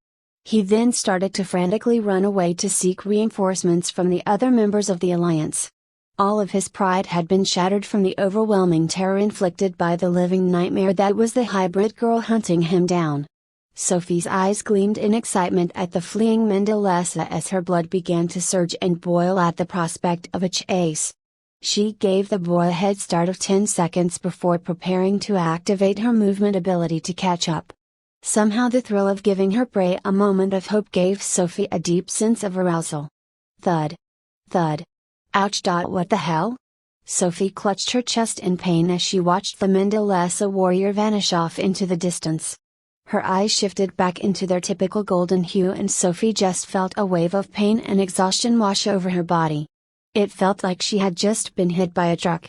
He then started to frantically run away to seek reinforcements from the other members of the Alliance. All of his pride had been shattered from the overwhelming terror inflicted by the living nightmare that was the hybrid girl hunting him down. Sophie's eyes gleamed in excitement at the fleeing Mendelessa as her blood began to surge and boil at the prospect of a chase. She gave the boy a head start of 10 seconds before preparing to activate her movement ability to catch up. Somehow the thrill of giving her prey a moment of hope gave Sophie a deep sense of arousal. Thud. Thud. Ouch! What the hell? Sophie clutched her chest in pain as she watched the Mendelessa warrior vanish off into the distance. Her eyes shifted back into their typical golden hue and Sophie just felt a wave of pain and exhaustion wash over her body. It felt like she had just been hit by a truck.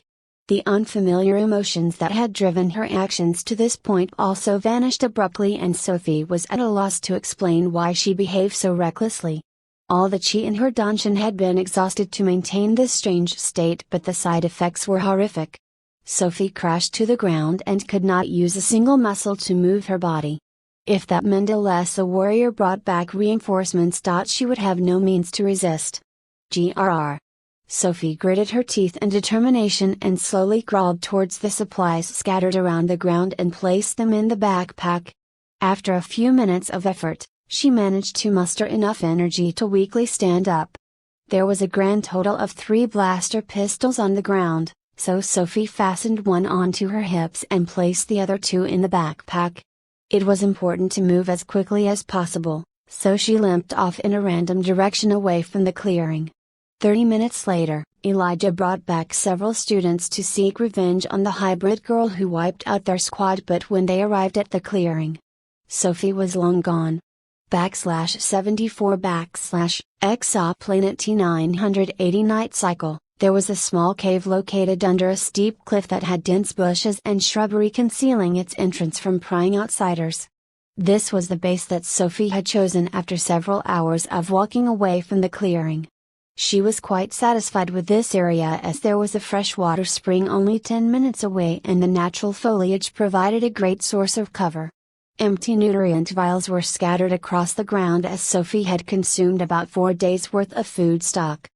The unfamiliar emotions that had driven her actions to this point also vanished abruptly and Sophie was at a loss to explain why she behaved so recklessly. All the chi in her dungeon had been exhausted to maintain this strange state, but the side effects were horrific. Sophie crashed to the ground and could not use a single muscle to move her body. If that meant unless a warrior brought back reinforcements, she would have no means to resist. Grr. Sophie gritted her teeth in determination and slowly crawled towards the supplies scattered around the ground and placed them in the backpack. After a few minutes of effort, she managed to muster enough energy to weakly stand up. There was a grand total of 3 blaster pistols on the ground, so Sophie fastened one onto her hips and placed the other 2 in the backpack. It was important to move as quickly as possible, so she limped off in a random direction away from the clearing. 30 minutes later, Elijah brought back several students to seek revenge on the hybrid girl who wiped out their squad, but when they arrived at the clearing, Sophie was long gone. /74/Exoplanet T980 Night Cycle. There was a small cave located under a steep cliff that had dense bushes and shrubbery concealing its entrance from prying outsiders. This was the base that Sophie had chosen after several hours of walking away from the clearing. She was quite satisfied with this area as there was a freshwater spring only 10 minutes away and the natural foliage provided a great source of cover. Empty nutrient vials were scattered across the ground as Sophie had consumed about 4 days' worth of food stock.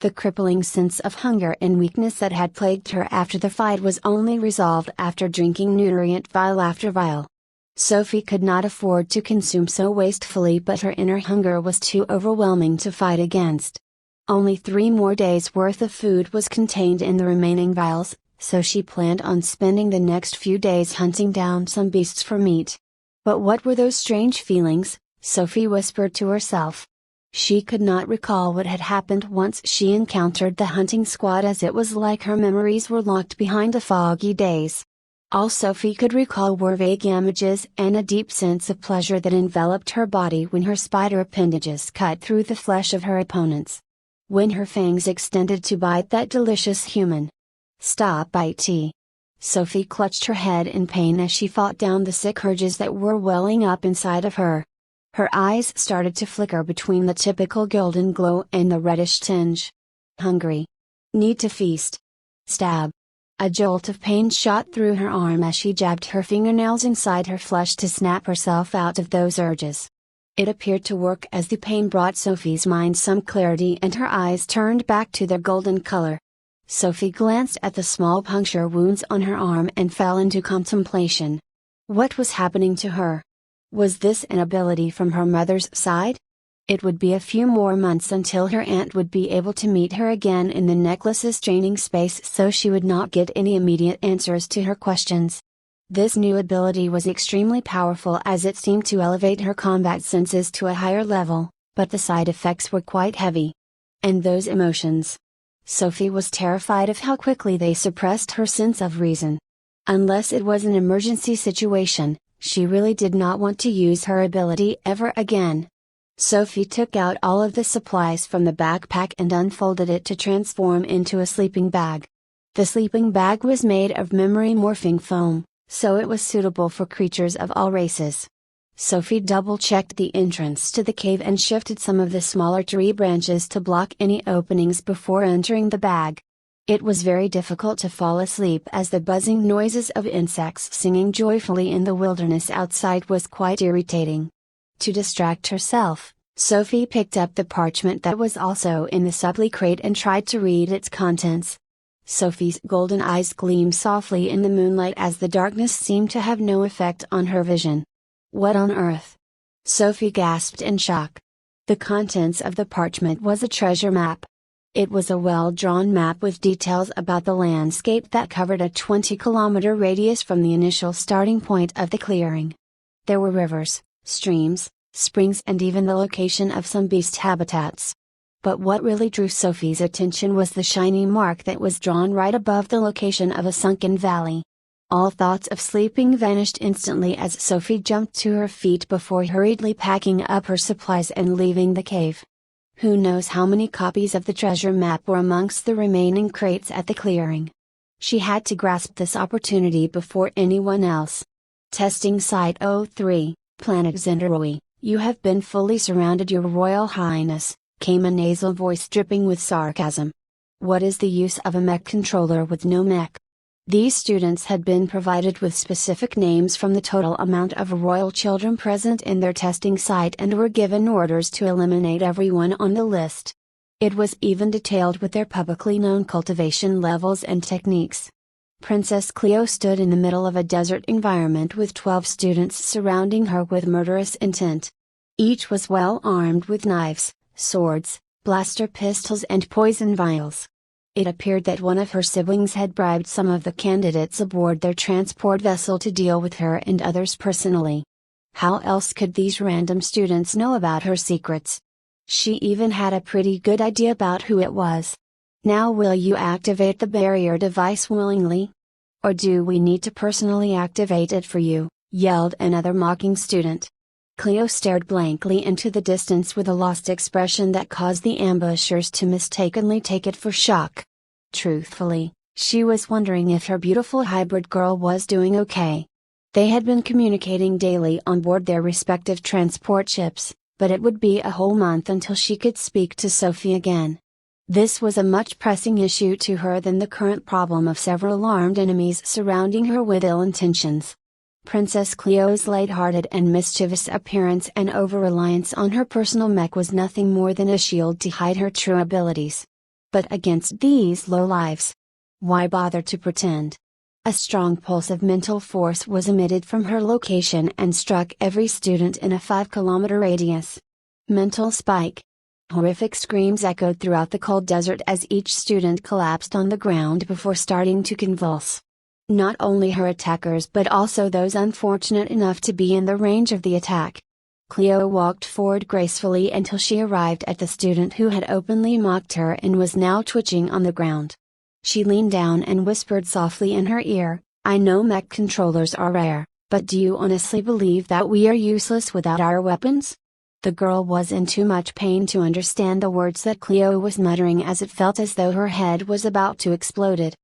The crippling sense of hunger and weakness that had plagued her after the fight was only resolved after drinking nutrient vial after vial. Sophie could not afford to consume so wastefully, but her inner hunger was too overwhelming to fight against. Only 3 more days' worth of food was contained in the remaining vials, so she planned on spending the next few days hunting down some beasts for meat. But what were those strange feelings? Sophie whispered to herself. She could not recall what had happened once she encountered the hunting squad, as it was like her memories were locked behind a foggy daze. All Sophie could recall were vague images and a deep sense of pleasure that enveloped her body when her spider appendages cut through the flesh of her opponents. When her fangs extended to bite that delicious human. Stop it. Sophie clutched her head in pain as she fought down the sick urges that were welling up inside of her. Her eyes started to flicker between the typical golden glow and the reddish tinge. Hungry. Need to feast. Stab. A jolt of pain shot through her arm as she jabbed her fingernails inside her flesh to snap herself out of those urges. It appeared to work as the pain brought Sophie's mind some clarity and her eyes turned back to their golden color. Sophie glanced at the small puncture wounds on her arm and fell into contemplation. What was happening to her? Was this an ability from her mother's side? It would be a few more months until her aunt would be able to meet her again in the necklace's training space, so she would not get any immediate answers to her questions. This new ability was extremely powerful as it seemed to elevate her combat senses to a higher level, but the side effects were quite heavy. And those emotions. Sophie was terrified of how quickly they suppressed her sense of reason. Unless it was an emergency situation, she really did not want to use her ability ever again. Sophie took out all of the supplies from the backpack and unfolded it to transform into a sleeping bag. The sleeping bag was made of memory morphing foam, so it was suitable for creatures of all races. Sophie double-checked the entrance to the cave and shifted some of the smaller tree branches to block any openings before entering the bag. It was very difficult to fall asleep as the buzzing noises of insects singing joyfully in the wilderness outside was quite irritating. To distract herself, Sophie picked up the parchment that was also in the supply crate and tried to read its contents. Sophie's golden eyes gleamed softly in the moonlight as the darkness seemed to have no effect on her vision. What on earth? Sophie gasped in shock. The contents of the parchment was a treasure map. It was a well-drawn map with details about the landscape that covered a 20-kilometer radius from the initial starting point of the clearing. There were rivers, streams, springs, and even the location of some beast habitats. But what really drew Sophie's attention was the shiny mark that was drawn right above the location of a sunken valley. All thoughts of sleeping vanished instantly as Sophie jumped to her feet before hurriedly packing up her supplies and leaving the cave. Who knows how many copies of the treasure map were amongst the remaining crates at the clearing. She had to grasp this opportunity before anyone else. Testing Site 03, Planet Zendaroi, you have been fully surrounded, Your Royal Highness, came a nasal voice dripping with sarcasm. What is the use of a mech controller with no mech? These students had been provided with specific names from the total amount of royal children present in their testing site and were given orders to eliminate everyone on the list. It was even detailed with their publicly known cultivation levels and techniques. Princess Cleo stood in the middle of a desert environment with 12 students surrounding her with murderous intent. Each was well armed with knives, swords, blaster pistols and poison vials. It appeared that one of her siblings had bribed some of the candidates aboard their transport vessel to deal with her and others personally. How else could these random students know about her secrets? She even had a pretty good idea about who it was. Now will you activate the barrier device willingly? Or do we need to personally activate it for you? Yelled another mocking student. Cleo stared blankly into the distance with a lost expression that caused the ambushers to mistakenly take it for shock. Truthfully, she was wondering if her beautiful hybrid girl was doing okay. They had been communicating daily on board their respective transport ships, but it would be a whole month until she could speak to Sophie again. This was a much pressing issue to her than the current problem of several armed enemies surrounding her with ill intentions. Princess Cleo's light-hearted and mischievous appearance and over-reliance on her personal mech was nothing more than a shield to hide her true abilities. But against these lowlives, why bother to pretend? A strong pulse of mental force was emitted from her location and struck every student in a 5-kilometer radius. Mental spike. Horrific screams echoed throughout the cold desert as each student collapsed on the ground before starting to convulse. Not only her attackers but also those unfortunate enough to be in the range of the attack. Cleo walked forward gracefully until she arrived at the student who had openly mocked her and was now twitching on the ground. She leaned down and whispered softly in her ear, "I know mech controllers are rare, but do you honestly believe that we are useless without our weapons?" The girl was in too much pain to understand the words that Cleo was muttering as it felt as though her head was about to explode.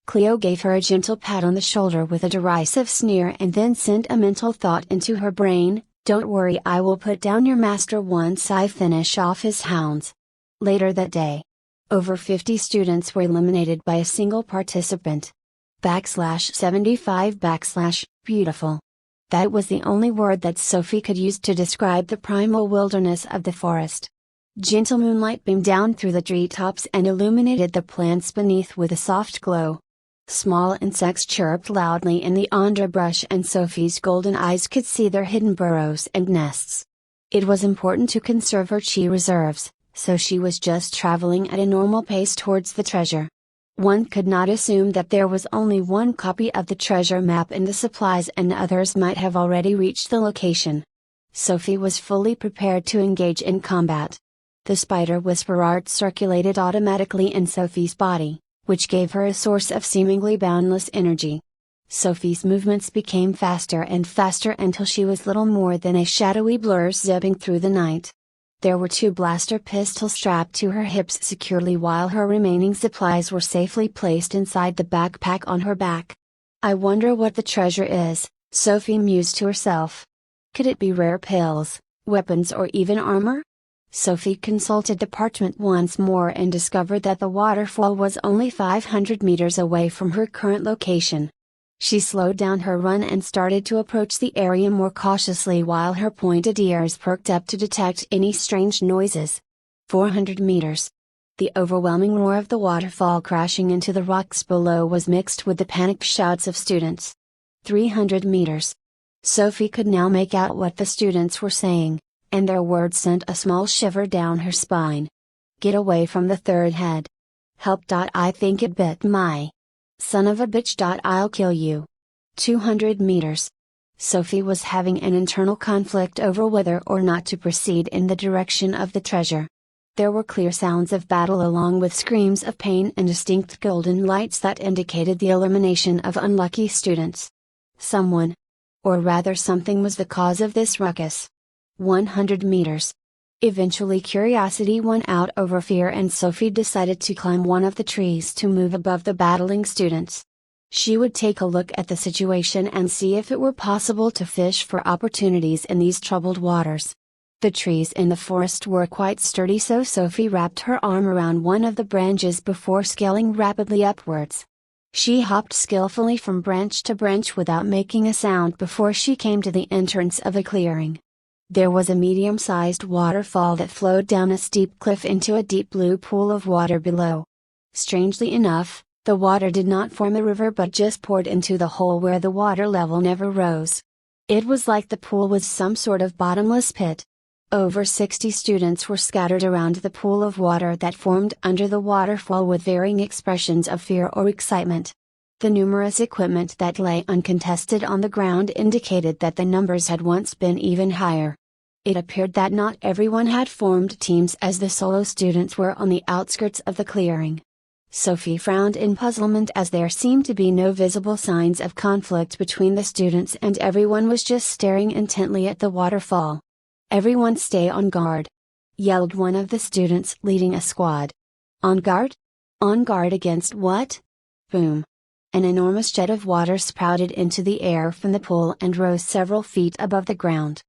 Cleo gave her a gentle pat on the shoulder with a derisive sneer and then sent a mental thought into her brain, "Don't worry, I will put down your master once I finish off his hounds." Later that day, over 50 students were eliminated by a single participant. /75 / beautiful. That was the only word that Sophie could use to describe the primal wilderness of the forest. Gentle moonlight beamed down through the treetops and illuminated the plants beneath with a soft glow. Small insects chirped loudly in the underbrush and Sophie's golden eyes could see their hidden burrows and nests. It was important to conserve her chi reserves, so she was just traveling at a normal pace towards the treasure. One could not assume that there was only one copy of the treasure map in the supplies and others might have already reached the location. Sophie was fully prepared to engage in combat. The spider whisper art circulated automatically in Sophie's body, which gave her a source of seemingly boundless energy. Sophie's movements became faster and faster until she was little more than a shadowy blur zipping through the night. There were 2 blaster pistols strapped to her hips securely while her remaining supplies were safely placed inside the backpack on her back. "I wonder what the treasure is," Sophie mused to herself. "Could it be rare pills, weapons or even armor?" Sophie consulted the parchment once more and discovered that the waterfall was only 500 meters away from her current location. She slowed down her run and started to approach the area more cautiously while her pointed ears perked up to detect any strange noises. 400 meters. The overwhelming roar of the waterfall crashing into the rocks below was mixed with the panicked shouts of students. 300 meters. Sophie could now make out what the students were saying, and their words sent a small shiver down her spine. "Get away from the third head. Help. I think it bit my son of a bitch. I'll kill you." 200 meters. Sophie was having an internal conflict over whether or not to proceed in the direction of the treasure. There were clear sounds of battle along with screams of pain and distinct golden lights that indicated the elimination of unlucky students. Someone, or rather something, was the cause of this ruckus. 100 meters. Eventually curiosity won out over fear and Sophie decided to climb one of the trees to move above the battling students. She would take a look at the situation and see if it were possible to fish for opportunities in these troubled waters. The trees in the forest were quite sturdy, so Sophie wrapped her arm around one of the branches before scaling rapidly upwards. She hopped skillfully from branch to branch without making a sound before she came to the entrance of a clearing. There was a medium-sized waterfall that flowed down a steep cliff into a deep blue pool of water below. Strangely enough, the water did not form a river but just poured into the hole where the water level never rose. It was like the pool was some sort of bottomless pit. Over 60 students were scattered around the pool of water that formed under the waterfall with varying expressions of fear or excitement. The numerous equipment that lay uncontested on the ground indicated that the numbers had once been even higher. It appeared that not everyone had formed teams as the solo students were on the outskirts of the clearing. Sophie frowned in puzzlement as there seemed to be no visible signs of conflict between the students and everyone was just staring intently at the waterfall. "Everyone stay on guard!" yelled one of the students leading a squad. "On guard? On guard against what?" Boom! An enormous jet of water sprouted into the air from the pool and rose several feet above the ground.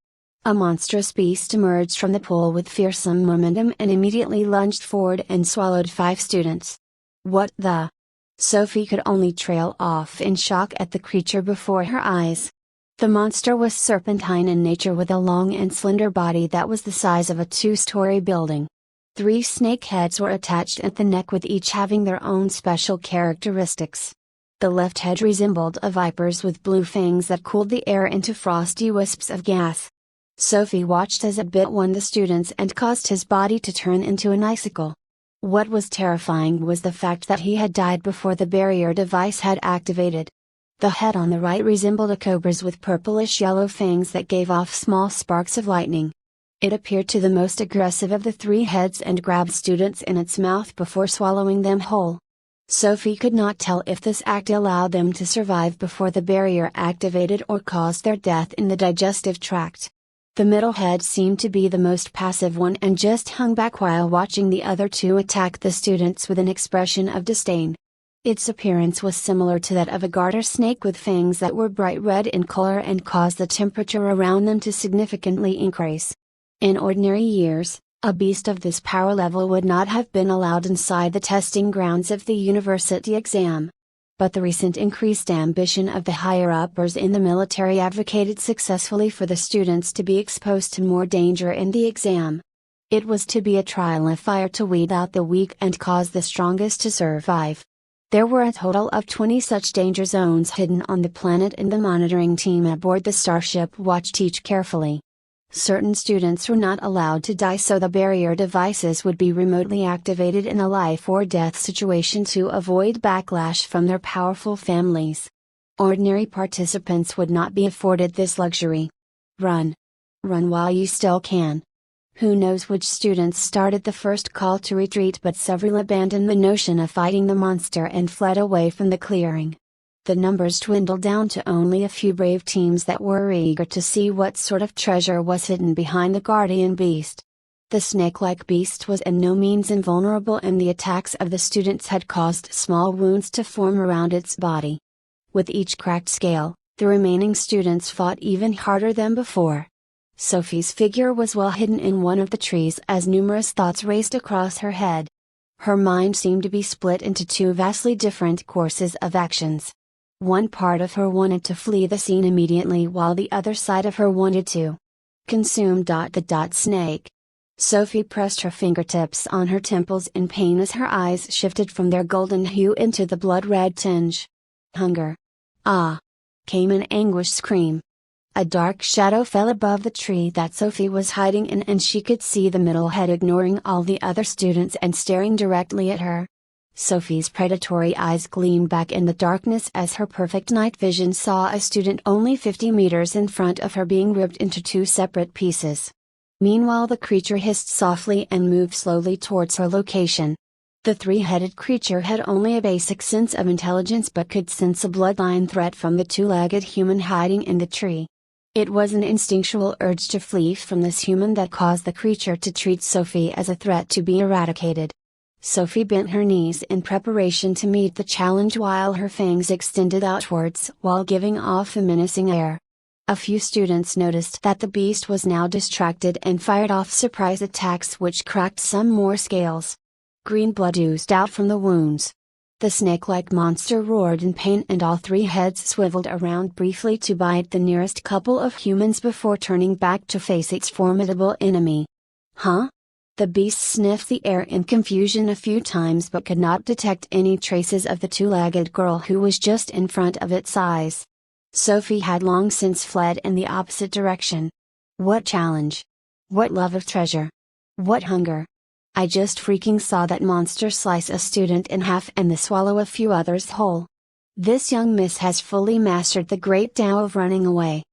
A monstrous beast emerged from the pool with fearsome momentum and immediately lunged forward and swallowed 5 students. What the? Sophie could only trail off in shock at the creature before her eyes. The monster was serpentine in nature with a long and slender body that was the size of a 2-story building. 3 snake heads were attached at the neck with each having their own special characteristics. The left head resembled a viper's with blue fangs that cooled the air into frosty wisps of gas. Sophie watched as it bit one of the students and caused his body to turn into an icicle. What was terrifying was the fact that he had died before the barrier device had activated. The head on the right resembled a cobra's with purplish-yellow fangs that gave off small sparks of lightning. It appeared to the most aggressive of the 3 heads and grabbed students in its mouth before swallowing them whole. Sophie could not tell if this act allowed them to survive before the barrier activated or caused their death in the digestive tract. The middle head seemed to be the most passive one and just hung back while watching the other 2 attack the students with an expression of disdain. Its appearance was similar to that of a garter snake with fangs that were bright red in color and caused the temperature around them to significantly increase. In ordinary years, a beast of this power level would not have been allowed inside the testing grounds of the university exam. But the recent increased ambition of the higher-uppers in the military advocated successfully for the students to be exposed to more danger in the exam. It was to be a trial of fire to weed out the weak and cause the strongest to survive. There were a total of 20 such danger zones hidden on the planet, and the monitoring team aboard the starship watched each carefully. Certain students were not allowed to die, so the barrier devices would be remotely activated in a life or death situation to avoid backlash from their powerful families. Ordinary participants would not be afforded this luxury. Run! Run while you still can. Who knows which students started the first call to retreat, but several abandoned the notion of fighting the monster and fled away from the clearing. The numbers dwindled down to only a few brave teams that were eager to see what sort of treasure was hidden behind the guardian beast. The snake-like beast was in no means invulnerable, and the attacks of the students had caused small wounds to form around its body. With each cracked scale, the remaining students fought even harder than before. Sophie's figure was well hidden in one of the trees as numerous thoughts raced across her head. Her mind seemed to be split into 2 vastly different courses of actions. One part of her wanted to flee the scene immediately, while the other side of her wanted to consume the snake. Sophie pressed her fingertips on her temples in pain as her eyes shifted from their golden hue into the blood-red tinge. Hunger! Ah! Came an anguished scream. A dark shadow fell above the tree that Sophie was hiding in, and she could see the middle head ignoring all the other students and staring directly at her. Sophie's predatory eyes gleamed back in the darkness as her perfect night vision saw a student only 50 meters in front of her being ripped into 2 separate pieces. Meanwhile, the creature hissed softly and moved slowly towards her location. The 3-headed creature had only a basic sense of intelligence but could sense a bloodline threat from the 2-legged human hiding in the tree. It was an instinctual urge to flee from this human that caused the creature to treat Sophie as a threat to be eradicated. Sophie bent her knees in preparation to meet the challenge while her fangs extended outwards while giving off a menacing air. A few students noticed that the beast was now distracted and fired off surprise attacks which cracked some more scales. Green blood oozed out from the wounds. The snake-like monster roared in pain and all three heads swiveled around briefly to bite the nearest couple of humans before turning back to face its formidable enemy. Huh? The beast sniffed the air in confusion a few times but could not detect any traces of the two-legged girl who was just in front of its eyes. Sophie had long since fled in the opposite direction. What challenge? What love of treasure? What hunger? I just freaking saw that monster slice a student in half and then swallow a few others whole. This young miss has fully mastered the great Tao of running away.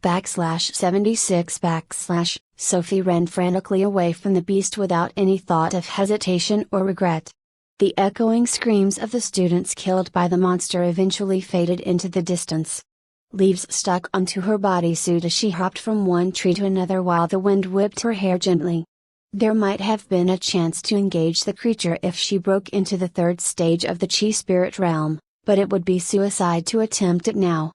/76 / Sophie ran frantically away from the beast without any thought of hesitation or regret. The echoing screams of the students killed by the monster eventually faded into the distance. Leaves stuck onto her bodysuit as she hopped from one tree to another while the wind whipped her hair gently. There might have been a chance to engage the creature if she broke into the third stage of the Chi spirit realm, but it would be suicide to attempt it now.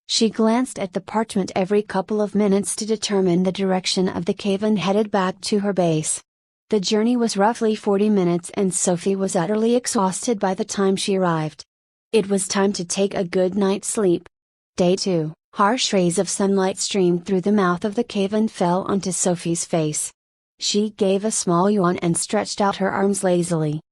She glanced at the parchment every couple of minutes to determine the direction of the cave and headed back to her base. The journey was roughly 40 minutes and Sophie was utterly exhausted by the time she arrived. It was time to take a good night's sleep. Day 2, harsh rays of sunlight streamed through the mouth of the cave and fell onto Sophie's face. She gave a small yawn and stretched out her arms lazily.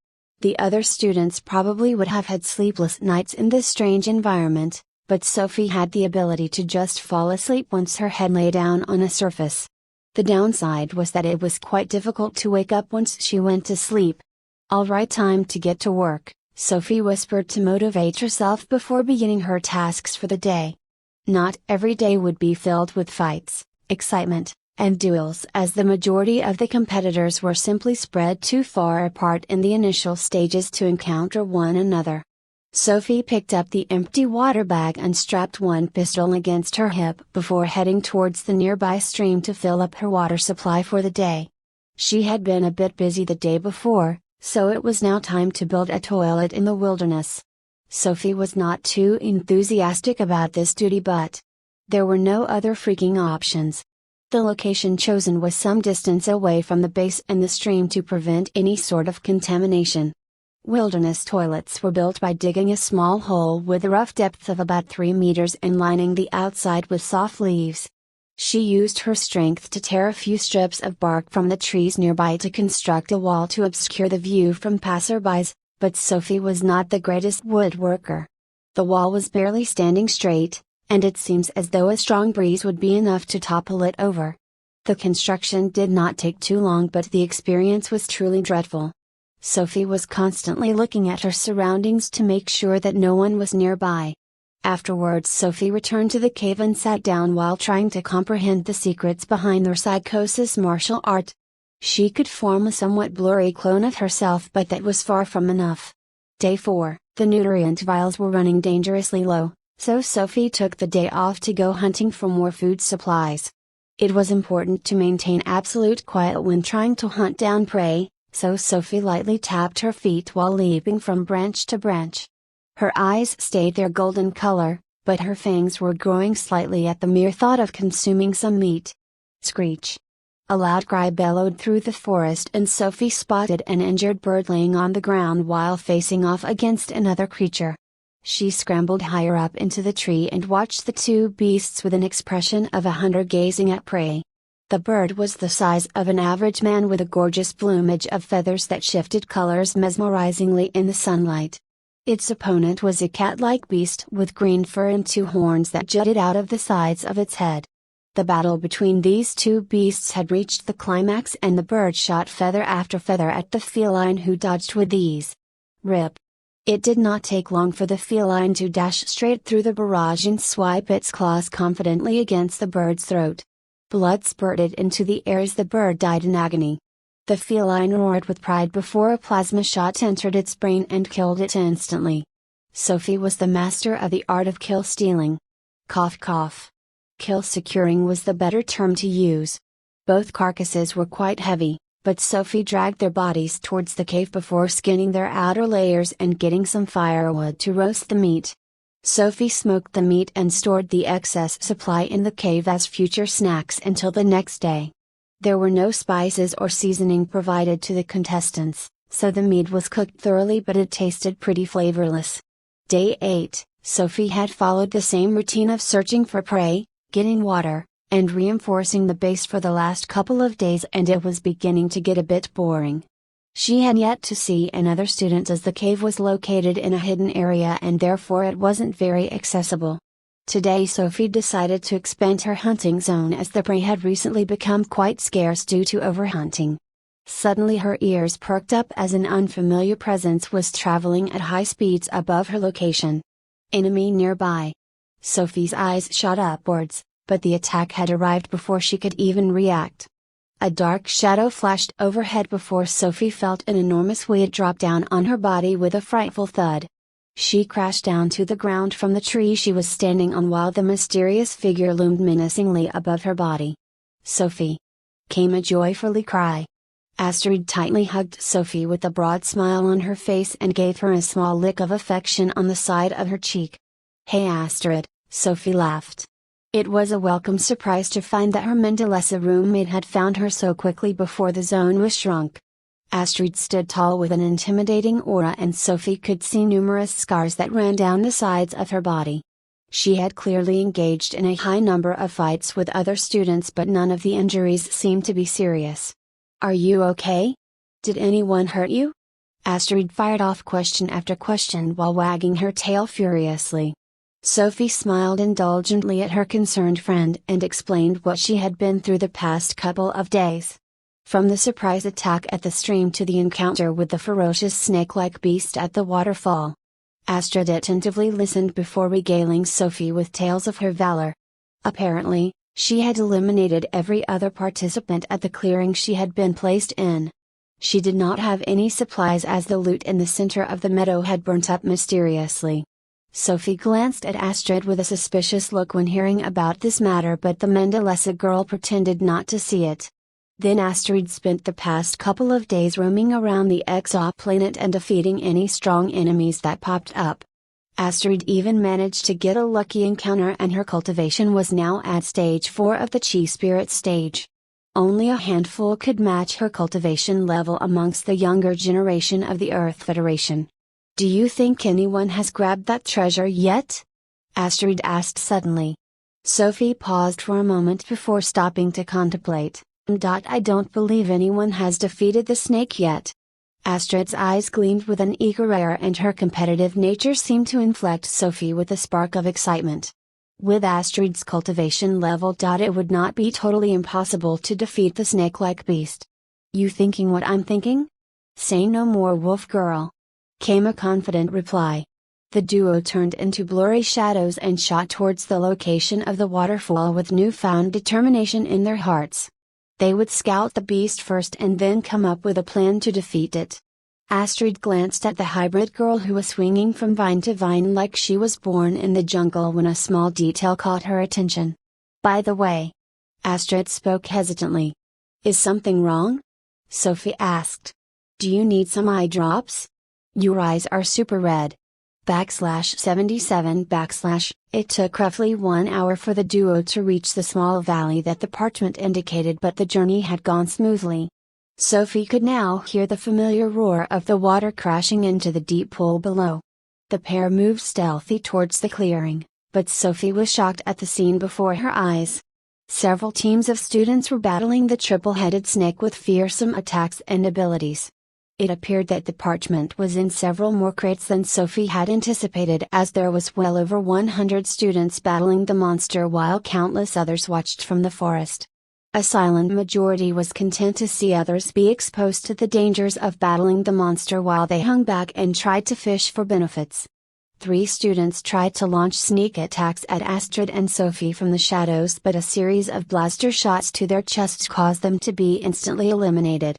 The other students probably would have had sleepless nights in this strange environment, but Sophie had the ability to just fall asleep once her head lay down on a surface. The downside was that it was quite difficult to wake up once she went to sleep. "All right, time to get to work," Sophie whispered to motivate herself before beginning her tasks for the day. Not every day would be filled with fights, excitement, and duels, as the majority of the competitors were simply spread too far apart in the initial stages to encounter one another. Sophie picked up the empty water bag and strapped one pistol against her hip before heading towards the nearby stream to fill up her water supply for the day. She had been a bit busy the day before, so it was now time to build a toilet in the wilderness. Sophie was not too enthusiastic about this duty, but there were no other freaking options. The location chosen was some distance away from the base and the stream to prevent any sort of contamination. Wilderness toilets were built by digging a small hole with a rough depth of about 3 meters and lining the outside with soft leaves. She used her strength to tear a few strips of bark from the trees nearby to construct a wall to obscure the view from passerbys, but Sophie was not the greatest woodworker. The wall was barely standing straight, and it seems as though a strong breeze would be enough to topple it over. The construction did not take too long, but the experience was truly dreadful. Sophie was constantly looking at her surroundings to make sure that no one was nearby. Afterwards, Sophie returned to the cave and sat down while trying to comprehend the secrets behind their psychosis martial art. She could form a somewhat blurry clone of herself, but that was far from enough. Day 4, the nutrient vials were running dangerously low, so Sophie took the day off to go hunting for more food supplies. It was important to maintain absolute quiet when trying to hunt down prey, so Sophie lightly tapped her feet while leaping from branch to branch. Her eyes stayed their golden color, but her fangs were growing slightly at the mere thought of consuming some meat. Screech! A loud cry bellowed through the forest and Sophie spotted an injured bird laying on the ground while facing off against another creature. She scrambled higher up into the tree and watched the two beasts with an expression of a hunter gazing at prey. The bird was the size of an average man with a gorgeous plumage of feathers that shifted colors mesmerizingly in the sunlight. Its opponent was a cat-like beast with green fur and 2 horns that jutted out of the sides of its head. The battle between these two beasts had reached the climax and the bird shot feather after feather at the feline, who dodged with ease. Rip! It did not take long for the feline to dash straight through the barrage and swipe its claws confidently against the bird's throat. Blood spurted into the air as the bird died in agony. The feline roared with pride before a plasma shot entered its brain and killed it instantly. Sophie was the master of the art of kill stealing. Cough cough. Kill securing was the better term to use. Both carcasses were quite heavy, but Sophie dragged their bodies towards the cave before skinning their outer layers and getting some firewood to roast the meat. Sophie smoked the meat and stored the excess supply in the cave as future snacks until the next day. There were no spices or seasoning provided to the contestants, so the meat was cooked thoroughly but it tasted pretty flavorless. Day 8, Sophie had followed the same routine of searching for prey, getting water, and reinforcing the base for the last couple of days, and it was beginning to get a bit boring. She had yet to see another student as the cave was located in a hidden area and therefore it wasn't very accessible. Today Sophie decided to expand her hunting zone as the prey had recently become quite scarce due to overhunting. Suddenly her ears perked up as an unfamiliar presence was traveling at high speeds above her location. Enemy nearby. Sophie's eyes shot upwards, but the attack had arrived before she could even react. A dark shadow flashed overhead before Sophie felt an enormous weight drop down on her body with a frightful thud. She crashed down to the ground from the tree she was standing on while the mysterious figure loomed menacingly above her body. "Sophie!" came a joyful cry. Astrid tightly hugged Sophie with a broad smile on her face and gave her a small lick of affection on the side of her cheek. "Hey Astrid," Sophie laughed. It was a welcome surprise to find that her Mendelessa roommate had found her so quickly before the zone was shrunk. Astrid stood tall with an intimidating aura and Sophie could see numerous scars that ran down the sides of her body. She had clearly engaged in a high number of fights with other students but none of the injuries seemed to be serious. "Are you okay? Did anyone hurt you?" Astrid fired off question after question while wagging her tail furiously. Sophie smiled indulgently at her concerned friend and explained what she had been through the past couple of days. From the surprise attack at the stream to the encounter with the ferocious snake-like beast at the waterfall. Astrid attentively listened before regaling Sophie with tales of her valor. Apparently, she had eliminated every other participant at the clearing she had been placed in. She did not have any supplies as the loot in the center of the meadow had burnt up mysteriously. Sophie glanced at Astrid with a suspicious look when hearing about this matter, but the Mendelessa girl pretended not to see it. Then Astrid spent the past couple of days roaming around the exoplanet and defeating any strong enemies that popped up. Astrid even managed to get a lucky encounter and her cultivation was now at stage 4 of the Chi Spirit stage. Only a handful could match her cultivation level amongst the younger generation of the Earth Federation. "Do you think anyone has grabbed that treasure yet?" Astrid asked suddenly. Sophie paused for a moment before stopping to contemplate. "I don't believe anyone has defeated the snake yet." Astrid's eyes gleamed with an eager air and her competitive nature seemed to inflect Sophie with a spark of excitement. With Astrid's cultivation level, it would not be totally impossible to defeat the snake-like beast. "You thinking what I'm thinking?" "Say no more, wolf girl," came a confident reply. The duo turned into blurry shadows and shot towards the location of the waterfall with newfound determination in their hearts. They would scout the beast first and then come up with a plan to defeat it. Astrid glanced at the hybrid girl who was swinging from vine to vine like she was born in the jungle when a small detail caught her attention. "By the way," Astrid spoke hesitantly. "Is something wrong?" Sophie asked. "Do you need some eye drops? Your eyes are super red." /77 It took roughly 1 hour for the duo to reach the small valley that the parchment indicated, but the journey had gone smoothly. Sophie could now hear the familiar roar of the water crashing into the deep pool below. The pair moved stealthily towards the clearing, but Sophie was shocked at the scene before her eyes. Several teams of students were battling the triple-headed snake with fearsome attacks and abilities. It appeared that the parchment was in several more crates than Sophie had anticipated, as there was well over 100 students battling the monster while countless others watched from the forest. A silent majority was content to see others be exposed to the dangers of battling the monster while they hung back and tried to fish for benefits. 3 students tried to launch sneak attacks at Astrid and Sophie from the shadows, but a series of blaster shots to their chests caused them to be instantly eliminated.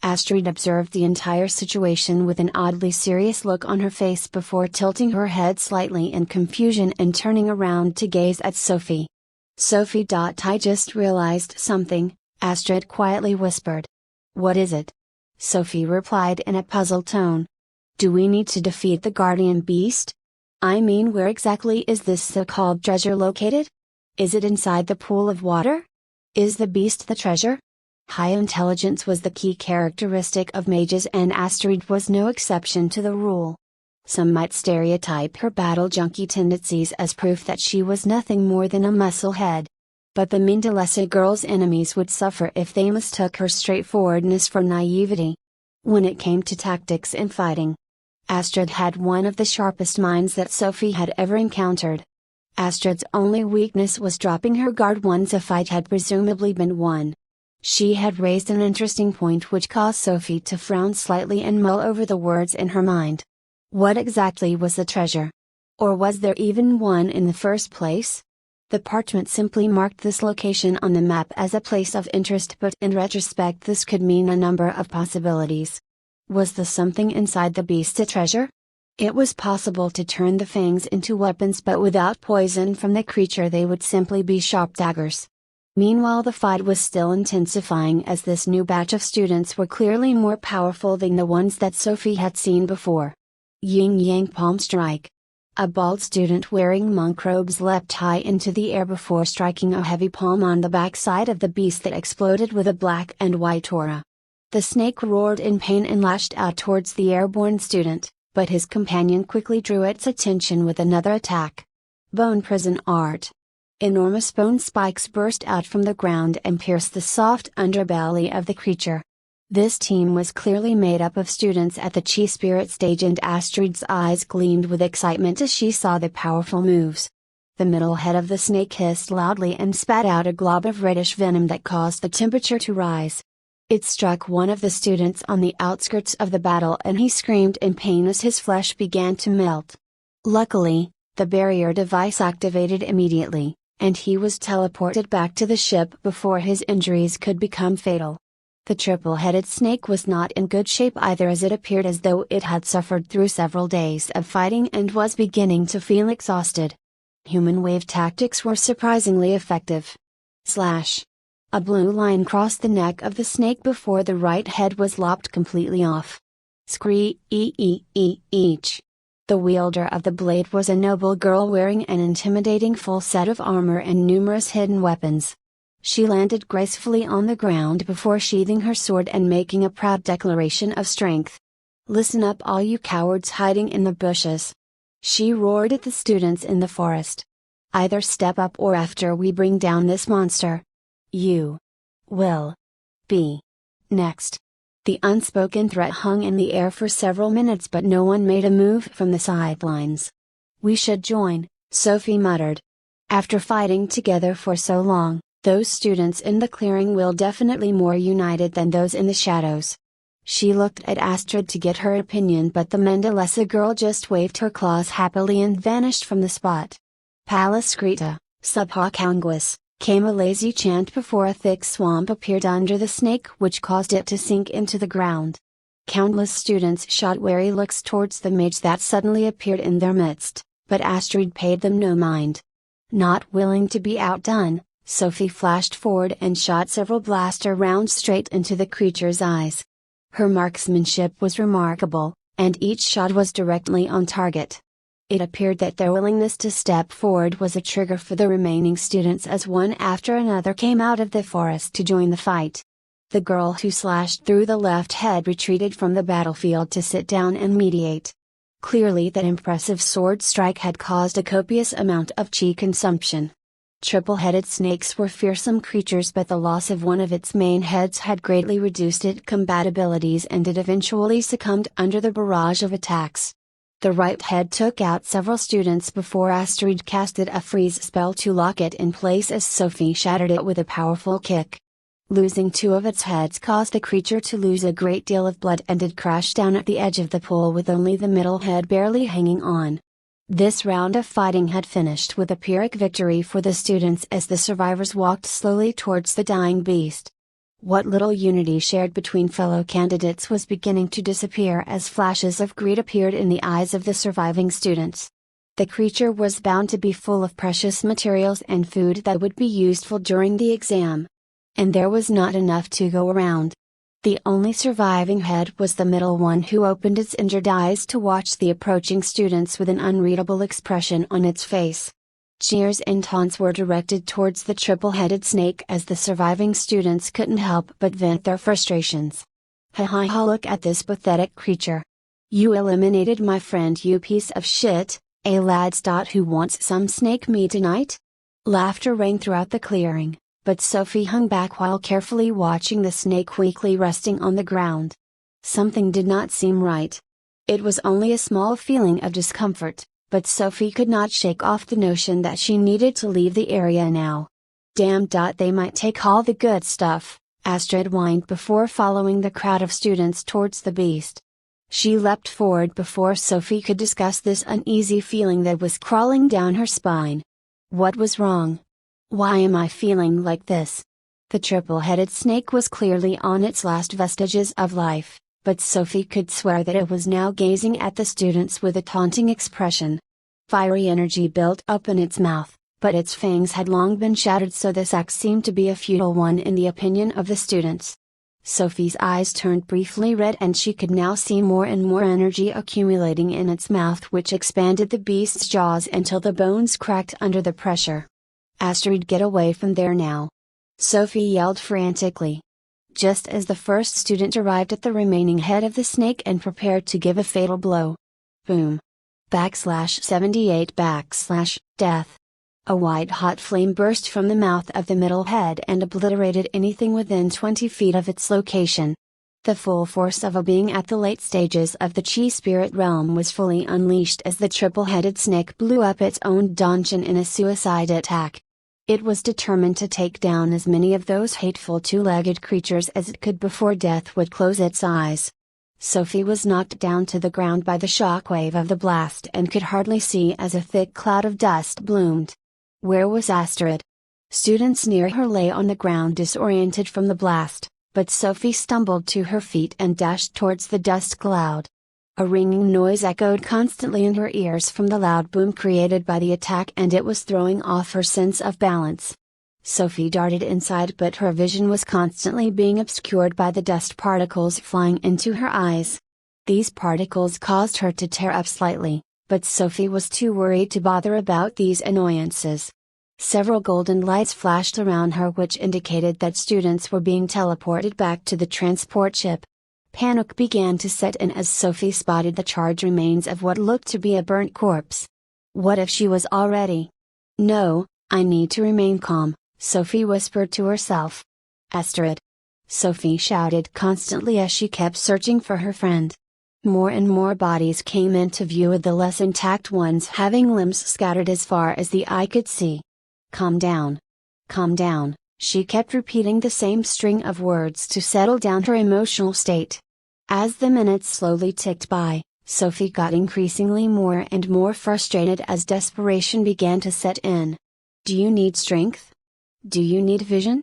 Astrid observed the entire situation with an oddly serious look on her face before tilting her head slightly in confusion and turning around to gaze at Sophie. "Sophie, I just realized something," Astrid quietly whispered. "What is it?" Sophie replied in a puzzled tone. "Do we need to defeat the guardian beast? I mean, where exactly is this so-called treasure located? Is it inside the pool of water? Is the beast the treasure?" High intelligence was the key characteristic of mages, and Astrid was no exception to the rule. Some might stereotype her battle junkie tendencies as proof that she was nothing more than a musclehead. But the Mendelessa girl's enemies would suffer if they mistook her straightforwardness for naivety. When it came to tactics and fighting, Astrid had one of the sharpest minds that Sophie had ever encountered. Astrid's only weakness was dropping her guard once a fight had presumably been won. She had raised an interesting point which caused Sophie to frown slightly and mull over the words in her mind. What exactly was the treasure? Or was there even one in the first place? The parchment simply marked this location on the map as a place of interest, but in retrospect this could mean a number of possibilities. Was the something inside the beast a treasure? It was possible to turn the fangs into weapons, but without poison from the creature they would simply be sharp daggers. Meanwhile the fight was still intensifying, as this new batch of students were clearly more powerful than the ones that Sophie had seen before. Yin Yang Palm Strike. A bald student wearing monk robes leapt high into the air before striking a heavy palm on the backside of the beast that exploded with a black and white aura. The snake roared in pain and lashed out towards the airborne student, but his companion quickly drew its attention with another attack. Bone Prison Art. Enormous bone spikes burst out from the ground and pierced the soft underbelly of the creature. This team was clearly made up of students at the Chi Spirit stage, and Astrid's eyes gleamed with excitement as she saw the powerful moves. The middle head of the snake hissed loudly and spat out a glob of reddish venom that caused the temperature to rise. It struck one of the students on the outskirts of the battle, and he screamed in pain as his flesh began to melt. Luckily, the barrier device activated immediately, and he was teleported back to the ship before his injuries could become fatal. The triple-headed snake was not in good shape either, as it appeared as though it had suffered through several days of fighting and was beginning to feel exhausted. Human wave tactics were surprisingly effective. Slash. A blue line crossed the neck of the snake before the right head was lopped completely off. Screech. The wielder of the blade was a noble girl wearing an intimidating full set of armor and numerous hidden weapons. She landed gracefully on the ground before sheathing her sword and making a proud declaration of strength. "Listen up, all you cowards hiding in the bushes!" she roared at the students in the forest. "Either step up, or after we bring down this monster, you will be next." The unspoken threat hung in the air for several minutes, but no one made a move from the sidelines. "We should join," Sophie muttered. "After fighting together for so long, those students in the clearing will definitely more united than those in the shadows." She looked at Astrid to get her opinion, but the Mendelessa girl just waved her claws happily and vanished from the spot. "Paliscrita, subhoconguis," came a lazy chant before a thick swamp appeared under the snake, which caused it to sink into the ground. Countless students shot wary looks towards the mage that suddenly appeared in their midst, but Astrid paid them no mind. Not willing to be outdone, Sophie flashed forward and shot several blaster rounds straight into the creature's eyes. Her marksmanship was remarkable, and each shot was directly on target. It appeared that their willingness to step forward was a trigger for the remaining students, as one after another came out of the forest to join the fight. The girl who slashed through the left head retreated from the battlefield to sit down and meditate. Clearly that impressive sword strike had caused a copious amount of chi consumption. Triple-headed snakes were fearsome creatures, but the loss of one of its main heads had greatly reduced its compatibilities, and it eventually succumbed under the barrage of attacks. The right head took out several students before Astrid casted a freeze spell to lock it in place as Sophie shattered it with a powerful kick. Losing two of its heads caused the creature to lose a great deal of blood, and it crashed down at the edge of the pool with only the middle head barely hanging on. This round of fighting had finished with a Pyrrhic victory for the students as the survivors walked slowly towards the dying beast. What little unity shared between fellow candidates was beginning to disappear as flashes of greed appeared in the eyes of the surviving students. The creature was bound to be full of precious materials and food that would be useful during the exam. And there was not enough to go around. The only surviving head was the middle one, who opened its injured eyes to watch the approaching students with an unreadable expression on its face. Jeers and taunts were directed towards the triple-headed snake as the surviving students couldn't help but vent their frustrations. Ha ha ha, look at this pathetic creature. You eliminated my friend, you piece of shit, lads. Who wants some snake meat tonight? Laughter rang throughout the clearing, but Sophie hung back while carefully watching the snake weakly resting on the ground. Something did not seem right. It was only a small feeling of discomfort, but Sophie could not shake off the notion that she needed to leave the area now. Damn, they might take all the good stuff, Astrid whined before following the crowd of students towards the beast. She leapt forward before Sophie could discuss this uneasy feeling that was crawling down her spine. What was wrong? Why am I feeling like this? The triple-headed snake was clearly on its last vestiges of life, but Sophie could swear that it was now gazing at the students with a taunting expression. Fiery energy built up in its mouth, but its fangs had long been shattered, so this act seemed to be a futile one in the opinion of the students. Sophie's eyes turned briefly red and she could now see more and more energy accumulating in its mouth, which expanded the beast's jaws until the bones cracked under the pressure. Astrid, get away from there now! Sophie yelled frantically. Just as the first student arrived at the remaining head of the snake and prepared to give a fatal blow. Boom! /78/death. A white-hot flame burst from the mouth of the middle head and obliterated anything within 20 feet of its location. The full force of a being at the late stages of the chi spirit realm was fully unleashed as the triple-headed snake blew up its own donjon in a suicide attack. It was determined to take down as many of those hateful two-legged creatures as it could before death would close its eyes. Sophie was knocked down to the ground by the shockwave of the blast and could hardly see as a thick cloud of dust bloomed. Where was Astrid? Students near her lay on the ground disoriented from the blast, but Sophie stumbled to her feet and dashed towards the dust cloud. A ringing noise echoed constantly in her ears from the loud boom created by the attack, and it was throwing off her sense of balance. Sophie darted inside, but her vision was constantly being obscured by the dust particles flying into her eyes. These particles caused her to tear up slightly, but Sophie was too worried to bother about these annoyances. Several golden lights flashed around her, which indicated that students were being teleported back to the transport ship. Panic began to set in as Sophie spotted the charred remains of what looked to be a burnt corpse. What if she was already? No, I need to remain calm, Sophie whispered to herself. Astrid! Sophie shouted constantly as she kept searching for her friend. More and more bodies came into view, with the less intact ones having limbs scattered as far as the eye could see. Calm down. Calm down, she kept repeating the same string of words to settle down her emotional state. As the minutes slowly ticked by, Sophie got increasingly more and more frustrated as desperation began to set in. Do you need strength? Do you need vision?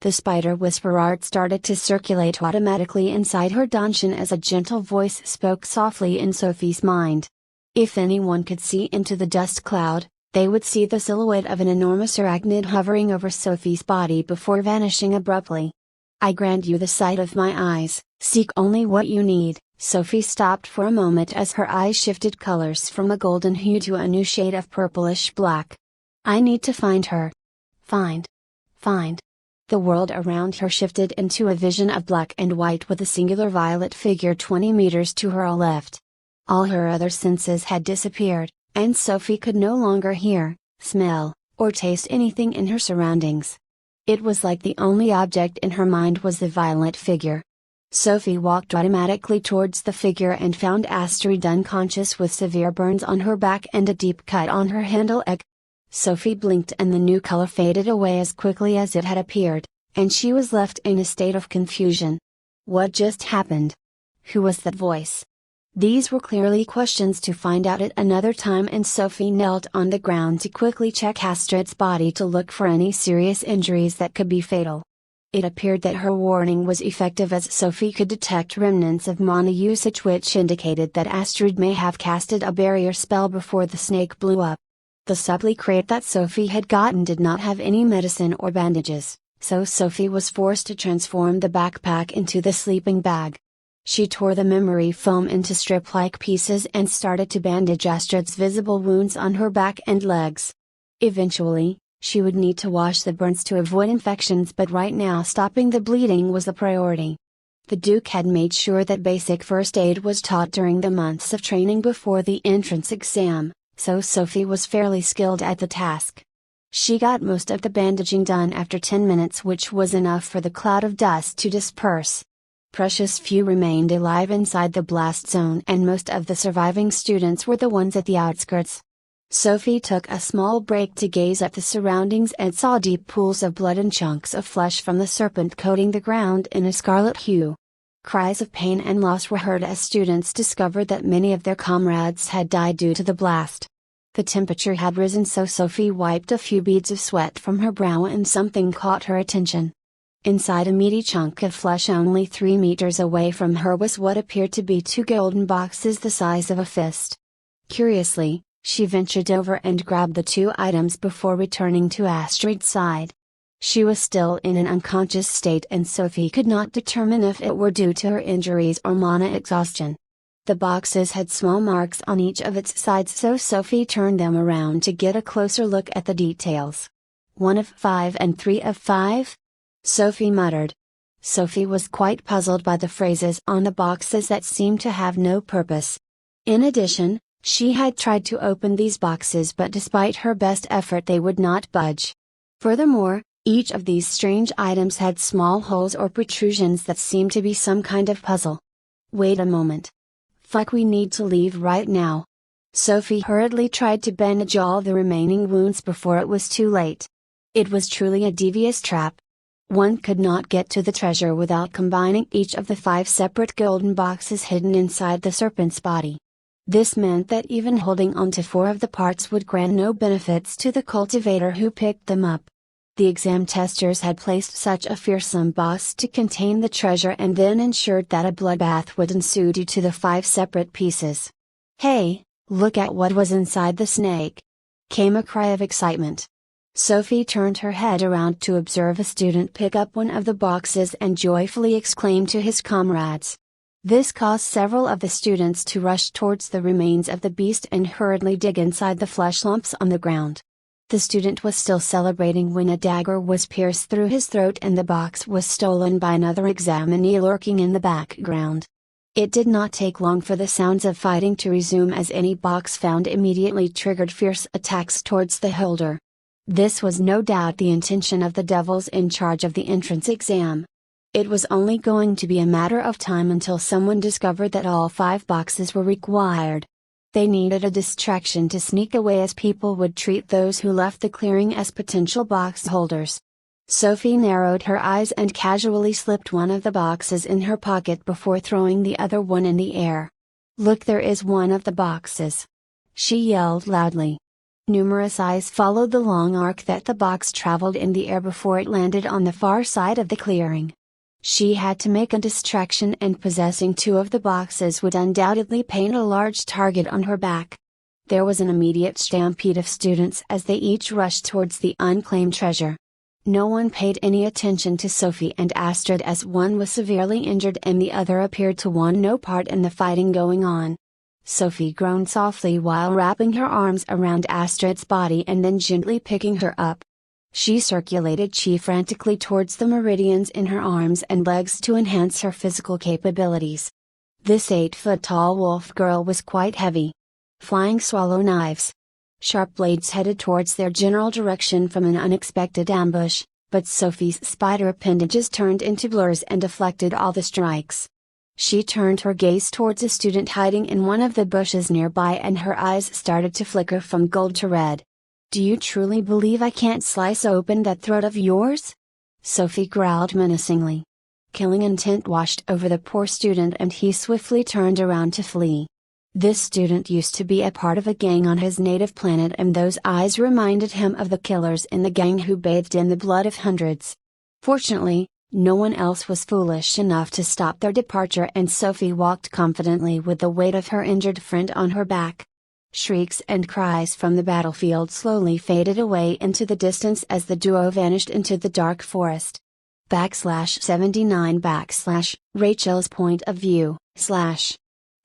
The spider whisper art started to circulate automatically inside her donjon as a gentle voice spoke softly in Sophie's mind. If anyone could see into the dust cloud, they would see the silhouette of an enormous arachnid hovering over Sophie's body before vanishing abruptly. I grant you the sight of my eyes, seek only what you need. Sophie stopped for a moment as her eyes shifted colors from a golden hue to a new shade of purplish black. I need to find her. Find. The world around her shifted into a vision of black and white with a singular violet figure 20 meters to her left. All her other senses had disappeared, and Sophie could no longer hear, smell, or taste anything in her surroundings. It was like the only object in her mind was the violet figure. Sophie walked automatically towards the figure and found Astrid unconscious with severe burns on her back and a deep cut on her handle egg. Sophie blinked and the new color faded away as quickly as it had appeared, and she was left in a state of confusion. What just happened? Who was that voice? These were clearly questions to find out at another time, and Sophie knelt on the ground to quickly check Astrid's body to look for any serious injuries that could be fatal. It appeared that her warning was effective, as Sophie could detect remnants of mana usage, which indicated that Astrid may have casted a barrier spell before the snake blew up. The supply crate that Sophie had gotten did not have any medicine or bandages, so Sophie was forced to transform the backpack into the sleeping bag. She tore the memory foam into strip-like pieces and started to bandage Astrid's visible wounds on her back and legs. Eventually, she would need to wash the burns to avoid infections, but right now stopping the bleeding was the priority. The Duke had made sure that basic first aid was taught during the months of training before the entrance exam, so Sophie was fairly skilled at the task. She got most of the bandaging done after 10 minutes, which was enough for the cloud of dust to disperse. Precious few remained alive inside the blast zone, and most of the surviving students were the ones at the outskirts. Sophie took a small break to gaze at the surroundings and saw deep pools of blood and chunks of flesh from the serpent coating the ground in a scarlet hue. Cries of pain and loss were heard as students discovered that many of their comrades had died due to the blast. The temperature had risen, so Sophie wiped a few beads of sweat from her brow and something caught her attention. Inside a meaty chunk of flesh only 3 meters away from her was what appeared to be 2 golden boxes the size of a fist. Curiously, she ventured over and grabbed the 2 items before returning to Astrid's side. She was still in an unconscious state, and Sophie could not determine if it were due to her injuries or mana exhaustion. The boxes had small marks on each of its sides, so Sophie turned them around to get a closer look at the details. 1 of 5 and 3 of 5? Sophie muttered. Sophie was quite puzzled by the phrases on the boxes that seemed to have no purpose. In addition, she had tried to open these boxes, but despite her best effort they would not budge. Furthermore, each of these strange items had small holes or protrusions that seemed to be some kind of puzzle. Wait a moment. Fuck, we need to leave right now. Sophie hurriedly tried to bandage all the remaining wounds before it was too late. It was truly a devious trap. One could not get to the treasure without combining each of the 5 separate golden boxes hidden inside the serpent's body. This meant that even holding onto 4 of the parts would grant no benefits to the cultivator who picked them up. The exam testers had placed such a fearsome box to contain the treasure and then ensured that a bloodbath would ensue due to the 5 separate pieces. "Hey, look at what was inside the snake!" came a cry of excitement. Sophie turned her head around to observe a student pick up one of the boxes and joyfully exclaim to his comrades. This caused several of the students to rush towards the remains of the beast and hurriedly dig inside the flesh lumps on the ground. The student was still celebrating when a dagger was pierced through his throat and the box was stolen by another examinee lurking in the background. It did not take long for the sounds of fighting to resume, as any box found immediately triggered fierce attacks towards the holder. This was no doubt the intention of the devils in charge of the entrance exam. It was only going to be a matter of time until someone discovered that all 5 boxes were required. They needed a distraction to sneak away, as people would treat those who left the clearing as potential box holders. Sophie narrowed her eyes and casually slipped one of the boxes in her pocket before throwing the other one in the air. "Look, there is one of the boxes!" she yelled loudly. Numerous eyes followed the long arc that the box traveled in the air before it landed on the far side of the clearing. She had to make a distraction, and possessing 2 of the boxes would undoubtedly paint a large target on her back. There was an immediate stampede of students as they each rushed towards the unclaimed treasure. No one paid any attention to Sophie and Astrid, as one was severely injured and the other appeared to want no part in the fighting going on. Sophie groaned softly while wrapping her arms around Astrid's body and then gently picking her up. She circulated chi frantically towards the meridians in her arms and legs to enhance her physical capabilities. This 8-foot-tall wolf girl was quite heavy. Flying swallow knives. Sharp blades headed towards their general direction from an unexpected ambush, but Sophie's spider appendages turned into blurs and deflected all the strikes. She turned her gaze towards a student hiding in one of the bushes nearby, and her eyes started to flicker from gold to red. "Do you truly believe I can't slice open that throat of yours?" Sophie growled menacingly. Killing intent washed over the poor student, and he swiftly turned around to flee. This student used to be a part of a gang on his native planet, and those eyes reminded him of the killers in the gang who bathed in the blood of hundreds. Fortunately, no one else was foolish enough to stop their departure, and Sophie walked confidently with the weight of her injured friend on her back. Shrieks and cries from the battlefield slowly faded away into the distance as the duo vanished into the dark forest. /79 / Rachel's point of view /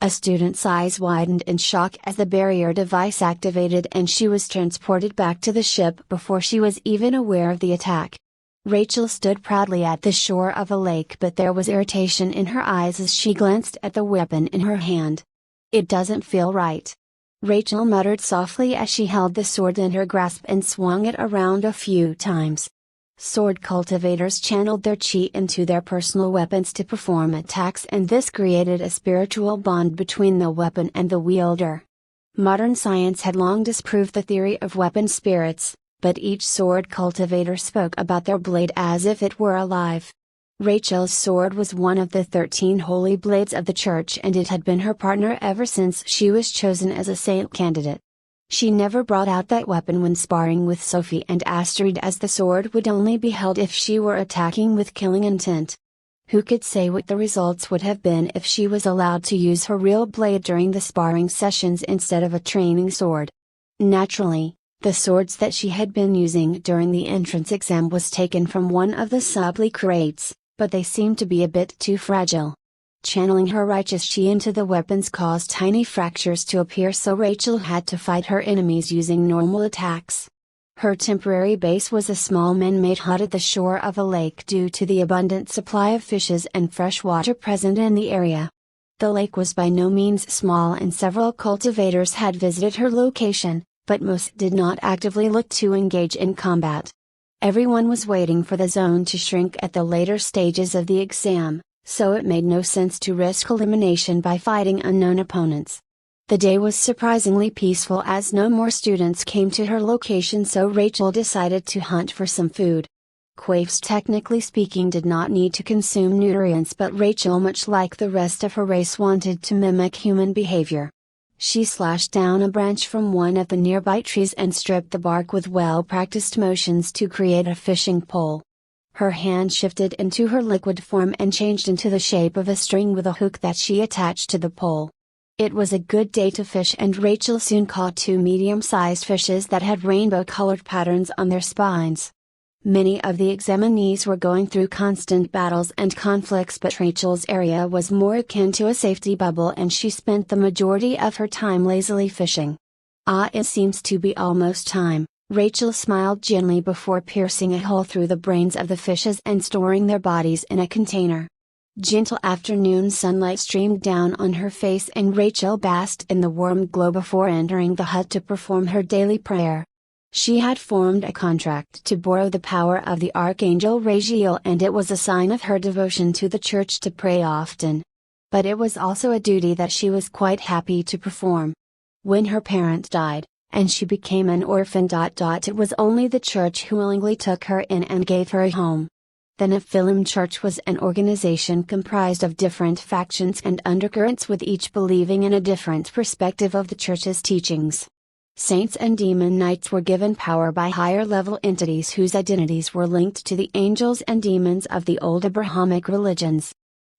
A student's eyes widened in shock as the barrier device activated and she was transported back to the ship before she was even aware of the attack. Rachel stood proudly at the shore of a lake, but there was irritation in her eyes as she glanced at the weapon in her hand. "It doesn't feel right," Rachel muttered softly as she held the sword in her grasp and swung it around a few times. Sword cultivators channeled their chi into their personal weapons to perform attacks, and this created a spiritual bond between the weapon and the wielder. Modern science had long disproved the theory of weapon spirits, but each sword cultivator spoke about their blade as if it were alive. Rachel's sword was one of the 13 holy blades of the church, and it had been her partner ever since she was chosen as a saint candidate. She never brought out that weapon when sparring with Sophie and Astrid, as the sword would only be held if she were attacking with killing intent. Who could say what the results would have been if she was allowed to use her real blade during the sparring sessions instead of a training sword? Naturally, the swords that she had been using during the entrance exam was taken from one of the supply crates, but they seemed to be a bit too fragile. Channeling her righteous chi into the weapons caused tiny fractures to appear, so Rachel had to fight her enemies using normal attacks. Her temporary base was a small man-made hut at the shore of a lake due to the abundant supply of fishes and fresh water present in the area. The lake was by no means small, and several cultivators had visited her location, but most did not actively look to engage in combat. Everyone was waiting for the zone to shrink at the later stages of the exam, so it made no sense to risk elimination by fighting unknown opponents. The day was surprisingly peaceful as no more students came to her location, so Rachel decided to hunt for some food. Quaffs, technically speaking, did not need to consume nutrients, but Rachel, much like the rest of her race, wanted to mimic human behavior. She slashed down a branch from one of the nearby trees and stripped the bark with well-practiced motions to create a fishing pole. Her hand shifted into her liquid form and changed into the shape of a string with a hook that she attached to the pole. It was a good day to fish, and Rachel soon caught 2 medium-sized fishes that had rainbow-colored patterns on their spines. Many of the examinees were going through constant battles and conflicts, but Rachel's area was more akin to a safety bubble, and she spent the majority of her time lazily fishing. It seems to be almost time," Rachel smiled gently before piercing a hole through the brains of the fishes and storing their bodies in a container. Gentle afternoon sunlight streamed down on her face, and Rachel basked in the warm glow before entering the hut to perform her daily prayer. She had formed a contract to borrow the power of the Archangel Raziel, and it was a sign of her devotion to the church to pray often. But it was also a duty that she was quite happy to perform. When her parent died, and she became an orphan. It was only the church who willingly took her in and gave her a home. The Nephilim Church was an organization comprised of different factions and undercurrents, with each believing in a different perspective of the church's teachings. Saints and demon knights were given power by higher-level entities whose identities were linked to the angels and demons of the old Abrahamic religions.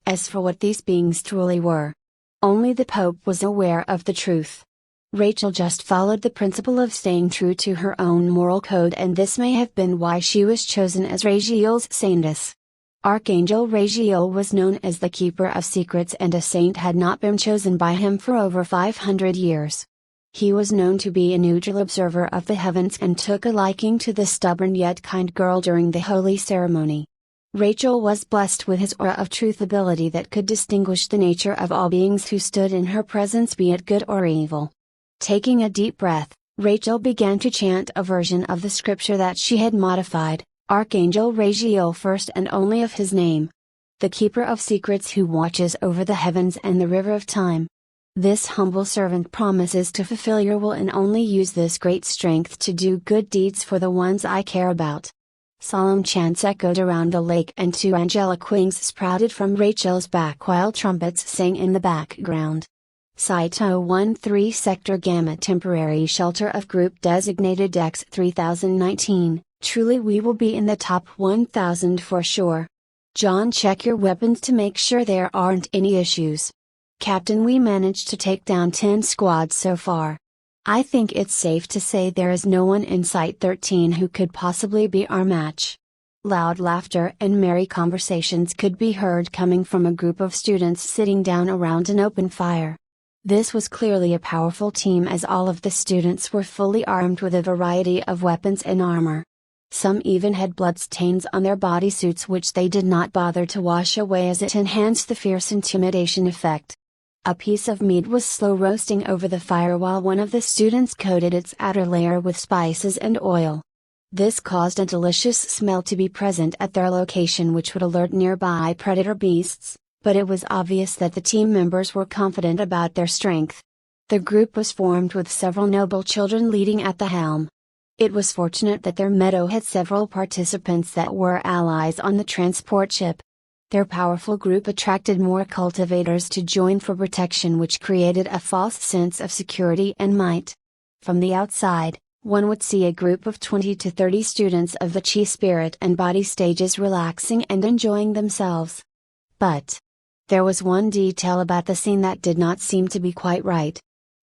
As for what these beings truly were, only the Pope was aware of the truth. Rachel just followed the principle of staying true to her own moral code, and this may have been why she was chosen as Raziel's saintess. Archangel Raziel was known as the Keeper of Secrets, and a saint had not been chosen by him for over 500 years. He was known to be a neutral observer of the heavens and took a liking to the stubborn yet kind girl during the holy ceremony. Rachel was blessed with his aura of truth, ability that could distinguish the nature of all beings who stood in her presence, be it good or evil. Taking a deep breath, Rachel began to chant a version of the scripture that she had modified, Archangel Raziel, first and only of his name. The Keeper of Secrets who watches over the heavens and the river of time. This humble servant promises to fulfill your will and only use this great strength to do good deeds for the ones I care about. Solemn chants echoed around the lake, and 2 angelic wings sprouted from Rachel's back while trumpets sang in the background. Site 013 Sector Gamma, temporary shelter of group designated X 3019. Truly we will be in the top 1000 for sure. John, check your weapons to make sure there aren't any issues. Captain, we managed to take down 10 squads so far. I think it's safe to say there is no one in Site 13 who could possibly be our match. Loud laughter and merry conversations could be heard coming from a group of students sitting down around an open fire. This was clearly a powerful team as all of the students were fully armed with a variety of weapons and armor. Some even had bloodstains on their bodysuits which they did not bother to wash away as it enhanced the fierce intimidation effect. A piece of meat was slow roasting over the fire while one of the students coated its outer layer with spices and oil. This caused a delicious smell to be present at their location which would alert nearby predator beasts, but it was obvious that the team members were confident about their strength. The group was formed with several noble children leading at the helm. It was fortunate that their meadow had several participants that were allies on the transport ship. Their powerful group attracted more cultivators to join for protection, which created a false sense of security and might. From the outside, one would see a group of 20 to 30 students of the chi spirit and body stages relaxing and enjoying themselves. But there was one detail about the scene that did not seem to be quite right.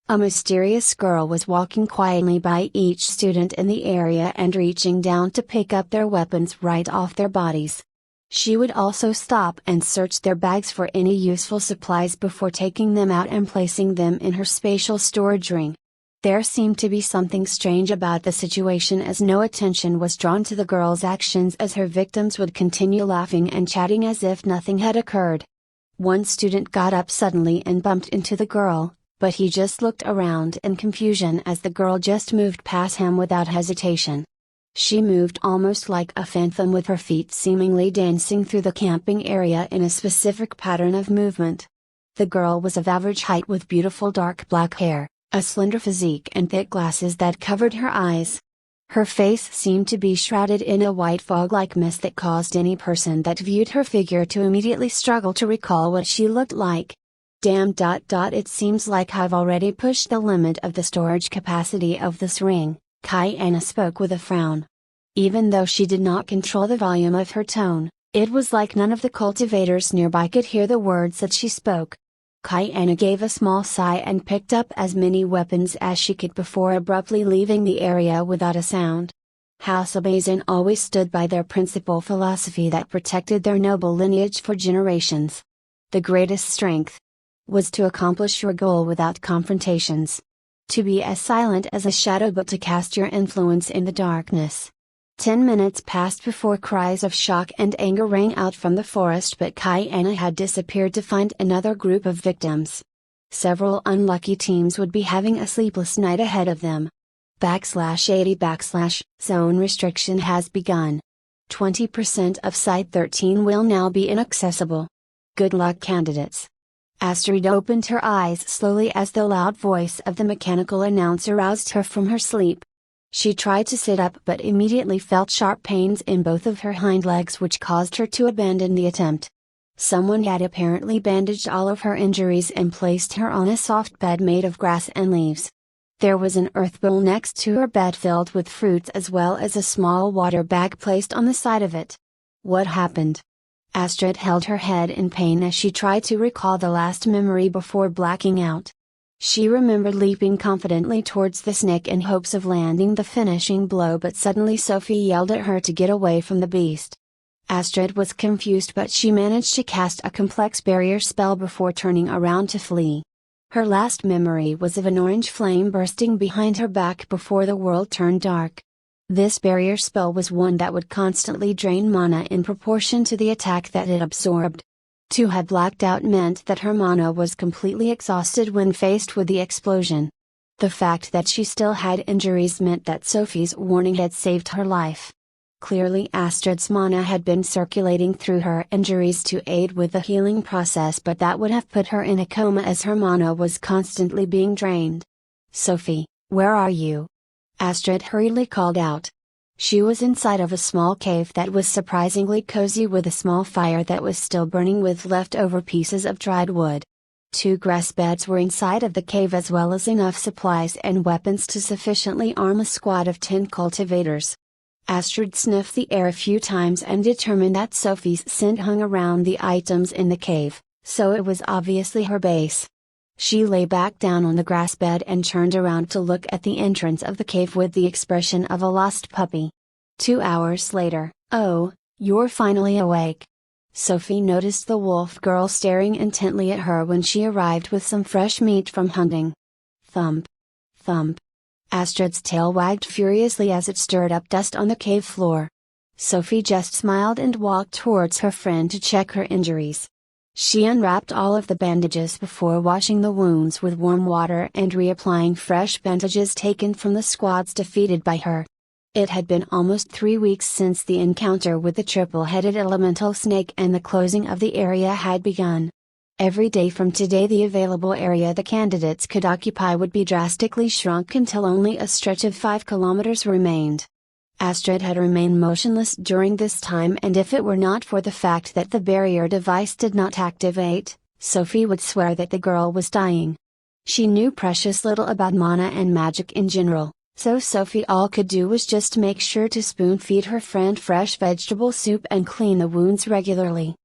A mysterious girl was walking quietly by each student in the area and reaching down to pick up their weapons right off their bodies. She would also stop and search their bags for any useful supplies before taking them out and placing them in her spatial storage ring. There seemed to be something strange about the situation as no attention was drawn to the girl's actions as her victims would continue laughing and chatting as if nothing had occurred. One student got up suddenly and bumped into the girl, but he just looked around in confusion as the girl just moved past him without hesitation. She moved almost like a phantom with her feet seemingly dancing through the camping area in a specific pattern of movement. The girl was of average height with beautiful dark black hair, a slender physique and thick glasses that covered her eyes. Her face seemed to be shrouded in a white fog-like mist that caused any person that viewed her figure to immediately struggle to recall what she looked like. Damn. It seems like I've already pushed the limit of the storage capacity of this ring, Kaiana spoke with a frown. Even though she did not control the volume of her tone, it was like none of the cultivators nearby could hear the words that she spoke. Kaiana gave a small sigh and picked up as many weapons as she could before abruptly leaving the area without a sound. House Abazin always stood by their principal philosophy that protected their noble lineage for generations. The greatest strength was to accomplish your goal without confrontations. To be as silent as a shadow but to cast your influence in the darkness. 10 minutes passed before cries of shock and anger rang out from the forest, but Kaiana had disappeared to find another group of victims. Several unlucky teams would be having a sleepless night ahead of them. /80 zone restriction has begun. 20% of Site 13 will now be inaccessible. Good luck, candidates. Astrid opened her eyes slowly as the loud voice of the mechanical announcer roused her from her sleep. She tried to sit up but immediately felt sharp pains in both of her hind legs which caused her to abandon the attempt. Someone had apparently bandaged all of her injuries and placed her on a soft bed made of grass and leaves. There was an earth bowl next to her bed filled with fruits as well as a small water bag placed on the side of it. What happened? Astrid held her head in pain as she tried to recall the last memory before blacking out. She remembered leaping confidently towards the snake in hopes of landing the finishing blow, but suddenly Sophie yelled at her to get away from the beast. Astrid was confused, but she managed to cast a complex barrier spell before turning around to flee. Her last memory was of an orange flame bursting behind her back before the world turned dark. This barrier spell was one that would constantly drain mana in proportion to the attack that it absorbed. To have blacked out meant that her mana was completely exhausted when faced with the explosion. The fact that she still had injuries meant that Sophie's warning had saved her life. Clearly Astrid's mana had been circulating through her injuries to aid with the healing process, but that would have put her in a coma as her mana was constantly being drained. Sophie, where are you? Astrid hurriedly called out. She was inside of a small cave that was surprisingly cozy with a small fire that was still burning with leftover pieces of dried wood. 2 grass beds were inside of the cave as well as enough supplies and weapons to sufficiently arm a squad of 10 cultivators. Astrid sniffed the air a few times and determined that Sophie's scent hung around the items in the cave, so it was obviously her base. She lay back down on the grass bed and turned around to look at the entrance of the cave with the expression of a lost puppy. 2 hours later, oh, you're finally awake. Sophie noticed the wolf girl staring intently at her when she arrived with some fresh meat from hunting. Thump. Thump. Astrid's tail wagged furiously as it stirred up dust on the cave floor. Sophie just smiled and walked towards her friend to check her injuries. She unwrapped all of the bandages before washing the wounds with warm water and reapplying fresh bandages taken from the squads defeated by her. It had been almost 3 weeks since the encounter with the triple-headed elemental snake, and the closing of the area had begun. Every day from today the available area the candidates could occupy would be drastically shrunk until only a stretch of 5 kilometers remained. Astrid had remained motionless during this time, and if it were not for the fact that the barrier device did not activate, Sophie would swear that the girl was dying. She knew precious little about mana and magic in general, so Sophie all could do was just make sure to spoon-feed her friend fresh vegetable soup and clean the wounds regularly.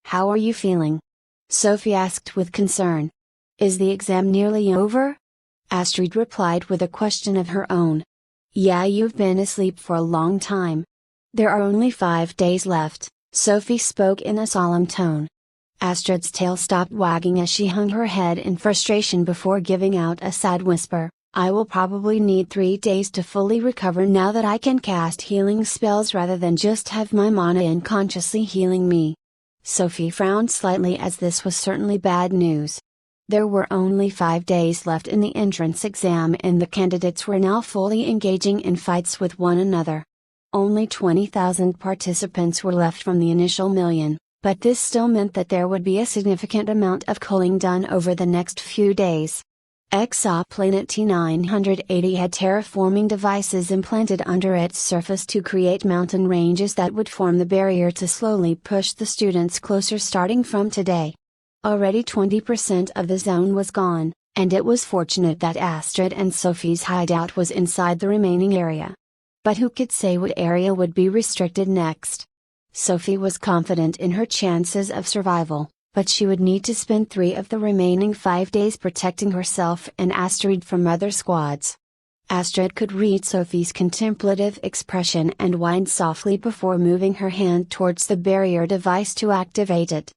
"How are you feeling?" Sophie asked with concern. "Is the exam nearly over?" Astrid replied with a question of her own. "Yeah, you've been asleep for a long time. There are only 5 days left," Sophie spoke in a solemn tone. Astrid's tail stopped wagging as she hung her head in frustration before giving out a sad whisper. "I will probably need 3 days to fully recover now that I can cast healing spells rather than just have my mana unconsciously healing me." Sophie frowned slightly as this was certainly bad news. There were only 5 days left in the entrance exam, and the candidates were now fully engaging in fights with one another. Only 20,000 participants were left from the initial million, but this still meant that there would be a significant amount of culling done over the next few days. Exoplanet T980 had terraforming devices implanted under its surface to create mountain ranges that would form the barrier to slowly push the students closer starting from today. Already 20% of the zone was gone, and it was fortunate that Astrid and Sophie's hideout was inside the remaining area. But who could say what area would be restricted next? Sophie was confident in her chances of survival, but she would need to spend 3 of the remaining 5 days protecting herself and Astrid from other squads. Astrid could read Sophie's contemplative expression and whined softly before moving her hand towards the barrier device to activate it.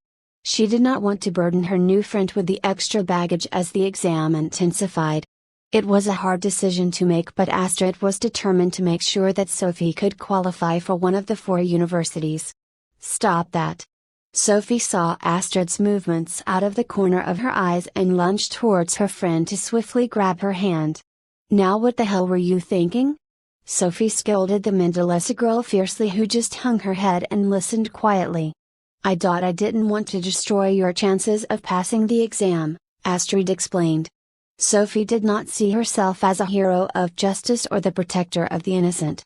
She did not want to burden her new friend with the extra baggage as the exam intensified. It was a hard decision to make, but Astrid was determined to make sure that Sophie could qualify for one of the 4 universities. "Stop that!" Sophie saw Astrid's movements out of the corner of her eyes and lunged towards her friend to swiftly grab her hand. "Now what the hell were you thinking?" Sophie scolded the Mendelesa girl fiercely, who just hung her head and listened quietly. "I thought I didn't want to destroy your chances of passing the exam," Astrid explained. Sophie did not see herself as a hero of justice or the protector of the innocent.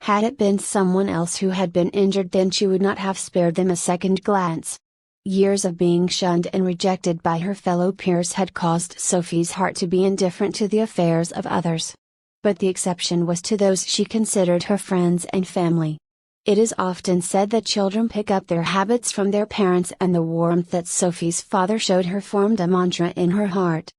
Had it been someone else who had been injured, then she would not have spared them a second glance. Years of being shunned and rejected by her fellow peers had caused Sophie's heart to be indifferent to the affairs of others. But the exception was to those she considered her friends and family. It is often said that children pick up their habits from their parents, and the warmth that Sophie's father showed her formed a mantra in her heart.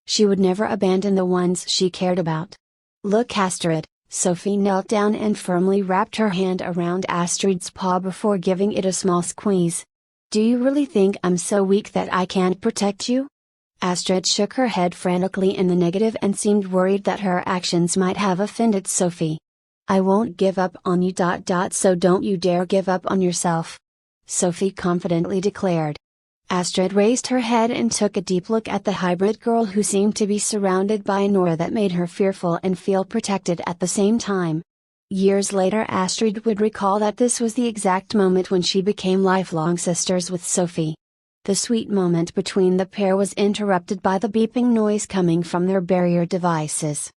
She would never abandon the ones she cared about. "Look, Astrid," Sophie knelt down and firmly wrapped her hand around Astrid's paw before giving it a small squeeze. "Do you really think I'm so weak that I can't protect you?" Astrid shook her head frantically in the negative and seemed worried that her actions might have offended Sophie. "I won't give up on you. So don't you dare give up on yourself," Sophie confidently declared. Astrid raised her head and took a deep look at the hybrid girl, who seemed to be surrounded by an aura that made her fearful and feel protected at the same time. Years later, Astrid would recall that this was the exact moment when she became lifelong sisters with Sophie. The sweet moment between the pair was interrupted by the beeping noise coming from their barrier devices.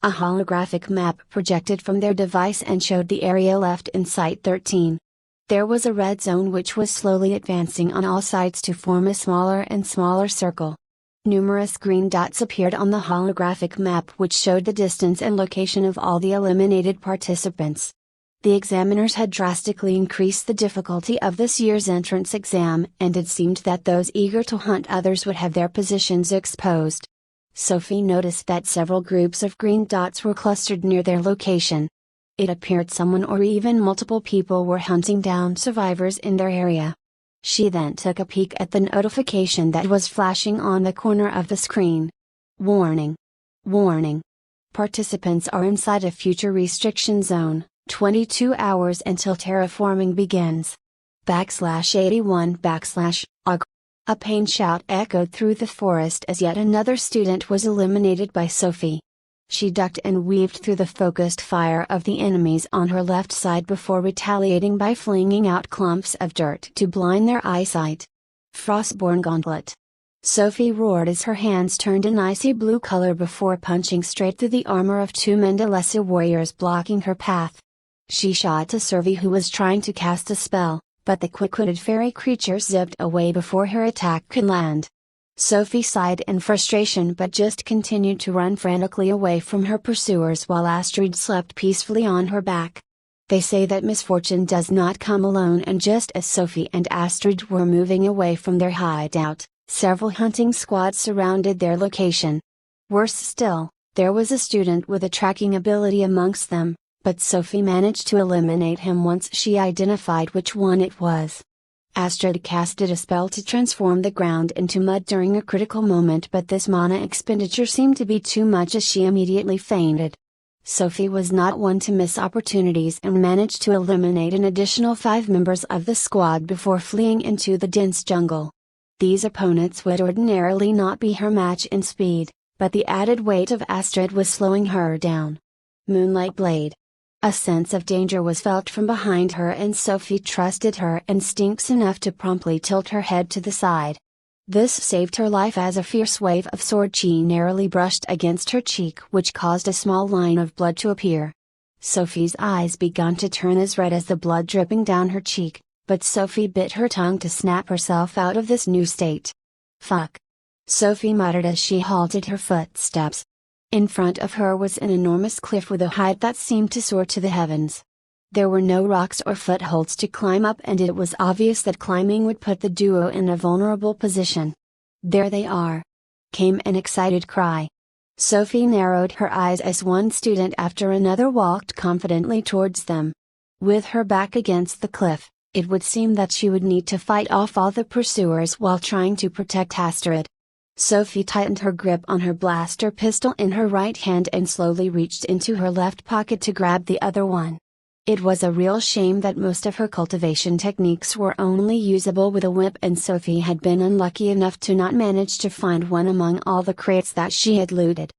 A holographic map projected from their device and showed the area left in Site 13. There was a red zone which was slowly advancing on all sides to form a smaller and smaller circle. Numerous green dots appeared on the holographic map, which showed the distance and location of all the eliminated participants. The examiners had drastically increased the difficulty of this year's entrance exam, and it seemed that those eager to hunt others would have their positions exposed. Sophie noticed that several groups of green dots were clustered near their location. It appeared someone or even multiple people were hunting down survivors in their area. She then took a peek at the notification that was flashing on the corner of the screen. Warning! Warning! Participants are inside a future restriction zone, 22 hours until terraforming begins. /81/AUG. A pain shout echoed through the forest as yet another student was eliminated by Sophie. She ducked and weaved through the focused fire of the enemies on her left side before retaliating by flinging out clumps of dirt to blind their eyesight. Frostborn Gauntlet. Sophie roared as her hands turned an icy blue color before punching straight through the armor of two Mendelessa warriors blocking her path. She shot to Survey, who was trying to cast a spell, but the quick-witted fairy creature zipped away before her attack could land. Sophie sighed in frustration but just continued to run frantically away from her pursuers while Astrid slept peacefully on her back. They say that misfortune does not come alone, and just as Sophie and Astrid were moving away from their hideout, several hunting squads surrounded their location. Worse still, there was a student with a tracking ability amongst them, but Sophie managed to eliminate him once she identified which one it was. Astrid casted a spell to transform the ground into mud during a critical moment, but this mana expenditure seemed to be too much as she immediately fainted. Sophie was not one to miss opportunities and managed to eliminate an additional 5 members of the squad before fleeing into the dense jungle. These opponents would ordinarily not be her match in speed, but the added weight of Astrid was slowing her down. Moonlight Blade. A sense of danger was felt from behind her, and Sophie trusted her instincts enough to promptly tilt her head to the side. This saved her life as a fierce wave of sword chi narrowly brushed against her cheek, which caused a small line of blood to appear. Sophie's eyes began to turn as red as the blood dripping down her cheek, but Sophie bit her tongue to snap herself out of this new state. Fuck! Sophie muttered as she halted her footsteps. In front of her was an enormous cliff with a height that seemed to soar to the heavens. There were no rocks or footholds to climb up, and it was obvious that climbing would put the duo in a vulnerable position. "There they are!" came an excited cry. Sophie narrowed her eyes as one student after another walked confidently towards them. With her back against the cliff, it would seem that she would need to fight off all the pursuers while trying to protect Astrid. Sophie tightened her grip on her blaster pistol in her right hand and slowly reached into her left pocket to grab the other one. It was a real shame that most of her cultivation techniques were only usable with a whip, and Sophie had been unlucky enough to not manage to find one among all the crates that she had looted.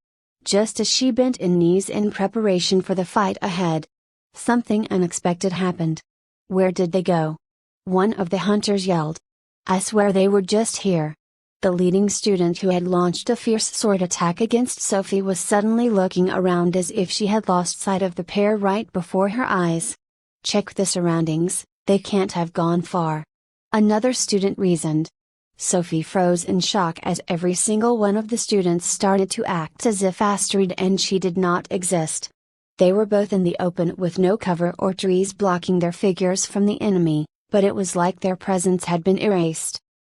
Just as she bent in knees in preparation for the fight ahead, something unexpected happened. "Where did they go?" one of the hunters yelled. "I swear they were just here." The leading student, who had launched a fierce sword attack against Sophie, was suddenly looking around as if she had lost sight of the pair right before her eyes. "Check the surroundings, they can't have gone far," another student reasoned. Sophie froze in shock as every single one of the students started to act as if Astrid and she did not exist. They were both in the open with no cover or trees blocking their figures from the enemy, but it was like their presence had been erased.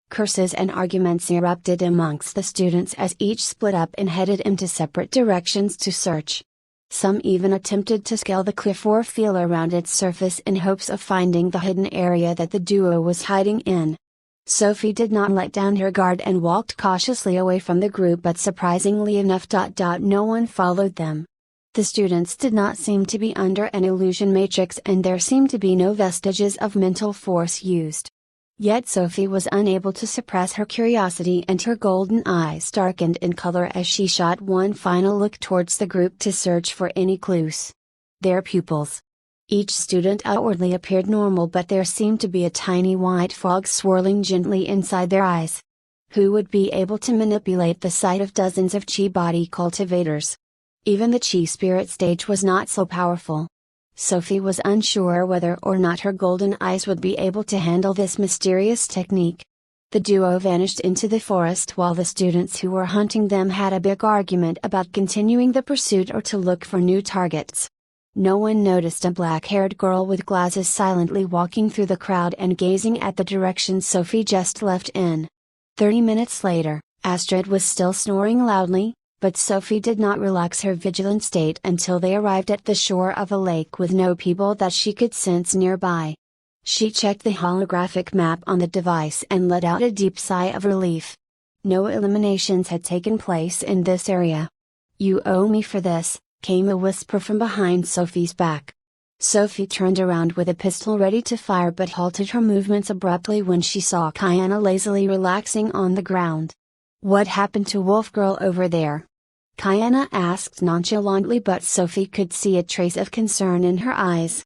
Curses and arguments erupted amongst the students as each split up and headed into separate directions to search. Some even attempted to scale the cliff or feel around its surface in hopes of finding the hidden area that the duo was hiding in. Sophie did not let down her guard and walked cautiously away from the group, but surprisingly enough, no one followed them. The students did not seem to be under an illusion matrix, and there seemed to be no vestiges of mental force used. Yet Sophie was unable to suppress her curiosity, and her golden eyes darkened in color as she shot one final look towards the group to search for any clues. Their pupils. Each student outwardly appeared normal, but there seemed to be a tiny white fog swirling gently inside their eyes. Who would be able to manipulate the sight of dozens of chi body cultivators? Even the chi spirit stage was not so powerful. Sophie was unsure whether or not her golden eyes would be able to handle this mysterious technique. The duo vanished into the forest while the students who were hunting them had a big argument about continuing the pursuit or to look for new targets. No one noticed a black-haired girl with glasses silently walking through the crowd and gazing at the direction Sophie just left in. 30 minutes later, Astrid was still snoring loudly, but Sophie did not relax her vigilant state until they arrived at the shore of a lake with no people that she could sense nearby. She checked the holographic map on the device and let out a deep sigh of relief. No eliminations had taken place in this area. "You owe me for this," came a whisper from behind Sophie's back. Sophie turned around with a pistol ready to fire but halted her movements abruptly when she saw Kiana lazily relaxing on the ground. "What happened to Wolf Girl over there?" Kiana asked nonchalantly, but Sophie could see a trace of concern in her eyes.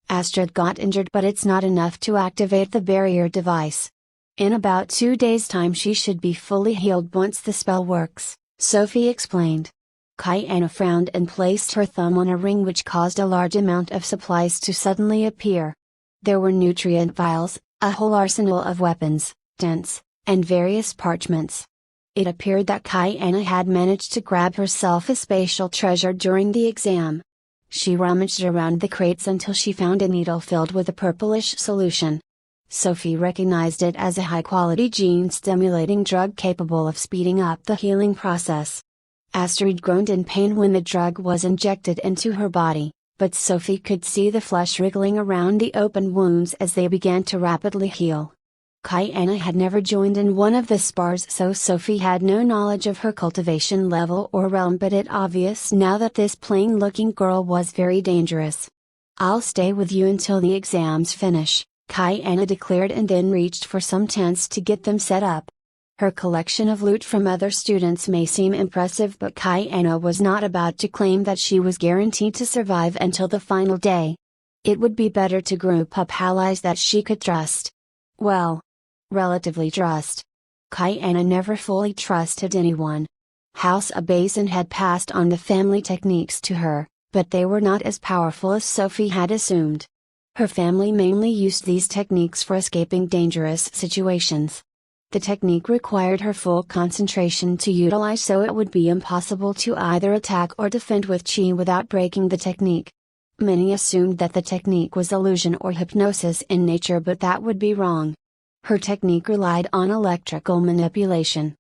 "Astrid got injured, but it's not enough to activate the barrier device. In about 2 days' time she should be fully healed once the spell works," Sophie explained. Kiana frowned and placed her thumb on a ring which caused a large amount of supplies to suddenly appear. There were nutrient vials, a whole arsenal of weapons, tents, and various parchments. It appeared that Kiana had managed to grab herself a spatial treasure during the exam. She rummaged around the crates until she found a needle filled with a purplish solution. Sophie recognized it as a high-quality gene-stimulating drug capable of speeding up the healing process. Astrid groaned in pain when the drug was injected into her body, but Sophie could see the flesh wriggling around the open wounds as they began to rapidly heal. Kiana had never joined in one of the spars, so Sophie had no knowledge of her cultivation level or realm, but it obvious now that this plain-looking girl was very dangerous. "I'll stay with you until the exams finish," Kiana declared, and then reached for some tents to get them set up. Her collection of loot from other students may seem impressive, but Kiana was not about to claim that she was guaranteed to survive until the final day. It would be better to group up allies that she could trust. Well, relatively trust. Kiana never fully trusted anyone. House Abasin had passed on the family techniques to her, but they were not as powerful as Sophie had assumed. Her family mainly used these techniques for escaping dangerous situations. The technique required her full concentration to utilize, so it would be impossible to either attack or defend with chi without breaking the technique. Many assumed that the technique was illusion or hypnosis in nature, but that would be wrong. Her technique relied on electrical manipulation.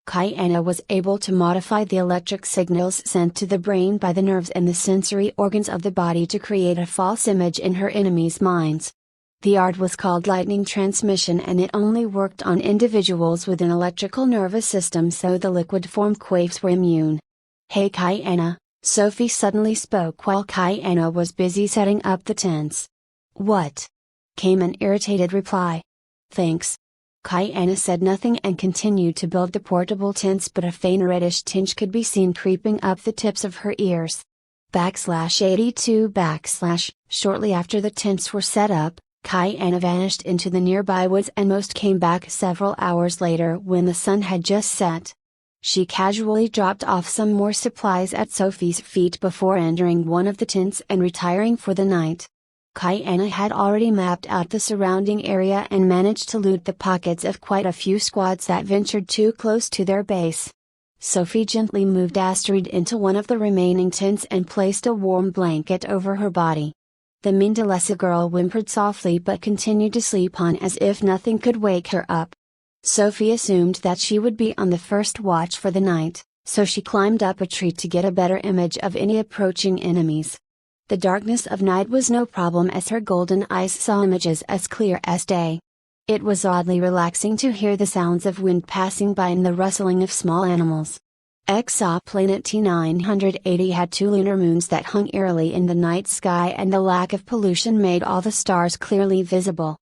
Kiana was able to modify the electric signals sent to the brain by the nerves and the sensory organs of the body to create a false image in her enemies' minds. The art was called lightning transmission, and it only worked on individuals with an electrical nervous system, so the liquid form quaves were immune. "Hey Kiana," Sophie suddenly spoke while Kiana was busy setting up the tents. "What?" came an irritated reply. "Thanks." Kiana said nothing and continued to build the portable tents, but a faint reddish tinge could be seen creeping up the tips of her ears. /82 / Shortly after the tents were set up, Kiana vanished into the nearby woods and most came back several hours later when the sun had just set. She casually dropped off some more supplies at Sophie's feet before entering one of the tents and retiring for the night. Kiana had already mapped out the surrounding area and managed to loot the pockets of quite a few squads that ventured too close to their base. Sophie gently moved Astrid into one of the remaining tents and placed a warm blanket over her body. The Mendelesa girl whimpered softly but continued to sleep on as if nothing could wake her up. Sophie assumed that she would be on the first watch for the night, so she climbed up a tree to get a better image of any approaching enemies. The darkness of night was no problem as her golden eyes saw images as clear as day. It was oddly relaxing to hear the sounds of wind passing by and the rustling of small animals. Exoplanet T980 had 2 lunar moons that hung eerily in the night sky, and the lack of pollution made all the stars clearly visible.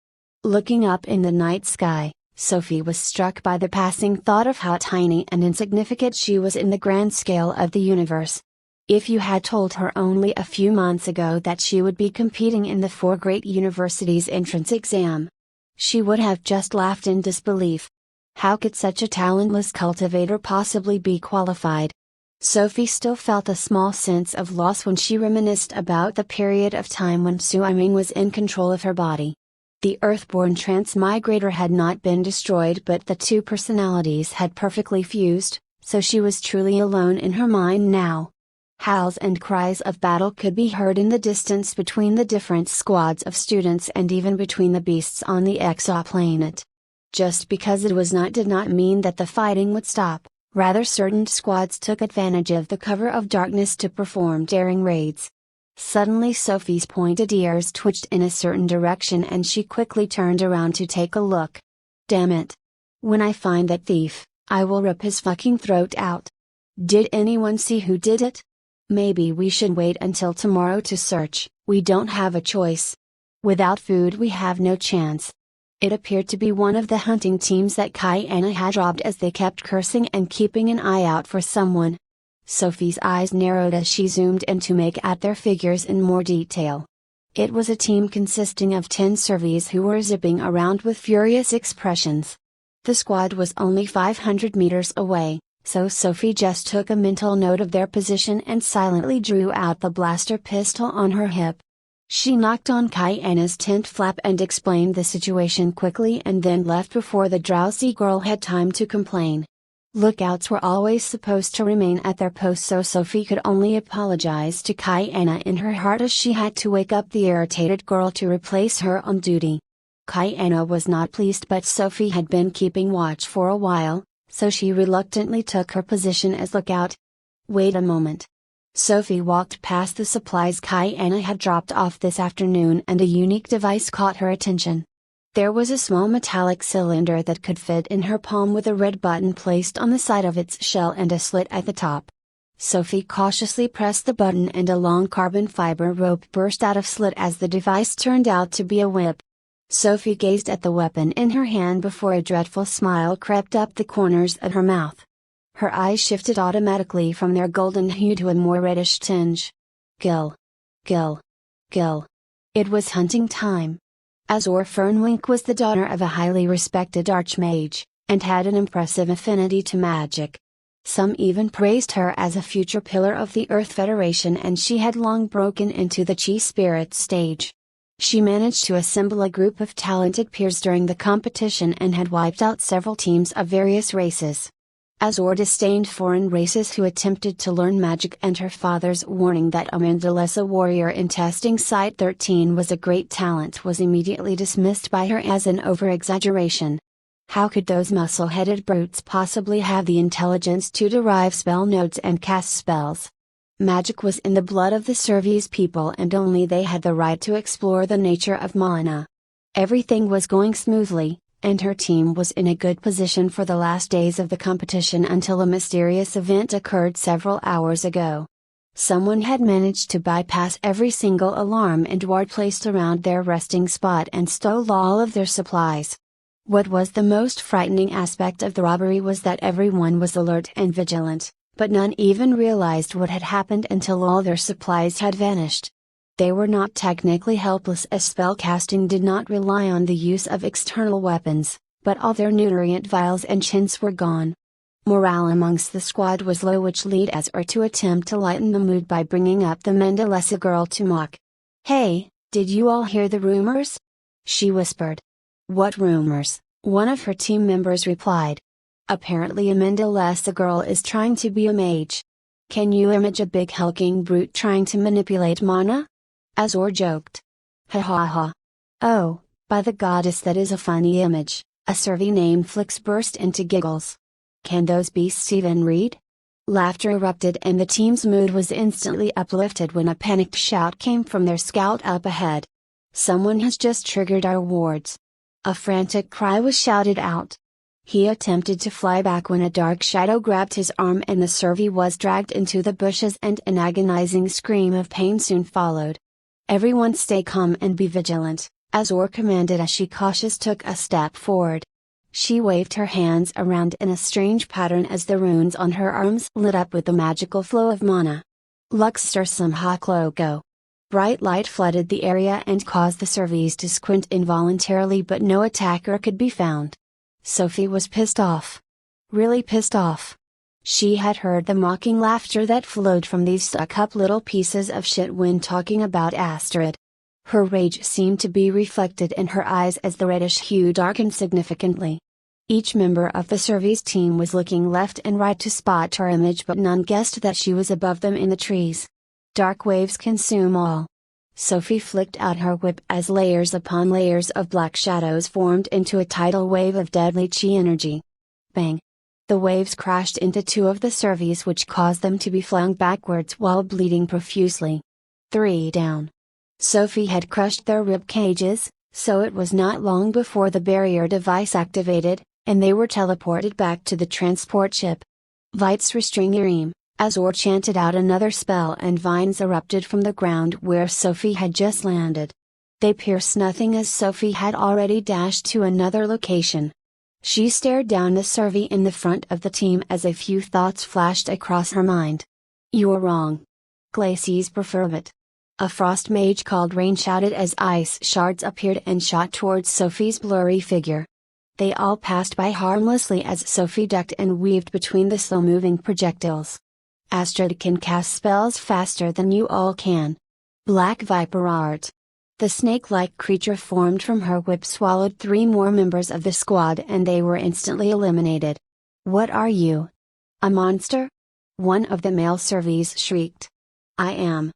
Looking up in the night sky, Sophie was struck by the passing thought of how tiny and insignificant she was in the grand scale of the universe. If you had told her only a few months ago that she would be competing in the 4 great universities entrance exam, she would have just laughed in disbelief. How could such a talentless cultivator possibly be qualified? Sophie still felt a small sense of loss when she reminisced about the period of time when Suiming was in control of her body. The Earthborn transmigrator had not been destroyed, but the 2 personalities had perfectly fused, so she was truly alone in her mind now. Howls and cries of battle could be heard in the distance between the different squads of students and even between the beasts on the exoplanet. Just because it was night did not mean that the fighting would stop, rather certain squads took advantage of the cover of darkness to perform daring raids. Suddenly Sophie's pointed ears twitched in a certain direction and she quickly turned around to take a look. Damn it! When I find that thief, I will rip his fucking throat out. Did anyone see who did it? Maybe we should wait until tomorrow to search. We don't have a choice. Without food we have no chance. It appeared to be one of the hunting teams that Kiana had robbed as they kept cursing and keeping an eye out for someone. Sophie's eyes narrowed as she zoomed in to make out their figures in more detail. It was a team consisting of 10 Servies who were zipping around with furious expressions. The squad was only 500 meters away, so Sophie just took a mental note of their position and silently drew out the blaster pistol on her hip. She knocked on Kiana's tent flap and explained the situation quickly and then left before the drowsy girl had time to complain. Lookouts were always supposed to remain at their posts, so Sophie could only apologize to Kiana in her heart as she had to wake up the irritated girl to replace her on duty. Kiana was not pleased, but Sophie had been keeping watch for a while, so she reluctantly took her position as lookout. Wait a moment. Sophie walked past the supplies Kiana had dropped off this afternoon and a unique device caught her attention. There was a small metallic cylinder that could fit in her palm with a red button placed on the side of its shell and a slit at the top. Sophie cautiously pressed the button and a long carbon fiber rope burst out of slit as the device turned out to be a whip. Sophie gazed at the weapon in her hand before a dreadful smile crept up the corners of her mouth. Her eyes shifted automatically from their golden hue to a more reddish tinge. Kill. Kill. Kill. It was hunting time. Azor Fernwink was the daughter of a highly respected archmage, and had an impressive affinity to magic. Some even praised her as a future pillar of the Earth Federation, and she had long broken into the Chi Spirit stage. She managed to assemble a group of talented peers during the competition and had wiped out several teams of various races. Azor disdained foreign races who attempted to learn magic, and her father's warning that Amanda a warrior in testing Site 13 was a great talent was immediately dismissed by her as an over-exaggeration. How could those muscle-headed brutes possibly have the intelligence to derive spell nodes and cast spells? Magic was in the blood of the Servies people, and only they had the right to explore the nature of mana. Everything was going smoothly, and her team was in a good position for the last days of the competition until a mysterious event occurred several hours ago. Someone had managed to bypass every single alarm and ward placed around their resting spot and stole all of their supplies. What was the most frightening aspect of the robbery was that everyone was alert and vigilant, but none even realized what had happened until all their supplies had vanished. They were not technically helpless, as spellcasting did not rely on the use of external weapons, but all their nutrient vials and chins were gone. Morale amongst the squad was low, which led Azor to attempt to lighten the mood by bringing up the Mendelessa girl to mock. "Hey, did you all hear the rumors?" she whispered. "What rumors?" one of her team members replied. "Apparently a Mendelessa girl is trying to be a mage. Can you imagine a big hulking brute trying to manipulate mana?" Azor joked. "Ha ha ha. Oh, by the goddess, that is a funny image." A Servi named Flix burst into giggles. "Can those beasts even read?" Laughter erupted and the team's mood was instantly uplifted when a panicked shout came from their scout up ahead. "Someone has just triggered our wards." A frantic cry was shouted out. He attempted to fly back when a dark shadow grabbed his arm and the Servi was dragged into the bushes, and an agonizing scream of pain soon followed. "Everyone stay calm and be vigilant," Azor commanded as she cautiously took a step forward. She waved her hands around in a strange pattern as the runes on her arms lit up with the magical flow of mana. Luxstar Samhak Logo. Bright light flooded the area and caused the Servies to squint involuntarily, but no attacker could be found. Sophie was pissed off. Really pissed off. She had heard the mocking laughter that flowed from these stuck-up little pieces of shit when talking about Astrid. Her rage seemed to be reflected in her eyes as the reddish hue darkened significantly. Each member of the Servies team was looking left and right to spot her image, but none guessed that she was above them in the trees. Dark waves consume all. Sophie flicked out her whip as layers upon layers of black shadows formed into a tidal wave of deadly chi energy. Bang! The waves crashed into two of the Servies, which caused them to be flung backwards while bleeding profusely. 3 down. Sophie had crushed their rib cages, so it was not long before the barrier device activated, and they were teleported back to the transport ship. Vites Restringerim, Azor chanted out another spell and vines erupted from the ground where Sophie had just landed. They pierced nothing as Sophie had already dashed to another location. She stared down the Survey in the front of the team as a few thoughts flashed across her mind. "You're wrong. Glacies prefer it." A frost mage called Rain shouted as ice shards appeared and shot towards Sophie's blurry figure. They all passed by harmlessly as Sophie ducked and weaved between the slow-moving projectiles. "Astrid can cast spells faster than you all can." Black Viper art. The snake-like creature formed from her whip swallowed 3 more members of the squad and they were instantly eliminated. "What are you? A monster?" one of the male Surveys shrieked. "I am."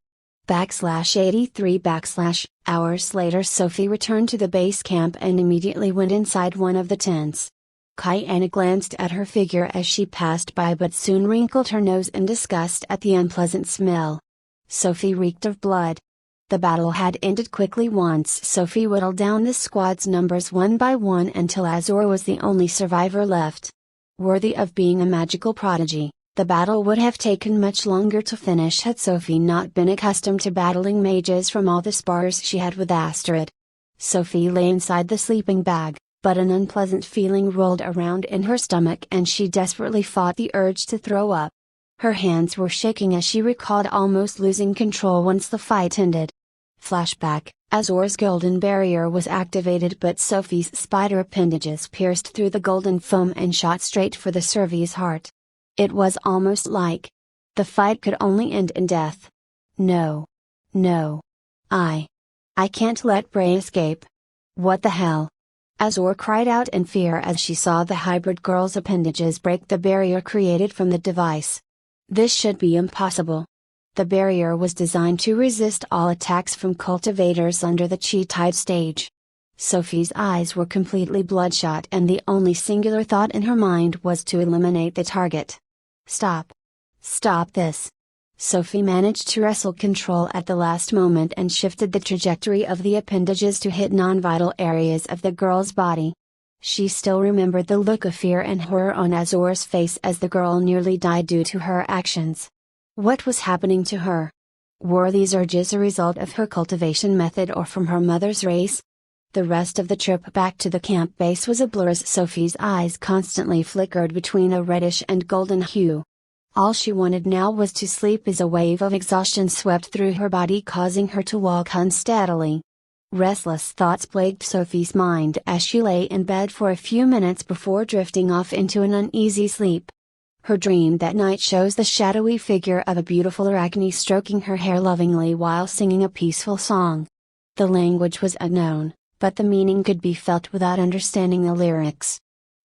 /83 Hours later Sophie returned to the base camp and immediately went inside one of the tents. Kyanna glanced at her figure as she passed by but soon wrinkled her nose in disgust at the unpleasant smell. Sophie reeked of blood. The battle had ended quickly once Sophie whittled down the squad's numbers one by one until Azor was the only survivor left. Worthy of being a magical prodigy, the battle would have taken much longer to finish had Sophie not been accustomed to battling mages from all the spars she had with Astrid. Sophie lay inside the sleeping bag, but an unpleasant feeling rolled around in her stomach and she desperately fought the urge to throw up. Her hands were shaking as she recalled almost losing control once the fight ended. Flashback, Azor's golden barrier was activated but Sophie's spider appendages pierced through the golden foam and shot straight for the Survey's heart. It was almost like the fight could only end in death. No. No. I can't let Bray escape. What the hell? Azor cried out in fear as she saw the hybrid girl's appendages break the barrier created from the device. This should be impossible. The barrier was designed to resist all attacks from cultivators under the Chi-Tide stage. Sophie's eyes were completely bloodshot and the only singular thought in her mind was to eliminate the target. Stop. Stop this. Sophie managed to wrestle control at the last moment and shifted the trajectory of the appendages to hit non-vital areas of the girl's body. She still remembered the look of fear and horror on Azor's face as the girl nearly died due to her actions. What was happening to her? Were these urges a result of her cultivation method or from her mother's race? The rest of the trip back to the camp base was a blur as Sophie's eyes constantly flickered between a reddish and golden hue. All she wanted now was to sleep as a wave of exhaustion swept through her body causing her to walk unsteadily. Restless thoughts plagued Sophie's mind as she lay in bed for a few minutes before drifting off into an uneasy sleep. Her dream that night shows the shadowy figure of a beautiful Arachne stroking her hair lovingly while singing a peaceful song. The language was unknown, but the meaning could be felt without understanding the lyrics.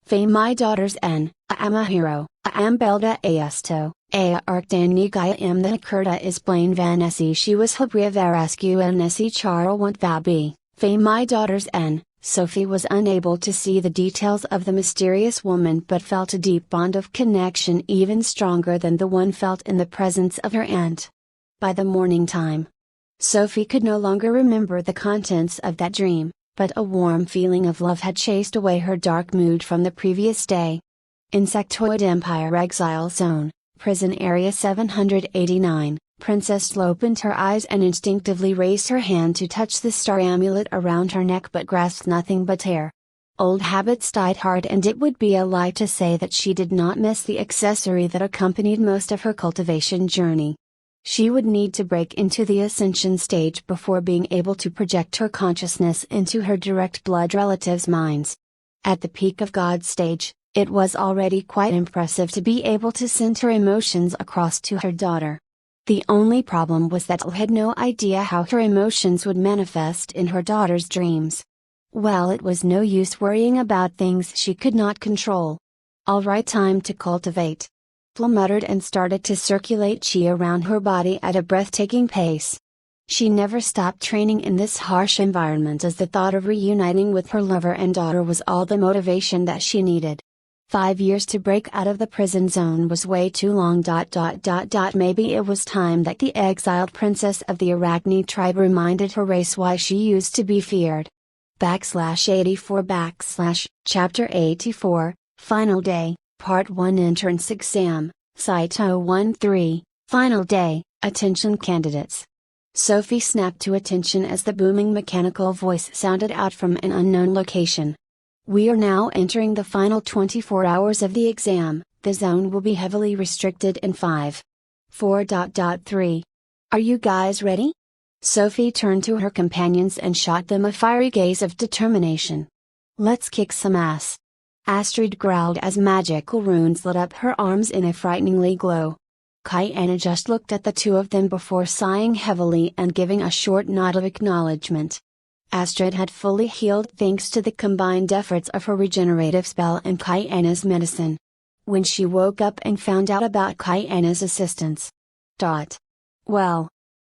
Fae my daughters n, I am a hero, I am Belda Aesto, Ea Arctani Gaia am the Hakurta is Blaine Vanessa she was Habria Varascu and Nessie Charl want Vabi, Fae my daughters n. Sophie was unable to see the details of the mysterious woman but felt a deep bond of connection even stronger than the one felt in the presence of her aunt. By the morning time, Sophie could no longer remember the contents of that dream, but a warm feeling of love had chased away her dark mood from the previous day. Insectoid Empire Exile Zone, Prison Area 789. Princess opened her eyes and instinctively raised her hand to touch the star amulet around her neck but grasped nothing but air. Old habits died hard and it would be a lie to say that she did not miss the accessory that accompanied most of her cultivation journey. She would need to break into the ascension stage before being able to project her consciousness into her direct blood relatives' minds. At the peak of God stage, it was already quite impressive to be able to send her emotions across to her daughter. The only problem was that Elle had no idea how her emotions would manifest in her daughter's dreams. Well, it was no use worrying about things she could not control. All right, time to cultivate. Elle muttered and started to circulate chi around her body at a breathtaking pace. She never stopped training in this harsh environment as the thought of reuniting with her lover and daughter was all the motivation that she needed. 5 years to break out of the prison zone was way too long. Maybe it was time that the exiled princess of the Arachne tribe reminded her race why she used to be feared. /84 Chapter 84, Final Day, Part 1 Entrance Exam, Site 013, Final Day, Attention Candidates. Sophie snapped to attention as the booming mechanical voice sounded out from an unknown location. We are now entering the final 24 hours of the exam. The zone will be heavily restricted in 5. 4.3. Are you guys ready? Sophie turned to her companions and shot them a fiery gaze of determination. Let's kick some ass. Astrid growled as magical runes lit up her arms in a frighteningly glow. Kyanna just looked at the two of them before sighing heavily and giving a short nod of acknowledgement. Astrid had fully healed thanks to the combined efforts of her regenerative spell and Kyanna's medicine. When she woke up and found out about Kyanna's assistance. Well.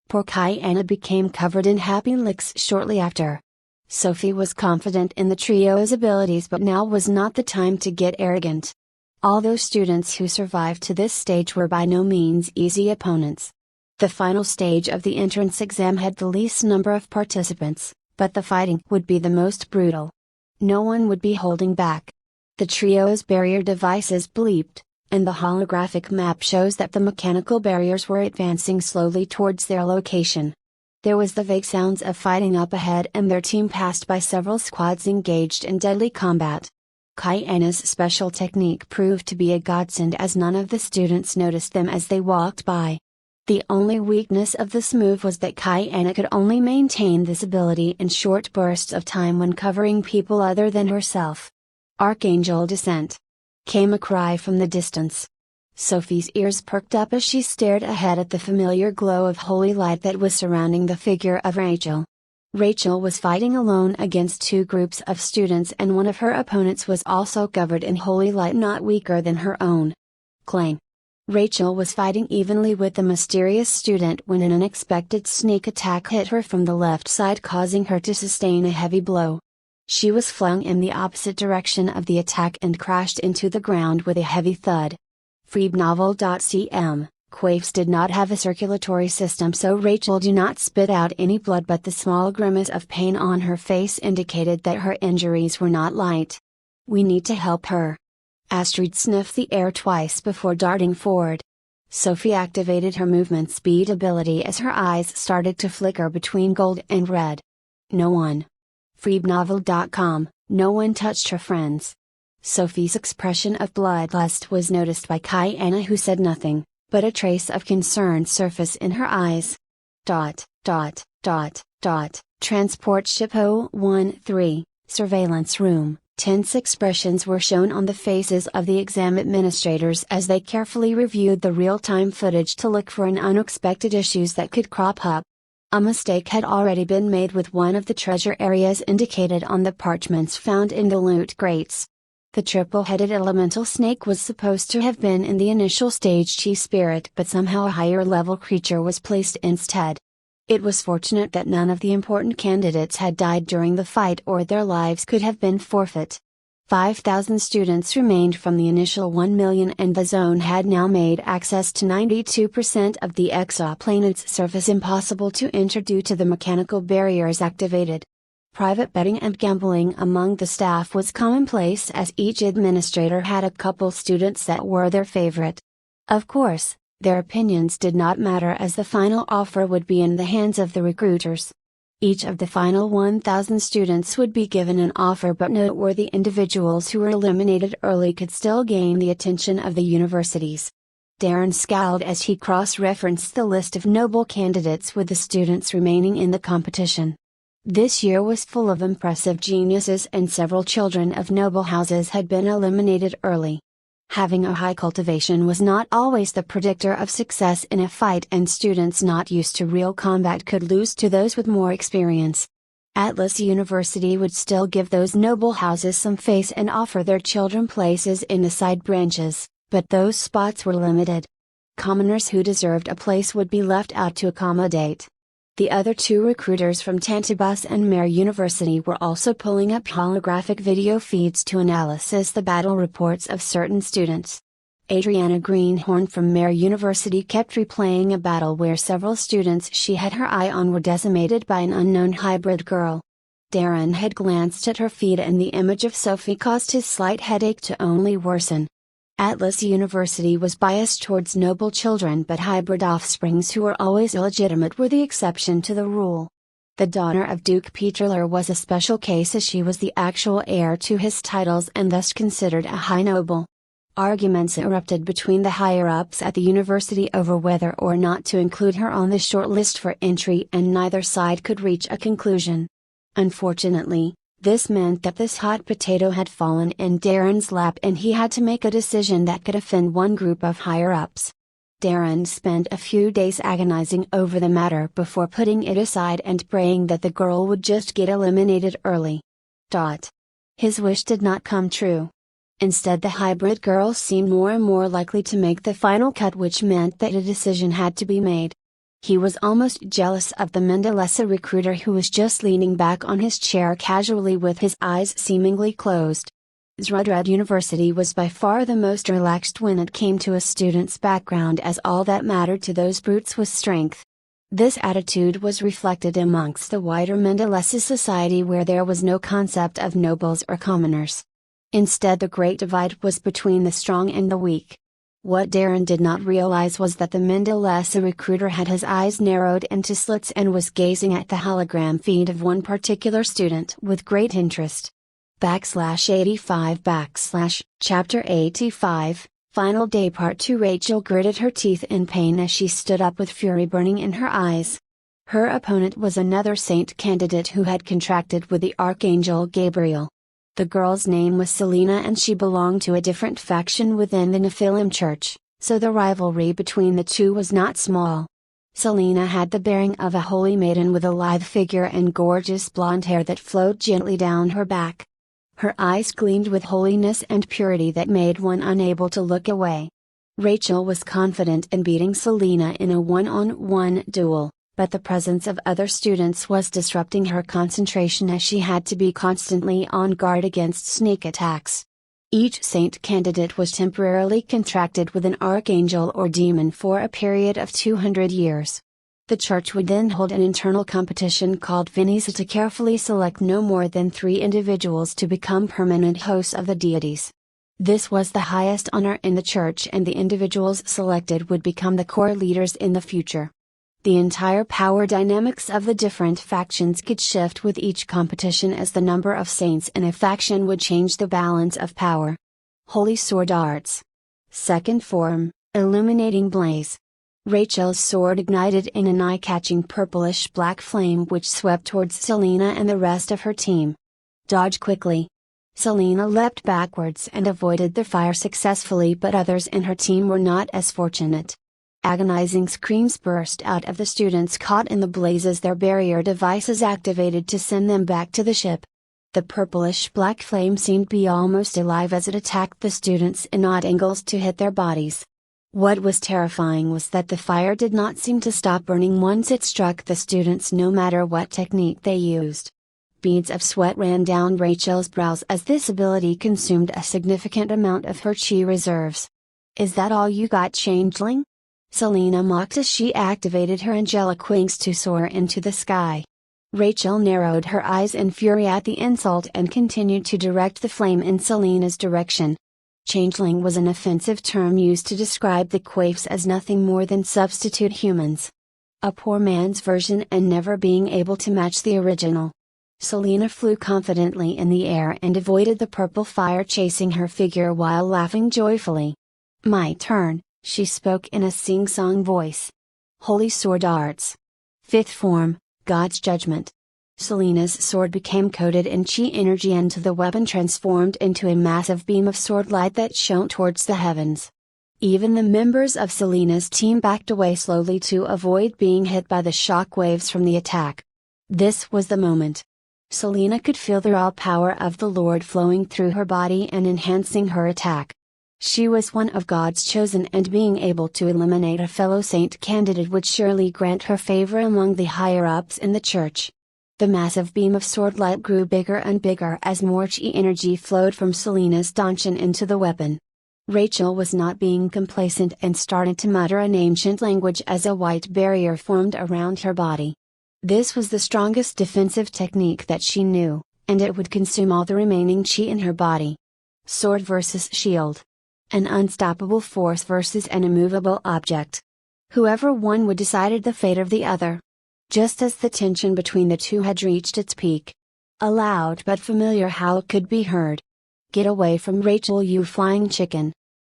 Poor Kyanna became covered in happy licks shortly after. Sophie was confident in the trio's abilities, but now was not the time to get arrogant. All those students who survived to this stage were by no means easy opponents. The final stage of the entrance exam had the least number of participants, but the fighting would be the most brutal. No one would be holding back. The trio's barrier devices bleeped, and the holographic map shows that the mechanical barriers were advancing slowly towards their location. There was the vague sounds of fighting up ahead, and their team passed by several squads engaged in deadly combat. Kyanna's special technique proved to be a godsend as none of the students noticed them as they walked by. The only weakness of this move was that Kyanna could only maintain this ability in short bursts of time when covering people other than herself. Archangel Descent! Came a cry from the distance. Sophie's ears perked up as she stared ahead at the familiar glow of holy light that was surrounding the figure of Rachel. Rachel was fighting alone against two groups of students, and one of her opponents was also covered in holy light not weaker than her own. Clang! Rachel was fighting evenly with the mysterious student when an unexpected sneak attack hit her from the left side, causing her to sustain a heavy blow. She was flung in the opposite direction of the attack and crashed into the ground with a heavy thud. Freebnovel.cm, Quaves did not have a circulatory system, so Rachel did not spit out any blood, but the small grimace of pain on her face indicated that her injuries were not light. We need to help her. Astrid sniffed the air twice before darting forward. Sophie activated her movement speed ability as her eyes started to flicker between gold and red. No one. Freebnovel.com, no one touched her friends. Sophie's expression of bloodlust was noticed by Kyanna, who said nothing, but a trace of concern surfaced in her eyes. Transport ship 013, surveillance room. Tense expressions were shown on the faces of the exam administrators as they carefully reviewed the real-time footage to look for any unexpected issues that could crop up. A mistake had already been made with one of the treasure areas indicated on the parchments found in the loot crates. The triple-headed elemental snake was supposed to have been in the initial stage chi spirit, but somehow a higher-level creature was placed instead. It was fortunate that none of the important candidates had died during the fight, or their lives could have been forfeit. 5,000 students remained from the initial 1 million, and the zone had now made access to 92% of the exoplanet's surface impossible to enter due to the mechanical barriers activated. Private betting and gambling among the staff was commonplace, as each administrator had a couple students that were their favorite. Of course, their opinions did not matter, as the final offer would be in the hands of the recruiters. Each of the final 1,000 students would be given an offer, but noteworthy individuals who were eliminated early could still gain the attention of the universities. Darren scowled as he cross-referenced the list of noble candidates with the students remaining in the competition. This year was full of impressive geniuses, and several children of noble houses had been eliminated early. Having a high cultivation was not always the predictor of success in a fight, and students not used to real combat could lose to those with more experience. Atlas University would still give those noble houses some face and offer their children places in the side branches, but those spots were limited. Commoners who deserved a place would be left out to accommodate. The other two recruiters from Tantibus and Mare University were also pulling up holographic video feeds to analyze the battle reports of certain students. Adriana Greenhorn from Mare University kept replaying a battle where several students she had her eye on were decimated by an unknown hybrid girl. Darren had glanced at her feed and the image of Sophie caused his slight headache to only worsen. Atlas University was biased towards noble children, but hybrid offsprings who were always illegitimate were the exception to the rule. The daughter of Duke Peterler was a special case as she was the actual heir to his titles and thus considered a high noble. Arguments erupted between the higher-ups at the university over whether or not to include her on the short list for entry, and neither side could reach a conclusion. Unfortunately, this meant that this hot potato had fallen in Darren's lap and he had to make a decision that could offend one group of higher-ups. Darren spent a few days agonizing over the matter before putting it aside and praying that the girl would just get eliminated early. His wish did not come true. Instead, the hybrid girl seemed more and more likely to make the final cut, which meant that a decision had to be made. He was almost jealous of the Mendelesa recruiter who was just leaning back on his chair casually with his eyes seemingly closed. Zrudred University was by far the most relaxed when it came to a student's background, as all that mattered to those brutes was strength. This attitude was reflected amongst the wider Mendelesa society, where there was no concept of nobles or commoners. Instead, the great divide was between the strong and the weak. What Darren did not realize was that the Mendelesa recruiter had his eyes narrowed into slits and was gazing at the hologram feed of one particular student with great interest. /85 Chapter 85, Final Day Part 2. Rachel gritted her teeth in pain as she stood up with fury burning in her eyes. Her opponent was another saint candidate who had contracted with the Archangel Gabriel. The girl's name was Selena and she belonged to a different faction within the Nephilim Church, so the rivalry between the two was not small. Selena had the bearing of a holy maiden with a lithe figure and gorgeous blonde hair that flowed gently down her back. Her eyes gleamed with holiness and purity that made one unable to look away. Rachel was confident in beating Selena in a one-on-one duel, but the presence of other students was disrupting her concentration as she had to be constantly on guard against sneak attacks. Each saint candidate was temporarily contracted with an archangel or demon for a period of 200 years. The church would then hold an internal competition called Venisa to carefully select no more than 3 individuals to become permanent hosts of the deities. This was the highest honor in the church, and the individuals selected would become the core leaders in the future. The entire power dynamics of the different factions could shift with each competition, as the number of saints in a faction would change the balance of power. Holy Sword Arts. Second form, Illuminating Blaze. Rachel's sword ignited in an eye-catching purplish-black flame which swept towards Selena and the rest of her team. Dodge quickly. Selena leapt backwards and avoided the fire successfully, but others in her team were not as fortunate. Agonizing screams burst out of the students caught in the blaze as their barrier devices activated to send them back to the ship. The purplish-black flame seemed to be almost alive as it attacked the students in odd angles to hit their bodies. What was terrifying was that the fire did not seem to stop burning once it struck the students, no matter what technique they used. Beads of sweat ran down Rachel's brows as this ability consumed a significant amount of her chi reserves. "Is that all you got, changeling?" Selena mocked as she activated her angelic wings to soar into the sky. Rachel narrowed her eyes in fury at the insult and continued to direct the flame in Selena's direction. Changeling was an offensive term used to describe the Quaifs as nothing more than substitute humans. A poor man's version and never being able to match the original. Selena flew confidently in the air and avoided the purple fire chasing her figure while laughing joyfully. "My turn," she spoke in a sing-song voice. Holy Sword Arts. Fifth form, God's Judgment. Selena's sword became coated in chi energy and the weapon transformed into a massive beam of sword light that shone towards the heavens. Even the members of Selena's team backed away slowly to avoid being hit by the shock waves from the attack. This was the moment. Selena could feel the raw power of the Lord flowing through her body and enhancing her attack. She was one of God's chosen, and being able to eliminate a fellow saint candidate would surely grant her favor among the higher-ups in the church. The massive beam of sword light grew bigger and bigger as more chi energy flowed from Selena's Danshin into the weapon. Rachel was not being complacent and started to mutter an ancient language as a white barrier formed around her body. This was the strongest defensive technique that she knew, and it would consume all the remaining chi in her body. Sword versus shield. An unstoppable force versus an immovable object. Whoever won would decide the fate of the other. Just as the tension between the two had reached its peak, a loud but familiar howl could be heard. "Get away from Rachel, you flying chicken!"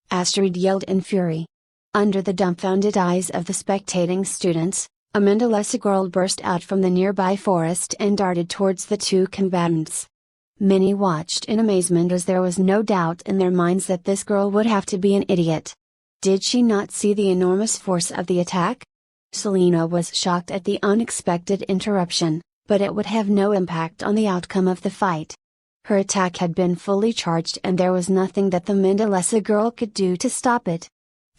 Astrid yelled in fury. Under the dumbfounded eyes of the spectating students, a Mendelesa girl burst out from the nearby forest and darted towards the two combatants. Many watched in amazement, as there was no doubt in their minds that this girl would have to be an idiot. Did she not see the enormous force of the attack? Selena was shocked at the unexpected interruption, but it would have no impact on the outcome of the fight. Her attack had been fully charged and there was nothing that the Mendelesa girl could do to stop it.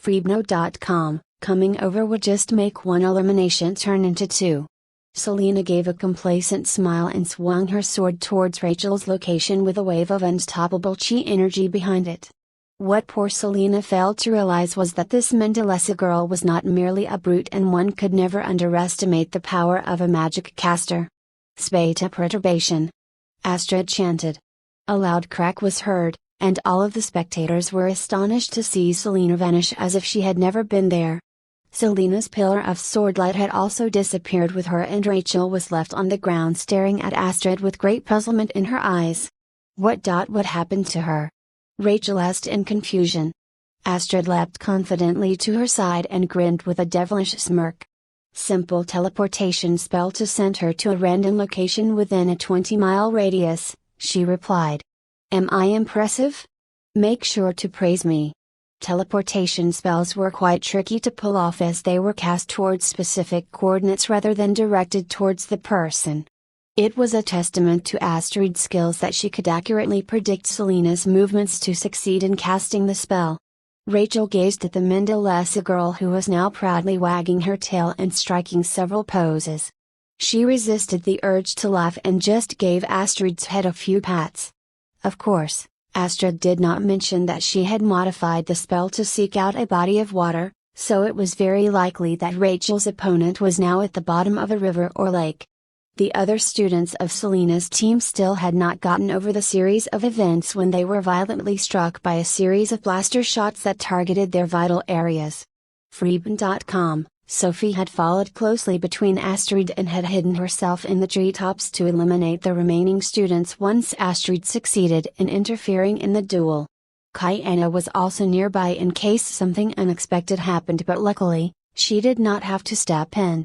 Freebno.com, coming over would just make one elimination turn into two. Selena gave a complacent smile and swung her sword towards Rachel's location with a wave of unstoppable chi energy behind it. What poor Selena failed to realize was that this Mendelesa girl was not merely a brute, and one could never underestimate the power of a magic caster. Spata perturbation. Astrid chanted. A loud crack was heard, and all of the spectators were astonished to see Selena vanish as if she had never been there. Selena's pillar of swordlight had also disappeared with her, and Rachel was left on the ground staring at Astrid with great puzzlement in her eyes. What happened to her? Rachel asked in confusion. Astrid leapt confidently to her side and grinned with a devilish smirk. Simple teleportation spell to send her to a random location within a 20-mile radius, she replied. Am I impressive? Make sure to praise me. Teleportation spells were quite tricky to pull off, as they were cast towards specific coordinates rather than directed towards the person. It was a testament to Astrid's skills that she could accurately predict Selena's movements to succeed in casting the spell. Rachel gazed at the Mendelesa girl, who was now proudly wagging her tail and striking several poses. She resisted the urge to laugh and just gave Astrid's head a few pats. Of course, Astrid did not mention that she had modified the spell to seek out a body of water, so it was very likely that Rachel's opponent was now at the bottom of a river or lake. The other students of Selena's team still had not gotten over the series of events when they were violently struck by a series of blaster shots that targeted their vital areas. Freeban.com, Sophie had followed closely between Astrid and had hidden herself in the treetops to eliminate the remaining students once Astrid succeeded in interfering in the duel. Kiana was also nearby in case something unexpected happened, but luckily, she did not have to step in.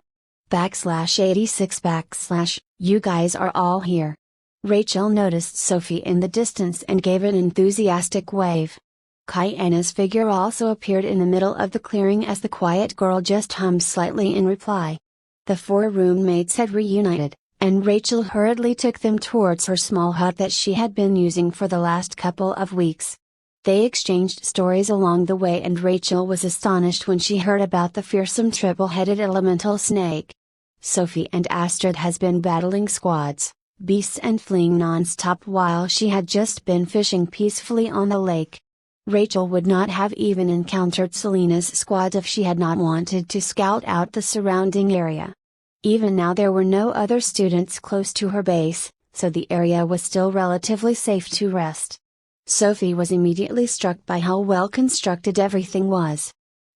/86 / you guys are all here. Rachel noticed Sophie in the distance and gave an enthusiastic wave. Kiana's figure also appeared in the middle of the clearing as the quiet girl just hummed slightly in reply. The four roommates had reunited, and Rachel hurriedly took them towards her small hut that she had been using for the last couple of weeks. They exchanged stories along the way, and Rachel was astonished when she heard about the fearsome triple-headed elemental snake. Sophie and Astrid has been battling squads, beasts and fleeing non-stop while she had just been fishing peacefully on the lake. Rachel would not have even encountered Selena's squad if she had not wanted to scout out the surrounding area. Even now there were no other students close to her base, so the area was still relatively safe to rest. Sophie was immediately struck by how well constructed everything was.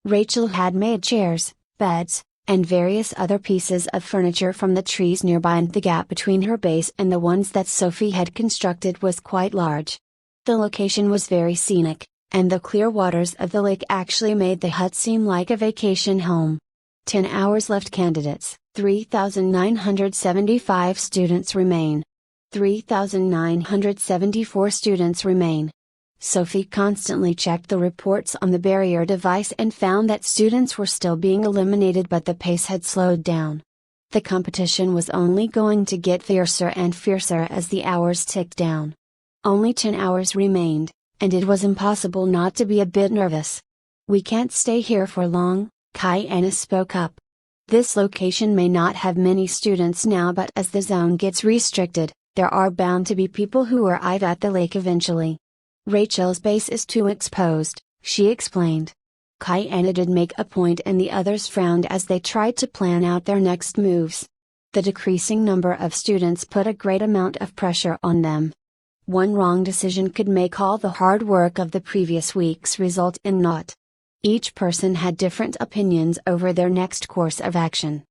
Rachel had made chairs, beds, and various other pieces of furniture from the trees nearby, and the gap between her base and the ones that Sophie had constructed was quite large. The location was very scenic, and the clear waters of the lake actually made the hut seem like a vacation home. 10 hours left. Candidates, 3,975 students remain. 3,974 students remain. Sophie constantly checked the reports on the barrier device and found that students were still being eliminated, but the pace had slowed down. The competition was only going to get fiercer and fiercer as the hours ticked down. Only 10 hours remained, and it was impossible not to be a bit nervous. "We can't stay here for long," Kayana spoke up. "This location may not have many students now, but as the zone gets restricted, there are bound to be people who arrive at the lake eventually. Rachel's base is too exposed," she explained. Kayana did make a point and the others frowned as they tried to plan out their next moves. The decreasing number of students put a great amount of pressure on them. One wrong decision could make all the hard work of the previous weeks result in naught. Each person had different opinions over their next course of action.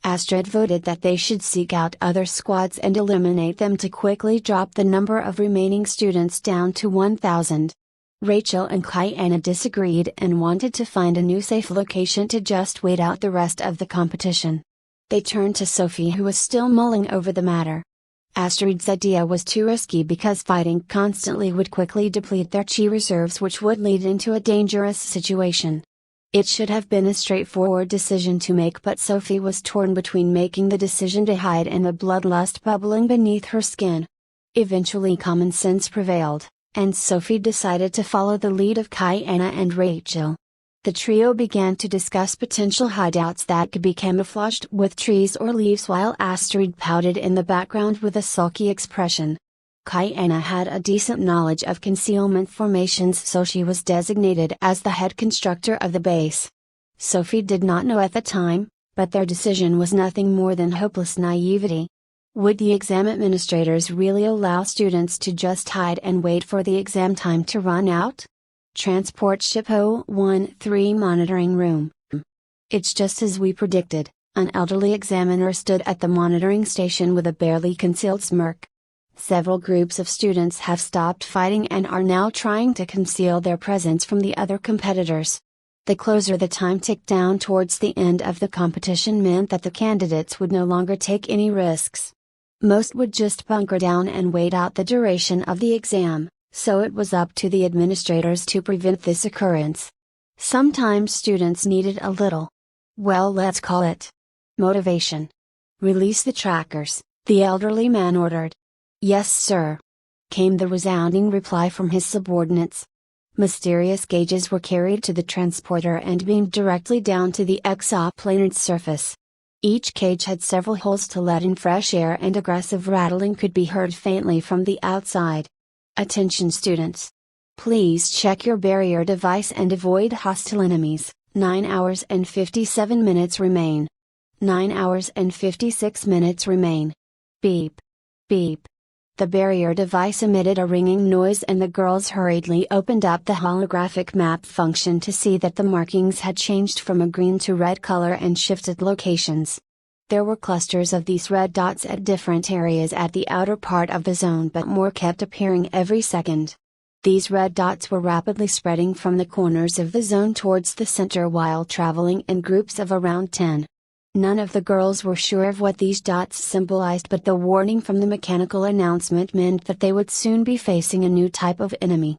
Astrid voted that they should seek out other squads and eliminate them to quickly drop the number of remaining students down to 1,000. Rachel and Kayana disagreed and wanted to find a new safe location to just wait out the rest of the competition. They turned to Sophie, who was still mulling over the matter. Astrid's idea was too risky because fighting constantly would quickly deplete their chi reserves, which would lead into a dangerous situation. It should have been a straightforward decision to make, but Sophie was torn between making the decision to hide and the bloodlust bubbling beneath her skin. Eventually common sense prevailed, and Sophie decided to follow the lead of Kayana and Rachel. The trio began to discuss potential hideouts that could be camouflaged with trees or leaves while Astrid pouted in the background with a sulky expression. Kayana had a decent knowledge of concealment formations, so she was designated as the head constructor of the base. Sophie did not know at the time, but their decision was nothing more than hopeless naivety. Would the exam administrators really allow students to just hide and wait for the exam time to run out? Transport Ship 013 Monitoring Room. It's just as we predicted, an elderly examiner stood at the monitoring station with a barely concealed smirk. Several groups of students have stopped fighting and are now trying to conceal their presence from the other competitors. The closer the time ticked down towards the end of the competition meant that the candidates would no longer take any risks. Most would just bunker down and wait out the duration of the exam, so it was up to the administrators to prevent this occurrence. Sometimes students needed a little, well, let's call it motivation. "Release the trackers," the elderly man ordered. "Yes, sir," came the resounding reply from his subordinates. Mysterious gauges were carried to the transporter and beamed directly down to the exoplanet's surface. Each cage had several holes to let in fresh air, and aggressive rattling could be heard faintly from the outside. "Attention students! Please check your barrier device and avoid hostile enemies. 9 hours and 57 minutes remain. 9 hours and 56 minutes remain. Beep. Beep." The barrier device emitted a ringing noise and the girls hurriedly opened up the holographic map function to see that the markings had changed from a green to red color and shifted locations. There were clusters of these red dots at different areas at the outer part of the zone, but more kept appearing every second. These red dots were rapidly spreading from the corners of the zone towards the center while traveling in groups of around 10. None of the girls were sure of what these dots symbolized, but the warning from the mechanical announcement meant that they would soon be facing a new type of enemy.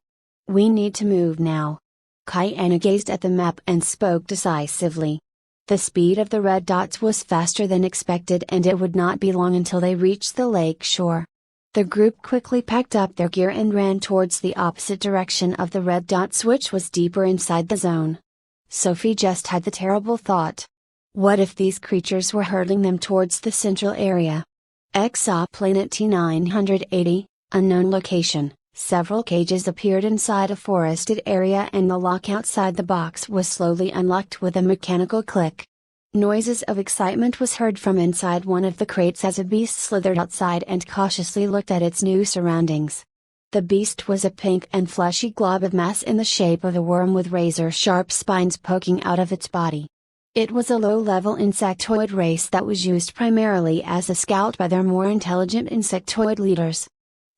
"We need to move now." Kayana gazed at the map and spoke decisively. The speed of the red dots was faster than expected, and it would not be long until they reached the lake shore. The group quickly packed up their gear and ran towards the opposite direction of the red dots, which was deeper inside the zone. Sophie just had the terrible thought. What if these creatures were hurtling them towards the central area? Exoplanet T980, unknown location. Several cages appeared inside a forested area and the lock outside the box was slowly unlocked with a mechanical click. Noises of excitement was heard from inside one of the crates as a beast slithered outside and cautiously looked at its new surroundings. The beast was a pink and fleshy glob of mass in the shape of a worm with razor-sharp spines poking out of its body. It was a low-level insectoid race that was used primarily as a scout by their more intelligent insectoid leaders.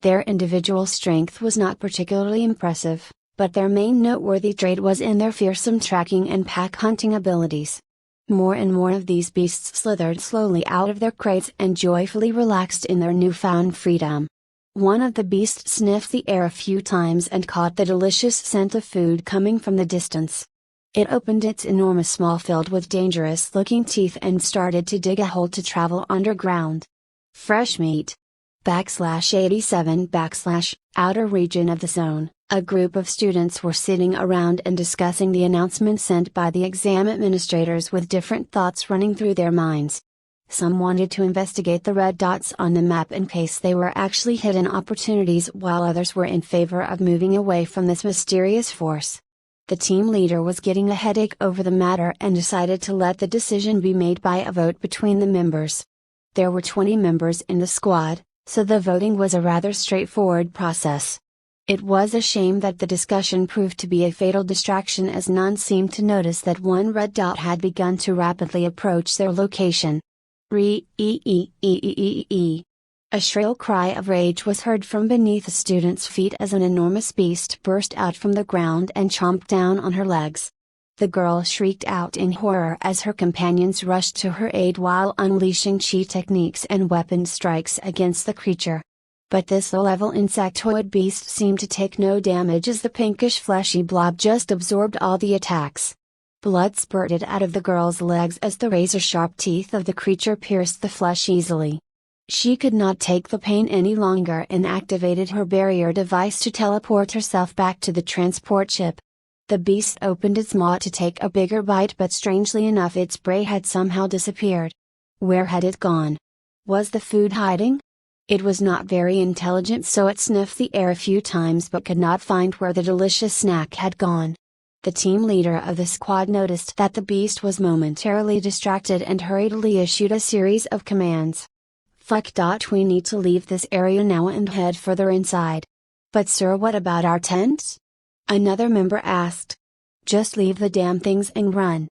Their individual strength was not particularly impressive, but their main noteworthy trait was in their fearsome tracking and pack hunting abilities. More and more of these beasts slithered slowly out of their crates and joyfully relaxed in their newfound freedom. One of the beasts sniffed the air a few times and caught the delicious scent of food coming from the distance. It opened its enormous maw filled with dangerous-looking teeth and started to dig a hole to travel underground. Fresh meat. /87 outer region of the zone, A group of students were sitting around and discussing the announcement sent by the exam administrators with different thoughts running through their minds. Some wanted to investigate the red dots on the map in case they were actually hidden opportunities, while others were in favor of moving away from this mysterious force. The team leader was getting a headache over the matter and decided to let the decision be made by a vote between the members. There were 20 members in the squad, so the voting was a rather straightforward process. It was a shame that the discussion proved to be a fatal distraction, as none seemed to notice that one red dot had begun to rapidly approach their location. Re-e-e-e-e-e-e. A shrill cry of rage was heard from beneath the student's feet as an enormous beast burst out from the ground and chomped down on her legs. The girl shrieked out in horror as her companions rushed to her aid while unleashing chi techniques and weapon strikes against the creature. But this low-level insectoid beast seemed to take no damage as the pinkish fleshy blob just absorbed all the attacks. Blood spurted out of the girl's legs as the razor-sharp teeth of the creature pierced the flesh easily. She could not take the pain any longer and activated her barrier device to teleport herself back to the transport ship. The beast opened its maw to take a bigger bite, but strangely enough its prey had somehow disappeared. Where had it gone? Was the food hiding? It was not very intelligent, so it sniffed the air a few times but could not find where the delicious snack had gone. The team leader of the squad noticed that the beast was momentarily distracted and hurriedly issued a series of commands. We need to leave this area now and head further inside. But sir, what about our tents? Another member asked. Just leave the damn things and run.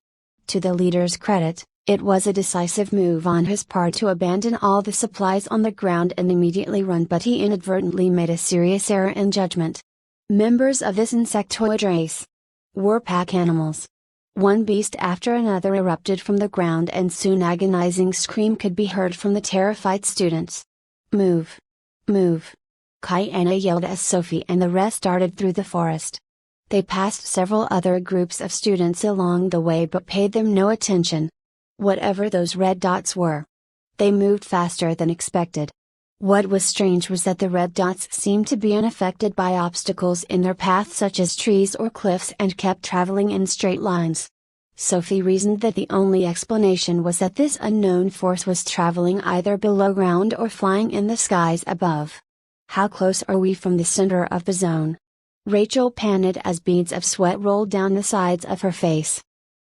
To the leader's credit, it was a decisive move on his part to abandon all the supplies on the ground and immediately run, but he inadvertently made a serious error in judgment. Members of this insectoid race were pack animals. One beast after another erupted from the ground and soon agonizing scream could be heard from the terrified students. Move! Move! Kaiana yelled as Sophie and the rest darted through the forest. They passed several other groups of students along the way but paid them no attention. Whatever those red dots were, they moved faster than expected. What was strange was that the red dots seemed to be unaffected by obstacles in their path such as trees or cliffs and kept traveling in straight lines. Sophie reasoned that the only explanation was that this unknown force was traveling either below ground or flying in the skies above. How close are we from the center of the zone? Rachel panted as beads of sweat rolled down the sides of her face.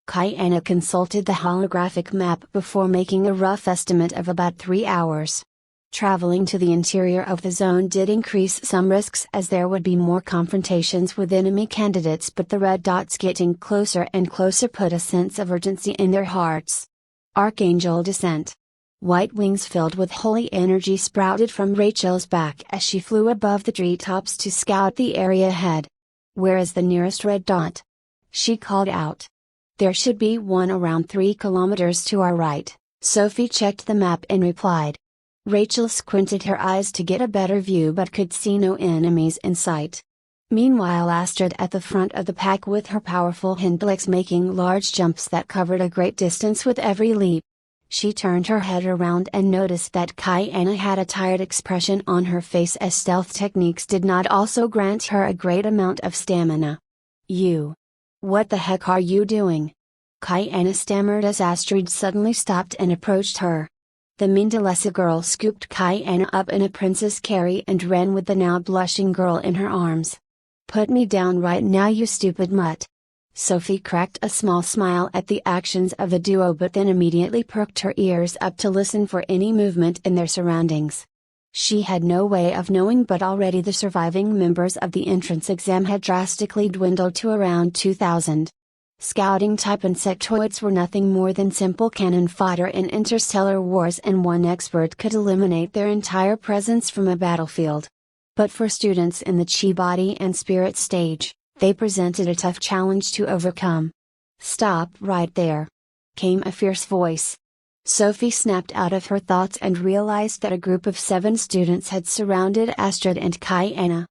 Kaiana consulted the holographic map before making a rough estimate of about 3 hours. Traveling to the interior of the zone did increase some risks as there would be more confrontations with enemy candidates, but the red dots getting closer and closer put a sense of urgency in their hearts. Archangel descent. White wings filled with holy energy sprouted from Rachel's back as she flew above the treetops to scout the area ahead. Where is the nearest red dot? She called out. There should be one around 3 kilometers to our right, Sophie checked the map and replied. Rachel squinted her eyes to get a better view but could see no enemies in sight. Meanwhile, Astrid at the front of the pack with her powerful hind legs making large jumps that covered a great distance with every leap. She turned her head around and noticed that Kaiana had a tired expression on her face as stealth techniques did not also grant her a great amount of stamina. You. What the heck are you doing? Kaiana stammered as Astrid suddenly stopped and approached her. The Mindalesa girl scooped Kaiana up in a princess carry and ran with the now blushing girl in her arms. Put me down right now, you stupid mutt. Sophie cracked a small smile at the actions of the duo but then immediately perked her ears up to listen for any movement in their surroundings. She had no way of knowing, but already the surviving members of the entrance exam had drastically dwindled to around 2,000. Scouting-type insectoids were nothing more than simple cannon fodder in interstellar wars, and one expert could eliminate their entire presence from a battlefield. But for students in the chi body and spirit stage, they presented a tough challenge to overcome. Stop right there! Came a fierce voice. Sophie snapped out of her thoughts and realized that a group of 7 students had surrounded Astrid and Kaiana.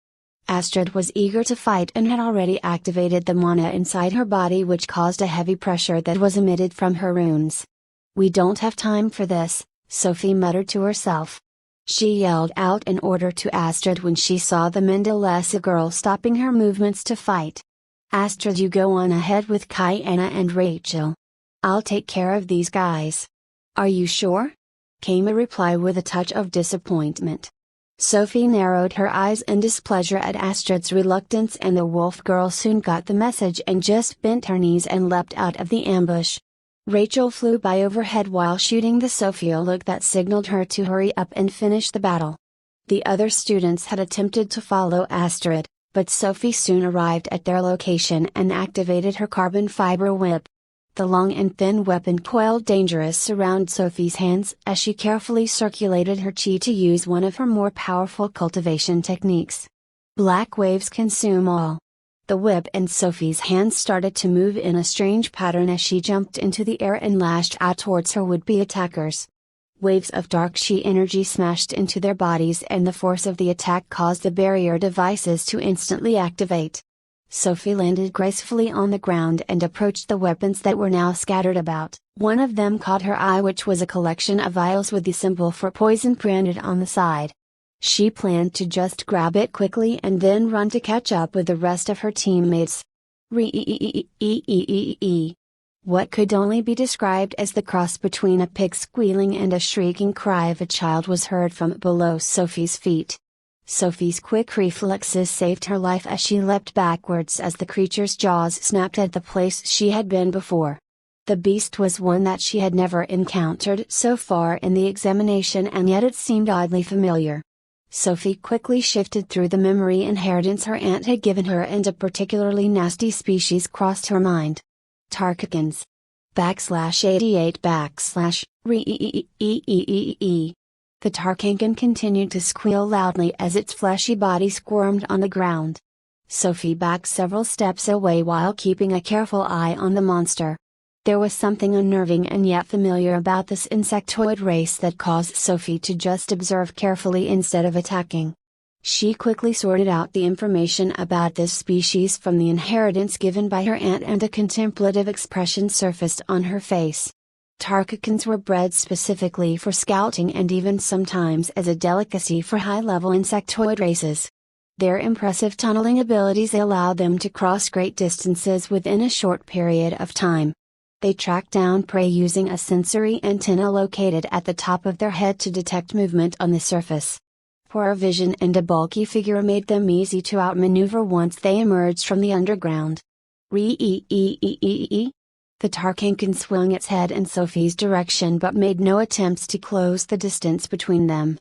Astrid was eager to fight and had already activated the mana inside her body, which caused a heavy pressure that was emitted from her runes. We don't have time for this, Sophie muttered to herself. She yelled out an order to Astrid when she saw the Mendelesa girl stopping her movements to fight. Astrid, you go on ahead with Kiana and Rachel. I'll take care of these guys. Are you sure? Came a reply with a touch of disappointment. Sophie narrowed her eyes in displeasure at Astrid's reluctance, and the wolf girl soon got the message and just bent her knees and leapt out of the ambush. Rachel flew by overhead while shooting the Sophie a look that signaled her to hurry up and finish the battle. The other students had attempted to follow Astrid, but Sophie soon arrived at their location and activated her carbon fiber whip. The long and thin weapon coiled dangerous around Sophie's hands as she carefully circulated her chi to use one of her more powerful cultivation techniques. Black waves consume all. The whip in Sophie's hands started to move in a strange pattern as she jumped into the air and lashed out towards her would-be attackers. Waves of dark chi energy smashed into their bodies, and the force of the attack caused the barrier devices to instantly activate. Sophie landed gracefully on the ground and approached the weapons that were now scattered about. One of them caught her eye, which was a collection of vials with the symbol for poison printed on the side. She planned to just grab it quickly and then run to catch up with the rest of her teammates. What could only be described as the cross between a pig squealing and a shrieking cry of a child was heard from below Sophie's feet. Sophie's quick reflexes saved her life as she leapt backwards as the creature's jaws snapped at the place she had been before. The beast was one that she had never encountered so far in the examination, and yet it seemed oddly familiar. Sophie quickly shifted through the memory inheritance her aunt had given her, and a particularly nasty species crossed her mind. Tarkikans. /88 /. The Tarkankan continued to squeal loudly as its fleshy body squirmed on the ground. Sophie backed several steps away while keeping a careful eye on the monster. There was something unnerving and yet familiar about this insectoid race that caused Sophie to just observe carefully instead of attacking. She quickly sorted out the information about this species from the inheritance given by her aunt, and a contemplative expression surfaced on her face. Tarkikans were bred specifically for scouting and even sometimes as a delicacy for high-level insectoid races. Their impressive tunneling abilities allowed them to cross great distances within a short period of time. They tracked down prey using a sensory antenna located at the top of their head to detect movement on the surface. Poor vision and a bulky figure made them easy to outmaneuver once they emerged from the underground. The Tarkankan swung its head in Sophie's direction but made no attempts to close the distance between them.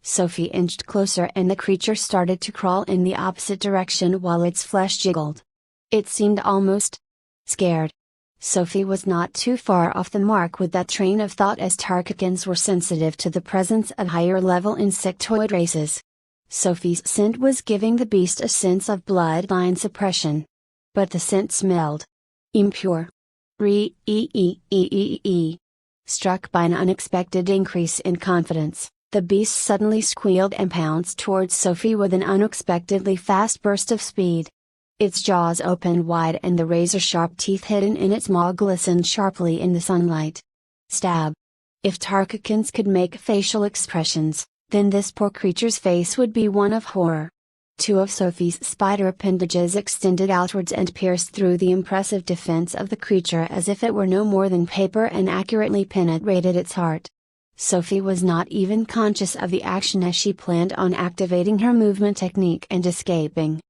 Sophie inched closer and the creature started to crawl in the opposite direction while its flesh jiggled. It seemed almost scared. Sophie was not too far off the mark with that train of thought, as Tarkikans were sensitive to the presence of higher-level insectoid races. Sophie's scent was giving the beast a sense of bloodline suppression. But the scent smelled impure. Struck by an unexpected increase in confidence, the beast suddenly squealed and pounced towards Sophie with an unexpectedly fast burst of speed. Its jaws opened wide and the razor-sharp teeth hidden in its maw glistened sharply in the sunlight. Stab! If Tarkikans could make facial expressions, then this poor creature's face would be one of horror. Two of Sophie's spider appendages extended outwards and pierced through the impressive defense of the creature as if it were no more than paper, and accurately penetrated its heart. Sophie was not even conscious of the action as she planned on activating her movement technique and escaping.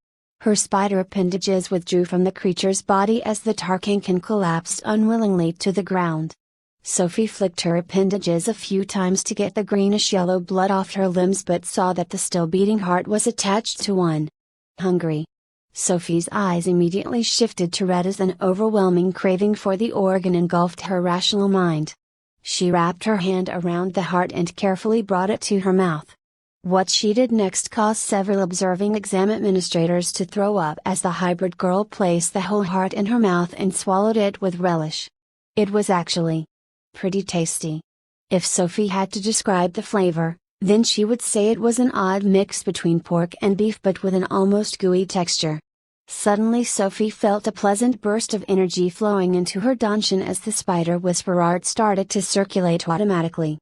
Her spider appendages withdrew from the creature's body as the Tarkankan collapsed unwillingly to the ground. Sophie flicked her appendages a few times to get the greenish-yellow blood off her limbs, but saw that the still-beating heart was attached to one. Hungry. Sophie's eyes immediately shifted to red as an overwhelming craving for the organ engulfed her rational mind. She wrapped her hand around the heart and carefully brought it to her mouth. What she did next caused several observing exam administrators to throw up as the hybrid girl placed the whole heart in her mouth and swallowed it with relish. It was actually pretty tasty. If Sophie had to describe the flavor, then she would say it was an odd mix between pork and beef, but with an almost gooey texture. Suddenly Sophie felt a pleasant burst of energy flowing into her dantian as the spider whisper art started to circulate automatically.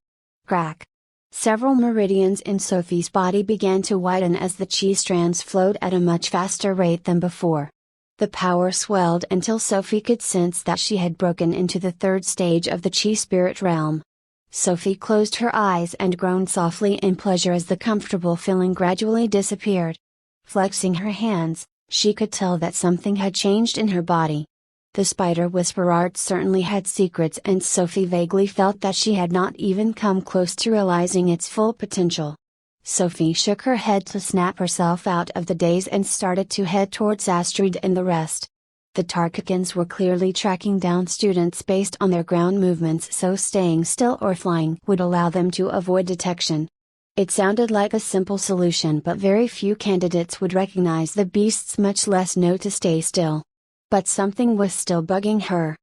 Crack! Several meridians in Sophie's body began to widen as the chi strands flowed at a much faster rate than before. The power swelled until Sophie could sense that she had broken into the third stage of the chi spirit realm. Sophie closed her eyes and groaned softly in pleasure as the comfortable feeling gradually disappeared. Flexing her hands, she could tell that something had changed in her body. The spider whisper art certainly had secrets, and Sophie vaguely felt that she had not even come close to realizing its full potential. Sophie shook her head to snap herself out of the daze and started to head towards Astrid and the rest. The Tarkikans were clearly tracking down students based on their ground movements, so staying still or flying would allow them to avoid detection. It sounded like a simple solution, but very few candidates would recognize the beasts, much less know to stay still. But something was still bugging her.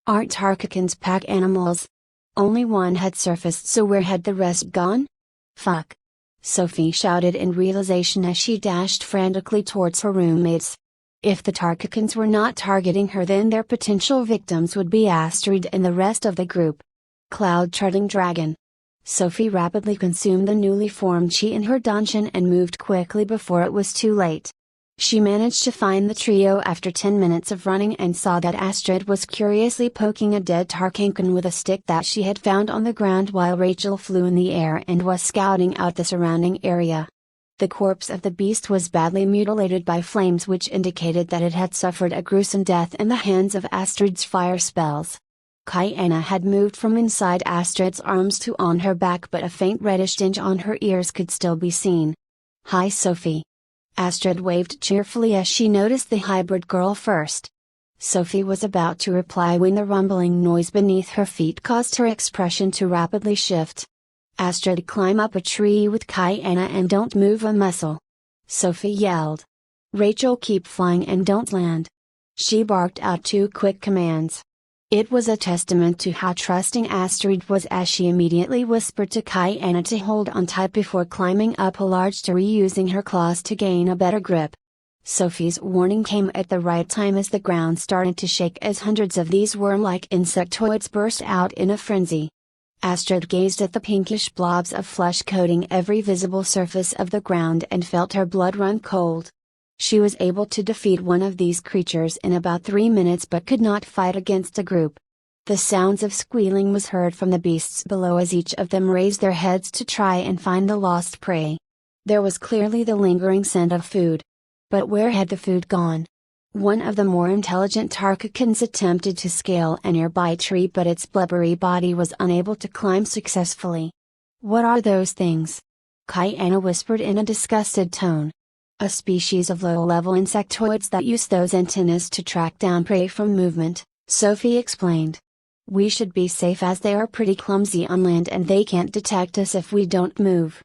Aren't Tarkikans pack animals? Only one had surfaced, so where had the rest gone? Fuck! Sophie shouted in realization as she dashed frantically towards her roommates. If the Tarkikans were not targeting her, then their potential victims would be Astrid and the rest of the group. Cloud-treading dragon. Sophie rapidly consumed the newly formed chi in her dungeon and moved quickly before it was too late. She managed to find the trio after 10 minutes of running and saw that Astrid was curiously poking a dead Tarkankan with a stick that she had found on the ground, while Rachel flew in the air and was scouting out the surrounding area. The corpse of the beast was badly mutilated by flames, which indicated that it had suffered a gruesome death in the hands of Astrid's fire spells. Kyanna had moved from inside Astrid's arms to on her back, but a faint reddish tinge on her ears could still be seen. "Hi, Sophie." Astrid waved cheerfully as she noticed the hybrid girl first. Sophie was about to reply when the rumbling noise beneath her feet caused her expression to rapidly shift. "Astrid, climb up a tree with Kyanna and don't move a muscle," Sophie yelled. "Rachel, keep flying and don't land." She barked out 2 quick commands. It was a testament to how trusting Astrid was as she immediately whispered to Kyanna to hold on tight before climbing up a large tree, using her claws to gain a better grip. Sophie's warning came at the right time as the ground started to shake as hundreds of these worm-like insectoids burst out in a frenzy. Astrid gazed at the pinkish blobs of flesh coating every visible surface of the ground and felt her blood run cold. She was able to defeat one of these creatures in about 3 minutes, but could not fight against a group. The sounds of squealing was heard from the beasts below as each of them raised their heads to try and find the lost prey. There was clearly the lingering scent of food. But where had the food gone? One of the more intelligent Tarkikans attempted to scale a nearby tree, but its blubbery body was unable to climb successfully. "What are those things?" Kyanna whispered in a disgusted tone. "A species of low-level insectoids that use those antennas to track down prey from movement," Sophie explained. "We should be safe as they are pretty clumsy on land and they can't detect us if we don't move."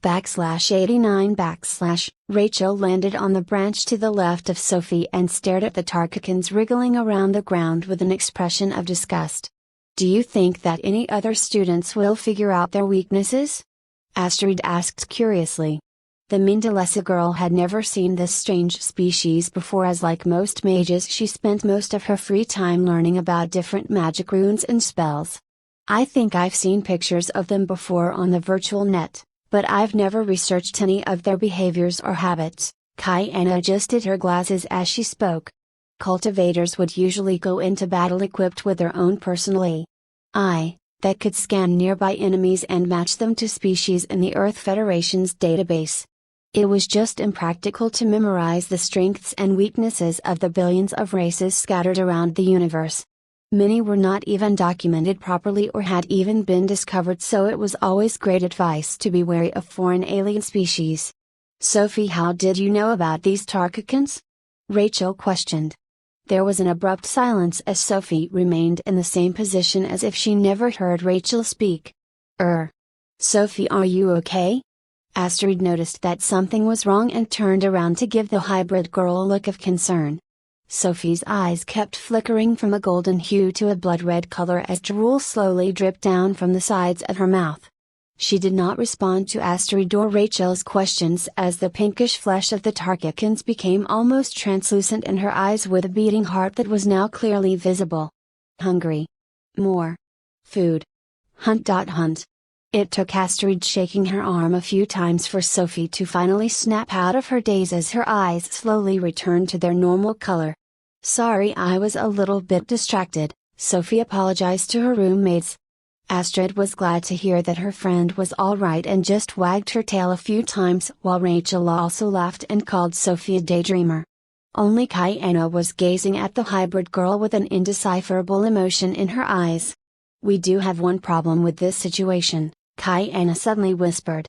/89 Rachel landed on the branch to the left of Sophie and stared at the Tarkikans wriggling around the ground with an expression of disgust. "Do you think that any other students will figure out their weaknesses?" Astrid asked curiously. The Mindalesa girl had never seen this strange species before, as like most mages she spent most of her free time learning about different magic runes and spells. "I think I've seen pictures of them before on the virtual net, but I've never researched any of their behaviors or habits." Kyanna adjusted her glasses as she spoke. Cultivators would usually go into battle equipped with their own personal AI that could scan nearby enemies and match them to species in the Earth Federation's database. It was just impractical to memorize the strengths and weaknesses of the billions of races scattered around the universe. Many were not even documented properly or had even been discovered, so it was always great advice to be wary of foreign alien species. "Sophie, how did you know about these Tarkikans?" Rachel questioned. There was an abrupt silence as Sophie remained in the same position as if she never heard Rachel speak. Sophie, are you okay?" Astrid noticed that something was wrong and turned around to give the hybrid girl a look of concern. Sophie's eyes kept flickering from a golden hue to a blood-red color as drool slowly dripped down from the sides of her mouth. She did not respond to Astrid or Rachel's questions as the pinkish flesh of the Tarkikans became almost translucent in her eyes, with a beating heart that was now clearly visible. "Hungry. More food. Hunt. It took Astrid shaking her arm a few times for Sophie to finally snap out of her daze as her eyes slowly returned to their normal color. "Sorry, I was a little bit distracted," Sophie apologized to her roommates. Astrid was glad to hear that her friend was alright and just wagged her tail a few times, while Rachel also laughed and called Sophie a daydreamer. Only Kiana was gazing at the hybrid girl with an indecipherable emotion in her eyes. "We do have one problem with this situation," Kiana suddenly whispered.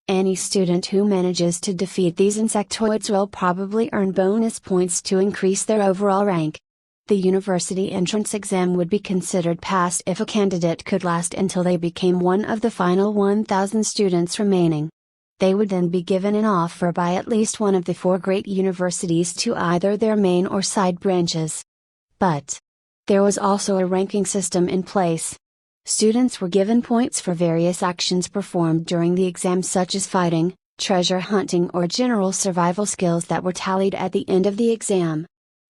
"Any student who manages to defeat these insectoids will probably earn bonus points to increase their overall rank. The university entrance exam would be considered passed if a candidate could last until they became one of the final 1,000 students remaining. They would then be given an offer by at least one of the 4 great universities to either their main or side branches. But there was also a ranking system in place. Students were given points for various actions performed during the exam, such as fighting, treasure hunting, or general survival skills that were tallied at the end of the exam.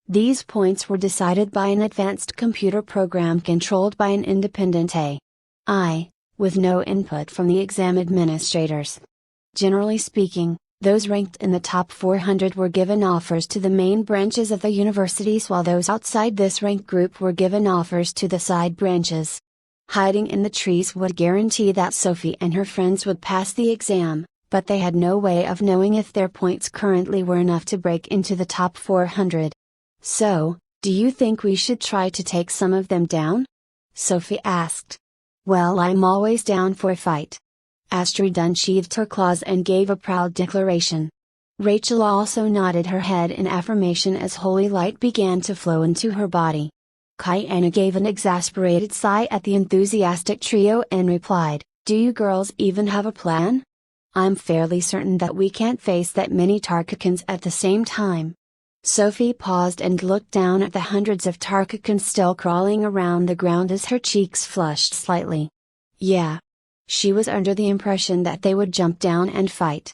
These points were decided by an advanced computer program controlled by an independent AI, with no input from the exam administrators. Generally speaking, those ranked in the top 400 were given offers to the main branches of the universities, while those outside this rank group were given offers to the side branches. Hiding in the trees would guarantee that Sophie and her friends would pass the exam, but they had no way of knowing if their points currently were enough to break into the top 400. "So, do you think we should try to take some of them down?" Sophie asked. "Well, I'm always down for a fight." Astrid unsheathed her claws and gave a proud declaration. Rachel also nodded her head in affirmation as holy light began to flow into her body. Kiana gave an exasperated sigh at the enthusiastic trio and replied, "Do you girls even have a plan? I'm fairly certain that we can't face that many Tarkakans at the same time." Sophie paused and looked down at the hundreds of Tarkakans still crawling around the ground as her cheeks flushed slightly. Yeah. She was under the impression that they would jump down and fight.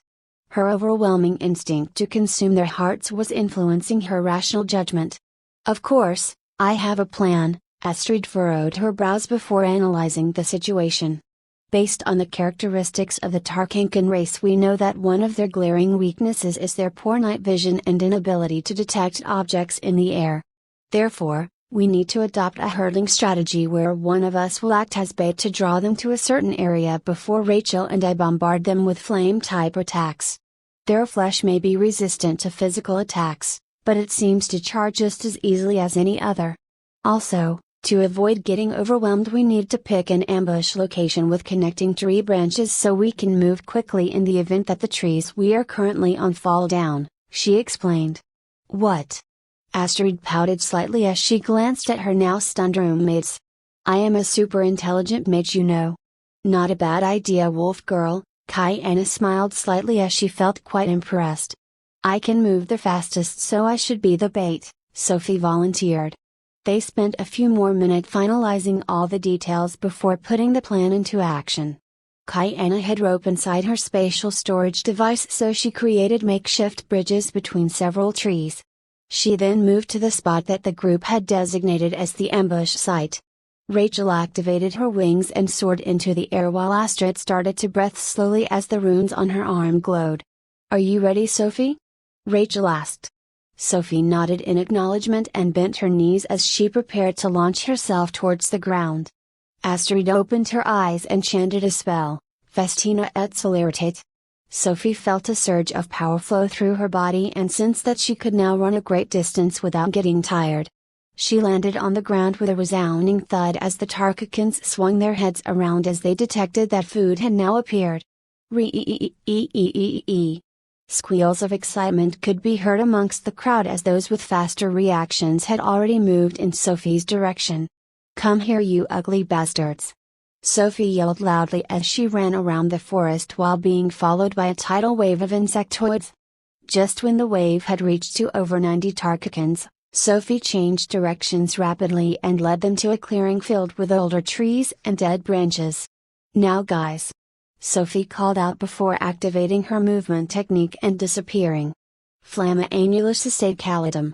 Her overwhelming instinct to consume their hearts was influencing her rational judgment. "Of course, I have a plan," Astrid furrowed her brows before analyzing the situation. "Based on the characteristics of the Tarkankan race, we know that one of their glaring weaknesses is their poor night vision and inability to detect objects in the air. Therefore, we need to adopt a herding strategy where one of us will act as bait to draw them to a certain area before Rachel and I bombard them with flame-type attacks. Their flesh may be resistant to physical attacks, but it seems to charge just as easily as any other. Also, to avoid getting overwhelmed, we need to pick an ambush location with connecting tree branches so we can move quickly in the event that the trees we are currently on fall down," she explained. "What?" Astrid pouted slightly as she glanced at her now stunned roommates. "I am a super intelligent mage, you know." "Not a bad idea, wolf girl," Kiana smiled slightly as she felt quite impressed. "I can move the fastest, so I should be the bait," Sophie volunteered. They spent a few more minutes finalizing all the details before putting the plan into action. Kiana hid rope inside her spatial storage device, so she created makeshift bridges between several trees. She then moved to the spot that the group had designated as the ambush site. Rachel activated her wings and soared into the air while Astrid started to breathe slowly as the runes on her arm glowed. "Are you ready, Sophie?" Rachel asked. Sophie nodded in acknowledgement and bent her knees as she prepared to launch herself towards the ground. Astrid opened her eyes and chanted a spell, Festina et Celeritate. Sophie felt a surge of power flow through her body and sensed that she could now run a great distance without getting tired. She landed on the ground with a resounding thud as the Tarkakans swung their heads around as they detected that food had now appeared. Re-e-e-e-e-e-e. Squeals of excitement could be heard amongst the crowd as those with faster reactions had already moved in Sophie's direction. "Come here, you ugly bastards!" Sophie yelled loudly as she ran around the forest while being followed by a tidal wave of insectoids. Just when the wave had reached to over 90 Tarkakans, Sophie changed directions rapidly and led them to a clearing filled with older trees and dead branches. "Now guys!" Sophie called out before activating her movement technique and disappearing. "Flamma annulus estate calidum."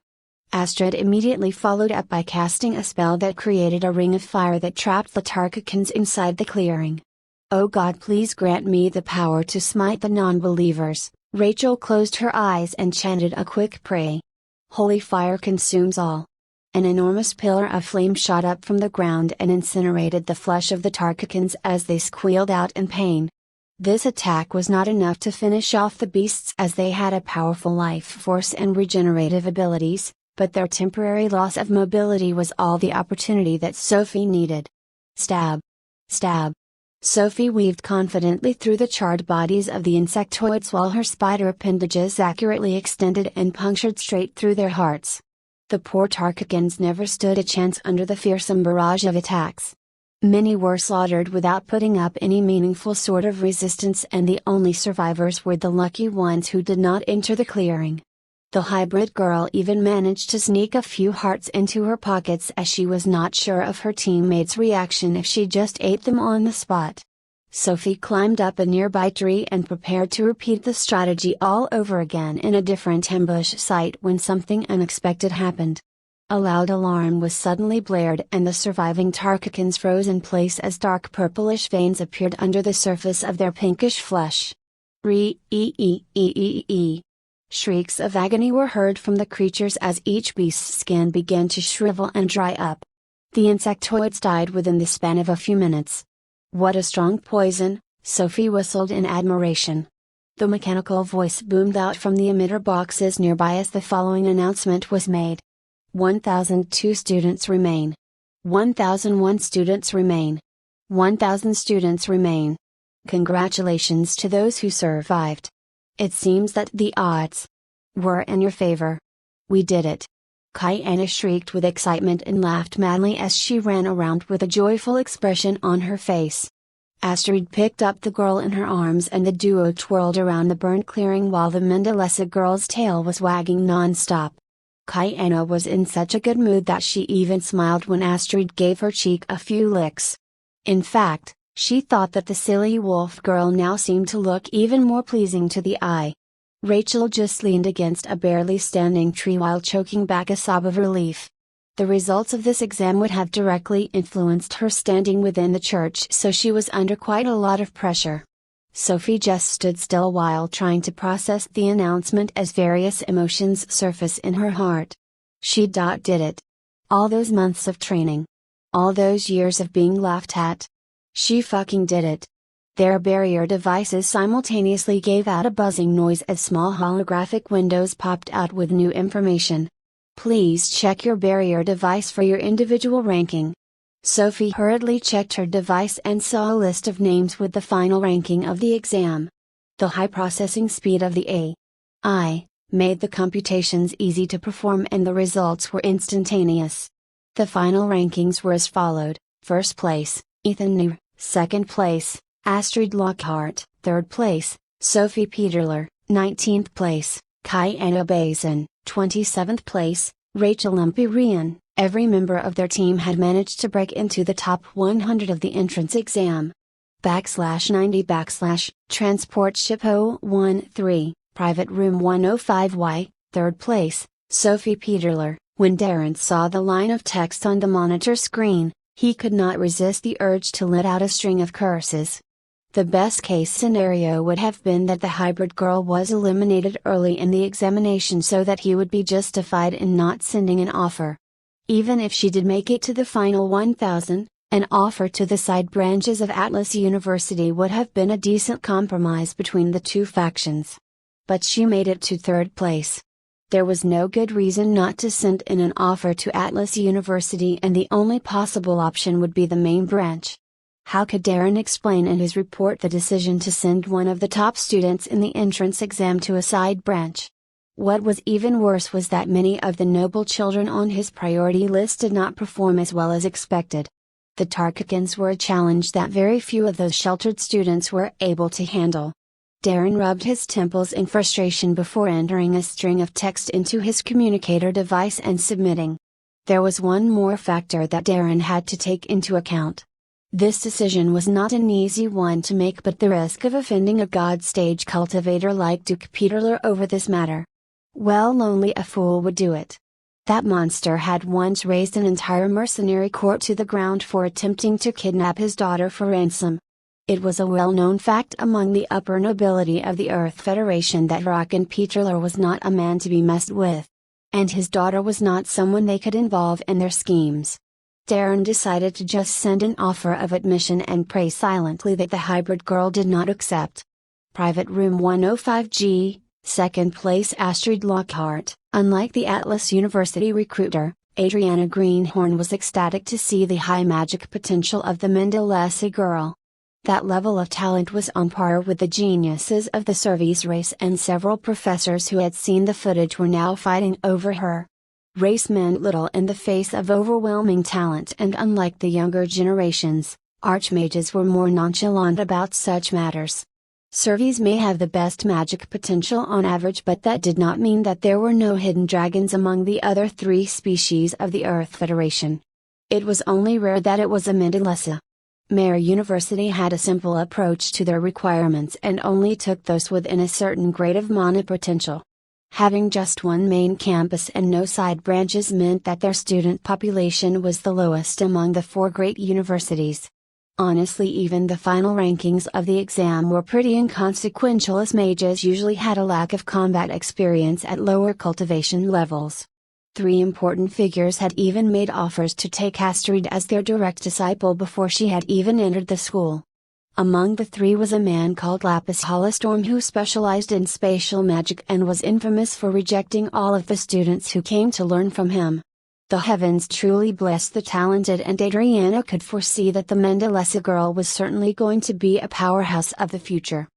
Astrid immediately followed up by casting a spell that created a ring of fire that trapped the Tarkakans inside the clearing. "O God, please grant me the power to smite the non-believers." Rachel closed her eyes and chanted a quick prayer. "Holy fire consumes all." An enormous pillar of flame shot up from the ground and incinerated the flesh of the Tarkakans as they squealed out in pain. This attack was not enough to finish off the beasts, as they had a powerful life force and regenerative abilities, but their temporary loss of mobility was all the opportunity that Sophie needed. Stab! Stab! Sophie weaved confidently through the charred bodies of the insectoids while her spider appendages accurately extended and punctured straight through their hearts. The poor Tarkakans never stood a chance under the fearsome barrage of attacks. Many were slaughtered without putting up any meaningful sort of resistance, and the only survivors were the lucky ones who did not enter the clearing. The hybrid girl even managed to sneak a few hearts into her pockets, as she was not sure of her teammates' reaction if she just ate them on the spot. Sophie climbed up a nearby tree and prepared to repeat the strategy all over again in a different ambush site when something unexpected happened. A loud alarm was suddenly blared and the surviving Tarkakans froze in place as dark purplish veins appeared under the surface of their pinkish flesh. Re-e-e-e-e-e. Shrieks of agony were heard from the creatures as each beast's skin began to shrivel and dry up. The insectoids died within the span of a few minutes. "What a strong poison," Sophie whistled in admiration. The mechanical voice boomed out from the emitter boxes nearby as the following announcement was made. 1,002 students remain. 1,001 students remain. 1,000 students remain. Congratulations to those who survived. It seems that the odds were in your favor. We did it. Kyanna shrieked with excitement and laughed madly as she ran around with a joyful expression on her face. Astrid picked up the girl in her arms and the duo twirled around the burned clearing while the Mendelesa girl's tail was wagging non-stop. Kyanna was in such a good mood that she even smiled when Astrid gave her cheek a few licks. In fact, she thought that the silly wolf girl now seemed to look even more pleasing to the eye. Rachel just leaned against a barely standing tree while choking back a sob of relief. The results of this exam would have directly influenced her standing within the church, so she was under quite a lot of pressure. Sophie just stood still while trying to process the announcement as various emotions surface in her heart. She did it. All those months of training. All those years of being laughed at. She fucking did it. Their barrier devices simultaneously gave out a buzzing noise as small holographic windows popped out with new information. Please check your barrier device for your individual ranking. Sophie hurriedly checked her device and saw a list of names with the final ranking of the exam. The high processing speed of the AI made the computations easy to perform and the results were instantaneous. The final rankings were as followed: first place, Ethan Neer; second place, Astrid Lockhart; third place, Sophie Peterler; 19th place, Kyanna Bazin; 27th place, Rachel Empyrean. Every member of their team had managed to break into the top 100 of the entrance exam. /90/ Transport Ship 013, Private Room 105Y, third place, Sophie Peterler. When Darren saw the line of text on the monitor screen, he could not resist the urge to let out a string of curses. The best case scenario would have been that the hybrid girl was eliminated early in the examination so that he would be justified in not sending an offer. Even if she did make it to the final 1,000, an offer to the side branches of Atlas University would have been a decent compromise between the two factions. But she made it to third place. There was no good reason not to send in an offer to Atlas University, and the only possible option would be the main branch. How could Darren explain in his report the decision to send one of the top students in the entrance exam to a side branch? What was even worse was that many of the noble children on his priority list did not perform as well as expected. The Tarkakans were a challenge that very few of those sheltered students were able to handle. Darren rubbed his temples in frustration before entering a string of text into his communicator device and submitting. There was one more factor that Darren had to take into account. This decision was not an easy one to make, but the risk of offending a god stage cultivator like Duke Peterler over this matter. Well, only a fool would do it. That monster had once raised an entire mercenary court to the ground for attempting to kidnap his daughter for ransom. It was a well-known fact among the upper nobility of the Earth Federation that Rocken Peterler was not a man to be messed with. And his daughter was not someone they could involve in their schemes. Darren decided to just send an offer of admission and pray silently that the hybrid girl did not accept. Private Room 105G, second place Astrid Lockhart. Unlike the Atlas University recruiter, Adriana Greenhorn was ecstatic to see the high magic potential of the Mendelesi girl. That level of talent was on par with the geniuses of the Service race, and several professors who had seen the footage were now fighting over her. Race meant little in the face of overwhelming talent, and unlike the younger generations, archmages were more nonchalant about such matters. Service may have the best magic potential on average, but that did not mean that there were no hidden dragons among the other three species of the Earth Federation. It was only rare that it was a Mendelesi. Mare University had a simple approach to their requirements and only took those within a certain grade of mana potential. Having just one main campus and no side branches meant that their student population was the lowest among the four great universities. Honestly, even the final rankings of the exam were pretty inconsequential, as mages usually had a lack of combat experience at lower cultivation levels. Three important figures had even made offers to take Astrid as their direct disciple before she had even entered the school. Among the three was a man called Lapis Hollowstorm, who specialized in spatial magic and was infamous for rejecting all of the students who came to learn from him. The heavens truly blessed the talented, and Adriana could foresee that the Mendelesi girl was certainly going to be a powerhouse of the future.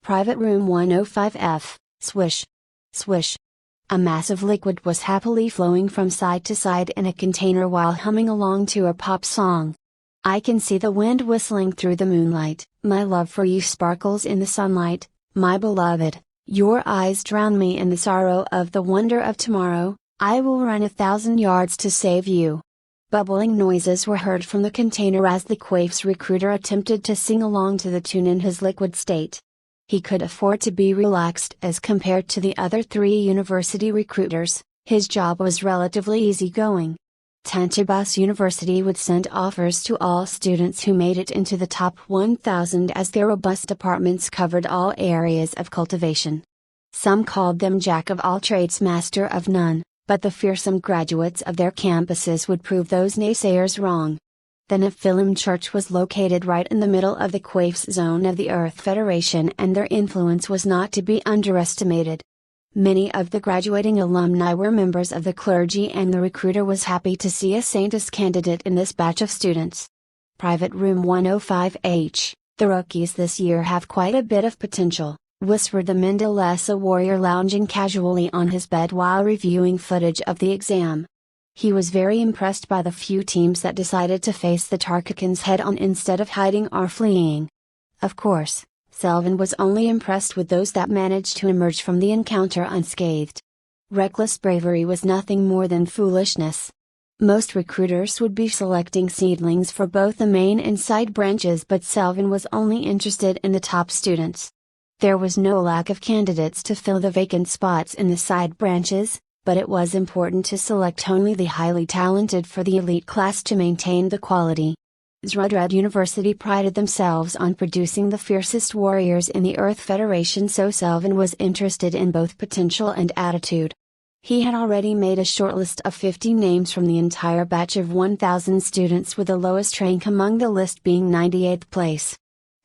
Private Room 105F, swish. Swish. A massive liquid was happily flowing from side to side in a container while humming along to a pop song. I can see the wind whistling through the moonlight. My love for you sparkles in the sunlight, my beloved. Your eyes drown me in the sorrow of the wonder of tomorrow. I will run 1,000 yards to save you. Bubbling noises were heard from the container as the Quaif's recruiter attempted to sing along to the tune in his liquid state. He could afford to be relaxed as compared to the other three university recruiters. His job was relatively easygoing. Tantibas University would send offers to all students who made it into the top 1,000, as their robust departments covered all areas of cultivation. Some called them jack of all trades, master of none, but the fearsome graduates of their campuses would prove those naysayers wrong. The Nephilim Church was located right in the middle of the Quaif's zone of the Earth Federation, and their influence was not to be underestimated. Many of the graduating alumni were members of the clergy, and the recruiter was happy to see a Saintess candidate in this batch of students. Private Room 105H, the rookies this year have quite a bit of potential, whispered the Mendelesi warrior lounging casually on his bed while reviewing footage of the exam. He was very impressed by the few teams that decided to face the Tarkakans head-on instead of hiding or fleeing. Of course, Selvin was only impressed with those that managed to emerge from the encounter unscathed. Reckless bravery was nothing more than foolishness. Most recruiters would be selecting seedlings for both the main and side branches, but Selvin was only interested in the top students. There was no lack of candidates to fill the vacant spots in the side branches, but it was important to select only the highly talented for the elite class to maintain the quality. Zrudred University prided themselves on producing the fiercest warriors in the Earth Federation, so Selvin was interested in both potential and attitude. He had already made a shortlist of 50 names from the entire batch of 1,000 students, with the lowest rank among the list being 98th place.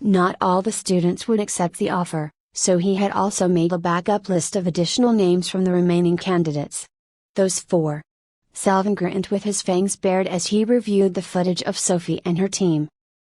Not all the students would accept the offer, so he had also made a backup list of additional names from the remaining candidates. Those four. Selvin grinned with his fangs bared as he reviewed the footage of Sophie and her team.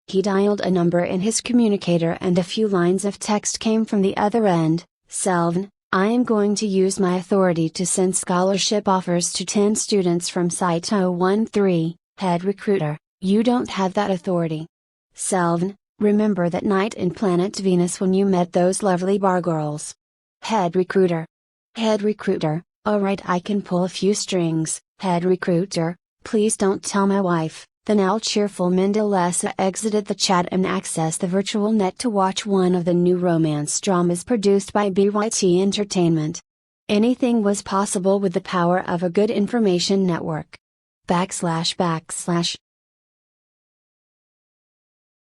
He dialed a number in his communicator and a few lines of text came from the other end. Selvin, I am going to use my authority to send scholarship offers to 10 students from Site 013, head recruiter, you don't have that authority. Selvin, remember that night in planet Venus when you met those lovely bar girls. Head recruiter. Head recruiter, alright, I can pull a few strings. Head recruiter, please don't tell my wife. The now cheerful Mendelesi exited the chat and accessed the virtual net to watch one of the new romance dramas produced by BYT Entertainment. Anything was possible with the power of a good information network. //